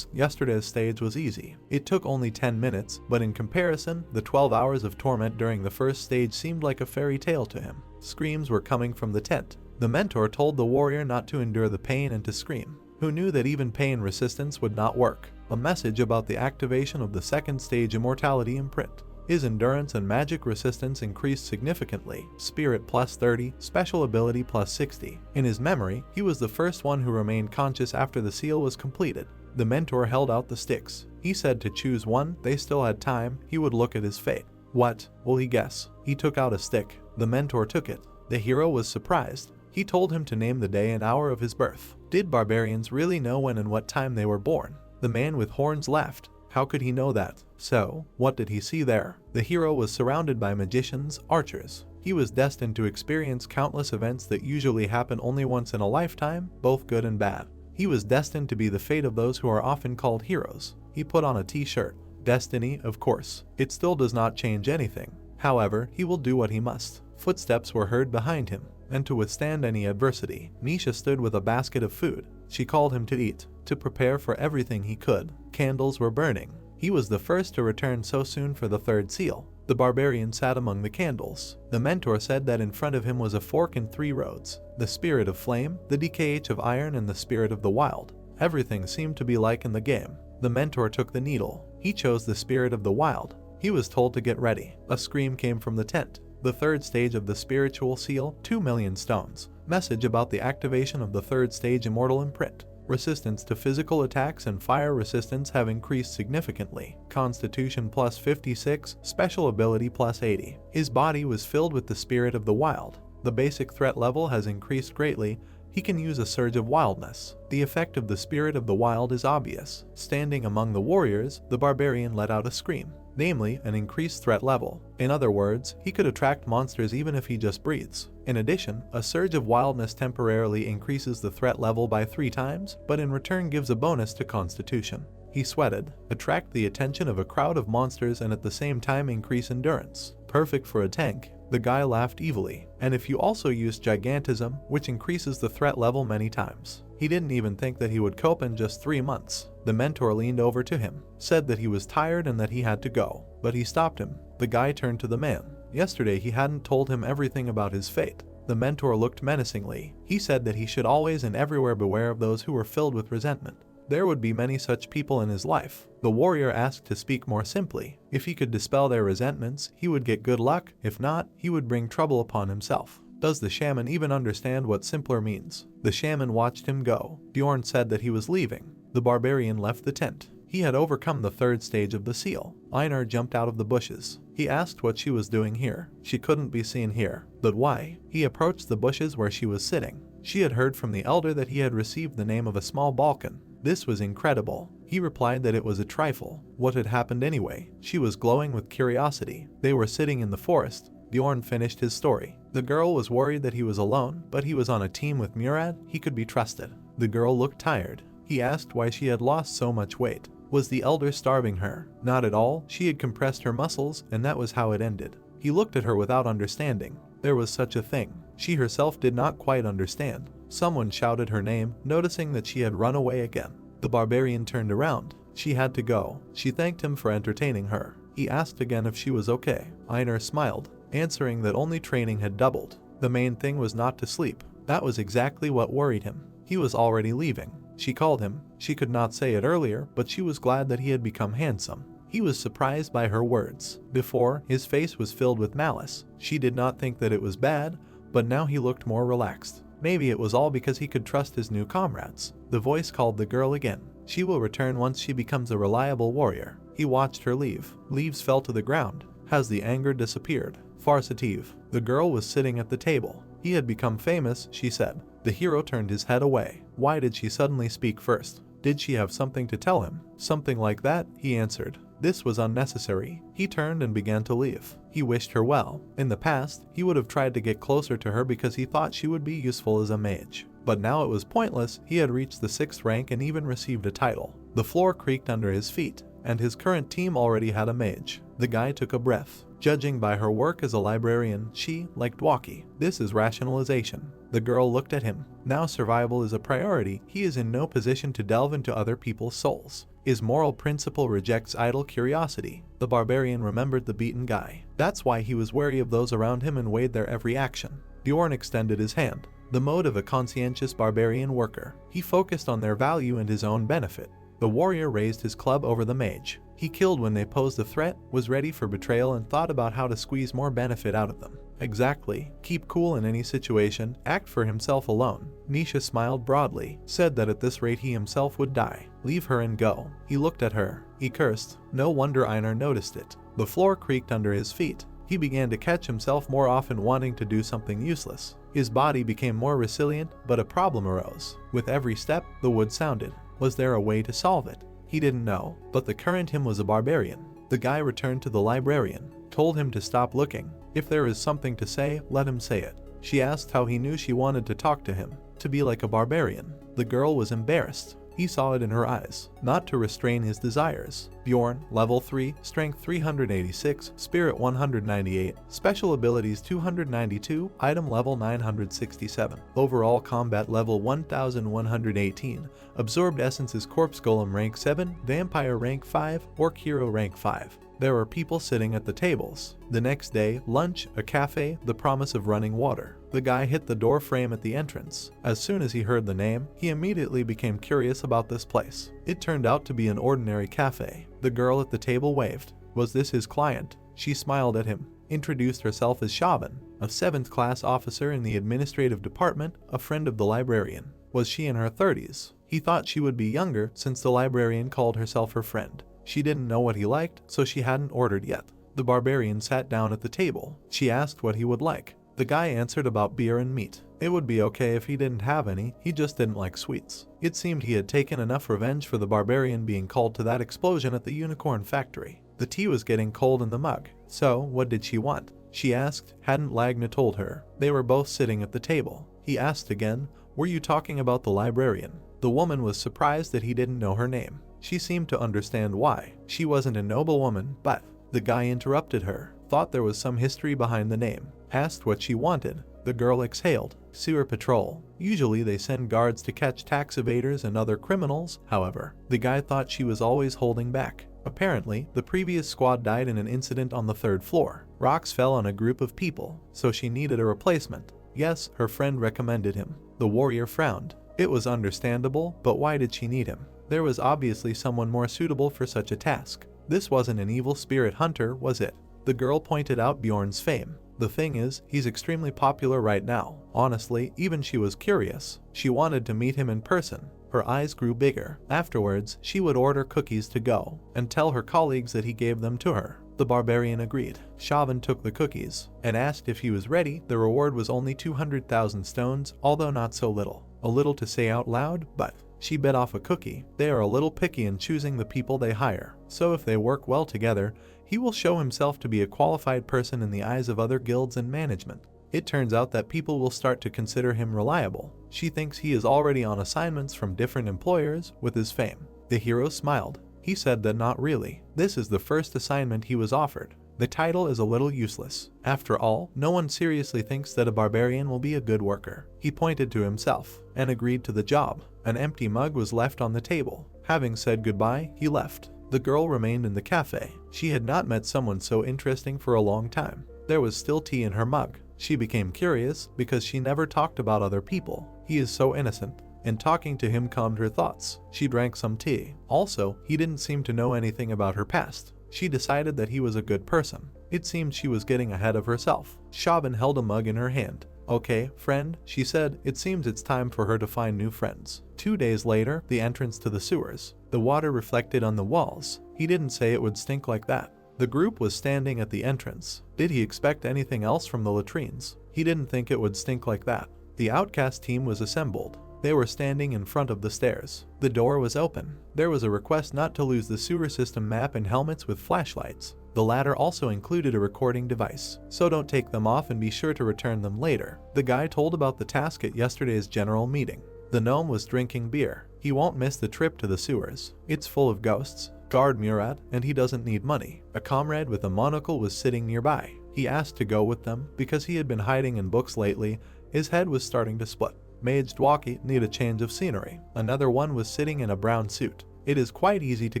Yesterday's stage was easy. It took only 10 minutes, but in comparison, the 12 hours of torment during the first stage seemed like a fairy tale to him. Screams were coming from the tent. The mentor told the warrior not to endure the pain and to scream. Who knew that even pain resistance would not work? A message about the activation of the second stage immortality imprint. His endurance and magic resistance increased significantly. Spirit plus 30, special ability plus 60. In his memory, he was the first one who remained conscious after the seal was completed. The mentor held out the sticks. He said to choose one. They still had time. He would look at his fate. What will he guess? He took out a stick. The mentor took it. The hero was surprised. He told him to name the day and hour of his birth. Did barbarians really know when and what time they were born? The man with horns laughed. How could he know that? So, what did he see there? The hero was surrounded by magicians, archers. He was destined to experience countless events that usually happen only once in a lifetime, both good and bad. He was destined to be the fate of those who are often called heroes. He put on a t-shirt. Destiny, of course. It still does not change anything. However, he will do what he must. Footsteps were heard behind him. And to withstand any adversity, Misha stood with a basket of food. She called him to eat, to prepare for everything he could. Candles were burning. He was the first to return so soon for the third seal. The barbarian sat among the candles. The mentor said that in front of him was a fork and 3 roads. The spirit of flame, the DKH of iron, and the spirit of the wild. Everything seemed to be like in the game. The mentor took the needle. He chose the spirit of the wild. He was told to get ready. A scream came from the tent. The third stage of the spiritual seal, 2 million stones. Message about the activation of the third stage immortal imprint. Resistance to physical attacks and fire resistance have increased significantly. Constitution plus 56, special ability plus 80. His body was filled with the spirit of the wild. The basic threat level has increased greatly. He can use a surge of wildness. The effect of the spirit of the wild is obvious. Standing among the warriors, the barbarian let out a scream. Namely, an increased threat level. In other words, he could attract monsters even if he just breathes. In addition, a surge of wildness temporarily increases the threat level by 3 times, but in return gives a bonus to Constitution. He sweated, attract the attention of a crowd of monsters and at the same time increase endurance. Perfect for a tank. The guy laughed evilly. And if you also use Gigantism, which increases the threat level many times. He didn't even think that he would cope in just 3 months. The mentor leaned over to him, said that he was tired and that he had to go. But he stopped him. The guy turned to the man. Yesterday he hadn't told him everything about his fate. The mentor looked menacingly. He said that he should always and everywhere beware of those who were filled with resentment. There would be many such people in his life. The warrior asked to speak more simply. If he could dispel their resentments, he would get good luck. If not, he would bring trouble upon himself. Does the shaman even understand what simpler means? The shaman watched him go. Bjorn said that he was leaving. The barbarian left the tent. He had overcome the third stage of the seal. Einar jumped out of the bushes. He asked what she was doing here. She couldn't be seen here. But why? He approached the bushes where she was sitting. She had heard from the elder that he had received the name of a small Balkan. This was incredible. He replied that it was a trifle. What had happened anyway? She was glowing with curiosity. They were sitting in the forest. Bjorn finished his story. The girl was worried that he was alone, but he was on a team with Murad. He could be trusted. The girl looked tired. He asked why she had lost so much weight. Was the elder starving her? Not at all. She had compressed her muscles, and that was how it ended. He looked at her without understanding. There was such a thing. She herself did not quite understand. Someone shouted her name, noticing that she had run away again. The barbarian turned around. She had to go. She thanked him for entertaining her. He asked again if she was okay. Einar smiled, answering that only training had doubled. The main thing was not to sleep. That was exactly what worried him. He was already leaving. She called him. She could not say it earlier, but she was glad that he had become handsome. He was surprised by her words. Before, his face was filled with malice. She did not think that it was bad, but now he looked more relaxed. Maybe it was all because he could trust his new comrades. The voice called the girl again. She will return once she becomes a reliable warrior. He watched her leave. Leaves fell to the ground. Has the anger disappeared? Farsative. The girl was sitting at the table. He had become famous, she said. The hero turned his head away. Why did she suddenly speak first? Did she have something to tell him? Something like that, he answered. This was unnecessary. He turned and began to leave. He wished her well. In the past, he would have tried to get closer to her because he thought she would be useful as a mage. But now it was pointless. He had reached the 6th rank and even received a title. The floor creaked under his feet, and his current team already had a mage. The guy took a breath. Judging by her work as a librarian, she liked Waki. This is rationalization. The girl looked at him. Now survival is a priority. He is in no position to delve into other people's souls. His moral principle rejects idle curiosity. The barbarian remembered the beaten guy. That's why he was wary of those around him and weighed their every action. Bjorn extended his hand. The mode of a conscientious barbarian worker. He focused on their value and his own benefit. The warrior raised his club over the mage. He killed when they posed a threat, was ready for betrayal, and thought about how to squeeze more benefit out of them. Exactly. Keep cool in any situation, act for himself alone. Nisha smiled broadly, said that at this rate he himself would die. Leave her and go. He looked at her. He cursed. No wonder Einar noticed it. The floor creaked under his feet. He began to catch himself more often wanting to do something useless. His body became more resilient, but a problem arose. With every step, the wood sounded. Was there a way to solve it? He didn't know, but the current him was a barbarian. The guy returned to the librarian, told him to stop looking. If there is something to say, let him say it. She asked how he knew she wanted to talk to him, to be like a barbarian. The girl was embarrassed. He saw it in her eyes, not to restrain his desires. Bjorn, level 3, strength 386, spirit 198, special abilities 292, item level 967, overall combat level 1118, absorbed essences corpse golem rank 7, vampire rank 5, orc hero rank 5. There were people sitting at the tables. The next day, lunch, a cafe, the promise of running water. The guy hit the door frame at the entrance. As soon as he heard the name, he immediately became curious about this place. It turned out to be an ordinary cafe. The girl at the table waved. Was this his client? She smiled at him, introduced herself as Shaban, a 7th class officer in the administrative department, a friend of the librarian. Was she in her 30s? He thought she would be younger since the librarian called herself her friend. She didn't know what he liked, so she hadn't ordered yet. The barbarian sat down at the table. She asked what he would like. The guy answered about beer and meat. It would be okay if he didn't have any, he just didn't like sweets. It seemed he had taken enough revenge for the barbarian being called to that explosion at the unicorn factory. The tea was getting cold in the mug. So, what did she want? She asked. Hadn't Lagna told her? They were both sitting at the table. He asked again, were you talking about the librarian? The woman was surprised that he didn't know her name. She seemed to understand why. She wasn't a noble woman, but the guy interrupted her, thought there was some history behind the name, asked what she wanted. The girl exhaled. Sewer patrol. Usually they send guards to catch tax evaders and other criminals. However, the guy thought she was always holding back. Apparently, the previous squad died in an incident on the 3rd floor. Rocks fell on a group of people, so she needed a replacement. Yes, her friend recommended him. The warrior frowned. It was understandable, but why did she need him? There was obviously someone more suitable for such a task. This wasn't an evil spirit hunter, was it? The girl pointed out Bjorn's fame. The thing is, he's extremely popular right now. Honestly, even she was curious. She wanted to meet him in person. Her eyes grew bigger. Afterwards, she would order cookies to go and tell her colleagues that he gave them to her. The barbarian agreed. Shaban took the cookies and asked if he was ready. The reward was only 200,000 stones, although not so little. A little to say out loud, but she bit off a cookie. They are a little picky in choosing the people they hire, so if they work well together, he will show himself to be a qualified person in the eyes of other guilds and management. It turns out that people will start to consider him reliable. She thinks he is already on assignments from different employers with his fame. The hero smiled. He said that not really. This is the first assignment he was offered. The title is a little useless. After all, no one seriously thinks that a barbarian will be a good worker. He pointed to himself and agreed to the job. An empty mug was left on the table. Having said goodbye, he left. The girl remained in the cafe. She had not met someone so interesting for a long time. There was still tea in her mug. She became curious because she never talked about other people. He is so innocent. And talking to him calmed her thoughts. She drank some tea. Also, he didn't seem to know anything about her past. She decided that he was a good person. It seemed she was getting ahead of herself. Shaban held a mug in her hand. "Okay, friend," she said. It seems it's time for her to find new friends. 2 days later, the entrance to the sewers. The water reflected on the walls. He didn't say it would stink like that. The group was standing at the entrance. Did he expect anything else from the latrines? He didn't think it would stink like that. The outcast team was assembled. They were standing in front of the stairs. The door was open. There was a request not to lose the sewer system map and helmets with flashlights. The latter also included a recording device, so don't take them off and be sure to return them later. The guy told about the task at yesterday's general meeting. The gnome was drinking beer. He won't miss the trip to the sewers. It's full of ghosts. Guard Murad, and he doesn't need money. A comrade with a monocle was sitting nearby. He asked to go with them because he had been hiding in books lately. His head was starting to split. Mage Dwaki need a change of scenery. Another one was sitting in a brown suit. It is quite easy to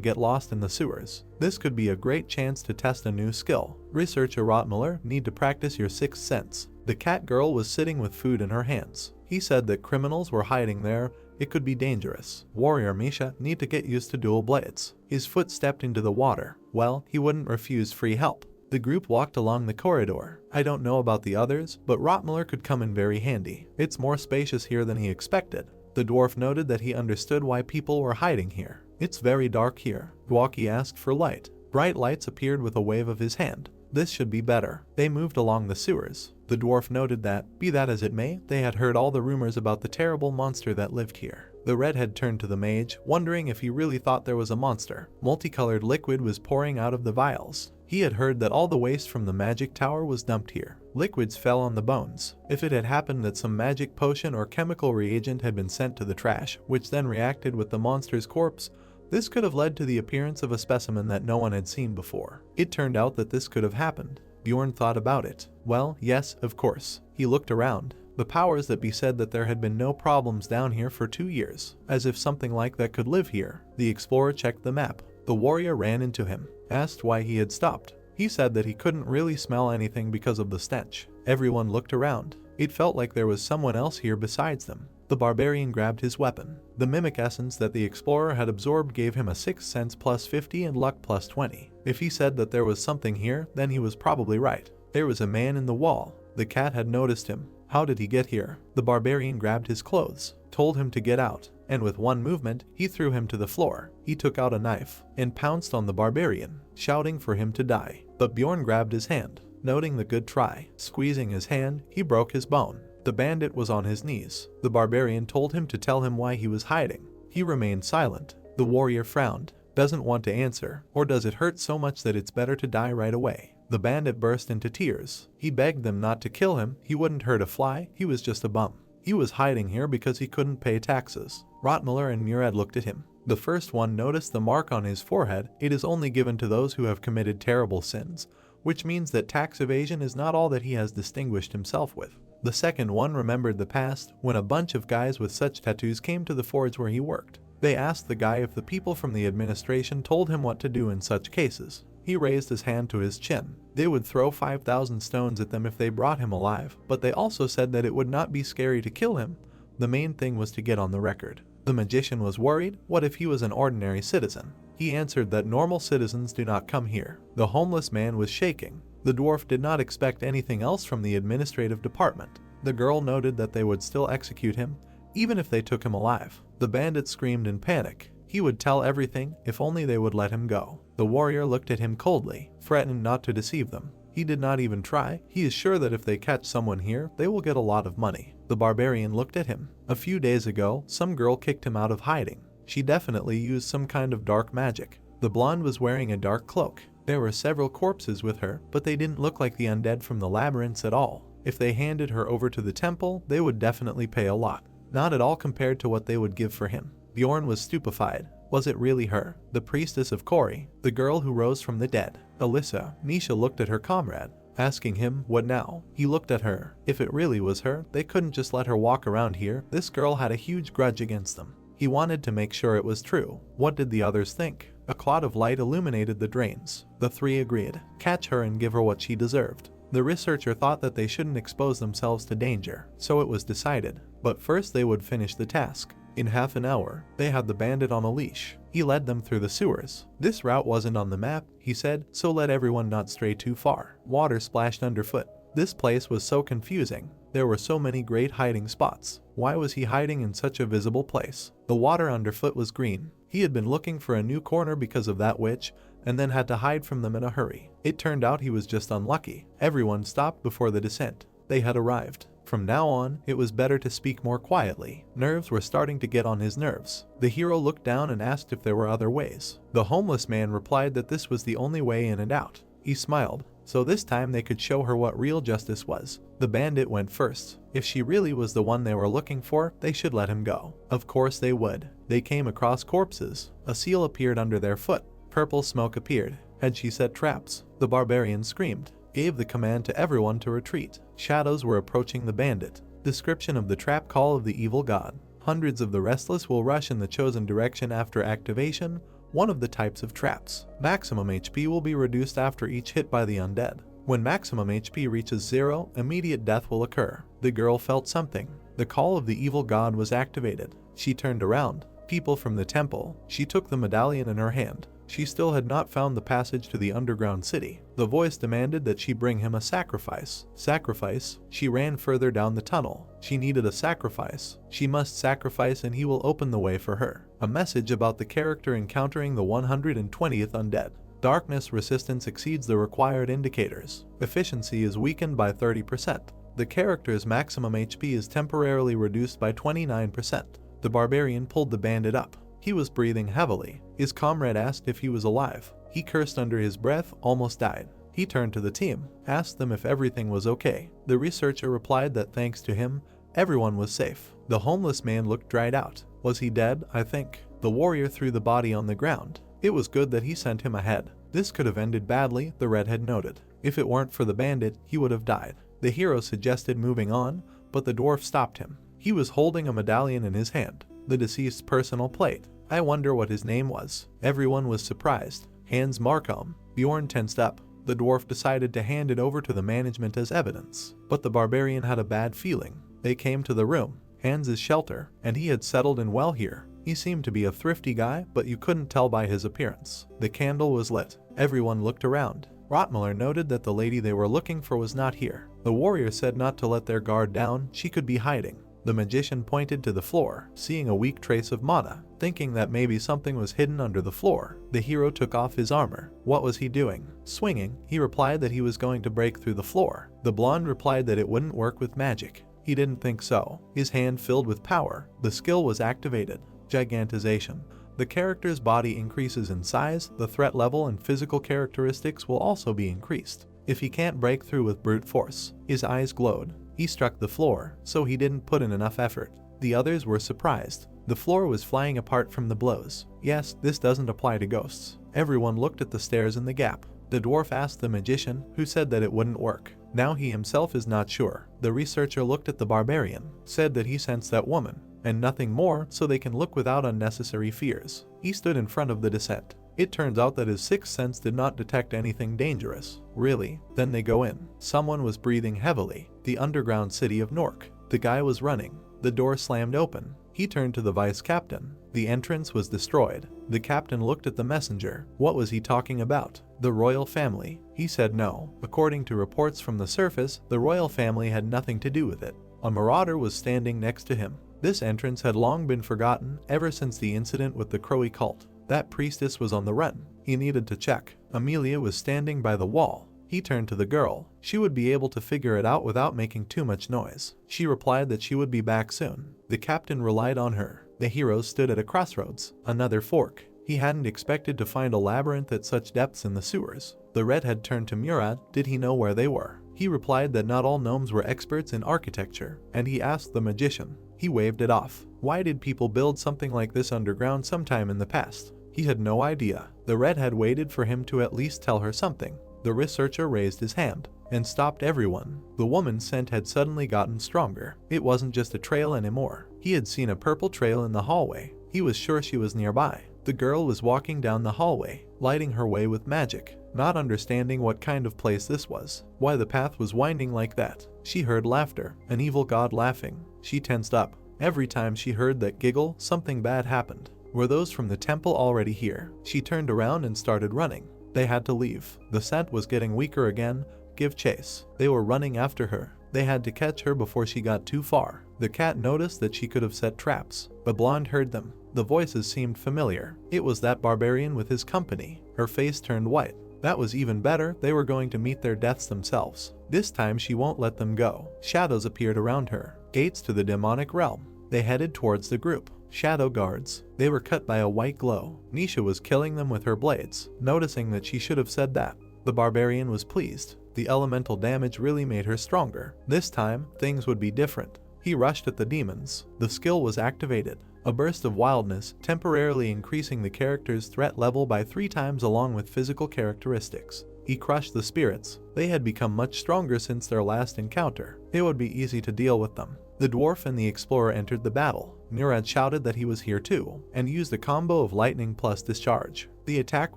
get lost in the sewers. This could be a great chance to test a new skill. Researcher Rotmuller need to practice your sixth sense. The cat girl was sitting with food in her hands. He said that criminals were hiding there. It could be dangerous. Warrior Misha need to get used to dual blades. His foot stepped into the water. Well, he wouldn't refuse free help. The group walked along the corridor. I don't know about the others, but Rotmuller could come in very handy. It's more spacious here than he expected. The dwarf noted that he understood why people were hiding here. It's very dark here. Dwaki asked for light. Bright lights appeared with a wave of his hand. This should be better. They moved along the sewers. The dwarf noted that, be that as it may, they had heard all the rumors about the terrible monster that lived here. The redhead turned to the mage, wondering if he really thought there was a monster. Multicolored liquid was pouring out of the vials. He had heard that all the waste from the magic tower was dumped here. Liquids fell on the bones. If it had happened that some magic potion or chemical reagent had been sent to the trash, which then reacted with the monster's corpse, this could have led to the appearance of a specimen that no one had seen before. It turned out that this could have happened. Bjorn thought about it. Well, yes, of course. He looked around. The powers that be said that there had been no problems down here for 2 years, as if something like that could live here. The explorer checked the map. The warrior ran into him, asked why he had stopped. He said that he couldn't really smell anything because of the stench. Everyone looked around. It felt like there was someone else here besides them. The barbarian grabbed his weapon. The mimic essence that the explorer had absorbed gave him a sixth sense plus 50 and luck plus 20. If he said that there was something here, then he was probably right. There was a man in the wall. The cat had noticed him. How did he get here? The barbarian grabbed his clothes, told him to get out, and with one movement, he threw him to the floor. He took out a knife and pounced on the barbarian, shouting for him to die. But Bjorn grabbed his hand, noting the good try. Squeezing his hand, he broke his bone. The bandit was on his knees. The barbarian told him to tell him why he was hiding. He remained silent. The warrior frowned. Doesn't want to answer, or does it hurt so much that it's better to die right away? The bandit burst into tears. He begged them not to kill him. He wouldn't hurt a fly. He was just a bum. He was hiding here because he couldn't pay taxes. Rotmuller and Murad looked at him. The first one noticed the mark on his forehead. It is only given to those who have committed terrible sins, which means that tax evasion is not all that he has distinguished himself with. The second one remembered the past when a bunch of guys with such tattoos came to the forge where he worked. They asked the guy if the people from the administration told him what to do in such cases. He raised his hand to his chin. They would throw 5,000 stones at them if they brought him alive, but they also said that it would not be scary to kill him. The main thing was to get on the record. The magician was worried. What if he was an ordinary citizen? He answered that normal citizens do not come here. The homeless man was shaking. The dwarf did not expect anything else from the administrative department. The girl noted that they would still execute him, even if they took him alive. The bandit screamed in panic. He would tell everything if only they would let him go. The warrior looked at him coldly, threatened not to deceive them. He did not even try. He is sure that if they catch someone here, they will get a lot of money. The barbarian looked at him. A few days ago, some girl kicked him out of hiding. She definitely used some kind of dark magic. The blonde was wearing a dark cloak. There were several corpses with her, but they didn't look like the undead from the labyrinths at all. If they handed her over to the temple, they would definitely pay a lot. Not at all compared to what they would give for him. Bjorn was stupefied. Was it really her? The priestess of Kori, the girl who rose from the dead. Alyssa, Misha looked at her comrade, asking him, what now? He looked at her. If it really was her, they couldn't just let her walk around here. This girl had a huge grudge against them. He wanted to make sure it was true. What did the others think? A cloud of light illuminated the drains. The three agreed. Catch her and give her what she deserved. The researcher thought that they shouldn't expose themselves to danger, so it was decided. But first they would finish the task. In half an hour, they had the bandit on a leash. He led them through the sewers. This route wasn't on the map, he said, so let everyone not stray too far. Water splashed underfoot. This place was so confusing. There were so many great hiding spots. Why was he hiding in such a visible place? The water underfoot was green. He had been looking for a new corner because of that witch, and then had to hide from them in a hurry. It turned out he was just unlucky. Everyone stopped before the descent. They had arrived. From now on, it was better to speak more quietly. Nerves were starting to get on his nerves. The hero looked down and asked if there were other ways. The homeless man replied that this was the only way in and out. He smiled. So this time they could show her what real justice was. The bandit went first. If she really was the one they were looking for, they should let him go. Of course they would. They came across corpses. A seal appeared under their foot. Purple smoke appeared. Had she set traps? The barbarian screamed, gave the command to everyone to retreat. Shadows were approaching the bandit. Description of the trap call of the evil god. Hundreds of the restless will rush in the chosen direction after activation. One of the types of traps. Maximum HP will be reduced after each hit by the undead. When maximum HP reaches 0, immediate death will occur. The girl felt something. The call of the evil god was activated. She turned around. People from the temple. She took the medallion in her hand. She still had not found the passage to the underground city. The voice demanded that she bring him a sacrifice. Sacrifice? She ran further down the tunnel. She needed a sacrifice. She must sacrifice and he will open the way for her. A message about the character encountering the 120th undead. Darkness resistance exceeds the required indicators. Efficiency is weakened by 30%. The character's maximum HP is temporarily reduced by 29%. The barbarian pulled the bandit up. He was breathing heavily. His comrade asked if he was alive. He cursed under his breath, almost died. He turned to the team, asked them if everything was okay. The researcher replied that thanks to him, everyone was safe. The homeless man looked dried out. Was he dead? I think. The warrior threw the body on the ground. It was good that he sent him ahead. This could have ended badly, the redhead noted. If it weren't for the bandit, he would have died. The hero suggested moving on, but the dwarf stopped him. He was holding a medallion in his hand. The deceased's personal plate. I wonder what his name was. Everyone was surprised. Hans Markham. Bjorn tensed up. The dwarf decided to hand it over to the management as evidence. But the barbarian had a bad feeling. They came to the room, Hans's shelter, and he had settled in well here. He seemed to be a thrifty guy, but you couldn't tell by his appearance. The candle was lit. Everyone looked around. Rotmiller noted that the lady they were looking for was not here. The warrior said not to let their guard down, she could be hiding. The magician pointed to the floor, seeing a weak trace of mana. Thinking that maybe something was hidden under the floor, the hero took off his armor. What was he doing? Swinging. He replied that he was going to break through the floor. The blonde replied that it wouldn't work with magic. He didn't think so. His hand filled with power. The skill was activated. Gigantization. The character's body increases in size, the threat level and physical characteristics will also be increased. If he can't break through with brute force, his eyes glowed. He struck the floor, so he didn't put in enough effort. The others were surprised. The floor was flying apart from the blows. Yes, this doesn't apply to ghosts. Everyone looked at the stairs in the gap. The dwarf asked the magician, who said that it wouldn't work. Now he himself is not sure. The researcher looked at the barbarian, said that he sensed that woman, and nothing more, so they can look without unnecessary fears. He stood in front of the descent. It turns out that his sixth sense did not detect anything dangerous. Really? Then they go in. Someone was breathing heavily. The underground city of Nork. The guy was running. The door slammed open. He turned to the vice captain. The entrance was destroyed. The captain looked at the messenger. What was he talking about? The royal family. He said no. According to reports from the surface, the royal family had nothing to do with it. A marauder was standing next to him. This entrance had long been forgotten ever since the incident with the Crowy cult. That priestess was on the run. He needed to check. Amelia was standing by the wall. He turned to the girl. She would be able to figure it out without making too much noise. She replied that she would be back soon. The captain relied on her. The heroes stood at a crossroads. Another fork. He hadn't expected to find a labyrinth at such depths in the sewers. The redhead turned to Murad. Did he know where they were? He replied that not all gnomes were experts in architecture, and he asked the magician. He waved it off. Why did people build something like this underground sometime in the past? He had no idea. The redhead waited for him to at least tell her something. The researcher raised his hand and stopped everyone. The woman's scent had suddenly gotten stronger. It wasn't just a trail anymore. He had seen a purple trail in the hallway. He was sure she was nearby. The girl was walking down the hallway, lighting her way with magic, not understanding what kind of place this was, why the path was winding like that. She heard laughter, an evil god laughing. She tensed up. Every time she heard that giggle, something bad happened. Were those from the temple already here? She turned around and started running. They had to leave. The scent was getting weaker again. Give chase. They were running after her. They had to catch her before she got too far. The cat noticed that she could have set traps, but Blonde heard them. The voices seemed familiar. It was that barbarian with his company. Her face turned white. That was even better. They were going to meet their deaths themselves. This time she won't let them go. Shadows appeared around her. Gates to the demonic realm. They headed towards the group. Shadow guards. They were cut by a white glow. Nisha was killing them with her blades, noticing that she should have said that. The barbarian was pleased. The elemental damage really made her stronger. This time, things would be different. He rushed at the demons. The skill was activated. A burst of wildness, temporarily increasing the character's threat level by 3 times along with physical characteristics. He crushed the spirits. They had become much stronger since their last encounter. It would be easy to deal with them. The dwarf and the explorer entered the battle. Nirad shouted that he was here too, and used a combo of lightning plus discharge. The attack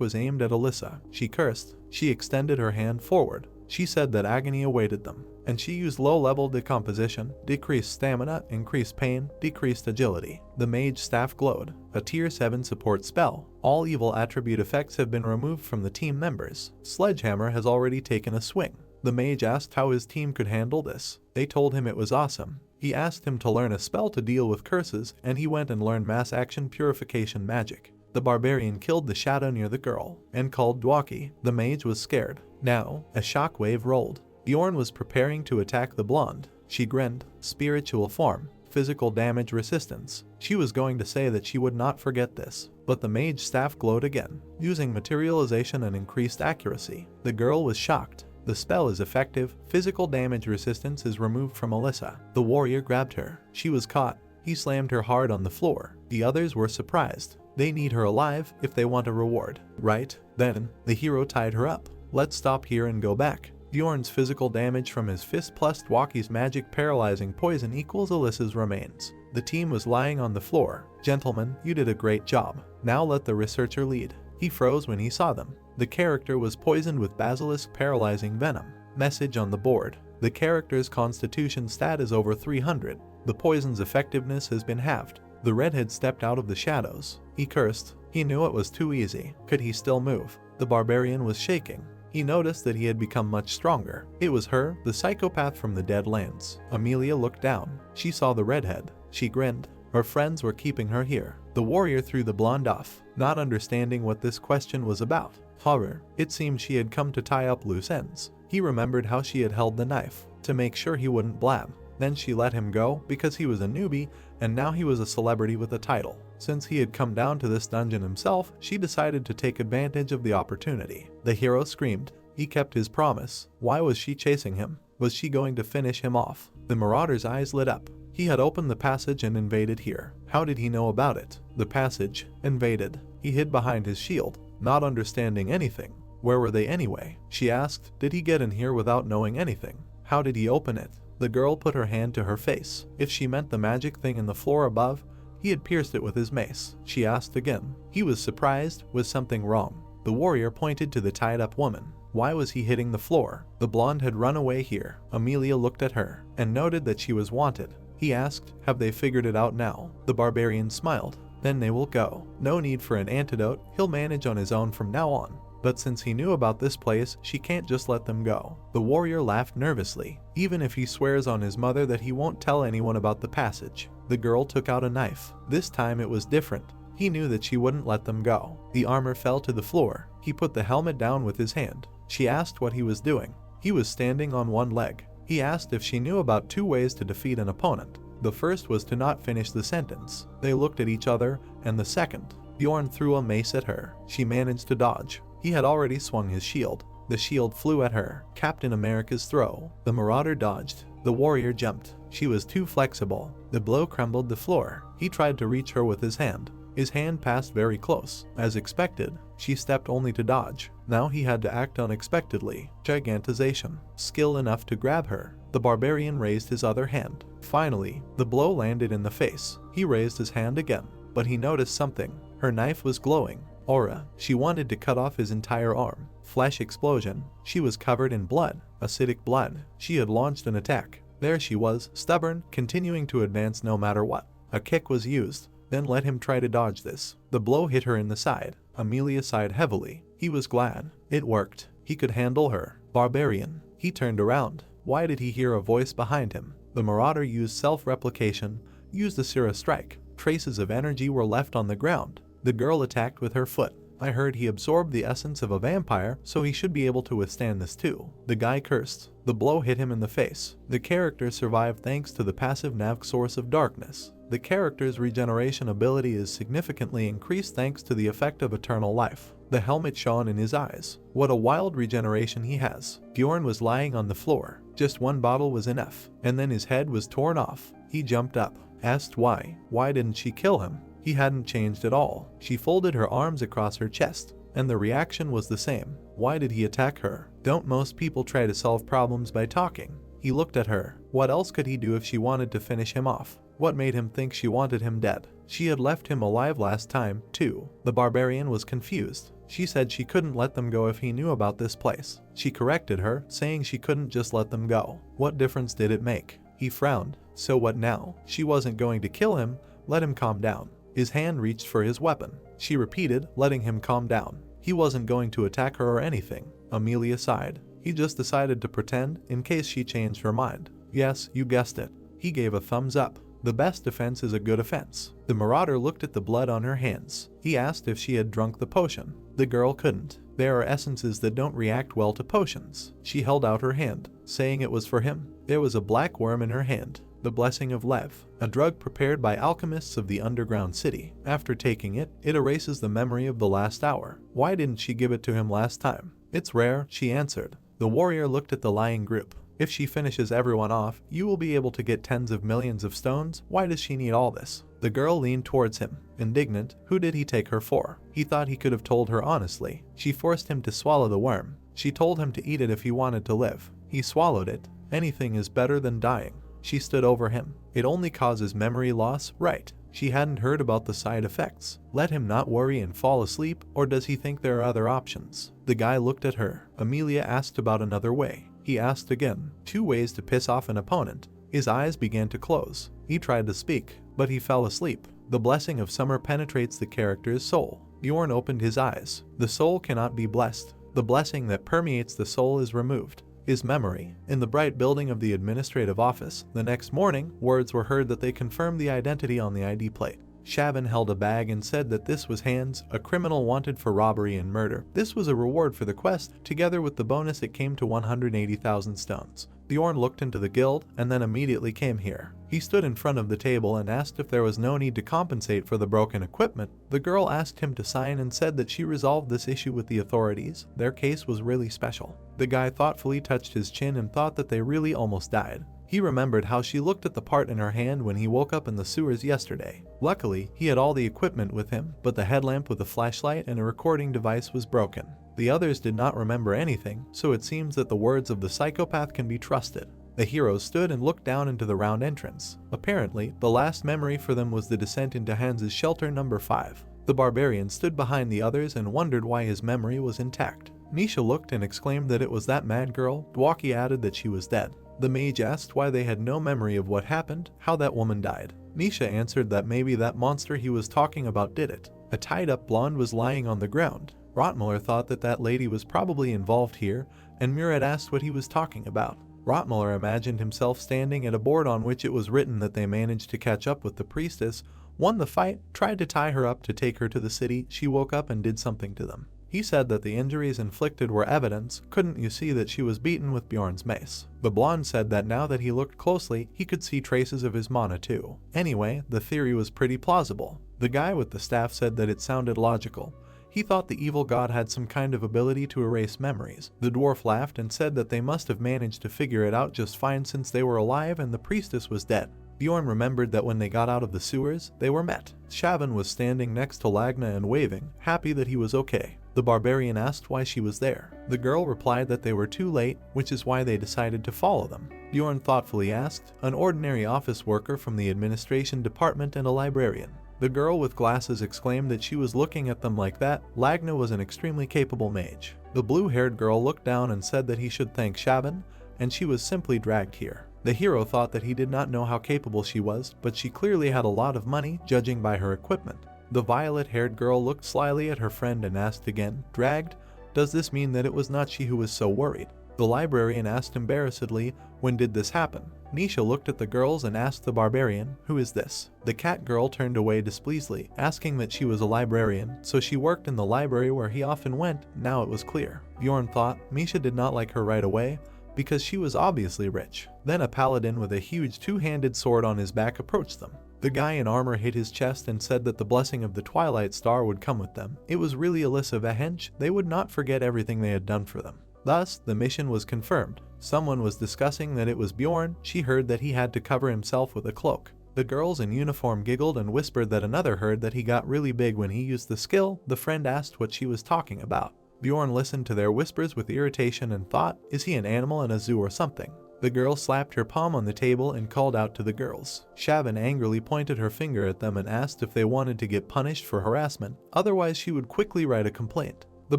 was aimed at Alyssa. She cursed. She extended her hand forward. She said that agony awaited them, and she used low-level decomposition, decreased stamina, increased pain, decreased agility. The mage staff glowed, a tier 7 support spell. All evil attribute effects have been removed from the team members. Sledgehammer has already taken a swing. The mage asked how his team could handle this. They told him it was awesome. He asked him to learn a spell to deal with curses, and he went and learned mass action purification magic. The barbarian killed the shadow near the girl, and called Dwaki. The mage was scared. Now, a shockwave rolled. Bjorn was preparing to attack the blonde. She grinned. Spiritual form. Physical damage resistance. She was going to say that she would not forget this, but the mage staff glowed again, using materialization and increased accuracy. The girl was shocked. The spell is effective. Physical damage resistance is removed from Alyssa. The warrior grabbed her. She was caught. He slammed her hard on the floor. The others were surprised. They need her alive if they want a reward, right? Then, the hero tied her up. Let's stop here and go back. Bjorn's physical damage from his fist plus Dwaki's magic paralyzing poison equals Alyssa's remains. The team was lying on the floor. Gentlemen, you did a great job. Now let the researcher lead. He froze when he saw them. The character was poisoned with basilisk paralyzing venom. Message on the board. The character's constitution stat is over 300. The poison's effectiveness has been halved. The redhead stepped out of the shadows. He cursed. He knew it was too easy. Could he still move? The barbarian was shaking. He noticed that he had become much stronger. It was her, the psychopath from the Dead Lands. Amelia looked down. She saw the redhead. She grinned. Her friends were keeping her here. The warrior threw the blonde off, not understanding what this question was about. Horror. It seemed she had come to tie up loose ends. He remembered how she had held the knife, to make sure he wouldn't blab. Then she let him go because he was a newbie, and now he was a celebrity with a title. Since he had come down to this dungeon himself, she decided to take advantage of the opportunity. The hero screamed. He kept his promise. Why was she chasing him? Was she going to finish him off? The marauder's eyes lit up. He had opened the passage and invaded here. How did he know about it? The passage. Invaded. He hid behind his shield, not understanding anything. Where were they anyway? She asked. Did he get in here without knowing anything? How did he open it? The girl put her hand to her face. If she meant the magic thing in the floor above, he had pierced it with his mace. She asked again. He was surprised. Was something wrong? The warrior pointed to the tied-up woman. Why was he hitting the floor? The blonde had run away here. Amelia looked at her and noted that she was wanted. He asked, have they figured it out now? The barbarian smiled. Then they will go. No need for an antidote. He'll manage on his own from now on. But since he knew about this place, she can't just let them go. The warrior laughed nervously. Even if he swears on his mother that he won't tell anyone about the passage. The girl took out a knife. This time it was different. He knew that she wouldn't let them go. The armor fell to the floor. He put the helmet down with his hand. She asked what he was doing. He was standing on one leg. He asked if she knew about 2 ways to defeat an opponent. The first was to not finish the sentence. They looked at each other, and the second. Bjorn threw a mace at her. She managed to dodge. He had already swung his shield. The shield flew at her. Captain America's throw. The marauder dodged. The warrior jumped. She was too flexible. The blow crumbled the floor. He tried to reach her with his hand. His hand passed very close. As expected, she stepped only to dodge. Now he had to act unexpectedly. Gigantization. Skill enough to grab her. The barbarian raised his other hand. Finally, the blow landed in the face. He raised his hand again. but he noticed something. Her knife was glowing. Aura. She wanted to cut off his entire arm. Flesh explosion. She was covered in blood. Acidic blood. She had launched an attack. There she was, stubborn, continuing to advance no matter what. A kick was used. Then let him try to dodge this. The blow hit her in the side. Amelia sighed heavily. He was glad. It worked. He could handle her. Barbarian. He turned around. Why did he hear a voice behind him? The marauder used self-replication, used the Sira strike. Traces of energy were left on the ground. The girl attacked with her foot. I heard he absorbed the essence of a vampire, so he should be able to withstand this too. The guy cursed. The blow hit him in the face. The character survived thanks to the passive nav source of darkness. The character's regeneration ability is significantly increased thanks to the effect of eternal life. The helmet shone in his eyes. What a wild regeneration he has. Bjorn was lying on the floor. Just one bottle was enough, and then his head was torn off. He jumped up, asked why. Why didn't she kill him? He hadn't changed at all. She folded her arms across her chest, and the reaction was the same. Why did he attack her? Don't most people try to solve problems by talking? He looked at her. What else could he do if she wanted to finish him off? What made him think she wanted him dead? She had left him alive last time, too. The barbarian was confused. She said she couldn't let them go if he knew about this place. She corrected her, saying she couldn't just let them go. What difference did it make? He frowned. So what now? She wasn't going to kill him. Let him calm down. His hand reached for his weapon. She repeated, letting him calm down. He wasn't going to attack her or anything. Amelia sighed. He just decided to pretend, in case she changed her mind. Yes, you guessed it. He gave a thumbs up. The best defense is a good offense. The marauder looked at the blood on her hands. He asked if she had drunk the potion. The girl couldn't. There are essences that don't react well to potions. She held out her hand, saying it was for him. There was a black worm in her hand. The Blessing of Lev, a drug prepared by alchemists of the underground city. After taking it, it erases the memory of the last hour. Why didn't she give it to him last time? It's rare, she answered. The warrior looked at the lying group. If she finishes everyone off, you will be able to get tens of millions of stones. Why does she need all this? The girl leaned towards him, indignant. Who did he take her for? He thought he could have told her honestly. She forced him to swallow the worm. She told him to eat it if he wanted to live. He swallowed it. Anything is better than dying. She stood over him. It only causes memory loss, right? She hadn't heard about the side effects. Let him not worry and fall asleep, or does he think there are other options? The guy looked at her. Amelia asked about another way. He asked again. 2 ways to piss off an opponent. His eyes began to close. He tried to speak, but he fell asleep. The blessing of summer penetrates the character's soul. Bjorn opened his eyes. The soul cannot be blessed. The blessing that permeates the soul is removed. His memory. In the bright building of the administrative office, the next morning, words were heard that they confirmed the identity on the ID plate. Shavin held a bag and said that this was Hans, a criminal wanted for robbery and murder. This was a reward for the quest. Together with the bonus, it came to 180,000 stones. Bjorn looked into the guild and then immediately came here. He stood in front of the table and asked if there was no need to compensate for the broken equipment. The girl asked him to sign and said that she resolved this issue with the authorities. Their case was really special. The guy thoughtfully touched his chin and thought that they really almost died. He remembered how she looked at the part in her hand when he woke up in the sewers yesterday. Luckily, he had all the equipment with him, but the headlamp with a flashlight and a recording device was broken. The others did not remember anything, so it seems that the words of the psychopath can be trusted. The heroes stood and looked down into the round entrance. Apparently, the last memory for them was the descent into Hans's shelter number 5. The barbarian stood behind the others and wondered why his memory was intact. Nisha looked and exclaimed that it was that mad girl. Dwaki added that she was dead. The mage asked why they had no memory of what happened, how that woman died. Nisha answered that maybe that monster he was talking about did it. A tied-up blonde was lying on the ground. Rottmuller thought that that lady was probably involved here, and Murad asked what he was talking about. Rottmuller imagined himself standing at a board on which it was written that they managed to catch up with the priestess, won the fight, tried to tie her up to take her to the city. She woke up and did something to them. He said that the injuries inflicted were evidence. Couldn't you see that she was beaten with Bjorn's mace? The blonde said that now that he looked closely, he could see traces of his mana too. Anyway, the theory was pretty plausible. The guy with the staff said that it sounded logical. He thought the evil god had some kind of ability to erase memories. The dwarf laughed and said that they must have managed to figure it out just fine since they were alive and the priestess was dead. Bjorn remembered that when they got out of the sewers, they were met. Shavin was standing next to Lagna and waving, happy that he was okay. The barbarian asked why she was there. The girl replied that they were too late, which is why they decided to follow them. Bjorn thoughtfully asked, an ordinary office worker from the administration department and a librarian. The girl with glasses exclaimed that she was looking at them like that. Lagna was an extremely capable mage. The blue-haired girl looked down and said that he should thank Shaban, and she was simply dragged here. The hero thought that he did not know how capable she was, but she clearly had a lot of money, judging by her equipment. The violet-haired girl looked slyly at her friend and asked again, dragged? Does this mean that it was not she who was so worried? The librarian asked embarrassedly, when did this happen? Nisha looked at the girls and asked the barbarian, who is this? The cat girl turned away displeasedly, asking that she was a librarian, so she worked in the library where he often went. Now it was clear. Bjorn thought Misha did not like her right away, because she was obviously rich. Then a paladin with a huge two-handed sword on his back approached them. The guy in armor hit his chest and said that the blessing of the Twilight Star would come with them. It was really Alyssa Vahench. They would not forget everything they had done for them. Thus, the mission was confirmed. Someone was discussing that it was Bjorn. She heard that he had to cover himself with a cloak. The girls in uniform giggled and whispered that another heard that he got really big when he used the skill. The friend asked what she was talking about. Bjorn listened to their whispers with irritation and thought, is he an animal in a zoo or something? The girl slapped her palm on the table and called out to the girls. Shaban angrily pointed her finger at them and asked if they wanted to get punished for harassment, otherwise she would quickly write a complaint. The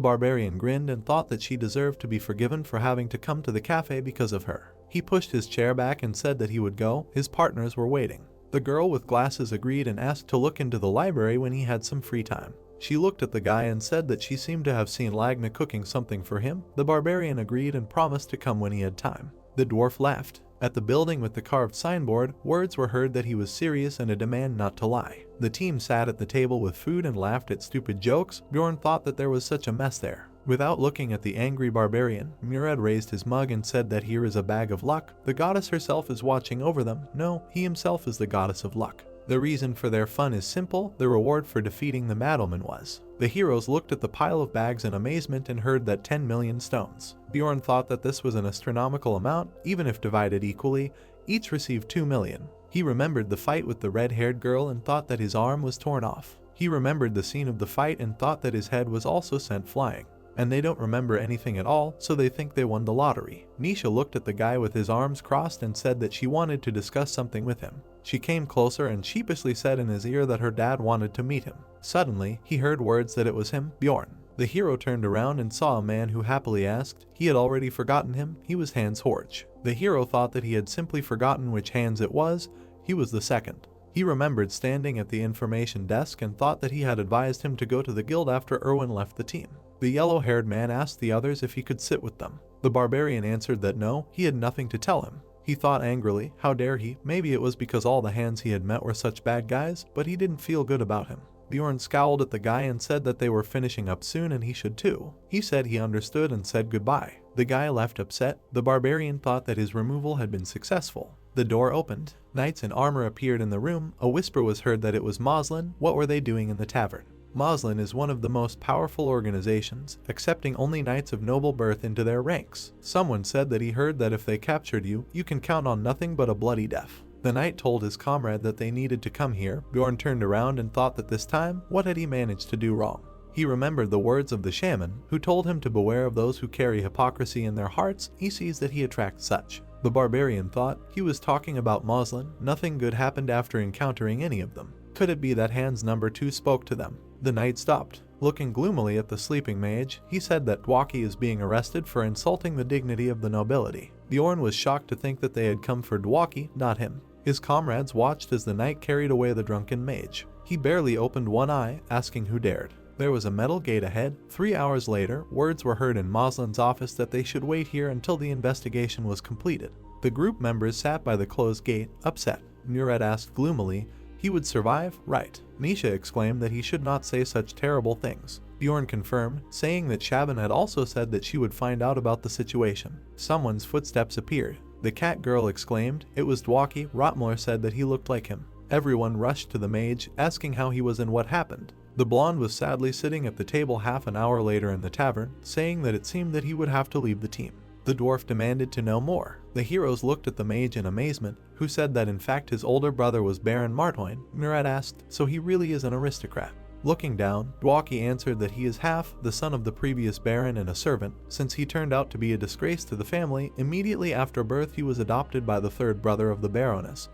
barbarian grinned and thought that she deserved to be forgiven for having to come to the cafe because of her. He pushed his chair back and said that he would go. His partners were waiting. The girl with glasses agreed and asked to look into the library when he had some free time. She looked at the guy and said that she seemed to have seen Lagna cooking something for him. The barbarian agreed and promised to come when he had time. The dwarf laughed. At the building with the carved signboard, words were heard that he was serious and a demand not to lie. The team sat at the table with food and laughed at stupid jokes. Bjorn thought that there was such a mess there. Without looking at the angry barbarian, Murad raised his mug and said that here is a bag of luck. The goddess herself is watching over them. No, he himself is the goddess of luck. The reason for their fun is simple. The reward for defeating the Maddelman was. The heroes looked at the pile of bags in amazement and heard that 10 million stones. Bjorn thought that this was an astronomical amount. Even if divided equally, each received 2 million. He remembered the fight with the red-haired girl and thought that his arm was torn off. He remembered the scene of the fight and thought that his head was also sent flying. And they don't remember anything at all, so they think they won the lottery. Nisha looked at the guy with his arms crossed and said that she wanted to discuss something with him. She came closer and sheepishly said in his ear that her dad wanted to meet him. Suddenly, he heard words that it was him, Bjorn. The hero turned around and saw a man who happily asked. He had already forgotten him. He was Hans Horch. The hero thought that he had simply forgotten which Hans it was. He was the second. He remembered standing at the information desk and thought that he had advised him to go to the guild after Erwin left the team. The yellow-haired man asked the others if he could sit with them. The barbarian answered that no, he had nothing to tell him. He thought angrily, how dare he? Maybe it was because all the hands he had met were such bad guys, but he didn't feel good about him. Bjorn scowled at the guy and said that they were finishing up soon and he should too. He said he understood and said goodbye. The guy left upset. The barbarian thought that his removal had been successful. The door opened. Knights in armor appeared in the room. A whisper was heard that it was Moslin. What were they doing in the tavern? Moslin is one of the most powerful organizations, accepting only knights of noble birth into their ranks. Someone said that he heard that if they captured you, you can count on nothing but a bloody death. The knight told his comrade that they needed to come here. Bjorn turned around and thought that this time, what had he managed to do wrong? He remembered the words of the shaman, who told him to beware of those who carry hypocrisy in their hearts. He sees that he attracts such. The barbarian thought he was talking about Moslin. Nothing good happened after encountering any of them. Could it be that Hans number 2 spoke to them? The knight stopped. Looking gloomily at the sleeping mage, he said that Dwaki is being arrested for insulting the dignity of the nobility. Bjorn was shocked to think that they had come for Dwaki, not him. His comrades watched as the knight carried away the drunken mage. He barely opened one eye, asking who dared. There was a metal gate ahead. 3 hours later, words were heard in Moslin's office that they should wait here until the investigation was completed. The group members sat by the closed gate, upset. Murad asked gloomily, he would survive, right? Nisha exclaimed that he should not say such terrible things. Bjorn confirmed, saying that Shaban had also said that she would find out about the situation. Someone's footsteps appeared. The cat girl exclaimed, it was Dwaki. Rotmler said that he looked like him. Everyone rushed to the mage, asking how he was and what happened. The blonde was sadly sitting at the table half an hour later in the tavern, saying that it seemed that he would have to leave the team. The dwarf demanded to know more. The heroes looked at the mage in amazement, who said that in fact his older brother was Baron Martoin. Murad asked, so he really is an aristocrat? Looking down, Dwaki answered that he is half the son of the previous baron and a servant. Since he turned out to be a disgrace to the family, immediately after birth he was adopted by the third brother of the baroness.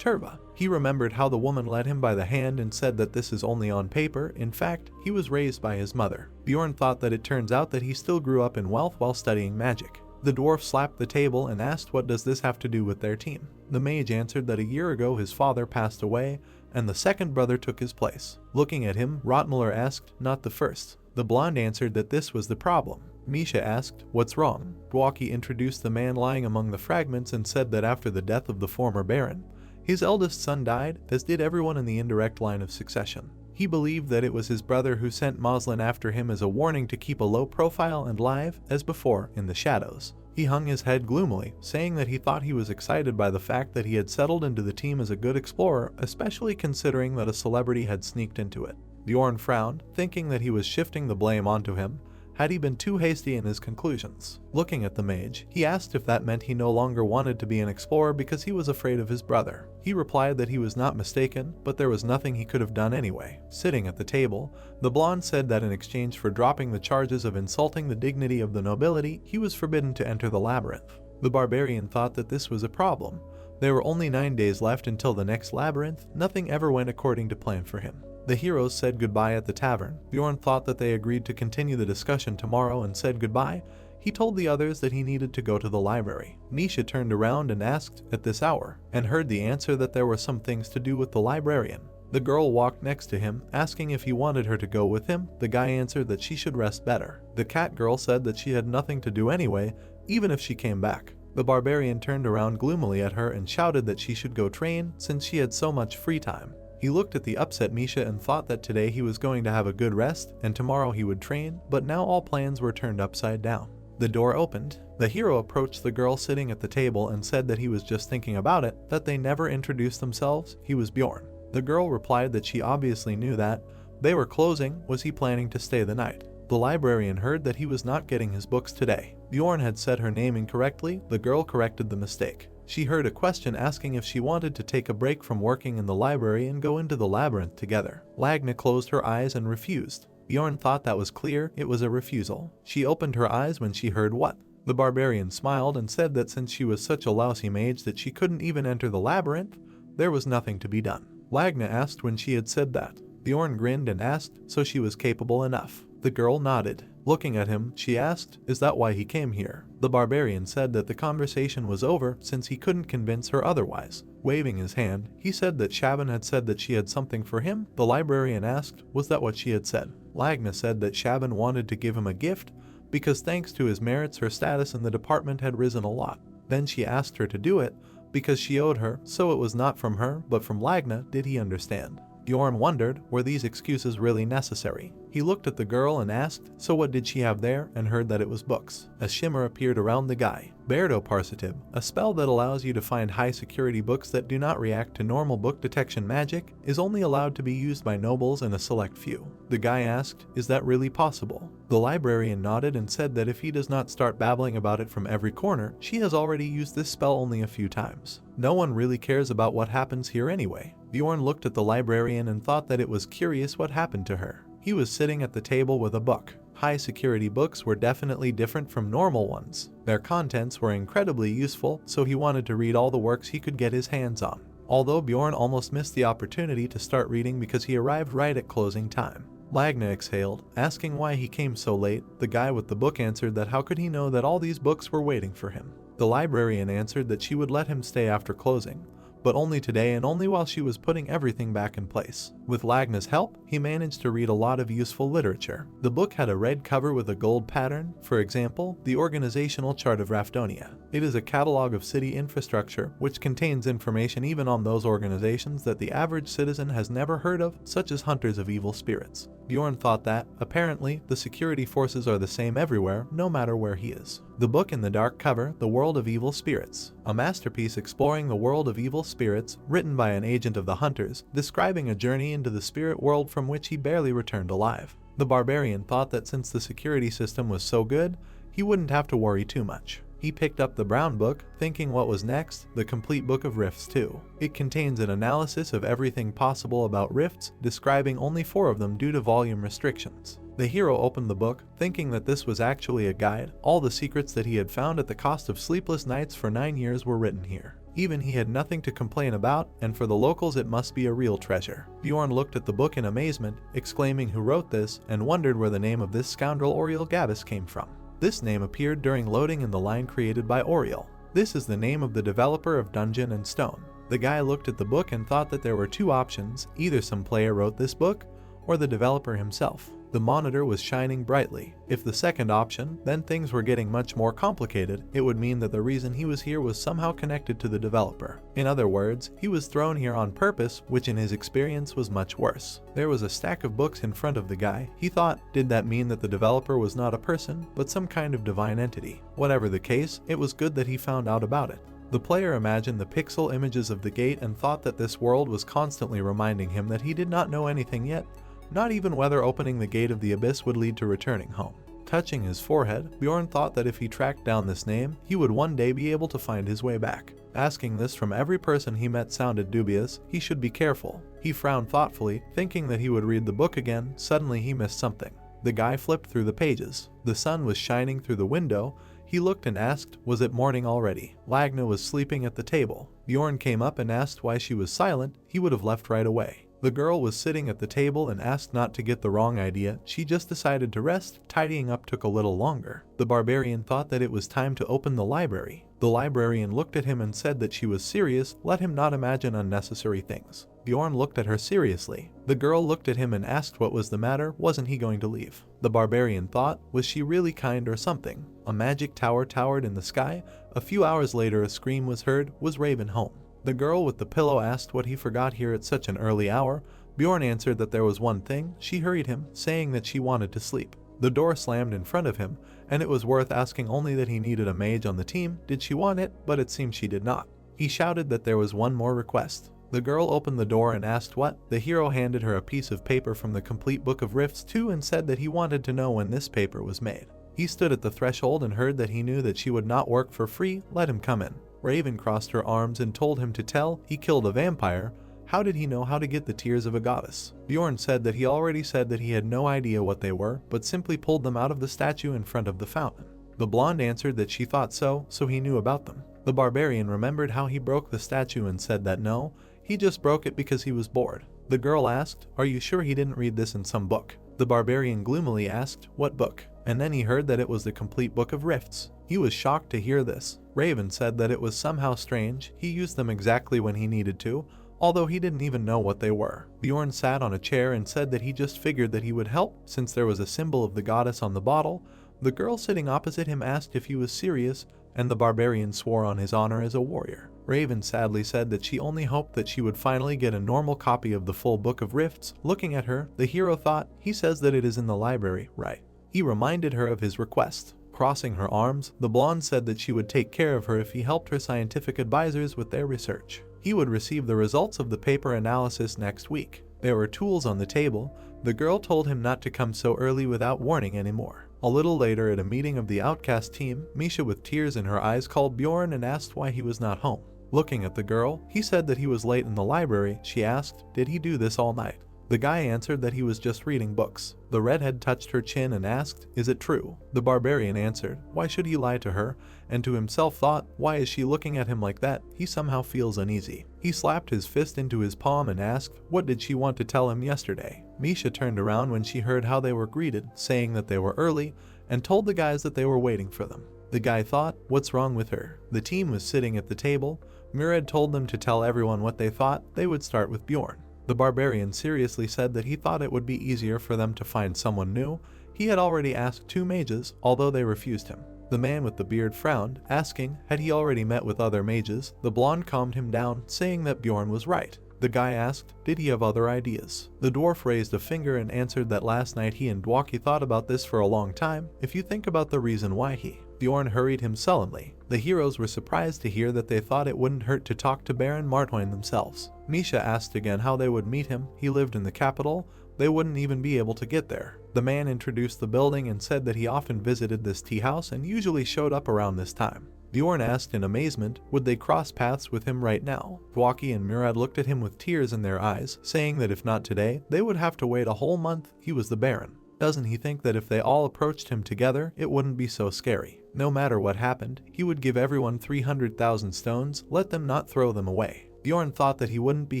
Turva. He remembered how the woman led him by the hand and said that this is only on paper. In fact, he was raised by his mother. Bjorn thought that it turns out that he still grew up in wealth while studying magic. The dwarf slapped the table and asked what does this have to do with their team. The mage answered that a year ago his father passed away and the second brother took his place. Looking at him, Rottmuller asked, not the first. The blonde answered that this was the problem. Misha asked, what's wrong? Dwaki introduced the man lying among the fragments and said that after the death of the former baron, his eldest son died, as did everyone in the indirect line of succession. He believed that it was his brother who sent Moslin after him as a warning to keep a low profile and live, as before, in the shadows. He hung his head gloomily, saying that he thought he was excited by the fact that he had settled into the team as a good explorer, especially considering that a celebrity had sneaked into it. Bjorn frowned, thinking that he was shifting the blame onto him, had he been too hasty in his conclusions. Looking at the mage, he asked if that meant he no longer wanted to be an explorer because he was afraid of his brother. He replied that he was not mistaken, but there was nothing he could have done anyway. Sitting at the table, the blonde said that in exchange for dropping the charges of insulting the dignity of the nobility, he was forbidden to enter the labyrinth. The barbarian thought that this was a problem. There were only 9 days left until the next labyrinth. Nothing ever went according to plan for him. The heroes said goodbye at the tavern. Bjorn thought that they agreed to continue the discussion tomorrow and said goodbye. He told the others that he needed to go to the library. Nisha turned around and asked, at this hour, and heard the answer that there were some things to do with the librarian. The girl walked next to him, asking if he wanted her to go with him. The guy answered that she should rest better. The cat girl said that she had nothing to do anyway, even if she came back. The barbarian turned around gloomily at her and shouted that she should go train since she had so much free time. He looked at the upset Misha and thought that today he was going to have a good rest and tomorrow he would train, but now all plans were turned upside down. The door opened. The hero approached the girl sitting at the table and said that he was just thinking about it, that they never introduced themselves. He was Bjorn. The girl replied that she obviously knew that. They were closing. Was he planning to stay the night? The librarian heard that he was not getting his books today. Bjorn had said her name incorrectly. The girl corrected the mistake. She heard a question asking if she wanted to take a break from working in the library and go into the labyrinth together. Lagna closed her eyes and refused. Bjorn thought that was clear. It was a refusal. She opened her eyes when she heard what? The barbarian smiled and said that since she was such a lousy mage that she couldn't even enter the labyrinth, there was nothing to be done. Lagna asked when she had said that. Bjorn grinned and asked, so she was capable enough. The girl nodded. Looking at him, she asked, is that why he came here? The barbarian said that the conversation was over since he couldn't convince her otherwise. Waving his hand, he said that Shaban had said that she had something for him. The librarian asked, was that what she had said? Lagna said that Shaban wanted to give him a gift because thanks to his merits her status in the department had risen a lot. Then she asked her to do it because she owed her, so it was not from her but from Lagna. Did he understand? Bjorn wondered, were these excuses really necessary? He looked at the girl and asked, so what did she have there, and heard that it was books. A shimmer appeared around the guy. Berdo Parsatib, a spell that allows you to find high-security books that do not react to normal book detection magic, is only allowed to be used by nobles and a select few. The guy asked, is that really possible? The librarian nodded and said that if he does not start babbling about it from every corner, she has already used this spell only a few times. No one really cares about what happens here anyway. Bjorn looked at the librarian and thought that it was curious what happened to her. He was sitting at the table with a book. High-security books were definitely different from normal ones. Their contents were incredibly useful, so he wanted to read all the works he could get his hands on. Although Bjorn almost missed the opportunity to start reading because he arrived right at closing time. Lagna exhaled, asking why he came so late. The guy with the book answered that how could he know that all these books were waiting for him. The librarian answered that she would let him stay after closing, but only today and only while she was putting everything back in place. With Lagna's help, he managed to read a lot of useful literature. The book had a red cover with a gold pattern, for example, the Organizational Chart of Rafdonia. It is a catalog of city infrastructure, which contains information even on those organizations that the average citizen has never heard of, such as Hunters of Evil Spirits. Bjorn thought that, apparently, the security forces are the same everywhere, no matter where he is. The book in the dark cover, The World of Evil Spirits, a masterpiece exploring the world of evil spirits, written by an agent of the Hunters, describing a journey into the spirit world from which he barely returned alive. The barbarian thought that since the security system was so good, he wouldn't have to worry too much. He picked up the brown book, thinking what was next, the complete book of rifts too. It contains an analysis of everything possible about rifts, describing only 4 of them due to volume restrictions. The hero opened the book, thinking that this was actually a guide. All the secrets that he had found at the cost of sleepless nights for 9 years were written here. Even he had nothing to complain about, and for the locals it must be a real treasure. Bjorn looked at the book in amazement, exclaiming who wrote this, and wondered where the name of this scoundrel Oriel Gavis came from. This name appeared during loading in the line created by Oriel. This is the name of the developer of Dungeon and Stone. The guy looked at the book and thought that there were two options, either some player wrote this book, or the developer himself. The monitor was shining brightly. If the second option, then things were getting much more complicated. It would mean that the reason he was here was somehow connected to the developer. In other words, he was thrown here on purpose, which in his experience was much worse. There was a stack of books in front of the guy. He thought, did that mean that the developer was not a person, but some kind of divine entity? Whatever the case, it was good that he found out about it. The player imagined the pixel images of the gate and thought that this world was constantly reminding him that he did not know anything yet, not even whether opening the gate of the abyss would lead to returning home. Touching his forehead, Bjorn thought that if he tracked down this name, he would one day be able to find his way back. Asking this from every person he met sounded dubious. He should be careful. He frowned thoughtfully, thinking that he would read the book again. Suddenly he missed something. The guy flipped through the pages. The sun was shining through the window. He looked and asked, was it morning already? Lagna was sleeping at the table. Bjorn came up and asked why she was silent. He would have left right away. The girl was sitting at the table and asked not to get the wrong idea. She just decided to rest. Tidying up took a little longer. The barbarian thought that it was time to open the library. The librarian looked at him and said that she was serious. Let him not imagine unnecessary things. Bjorn looked at her seriously. The girl looked at him and asked what was the matter. Wasn't he going to leave? The barbarian thought, was she really kind or something? A magic tower towered in the sky. A few hours later a scream was heard. Was Raven home? The girl with the pillow asked what he forgot here at such an early hour. Bjorn answered that there was one thing. She hurried him, saying that she wanted to sleep. The door slammed in front of him, and it was worth asking only that he needed a mage on the team. Did she want it? But it seemed she did not. He shouted that there was one more request. The girl opened the door and asked what. The hero handed her a piece of paper from the complete Book of Rifts 2 and said that he wanted to know when this paper was made. He stood at the threshold and heard that he knew that she would not work for free. Let him come in. Raven crossed her arms and told him to tell. He killed a vampire. How did he know how to get the tears of a goddess? Bjorn said that he already said that he had no idea what they were, but simply pulled them out of the statue in front of the fountain. The blonde answered that she thought so he knew about them. The barbarian remembered how he broke the statue and said that no, he just broke it because he was bored. The girl asked, are you sure he didn't read this in some book? The barbarian gloomily asked, what book? And then he heard that it was the complete Book of Rifts. He was shocked to hear this. Raven said that it was somehow strange. He used them exactly when he needed to, although he didn't even know what they were. Bjorn sat on a chair and said that he just figured that he would help since there was a symbol of the goddess on the bottle. The girl sitting opposite him asked if he was serious, and the barbarian swore on his honor as a warrior. Raven sadly said that she only hoped that she would finally get a normal copy of the full Book of Rifts. Looking at her, the hero thought, he says that it is in the library, right? He reminded her of his request. Crossing her arms, the blonde said that she would take care of her if he helped her scientific advisors with their research. He would receive the results of the paper analysis next week. There were tools on the table. The girl told him not to come so early without warning anymore. A little later at a meeting of the Outcast team, Misha with tears in her eyes called Bjorn and asked why he was not home. Looking at the girl, he said that he was late in the library. She asked, did he do this all night? The guy answered that he was just reading books. The redhead touched her chin and asked, is it true? The barbarian answered, why should he lie to her? And to himself thought, why is she looking at him like that? He somehow feels uneasy. He slapped his fist into his palm and asked, what did she want to tell him yesterday? Misha turned around when she heard how they were greeted, saying that they were early, and told the guys that they were waiting for them. The guy thought, what's wrong with her? The team was sitting at the table. Murad told them to tell everyone what they thought. They would start with Bjorn. The barbarian seriously said that he thought it would be easier for them to find someone new. He had already asked 2 mages, although they refused him. The man with the beard frowned, asking, had he already met with other mages? The blonde calmed him down, saying that Bjorn was right. The guy asked, did he have other ideas? The dwarf raised a finger and answered that last night he and Dwaki thought about this for a long time. If you think about the reason why Bjorn hurried him sullenly. The heroes were surprised to hear that they thought it wouldn't hurt to talk to Baron Martwine themselves. Misha asked again how they would meet him. He lived in the capital. They wouldn't even be able to get there. The man introduced the building and said that he often visited this tea house and usually showed up around this time. Bjorn asked in amazement, would they cross paths with him right now? Dwaki and Murad looked at him with tears in their eyes, saying that if not today, they would have to wait a whole month. He was the Baron. Doesn't he think that if they all approached him together, it wouldn't be so scary? No matter what happened, he would give everyone 300,000 stones, let them not throw them away. Bjorn thought that he wouldn't be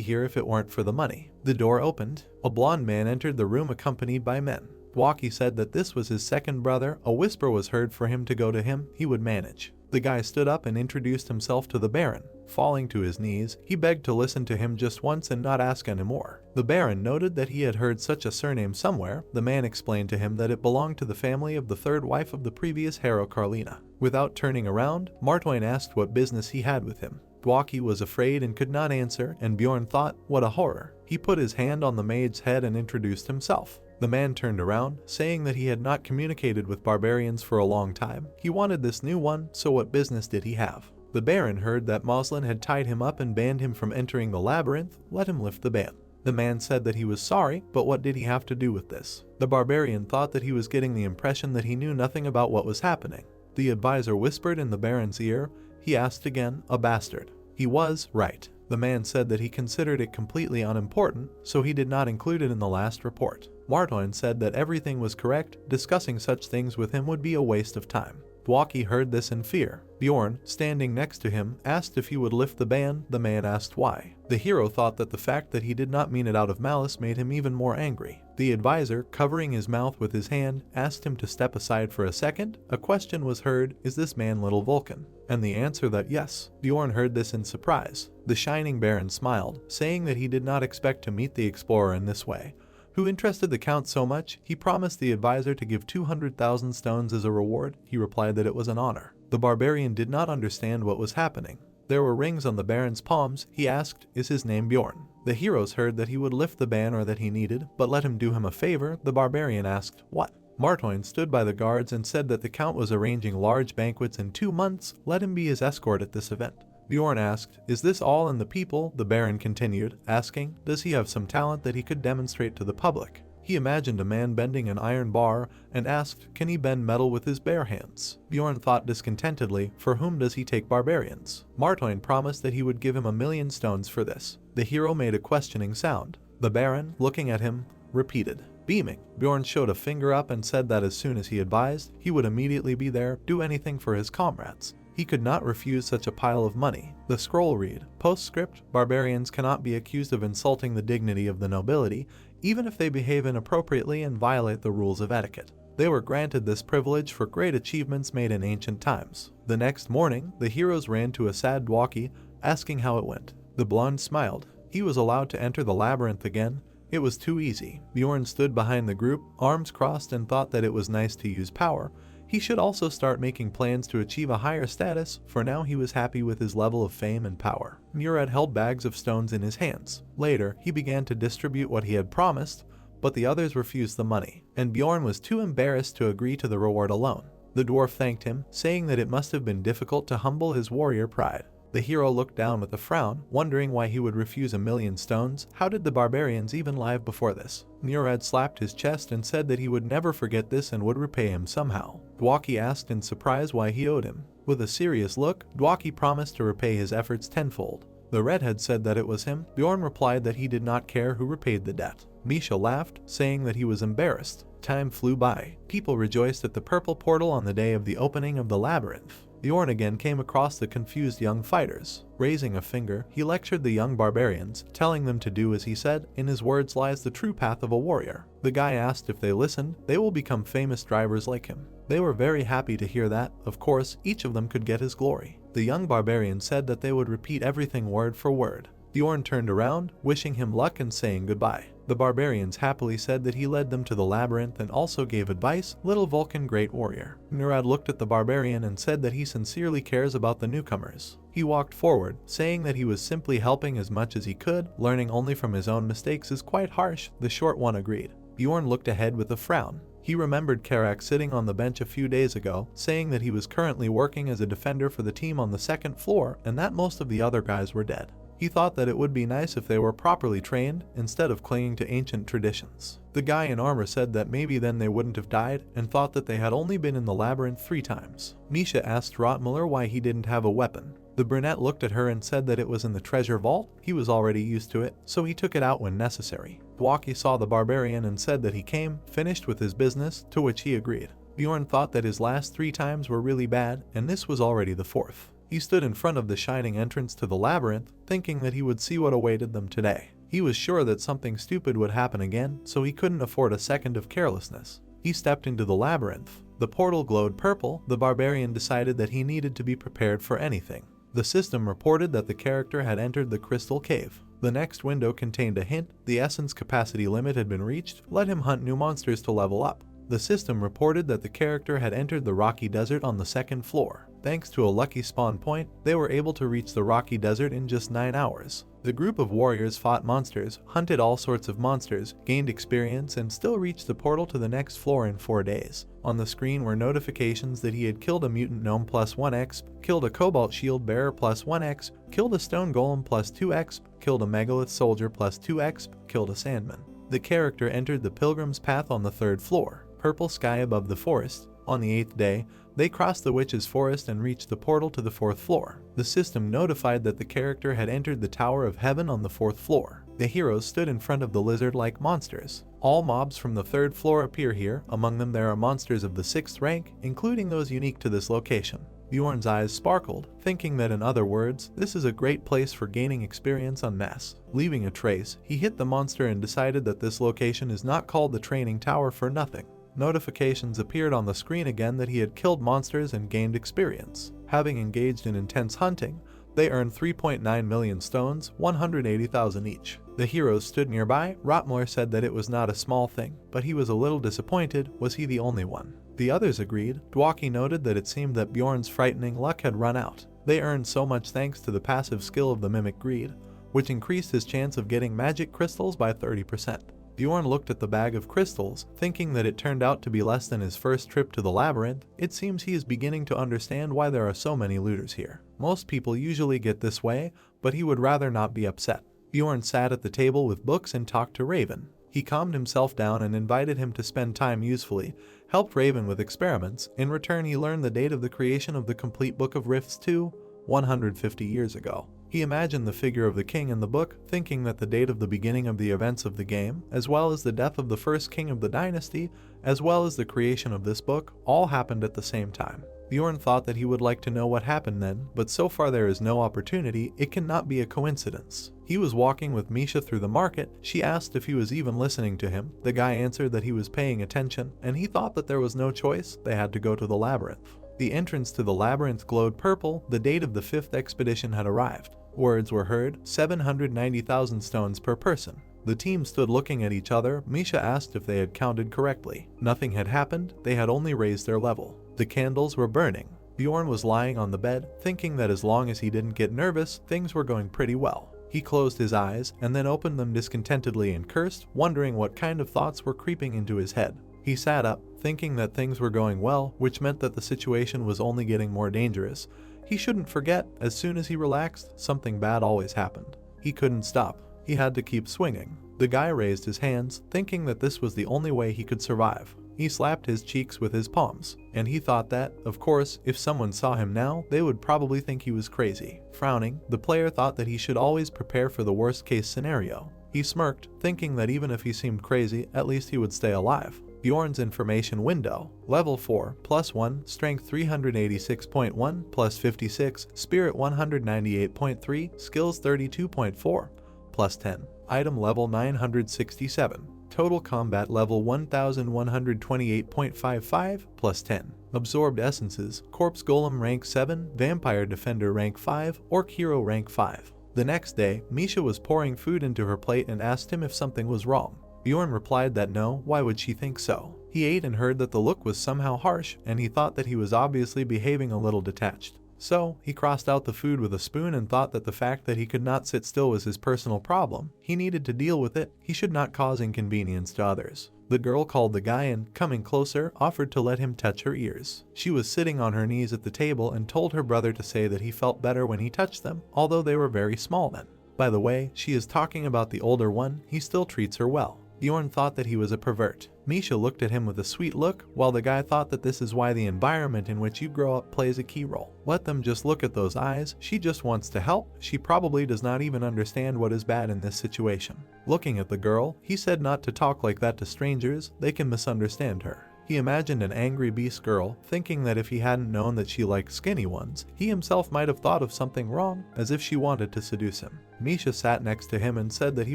here if it weren't for the money. The door opened. A blonde man entered the room accompanied by men. Dwaki said that this was his second brother. A whisper was heard for him to go to him, he would manage. The guy stood up and introduced himself to the Baron. Falling to his knees, he begged to listen to him just once and not ask anymore. The Baron noted that he had heard such a surname somewhere. The man explained to him that it belonged to the family of the third wife of the previous hero Carlina. Without turning around, Martoin asked what business he had with him. Dwaki was afraid and could not answer, and Bjorn thought, what a horror. He put his hand on the maid's head and introduced himself. The man turned around, saying that he had not communicated with barbarians for a long time. He wanted this new one, so what business did he have? The Baron heard that Moslin had tied him up and banned him from entering the labyrinth. Let him lift the ban. The man said that he was sorry, but what did he have to do with this? The barbarian thought that he was getting the impression that he knew nothing about what was happening. The advisor whispered in the Baron's ear. He asked again, a bastard. He was right. The man said that he considered it completely unimportant, so he did not include it in the last report. Martoin said that everything was correct. Discussing such things with him would be a waste of time. Dwaki heard this in fear. Bjorn, standing next to him, asked if he would lift the ban. The man asked why. The hero thought that the fact that he did not mean it out of malice made him even more angry. The advisor, covering his mouth with his hand, asked him to step aside for a second. A question was heard, is this man Little Vulcan? And the answer that yes. Bjorn heard this in surprise. The Shining Baron smiled, saying that he did not expect to meet the explorer in this way. Who interested the Count so much, he promised the advisor to give 200,000 stones as a reward. He replied that it was an honor. The barbarian did not understand what was happening. There were rings on the Baron's palms. He asked, is his name Bjorn? The heroes heard that he would lift the ban or that he needed, but let him do him a favor. The barbarian asked, what? Martoin stood by the guards and said that the Count was arranging large banquets in 2 months. Let him be his escort at this event. Bjorn asked, is this all in the people? The Baron continued, asking, does he have some talent that he could demonstrate to the public? He imagined a man bending an iron bar and asked, can he bend metal with his bare hands? Bjorn thought discontentedly, for whom does he take barbarians? Martoin promised that he would give him 1,000,000 stones for this. The hero made a questioning sound. The Baron, looking at him, repeated, beaming. Bjorn showed a finger up and said that as soon as he advised, he would immediately be there, do anything for his comrades. He could not refuse such a pile of money. The scroll read, postscript, barbarians cannot be accused of insulting the dignity of the nobility, even if they behave inappropriately and violate the rules of etiquette. They were granted this privilege for great achievements made in ancient times. The next morning, the heroes ran to a sad Dwaki, asking how it went. The blonde smiled. He was allowed to enter the labyrinth again. It was too easy. Bjorn stood behind the group, arms crossed, and thought that it was nice to use power. He should also start making plans to achieve a higher status. For now he was happy with his level of fame and power. Murad held bags of stones in his hands. Later, he began to distribute what he had promised, but the others refused the money, and Bjorn was too embarrassed to agree to the reward alone. The dwarf thanked him, saying that it must have been difficult to humble his warrior pride. The hero looked down with a frown, wondering why he would refuse 1,000,000 stones. How did the barbarians even live before this? Murad slapped his chest and said that he would never forget this and would repay him somehow. Dwaki asked in surprise why he owed him. With a serious look, Dwaki promised to repay his efforts tenfold. The redhead said that it was him. Bjorn replied that he did not care who repaid the debt. Misha laughed, saying that he was embarrassed. Time flew by. People rejoiced at the purple portal on the day of the opening of the labyrinth. Bjorn again came across the confused young fighters. Raising a finger, he lectured the young barbarians, telling them to do as he said. In his words lies the true path of a warrior. The guy asked if they listened, they will become famous drivers like him. They were very happy to hear that. Of course, each of them could get his glory. The young barbarian said that they would repeat everything word for word. Bjorn turned around, wishing him luck and saying goodbye. The barbarians happily said that he led them to the labyrinth and also gave advice. Little Vulcan, great warrior. Murad looked at the barbarian and said that he sincerely cares about the newcomers. He walked forward, saying that he was simply helping as much as he could. Learning only from his own mistakes is quite harsh. The short one agreed. Bjorn looked ahead with a frown. He remembered Karak sitting on the bench a few days ago, saying that he was currently working as a defender for the team on the 2nd floor and that most of the other guys were dead. He thought that it would be nice if they were properly trained, instead of clinging to ancient traditions. The guy in armor said that maybe then they wouldn't have died, and thought that they had only been in the labyrinth 3 times. Misha asked Rotmuller why he didn't have a weapon. The brunette looked at her and said that it was in the treasure vault. He was already used to it, so he took it out when necessary. Dwaki saw the barbarian and said that he came, finished with his business, to which he agreed. Bjorn thought that his last 3 times were really bad, and this was already the 4th. He stood in front of the shining entrance to the labyrinth, thinking that he would see what awaited them today. He was sure that something stupid would happen again, so he couldn't afford a second of carelessness. He stepped into the labyrinth. The portal glowed purple. The barbarian decided that he needed to be prepared for anything. The system reported that the character had entered the crystal cave. The next window contained a hint. The essence capacity limit had been reached. Let him hunt new monsters to level up. The system reported that the character had entered the rocky desert on the 2nd floor. Thanks to a lucky spawn point, they were able to reach the rocky desert in just 9 hours. The group of warriors fought monsters, hunted all sorts of monsters, gained experience, and still reached the portal to the next floor in 4 days. On the screen were notifications that he had killed a mutant gnome plus 1x, killed a cobalt shield bearer plus 1x, killed a stone golem plus 2x, killed a megalith soldier plus 2x, killed a sandman. The character entered the pilgrim's path on the 3rd floor. Purple sky above the forest. On the 8th day, they crossed the witch's forest and reached the portal to the 4th floor. The system notified that the character had entered the Tower of Heaven on the 4th floor. The heroes stood in front of the lizard-like monsters. All mobs from the 3rd floor appear here. Among them there are monsters of the 6th rank, including those unique to this location. Bjorn's eyes sparkled, thinking that in other words, this is a great place for gaining experience en masse. Leaving a trace, he hit the monster and decided that this location is not called the training tower for nothing. Notifications appeared on the screen again that he had killed monsters and gained experience. Having engaged in intense hunting, they earned 3.9 million stones, 180,000 each. The heroes stood nearby. Rotmore said that it was not a small thing, but he was a little disappointed. Was he the only one? The others agreed. Dwaki noted that it seemed that Bjorn's frightening luck had run out. They earned so much thanks to the passive skill of the Mimic Greed, which increased his chance of getting magic crystals by 30%. Bjorn looked at the bag of crystals, thinking that it turned out to be less than his first trip to the labyrinth. It seems he is beginning to understand why there are so many looters here. Most people usually get this way, but he would rather not be upset. Bjorn sat at the table with books and talked to Raven. He calmed himself down and invited him to spend time usefully, helped Raven with experiments. In return, he learned the date of the creation of the complete Book of Rifts 2, 150 years ago. He imagined the figure of the king in the book, thinking that the date of the beginning of the events of the game, as well as the death of the first king of the dynasty, as well as the creation of this book, all happened at the same time. Bjorn thought that he would like to know what happened then, but so far there is no opportunity. It cannot be a coincidence. He was walking with Misha through the market. She asked if he was even listening to him. The guy answered that he was paying attention, and he thought that there was no choice. They had to go to the labyrinth. The entrance to the labyrinth glowed purple. The date of the 5th expedition had arrived. Words were heard, 790,000 stones per person. The team stood looking at each other. Misha asked if they had counted correctly. Nothing had happened. They had only raised their level. The candles were burning. Bjorn was lying on the bed, thinking that as long as he didn't get nervous, things were going pretty well. He closed his eyes and then opened them discontentedly and cursed, wondering what kind of thoughts were creeping into his head. He sat up, thinking that things were going well, which meant that the situation was only getting more dangerous. He shouldn't forget, as soon as he relaxed, something bad always happened. He couldn't stop. He had to keep swinging. The guy raised his hands, thinking that this was the only way he could survive. He slapped his cheeks with his palms, and he thought that, of course, if someone saw him now, they would probably think he was crazy. Frowning, the player thought that he should always prepare for the worst-case scenario. He smirked, thinking that even if he seemed crazy, at least he would stay alive. Bjorn's information window. Level 4, +1, Strength 386.1, +56, Spirit 198.3, Skills 32.4, +10. Item level 967. Total combat level 1128.55, +10. Absorbed essences. Corpse Golem rank 7, Vampire Defender rank 5, Orc Hero rank 5. The next day, Misha was pouring food into her plate and asked him if something was wrong. Bjorn replied that no, why would she think so? He ate and heard that the look was somehow harsh, and he thought that he was obviously behaving a little detached. So, he crossed out the food with a spoon and thought that the fact that he could not sit still was his personal problem. He needed to deal with it. He should not cause inconvenience to others. The girl called the guy and, coming closer, offered to let him touch her ears. She was sitting on her knees at the table and told her brother to say that he felt better when he touched them, although they were very small then. By the way, she is talking about the older one. He still treats her well. Bjorn thought that he was a pervert. Misha looked at him with a sweet look, while the guy thought that this is why the environment in which you grow up plays a key role. Let them just look at those eyes. She just wants to help. She probably does not even understand what is bad in this situation. Looking at the girl, he said not to talk like that to strangers. They can misunderstand her. He imagined an angry beast girl, thinking that if he hadn't known that she liked skinny ones, he himself might have thought of something wrong, as if she wanted to seduce him. Misha sat next to him and said that he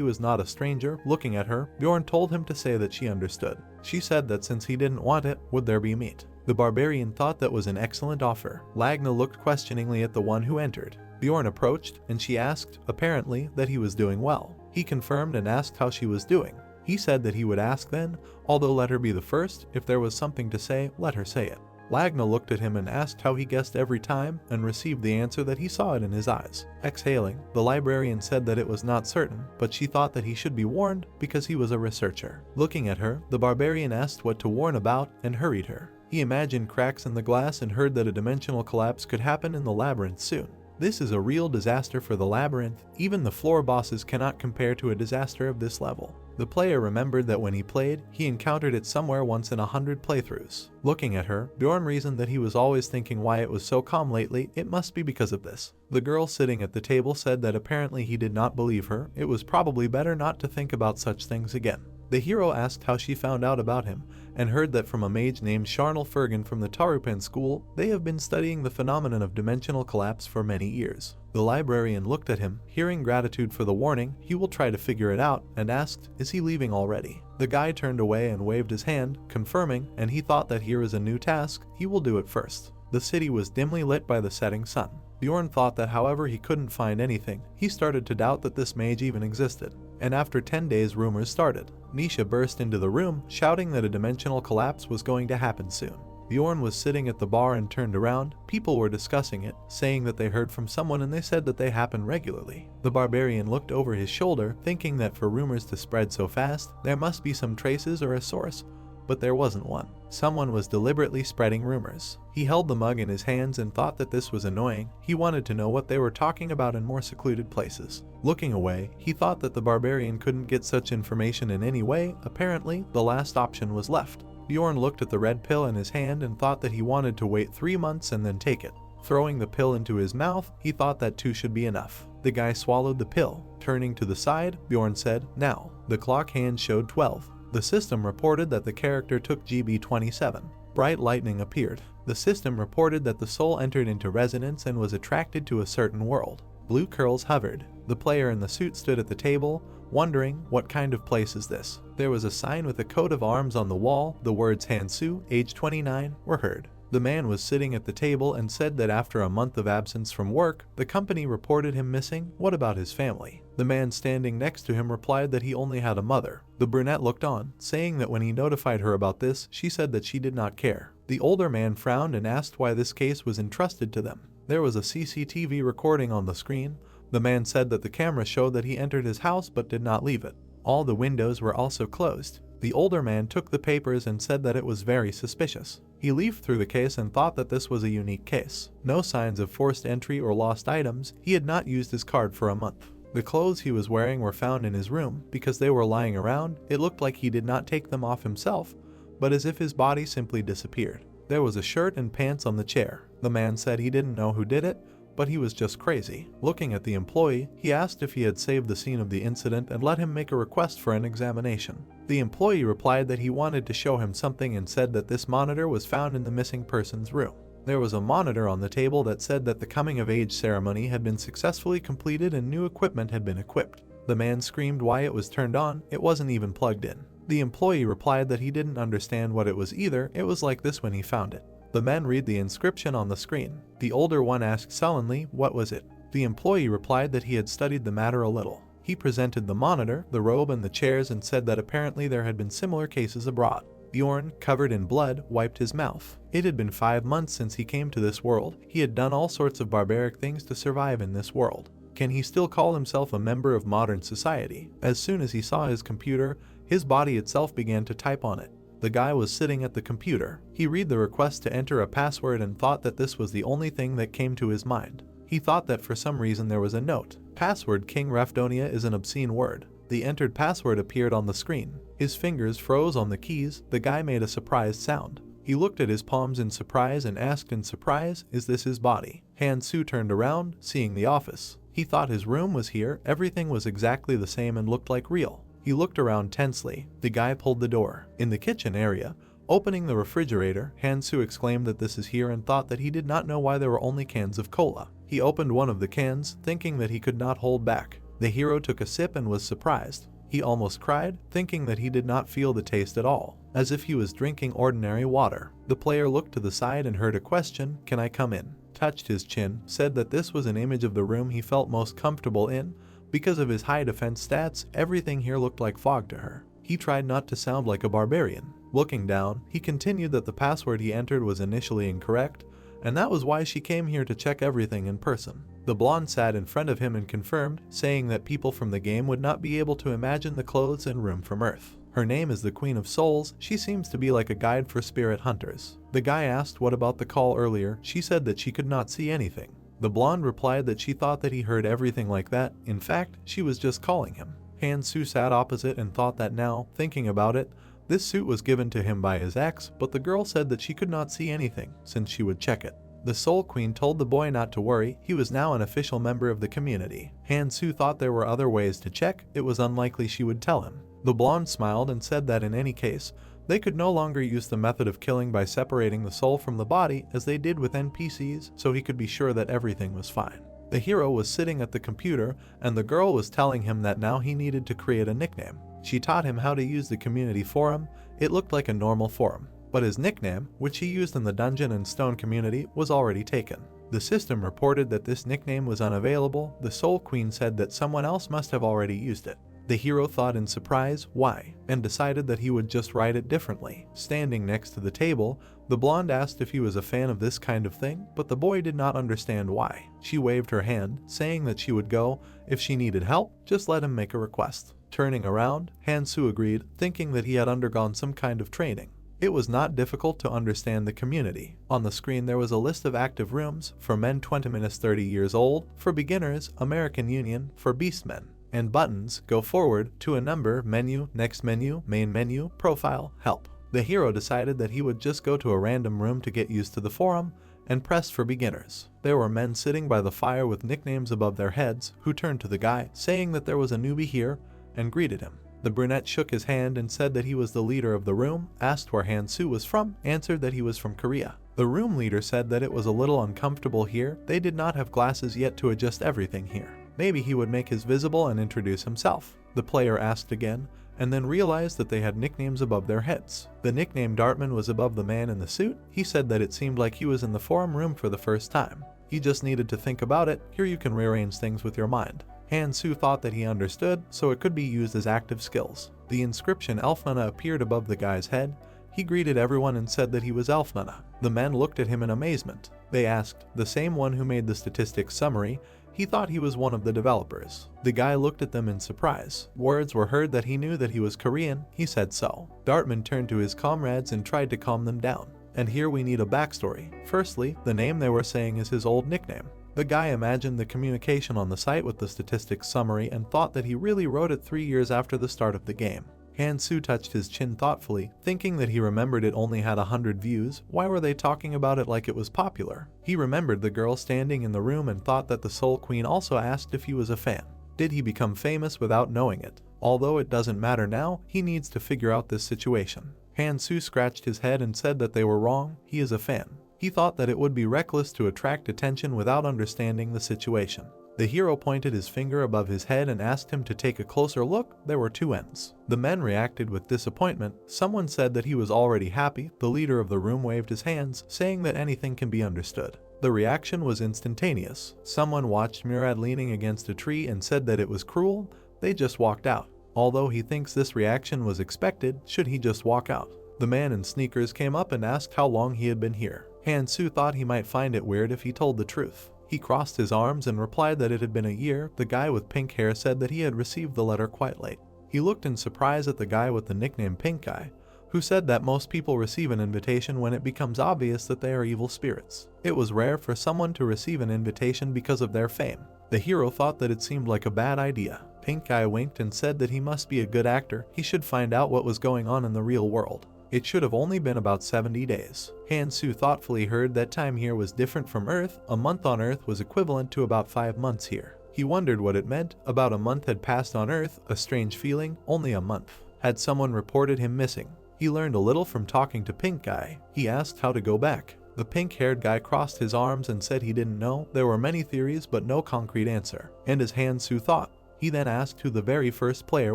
was not a stranger. Looking at her, Bjorn told him to say that she understood. She said that since he didn't want it, would there be meat? The barbarian thought that was an excellent offer. Lagna looked questioningly at the one who entered. Bjorn approached, and she asked, apparently, that he was doing well. He confirmed and asked how she was doing. He said that he would ask then, although let her be the first. If there was something to say, let her say it. Lagna looked at him and asked how he guessed every time, and received the answer that he saw it in his eyes. Exhaling, the librarian said that it was not certain, but she thought that he should be warned because he was a researcher. Looking at her, the barbarian asked what to warn about and hurried her. He imagined cracks in the glass and heard that a dimensional collapse could happen in the labyrinth soon. This is a real disaster for the labyrinth. Even the floor bosses cannot compare to a disaster of this level. The player remembered that when he played, he encountered it somewhere once in 100 playthroughs. Looking at her, Bjorn reasoned that he was always thinking why it was so calm lately. It must be because of this. The girl sitting at the table said that apparently he did not believe her. It was probably better not to think about such things again. The hero asked how she found out about him, and heard that from a mage named Sharnel Fergan from the Tarupan school. They have been studying the phenomenon of dimensional collapse for many years. The librarian looked at him, hearing gratitude for the warning. He will try to figure it out, and asked, is he leaving already? The guy turned away and waved his hand, confirming, and he thought that here is a new task. He will do it first. The city was dimly lit by the setting sun. Bjorn thought that however he couldn't find anything. He started to doubt that this mage even existed. And after 10 days, rumors started. Nisha burst into the room, shouting that a dimensional collapse was going to happen soon. Bjorn was sitting at the bar and turned around. People were discussing it, saying that they heard from someone and they said that they happen regularly. The barbarian looked over his shoulder, thinking that for rumors to spread so fast, there must be some traces or a source. But there wasn't one. Someone was deliberately spreading rumors. He held the mug in his hands and thought that this was annoying. He wanted to know what they were talking about in more secluded places. Looking away, he thought that the barbarian couldn't get such information in any way. Apparently, the last option was left. Bjorn looked at the red pill in his hand and thought that he wanted to wait 3 months and then take it. Throwing the pill into his mouth, he thought that 2 should be enough. The guy swallowed the pill. Turning to the side, Bjorn said, now. The clock hand showed 12. The system reported that the character took GB 27. Bright lightning appeared. The system reported that the soul entered into resonance and was attracted to a certain world. Blue curls hovered. The player in the suit stood at the table, wondering, what kind of place is this? There was a sign with a coat of arms on the wall. The words Hansu, age 29, were heard. The man was sitting at the table and said that after a month of absence from work, the company reported him missing. What about his family? The man standing next to him replied that he only had a mother. The brunette looked on, saying that when he notified her about this, she said that she did not care. The older man frowned and asked why this case was entrusted to them. There was a CCTV recording on the screen. The man said that the camera showed that he entered his house but did not leave it. All the windows were also closed. The older man took the papers and said that it was very suspicious. He leafed through the case and thought that this was a unique case. No signs of forced entry or lost items. He had not used his card for a month. The clothes he was wearing were found in his room. Because they were lying around, it looked like he did not take them off himself, but as if his body simply disappeared. There was a shirt and pants on the chair. The man said he didn't know who did it, but he was just crazy. Looking at the employee, he asked if he had saved the scene of the incident and let him make a request for an examination. The employee replied that he wanted to show him something and said that this monitor was found in the missing person's room. There was a monitor on the table that said that the coming-of-age ceremony had been successfully completed and new equipment had been equipped. The man screamed why it was turned on. It wasn't even plugged in. The employee replied that he didn't understand what it was either. It was like this when he found it. The men read the inscription on the screen. The older one asked sullenly, what was it? The employee replied that he had studied the matter a little. He presented the monitor, the robe and the chairs and said that apparently there had been similar cases abroad. Bjorn, covered in blood, wiped his mouth. It had been 5 months since he came to this world. He had done all sorts of barbaric things to survive in this world. Can he still call himself a member of modern society? As soon as he saw his computer, his body itself began to type on it. The guy was sitting at the computer. He read the request to enter a password and thought that this was the only thing that came to his mind. He thought that for some reason there was a note. Password King Refdonia is an obscene word. The entered password appeared on the screen. His fingers froze on the keys. The guy made a surprised sound. He looked at his palms in surprise and asked in surprise, is this his body? Han-Su turned around, seeing the office. He thought his room was here. Everything was exactly the same and looked like real. He looked around tensely. The guy pulled the door. In the kitchen area, Opening the refrigerator, Han-soo exclaimed that this is here and thought that he did not know why there were only cans of cola. He opened one of the cans, thinking that he could not hold back. The hero took a sip and was surprised. He almost cried, thinking that he did not feel the taste at all, as if he was drinking ordinary water. The player looked to the side and heard a question, "Can I come in?" Touched his chin, said that this was an image of the room he felt most comfortable in. Because of his high defense stats, everything here looked like fog to her. He tried not to sound like a barbarian. Looking down, he continued that the password he entered was initially incorrect, and that was why she came here to check everything in person. The blonde sat in front of him and confirmed, saying that people from the game would not be able to imagine the clothes and room from Earth. Her name is the Queen of Souls. She seems to be like a guide for spirit hunters. The guy asked what about the call earlier. She said that she could not see anything. The blonde replied that she thought that he heard everything like that. In fact, she was just calling him. Han-soo sat opposite and thought that now, thinking about it, this suit was given to him by his ex, but the girl said that she could not see anything, since she would check it. The Soul Queen told the boy not to worry, he was now an official member of the community. Han-soo thought there were other ways to check, it was unlikely she would tell him. The blonde smiled and said that in any case, they could no longer use the method of killing by separating the soul from the body as they did with NPCs, so he could be sure that everything was fine. The hero was sitting at the computer, and the girl was telling him that now he needed to create a nickname. She taught him how to use the community forum. It looked like a normal forum, but his nickname, which he used in the Dungeon and Stone community, was already taken. The system reported that this nickname was unavailable. The Soul Queen said that someone else must have already used it. The hero thought in surprise, why, and decided that he would just write it differently. Standing next to the table, the blonde asked if he was a fan of this kind of thing, but the boy did not understand why. She waved her hand, saying that she would go. If she needed help, just let him make a request. Turning around, Han-soo agreed, thinking that he had undergone some kind of training. It was not difficult to understand the community. On the screen there was a list of active rooms, for men 20-30 years old, for beginners, American Union, for beastmen, and buttons, go forward, to a number, menu, next menu, main menu, profile, help. The hero decided that he would just go to a random room to get used to the forum, and pressed for beginners. There were men sitting by the fire with nicknames above their heads, who turned to the guy, saying that there was a newbie here, and greeted him. The brunette shook his hand and said that he was the leader of the room, asked where Han-soo was from, answered that he was from Korea. The room leader said that it was a little uncomfortable here, they did not have glasses yet to adjust everything here. Maybe he would make his visible and introduce himself. The player asked again, and then realized that they had nicknames above their heads. The nickname Dartman was above the man in the suit. He said that it seemed like he was in the forum room for the first time. He just needed to think about it. Here you can rearrange things with your mind. Han-soo thought that he understood, so it could be used as active skills. The inscription Elfnana appeared above the guy's head. He greeted everyone and said that he was Elfnana. The men looked at him in amazement. They asked, the same one who made the statistics summary. He thought he was one of the developers. The guy looked at them in surprise. Words were heard that he knew that he was Korean. He said so. Dartman turned to his comrades and tried to calm them down. And here we need a backstory. Firstly, the name they were saying is his old nickname. The guy imagined the communication on the site with the statistics summary and thought that he really wrote it 3 years after the start of the game. Han-soo touched his chin thoughtfully, thinking that he remembered it only had 100 views. Why were they talking about it like it was popular? He remembered the girl standing in the room and thought that the Soul Queen also asked if he was a fan. Did he become famous without knowing it? Although it doesn't matter now, he needs to figure out this situation. Han-soo scratched his head and said that they were wrong. He is a fan. He thought that it would be reckless to attract attention without understanding the situation. The hero pointed his finger above his head and asked him to take a closer look. There were 2 ends. The men reacted with disappointment. Someone said that he was already happy. The leader of the room waved his hands, saying that anything can be understood. The reaction was instantaneous. Someone watched Murad leaning against a tree and said that it was cruel. They just walked out. Although he thinks this reaction was expected, should he just walk out? The man in sneakers came up and asked how long he had been here. Han-soo thought he might find it weird if he told the truth. He crossed his arms and replied that it had been a year. The guy with pink hair said that he had received the letter quite late. He looked in surprise at the guy with the nickname Pink Eye, who said that most people receive an invitation when it becomes obvious that they are evil spirits. It was rare for someone to receive an invitation because of their fame. The hero thought that it seemed like a bad idea. Pink Eye winked and said that he must be a good actor. He should find out what was going on in the real world. It should have only been about 70 days. Han-soo thoughtfully heard that time here was different from Earth. A month on Earth was equivalent to about 5 months here. He wondered what it meant. About a month had passed on Earth, a strange feeling, only a month. Had someone reported him missing? He learned a little from talking to Pink Guy. He asked how to go back. The pink-haired guy crossed his arms and said he didn't know. There were many theories but no concrete answer, and as Han-Soo thought. He then asked who the very first player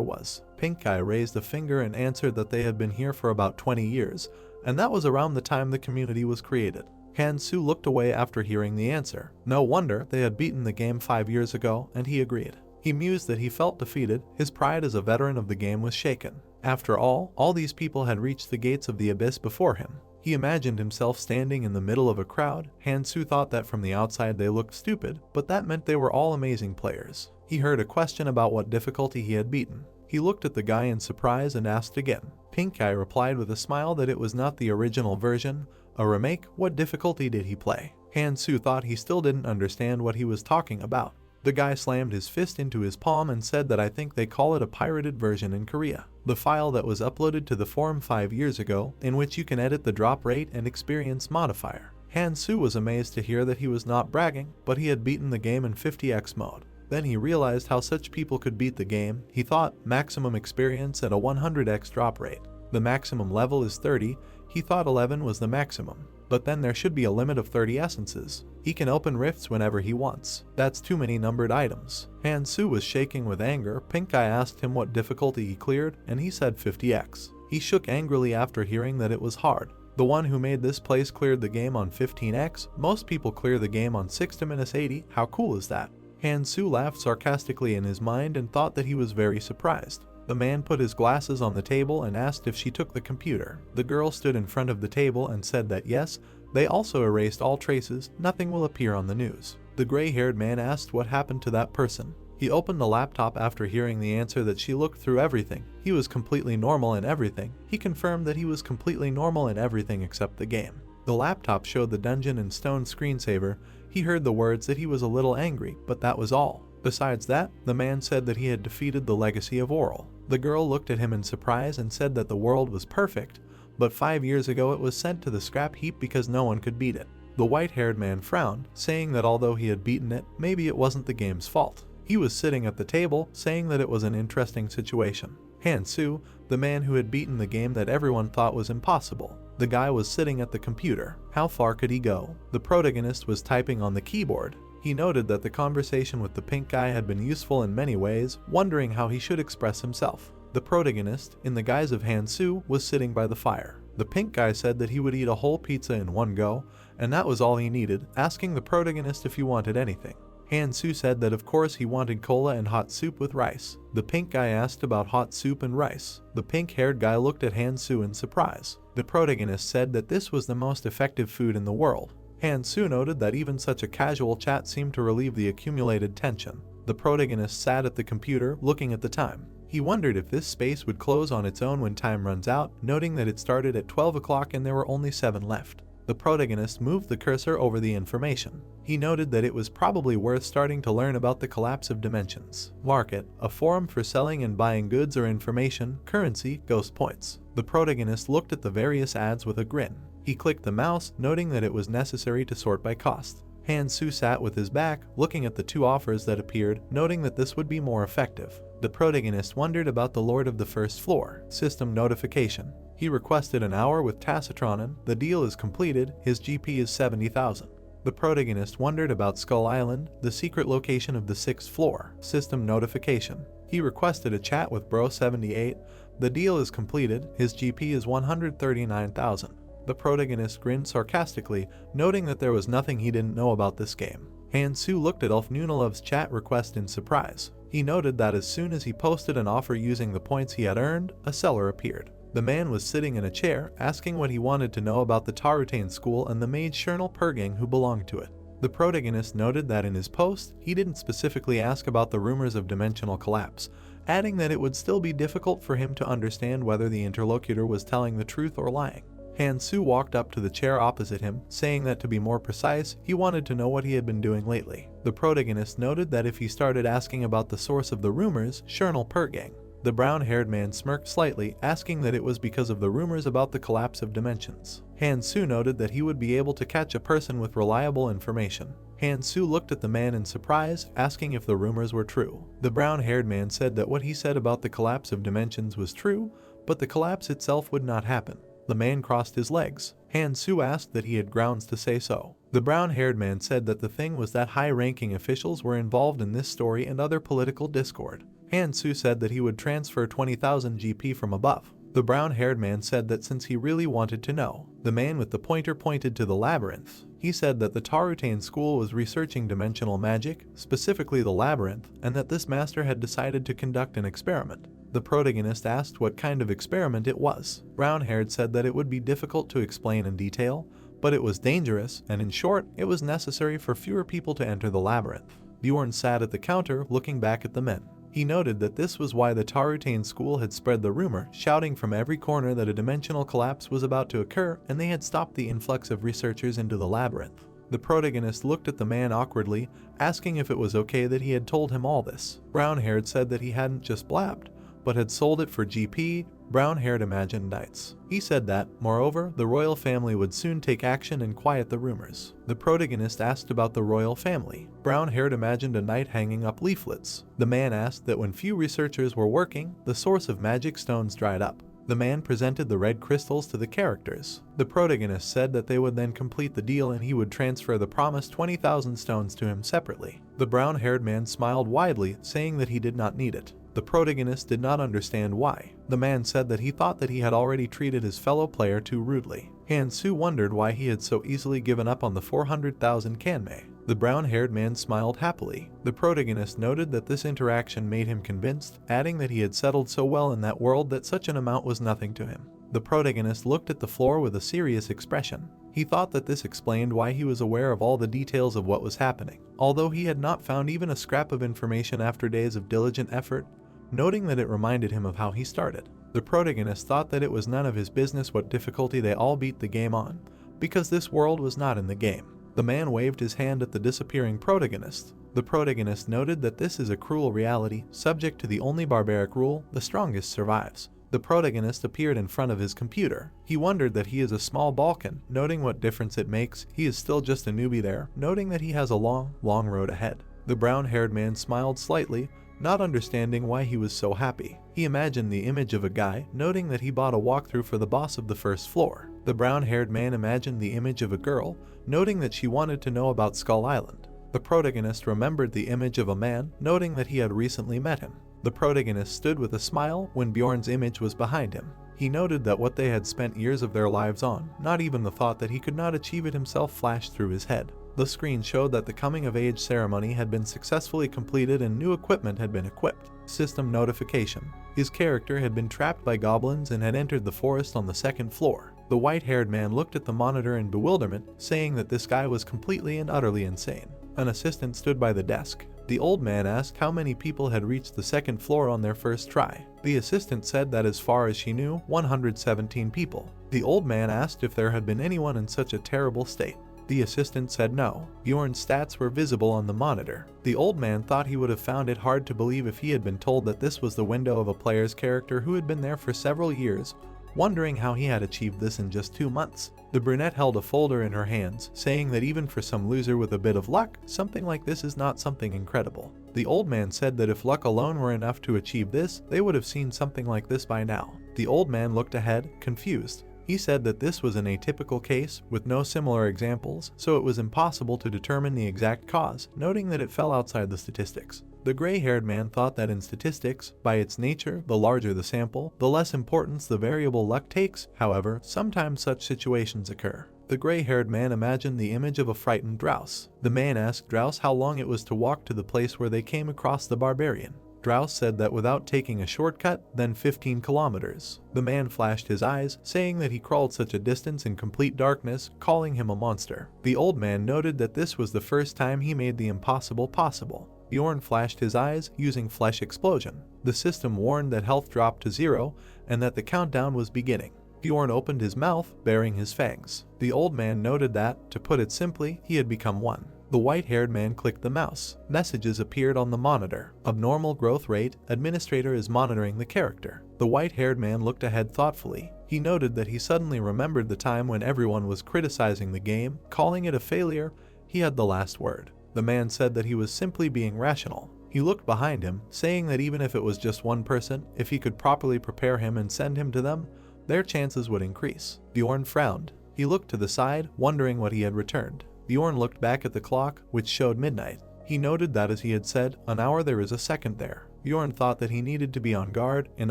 was. Pink Guy raised a finger and answered that they had been here for about 20 years, and that was around the time the community was created. Han-Soo looked away after hearing the answer. No wonder, they had beaten the game 5 years ago, and he agreed. He mused that he felt defeated. His pride as a veteran of the game was shaken. After all these people had reached the gates of the abyss before him. He imagined himself standing in the middle of a crowd. Han-Soo thought that from the outside they looked stupid, but that meant they were all amazing players. He heard a question about what difficulty he had beaten. He looked at the guy in surprise and asked again. Pink Guy replied with a smile that it was not the original version, a remake. What difficulty did he play? Han-Soo thought he still didn't understand what he was talking about. The guy slammed his fist into his palm and said that I think they call it a pirated version in Korea. The file that was uploaded to the forum 5 years ago, in which you can edit the drop rate and experience modifier. Han-Soo was amazed to hear that he was not bragging, but he had beaten the game in 50x mode. Then he realized how such people could beat the game. He thought maximum experience at a 100x drop rate. The maximum level is 30. He thought 11 was the maximum. But then there should be a limit of 30 essences. He can open rifts whenever he wants. That's too many numbered items. Han-Soo was shaking with anger. Pink Guy asked him what difficulty he cleared, and he said 50x. He shook angrily after hearing that it was hard. The one who made this place cleared the game on 15x. Most people clear the game on 6-80. How cool is that? Han-Soo laughed sarcastically in his mind and thought that he was very surprised. The man put his glasses on the table and asked if she took the computer. The girl stood in front of the table and said that yes, they also erased all traces. Nothing will appear on the news. The gray-haired man asked what happened to that person. He opened the laptop after hearing the answer that she looked through everything. He was completely normal in everything. He confirmed that he was completely normal in everything except the game. The laptop showed the dungeon and stone screensaver. He heard the words that he was a little angry, but that was all. Besides that, the man said that he had defeated the legacy of Oral. The girl looked at him in surprise and said that the world was perfect, but 5 years ago it was sent to the scrap heap because no one could beat it. The white-haired man frowned, saying that although he had beaten it, maybe it wasn't the game's fault. He was sitting at the table, saying that it was an interesting situation. Han-Soo, the man who had beaten the game that everyone thought was impossible. The guy was sitting at the computer. How far could he go? The protagonist was typing on the keyboard. He noted that the conversation with the pink guy had been useful in many ways, wondering how he should express himself. The protagonist, in the guise of Han-Soo, was sitting by the fire. The pink guy said that he would eat a whole pizza in one go, and that was all he needed, asking the protagonist if he wanted anything. Han-Soo said that of course he wanted cola and hot soup with rice. The pink guy asked about hot soup and rice. The pink-haired guy looked at Han-Soo in surprise. The protagonist said that this was the most effective food in the world. Han-Soo noted that even such a casual chat seemed to relieve the accumulated tension. The protagonist sat at the computer, looking at the time. He wondered if this space would close on its own when time runs out, noting that it started at 12 o'clock and there were only 7 left. The protagonist moved the cursor over the information. He noted that it was probably worth starting to learn about the collapse of dimensions. Market, a forum for selling and buying goods or information, currency, ghost points. The protagonist looked at the various ads with a grin. He clicked the mouse, noting that it was necessary to sort by cost. Han-Soo sat with his back, looking at the 2 offers that appeared, noting that this would be more effective. The protagonist wondered about the Lord of the First Floor. System notification. He requested an hour with Tacitronin. The deal is completed. His GP is 70,000. The protagonist wondered about Skull Island, the secret location of the 6th floor. System notification. He requested a chat with Bro78. The deal is completed. His GP is 139,000. The protagonist grinned sarcastically, noting that there was nothing he didn't know about this game. Han-Soo looked at Ulf Nunalov's chat request in surprise. He noted that as soon as he posted an offer using the points he had earned, a seller appeared. The man was sitting in a chair, asking what he wanted to know about the Tarutane school and the maid Shernal Pergang who belonged to it. The protagonist noted that in his post, he didn't specifically ask about the rumors of dimensional collapse, adding that it would still be difficult for him to understand whether the interlocutor was telling the truth or lying. Han-Soo walked up to the chair opposite him, saying that to be more precise, he wanted to know what he had been doing lately. The protagonist noted that if he started asking about the source of the rumors, Shernal Pergang. The brown-haired man smirked slightly, asking that it was because of the rumors about the collapse of dimensions. Han-Soo noted that he would be able to catch a person with reliable information. Han-Soo looked at the man in surprise, asking if the rumors were true. The brown-haired man said that what he said about the collapse of dimensions was true, but the collapse itself would not happen. The man crossed his legs. Han-Soo asked that he had grounds to say so. The brown-haired man said that the thing was that high-ranking officials were involved in this story and other political discord. Han-Soo said that he would transfer 20,000 GP from above. The brown-haired man said that since he really wanted to know, the man with the pointer pointed to the labyrinth. He said that the Tarutane school was researching dimensional magic, specifically the labyrinth, and that this master had decided to conduct an experiment. The protagonist asked what kind of experiment it was. Brown-haired said that it would be difficult to explain in detail, but it was dangerous, and in short, it was necessary for fewer people to enter the labyrinth. Bjorn sat at the counter, looking back at the men. He noted that this was why the Tarutane school had spread the rumor, shouting from every corner that a dimensional collapse was about to occur, and they had stopped the influx of researchers into the labyrinth. The protagonist looked at the man awkwardly, asking if it was okay that he had told him all this. Brown-haired said that he hadn't just blabbed, but had sold it for GP. Brown-haired imagined knights. He said that, moreover, the royal family would soon take action and quiet the rumors. The protagonist asked about the royal family. Brown-haired imagined a knight hanging up leaflets. The man asked that when few researchers were working, the source of magic stones dried up. The man presented the red crystals to the characters. The protagonist said that they would then complete the deal and he would transfer the promised 20,000 stones to him separately. The brown-haired man smiled widely, saying that he did not need it. The protagonist did not understand why. The man said that he thought that he had already treated his fellow player too rudely. Han-Soo wondered why he had so easily given up on the 400,000 kanmei. The brown-haired man smiled happily. The protagonist noted that this interaction made him convinced, adding that he had settled so well in that world that such an amount was nothing to him. The protagonist looked at the floor with a serious expression. He thought that this explained why he was aware of all the details of what was happening, although he had not found even a scrap of information after days of diligent effort, noting that it reminded him of how he started. The protagonist thought that it was none of his business what difficulty they all beat the game on, because this world was not in the game. The man waved his hand at the disappearing protagonist. The protagonist noted that this is a cruel reality, subject to the only barbaric rule, the strongest survives. The protagonist appeared in front of his computer. He wondered that he is a small Balkan, noting what difference it makes. He is still just a newbie there, noting that he has a long, long road ahead. The brown-haired man smiled slightly, not understanding why he was so happy. He imagined the image of a guy, noting that he bought a walkthrough for the boss of the first floor. The brown-haired man imagined the image of a girl, noting that she wanted to know about Skull Island. The protagonist remembered the image of a man, noting that he had recently met him. The protagonist stood with a smile when Bjorn's image was behind him. He noted that what they had spent years of their lives on, not even the thought that he could not achieve it himself, flashed through his head. The screen showed that the coming-of-age ceremony had been successfully completed and new equipment had been equipped. System notification. His character had been trapped by goblins and had entered the forest on the second floor. The white-haired man looked at the monitor in bewilderment, saying that this guy was completely and utterly insane. An assistant stood by the desk. The old man asked how many people had reached the second floor on their first try. The assistant said that as far as she knew, 117 people. The old man asked if there had been anyone in such a terrible state. The assistant said no. Bjorn's stats were visible on the monitor. The old man thought he would have found it hard to believe if he had been told that this was the window of a player's character who had been there for several years, wondering how he had achieved this in just 2 months. The brunette held a folder in her hands, saying that even for some loser with a bit of luck, something like this is not something incredible. The old man said that if luck alone were enough to achieve this, they would have seen something like this by now. The old man looked ahead, confused. He said that this was an atypical case, with no similar examples, so it was impossible to determine the exact cause, noting that it fell outside the statistics. The gray-haired man thought that in statistics, by its nature, the larger the sample, the less importance the variable luck takes. However, sometimes such situations occur. The gray-haired man imagined the image of a frightened Drouse. The man asked Drouse how long it was to walk to the place where they came across the Barbarian. Drouse said that without taking a shortcut, then 15 kilometers. The man flashed his eyes, saying that he crawled such a distance in complete darkness, calling him a monster. The old man noted that this was the first time he made the impossible possible. Bjorn flashed his eyes, using Flesh Explosion. The system warned that health dropped to 0, and that the countdown was beginning. Bjorn opened his mouth, baring his fangs. The old man noted that, to put it simply, he had become one. The white-haired man clicked the mouse. Messages appeared on the monitor. Abnormal growth rate, administrator is monitoring the character. The white-haired man looked ahead thoughtfully. He noted that he suddenly remembered the time when everyone was criticizing the game, calling it a failure. He had the last word. The man said that he was simply being rational. He looked behind him, saying that even if it was just one person, if he could properly prepare him and send him to them, their chances would increase. Bjorn frowned. He looked to the side, wondering what he had returned. Bjorn looked back at the clock, which showed midnight. He noted that as he had said, an hour there is a second there. Bjorn thought that he needed to be on guard. In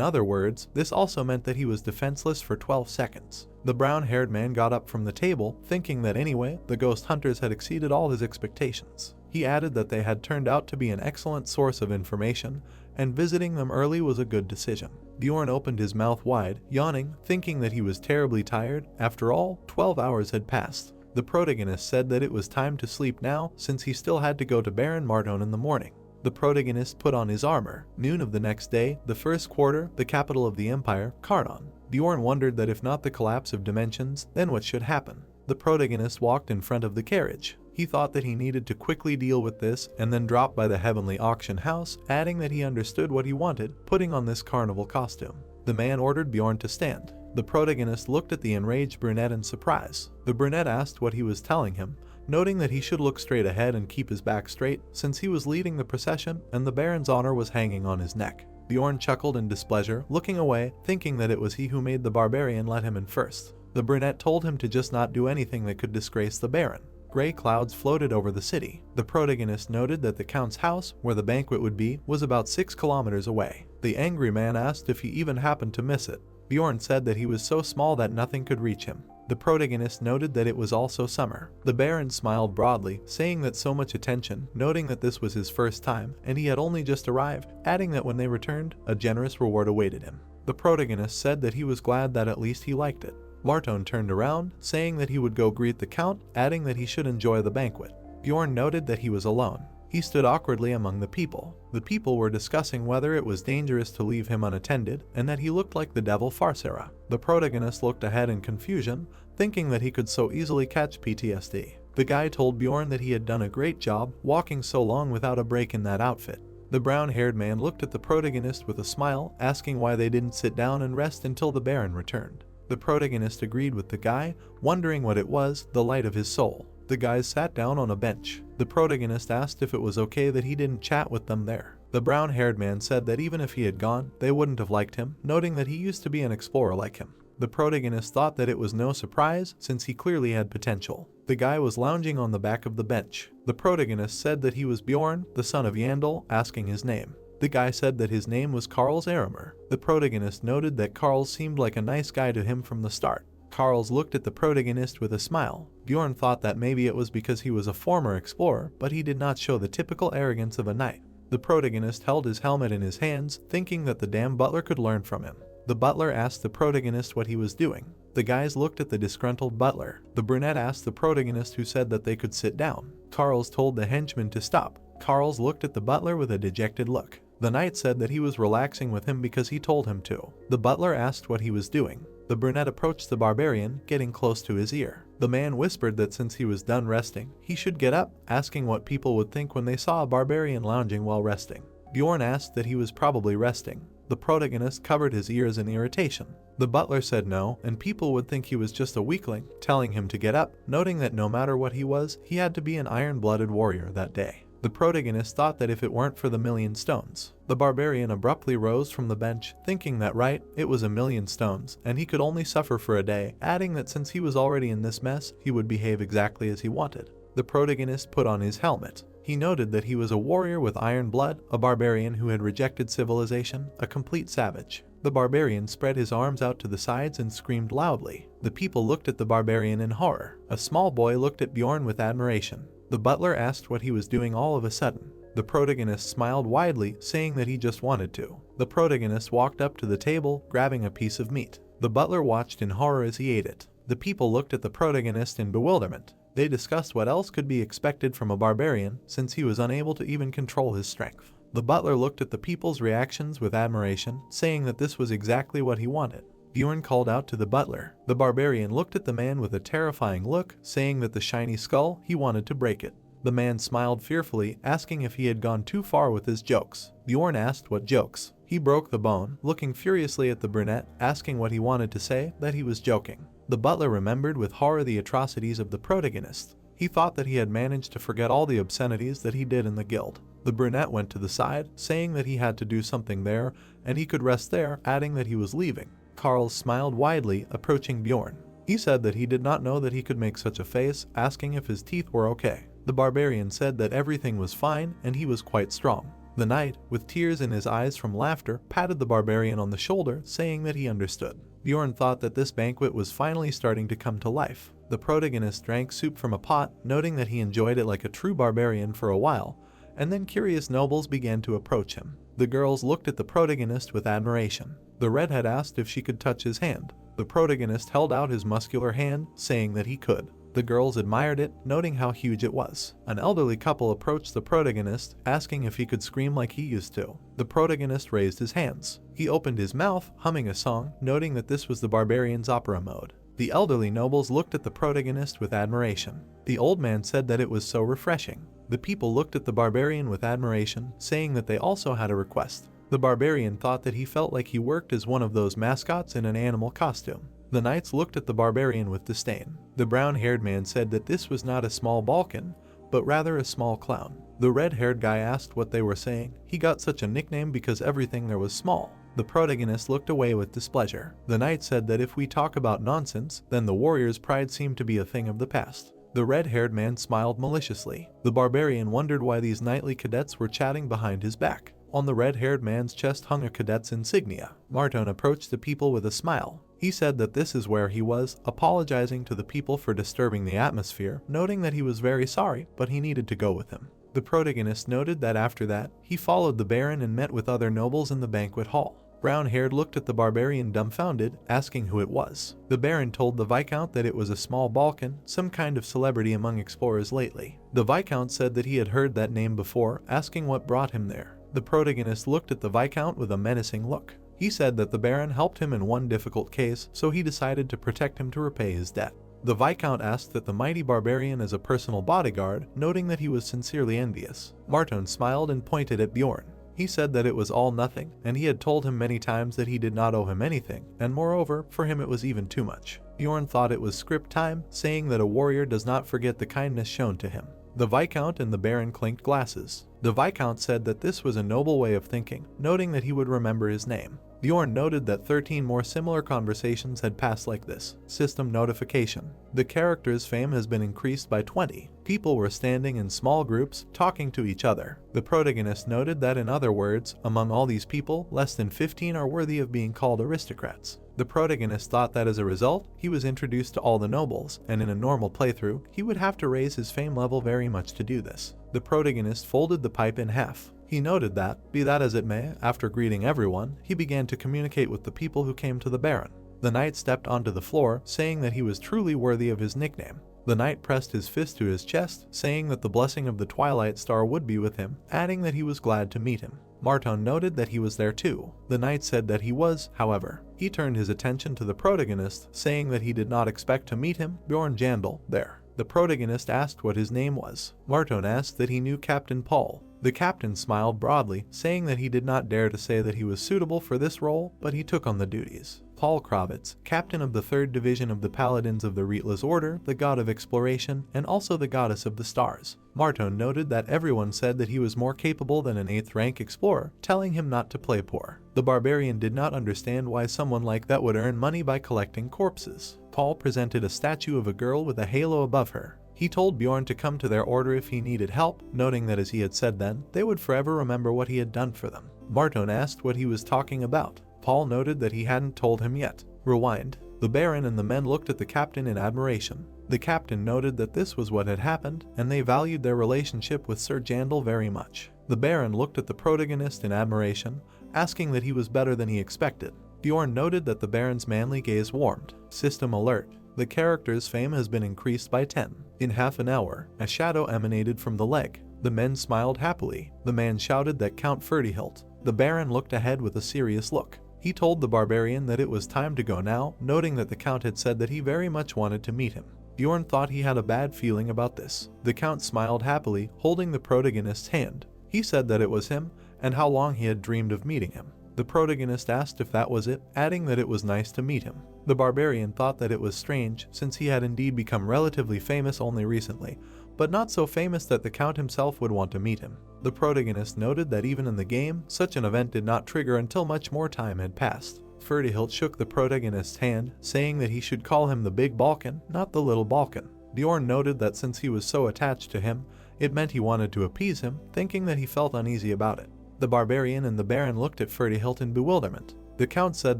other words, this also meant that he was defenseless for 12 seconds. The brown-haired man got up from the table, thinking that anyway, the ghost hunters had exceeded all his expectations. He added that they had turned out to be an excellent source of information, and visiting them early was a good decision. Bjorn opened his mouth wide, yawning, thinking that he was terribly tired. After all, 12 hours had passed. The protagonist said that it was time to sleep now, since he still had to go to Baron Martone in the morning. The protagonist put on his armor. Noon of the next day, the first quarter, the capital of the empire, Cardon. Bjorn wondered that if not the collapse of dimensions, then what should happen? The protagonist walked in front of the carriage. He thought that he needed to quickly deal with this and then drop by the heavenly auction house, adding that he understood what he wanted, putting on this carnival costume. The man ordered Bjorn to stand. The protagonist looked at the enraged brunette in surprise. The brunette asked what he was telling him, noting that he should look straight ahead and keep his back straight, since he was leading the procession and the Baron's honor was hanging on his neck. Bjorn chuckled in displeasure, looking away, thinking that it was he who made the barbarian let him in first. The brunette told him to just not do anything that could disgrace the Baron. Gray clouds floated over the city. The protagonist noted that the Count's house, where the banquet would be, was about 6 kilometers away. The angry man asked if he even happened to miss it. Bjorn said that he was so small that nothing could reach him. The protagonist noted that it was also summer. The Baron smiled broadly, saying that so much attention, noting that this was his first time, and he had only just arrived, adding that when they returned, a generous reward awaited him. The protagonist said that he was glad that at least he liked it. Martone turned around, saying that he would go greet the Count, adding that he should enjoy the banquet. Bjorn noted that he was alone. He stood awkwardly among the people. The people were discussing whether it was dangerous to leave him unattended, and that he looked like the devil Farsera. The protagonist looked ahead in confusion, thinking that he could so easily catch PTSD. The guy told Bjorn that he had done a great job walking so long without a break in that outfit. The brown-haired man looked at the protagonist with a smile, asking why they didn't sit down and rest until the Baron returned. The protagonist agreed with the guy, wondering what it was, the light of his soul. The guys sat down on a bench. The protagonist asked if it was okay that he didn't chat with them there. The brown-haired man said that even if he had gone, they wouldn't have liked him, noting that he used to be an explorer like him. The protagonist thought that it was no surprise, since he clearly had potential. The guy was lounging on the back of the bench. The protagonist said that he was Bjorn, the son of Yandel, asking his name. The guy said that his name was Karls Aramer. The protagonist noted that Karls seemed like a nice guy to him from the start. Karls looked at the protagonist with a smile. Bjorn thought that maybe it was because he was a former explorer, but he did not show the typical arrogance of a knight. The protagonist held his helmet in his hands, thinking that the damn butler could learn from him. The butler asked the protagonist what he was doing. The guys looked at the disgruntled butler. The brunette asked the protagonist, who said that they could sit down. Karls told the henchman to stop. Karls looked at the butler with a dejected look. The knight said that he was relaxing with him because he told him to. The butler asked what he was doing. The brunette approached the barbarian, getting close to his ear. The man whispered that since he was done resting, he should get up, asking what people would think when they saw a barbarian lounging while resting. Bjorn asked that he was probably resting. The protagonist covered his ears in irritation. The butler said no, and people would think he was just a weakling, telling him to get up, noting that no matter what he was, he had to be an iron-blooded warrior that day. The protagonist thought that if it weren't for the 1,000,000 stones. The barbarian abruptly rose from the bench, thinking that it was 1,000,000 stones, and he could only suffer for a day, adding that since he was already in this mess, he would behave exactly as he wanted. The protagonist put on his helmet. He noted that he was a warrior with iron blood, a barbarian who had rejected civilization, a complete savage. The barbarian spread his arms out to the sides and screamed loudly. The people looked at the barbarian in horror. A small boy looked at Bjorn with admiration. The butler asked what he was doing all of a sudden. The protagonist smiled widely, saying that he just wanted to. The protagonist walked up to the table, grabbing a piece of meat. The butler watched in horror as he ate it. The people looked at the protagonist in bewilderment. They discussed what else could be expected from a barbarian, since he was unable to even control his strength. The butler looked at the people's reactions with admiration, saying that this was exactly what he wanted. Bjorn called out to the butler. The barbarian looked at the man with a terrifying look, saying that the shiny skull, he wanted to break it. The man smiled fearfully, asking if he had gone too far with his jokes. Bjorn asked what jokes. He broke the bone, looking furiously at the brunette, asking what he wanted to say, that he was joking. The butler remembered with horror the atrocities of the protagonist. He thought that he had managed to forget all the obscenities that he did in the guild. The brunette went to the side, saying that he had to do something there, and he could rest there, adding that he was leaving. Carl smiled widely, approaching Bjorn. He said that he did not know that he could make such a face, asking if his teeth were okay. The barbarian said that everything was fine, and he was quite strong. The knight, with tears in his eyes from laughter, patted the barbarian on the shoulder, saying that he understood. Bjorn thought that this banquet was finally starting to come to life. The protagonist drank soup from a pot, noting that he enjoyed it like a true barbarian for a while, and then curious nobles began to approach him. The girls looked at the protagonist with admiration. The redhead asked if she could touch his hand. The protagonist held out his muscular hand, saying that he could. The girls admired it, noting how huge it was. An elderly couple approached the protagonist, asking if he could scream like he used to. The protagonist raised his hands. He opened his mouth, humming a song, noting that this was the barbarian's opera mode. The elderly nobles looked at the protagonist with admiration. The old man said that it was so refreshing. The people looked at the barbarian with admiration, saying that they also had a request. The barbarian thought that he felt like he worked as one of those mascots in an animal costume. The knights looked at the barbarian with disdain. The brown-haired man said that this was not a small Balkan, but rather a small clown. The red-haired guy asked what they were saying. He got such a nickname because everything there was small. The protagonist looked away with displeasure. The knight said that if we talk about nonsense, then the warrior's pride seemed to be a thing of the past. The red-haired man smiled maliciously. The barbarian wondered why these knightly cadets were chatting behind his back. On the red-haired man's chest hung a cadet's insignia. Marton approached the people with a smile. He said that this is where he was, apologizing to the people for disturbing the atmosphere, noting that he was very sorry, but he needed to go with him. The protagonist noted that after that, he followed the baron and met with other nobles in the banquet hall. Brown-haired looked at the barbarian dumbfounded, asking who it was. The baron told the viscount that it was a small Balkan, some kind of celebrity among explorers lately. The viscount said that he had heard that name before, asking what brought him there. The protagonist looked at the viscount with a menacing look. He said that the baron helped him in one difficult case, so he decided to protect him to repay his debt. The viscount asked that the mighty barbarian as a personal bodyguard, noting that he was sincerely envious. Marton smiled and pointed at Bjorn. He said that it was all nothing, and he had told him many times that he did not owe him anything, and moreover, for him it was even too much. Bjorn thought it was script time, saying that a warrior does not forget the kindness shown to him. The viscount and the baron clinked glasses. The viscount said that this was a noble way of thinking, noting that he would remember his name. Bjorn noted that 13 more similar conversations had passed like this. System notification. The character's fame has been increased by 20. People were standing in small groups, talking to each other. The protagonist noted that in other words, among all these people, less than 15 are worthy of being called aristocrats. The protagonist thought that as a result, he was introduced to all the nobles, and in a normal playthrough, he would have to raise his fame level very much to do this. The protagonist folded the pipe in half. He noted that, be that as it may, after greeting everyone, he began to communicate with the people who came to the baron. The knight stepped onto the floor, saying that he was truly worthy of his nickname. The knight pressed his fist to his chest, saying that the blessing of the Twilight Star would be with him, adding that he was glad to meet him. Marton noted that he was there too. The knight said that he was, however. He turned his attention to the protagonist, saying that he did not expect to meet him, Bjorn Jandal, there. The protagonist asked what his name was. Marton asked that he knew Captain Paul. The captain smiled broadly, saying that he did not dare to say that he was suitable for this role, but he took on the duties. Paul Kravitz, captain of the 3rd Division of the Paladins of the Reatless Order, the god of exploration, and also the goddess of the stars. Marton noted that everyone said that he was more capable than an 8th rank explorer, telling him not to play poor. The barbarian did not understand why someone like that would earn money by collecting corpses. Paul presented a statue of a girl with a halo above her. He told Bjorn to come to their order if he needed help, noting that as he had said then, they would forever remember what he had done for them. Marton asked what he was talking about. Paul noted that he hadn't told him yet. Rewind. The baron and the men looked at the captain in admiration. The captain noted that this was what had happened, and they valued their relationship with Sir Jandal very much. The baron looked at the protagonist in admiration, asking that he was better than he expected. Bjorn noted that the baron's manly gaze warmed. System alert. The character's fame has been increased by 10. In half an hour, a shadow emanated from the leg. The men smiled happily. The man shouted that Count Ferdihilt. The baron looked ahead with a serious look. He told the barbarian that it was time to go now, noting that the count had said that he very much wanted to meet him. Bjorn thought he had a bad feeling about this. The count smiled happily, holding the protagonist's hand. He said that it was him, and how long he had dreamed of meeting him. The protagonist asked if that was it, adding that it was nice to meet him. The barbarian thought that it was strange since he had indeed become relatively famous only recently, but not so famous that the Count himself would want to meet him. The protagonist noted that even in the game, such an event did not trigger until much more time had passed. Ferdihilt shook the protagonist's hand, saying that he should call him the Big Balkan, not the Little Balkan. Bjorn noted that since he was so attached to him, it meant he wanted to appease him, thinking that he felt uneasy about it. The barbarian and the baron looked at Ferdihilt in bewilderment. The Count said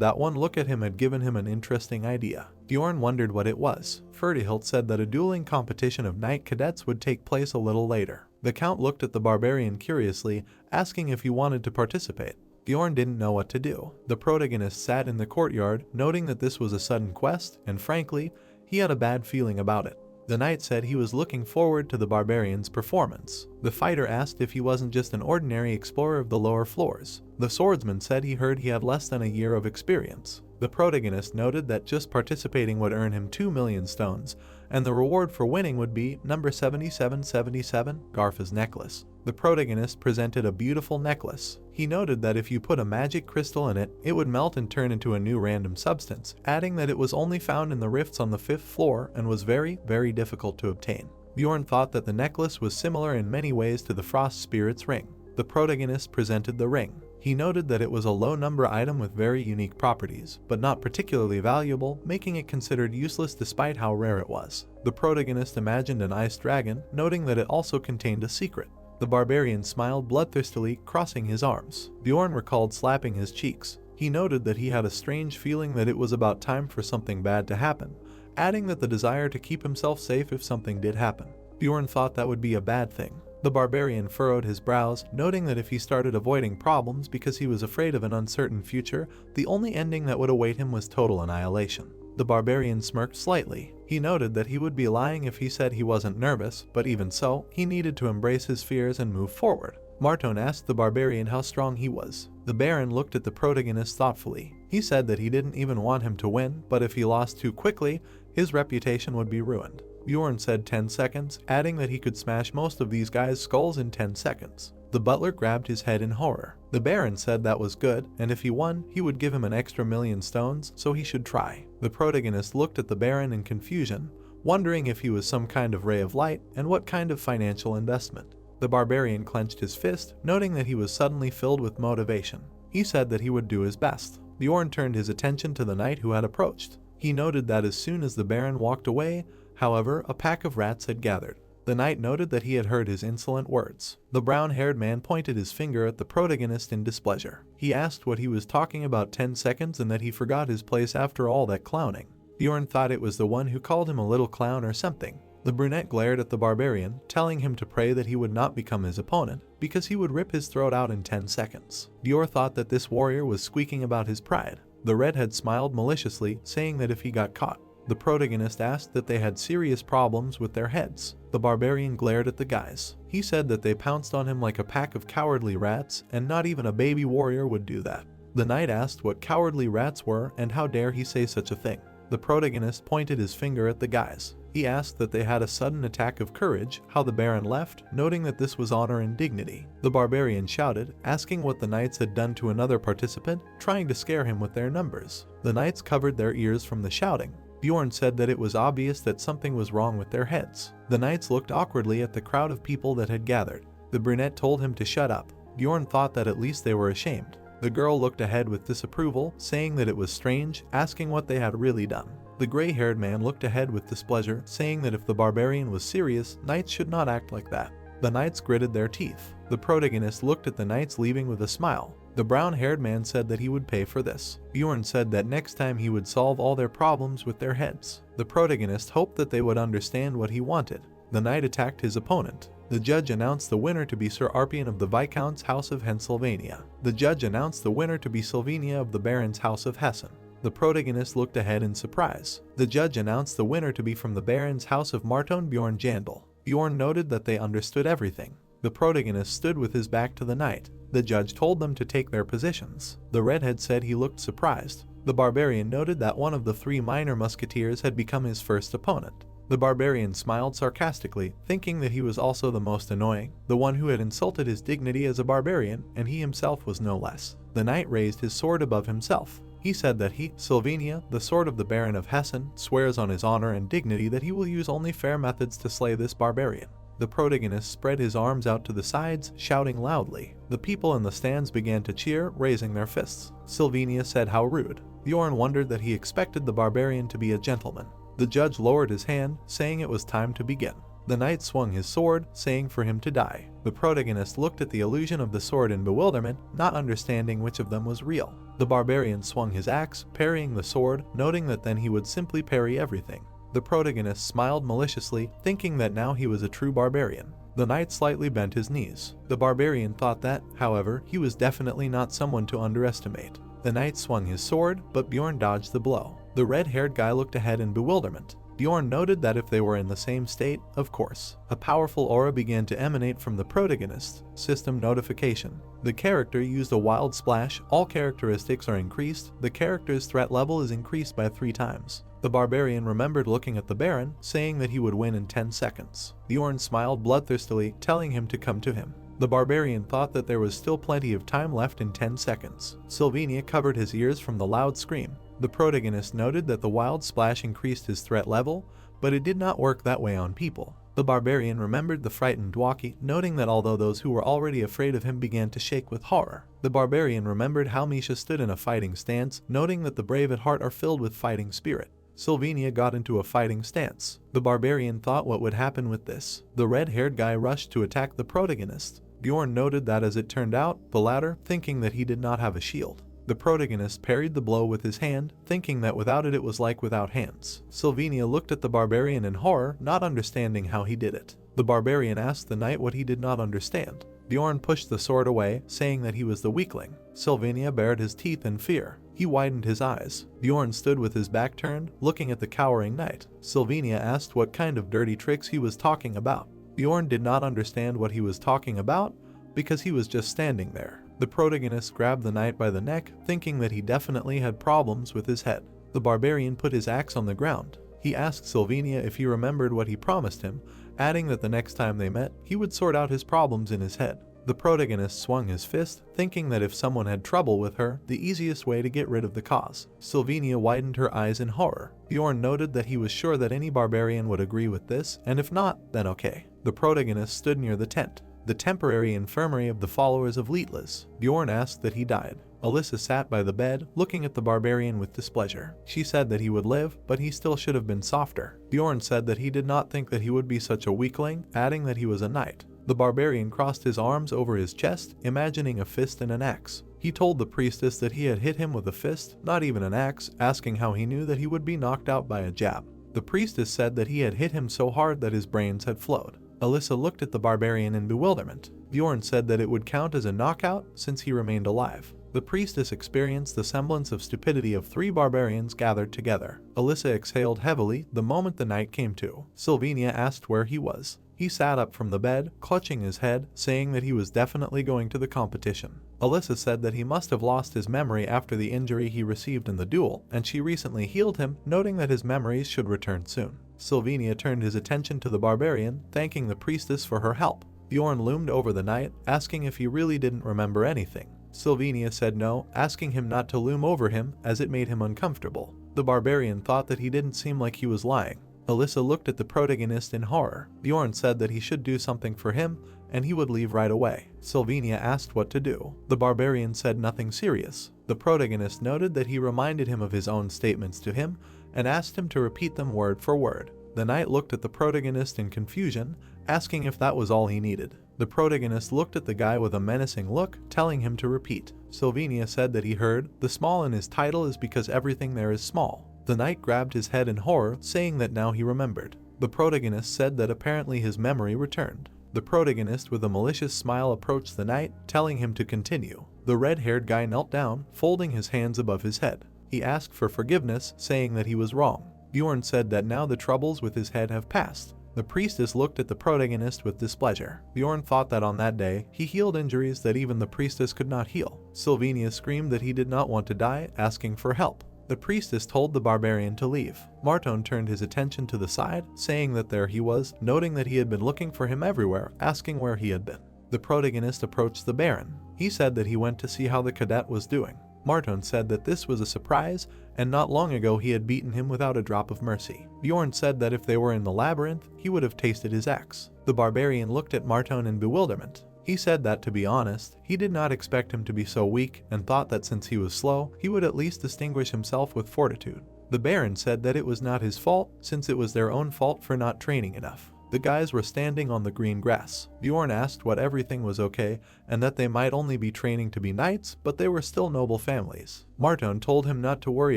that one look at him had given him an interesting idea. Bjorn wondered what it was. Ferdihilt said that a dueling competition of knight cadets would take place a little later. The Count looked at the barbarian curiously, asking if he wanted to participate. Bjorn didn't know what to do. The protagonist sat in the courtyard, noting that this was a sudden quest, and frankly, he had a bad feeling about it. The knight said he was looking forward to the barbarian's performance. The fighter asked if he wasn't just an ordinary explorer of the lower floors. The swordsman said he heard he had less than a year of experience. The protagonist noted that just participating would earn him 2 million stones, and the reward for winning would be number 7777, Garfa's necklace. The protagonist presented a beautiful necklace. He noted that if you put a magic crystal in it, it would melt and turn into a new random substance, adding that it was only found in the rifts on the 5th floor and was very, very difficult to obtain. Bjorn thought that the necklace was similar in many ways to the Frost Spirit's ring. The protagonist presented the ring. He noted that it was a low-number item with very unique properties, but not particularly valuable, making it considered useless despite how rare it was. The protagonist imagined an ice dragon, noting that it also contained a secret. The barbarian smiled bloodthirstily, crossing his arms. Bjorn recalled slapping his cheeks. He noted that he had a strange feeling that it was about time for something bad to happen, adding that the desire to keep himself safe if something did happen. Bjorn thought that would be a bad thing. The barbarian furrowed his brows, noting that if he started avoiding problems because he was afraid of an uncertain future, the only ending that would await him was total annihilation. The barbarian smirked slightly. He noted that he would be lying if he said he wasn't nervous, but even so, he needed to embrace his fears and move forward. Marton asked the barbarian how strong he was. The baron looked at the protagonist thoughtfully. He said that he didn't even want him to win, but if he lost too quickly, his reputation would be ruined. Bjorn said 10 seconds, adding that he could smash most of these guys' skulls in 10 seconds. The butler grabbed his head in horror. The baron said that was good, and if he won, he would give him an extra 1,000,000 stones, so he should try. The protagonist looked at the baron in confusion, wondering if he was some kind of ray of light and what kind of financial investment. The barbarian clenched his fist, noting that he was suddenly filled with motivation. He said that he would do his best. Bjorn turned his attention to the knight who had approached. He noted that as soon as the baron walked away, however, a pack of rats had gathered. The knight noted that he had heard his insolent words. The brown-haired man pointed his finger at the protagonist in displeasure. He asked what he was talking about 10 seconds and that he forgot his place after all that clowning. Bjorn thought it was the one who called him a little clown or something. The brunette glared at the barbarian, telling him to pray that he would not become his opponent, because he would rip his throat out in 10 seconds. Bjorn thought that this warrior was squeaking about his pride. The redhead smiled maliciously, saying that if he got caught. The protagonist asked that they had serious problems with their heads. The barbarian glared at the guys. He said that they pounced on him like a pack of cowardly rats, and not even a baby warrior would do that. The knight asked what cowardly rats were and how dare he say such a thing. The protagonist pointed his finger at the guys. He asked that they had a sudden attack of courage, how the baron left, noting that this was honor and dignity. The barbarian shouted, asking what the knights had done to another participant, trying to scare him with their numbers. The knights covered their ears from the shouting. Bjorn said that it was obvious that something was wrong with their heads. The knights looked awkwardly at the crowd of people that had gathered. The brunette told him to shut up. Bjorn thought that at least they were ashamed. The girl looked ahead with disapproval, saying that it was strange, asking what they had really done. The gray-haired man looked ahead with displeasure, saying that if the barbarian was serious, knights should not act like that. The knights gritted their teeth. The protagonist looked at the knights leaving with a smile. The brown-haired man said that he would pay for this. Bjorn said that next time he would solve all their problems with their heads. The protagonist hoped that they would understand what he wanted. The knight attacked his opponent. The judge announced the winner to be Sir Arpion of the Viscount's House of Hensylvania. The judge announced the winner to be Sylvania of the Baron's House of Hessen. The protagonist looked ahead in surprise. The judge announced the winner to be from the Baron's House of Marton Bjorn Jandal. Bjorn noted that they understood everything. The protagonist stood with his back to the knight. The judge told them to take their positions. The redhead said he looked surprised. The barbarian noted that one of the 3 minor musketeers had become his first opponent. The barbarian smiled sarcastically, thinking that he was also the most annoying, the one who had insulted his dignity as a barbarian, and he himself was no less. The knight raised his sword above himself. He said that he, Sylvania, the sword of the Baron of Hessen, swears on his honor and dignity that he will use only fair methods to slay this barbarian. The protagonist spread his arms out to the sides, shouting loudly. The people in the stands began to cheer, raising their fists. Sylvania said how rude. Bjorn wondered that he expected the barbarian to be a gentleman. The judge lowered his hand, saying it was time to begin. The knight swung his sword, saying for him to die. The protagonist looked at the illusion of the sword in bewilderment, not understanding which of them was real. The barbarian swung his axe, parrying the sword, noting that then he would simply parry everything. The protagonist smiled maliciously, thinking that now he was a true barbarian. The knight slightly bent his knees. The barbarian thought that, however, he was definitely not someone to underestimate. The knight swung his sword, but Bjorn dodged the blow. The red-haired guy looked ahead in bewilderment. Bjorn noted that if they were in the same state, of course. A powerful aura began to emanate from the protagonist. System notification. The character used a wild splash. All characteristics are increased. The character's threat level is increased by 3 times. The barbarian remembered looking at the Baron, saying that he would win in 10 seconds. Bjorn smiled bloodthirstily, telling him to come to him. The barbarian thought that there was still plenty of time left in 10 seconds. Sylvania covered his ears from the loud scream. The protagonist noted that the wild splash increased his threat level, but it did not work that way on people. The barbarian remembered the frightened Dwaki, noting that although those who were already afraid of him began to shake with horror. The barbarian remembered how Misha stood in a fighting stance, noting that the brave at heart are filled with fighting spirit. Sylvania got into a fighting stance. The barbarian thought what would happen with this. The red-haired guy rushed to attack the protagonist. Bjorn noted that as it turned out, the latter, thinking that he did not have a shield. The protagonist parried the blow with his hand, thinking that without it was like without hands. Sylvania looked at the barbarian in horror, not understanding how he did it. The barbarian asked the knight what he did not understand. Bjorn pushed the sword away, saying that he was the weakling. Sylvania bared his teeth in fear. He widened his eyes. Bjorn stood with his back turned, looking at the cowering knight. Sylvania asked what kind of dirty tricks he was talking about. Bjorn did not understand what he was talking about, because he was just standing there. The protagonist grabbed the knight by the neck, thinking that he definitely had problems with his head. The barbarian put his axe on the ground. He asked Sylvania if he remembered what he promised him, adding that the next time they met, he would sort out his problems in his head. The protagonist swung his fist, thinking that if someone had trouble with her, the easiest way to get rid of the cause. Sylvania widened her eyes in horror. Bjorn noted that he was sure that any barbarian would agree with this, and if not, then okay. The protagonist stood near the tent, the temporary infirmary of the followers of Leetlas. Bjorn asked that he died. Alyssa sat by the bed, looking at the barbarian with displeasure. She said that he would live, but he still should have been softer. Bjorn said that he did not think that he would be such a weakling, adding that he was a knight. The barbarian crossed his arms over his chest, imagining a fist and an axe. He told the priestess that he had hit him with a fist, not even an axe, asking how he knew that he would be knocked out by a jab. The priestess said that he had hit him so hard that his brains had flowed. Alyssa looked at the barbarian in bewilderment. Bjorn said that it would count as a knockout since he remained alive. The priestess experienced the semblance of stupidity of 3 barbarians gathered together. Alyssa exhaled heavily the moment the knight came to. Sylvania asked where he was. He sat up from the bed, clutching his head, saying that he was definitely going to the competition. Alyssa said that he must have lost his memory after the injury he received in the duel, and she recently healed him, noting that his memories should return soon. Sylvania turned his attention to the barbarian, thanking the priestess for her help. Bjorn loomed over the knight, asking if he really didn't remember anything. Sylvania said no, asking him not to loom over him as it made him uncomfortable. The barbarian thought that he didn't seem like he was lying. Alyssa looked at the protagonist in horror. Bjorn said that he should do something for him, and he would leave right away. Sylvania asked what to do. The barbarian said nothing serious. The protagonist noted that he reminded him of his own statements to him, and asked him to repeat them word for word. The knight looked at the protagonist in confusion, asking if that was all he needed. The protagonist looked at the guy with a menacing look, telling him to repeat. Sylvania said that he heard, "The small in his title is because everything there is small." The knight grabbed his head in horror, saying that now he remembered. The protagonist said that apparently his memory returned. The protagonist with a malicious smile approached the knight, telling him to continue. The red-haired guy knelt down, folding his hands above his head. He asked for forgiveness, saying that he was wrong. Bjorn said that now the troubles with his head have passed. The priestess looked at the protagonist with displeasure. Bjorn thought that on that day, he healed injuries that even the priestess could not heal. Sylvania screamed that he did not want to die, asking for help. The priestess told the barbarian to leave. Marton turned his attention to the side, saying that there he was, noting that he had been looking for him everywhere, asking where he had been. The protagonist approached the Baron. He said that he went to see how the cadet was doing. Marton said that this was a surprise, and not long ago he had beaten him without a drop of mercy. Bjorn said that if they were in the labyrinth, he would have tasted his axe. The barbarian looked at Marton in bewilderment. He said that, to be honest, he did not expect him to be so weak, and thought that since he was slow, he would at least distinguish himself with fortitude. The Baron said that it was not his fault, since it was their own fault for not training enough. The guys were standing on the green grass. Bjorn asked what everything was okay, and that they might only be training to be knights, but they were still noble families. Marton told him not to worry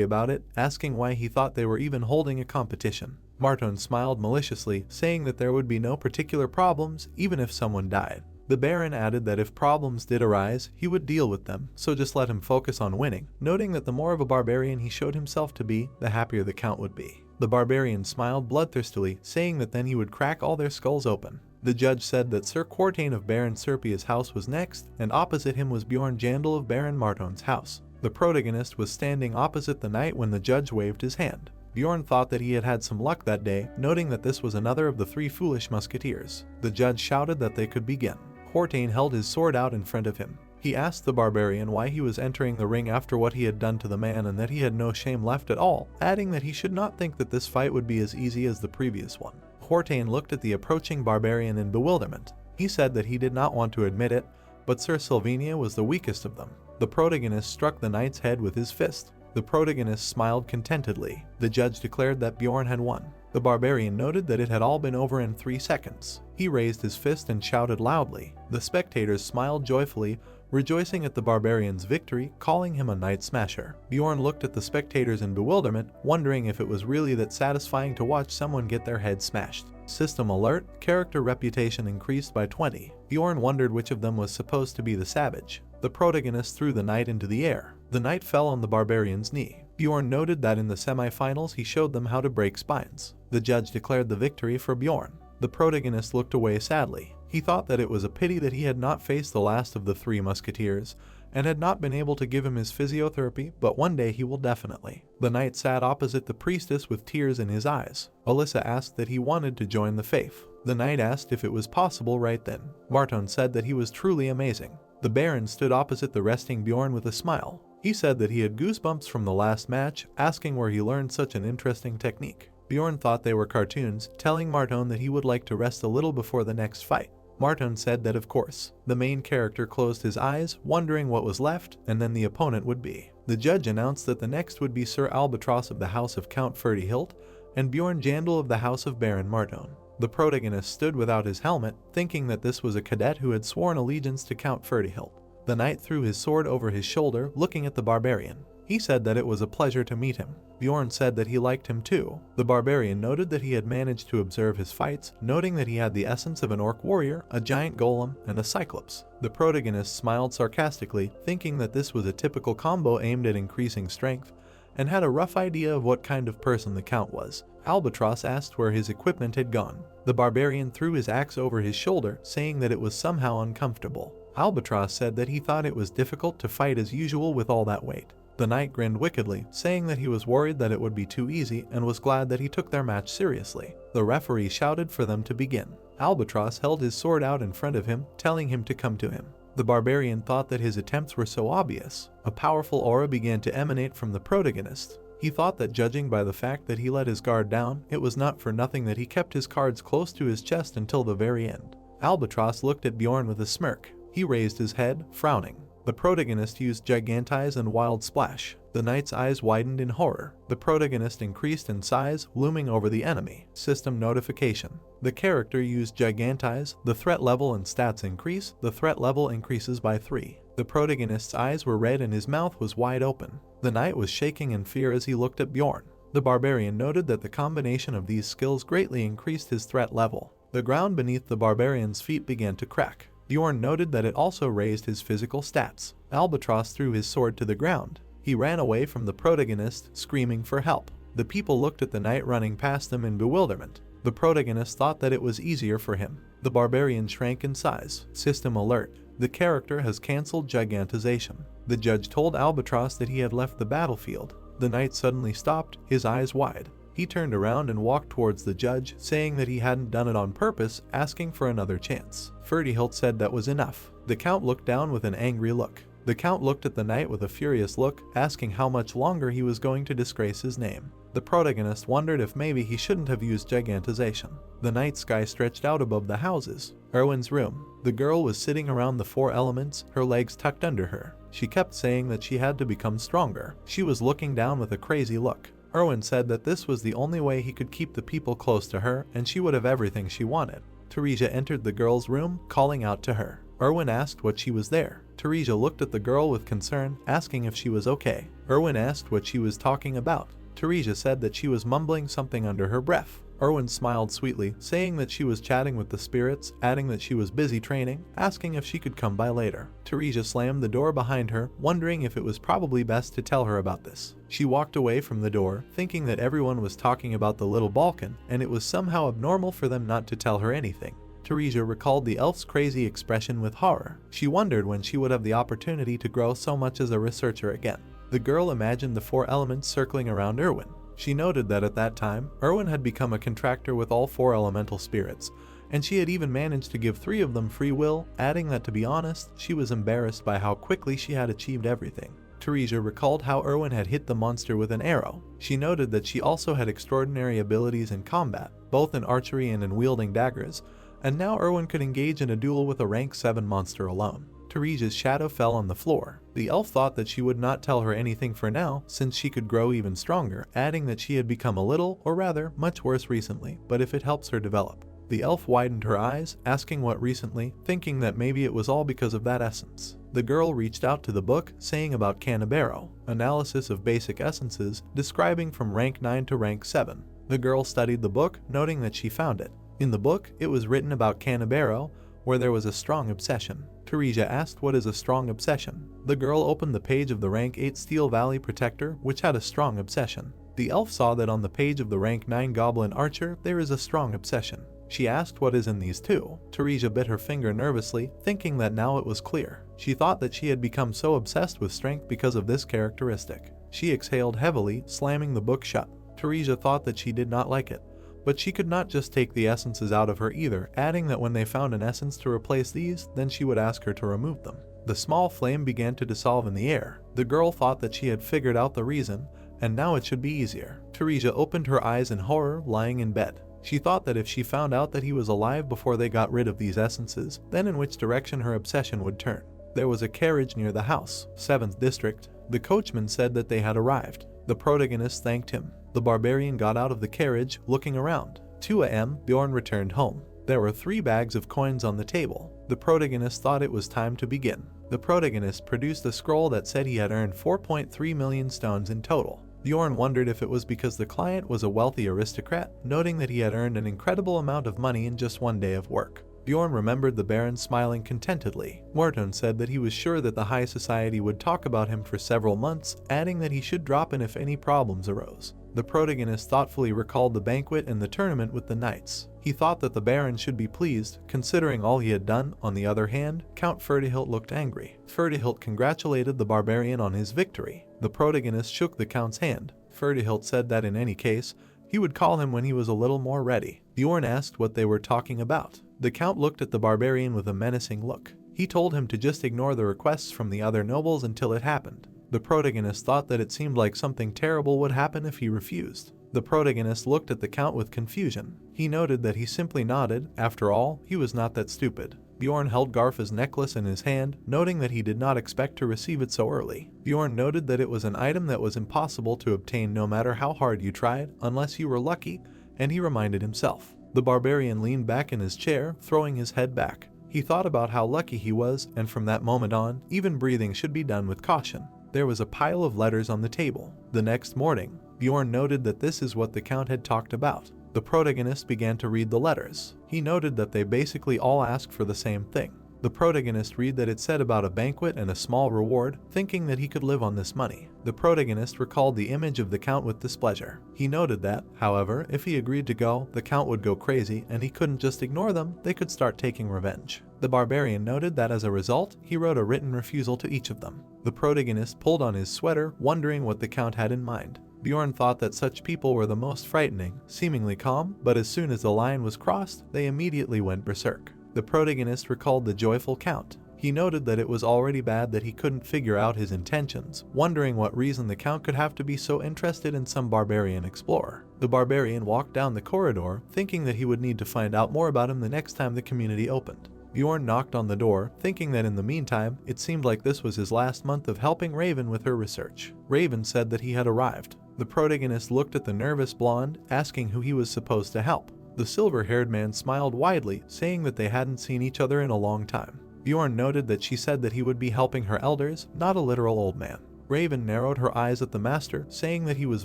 about it, asking why he thought they were even holding a competition. Marton smiled maliciously, saying that there would be no particular problems, even if someone died. The Baron added that if problems did arise, he would deal with them, so just let him focus on winning, noting that the more of a barbarian he showed himself to be, the happier the Count would be. The barbarian smiled bloodthirstily, saying that then he would crack all their skulls open. The judge said that Sir Quartain of Baron Serpia's house was next, and opposite him was Bjorn Jandal of Baron Marton's house. The protagonist was standing opposite the knight when the judge waved his hand. Bjorn thought that he had had some luck that day, noting that this was another of the 3 foolish musketeers. The judge shouted that they could begin. Quartain held his sword out in front of him. He asked the barbarian why he was entering the ring after what he had done to the man, and that he had no shame left at all, adding that he should not think that this fight would be as easy as the previous one. Quartain looked at the approaching barbarian in bewilderment. He said that he did not want to admit it, but Sir Sylvania was the weakest of them. The protagonist struck the knight's head with his fist. The protagonist smiled contentedly. The judge declared that Bjorn had won. The barbarian noted that it had all been over in 3 seconds. He raised his fist and shouted loudly. The spectators smiled joyfully, rejoicing at the barbarian's victory, calling him a Knight Smasher. Bjorn looked at the spectators in bewilderment, wondering if it was really that satisfying to watch someone get their head smashed. System alert, character reputation increased by 20. Bjorn wondered which of them was supposed to be the savage. The protagonist threw the knight into the air. The knight fell on the barbarian's knee. Bjorn noted that in the semi-finals he showed them how to break spines. The judge declared the victory for Bjorn. The protagonist looked away sadly. He thought that it was a pity that he had not faced the last of the 3 musketeers, and had not been able to give him his physiotherapy, but one day he will definitely. The knight sat opposite the priestess with tears in his eyes. Alyssa asked that he wanted to join the faith. The knight asked if it was possible right then. Marton said that he was truly amazing. The Baron stood opposite the resting Bjorn with a smile. He said that he had goosebumps from the last match, asking where he learned such an interesting technique. Bjorn thought they were cartoons, telling Marton that he would like to rest a little before the next fight. Marton said that of course. The main character closed his eyes, wondering what was left, and then the opponent would be. The judge announced that the next would be Sir Albatross of the house of Count Ferdihilt, and Bjorn Jandal of the house of Baron Marton. The protagonist stood without his helmet, thinking that this was a cadet who had sworn allegiance to Count Ferdihilt. The knight threw his sword over his shoulder, looking at the barbarian. He said that it was a pleasure to meet him. Bjorn said that he liked him too. The barbarian noted that he had managed to observe his fights, noting that he had the essence of an orc warrior, a giant golem, and a cyclops. The protagonist smiled sarcastically, thinking that this was a typical combo aimed at increasing strength, and had a rough idea of what kind of person the Count was. Albatross asked where his equipment had gone. The barbarian threw his axe over his shoulder, saying that it was somehow uncomfortable. Albatross said that he thought it was difficult to fight as usual with all that weight. The knight grinned wickedly, saying that he was worried that it would be too easy and was glad that he took their match seriously. The referee shouted for them to begin. Albatross held his sword out in front of him, telling him to come to him. The barbarian thought that his attempts were so obvious. A powerful aura began to emanate from the protagonist. He thought that judging by the fact that he let his guard down, it was not for nothing that he kept his cards close to his chest until the very end. Albatross looked at Bjorn with a smirk. He raised his head, frowning. The protagonist used Gigantize and Wild Splash. The knight's eyes widened in horror. The protagonist increased in size, looming over the enemy. System notification. The character used Gigantize. The threat level and stats increase. The threat level increases by 3. The protagonist's eyes were red and his mouth was wide open. The knight was shaking in fear as he looked at Bjorn. The barbarian noted that the combination of these skills greatly increased his threat level. The ground beneath the barbarian's feet began to crack. Bjorn noted that it also raised his physical stats. Albatross threw his sword to the ground. He ran away from the protagonist, screaming for help. The people looked at the knight running past them in bewilderment. The protagonist thought that it was easier for him. The barbarian shrank in size. System alert. The character has cancelled gigantization. The judge told Albatross that he had left the battlefield. The knight suddenly stopped, his eyes wide. He turned around and walked towards the judge, saying that he hadn't done it on purpose, asking for another chance. Ferdihilt said that was enough. The Count looked down with an angry look. The Count looked at the knight with a furious look, asking how much longer he was going to disgrace his name. The protagonist wondered if maybe he shouldn't have used gigantization. The night sky stretched out above the houses. Erwin's room. The girl was sitting around the four elements, her legs tucked under her. She kept saying that she had to become stronger. She was looking down with a crazy look. Erwin said that this was the only way he could keep the people close to her, and she would have everything she wanted. Teresa entered the girl's room, calling out to her. Erwin asked what she was there. Teresa looked at the girl with concern, asking if she was okay. Erwin asked what she was talking about. Teresa said that she was mumbling something under her breath. Erwin smiled sweetly, saying that she was chatting with the spirits, adding that she was busy training, asking if she could come by later. Teresa slammed the door behind her, wondering if it was probably best to tell her about this. She walked away from the door, thinking that everyone was talking about the little Balkan, and it was somehow abnormal for them not to tell her anything. Teresa recalled the elf's crazy expression with horror. She wondered when she would have the opportunity to grow so much as a researcher again. The girl imagined the four elements circling around Erwin. She noted that at that time, Erwin had become a contractor with all four elemental spirits, and she had even managed to give 3 of them free will, adding that to be honest, she was embarrassed by how quickly she had achieved everything. Teresa recalled how Erwin had hit the monster with an arrow. She noted that she also had extraordinary abilities in combat, both in archery and in wielding daggers, and now Erwin could engage in a duel with a rank 7 monster alone. Teresa's shadow fell on the floor. The elf thought that she would not tell her anything for now, since she could grow even stronger, adding that she had become a little, or rather, much worse recently, but if it helps her develop. The elf widened her eyes, asking what recently, thinking that maybe it was all because of that essence. The girl reached out to the book, saying about Canabero, analysis of basic essences, describing from rank 9 to rank 7. The girl studied the book, noting that she found it. In the book, it was written about Canabero, where there was a strong obsession. Teresa asked what is a strong obsession. The girl opened the page of the rank 8 Steel Valley Protector, which had a strong obsession. The elf saw that on the page of the rank 9 Goblin Archer there is a strong obsession. She asked what is in these two. Teresa bit her finger nervously, thinking that now it was clear. She thought that she had become so obsessed with strength because of this characteristic. She exhaled heavily, slamming the book shut. Teresa thought that she did not like it. But she could not just take the essences out of her either, adding that when they found an essence to replace these, then she would ask her to remove them. The small flame began to dissolve in the air. The girl thought that she had figured out the reason, and now it should be easier. Teresa opened her eyes in horror, lying in bed. She thought that if she found out that he was alive before they got rid of these essences, then in which direction her obsession would turn. There was a carriage near the house, 7th District. The coachman said that they had arrived. The protagonist thanked him. The barbarian got out of the carriage, looking around. 2 a.m., Bjorn returned home. There were 3 bags of coins on the table. The protagonist thought it was time to begin. The protagonist produced a scroll that said he had earned 4.3 million stones in total. Bjorn wondered if it was because the client was a wealthy aristocrat, noting that he had earned an incredible amount of money in just 1 day of work. Bjorn remembered the Baron smiling contentedly. Morton said that he was sure that the high society would talk about him for several months, adding that he should drop in if any problems arose. The protagonist thoughtfully recalled the banquet and the tournament with the knights. He thought that the Baron should be pleased, considering all he had done. On the other hand, Count Ferdihilt looked angry. Ferdihilt congratulated the barbarian on his victory. The protagonist shook the Count's hand. Ferdihilt said that in any case, he would call him when he was a little more ready. Bjorn asked what they were talking about. The Count looked at the barbarian with a menacing look. He told him to just ignore the requests from the other nobles until it happened. The protagonist thought that it seemed like something terrible would happen if he refused. The protagonist looked at the Count with confusion. He noted that he simply nodded. After all, he was not that stupid. Bjorn held Garfa's necklace in his hand, noting that he did not expect to receive it so early. Bjorn noted that it was an item that was impossible to obtain no matter how hard you tried, unless you were lucky, and he reminded himself. The barbarian leaned back in his chair, throwing his head back. He thought about how lucky he was, and from that moment on, even breathing should be done with caution. There was a pile of letters on the table. The next morning, Bjorn noted that this is what the Count had talked about. The protagonist began to read the letters. He noted that they basically all asked for the same thing. The protagonist read that it said about a banquet and a small reward, thinking that he could live on this money. The protagonist recalled the image of the Count with displeasure. He noted that, however, if he agreed to go, the Count would go crazy and he couldn't just ignore them, they could start taking revenge. The barbarian noted that as a result, he wrote a written refusal to each of them. The protagonist pulled on his sweater, wondering what the Count had in mind. Bjorn thought that such people were the most frightening, seemingly calm, but as soon as the line was crossed, they immediately went berserk. The protagonist recalled the joyful Count. He noted that it was already bad that he couldn't figure out his intentions, wondering what reason the Count could have to be so interested in some barbarian explorer. The barbarian walked down the corridor, thinking that he would need to find out more about him the next time the community opened. Bjorn knocked on the door, thinking that in the meantime, it seemed like this was his last month of helping Raven with her research. Raven said that he had arrived. The protagonist looked at the nervous blonde, asking who he was supposed to help. The silver-haired man smiled widely, saying that they hadn't seen each other in a long time. Bjorn noted that she said that he would be helping her elders, not a literal old man. Raven narrowed her eyes at the master, saying that he was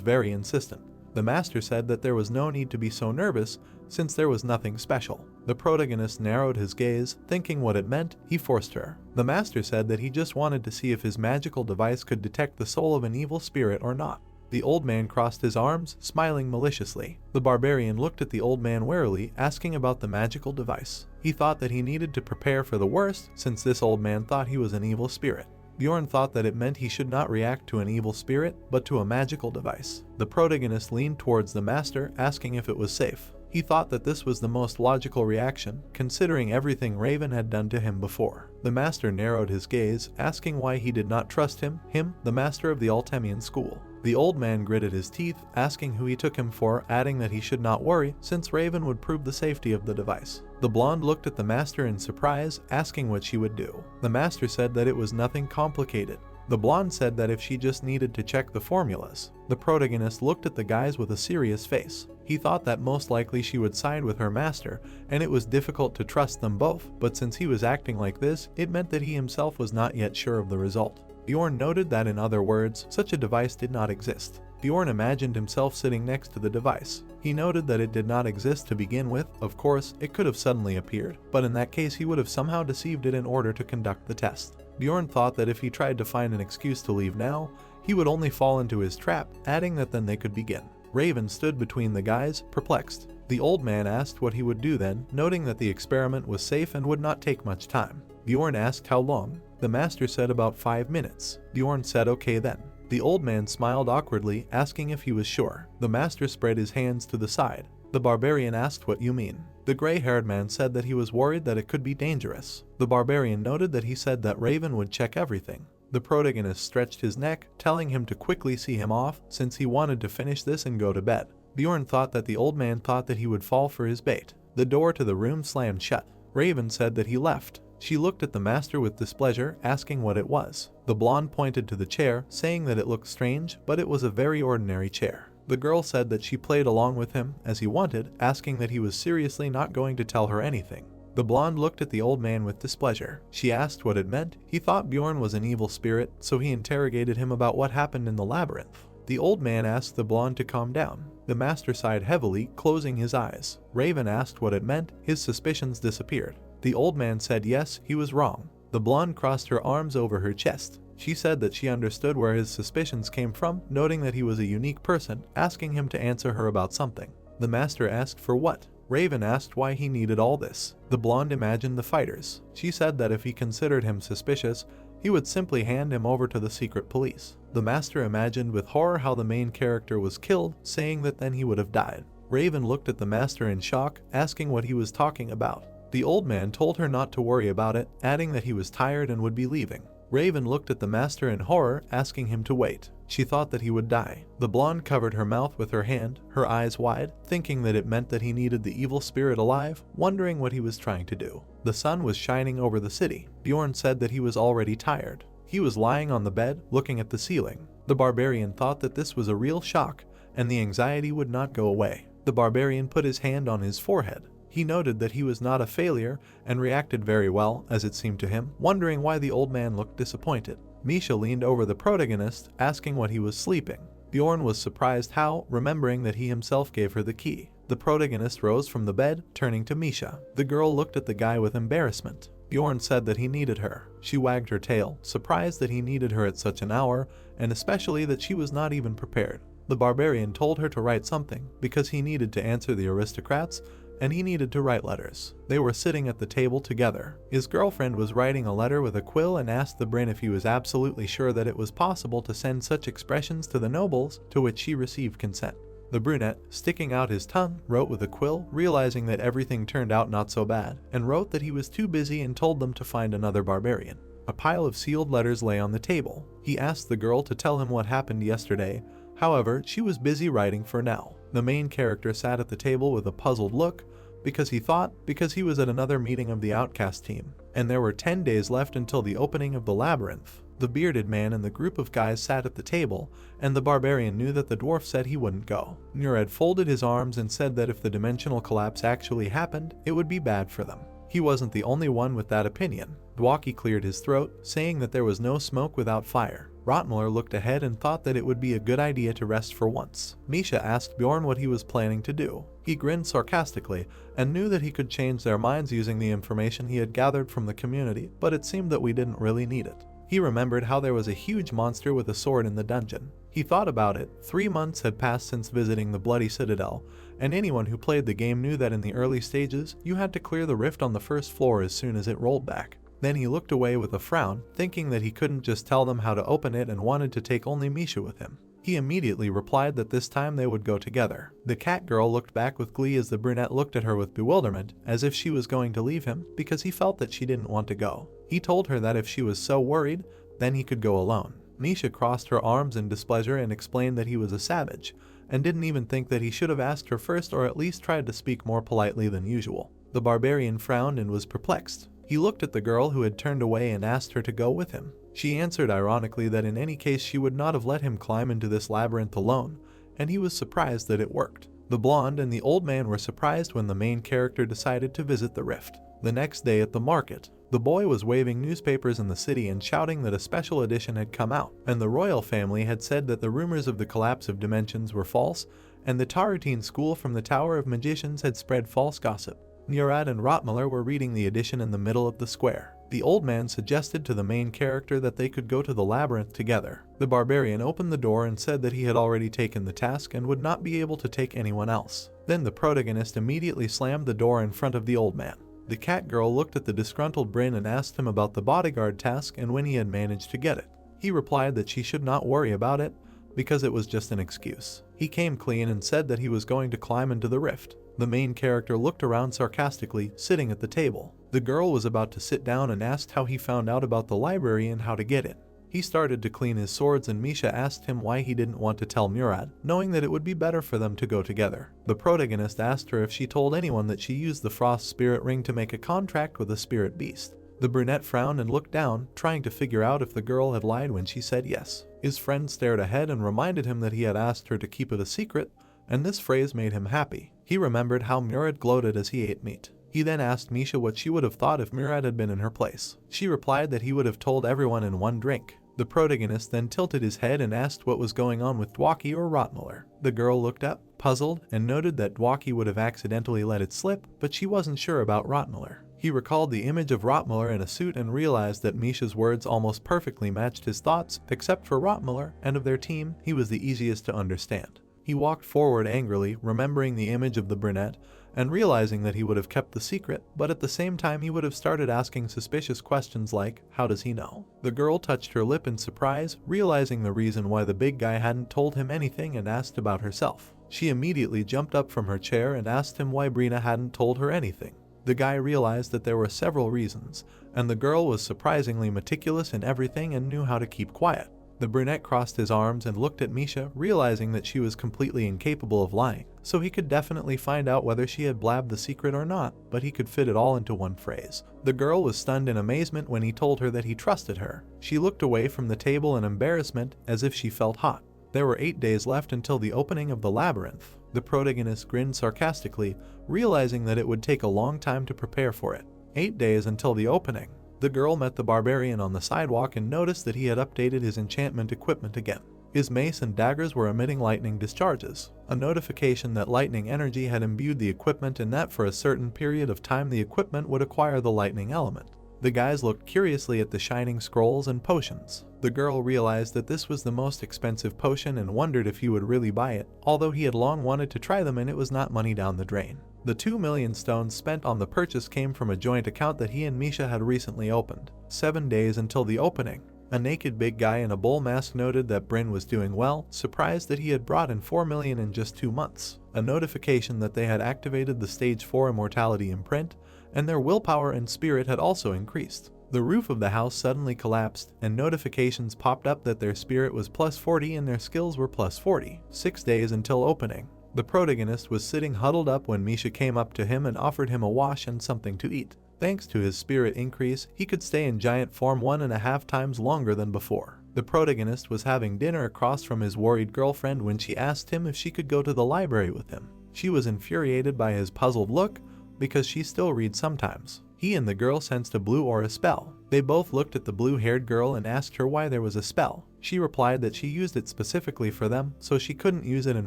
very insistent. The master said that there was no need to be so nervous, since there was nothing special. The protagonist narrowed his gaze, thinking what it meant. He forced her. The master said that he just wanted to see if his magical device could detect the soul of an evil spirit or not. The old man crossed his arms, smiling maliciously. The barbarian looked at the old man warily, asking about the magical device. He thought that he needed to prepare for the worst, since this old man thought he was an evil spirit. Bjorn thought that it meant he should not react to an evil spirit, but to a magical device. The protagonist leaned towards the master, asking if it was safe. He thought that this was the most logical reaction, considering everything Raven had done to him before. The master narrowed his gaze, asking why he did not trust him, the master of the Altemian school. The old man gritted his teeth, asking who he took him for, adding that he should not worry, since Raven would prove the safety of the device. The blonde looked at the master in surprise, asking what she would do. The master said that it was nothing complicated. The blonde said that if she just needed to check the formulas. The protagonist looked at the guys with a serious face. He thought that most likely she would side with her master, and it was difficult to trust them both, but since he was acting like this, it meant that he himself was not yet sure of the result. Bjorn noted that in other words, such a device did not exist. Bjorn imagined himself sitting next to the device. He noted that it did not exist to begin with. Of course, it could have suddenly appeared, but in that case he would have somehow deceived it in order to conduct the test. Bjorn thought that if he tried to find an excuse to leave now, he would only fall into his trap, adding that then they could begin. Raven stood between the guys, perplexed. The old man asked what he would do then, noting that the experiment was safe and would not take much time. Bjorn asked how long. The master said about 5 minutes. Bjorn said okay then. The old man smiled awkwardly, asking if he was sure. The master spread his hands to the side. The barbarian asked what you mean. The gray-haired man said that he was worried that it could be dangerous. The barbarian noted that he said that Raven would check everything. The protagonist stretched his neck, telling him to quickly see him off, since he wanted to finish this and go to bed. Bjorn thought that the old man thought that he would fall for his bait. The door to the room slammed shut. Raven said that he left. She looked at the master with displeasure, asking what it was. The blonde pointed to the chair, saying that it looked strange, but it was a very ordinary chair. The girl said that she played along with him, as he wanted, asking that he was seriously not going to tell her anything. The blonde looked at the old man with displeasure. She asked what it meant. He thought Bjorn was an evil spirit, so he interrogated him about what happened in the labyrinth. The old man asked the blonde to calm down. The master sighed heavily, closing his eyes. Raven asked what it meant. His suspicions disappeared. The old man said yes, he was wrong. The blonde crossed her arms over her chest. She said that she understood where his suspicions came from, noting that he was a unique person, asking him to answer her about something. The master asked for what? Raven asked why he needed all this. The blonde imagined the fighters. She said that if he considered him suspicious, he would simply hand him over to the secret police. The master imagined with horror how the main character was killed, saying that then he would have died. Raven looked at the master in shock, asking what he was talking about. The old man told her not to worry about it, adding that he was tired and would be leaving. Raven looked at the master in horror, asking him to wait. She thought that he would die. The blonde covered her mouth with her hand, her eyes wide, thinking that it meant that he needed the evil spirit alive, wondering what he was trying to do. The sun was shining over the city. Bjorn said that he was already tired. He was lying on the bed, looking at the ceiling. The barbarian thought that this was a real shock, and the anxiety would not go away. The barbarian put his hand on his forehead. He noted that he was not a failure and reacted very well, as it seemed to him, wondering why the old man looked disappointed. Misha leaned over the protagonist, asking what he was sleeping. Bjorn was surprised how, remembering that he himself gave her the key. The protagonist rose from the bed, turning to Misha. The girl looked at the guy with embarrassment. Bjorn said that he needed her. She wagged her tail, surprised that he needed her at such an hour, and especially that she was not even prepared. The barbarian told her to write something, because he needed to answer the aristocrats, and he needed to write letters. They were sitting at the table together. His girlfriend was writing a letter with a quill and asked the Brin if he was absolutely sure that it was possible to send such expressions to the nobles, to which she received consent. The brunette, sticking out his tongue, wrote with a quill, realizing that everything turned out not so bad, and wrote that he was too busy and told them to find another barbarian. A pile of sealed letters lay on the table. He asked the girl to tell him what happened yesterday. However, she was busy writing for now. The main character sat at the table with a puzzled look, because he was at another meeting of the Outcast team, and there were 10 days left until the opening of the labyrinth. The bearded man and the group of guys sat at the table, and the barbarian knew that the dwarf said he wouldn't go. Murad folded his arms and said that if the dimensional collapse actually happened, it would be bad for them. He wasn't the only one with that opinion. Dwaki cleared his throat, saying that there was no smoke without fire. Rotmuller looked ahead and thought that it would be a good idea to rest for once. Misha asked Bjorn what he was planning to do. He grinned sarcastically and knew that he could change their minds using the information he had gathered from the community, but it seemed that we didn't really need it. He remembered how there was a huge monster with a sword in the dungeon. He thought about it. 3 months had passed since visiting the Bloody Citadel, and anyone who played the game knew that in the early stages, you had to clear the rift on the first floor as soon as it rolled back. Then he looked away with a frown, thinking that he couldn't just tell them how to open it and wanted to take only Misha with him. He immediately replied that this time they would go together. The cat girl looked back with glee as the brunette looked at her with bewilderment, as if she was going to leave him, because he felt that she didn't want to go. He told her that if she was so worried, then he could go alone. Misha crossed her arms in displeasure and explained that he was a savage, and didn't even think that he should have asked her first or at least tried to speak more politely than usual. The barbarian frowned and was perplexed. He looked at the girl who had turned away and asked her to go with him. She answered ironically that in any case she would not have let him climb into this labyrinth alone, and he was surprised that it worked. The blonde and the old man were surprised when the main character decided to visit the rift. The next day at the market, the boy was waving newspapers in the city and shouting that a special edition had come out, and the royal family had said that the rumors of the collapse of dimensions were false, and the Tarutine school from the Tower of Magicians had spread false gossip. Murad and Rotmuller were reading the edition in the middle of the square. The old man suggested to the main character that they could go to the labyrinth together. The barbarian opened the door and said that he had already taken the task and would not be able to take anyone else. Then the protagonist immediately slammed the door in front of the old man. The cat girl looked at the disgruntled Bryn and asked him about the bodyguard task and when he had managed to get it. He replied that she should not worry about it, because it was just an excuse. He came clean and said that he was going to climb into the rift. The main character looked around sarcastically, sitting at the table. The girl was about to sit down and asked how he found out about the library and how to get in. He started to clean his swords and Misha asked him why he didn't want to tell Murad, knowing that it would be better for them to go together. The protagonist asked her if she told anyone that she used the Frost Spirit Ring to make a contract with a spirit beast. The brunette frowned and looked down, trying to figure out if the girl had lied when she said yes. His friend stared ahead and reminded him that he had asked her to keep it a secret, and this phrase made him happy. He remembered how Murad gloated as he ate meat. He then asked Misha what she would have thought if Murad had been in her place. She replied that he would have told everyone in one drink. The protagonist then tilted his head and asked what was going on with Dwaki or Rotmuller. The girl looked up, puzzled, and noted that Dwaki would have accidentally let it slip, but she wasn't sure about Rotmuller. He recalled the image of Rotmuller in a suit and realized that Misha's words almost perfectly matched his thoughts, except for Rotmuller, and of their team, he was the easiest to understand. He walked forward angrily, remembering the image of the brunette, and realizing that he would have kept the secret, but at the same time he would have started asking suspicious questions like, how does he know? The girl touched her lip in surprise, realizing the reason why the big guy hadn't told him anything and asked about herself. She immediately jumped up from her chair and asked him why Brina hadn't told her anything. The guy realized that there were several reasons, and the girl was surprisingly meticulous in everything and knew how to keep quiet. The brunette crossed his arms and looked at Misha, realizing that she was completely incapable of lying, so he could definitely find out whether she had blabbed the secret or not, but he could fit it all into one phrase. The girl was stunned in amazement when he told her that he trusted her. She looked away from the table in embarrassment, as if she felt hot. There were 8 days left until the opening of the labyrinth. The protagonist grinned sarcastically, realizing that it would take a long time to prepare for it. 8 days until the opening. The girl met the barbarian on the sidewalk and noticed that he had updated his enchantment equipment again. His mace and daggers were emitting lightning discharges, a notification that lightning energy had imbued the equipment and that for a certain period of time the equipment would acquire the lightning element. The guys looked curiously at the shining scrolls and potions. The girl realized that this was the most expensive potion and wondered if he would really buy it, although he had long wanted to try them and it was not money down the drain. The 2 million stones spent on the purchase came from a joint account that he and Misha had recently opened. 7 days until the opening. A naked big guy in a bull mask noted that Bryn was doing well, surprised that he had brought in 4 million in just 2 months. A notification that they had activated the stage 4 immortality imprint, and their willpower and spirit had also increased. The roof of the house suddenly collapsed, and notifications popped up that their spirit was plus 40 and their skills were plus 40. 6 days until opening. The protagonist was sitting huddled up when Misha came up to him and offered him a wash and something to eat. Thanks to his spirit increase, he could stay in giant form 1.5 times longer than before. The protagonist was having dinner across from his worried girlfriend when she asked him if she could go to the library with him. She was infuriated by his puzzled look, because she still reads sometimes. He and the girl sensed a blue aura spell. They both looked at the blue-haired girl and asked her why there was a spell. She replied that she used it specifically for them, so she couldn't use it in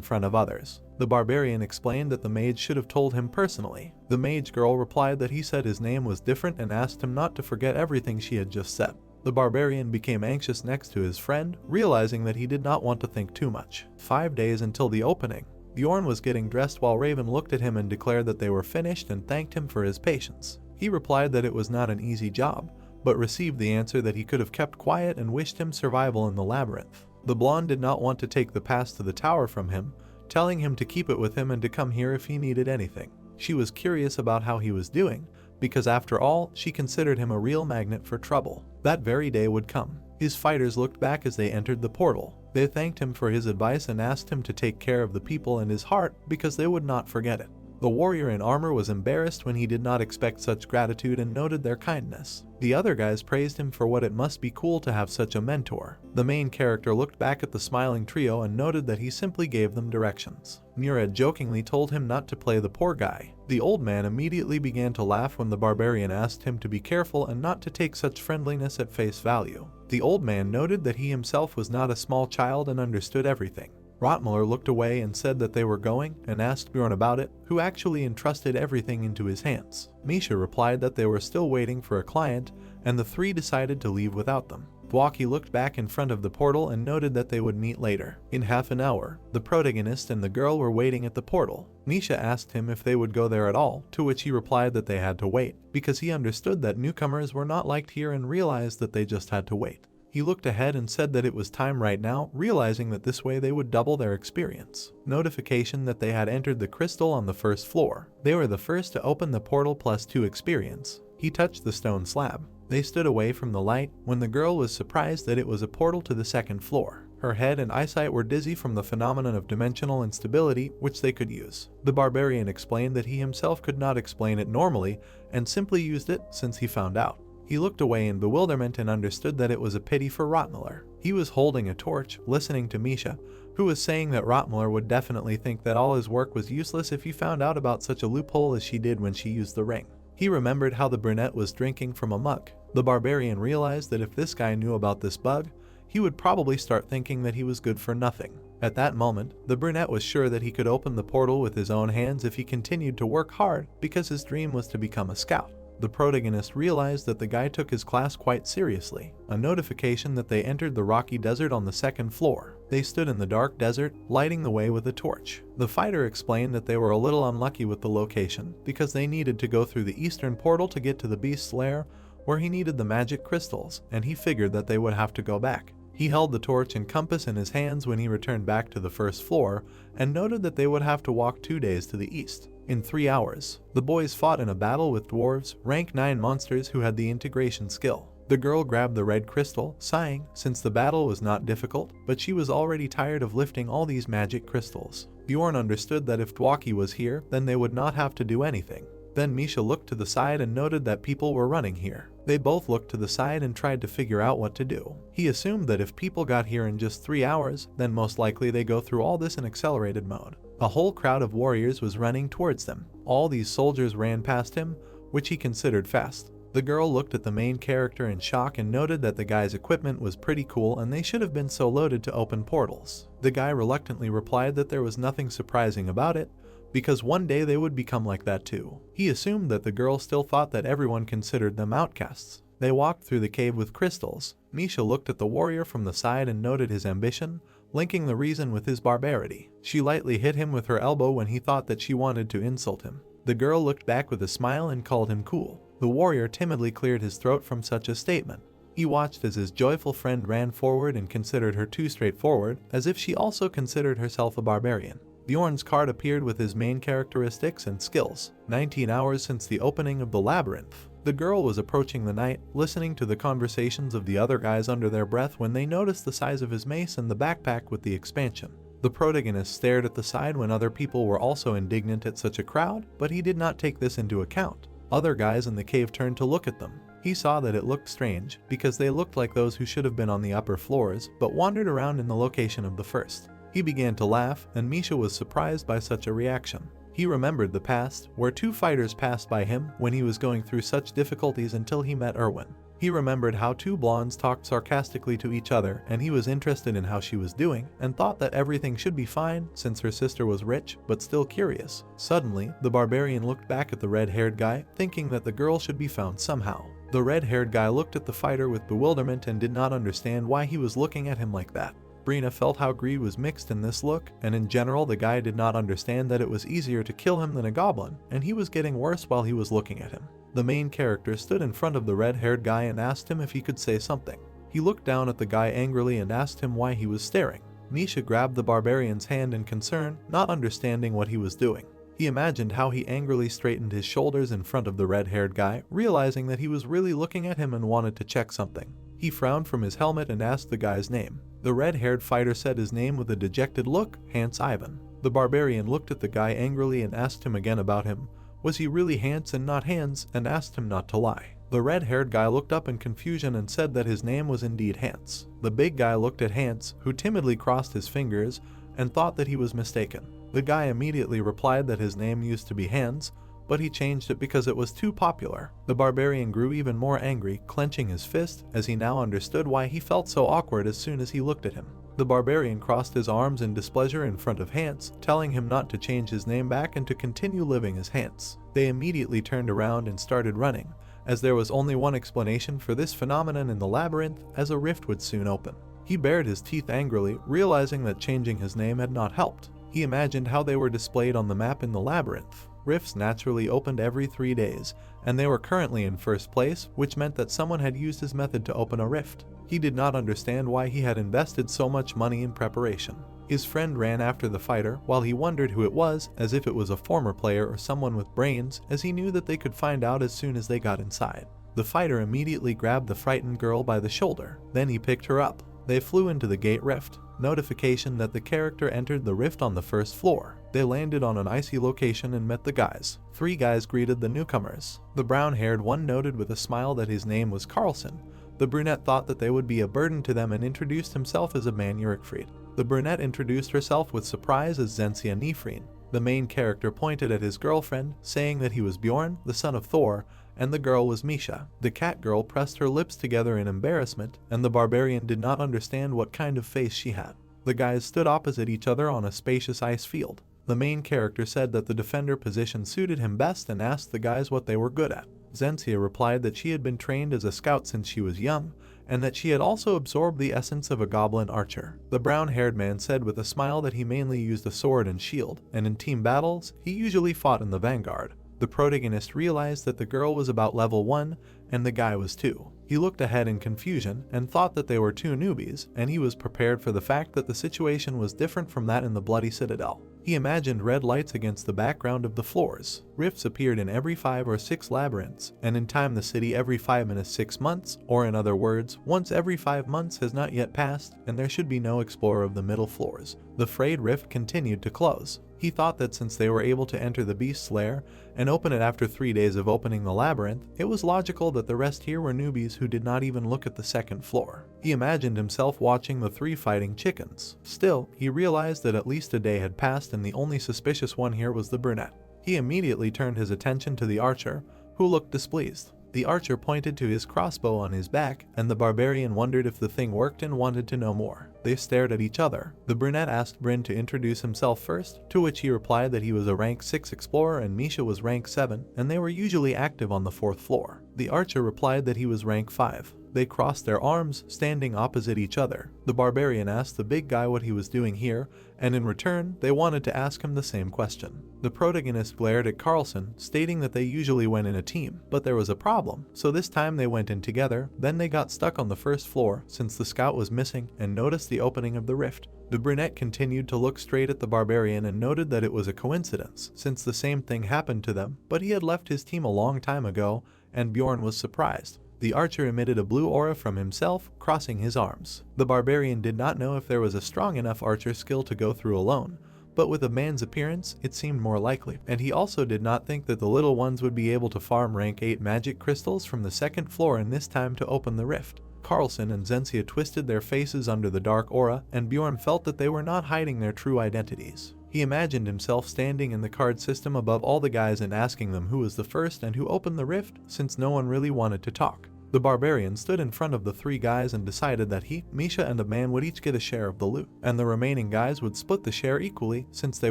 front of others. The barbarian explained that the mage should have told him personally. The mage girl replied that he said his name was different and asked him not to forget everything she had just said. The barbarian became anxious next to his friend, realizing that he did not want to think too much. 5 days until the opening. Bjorn was getting dressed while Raven looked at him and declared that they were finished and thanked him for his patience. He replied that it was not an easy job, but received the answer that he could have kept quiet and wished him survival in the labyrinth. The blonde did not want to take the pass to the tower from him, telling him to keep it with him and to come here if he needed anything. She was curious about how he was doing, because after all, she considered him a real magnet for trouble. That very day would come. His fighters looked back as they entered the portal. They thanked him for his advice and asked him to take care of the people in his heart because they would not forget it. The warrior in armor was embarrassed when he did not expect such gratitude and noted their kindness. The other guys praised him for what it must be cool to have such a mentor. The main character looked back at the smiling trio and noted that he simply gave them directions. Murad jokingly told him not to play the poor guy. The old man immediately began to laugh when the barbarian asked him to be careful and not to take such friendliness at face value. The old man noted that he himself was not a small child and understood everything. Rotmuller looked away and said that they were going and asked Bjorn about it, who actually entrusted everything into his hands. Misha replied that they were still waiting for a client, and the three decided to leave without them. Bwaki looked back in front of the portal and noted that they would meet later. In half an hour, the protagonist and the girl were waiting at the portal. Misha asked him if they would go there at all, to which he replied that they had to wait, because he understood that newcomers were not liked here and realized that they just had to wait. He looked ahead and said that it was time right now, realizing that this way they would double their experience. Notification that they had entered the crystal on the first floor. They were the first to open the portal +2 experience. He touched the stone slab. They stood away from the light when the girl was surprised that it was a portal to the second floor. Her head and eyesight were dizzy from the phenomenon of dimensional instability, which they could use. The barbarian explained that he himself could not explain it normally and simply used it since he found out. He looked away in bewilderment and understood that it was a pity for Rotmuller. He was holding a torch, listening to Misha, who was saying that Rotmuller would definitely think that all his work was useless if he found out about such a loophole as she did when she used the ring. He remembered how the brunette was drinking from a mug. The barbarian realized that if this guy knew about this bug, he would probably start thinking that he was good for nothing. At that moment, the brunette was sure that he could open the portal with his own hands if he continued to work hard, because his dream was to become a scout. The protagonist realized that the guy took his class quite seriously. A notification that they entered the rocky desert on the second floor. They stood in the dark desert, lighting the way with a torch. The fighter explained that they were a little unlucky with the location, because they needed to go through the eastern portal to get to the beast's lair, where he needed the magic crystals, and he figured that they would have to go back. He held the torch and compass in his hands when he returned back to the first floor, and noted that they would have to walk 2 days to the east. In 3 hours, the boys fought in a battle with dwarves, rank 9 monsters who had the integration skill. The girl grabbed the red crystal, sighing, since the battle was not difficult, but she was already tired of lifting all these magic crystals. Bjorn understood that if Bwaki was here, then they would not have to do anything. Then Misha looked to the side and noted that people were running here. They both looked to the side and tried to figure out what to do. He assumed that if people got here in just 3 hours, then most likely they go through all this in accelerated mode. A whole crowd of warriors was running towards them. All these soldiers ran past him, which he considered fast. The girl looked at the main character in shock and noted that the guy's equipment was pretty cool and they should have been so loaded to open portals. The guy reluctantly replied that there was nothing surprising about it, because one day they would become like that too. He assumed that the girl still thought that everyone considered them outcasts. They walked through the cave with crystals. Misha looked at the warrior from the side and noted his ambition, linking the reason with his barbarity. She lightly hit him with her elbow when he thought that she wanted to insult him. The girl looked back with a smile and called him cool. The warrior timidly cleared his throat from such a statement. He watched as his joyful friend ran forward and considered her too straightforward, as if she also considered herself a barbarian. Bjorn's card appeared with his main characteristics and skills. 19 hours since the opening of the labyrinth. The girl was approaching the knight, listening to the conversations of the other guys under their breath when they noticed the size of his mace and the backpack with the expansion. The protagonist stared at the side when other people were also indignant at such a crowd, but he did not take this into account. Other guys in the cave turned to look at them. He saw that it looked strange, because they looked like those who should have been on the upper floors, but wandered around in the location of the first. He began to laugh, and Misha was surprised by such a reaction. He remembered the past, where two fighters passed by him when he was going through such difficulties until he met Erwin. He remembered how two blondes talked sarcastically to each other, and he was interested in how she was doing, and thought that everything should be fine since her sister was rich, but still curious. Suddenly, the barbarian looked back at the red-haired guy, thinking that the girl should be found somehow. The red-haired guy looked at the fighter with bewilderment and did not understand why he was looking at him like that. Brina felt how greed was mixed in this look, and in general the guy did not understand that it was easier to kill him than a goblin, and he was getting worse while he was looking at him. The main character stood in front of the red-haired guy and asked him if he could say something. He looked down at the guy angrily and asked him why he was staring. Misha grabbed the barbarian's hand in concern, not understanding what he was doing. He imagined how he angrily straightened his shoulders in front of the red-haired guy, realizing that he was really looking at him and wanted to check something. He frowned from his helmet and asked the guy's name. The red-haired fighter said his name with a dejected look, Hans Ivan. The barbarian looked at the guy angrily and asked him again about him. Was he really Hans and not Hans, and asked him not to lie. The red-haired guy looked up in confusion and said that his name was indeed Hans. The big guy looked at Hans, who timidly crossed his fingers, and thought that he was mistaken. The guy immediately replied that his name used to be Hans, but he changed it because it was too popular. The barbarian grew even more angry, clenching his fist, as he now understood why he felt so awkward as soon as he looked at him. The barbarian crossed his arms in displeasure in front of Hans, telling him not to change his name back and to continue living as Hans. They immediately turned around and started running, as there was only one explanation for this phenomenon in the labyrinth, as a rift would soon open. He bared his teeth angrily, realizing that changing his name had not helped. He imagined how they were displayed on the map in the labyrinth. Rifts naturally opened every 3 days, and they were currently in first place, which meant that someone had used his method to open a rift. He did not understand why he had invested so much money in preparation. His friend ran after the fighter, while he wondered who it was, as if it was a former player or someone with brains, as he knew that they could find out as soon as they got inside. The fighter immediately grabbed the frightened girl by the shoulder, then he picked her up. They flew into the gate rift. Notification that the character entered the rift on the first floor. They landed on an icy location and met the guys. 3 guys greeted the newcomers. The brown-haired one noted with a smile that his name was Carlson. The brunette thought that they would be a burden to them and introduced himself as a man Urikfried. The brunette introduced herself with surprise as Zensia Nifrin. The main character pointed at his girlfriend, saying that he was Bjorn, the son of Thor, and the girl was Misha. The cat girl pressed her lips together in embarrassment, and the barbarian did not understand what kind of face she had. The guys stood opposite each other on a spacious ice field. The main character said that the defender position suited him best and asked the guys what they were good at. Zensia replied that she had been trained as a scout since she was young, and that she had also absorbed the essence of a goblin archer. The brown-haired man said with a smile that he mainly used a sword and shield, and in team battles, he usually fought in the vanguard. The protagonist realized that the girl was about level 1 and the guy was 2. He looked ahead in confusion and thought that they were 2 newbies, and he was prepared for the fact that the situation was different from that in the Bloody Citadel. He imagined red lights against the background of the floors. Rifts appeared in every 5 or 6 labyrinths, and in time the city every 5 and 6 months, or in other words, once every 5 months has not yet passed, and there should be no explorer of the middle floors. The frayed rift continued to close. He thought that since they were able to enter the beast's lair and open it after 3 days of opening the labyrinth, it was logical that the rest here were newbies who did not even look at the second floor. He imagined himself watching the 3 fighting chickens. Still, he realized that at least a day had passed and the only suspicious one here was the brunette. He immediately turned his attention to the archer, who looked displeased. The archer pointed to his crossbow on his back, and the barbarian wondered if the thing worked and wanted to know more. They stared at each other. The brunette asked Bryn to introduce himself first, to which he replied that he was a rank 6 explorer and Misha was rank 7, and they were usually active on the 4th floor. The archer replied that he was rank 5. They crossed their arms, standing opposite each other. The barbarian asked the big guy what he was doing here, and in return, they wanted to ask him the same question. The protagonist glared at Carlson, stating that they usually went in a team, but there was a problem, so this time they went in together. Then they got stuck on the first floor since the scout was missing and noticed the opening of the rift. The brunette continued to look straight at the barbarian and noted that it was a coincidence, since the same thing happened to them, but he had left his team a long time ago, and Bjorn was surprised. The archer emitted a blue aura from himself, crossing his arms. The barbarian did not know if there was a strong enough archer skill to go through alone, but with a man's appearance, it seemed more likely, and he also did not think that the little ones would be able to farm rank 8 magic crystals from the second floor in this time to open the rift. Carlson and Zensia twisted their faces under the dark aura, and Bjorn felt that they were not hiding their true identities. He imagined himself standing in the card system above all the guys and asking them who was the first and who opened the rift, since no one really wanted to talk. The barbarian stood in front of the 3 guys and decided that he, Misha, and a man would each get a share of the loot, and the remaining guys would split the share equally since they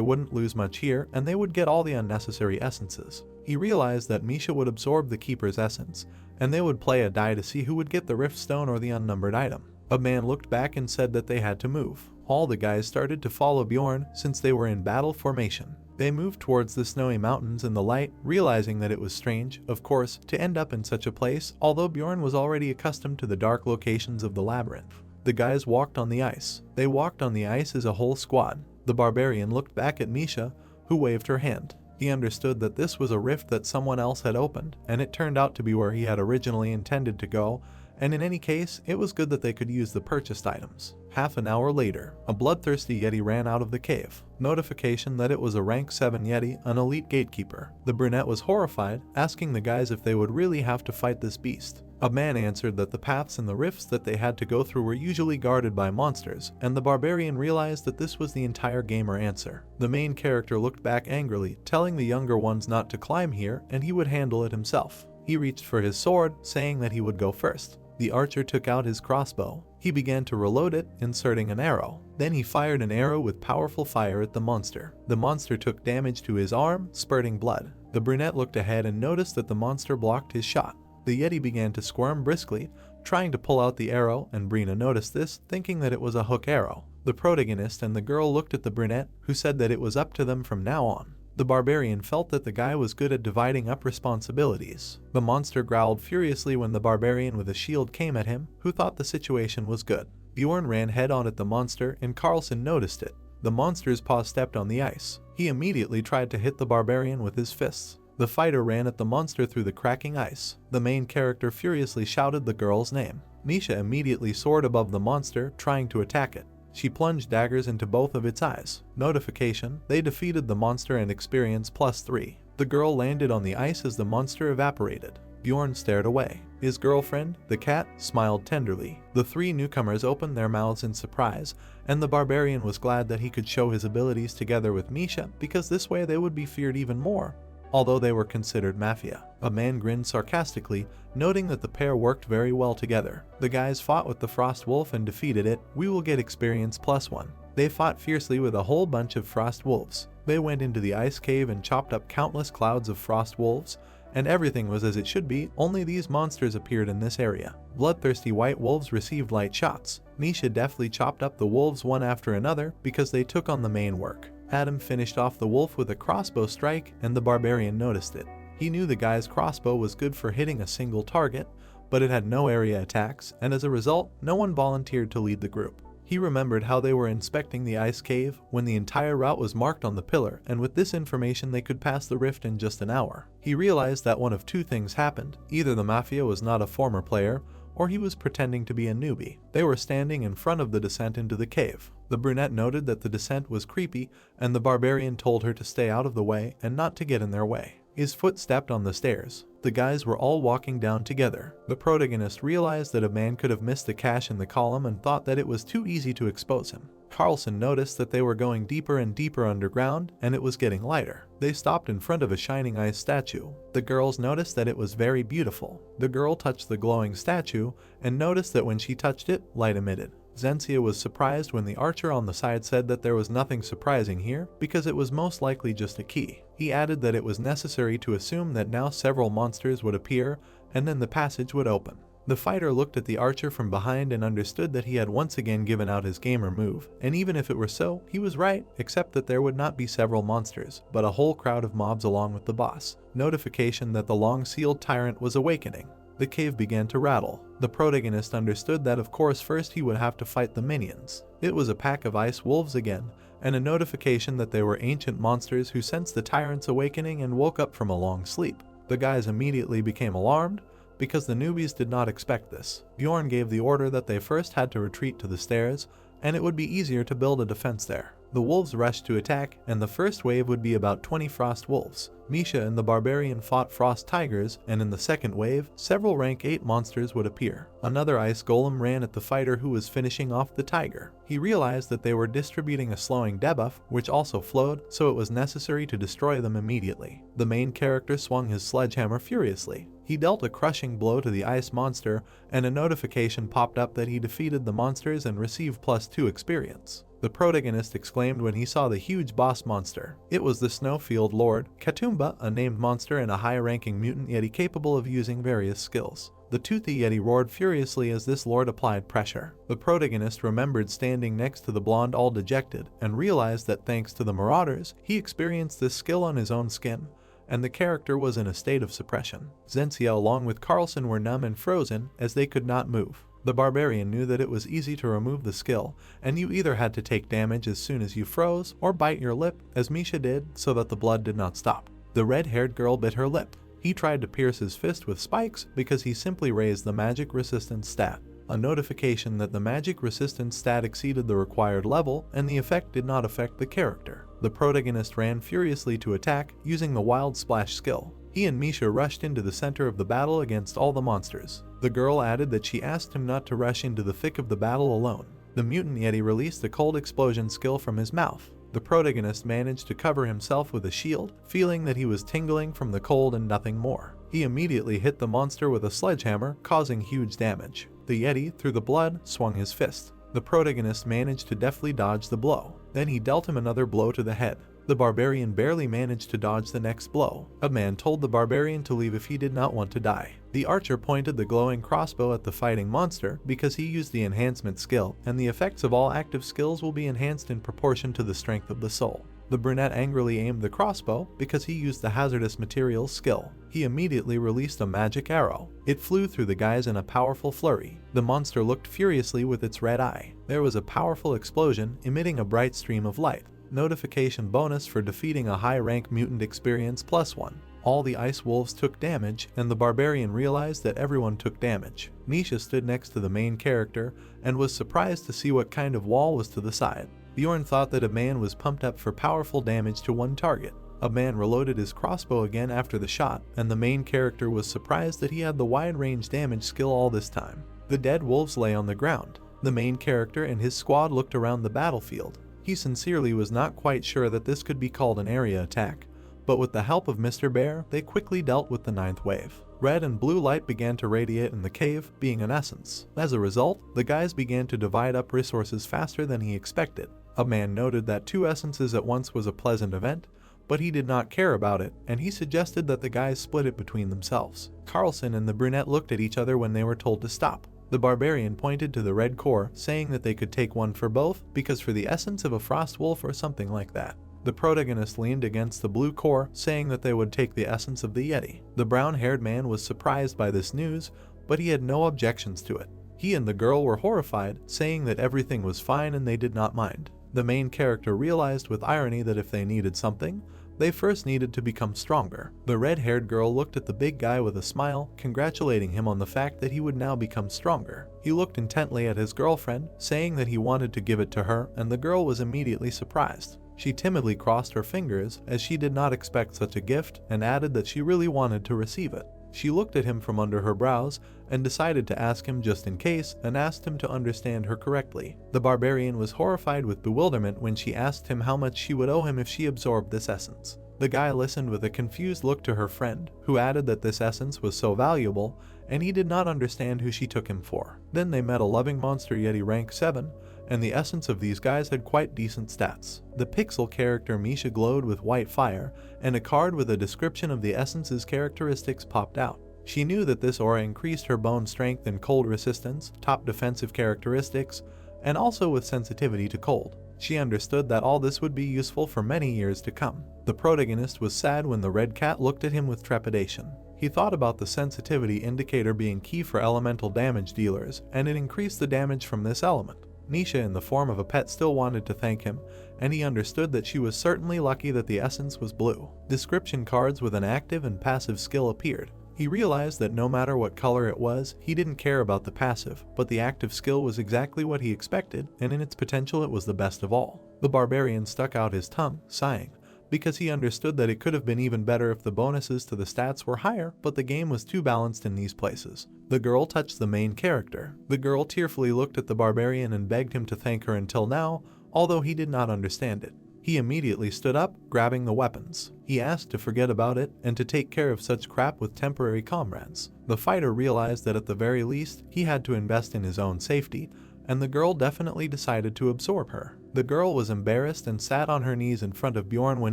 wouldn't lose much here and they would get all the unnecessary essences. He realized that Misha would absorb the keeper's essence, and they would play a die to see who would get the rift stone or the unnumbered item. A man looked back and said that they had to move. All the guys started to follow Bjorn since they were in battle formation. They moved towards the snowy mountains in the light, realizing that it was strange, of course, to end up in such a place, although Bjorn was already accustomed to the dark locations of the labyrinth. The guys walked on the ice. They walked on the ice as a whole squad. The barbarian looked back at Misha, who waved her hand. He understood that this was a rift that someone else had opened, and it turned out to be where he had originally intended to go, and in any case, it was good that they could use the purchased items. Half an hour later, a bloodthirsty Yeti ran out of the cave. Notification that it was a rank 7 Yeti, an elite gatekeeper. The brunette was horrified, asking the guys if they would really have to fight this beast. A man answered that the paths and the rifts that they had to go through were usually guarded by monsters, and the barbarian realized that this was the entire gamer answer. The main character looked back angrily, telling the younger ones not to climb here and he would handle it himself. He reached for his sword, saying that he would go first. The archer took out his crossbow. He began to reload it, inserting an arrow. Then he fired an arrow with powerful fire at the monster. The monster took damage to his arm, spurting blood. The brunette looked ahead and noticed that the monster blocked his shot. The Yeti began to squirm briskly, trying to pull out the arrow, and Brina noticed this, thinking that it was a hook arrow. The protagonist and the girl looked at the brunette, who said that it was up to them from now on. The barbarian felt that the guy was good at dividing up responsibilities. The monster growled furiously when the barbarian with a shield came at him, who thought the situation was good. Bjorn ran head-on at the monster, and Carlson noticed it. The monster's paw stepped on the ice. He immediately tried to hit the barbarian with his fists. The fighter ran at the monster through the cracking ice. The main character furiously shouted the girl's name. Misha immediately soared above the monster, trying to attack it. She plunged daggers into both of its eyes. Notification: they defeated the monster and experience +3. The girl landed on the ice as the monster evaporated. Bjorn stared away. His girlfriend, the cat, smiled tenderly. The 3 newcomers opened their mouths in surprise, and the barbarian was glad that he could show his abilities together with Misha, because this way they would be feared even more, although they were considered mafia. A man grinned sarcastically, noting that the pair worked very well together. The guys fought with the frost wolf and defeated it. We will get experience +1. They fought fiercely with a whole bunch of frost wolves. They went into the ice cave and chopped up countless clouds of frost wolves, and everything was as it should be, only these monsters appeared in this area. Bloodthirsty white wolves received light shots. Misha deftly chopped up the wolves one after another because they took on the main work. Adam finished off the wolf with a crossbow strike, and the barbarian noticed it. He knew the guy's crossbow was good for hitting a single target, but it had no area attacks, and as a result, no one volunteered to lead the group. He remembered how they were inspecting the ice cave when the entire route was marked on the pillar, and with this information they could pass the rift in just an hour. He realized that one of 2 things happened. Either the mafia was not a former player, or he was pretending to be a newbie. They were standing in front of the descent into the cave. The brunette noted that the descent was creepy, and the barbarian told her to stay out of the way and not to get in their way. His foot stepped on the stairs. The guys were all walking down together. The protagonist realized that a man could have missed the cache in the column and thought that it was too easy to expose him. Carlson noticed that they were going deeper and deeper underground, and it was getting lighter. They stopped in front of a shining ice statue. The girls noticed that it was very beautiful. The girl touched the glowing statue and noticed that when she touched it, light emitted. Zensia was surprised when the archer on the side said that there was nothing surprising here because it was most likely just a key. He added that it was necessary to assume that now several monsters would appear and then the passage would open. The fighter looked at the archer from behind and understood that he had once again given out his gamer move, and even if it were so, he was right, except that there would not be several monsters, but a whole crowd of mobs along with the boss. Notification that the long-sealed tyrant was awakening. The cave began to rattle. The protagonist understood that of course first he would have to fight the minions. It was a pack of ice wolves again, and a notification that they were ancient monsters who sensed the tyrant's awakening and woke up from a long sleep. The guys immediately became alarmed, because the newbies did not expect this. Bjorn gave the order that they first had to retreat to the stairs, and it would be easier to build a defense there. The wolves rushed to attack, and the first wave would be about 20 frost wolves. Misha and the Barbarian fought frost tigers, and in the second wave, several rank 8 monsters would appear. Another ice golem ran at the fighter who was finishing off the tiger. He realized that they were distributing a slowing debuff, which also flowed, so it was necessary to destroy them immediately. The main character swung his sledgehammer furiously. He dealt a crushing blow to the ice monster, and a notification popped up that he defeated the monsters and received +2 experience. The protagonist exclaimed when he saw the huge boss monster. It was the Snowfield Lord, Katumba, a named monster and a high-ranking mutant yeti capable of using various skills. The toothy yeti roared furiously as this lord applied pressure. The protagonist remembered standing next to the blonde all dejected, and realized that thanks to the marauders, he experienced this skill on his own skin, and the character was in a state of suppression. Zenzia along with Carlson were numb and frozen, as they could not move. The Barbarian knew that it was easy to remove the skill, and you either had to take damage as soon as you froze, or bite your lip, as Misha did, so that the blood did not stop. The red-haired girl bit her lip. He tried to pierce his fist with spikes because he simply raised the magic resistance stat. A notification that the magic resistance stat exceeded the required level, and the effect did not affect the character. The protagonist ran furiously to attack, using the Wild Splash skill. He and Misha rushed into the center of the battle against all the monsters. The girl added that she asked him not to rush into the thick of the battle alone. The mutant yeti released a cold explosion skill from his mouth. The protagonist managed to cover himself with a shield, feeling that he was tingling from the cold and nothing more. He immediately hit the monster with a sledgehammer, causing huge damage. The yeti, through the blood, swung his fist. The protagonist managed to deftly dodge the blow. Then he dealt him another blow to the head. The Barbarian barely managed to dodge the next blow. A man told the Barbarian to leave if he did not want to die. The archer pointed the glowing crossbow at the fighting monster because he used the enhancement skill, and the effects of all active skills will be enhanced in proportion to the strength of the soul. The brunette angrily aimed the crossbow because he used the hazardous materials skill. He immediately released a magic arrow. It flew through the guys in a powerful flurry. The monster looked furiously with its red eye. There was a powerful explosion, emitting a bright stream of light. Notification bonus for defeating a high-rank mutant experience +1. All the ice wolves took damage, and the Barbarian realized that everyone took damage. Misha stood next to the main character and was surprised to see what kind of wall was to the side. Bjorn thought that a man was pumped up for powerful damage to one target. A man reloaded his crossbow again after the shot, and the main character was surprised that he had the wide-range damage skill all this time. The dead wolves lay on the ground. The main character and his squad looked around the battlefield. He sincerely was not quite sure that this could be called an area attack, but with the help of Mr. Bear, they quickly dealt with the 9th wave. Red and blue light began to radiate in the cave, being an essence. As a result, the guys began to divide up resources faster than he expected. A man noted that 2 essences at once was a pleasant event, but he did not care about it, and he suggested that the guys split it between themselves. Carlson and the brunette looked at each other when they were told to stop. The Barbarian pointed to the red core, saying that they could take one for both, because for the essence of a frost wolf or something like that. The protagonist leaned against the blue core, saying that they would take the essence of the yeti. The brown-haired man was surprised by this news, but he had no objections to it. He and the girl were horrified, saying that everything was fine and they did not mind. The main character realized with irony that if they needed something, they first needed to become stronger. The red-haired girl looked at the big guy with a smile, congratulating him on the fact that he would now become stronger. He looked intently at his girlfriend, saying that he wanted to give it to her, and the girl was immediately surprised. She timidly crossed her fingers, as she did not expect such a gift, and added that she really wanted to receive it. She looked at him from under her brows, and decided to ask him just in case, and asked him to understand her correctly. The Barbarian was horrified with bewilderment when she asked him how much she would owe him if she absorbed this essence. The guy listened with a confused look to her friend, who added that this essence was so valuable, and he did not understand who she took him for. Then they met a loving monster yeti rank 7, and the essence of these guys had quite decent stats. The pixel character Misha glowed with white fire, and a card with a description of the essence's characteristics popped out. She knew that this aura increased her bone strength and cold resistance, top defensive characteristics, and also with sensitivity to cold. She understood that all this would be useful for many years to come. The protagonist was sad when the red cat looked at him with trepidation. He thought about the sensitivity indicator being key for elemental damage dealers, and it increased the damage from this element. Nisha in the form of a pet still wanted to thank him, and he understood that she was certainly lucky that the essence was blue. Description cards with an active and passive skill appeared. He realized that no matter what color it was, he didn't care about the passive, but the active skill was exactly what he expected, and in its potential it was the best of all. The barbarian stuck out his tongue, sighing, because he understood that it could have been even better if the bonuses to the stats were higher, but the game was too balanced in these places. The girl touched the main character. The girl tearfully looked at the barbarian and begged him to thank her until now, although he did not understand it. He immediately stood up, grabbing the weapons. He asked to forget about it and to take care of such crap with temporary comrades. The fighter realized that at the very least, he had to invest in his own safety, and the girl definitely decided to absorb her. The girl was embarrassed and sat on her knees in front of Bjorn when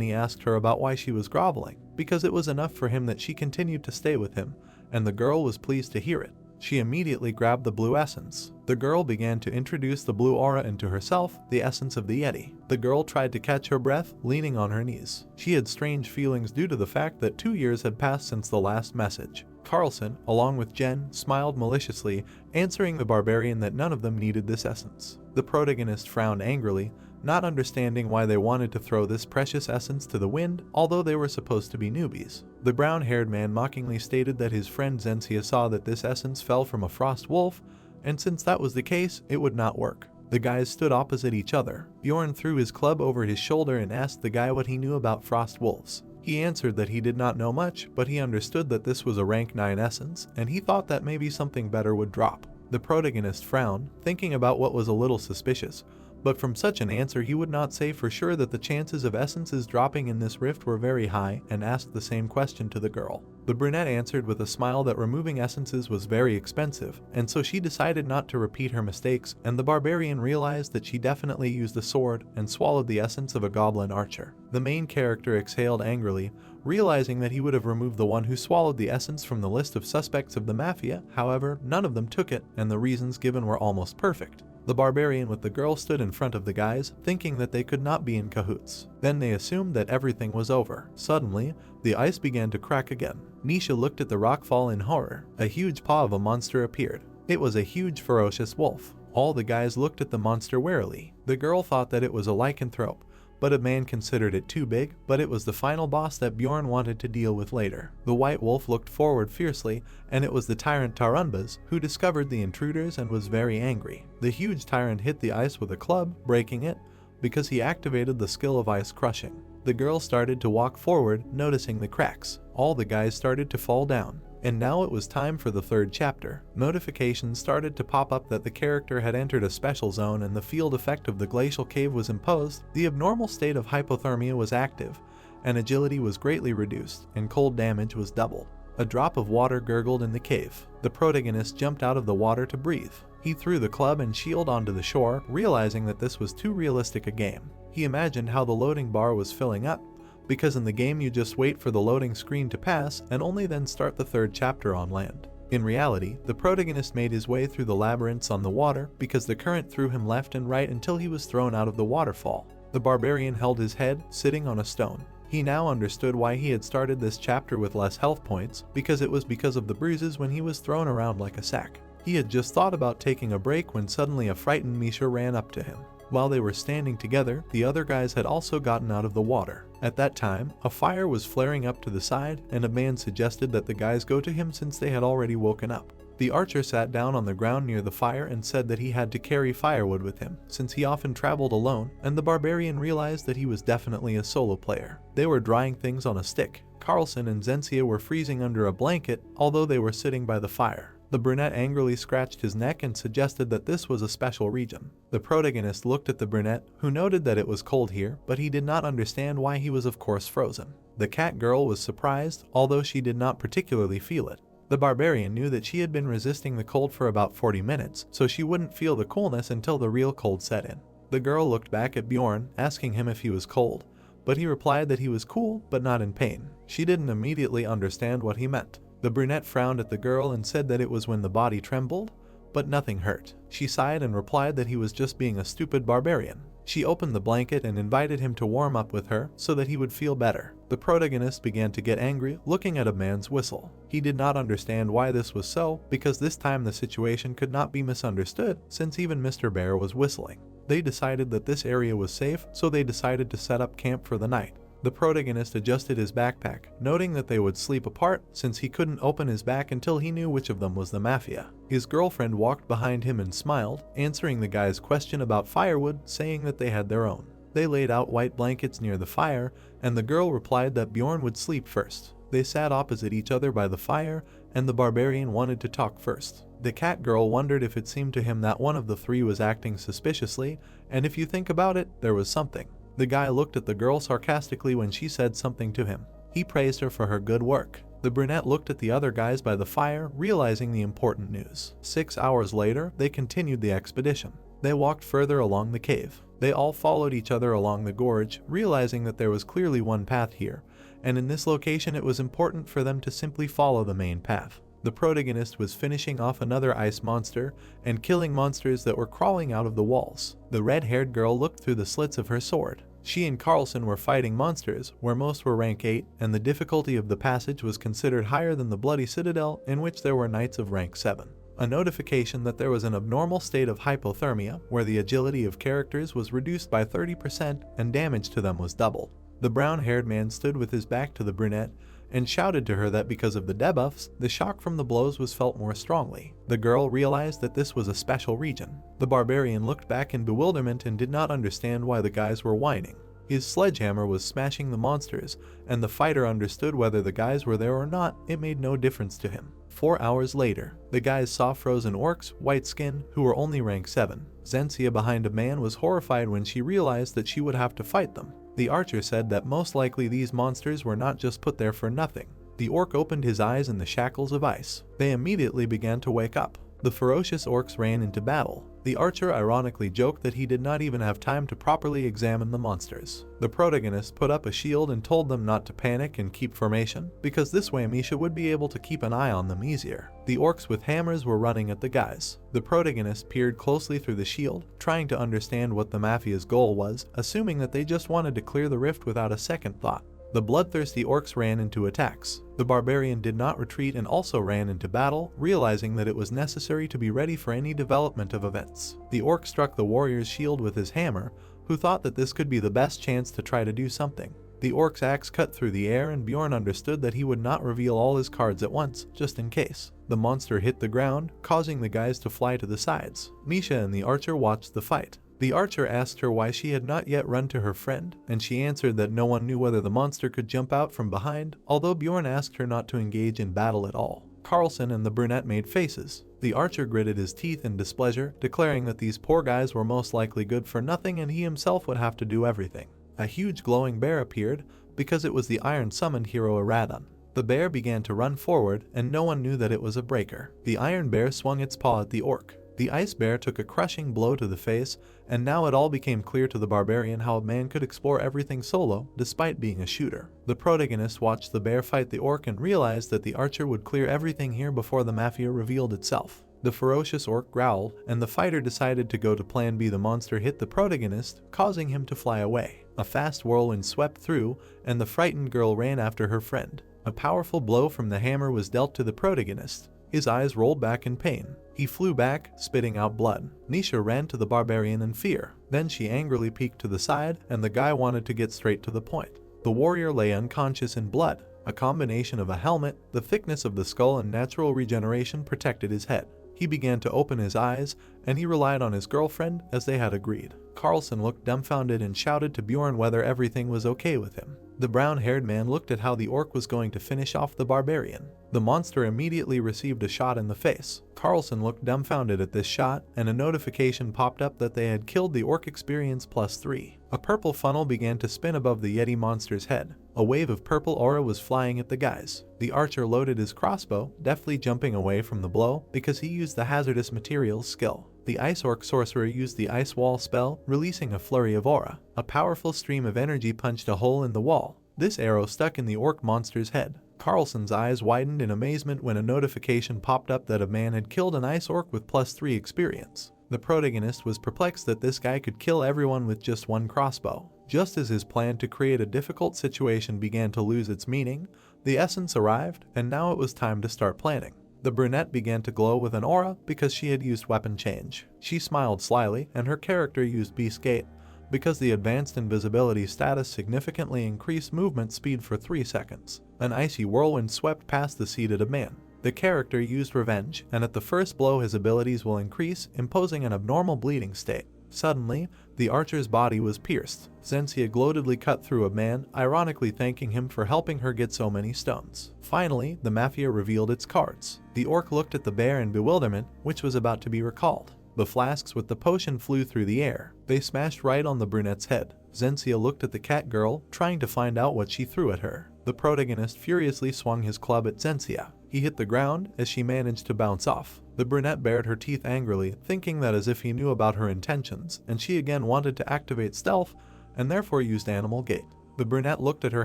he asked her about why she was groveling, because it was enough for him that she continued to stay with him, and the girl was pleased to hear it. She immediately grabbed the blue essence. The girl began to introduce the blue aura into herself, the essence of the Yeti. The girl tried to catch her breath, leaning on her knees. She had strange feelings due to the fact that 2 years had passed since the last message. Carlson, along with Jen, smiled maliciously, answering the barbarian that none of them needed this essence. The protagonist frowned angrily, not understanding why they wanted to throw this precious essence to the wind, although they were supposed to be newbies. The brown-haired man mockingly stated that his friend Zensia saw that this essence fell from a frost wolf, and since that was the case, it would not work. The guys stood opposite each other. Bjorn threw his club over his shoulder and asked the guy what he knew about frost wolves. He answered that he did not know much, but he understood that this was a rank 9 essence, and he thought that maybe something better would drop. The protagonist frowned, thinking about what was a little suspicious, but from such an answer he would not say for sure that the chances of essences dropping in this rift were very high, and asked the same question to the girl. The brunette answered with a smile that removing essences was very expensive, and so she decided not to repeat her mistakes, and the barbarian realized that she definitely used a sword and swallowed the essence of a goblin archer. The main character exhaled angrily, realizing that he would have removed the one who swallowed the essence from the list of suspects of the mafia. However, none of them took it, and the reasons given were almost perfect. The barbarian with the girl stood in front of the guys, thinking that they could not be in cahoots. Then they assumed that everything was over. Suddenly, the ice began to crack again. Nisha looked at the rockfall in horror. A huge paw of a monster appeared. It was a huge ferocious wolf. All the guys looked at the monster warily. The girl thought that it was a lycanthrope, but a man considered it too big, but it was the final boss that Bjorn wanted to deal with later. The white wolf looked forward fiercely, and it was the tyrant Tarunbas who discovered the intruders and was very angry. The huge tyrant hit the ice with a club, breaking it, because he activated the skill of ice crushing. The girl started to walk forward, noticing the cracks. All the guys started to fall down. And now it was time for the 3rd chapter. Notifications started to pop up that the character had entered a special zone and the field effect of the glacial cave was imposed. The abnormal state of hypothermia was active, and agility was greatly reduced, and cold damage was doubled. A drop of water gurgled in the cave. The protagonist jumped out of the water to breathe. He threw the club and shield onto the shore, realizing that this was too realistic a game. He imagined how the loading bar was filling up, because in the game you just wait for the loading screen to pass and only then start the 3rd chapter on land. In reality, the protagonist made his way through the labyrinths on the water because the current threw him left and right until he was thrown out of the waterfall. The barbarian held his head, sitting on a stone. He now understood why he had started this chapter with less health points, because it was because of the bruises when he was thrown around like a sack. He had just thought about taking a break when suddenly a frightened Misha ran up to him. While they were standing together, the other guys had also gotten out of the water. At that time, a fire was flaring up to the side, and a man suggested that the guys go to him since they had already woken up. The archer sat down on the ground near the fire and said that he had to carry firewood with him, since he often traveled alone, and the barbarian realized that he was definitely a solo player. They were drying things on a stick. Carlson and Zensia were freezing under a blanket, although they were sitting by the fire. The brunette angrily scratched his neck and suggested that this was a special region. The protagonist looked at the brunette, who noted that it was cold here, but he did not understand why he was of course frozen. The cat girl was surprised, although she did not particularly feel it. The barbarian knew that she had been resisting the cold for about 40 minutes, so she wouldn't feel the coolness until the real cold set in. The girl looked back at Bjorn, asking him if he was cold, but he replied that he was cool but not in pain. She didn't immediately understand what he meant. The brunette frowned at the girl and said that it was when the body trembled, but nothing hurt. She sighed and replied that he was just being a stupid barbarian. She opened the blanket and invited him to warm up with her so that he would feel better. The protagonist began to get angry, looking at a man's whistle. He did not understand why this was so, because this time the situation could not be misunderstood since even Mr. Bear was whistling. They decided that this area was safe, so they decided to set up camp for the night. The protagonist adjusted his backpack, noting that they would sleep apart since he couldn't open his back until he knew which of them was the mafia. His girlfriend walked behind him and smiled, answering the guy's question about firewood, saying that they had their own. They laid out white blankets near the fire, and the girl replied that Bjorn would sleep first. They sat opposite each other by the fire, and the barbarian wanted to talk first. The cat girl wondered if it seemed to him that one of the three was acting suspiciously, and if you think about it, there was something. The guy looked at the girl sarcastically when she said something to him. He praised her for her good work. The brunette looked at the other guys by the fire, realizing the important news. 6 hours later, they continued the expedition. They walked further along the cave. They all followed each other along the gorge, realizing that there was clearly one path here, and in this location it was important for them to simply follow the main path. The protagonist was finishing off another ice monster and killing monsters that were crawling out of the walls. The red-haired girl looked through the slits of her sword. She and Carlson were fighting monsters, where most were rank 8, and the difficulty of the passage was considered higher than the Bloody Citadel, in which there were knights of rank 7. A notification that there was an abnormal state of hypothermia, where the agility of characters was reduced by 30% and damage to them was doubled. The brown-haired man stood with his back to the brunette and shouted to her that because of the debuffs, the shock from the blows was felt more strongly. The girl realized that this was a special region. The barbarian looked back in bewilderment and did not understand why the guys were whining. His sledgehammer was smashing the monsters, and the fighter understood whether the guys were there or not, it made no difference to him. 4 hours later, the guys saw frozen orcs, white skin, who were only rank 7. Zensia behind a man was horrified when she realized that she would have to fight them. The archer said that most likely these monsters were not just put there for nothing. The orc opened his eyes in the shackles of ice. They immediately began to wake up. The ferocious orcs ran into battle. The archer ironically joked that he did not even have time to properly examine the monsters. The protagonist put up a shield and told them not to panic and keep formation, because this way Misha would be able to keep an eye on them easier. The orcs with hammers were running at the guys. The protagonist peered closely through the shield, trying to understand what the mafia's goal was, assuming that they just wanted to clear the rift without a second thought. The bloodthirsty orcs ran into attacks. The barbarian did not retreat and also ran into battle, realizing that it was necessary to be ready for any development of events. The orc struck the warrior's shield with his hammer, who thought that this could be the best chance to try to do something. The orc's axe cut through the air, and Bjorn understood that he would not reveal all his cards at once, just in case. The monster hit the ground, causing the guys to fly to the sides. Misha and the archer watched the fight. The archer asked her why she had not yet run to her friend, and she answered that no one knew whether the monster could jump out from behind, although Bjorn asked her not to engage in battle at all. Carlson and the brunette made faces. The archer gritted his teeth in displeasure, declaring that these poor guys were most likely good for nothing and he himself would have to do everything. A huge glowing bear appeared, because it was the Iron Summoned hero Aradon. The bear began to run forward, and no one knew that it was a breaker. The Iron Bear swung its paw at the orc. The Ice Bear took a crushing blow to the face, and now it all became clear to the barbarian how a man could explore everything solo, despite being a shooter. The protagonist watched the bear fight the orc and realized that the archer would clear everything here before the mafia revealed itself. The ferocious orc growled, and the fighter decided to go to Plan B. The monster hit the protagonist, causing him to fly away. A fast whirlwind swept through, and the frightened girl ran after her friend. A powerful blow from the hammer was dealt to the protagonist. His eyes rolled back in pain. He flew back, spitting out blood. Nisha ran to the barbarian in fear. Then she angrily peeked to the side, and the guy wanted to get straight to the point. The warrior lay unconscious in blood. A combination of a helmet, the thickness of the skull, and natural regeneration protected his head. He began to open his eyes, and he relied on his girlfriend, as they had agreed. Carlson looked dumbfounded and shouted to Bjorn whether everything was okay with him. The brown-haired man looked at how the orc was going to finish off the barbarian. The monster immediately received a shot in the face. Carlson looked dumbfounded at this shot, and a notification popped up that they had killed the orc experience +3. A purple funnel began to spin above the Yeti monster's head. A wave of purple aura was flying at the guys. The archer loaded his crossbow, deftly jumping away from the blow because he used the hazardous materials skill. The Ice Orc sorcerer used the Ice Wall spell, releasing a flurry of aura. A powerful stream of energy punched a hole in the wall. This arrow stuck in the orc monster's head. Carlson's eyes widened in amazement when a notification popped up that a man had killed an ice orc with +3 experience. The protagonist was perplexed that this guy could kill everyone with just one crossbow. Just as his plan to create a difficult situation began to lose its meaning, the essence arrived, and now it was time to start planning. The brunette began to glow with an aura because she had used weapon change. She smiled slyly, and her character used Beast Gate because the advanced invisibility status significantly increased movement speed for 3 seconds. An icy whirlwind swept past the seated man. The character used revenge, and at the first blow his abilities will increase, imposing an abnormal bleeding state. Suddenly, the archer's body was pierced. Zensia gloatedly cut through a man, ironically thanking him for helping her get so many stones. Finally, the mafia revealed its cards. The orc looked at the bear in bewilderment, which was about to be recalled. The flasks with the potion flew through the air. They smashed right on the brunette's head. Zensia looked at the cat girl, trying to find out what she threw at her. The protagonist furiously swung his club at Zensia. He hit the ground as she managed to bounce off. The brunette bared her teeth angrily, thinking that as if he knew about her intentions, and she again wanted to activate stealth, and therefore used Animal Gate. The brunette looked at her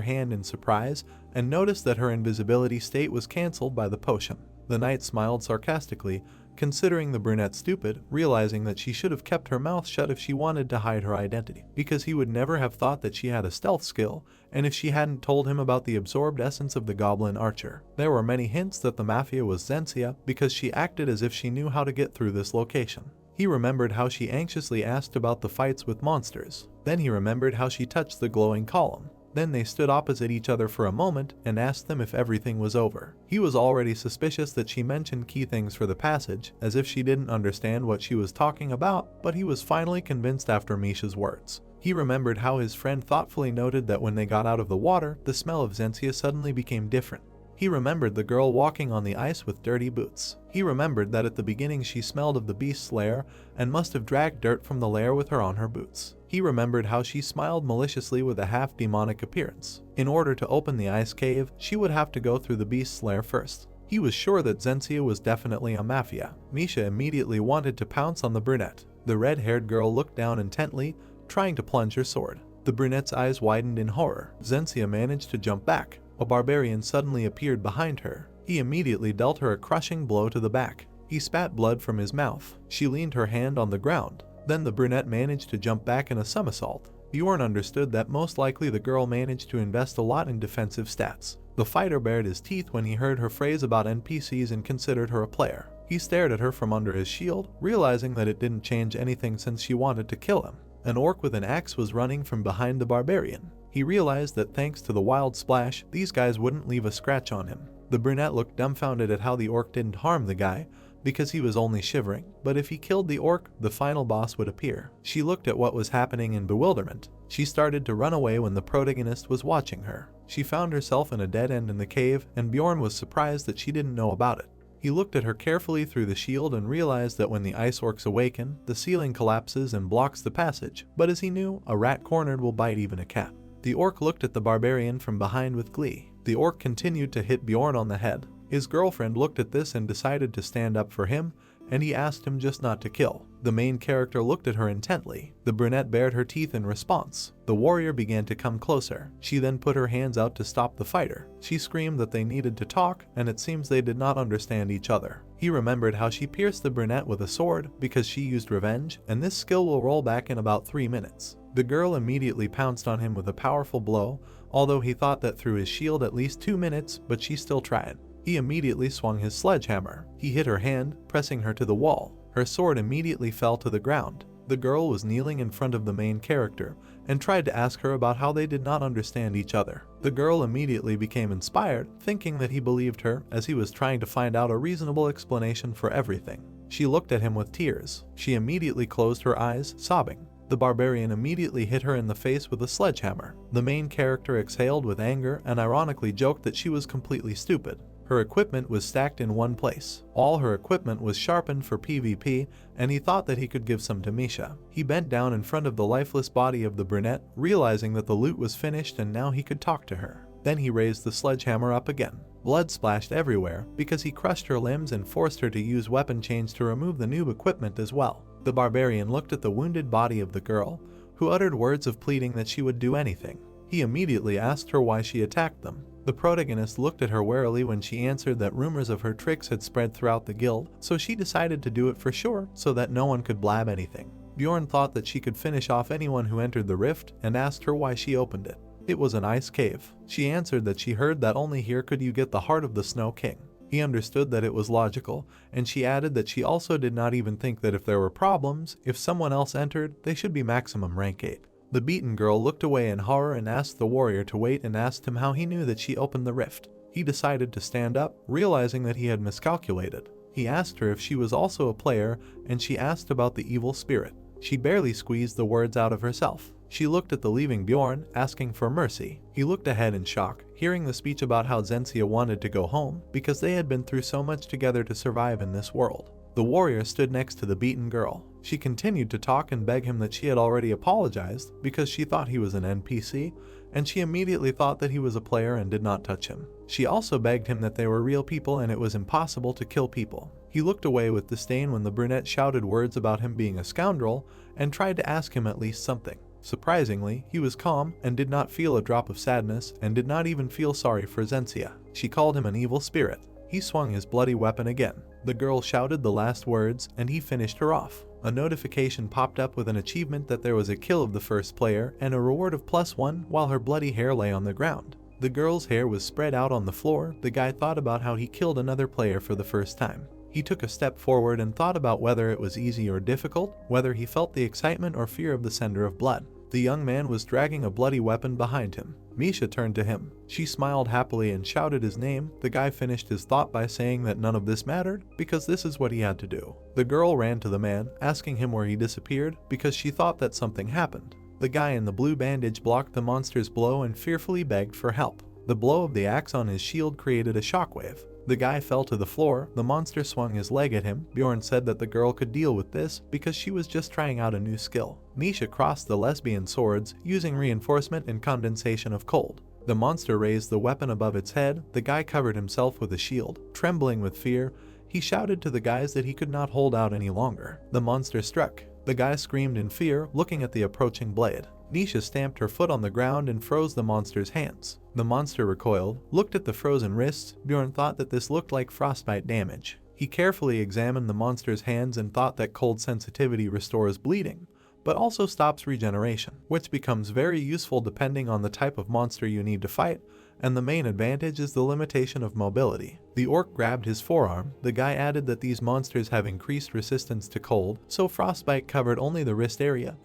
hand in surprise, and noticed that her invisibility state was cancelled by the potion. The knight smiled sarcastically, considering the brunette stupid, realizing that she should have kept her mouth shut if she wanted to hide her identity, because he would never have thought that she had a stealth skill, and if she hadn't told him about the absorbed essence of the goblin archer. There were many hints that the mafia was Zensia, because she acted as if she knew how to get through this location. He remembered how she anxiously asked about the fights with monsters. Then he remembered how she touched the glowing column. Then they stood opposite each other for a moment and asked them if everything was over. He was already suspicious that she mentioned key things for the passage, as if she didn't understand what she was talking about, but he was finally convinced after Misha's words. He remembered how his friend thoughtfully noted that when they got out of the water, the smell of Zensia suddenly became different. He remembered the girl walking on the ice with dirty boots. He remembered that at the beginning she smelled of the beast's lair and must have dragged dirt from the lair with her on her boots. He remembered how she smiled maliciously with a half-demonic appearance. In order to open the ice cave, she would have to go through the beast's lair first. He was sure that Zensia was definitely a mafia. Misha immediately wanted to pounce on the brunette. The red-haired girl looked down intently, trying to plunge her sword. The brunette's eyes widened in horror. Zensia managed to jump back. A barbarian suddenly appeared behind her. He immediately dealt her a crushing blow to the back. He spat blood from his mouth. She leaned her hand on the ground. Then the brunette managed to jump back in a somersault. Bjorn understood that most likely the girl managed to invest a lot in defensive stats. The fighter bared his teeth when he heard her phrase about NPCs and considered her a player. He stared at her from under his shield, realizing that it didn't change anything since she wanted to kill him. An orc with an axe was running from behind the barbarian. He realized that thanks to the wild splash, these guys wouldn't leave a scratch on him. The brunette looked dumbfounded at how the orc didn't harm the guy, because he was only shivering, but if he killed the orc, the final boss would appear. She looked at what was happening in bewilderment. She started to run away when the protagonist was watching her. She found herself in a dead end in the cave, and Bjorn was surprised that she didn't know about it. He looked at her carefully through the shield and realized that when the ice orcs awaken, the ceiling collapses and blocks the passage, but as he knew, a rat cornered will bite even a cat. The orc looked at the barbarian from behind with glee. The orc continued to hit Bjorn on the head. His girlfriend looked at this and decided to stand up for him, and he asked him just not to kill. The main character looked at her intently. The brunette bared her teeth in response. The warrior began to come closer. She then put her hands out to stop the fighter. She screamed that they needed to talk, and it seems they did not understand each other. He remembered how she pierced the brunette with a sword because she used revenge, and this skill will roll back in about 3 minutes. The girl immediately pounced on him with a powerful blow, although he thought that through his shield at least 2 minutes, but she still tried. He immediately swung his sledgehammer. He hit her hand, pressing her to the wall. Her sword immediately fell to the ground. The girl was kneeling in front of the main character and tried to ask her about how they did not understand each other. The girl immediately became inspired, thinking that he believed her as he was trying to find out a reasonable explanation for everything. She looked at him with tears. She immediately closed her eyes, sobbing. The barbarian immediately hit her in the face with a sledgehammer. The main character exhaled with anger and ironically joked that she was completely stupid. Her equipment was stacked in one place. All her equipment was sharpened for PvP, and he thought that he could give some to Misha. He bent down in front of the lifeless body of the brunette, realizing that the loot was finished and now he could talk to her. Then he raised the sledgehammer up again. Blood splashed everywhere because he crushed her limbs and forced her to use weapon change to remove the noob equipment as well. The barbarian looked at the wounded body of the girl, who uttered words of pleading that she would do anything. He immediately asked her why she attacked them. The protagonist looked at her warily when she answered that rumors of her tricks had spread throughout the guild, so she decided to do it for sure so that no one could blab anything. Bjorn thought that she could finish off anyone who entered the rift and asked her why she opened it. It was an ice cave. She answered that she heard that only here could you get the heart of the Snow King. He understood that it was logical, and she added that she also did not even think that if there were problems, if someone else entered, they should be maximum rank 8. The beaten girl looked away in horror and asked the warrior to wait and asked him how he knew that she opened the rift. He decided to stand up, realizing that he had miscalculated. He asked her if she was also a player, and she asked about the evil spirit. She barely squeezed the words out of herself. She looked at the leaving Bjorn, asking for mercy. He looked ahead in shock, hearing the speech about how Zensia wanted to go home because they had been through so much together to survive in this world. The warrior stood next to the beaten girl. She continued to talk and beg him that she had already apologized because she thought he was an NPC, and she immediately thought that he was a player and did not touch him. She also begged him that they were real people and it was impossible to kill people. He looked away with disdain when the brunette shouted words about him being a scoundrel and tried to ask him at least something. Surprisingly, he was calm and did not feel a drop of sadness and did not even feel sorry for Zensia. She called him an evil spirit. He swung his bloody weapon again. The girl shouted the last words and he finished her off. A notification popped up with an achievement that there was a kill of the first player and a reward of +1 while her bloody hair lay on the ground. The girl's hair was spread out on the floor. The guy thought about how he killed another player for the first time. He took a step forward and thought about whether it was easy or difficult, whether he felt the excitement or fear of the sender of blood. The young man was dragging a bloody weapon behind him. Misha turned to him. She smiled happily and shouted his name. The guy finished his thought by saying that none of this mattered because this is what he had to do. The girl ran to the man, asking him where he disappeared because she thought that something happened. The guy in the blue bandage blocked the monster's blow and fearfully begged for help. The blow of the axe on his shield created a shockwave. The guy fell to the floor. The monster swung his leg at him. Bjorn said that the girl could deal with this because she was just trying out a new skill. Misha crossed the lesbian swords using reinforcement and condensation of cold. The monster raised the weapon above its head. The guy covered himself with a shield. Trembling with fear, he shouted to the guys that he could not hold out any longer. The monster struck. The guy screamed in fear, looking at the approaching blade. Nisha stamped her foot on the ground and froze the monster's hands. The monster recoiled, looked at the frozen wrists. Bjorn thought that this looked like frostbite damage. He carefully examined the monster's hands and thought that cold sensitivity restores bleeding, but also stops regeneration, which becomes very useful depending on the type of monster you need to fight, and the main advantage is the limitation of mobility. The orc grabbed his forearm. The guy added that these monsters have increased resistance to cold, so frostbite covered only the wrist area,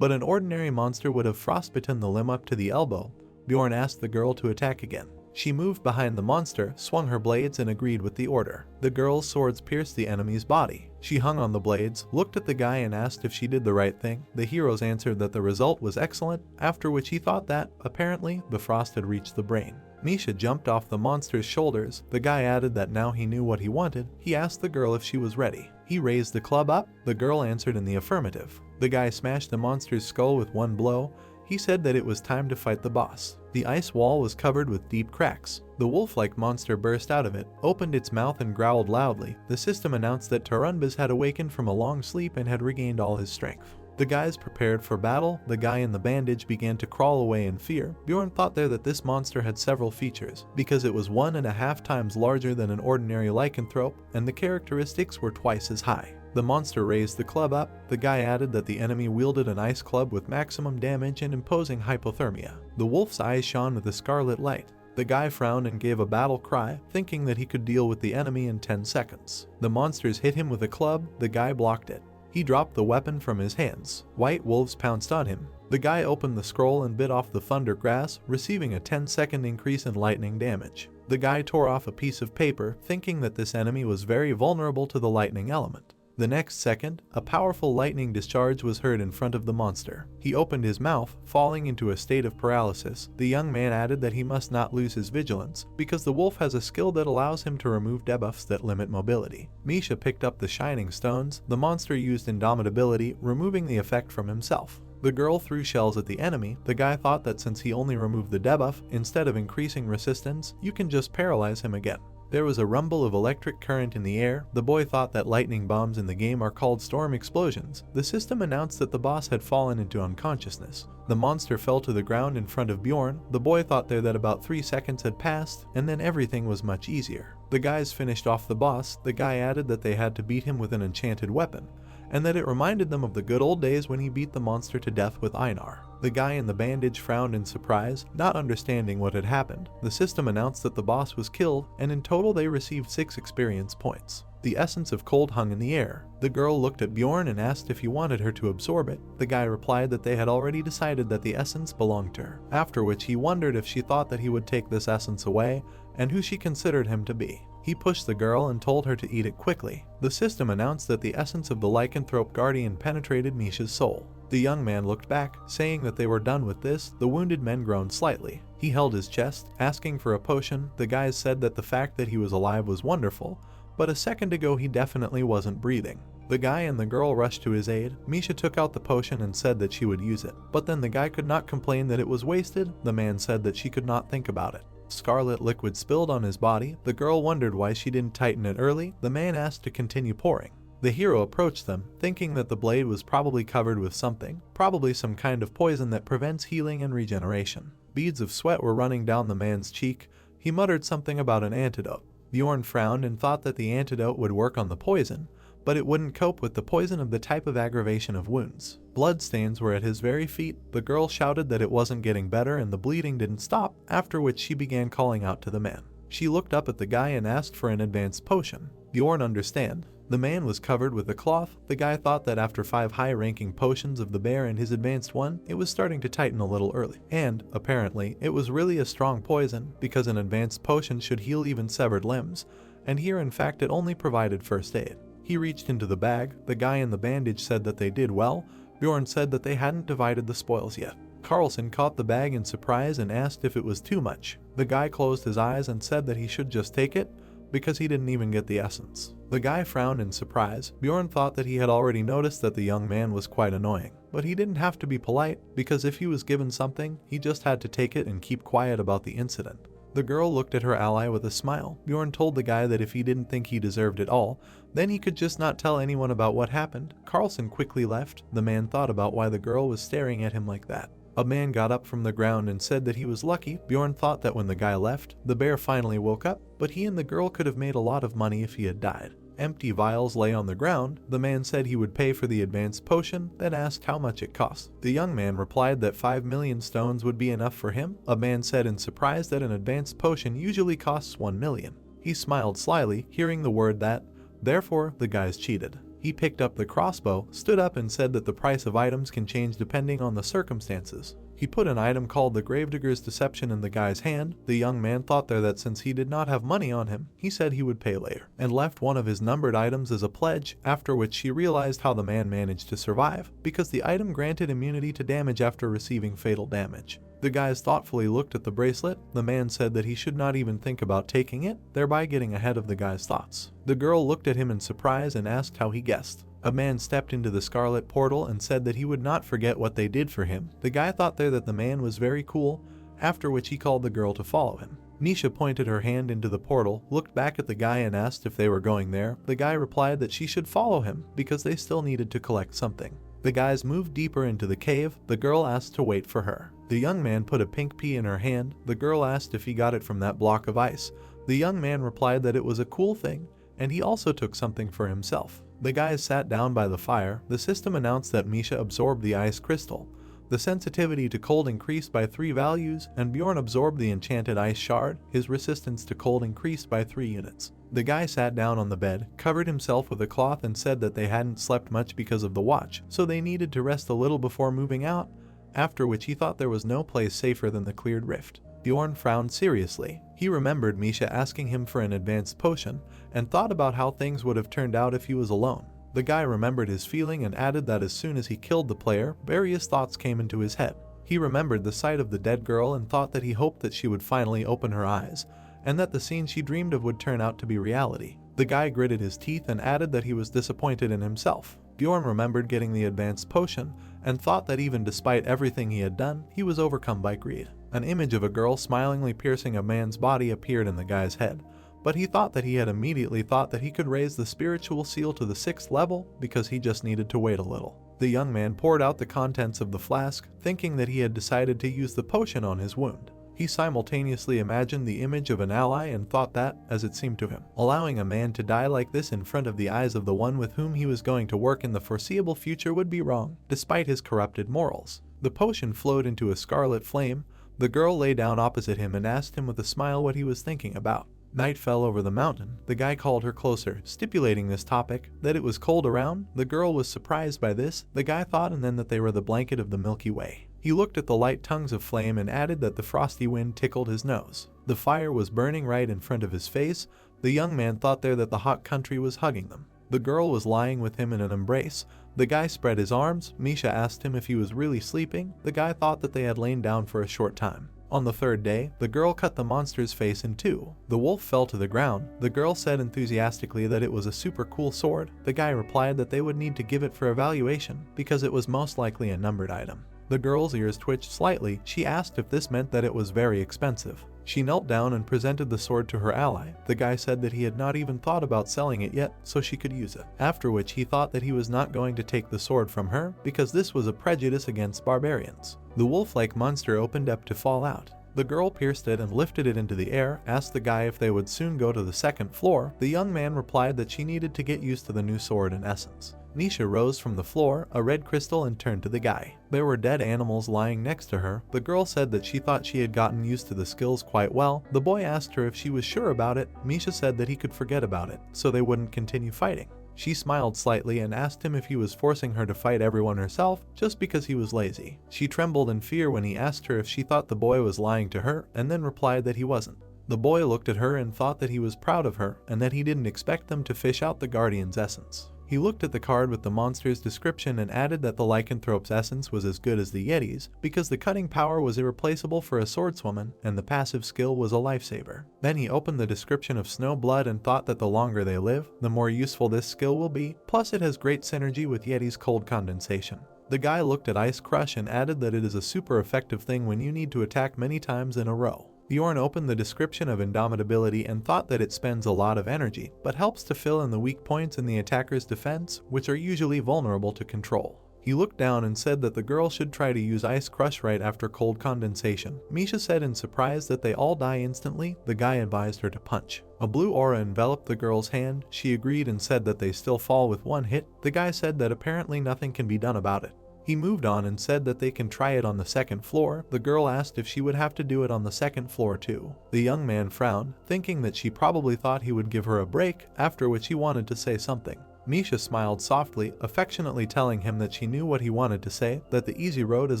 but an ordinary monster would have frostbitten the limb up to the elbow. Bjorn asked the girl to attack again. She moved behind the monster, swung her blades and agreed with the order. The girl's swords pierced the enemy's body. She hung on the blades, looked at the guy and asked if she did the right thing. The heroes answered that the result was excellent, after which he thought that, apparently, the frost had reached the brain. Misha jumped off the monster's shoulders. The guy added that now he knew what he wanted. He asked the girl if she was ready. He raised the club up. The girl answered in the affirmative. The guy smashed the monster's skull with one blow. He said that it was time to fight the boss. The ice wall was covered with deep cracks. The wolf-like monster burst out of it, opened its mouth and growled loudly. The system announced that Tarunbas had awakened from a long sleep and had regained all his strength. The guys prepared for battle. The guy in the bandage began to crawl away in fear. Bjorn thought there that this monster had several features, because it was 1.5 times larger than an ordinary lycanthrope, and the characteristics were twice as high. The monster raised the club up. The guy added that the enemy wielded an ice club with maximum damage and imposing hypothermia. The wolf's eyes shone with a scarlet light. The guy frowned and gave a battle cry, thinking that he could deal with the enemy in 10 seconds. The monsters hit him with a club. The guy blocked it. He dropped the weapon from his hands. White wolves pounced on him. The guy opened the scroll and bit off the thunder grass, receiving a 10-second increase in lightning damage. The guy tore off a piece of paper, thinking that this enemy was very vulnerable to the lightning element. The next second, a powerful lightning discharge was heard in front of the monster. He opened his mouth, falling into a state of paralysis. The young man added that he must not lose his vigilance, because the wolf has a skill that allows him to remove debuffs that limit mobility. Misha picked up the shining stones. The monster used indomitability, removing the effect from himself. The girl threw shells at the enemy. The guy thought that since he only removed the debuff, instead of increasing resistance, you can just paralyze him again. There was a rumble of electric current in the air. The boy thought that lightning bombs in the game are called storm explosions. The system announced that the boss had fallen into unconsciousness. The monster fell to the ground in front of Bjorn. The boy thought there that about 3 seconds had passed, and then everything was much easier. The guys finished off the boss. The guy added that they had to beat him with an enchanted weapon, and that it reminded them of the good old days when he beat the monster to death with Einar. The guy in the bandage frowned in surprise, not understanding what had happened. The system announced that the boss was killed, and in total they received 6 experience points. The essence of cold hung in the air. The girl looked at Bjorn and asked if he wanted her to absorb it. The guy replied that they had already decided that the essence belonged to her, after which he wondered if she thought that he would take this essence away, and who she considered him to be. He pushed the girl and told her to eat it quickly. The system announced that the essence of the lycanthrope guardian penetrated Misha's soul. The young man looked back, saying that they were done with this. The wounded men groaned slightly. He held his chest, asking for a potion. The guys said that the fact that he was alive was wonderful, but a second ago he definitely wasn't breathing. The guy and the girl rushed to his aid. Misha took out the potion and said that she would use it, but then the guy could not complain that it was wasted. The man said that she could not think about it. Scarlet liquid spilled on his body. The girl wondered why she didn't tighten it early. The man asked to continue pouring. The hero approached them, thinking that the blade was probably covered with something, probably some kind of poison that prevents healing and regeneration. Beads of sweat were running down the man's cheek. He muttered something about an antidote. Bjorn frowned and thought that the antidote would work on the poison, but it wouldn't cope with the poison of the type of aggravation of wounds. Bloodstains were at his very feet. The girl shouted that it wasn't getting better and the bleeding didn't stop, after which she began calling out to the man. She looked up at the guy and asked for an advanced potion. Bjorn understood. The man was covered with a cloth. The guy thought that after 5 high-ranking potions of the bear and his advanced one, it was starting to tighten a little early. And, apparently, it was really a strong poison, because an advanced potion should heal even severed limbs, and here in fact it only provided first aid. He reached into the bag. The guy in the bandage said that they did well. Bjorn said that they hadn't divided the spoils yet. Carlson caught the bag in surprise and asked if it was too much. The guy closed his eyes and said that he should just take it, because he didn't even get the essence. The guy frowned in surprise. Bjorn thought that he had already noticed that the young man was quite annoying, but he didn't have to be polite, because if he was given something, he just had to take it and keep quiet about the incident. The girl looked at her ally with a smile. Bjorn told the guy that if he didn't think he deserved it all, then he could just not tell anyone about what happened. Carlson quickly left. The man thought about why the girl was staring at him like that. A man got up from the ground and said that he was lucky. Bjorn thought that when the guy left, the bear finally woke up, but he and the girl could have made a lot of money if he had died. Empty vials lay on the ground. The man said he would pay for the advanced potion, then asked how much it cost. The young man replied that 5 million stones would be enough for him. A man said in surprise that an advanced potion usually costs 1 million. He smiled slyly, hearing the word that. Therefore, the guys cheated. He picked up the crossbow, stood up and said that the price of items can change depending on the circumstances. He put an item called the Gravedigger's Deception in the guy's hand. The young man thought there that since he did not have money on him, he said he would pay later, and left one of his numbered items as a pledge, after which she realized how the man managed to survive, because the item granted immunity to damage after receiving fatal damage. The guys thoughtfully looked at the bracelet. The man said that he should not even think about taking it, thereby getting ahead of the guy's thoughts. The girl looked at him in surprise and asked how he guessed. A man stepped into the scarlet portal and said that he would not forget what they did for him. The guy thought there that the man was very cool, after which he called the girl to follow him. Misha pointed her hand into the portal, looked back at the guy and asked if they were going there. The guy replied that she should follow him, because they still needed to collect something. The guys moved deeper into the cave. The girl asked to wait for her. The young man put a pink pea in her hand. The girl asked if he got it from that block of ice. The young man replied that it was a cool thing, and he also took something for himself. The guys sat down by the fire. The system announced that Misha absorbed the ice crystal. The sensitivity to cold increased by 3 values, and Bjorn absorbed the enchanted ice shard. His resistance to cold increased by 3 units. The guy sat down on the bed, covered himself with a cloth and said that they hadn't slept much because of the watch, so they needed to rest a little before moving out, after which he thought there was no place safer than the cleared rift. Bjorn frowned seriously. He remembered Misha asking him for an advanced potion, and thought about how things would have turned out if he was alone. The guy remembered his feeling and added that as soon as he killed the player, various thoughts came into his head. He remembered the sight of the dead girl and thought that he hoped that she would finally open her eyes, and that the scene she dreamed of would turn out to be reality. The guy gritted his teeth and added that he was disappointed in himself. Bjorn remembered getting the advanced potion, and thought that even despite everything he had done, he was overcome by greed. An image of a girl smilingly piercing a man's body appeared in the guy's head. but he thought that he had immediately thought that he could raise the spiritual seal to the 6th level because he just needed to wait a little. The young man poured out the contents of the flask, thinking that he had decided to use the potion on his wound. He simultaneously imagined the image of an ally and thought that, as it seemed to him, allowing a man to die like this in front of the eyes of the one with whom he was going to work in the foreseeable future would be wrong, despite his corrupted morals. The potion flowed into a scarlet flame. The girl lay down opposite him and asked him with a smile what he was thinking about. Night fell over the mountain. The guy called her closer, stipulating this topic, that it was cold around. The girl was surprised by this. The guy thought and then that they were the blanket of the Milky Way. He looked at the light tongues of flame and added that the frosty wind tickled his nose. The fire was burning right in front of his face. The young man thought there that the hot country was hugging them. The girl was lying with him in an embrace. The guy spread his arms. Misha asked him if he was really sleeping. The guy thought that they had lain down for a short time. On the 3rd day, the girl cut the monster's face in 2. The wolf fell to the ground. The girl said enthusiastically that it was a super cool sword. The guy replied that they would need to give it for evaluation because it was most likely a numbered item. The girl's ears twitched slightly. She asked if this meant that it was very expensive. She knelt down and presented the sword to her ally. The guy said that he had not even thought about selling it yet, so she could use it. After which he thought that he was not going to take the sword from her because this was a prejudice against barbarians. The wolf-like monster opened up to fall out. The girl pierced it and lifted it into the air, asked the guy if they would soon go to the 2nd floor. The young man replied that she needed to get used to the new sword in essence. Nisha rose from the floor, a red crystal, and turned to the guy. There were dead animals lying next to her. The girl said that she thought she had gotten used to the skills quite well. The boy asked her if she was sure about it. Misha said that he could forget about it, so they wouldn't continue fighting. She smiled slightly and asked him if he was forcing her to fight everyone herself just because he was lazy. She trembled in fear when he asked her if she thought the boy was lying to her, and then replied that he wasn't. The boy looked at her and thought that he was proud of her and that he didn't expect them to fish out the guardian's essence. He looked at the card with the monster's description and added that the lycanthrope's essence was as good as the Yeti's because the cutting power was irreplaceable for a swordswoman and the passive skill was a lifesaver. Then he opened the description of Snowblood and thought that the longer they live, the more useful this skill will be, plus it has great synergy with Yeti's cold condensation. The guy looked at Ice Crush and added that it is a super effective thing when you need to attack many times in a row. Bjorn opened the description of Indomitability and thought that it spends a lot of energy, but helps to fill in the weak points in the attacker's defense, which are usually vulnerable to control. He looked down and said that the girl should try to use Ice Crush right after cold condensation. Misha said in surprise that they all die instantly. The guy advised her to punch. A blue aura enveloped the girl's hand. She agreed and said that they still fall with one hit. The guy said that apparently nothing can be done about it. He moved on and said that they can try it on the 2nd floor. The girl asked if she would have to do it on the 2nd floor too. The young man frowned, thinking that she probably thought he would give her a break, after which he wanted to say something. Misha smiled softly, affectionately telling him that she knew what he wanted to say, that the easy road is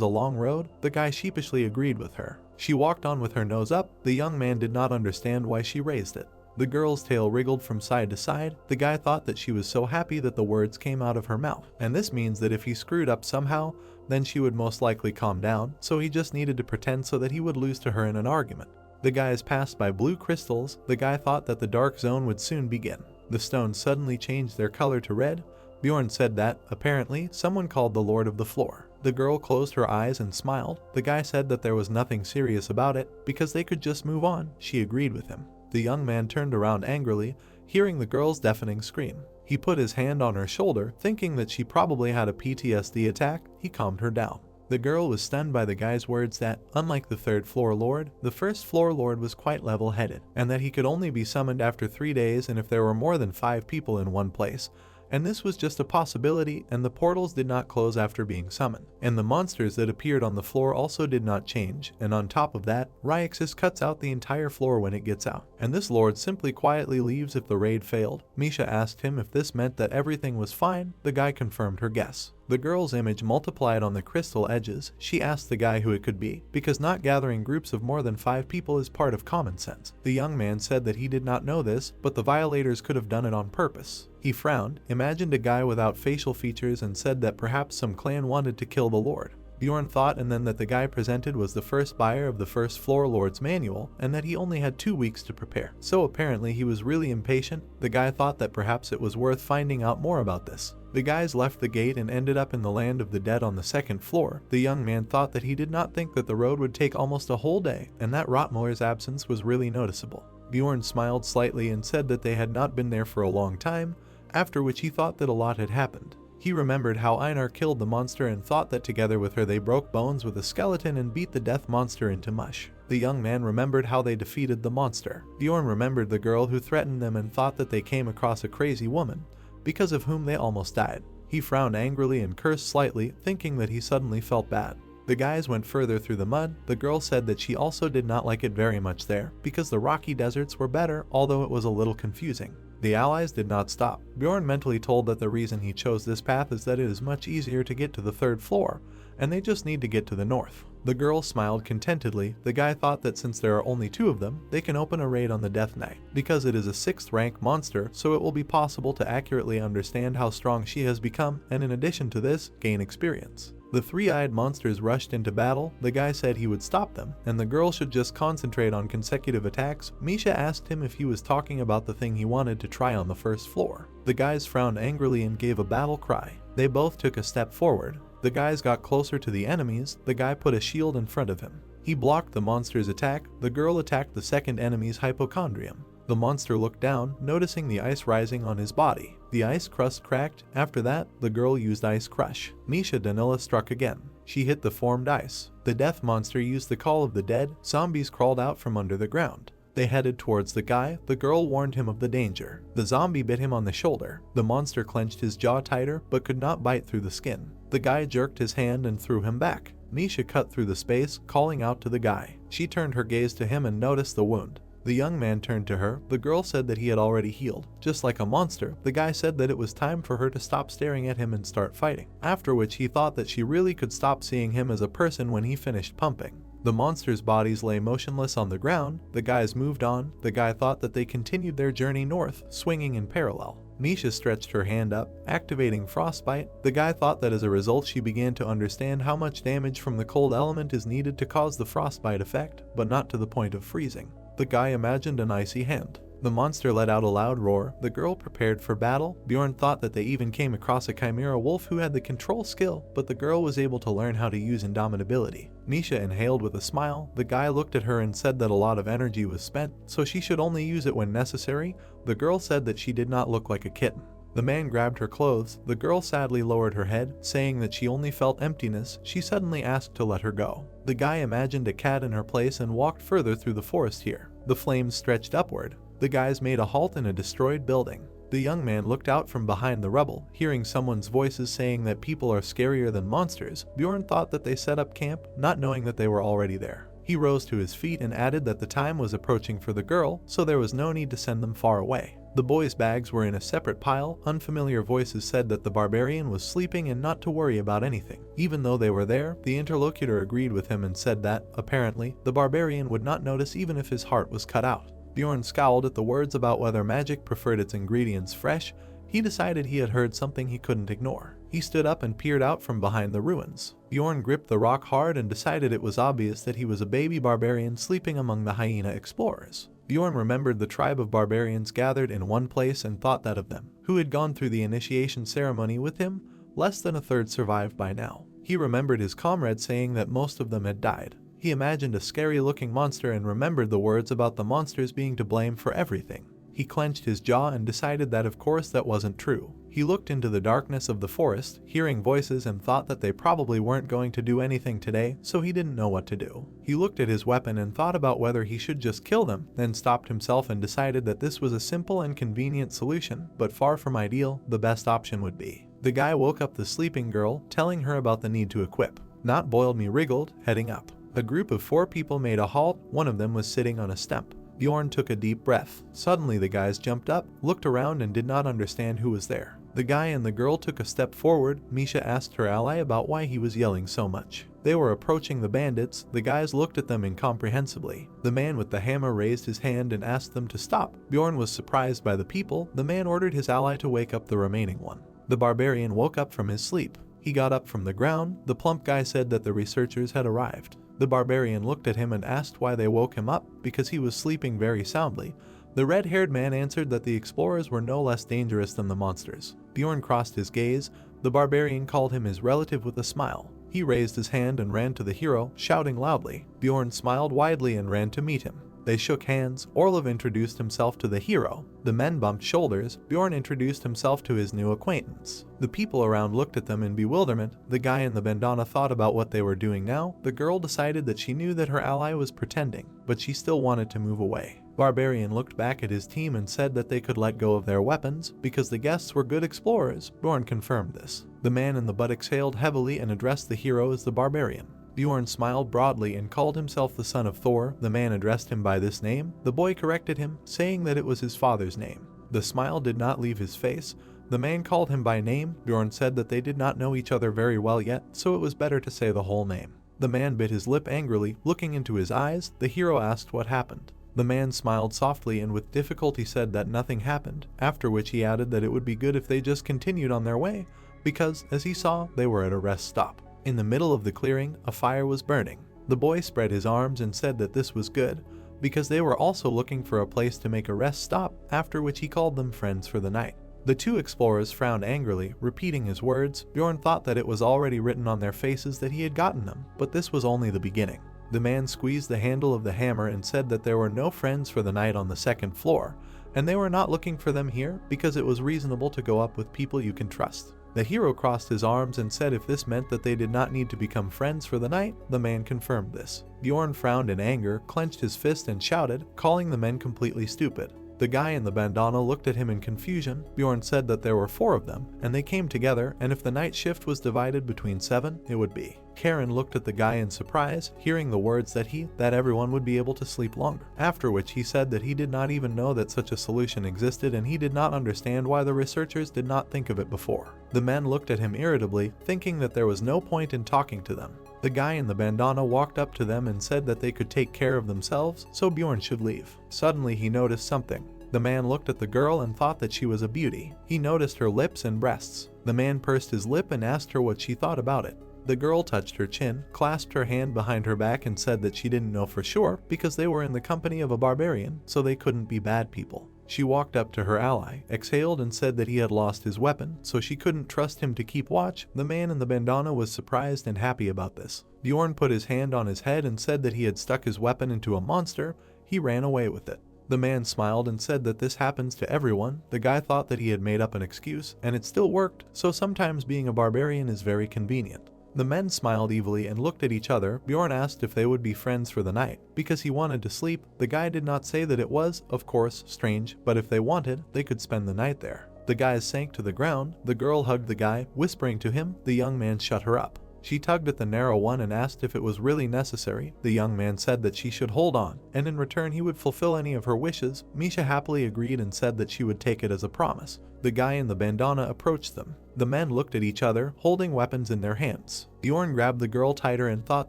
a long road. The guy sheepishly agreed with her. She walked on with her nose up. The young man did not understand why she raised it. The girl's tail wriggled from side to side. The guy thought that she was so happy that the words came out of her mouth, and this means that if he screwed up somehow, then she would most likely calm down, so he just needed to pretend so that he would lose to her in an argument. The guys passed by blue crystals. The guy thought that the dark zone would soon begin. The stones suddenly changed their color to red. Bjorn said that, apparently, someone called the Lord of the Floor. The girl closed her eyes and smiled. The guy said that there was nothing serious about it, because they could just move on. She agreed with him. The young man turned around angrily, hearing the girl's deafening scream. He put his hand on her shoulder, thinking that she probably had a PTSD attack. He calmed her down. The girl was stunned by the guy's words that, unlike the 3rd floor lord, the 1st floor lord was quite level-headed, and that he could only be summoned after 3 days and if there were more than 5 people in one place. And this was just a possibility, and the portals did not close after being summoned. And the monsters that appeared on the floor also did not change, and on top of that, Ryxis cuts out the entire floor when it gets out. And this lord simply quietly leaves if the raid failed. Misha asked him if this meant that everything was fine. The guy confirmed her guess. The girl's image multiplied on the crystal edges. She asked the guy who it could be, because not gathering groups of more than 5 people is part of common sense. The young man said that he did not know this, but the violators could have done it on purpose. He frowned, imagined a guy without facial features and said that perhaps some clan wanted to kill the lord. Bjorn thought and then that the guy presented was the first buyer of the 1st floor lord's manual and that he only had 2 weeks to prepare. So apparently he was really impatient. The guy thought that perhaps it was worth finding out more about this. The guys left the gate and ended up in the land of the dead on the 2nd floor. The young man thought that he did not think that the road would take almost a whole day and that Rotmiller's absence was really noticeable. Bjorn smiled slightly and said that they had not been there for a long time, after which he thought that a lot had happened. He remembered how Einar killed the monster and thought that together with her they broke bones with a skeleton and beat the death monster into mush. The young man remembered how they defeated the monster. Bjorn remembered the girl who threatened them and thought that they came across a crazy woman, because of whom they almost died. He frowned angrily and cursed slightly, thinking that he suddenly felt bad. The guys went further through the mud. The girl said that she also did not like it very much there, because the rocky deserts were better, although it was a little confusing. The allies did not stop. Bjorn mentally told that the reason he chose this path is that it is much easier to get to the 3rd floor, and they just need to get to the north. The girl smiled contentedly. The guy thought that since there are only 2 of them, they can open a raid on the Death Knight, because it is a 6th rank monster, so it will be possible to accurately understand how strong she has become, and in addition to this, gain experience. The 3-eyed monsters rushed into battle. The guy said he would stop them, and the girl should just concentrate on consecutive attacks. Misha asked him if he was talking about the thing he wanted to try on the 1st floor. The guys frowned angrily and gave a battle cry. They both took a step forward. The guys got closer to the enemies. The guy put a shield in front of him. He blocked the monster's attack. The girl attacked the second enemy's hypochondrium. The monster looked down, noticing the ice rising on his body. The ice crust cracked. After that, the girl used Ice Crush. Misha Danila struck again. She hit the formed ice. The death monster used the Call of the Dead. Zombies crawled out from under the ground. They headed towards the guy. The girl warned him of the danger. The zombie bit him on the shoulder. The monster clenched his jaw tighter, but could not bite through the skin. The guy jerked his hand and threw him back. Misha cut through the space, calling out to the guy. She turned her gaze to him and noticed the wound. The young man turned to her. The girl said that he had already healed. Just like a monster, the guy said that it was time for her to stop staring at him and start fighting, after which he thought that she really could stop seeing him as a person when he finished pumping. The monsters' bodies lay motionless on the ground. The guys moved on. The guy thought that they continued their journey north, swinging in parallel. Misha stretched her hand up, activating Frostbite. The guy thought that as a result she began to understand how much damage from the cold element is needed to cause the frostbite effect, but not to the point of freezing. The guy imagined an icy hand. The monster let out a loud roar. The girl prepared for battle. Bjorn thought that they even came across a chimera wolf who had the control skill, but the girl was able to learn how to use indomitability. Misha inhaled with a smile. The guy looked at her and said that a lot of energy was spent, so she should only use it when necessary. The girl said that she did not look like a kitten. The man grabbed her clothes. The girl sadly lowered her head, saying that she only felt emptiness. She suddenly asked to let her go. The guy imagined a cat in her place and walked further through the forest here. The flames stretched upward. The guys made a halt in a destroyed building. The young man looked out from behind the rubble, hearing someone's voices saying that people are scarier than monsters. Bjorn thought that they set up camp, not knowing that they were already there. He rose to his feet and added that the time was approaching for the girl, so there was no need to send them far away. The boys' bags were in a separate pile. Unfamiliar voices said that the barbarian was sleeping and not to worry about anything. Even though they were there, the interlocutor agreed with him and said that, apparently, the barbarian would not notice even if his heart was cut out. Bjorn scowled at the words about whether magic preferred its ingredients fresh. He decided he had heard something he couldn't ignore. He stood up and peered out from behind the ruins. Bjorn gripped the rock hard and decided it was obvious that he was a baby barbarian sleeping among the hyena explorers. Bjorn remembered the tribe of barbarians gathered in one place and thought that of them, who had gone through the initiation ceremony with him, less than a third survived by now. He remembered his comrade saying that most of them had died. He imagined a scary-looking monster and remembered the words about the monsters being to blame for everything. He clenched his jaw and decided that of course that wasn't true. He looked into the darkness of the forest, hearing voices, and thought that they probably weren't going to do anything today, so he didn't know what to do. He looked at his weapon and thought about whether he should just kill them, then stopped himself and decided that this was a simple and convenient solution, but far from ideal. The best option would be. The guy woke up the sleeping girl, telling her about the need to equip. Not Boiled Me wriggled, heading up. A group of 4 people made a halt. One of them was sitting on a stump. Bjorn took a deep breath. Suddenly the guys jumped up, looked around, and did not understand who was there. The guy and the girl took a step forward. Misha asked her ally about why he was yelling so much. They were approaching the bandits. The guys looked at them incomprehensibly. The man with the hammer raised his hand and asked them to stop. Bjorn was surprised by the people. The man ordered his ally to wake up the remaining one. The barbarian woke up from his sleep. He got up from the ground. The plump guy said that the researchers had arrived. The barbarian looked at him and asked why they woke him up, because he was sleeping very soundly. The red-haired man answered that the explorers were no less dangerous than the monsters. Bjorn crossed his gaze. The barbarian called him his relative with a smile. He raised his hand and ran to the hero, shouting loudly. Bjorn smiled widely and ran to meet him. They shook hands. Orlov introduced himself to the hero. The men bumped shoulders. Bjorn introduced himself to his new acquaintance. The people around looked at them in bewilderment. The guy in the bandana thought about what they were doing now. The girl decided that she knew that her ally was pretending, but she still wanted to move away. Barbarian looked back at his team and said that they could let go of their weapons because the guests were good explorers. Bjorn confirmed this. The man in the butt exhaled heavily and addressed the hero as the Barbarian. Bjorn smiled broadly and called himself the son of Thor. The man addressed him by this name. The boy corrected him, saying that it was his father's name. The smile did not leave his face. The man called him by name. Bjorn said that they did not know each other very well yet, so it was better to say the whole name. The man bit his lip angrily, looking into his eyes. The hero asked what happened. The man smiled softly and with difficulty said that nothing happened, after which he added that it would be good if they just continued on their way, because, as he saw, they were at a rest stop. In the middle of the clearing, a fire was burning. The boy spread his arms and said that this was good, because they were also looking for a place to make a rest stop, after which he called them friends for the night. The two explorers frowned angrily, repeating his words. Bjorn thought that it was already written on their faces that he had gotten them, but this was only the beginning. The man squeezed the handle of the hammer and said that there were no friends for the night on the second floor, and they were not looking for them here because it was reasonable to go up with people you can trust. The hero crossed his arms and said if this meant that they did not need to become friends for the night, the man confirmed this. Bjorn frowned in anger, clenched his fist and shouted, calling the men completely stupid. The guy in the bandana looked at him in confusion. Bjorn said that there were 4 of them, and they came together, and if the night shift was divided between 7, it would be. Karen looked at the guy in surprise, hearing the words that everyone would be able to sleep longer, after which he said that he did not even know that such a solution existed and he did not understand why the researchers did not think of it before. The men looked at him irritably, thinking that there was no point in talking to them. The guy in the bandana walked up to them and said that they could take care of themselves, so Bjorn should leave. Suddenly he noticed something. The man looked at the girl and thought that she was a beauty. He noticed her lips and breasts. The man pursed his lip and asked her what she thought about it. The girl touched her chin, clasped her hand behind her back and said that she didn't know for sure because they were in the company of a barbarian, so they couldn't be bad people. She walked up to her ally, exhaled and said that he had lost his weapon, so she couldn't trust him to keep watch. The man in the bandana was surprised and happy about this. Bjorn put his hand on his head and said that he had stuck his weapon into a monster. He ran away with it. The man smiled and said that this happens to everyone. The guy thought that he had made up an excuse, and it still worked, so sometimes being a barbarian is very convenient. The men smiled evilly and looked at each other. Bjorn asked if they would be friends for the night, because he wanted to sleep. The guy did not say that it was, of course, strange, but if they wanted, they could spend the night there. The guys sank to the ground. The girl hugged the guy, whispering to him. The young man shut her up. She tugged at the narrow one and asked if it was really necessary. The young man said that she should hold on, and in return he would fulfill any of her wishes. Misha happily agreed and said that she would take it as a promise. The guy in the bandana approached them. The men looked at each other, holding weapons in their hands. Bjorn grabbed the girl tighter and thought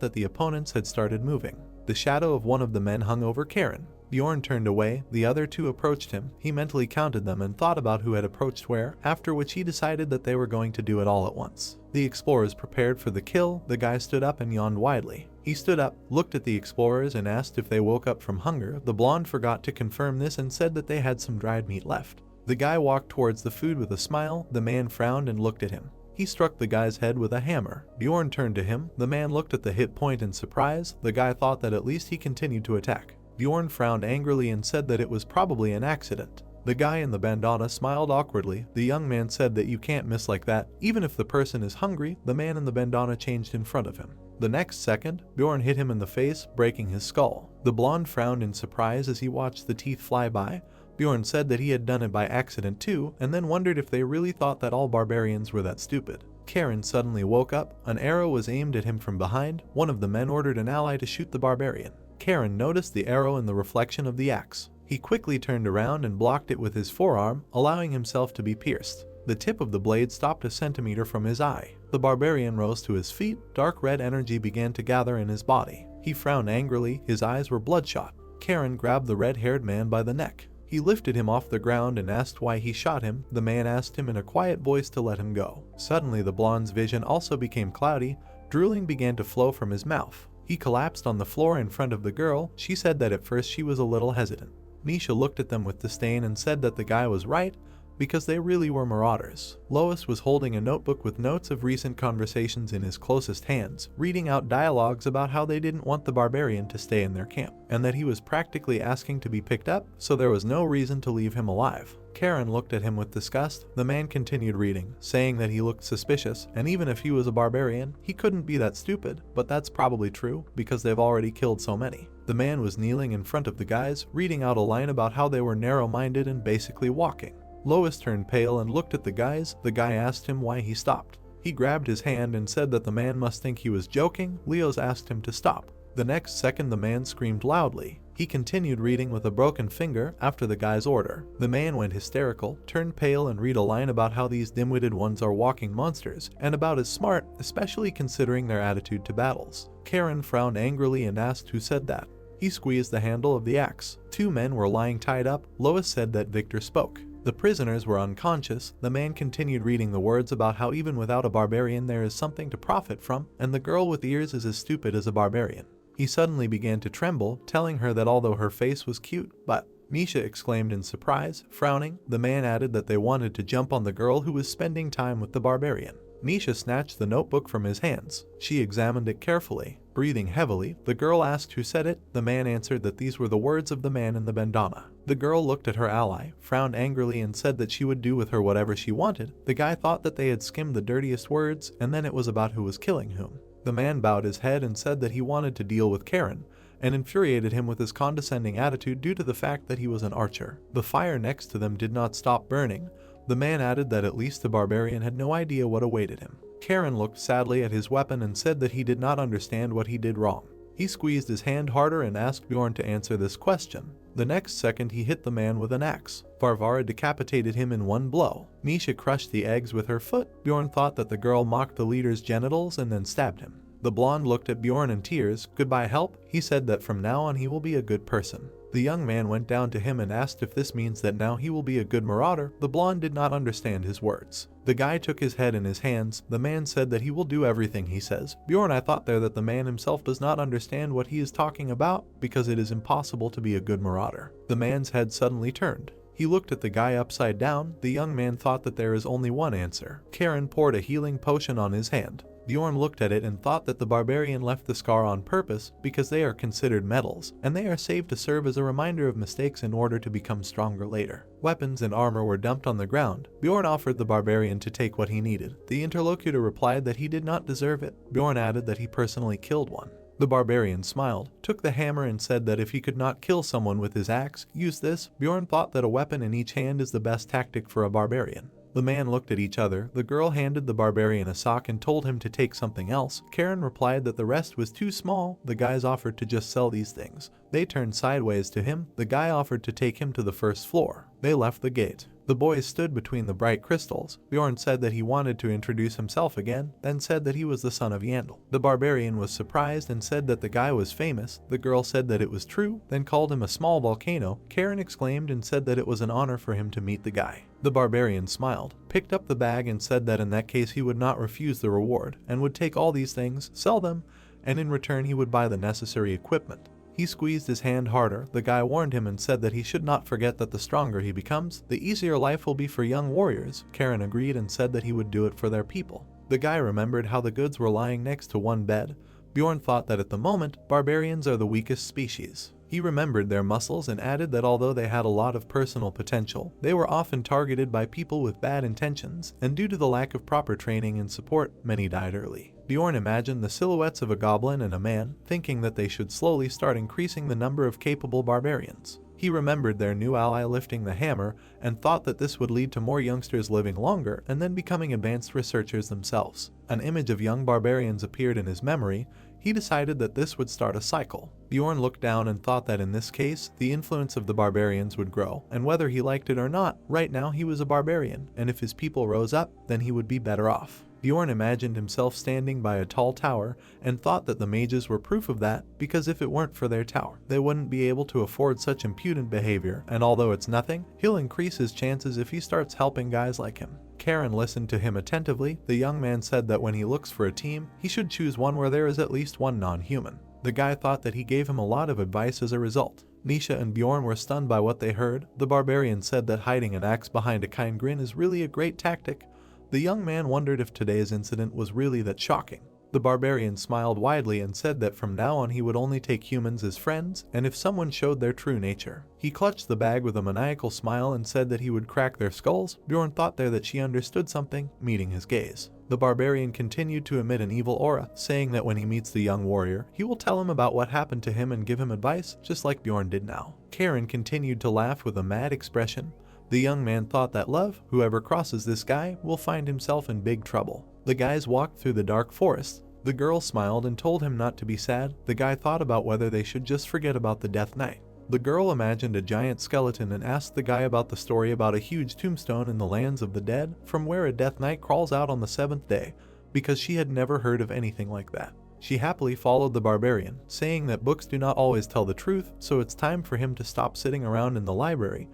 that the opponents had started moving. The shadow of one of the men hung over Karen. Bjorn turned away. The other 2 approached him. He mentally counted them and thought about who had approached where, after which he decided that they were going to do it all at once. The explorers prepared for the kill. The guy stood up and yawned widely. He stood up, looked at the explorers and asked if they woke up from hunger. The blonde forgot to confirm this and said that they had some dried meat left. The guy walked towards the food with a smile. The man frowned and looked at him. He struck the guy's head with a hammer. Bjorn turned to him. The man looked at the hit point in surprise. The guy thought that at least he continued to attack. Bjorn frowned angrily and said that it was probably an accident. The guy in the bandana smiled awkwardly. The young man said that you can't miss like that. Even if the person is hungry, the man in the bandana changed in front of him. The next second, Bjorn hit him in the face, breaking his skull. The blonde frowned in surprise as he watched the teeth fly by. Bjorn said that he had done it by accident too, and then wondered if they really thought that all barbarians were that stupid. Karen suddenly woke up. An arrow was aimed at him from behind. One of the men ordered an ally to shoot the barbarian. Karen noticed the arrow in the reflection of the axe. He quickly turned around and blocked it with his forearm, allowing himself to be pierced. The tip of the blade stopped a centimeter from his eye. The barbarian rose to his feet. Dark red energy began to gather in his body. He frowned angrily. His eyes were bloodshot. Karen grabbed the red-haired man by the neck. He lifted him off the ground and asked why he shot him. The man asked him in a quiet voice to let him go. Suddenly the blonde's vision also became cloudy. Drooling began to flow from his mouth. He collapsed on the floor in front of the girl. She said that at first she was a little hesitant. Misha looked at them with disdain and said that the guy was right. because they really were marauders. Lois was holding a notebook with notes of recent conversations in his closest hands, reading out dialogues about how they didn't want the barbarian to stay in their camp, and that he was practically asking to be picked up, so there was no reason to leave him alive. Karen looked at him with disgust. The man continued reading, saying that he looked suspicious, and even if he was a barbarian, he couldn't be that stupid, but that's probably true, because they've already killed so many. The man was kneeling in front of the guys, reading out a line about how they were narrow-minded and basically walking. Lois turned pale and looked at the guys. The guy asked him why he stopped. He grabbed his hand and said that the man must think he was joking. Leos asked him to stop. The next second the man screamed loudly. He continued reading with a broken finger after the guy's order. The man went hysterical, turned pale and read a line about how these dim-witted ones are walking monsters, and about as smart, especially considering their attitude to battles. Karen frowned angrily and asked who said that. He squeezed the handle of the axe. 2 men were lying tied up. Lois said that Victor spoke. The prisoners were unconscious. The man continued reading the words about how even without a barbarian there is something to profit from, and the girl with ears is as stupid as a barbarian. He suddenly began to tremble, telling her that although her face was cute, but Misha exclaimed in surprise. Frowning, the man added that they wanted to jump on the girl who was spending time with the barbarian. Misha snatched the notebook from his hands. She examined it carefully. Breathing heavily, the girl asked who said it. The man answered that these were the words of the man in the bandana. The girl looked at her ally, frowned angrily and said that she would do with her whatever she wanted. The guy thought that they had skimmed the dirtiest words, and then it was about who was killing whom. The man bowed his head and said that he wanted to deal with Karen, and infuriated him with his condescending attitude due to the fact that he was an archer. The fire next to them did not stop burning. The man added that at least the barbarian had no idea what awaited him. Karen looked sadly at his weapon and said that he did not understand what he did wrong. He squeezed his hand harder and asked Bjorn to answer this question. The next second he hit the man with an axe. Varvara decapitated him in one blow. Misha crushed the eggs with her foot. Bjorn thought that the girl mocked the leader's genitals and then stabbed him. The blonde looked at Bjorn in tears. Goodbye help? He said that from now on he will be a good person. The young man went down to him and asked if this means that now he will be a good marauder. The blonde did not understand his words. The guy took his head in his hands. The man said that he will do everything he says. Bjorn, I thought there that the man himself does not understand what he is talking about, because it is impossible to be a good marauder. The man's head suddenly turned. He looked at the guy upside down. The young man thought that there is only one answer. Karen poured a healing potion on his hand. Bjorn looked at it and thought that the barbarian left the scar on purpose because they are considered metals, and they are saved to serve as a reminder of mistakes in order to become stronger later. Weapons and armor were dumped on the ground. Bjorn offered the barbarian to take what he needed. The interlocutor replied that he did not deserve it. Bjorn added that he personally killed one. The barbarian smiled, took the hammer and said that if he could not kill someone with his axe, use this. Bjorn thought that a weapon in each hand is the best tactic for a barbarian. The man looked at each other. The girl handed the barbarian a sock and told him to take something else. Karen replied that the rest was too small. The guys offered to just sell these things. They turned sideways to him. The guy offered to take him to the first floor. They left the gate. The boys stood between the bright crystals. Bjorn said that he wanted to introduce himself again, then said that he was the son of Yandel. The barbarian was surprised and said that the guy was famous. The girl said that it was true, then called him a small volcano. Karen exclaimed and said that it was an honor for him to meet the guy. The barbarian smiled, picked up the bag and said that in that case he would not refuse the reward, and would take all these things, sell them, and in return he would buy the necessary equipment. He squeezed his hand harder. The guy warned him and said that he should not forget that the stronger he becomes, the easier life will be for young warriors. Karen agreed and said that he would do it for their people. The guy remembered how the goods were lying next to one bed. Bjorn thought that at the moment, barbarians are the weakest species. He remembered their muscles and added that although they had a lot of personal potential, they were often targeted by people with bad intentions, and due to the lack of proper training and support, many died early. Bjorn imagined the silhouettes of a goblin and a man, thinking that they should slowly start increasing the number of capable barbarians. He remembered their new ally lifting the hammer and thought that this would lead to more youngsters living longer and then becoming advanced researchers themselves. An image of young barbarians appeared in his memory. He decided that this would start a cycle. Bjorn looked down and thought that in this case, the influence of the barbarians would grow, and whether he liked it or not, right now he was a barbarian, and if his people rose up, then he would be better off. Bjorn imagined himself standing by a tall tower and thought that the mages were proof of that, because if it weren't for their tower, they wouldn't be able to afford such impudent behavior, and although it's nothing, he'll increase his chances if he starts helping guys like him. Karen listened to him attentively. The young man said that when he looks for a team, he should choose one where there is at least one non-human. The guy thought that he gave him a lot of advice as a result. Misha and Bjorn were stunned by what they heard. The barbarian said that hiding an axe behind a kind grin is really a great tactic. The young man wondered if today's incident was really that shocking. The barbarian smiled widely and said that from now on he would only take humans as friends, and if someone showed their true nature. He clutched the bag with a maniacal smile and said that he would crack their skulls. Bjorn thought there that she understood something, meeting his gaze. The barbarian continued to emit an evil aura, saying that when he meets the young warrior, he will tell him about what happened to him and give him advice, just like Bjorn did now. Karen continued to laugh with a mad expression. The young man thought that love, whoever crosses this guy, will find himself in big trouble. The guys walked through the dark forest. The girl smiled and told him not to be sad. The guy thought about whether they should just forget about the Death Knight. The girl imagined a giant skeleton and asked the guy about the story about a huge tombstone in the lands of the dead, from where a Death Knight crawls out on the 7th day, because she had never heard of anything like that. She happily followed the barbarian, saying that books do not always tell the truth, so it's time for him to stop sitting around in the library,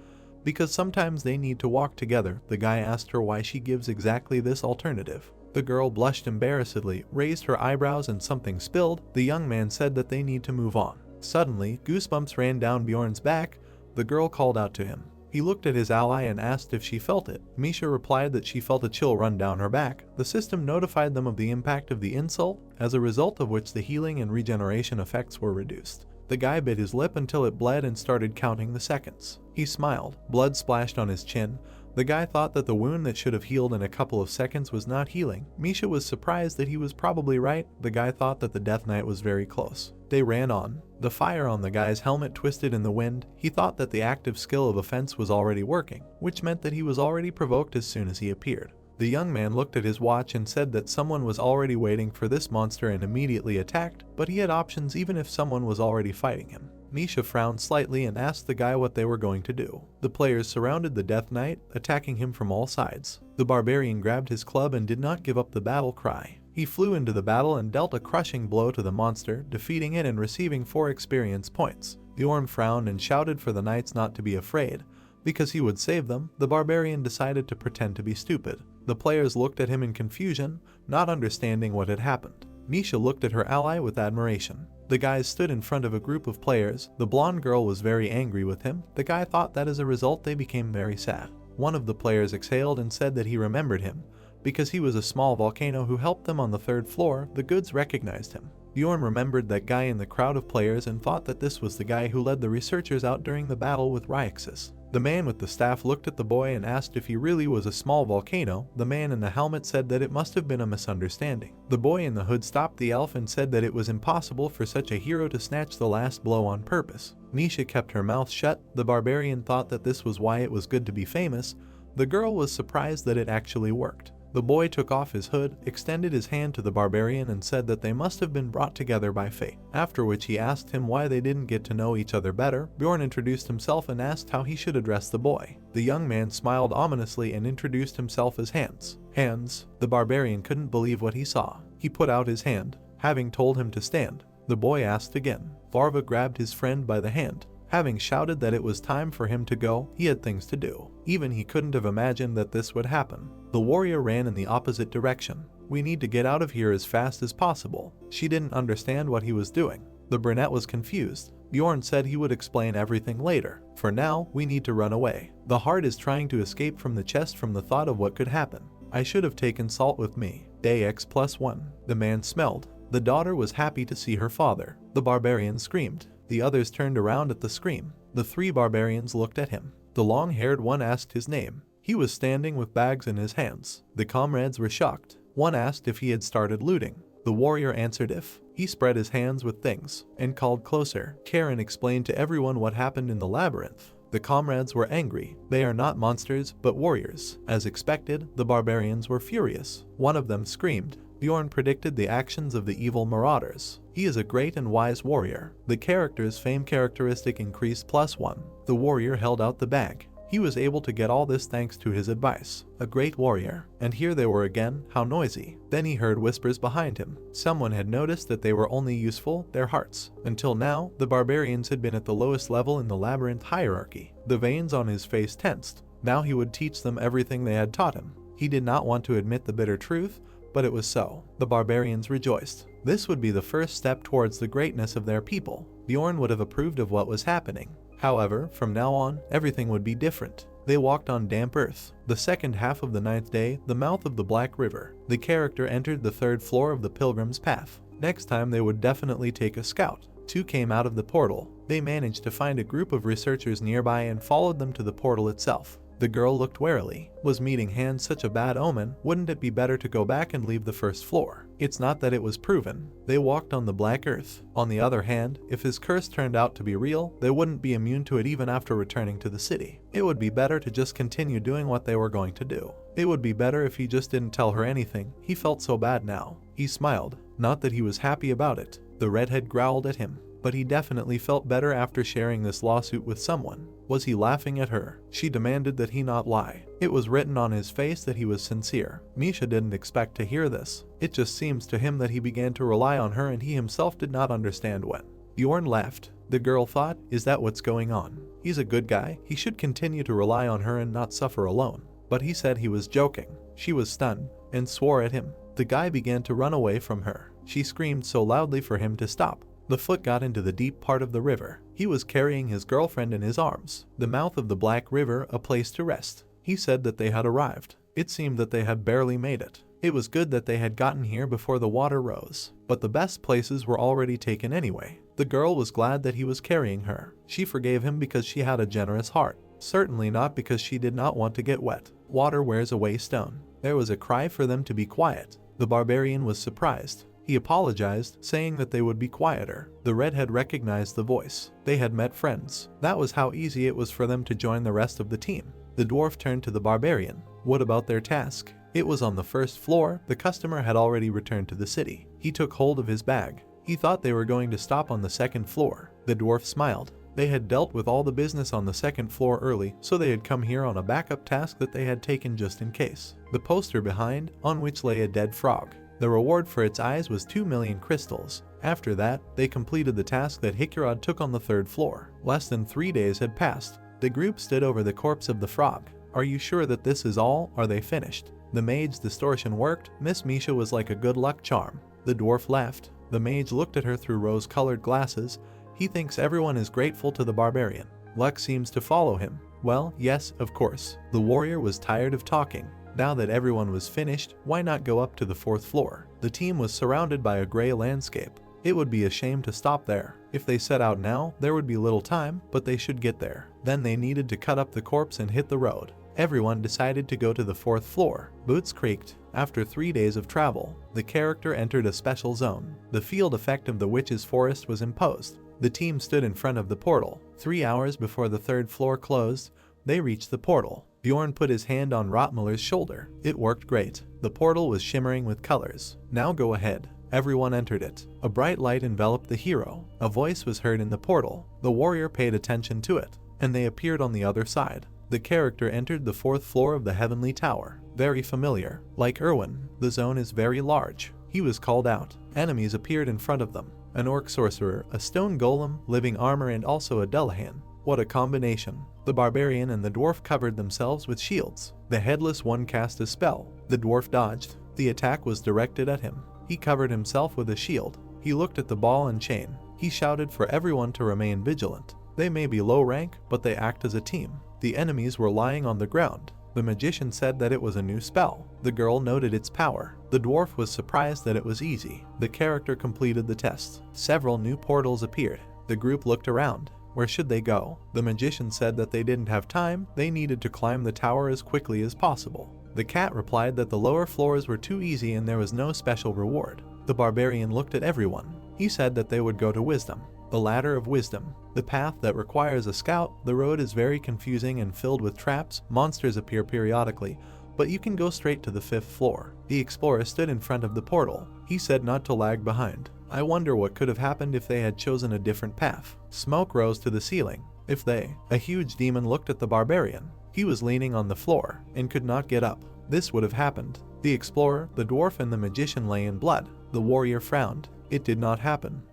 because sometimes they need to walk together. The guy asked her why she gives exactly this alternative. The girl blushed embarrassedly, raised her eyebrows, and something spilled. The young man said that they need to move on. Suddenly, goosebumps ran down Bjorn's back. The girl called out to him. He looked at his ally and asked if she felt it. Misha replied that she felt a chill run down her back. The system notified them of the impact of the insult, as a result of which the healing and regeneration effects were reduced. The guy bit his lip until it bled and started counting the seconds. He smiled. Blood splashed on his chin. The guy thought that the wound that should have healed in a couple of seconds was not healing. Misha was surprised that he was probably right. The guy thought that the Death Knight was very close. They ran on. The fire on the guy's helmet twisted in the wind. He thought that the active skill of offense was already working, which meant that he was already provoked as soon as he appeared. The young man looked at his watch and said that someone was already waiting for this monster and immediately attacked, but he had options even if someone was already fighting him. Misha frowned slightly and asked the guy what they were going to do. The players surrounded the Death Knight, attacking him from all sides. The barbarian grabbed his club and did not give up the battle cry. He flew into the battle and dealt a crushing blow to the monster, defeating it and receiving 4 experience points. Bjorn frowned and shouted for the knights not to be afraid. Because he would save them, the barbarian decided to pretend to be stupid. The players looked at him in confusion, not understanding what had happened. Misha looked at her ally with admiration. The guys stood in front of a group of players. The blonde girl was very angry with him. The guy thought that as a result they became very sad. One of the players exhaled and said that he remembered him. Because he was a small volcano who helped them on the 3rd floor, the goods recognized him. Bjorn remembered that guy in the crowd of players and thought that this was the guy who led the researchers out during the battle with Ryxus. The man with the staff looked at the boy and asked if he really was a small volcano. The man in the helmet said that it must have been a misunderstanding. The boy in the hood stopped the elf and said that it was impossible for such a hero to snatch the last blow on purpose. Misha kept her mouth shut. The barbarian thought that this was why it was good to be famous. The girl was surprised that it actually worked. The boy took off his hood, extended his hand to the barbarian and said that they must have been brought together by fate, after which he asked him why they didn't get to know each other better. Bjorn introduced himself and asked how he should address the boy. The young man smiled ominously and introduced himself as Hands. Hands. The barbarian couldn't believe what he saw. He put out his hand, having told him to stand. The boy asked again. Varva grabbed his friend by the hand. Having shouted that it was time for him to go, he had things to do. Even he couldn't have imagined that this would happen. The warrior ran in the opposite direction. We need to get out of here as fast as possible. She didn't understand what he was doing. The brunette was confused. Bjorn said he would explain everything later. For now, we need to run away. The heart is trying to escape from the chest from the thought of what could happen. I should have taken salt with me. Day X+1. The man smelled. The daughter was happy to see her father. The barbarian screamed. The others turned around at the scream. The 3 barbarians looked at him. The long-haired one asked his name. He was standing with bags in his hands. The comrades were shocked. One asked if he had started looting. The warrior answered if. He spread his hands with things and called closer. Karen explained to everyone what happened in the labyrinth. The comrades were angry. They are not monsters, but warriors. As expected, the barbarians were furious. One of them screamed. Bjorn predicted the actions of the evil marauders. He is a great and wise warrior. The character's fame characteristic increased +1. The warrior held out the bag. He was able to get all this thanks to his advice. A great warrior. And here they were again. How noisy. Then he heard whispers behind him. Someone had noticed that they were only useful, their hearts. Until now, the barbarians had been at the lowest level in the labyrinth hierarchy. The veins on his face tensed. Now he would teach them everything they had taught him. He did not want to admit the bitter truth, but it was so. The barbarians rejoiced. This would be the first step towards the greatness of their people. Bjorn would have approved of what was happening. However, from now on, everything would be different. They walked on damp earth. The second half of the 9th day, the mouth of the Black River. The character entered the 3rd floor of the Pilgrim's Path. Next time they would definitely take a scout. 2 came out of the portal. They managed to find a group of researchers nearby and followed them to the portal itself. The girl looked warily. Was meeting Hans such a bad omen? Wouldn't it be better to go back and leave the 1st floor? It's not that it was proven. They walked on the black earth. On the other hand, if his curse turned out to be real, they wouldn't be immune to it even after returning to the city. It would be better to just continue doing what they were going to do. It would be better if he just didn't tell her anything. He felt so bad now. He smiled. Not that he was happy about it. The redhead growled at him. But he definitely felt better after sharing this lawsuit with someone. Was he laughing at her? She demanded that he not lie. It was written on his face that he was sincere. Misha didn't expect to hear this. It just seems to him that he began to rely on her and he himself did not understand when. Bjorn left. The girl thought, is that what's going on? He's a good guy. He should continue to rely on her and not suffer alone. But he said he was joking. She was stunned and swore at him. The guy began to run away from her. She screamed so loudly for him to stop. The foot got into the deep part of the river. He was carrying his girlfriend in his arms. The mouth of the Black River, a place to rest. He said that they had arrived. It seemed that they had barely made it. It was good that they had gotten here before the water rose. But the best places were already taken anyway. The girl was glad that he was carrying her. She forgave him because she had a generous heart. Certainly not because she did not want to get wet. Water wears away stone. There was a cry for them to be quiet. The barbarian was surprised. He apologized, saying that they would be quieter. The redhead recognized the voice. They had met friends. That was how easy it was for them to join the rest of the team. The dwarf turned to the barbarian. What about their task? It was on the 1st floor. The customer had already returned to the city. He took hold of his bag. He thought they were going to stop on the 2nd floor. The dwarf smiled. They had dealt with all the business on the 2nd floor early, so they had come here on a backup task that they had taken just in case. The poster behind, on which lay a dead frog. The reward for its eyes was 2 million crystals. After that, they completed the task that Hikurod took on the 3rd floor. Less than 3 days had passed. The group stood over the corpse of the frog. Are you sure that this is all? Are they finished? The mage's distortion worked. Miss Misha was like a good luck charm. The dwarf laughed. The mage looked at her through rose-colored glasses. He thinks everyone is grateful to the barbarian. Luck seems to follow him. Well, yes, of course. The warrior was tired of talking. Now that everyone was finished, why not go up to the 4th floor? The team was surrounded by a gray landscape. It would be a shame to stop there. If they set out now, there would be little time, but they should get there. Then they needed to cut up the corpse and hit the road. Everyone decided to go to the 4th floor. Boots creaked. After 3 days of travel, the character entered a special zone. The field effect of the witch's forest was imposed. The team stood in front of the portal. 3 hours before the 3rd floor closed, they reached the portal. Bjorn put his hand on Rotmüller's shoulder. It worked great. The portal was shimmering with colors. Now go ahead. Everyone entered it. A bright light enveloped the hero. A voice was heard in the portal. The warrior paid attention to it, and they appeared on the other side. The character entered the 4th floor of the Heavenly Tower. Very familiar. Like Erwin, the zone is very large. He was called out. Enemies appeared in front of them. An orc sorcerer, a stone golem, living armor, and also a Dullahan. What a combination. The barbarian and the dwarf covered themselves with shields. The headless one cast a spell. The dwarf dodged. The attack was directed at him. He covered himself with a shield. He looked at the ball and chain. He shouted for everyone to remain vigilant. They may be low rank, but they act as a team. The enemies were lying on the ground. The magician said that it was a new spell. The girl noted its power. The dwarf was surprised that it was easy. The character completed the test. Several new portals appeared. The group looked around. Where should they go? The magician said that they didn't have time. They needed to climb the tower as quickly as possible. The cat replied that the lower floors were too easy and there was no special reward. The barbarian looked at everyone. He said that they would go to wisdom. The ladder of wisdom. The path that requires a scout. The road is very confusing and filled with traps. Monsters appear periodically, but you can go straight to the 5th floor. The explorer stood in front of the portal. He said not to lag behind. I wonder what could have happened if they had chosen a different path. Smoke rose to the ceiling. A huge demon looked at the barbarian. He was leaning on the floor and could not get up. This would have happened. The explorer, the dwarf, and the magician lay in blood. The warrior frowned. It did not happen.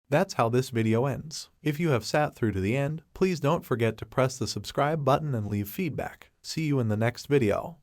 That's how this video ends. If you have sat through to the end, please don't forget to press the subscribe button and leave feedback. See you in the next video.